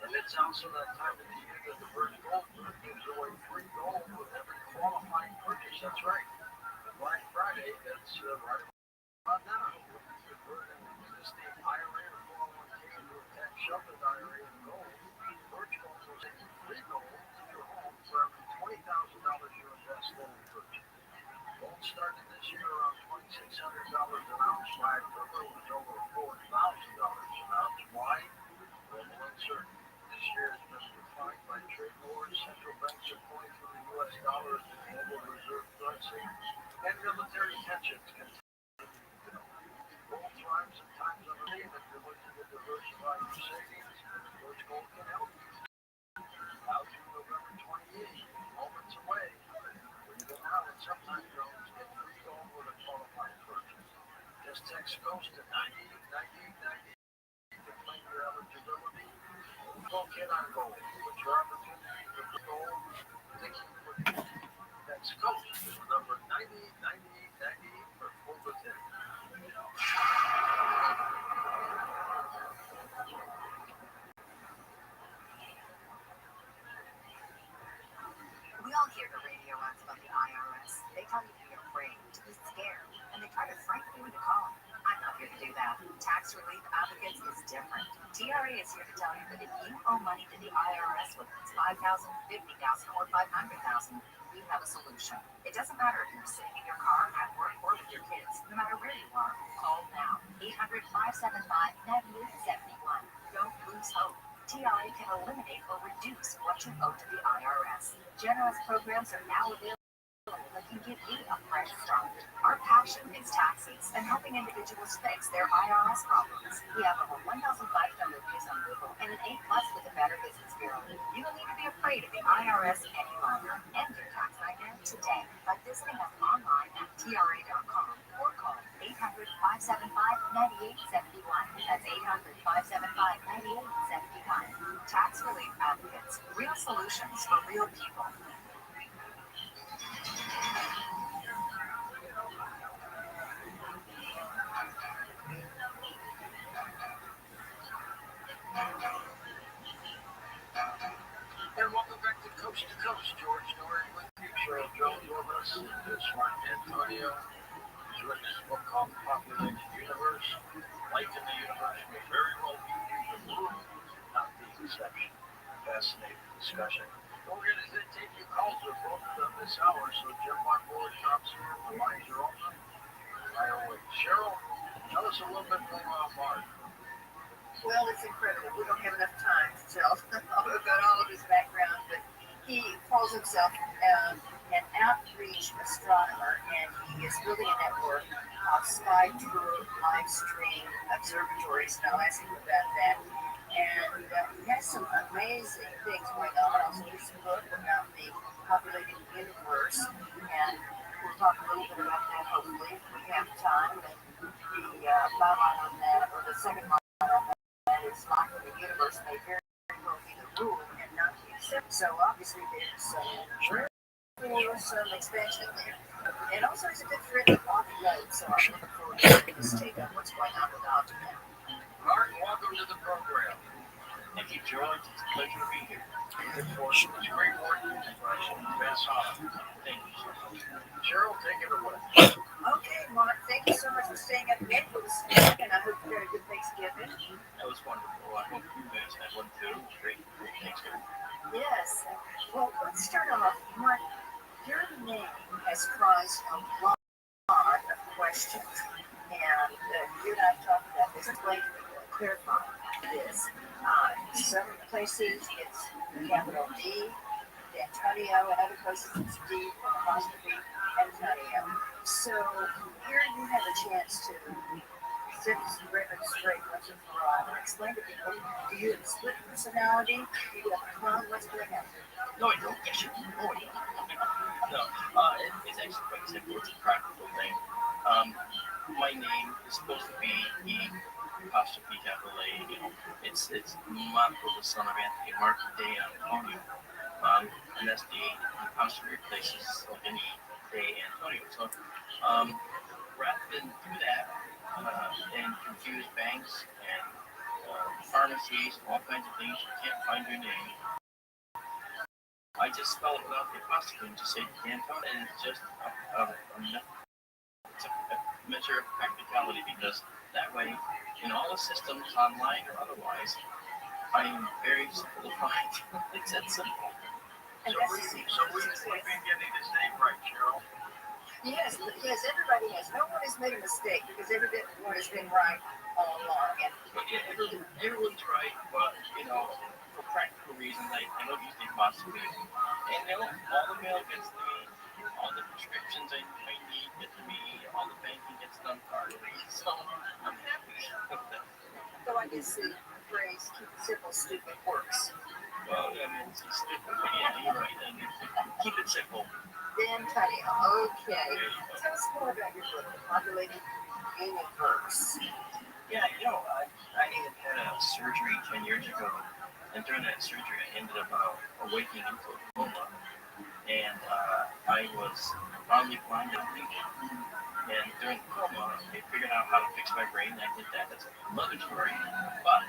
And it's also that time of the year that the First Gold Group gives away free gold with every qualifying purchase. That's right. Black Friday, that's right about now. Convert an existing IRA or 401k into a tax-sheltered IRA in gold. Birch Gold will send you free gold to your home for every $20,000 you invest in and purchase. Gold started this year around $2,600 an ounce. Last November was over $4,000 an ounce. Why? Global uncertainty. This year has been defined by trade wars, central banks are pulling from the U.S. dollar as the global reserve currency, and military tensions continue to build. Gold thrives in times of need. If you're looking to diversify your savings, Birch Gold can help you. Now through November 28th, moments away. Believe it now, and sometimes you always get free gold with a qualifying purchase. Just text GHOST to 989890 to claim your eligibility. Don't get on gold, but your opportunity for gold, thinking for you. That's GHOST to the number 989890 for full details. We all hear the radio ads about the IRS. They tell you to be afraid, to be scared, and they try to frighten you into calling. I'm not here to do that. Tax Relief Advocates is different. TRA is here to tell you that if you owe money to the IRS, whether it's $5,000, $50,000, or $500,000, we have a solution. It doesn't matter if you're sitting in your car, at work, or with your kids. No matter where you are, call now. 800-575-9871. Don't lose hope. TRA can eliminate or reduce what you owe to the IRS. Generous programs are now available that can give you a fresh start. Our passion is taxes and helping individuals fix their IRS problems. We have over 1,500 reviews on Google and an A+ with the Better Business Bureau. You don't need to be afraid of the IRS any longer. End your tax nightmare today by visiting us online at TRA.com or call 800-575-9871. That's 800-575-9871. Tax Relief Advocates. Real solutions for real people. And welcome back to Coast. George Story with you. Cheryl Jones with us. This Mark Antonio. He's written his book called The Populated Universe. Life in the universe may very well be the rule, not the exception. Fascinating discussion. We're going to take your calls with both of them this hour, so jump on board, drop some. The lines are open. Right away. Cheryl, tell us a little bit more about Mark. Well, it's incredible. We don't have enough time to tell about all of his background, but he calls himself an outreach astronomer, and he is really a network of spy tour live stream observatories, and I'll ask him about that. And he has some amazing things going on. Also, his book about the populated universe, and we'll talk a little bit about that hopefully if we have time. But byline on that, or the second line on that, is life in the universe may very well be the rule and not the exception. So obviously there's room for some expansion there. And also it's a good friend of off-road, so I'm looking forward to hearing his take on what's going on with Optimum. Mark, welcome to the program. Thank you, George. It's a pleasure to be here. Look forward to this great work you're doing. Pass on. Thank you so much. Cheryl, take it away. Okay, Mark, thank you so much for staying up late with us today, and I hope you had a good Thanksgiving. That was wonderful. I hope you guys had one too. Great Thanksgiving. Yes. Well, let's start off. Mark, your name has caused a lot of questions, and you and I talked about this. Explain to me, clarify this. Some places it's capital D, Antonio, and other places it's D, apostrophe, Antonio. So here you have a chance to set this record straight once and for all. Explain to people, do you have a split personality? Do you have a clone? What's going on? No, I don't. Yes, you do. No, it's actually quite simple. It's a practical thing. My name is supposed to be E apostrophe capital A. You know, it's Marco, the son of Anthony Marco de Antonio. And that's the apostrophe places of any de Antonio. So, rather than do that and confuse banks and pharmacies, all kinds of things, you can't find your name. I just spell it without the apostrophe and just say Antonio, and it's just it's a measure of practicality, because that way, in all the systems, online or otherwise, I am very simple to find. It's that simple. So we've been getting this name right, Cheryl. Yes, everybody has. No one has made a mistake, because everyone has been right all along. But yeah, everyone's right, but for practical reasons, I don't use the apostrophe. And all the mail gets to me, all the prescriptions I need get to me, all the banking gets done partly, so I'm happy with that. So I guess the phrase "keep it simple, stupid" works. Well, I mean, it's stupid, but yeah, you're right. And keep it simple. Antonio, okay. Tell us more about your book, The Populated Universe. Yeah, I had a surgery 10 years ago, and during that surgery, I ended up awakening into a coma, and I was profoundly blind and thinking. And during the coma, they figured out how to fix my brain, and I did that. That's another story. But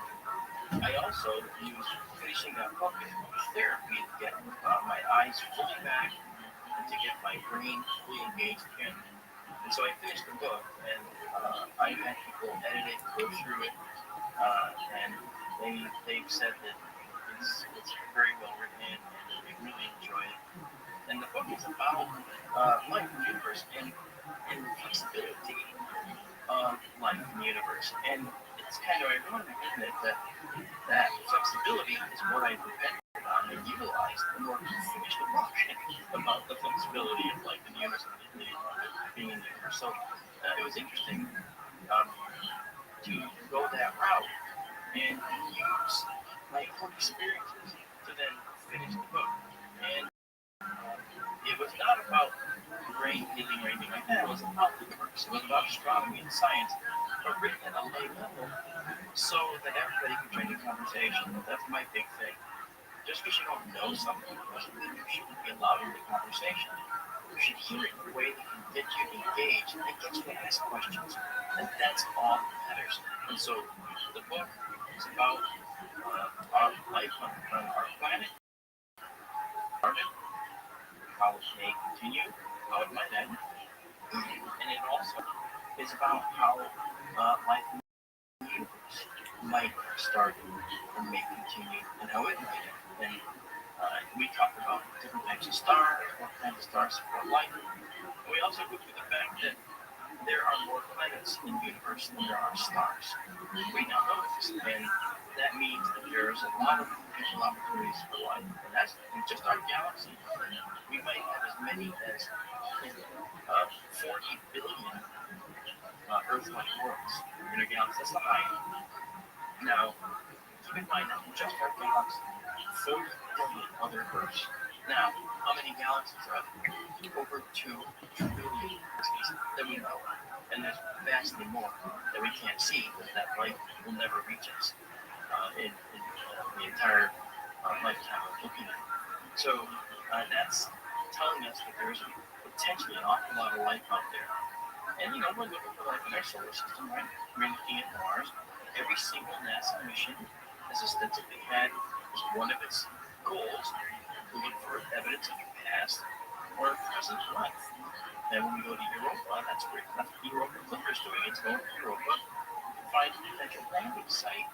I also used finishing that book as therapy to get my eyes fully back and to get my brain fully engaged again. And so I finished the book, and I had people edit it, go through it, and they've said that it's very well written, and they really enjoy it. And the book is about life in the universe and the flexibility of life in the universe. And it's kind of ironic, isn't it, that flexibility is what I depended on and utilized in order to finish the book about the flexibility of life in the universe and being in the universe. So it was interesting to go that route and use my own experiences to then finish the book. And it was not about brain healing or anything like that. It was about the universe. It was about astronomy and science, but written at a lay level so that everybody could join the conversation. That's my big thing. Just because you don't know something doesn't mean you shouldn't be allowed in the conversation. You should hear it in a way that can get you engaged and get you to ask questions. And that's all that matters. And so the book is about our life on our planet, how it may continue, how it might end. And it also is about how life in the universe might start and may continue, and how it might end. And we talk about different types of stars, what kinds of stars support life. And we also go through the fact that there are more planets in the universe than there are stars. We now know this, and that means that there's a lot of potential opportunities for life. And that's in just our galaxy. We might have as many as 40 billion Earth-like worlds in our galaxy. That's the high end. Now, keep in mind, not just our galaxy, 40 billion other Earths Now, how many galaxies are there? Over 2 trillion galaxies that we know of. And there's vastly more that we can't see, because that light will never reach us in the entire lifetime of looking at it. So that's telling us that there's potentially an awful lot of life out there. And we're looking for life in our solar system, right? We're looking at Mars. Every single NASA mission has ostensibly had as one of its goals to look for evidence of past or present life. And when we go to Europa, that's great. That's what Europa Clipper's doing. It's going to Europa to find a potential landing site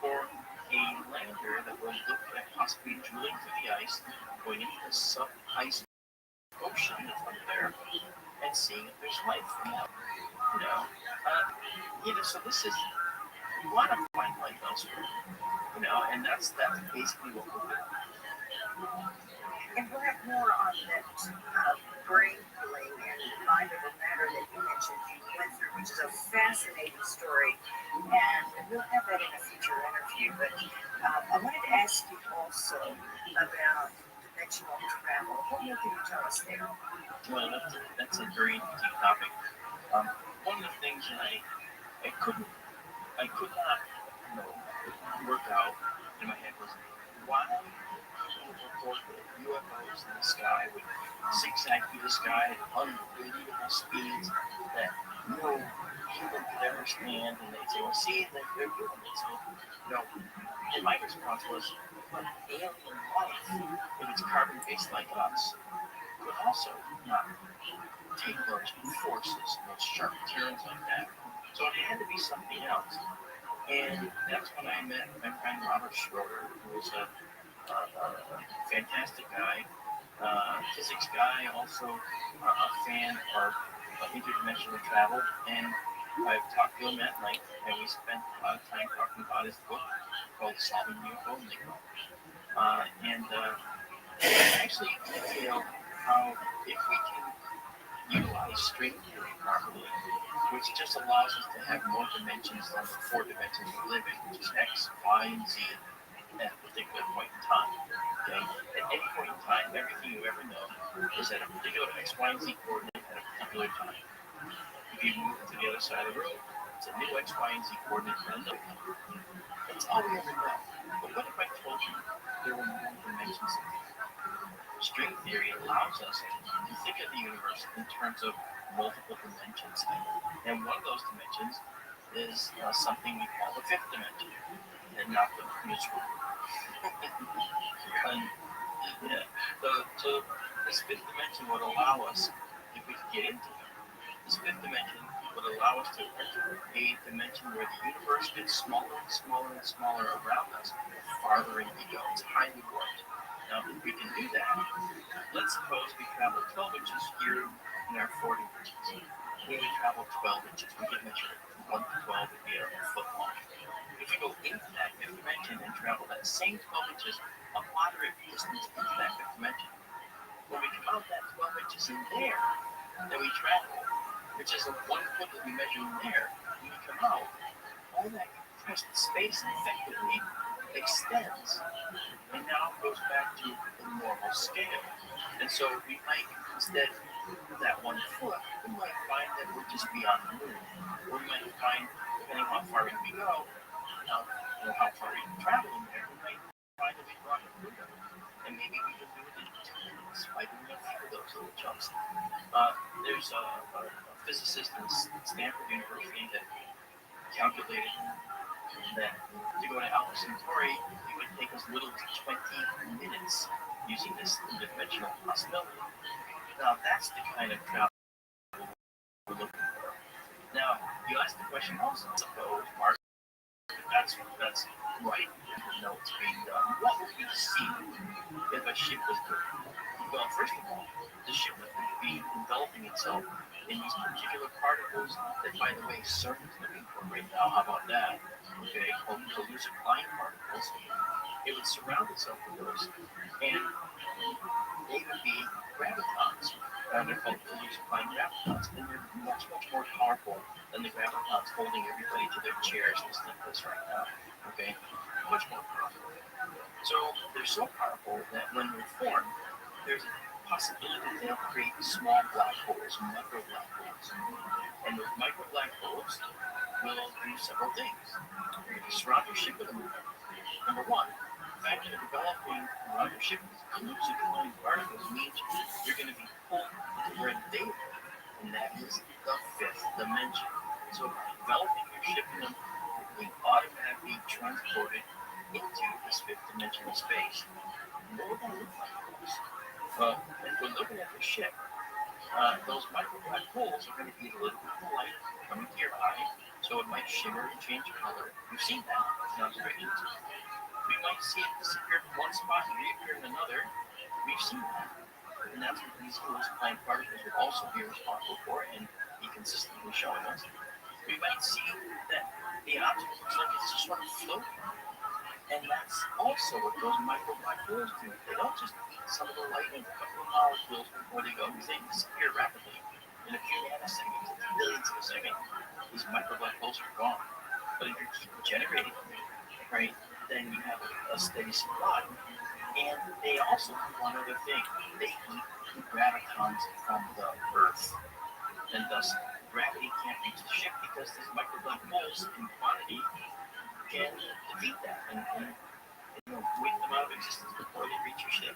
for a lander that will look at possibly drilling through the ice, going into the sub-ice ocean that's under there, and seeing if there's life from that. So this is, we want to find life elsewhere, and that's basically what we're doing. And we'll have more on that brain healing and mind over matter that you mentioned you went through, which is a fascinating story. And we'll have that in a future interview. But I wanted to ask you also about dimensional travel. What more can you tell us there? Well, that's a very interesting topic. One of the things that I could not work out in my head was why people report UFOs in the sky with zigzag through the sky at unbelievable speeds that no human could ever stand, and they say, well, see, they're doing it. So, and my response was, but alien life, if it's carbon-based like us, could also not take those forces, those sharp turns like that. So it had to be something else. And that's when I met my friend Robert Schroeder, who was a fantastic guy, physics guy, also a fan of interdimensional travel. And I've talked to him at length, and we spent a lot of time talking about his book called Solving UFO Enigma. And actually detailed how if we can utilize string theory properly, which just allows us to have more dimensions than the 4 dimensions we live in, which is X, Y, and Z at a particular point in time. Okay? At any point in time, everything you ever know is at a particular X, Y, and Z coordinate at a particular time. If you move to the other side of the road, it's a new X, Y, and Z coordinate at another time. That's all we ever know. But what if I told you there were more dimensions than that? String theory allows us to think of the universe in terms of multiple dimensions. And one of those dimensions is something we call the 5th dimension, and not the musical. So this 5th dimension would allow us, if we could get into it, this 5th dimension would allow us to enter a dimension where the universe gets smaller and smaller and smaller around us, farther in we go. It's highly warped. Now, if we can do that, let's suppose we travel 12 inches here in our 40 inches. When we travel 12 inches, we get measured from 1 to 12 would be a foot long. If we go into that 5th dimension and travel that same 12 inches, a moderate distance into that 5th dimension, when we come out that 12 inches in there, then we travel, which is a 1 foot that we measure in there, when we come out, all that compressed space effectively extends, and now it goes back to the normal scale. And so we might, instead of that 1 foot, we might find that we're just beyond the moon. Or we might find, depending on how far in we go, how far we can travel in there, we might find that we've gone to Pluto. And maybe we can do it in 2 minutes by doing a few of those little jumps. There's a physicist in Stanford University that calculated that to go to Alpha Centauri, it would take as little as 20 minutes using this dimensional possibility. Now, that's the kind of travel we're looking for. Now, you asked the question also, suppose Mars, that's right, people know it's being done. What would we see if a ship was doing? Well, first of all, the ship would be enveloping itself in these particular particles that, by the way, CERN is looking for right now. How about that? Okay, called elusive flying particles. It would surround itself with those, and they would be gravitons. They're called elusive flying gravitons, and they're much, much more powerful than the gravitons holding everybody to their chairs listening to this right now. Okay, much more powerful. So they're so powerful that when they're formed, there's a possibility that they'll create small black holes, micro black holes. And those micro black holes will do several things. If you surround your ship with them, number one, the fact that you're developing around your ship with collusive glowing particles means you're going to be pulled into where they live, and that is the fifth dimension. So by developing your ship in them, we automatically transported into this fifth dimensional space. What would that look like, folks? Well, if we're looking at the ship, those micro black holes are going to be a little bit of light coming to your eye, so it might shimmer and change color. We've seen that in observations. We might see it disappear from one spot and reappear in another. We've seen that. And that's what these flying particles will also be responsible for and be consistently showing us. We might see that the object looks like it's just sort of floating. And that's also what those micro black holes do. They don't just eat some of the light in a couple of molecules before they go, because they disappear rapidly. In a few nanoseconds, billions of a second, these micro black holes are gone. But if you keep generating them, right, then you have a steady supply. And they also do one other thing. They eat the gravitons from the Earth. And thus, gravity can't reach the ship because these micro black holes in quantity can defeat that and wake them out of existence before they reach your ship.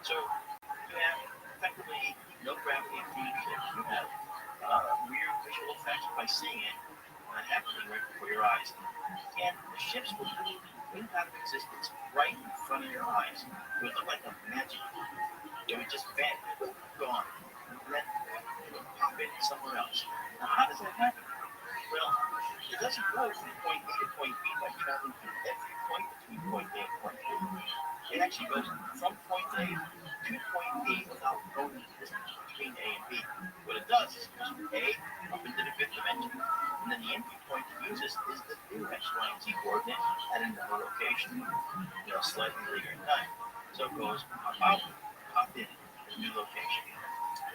So you have effectively no gravity in your ship. You have weird visual effects by seeing it happening right before your eyes. And the ships will wink out of existence right in front of your eyes. It would look like a magic. It would just vanish, gone, and then it would pop in somewhere else. Now, how does that happen? Well, it doesn't go from point A to point B by traveling through every point between point A and point B. It actually goes from point A to point B without going the distance between A and B. What it does is it goes from A up into the fifth dimension, and then the entry point it uses is the new X, Y, and Z coordinate at another location, slightly later in time. So it goes pop out, pop in, new location.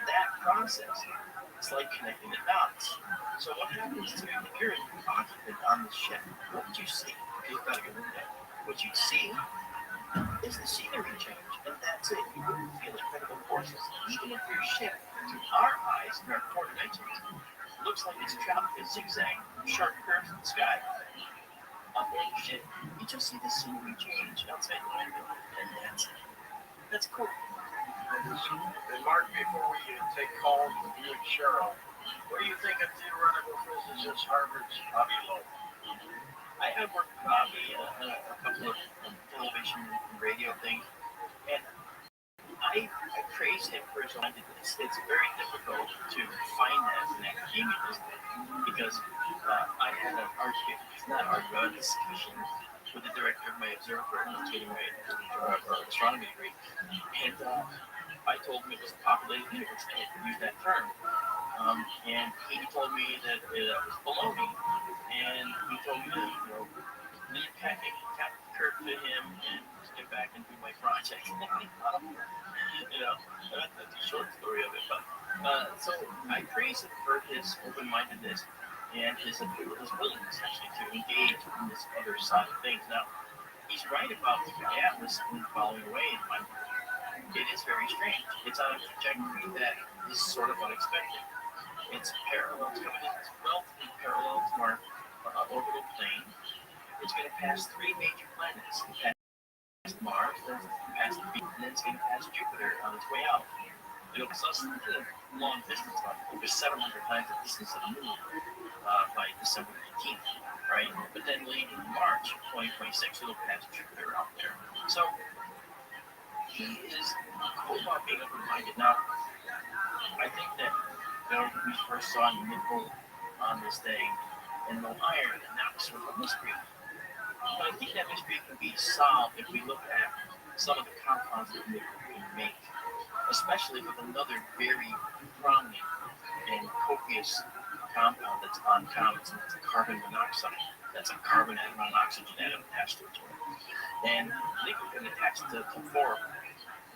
That process is like connecting the dots. So what happens to you if you're an occupant on the ship? What would you see if you look out your window? What you'd see is the scenery change, and that's it. You wouldn't feel incredible forces, even if your ship, to our eyes in our four dimensions, looks like it's traveling a zigzag, sharp curves in the sky. On board the ship, you just see the scenery change outside the window, and that's it. That's cool. And Mark, before we take calls with you and Cheryl, what do you think of theoretical physicist Harvard's Bobby Lowe? I have worked with Bobby on a couple of television and radio things, and I praise him for his mindedness. It's very difficult to find that in academia, because I had an discussion with the director of my observatory when I was getting my astronomy degree, and I told him it was a populated universe. I had to use that term. And he told me that it was baloney. And he told me to, leave Cat Kirk to him and just get back and do my project. That's a short story of it. But so I praise him for his open-mindedness and his willingness actually to engage in this other side of things. Now, he's right about the Atlas and falling away in my view. It is very strange. It's on a trajectory that is sort of unexpected. It's parallel to it. It's relatively parallel to our orbital plane. It's going to pass three major planets. It's past Mars, then past Venus, and then it's going to pass Jupiter on its way out. It'll pass us a long distance, over 700 times the distance of the moon by December 18th, right? But then late in March 2026, it'll pass Jupiter out there. So he is cool about being open-minded. Now, I think that we first saw nickel on this thing and no iron, and that was sort of a mystery. But I think that mystery can be solved if we look at some of the compounds that nickel can make, especially with another very prominent and copious compound that's uncommon. So it's carbon monoxide. That's a carbon atom and an oxygen atom attached to each other. And nickel can attach to four of them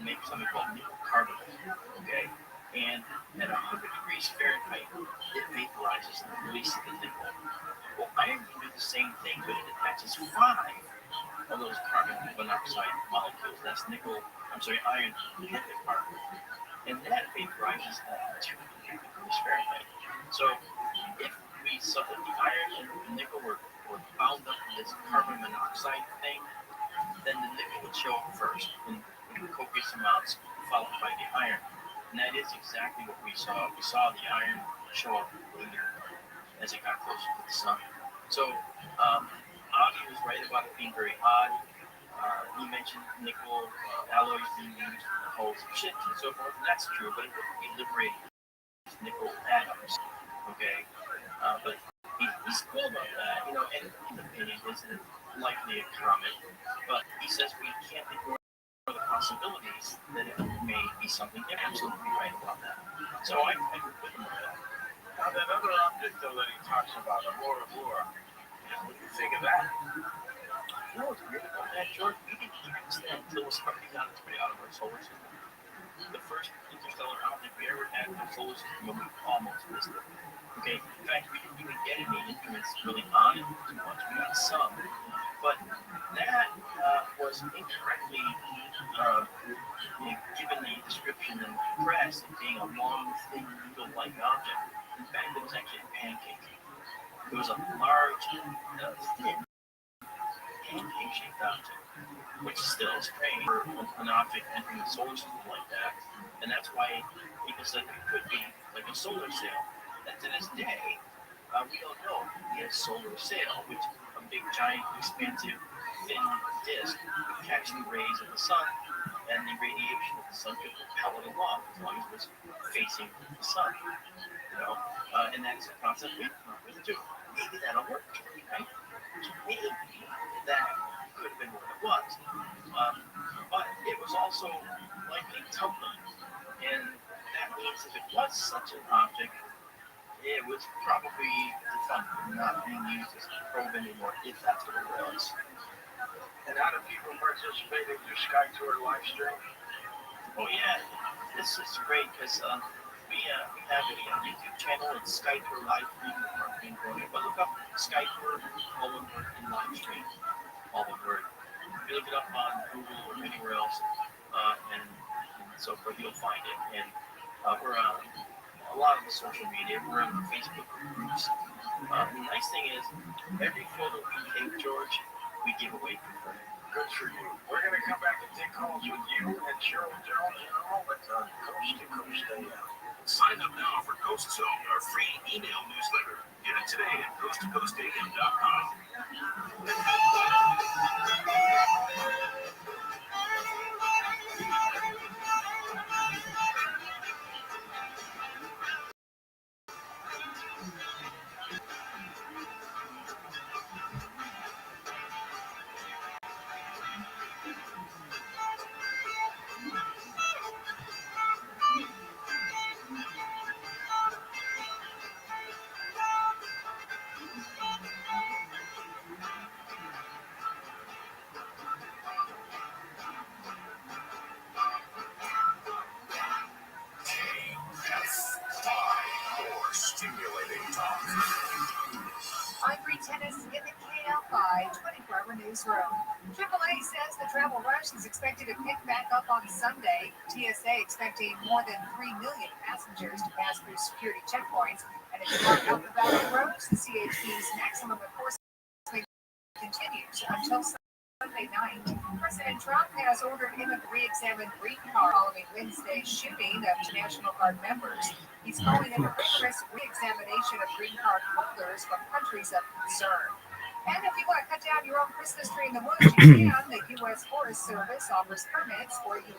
and make something called nickel carbonate. Okay? And at 100 degrees Fahrenheit, it vaporizes and releases the nickel. Well, iron can do the same thing, but it attaches 5 of those carbon monoxide molecules. That's nickel iron part, and that vaporizes to sparingly. So if we saw that the iron and the nickel were bound up in this carbon monoxide thing, then the nickel would show up first in copious amounts, followed by the iron. And that is exactly what we saw. We saw the iron show up later as it got closer to the sun. So Augie was right about it being very hot. He mentioned nickel alloys being used in the hulls of ships and so forth, and that's true, but it wouldn't be liberating these nickel atoms. Okay? But he's cool about that, and in his opinion, isn't likely a comet, but he says we can't ignore the possibilities that it may be something different. Absolutely right about that. So I agree with him on that. Now, that other object, though, that he talks about, Aurora Borealis, what do you think of that? You know what's weird about that, George? We didn't even understand until it was starting on its way out of our solar system. The first interstellar object we ever had in our solar system, we almost missed it. Okay, in fact, we didn't even get any instruments really on it too much. We got some, but that was incorrectly given the description in the press of being a long, thin, needle-like object. In fact, it was actually a pancake. It was a large, thin, pancake-shaped object, which is still strange for an object entering the solar system like that. And that's why people said it could be like a solar sail. And to this day, we don't know if it is a solar sail, which is a big, giant, expansive, thin disk would catch the rays of the sun, and the radiation of the sun could propel it along as long as it was facing the sun. And that's a concept we come up with too. Maybe that'll work, right? Maybe that could have been what it was. But it was also likely tumbling. And that means if it was such an object, it was probably defunct, not being used as a probe anymore, if that's what it was. And how do people participate in your Sky Tour live stream? Oh yeah, this is great because we have a YouTube channel. It's Sky Tour Live Stream. But look up Sky Tour, all one word, and live stream, all one word. If you look it up on Google or anywhere else, and so forth, you'll find it. And we're on a lot of the social media. We're on the Facebook groups. The nice thing is, every photo we take, George, we give away for free. Good for you. We're going to come back and take calls with you and Cheryl Jones and all at Coast to Coast AM. Sign up now for Coast Zone, our free email newsletter. Get it today at coasttocoastam.com. Stimulating talk. I'm Bree Tennis in the KL5 24-hour newsroom. AAA says the travel rush is expected to pick back up on Sunday. TSA expecting more than 3 million passengers to pass through security checkpoints. And if you park out the Valley roads, the CHP's maximum enforcement continues until Sunday night. President Trump has ordered him to re-examine green card following Wednesday's shooting of National Guard members. He's calling it a rigorous re-examination of green card holders from countries of concern. And if you want to cut down your own Christmas tree in the woods, you can. The U.S. Forest Service offers permits for 11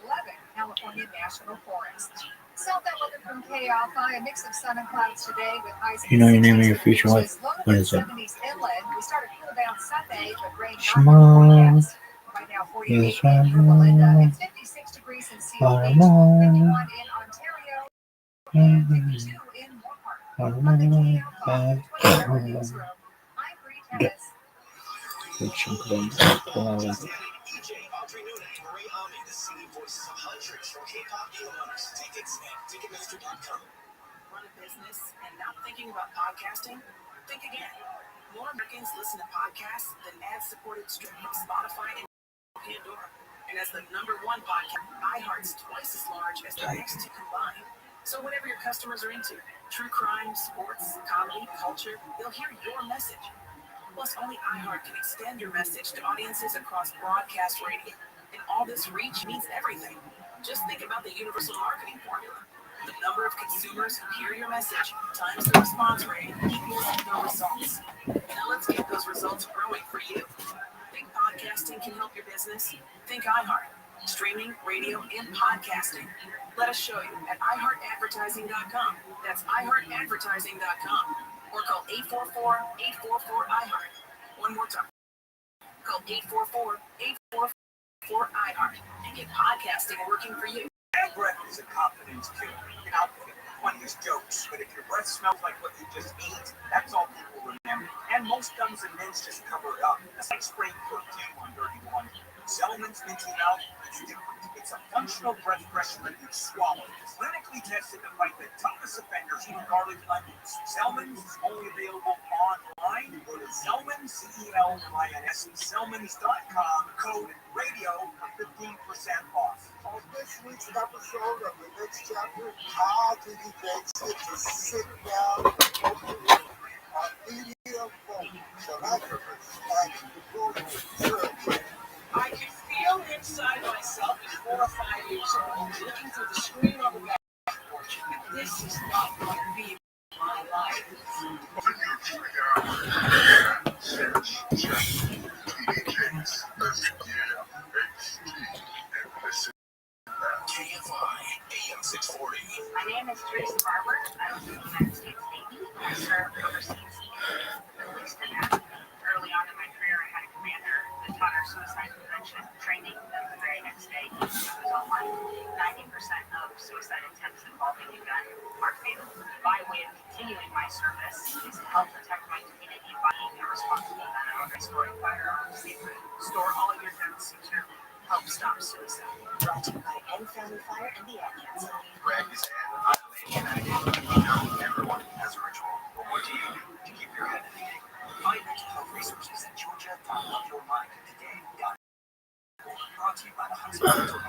California national forests. South Outlook from KL5, a mix of sun and clouds today with highs in You know the your name of 60s your future wife? What is it? 70s inland. We started cool down Sunday, but rain Shema. right now 48 in Melinda and 56 degrees in Seal Beach, 51 in Ontario, and 52 in Walmart. On the KL5 24-hour newsroom, I'm Bree Tennis. Run a business and not thinking about podcasting? Think again. More Americans listen to podcasts than ad-supported streaming, Spotify, and Pandora. And as the #1 podcast, iHeart's twice as large as the next two combined. So whatever your customers are into, true crime, sports, comedy, culture, they'll hear your message. Plus, only iHeart can extend your message to audiences across broadcast radio. And all this reach means everything. Just think about the universal marketing formula. The number of consumers who hear your message times the response rate equals the results. Now let's get those results growing for you. Think podcasting can help your business? Think iHeart. Streaming, radio, and podcasting. Let us show you at iHeartAdvertising.com. That's iHeartAdvertising.com. Or call 844-844-iHeart. One more time. Call 844-844-iHeart and get podcasting working for you. Bad breath is a confidence killer. You can outfit funniest jokes, but if your breath smells like what you just ate, that's all people remember. And most gums and mints just cover it up. It's like spraying perfume on dirty laundry. Zellman's Minty Mouth is different. It's a functional breath freshener you swallow. It's clinically tested to fight the toughest offenders, even garlic and onions. Zellman's is only available online. Go to Zellman's, Zellmins, Zellmans.com, code radio for 15% off. On this week's episode of the next chapter, how do you get to sit down on media phone? So I can I can feel inside myself at 4 or 5 years old, looking through the screen on the back porch. This is not going to be my life. KFI AM 640. My name is Tracy Barber. I was in the United States Navy. I served overseas at least in that. Early on in my career, I had a commander that taught our suicide prevention training the very next day. It was online. 90% of suicide attempts involving a gun are fatal. My way of continuing my service is to help protect my community by being a responsible gun storing firearms safely. Store all of your guns securely. Help stop suicide. Brought to you by End Family Fire and the Ambulance. Greg is everyone has a ritual. But what do you do to keep your head in the game? Find mental health resources at Georgia.HelpYourMindToday.org. Brought to you by the Huntsville Mental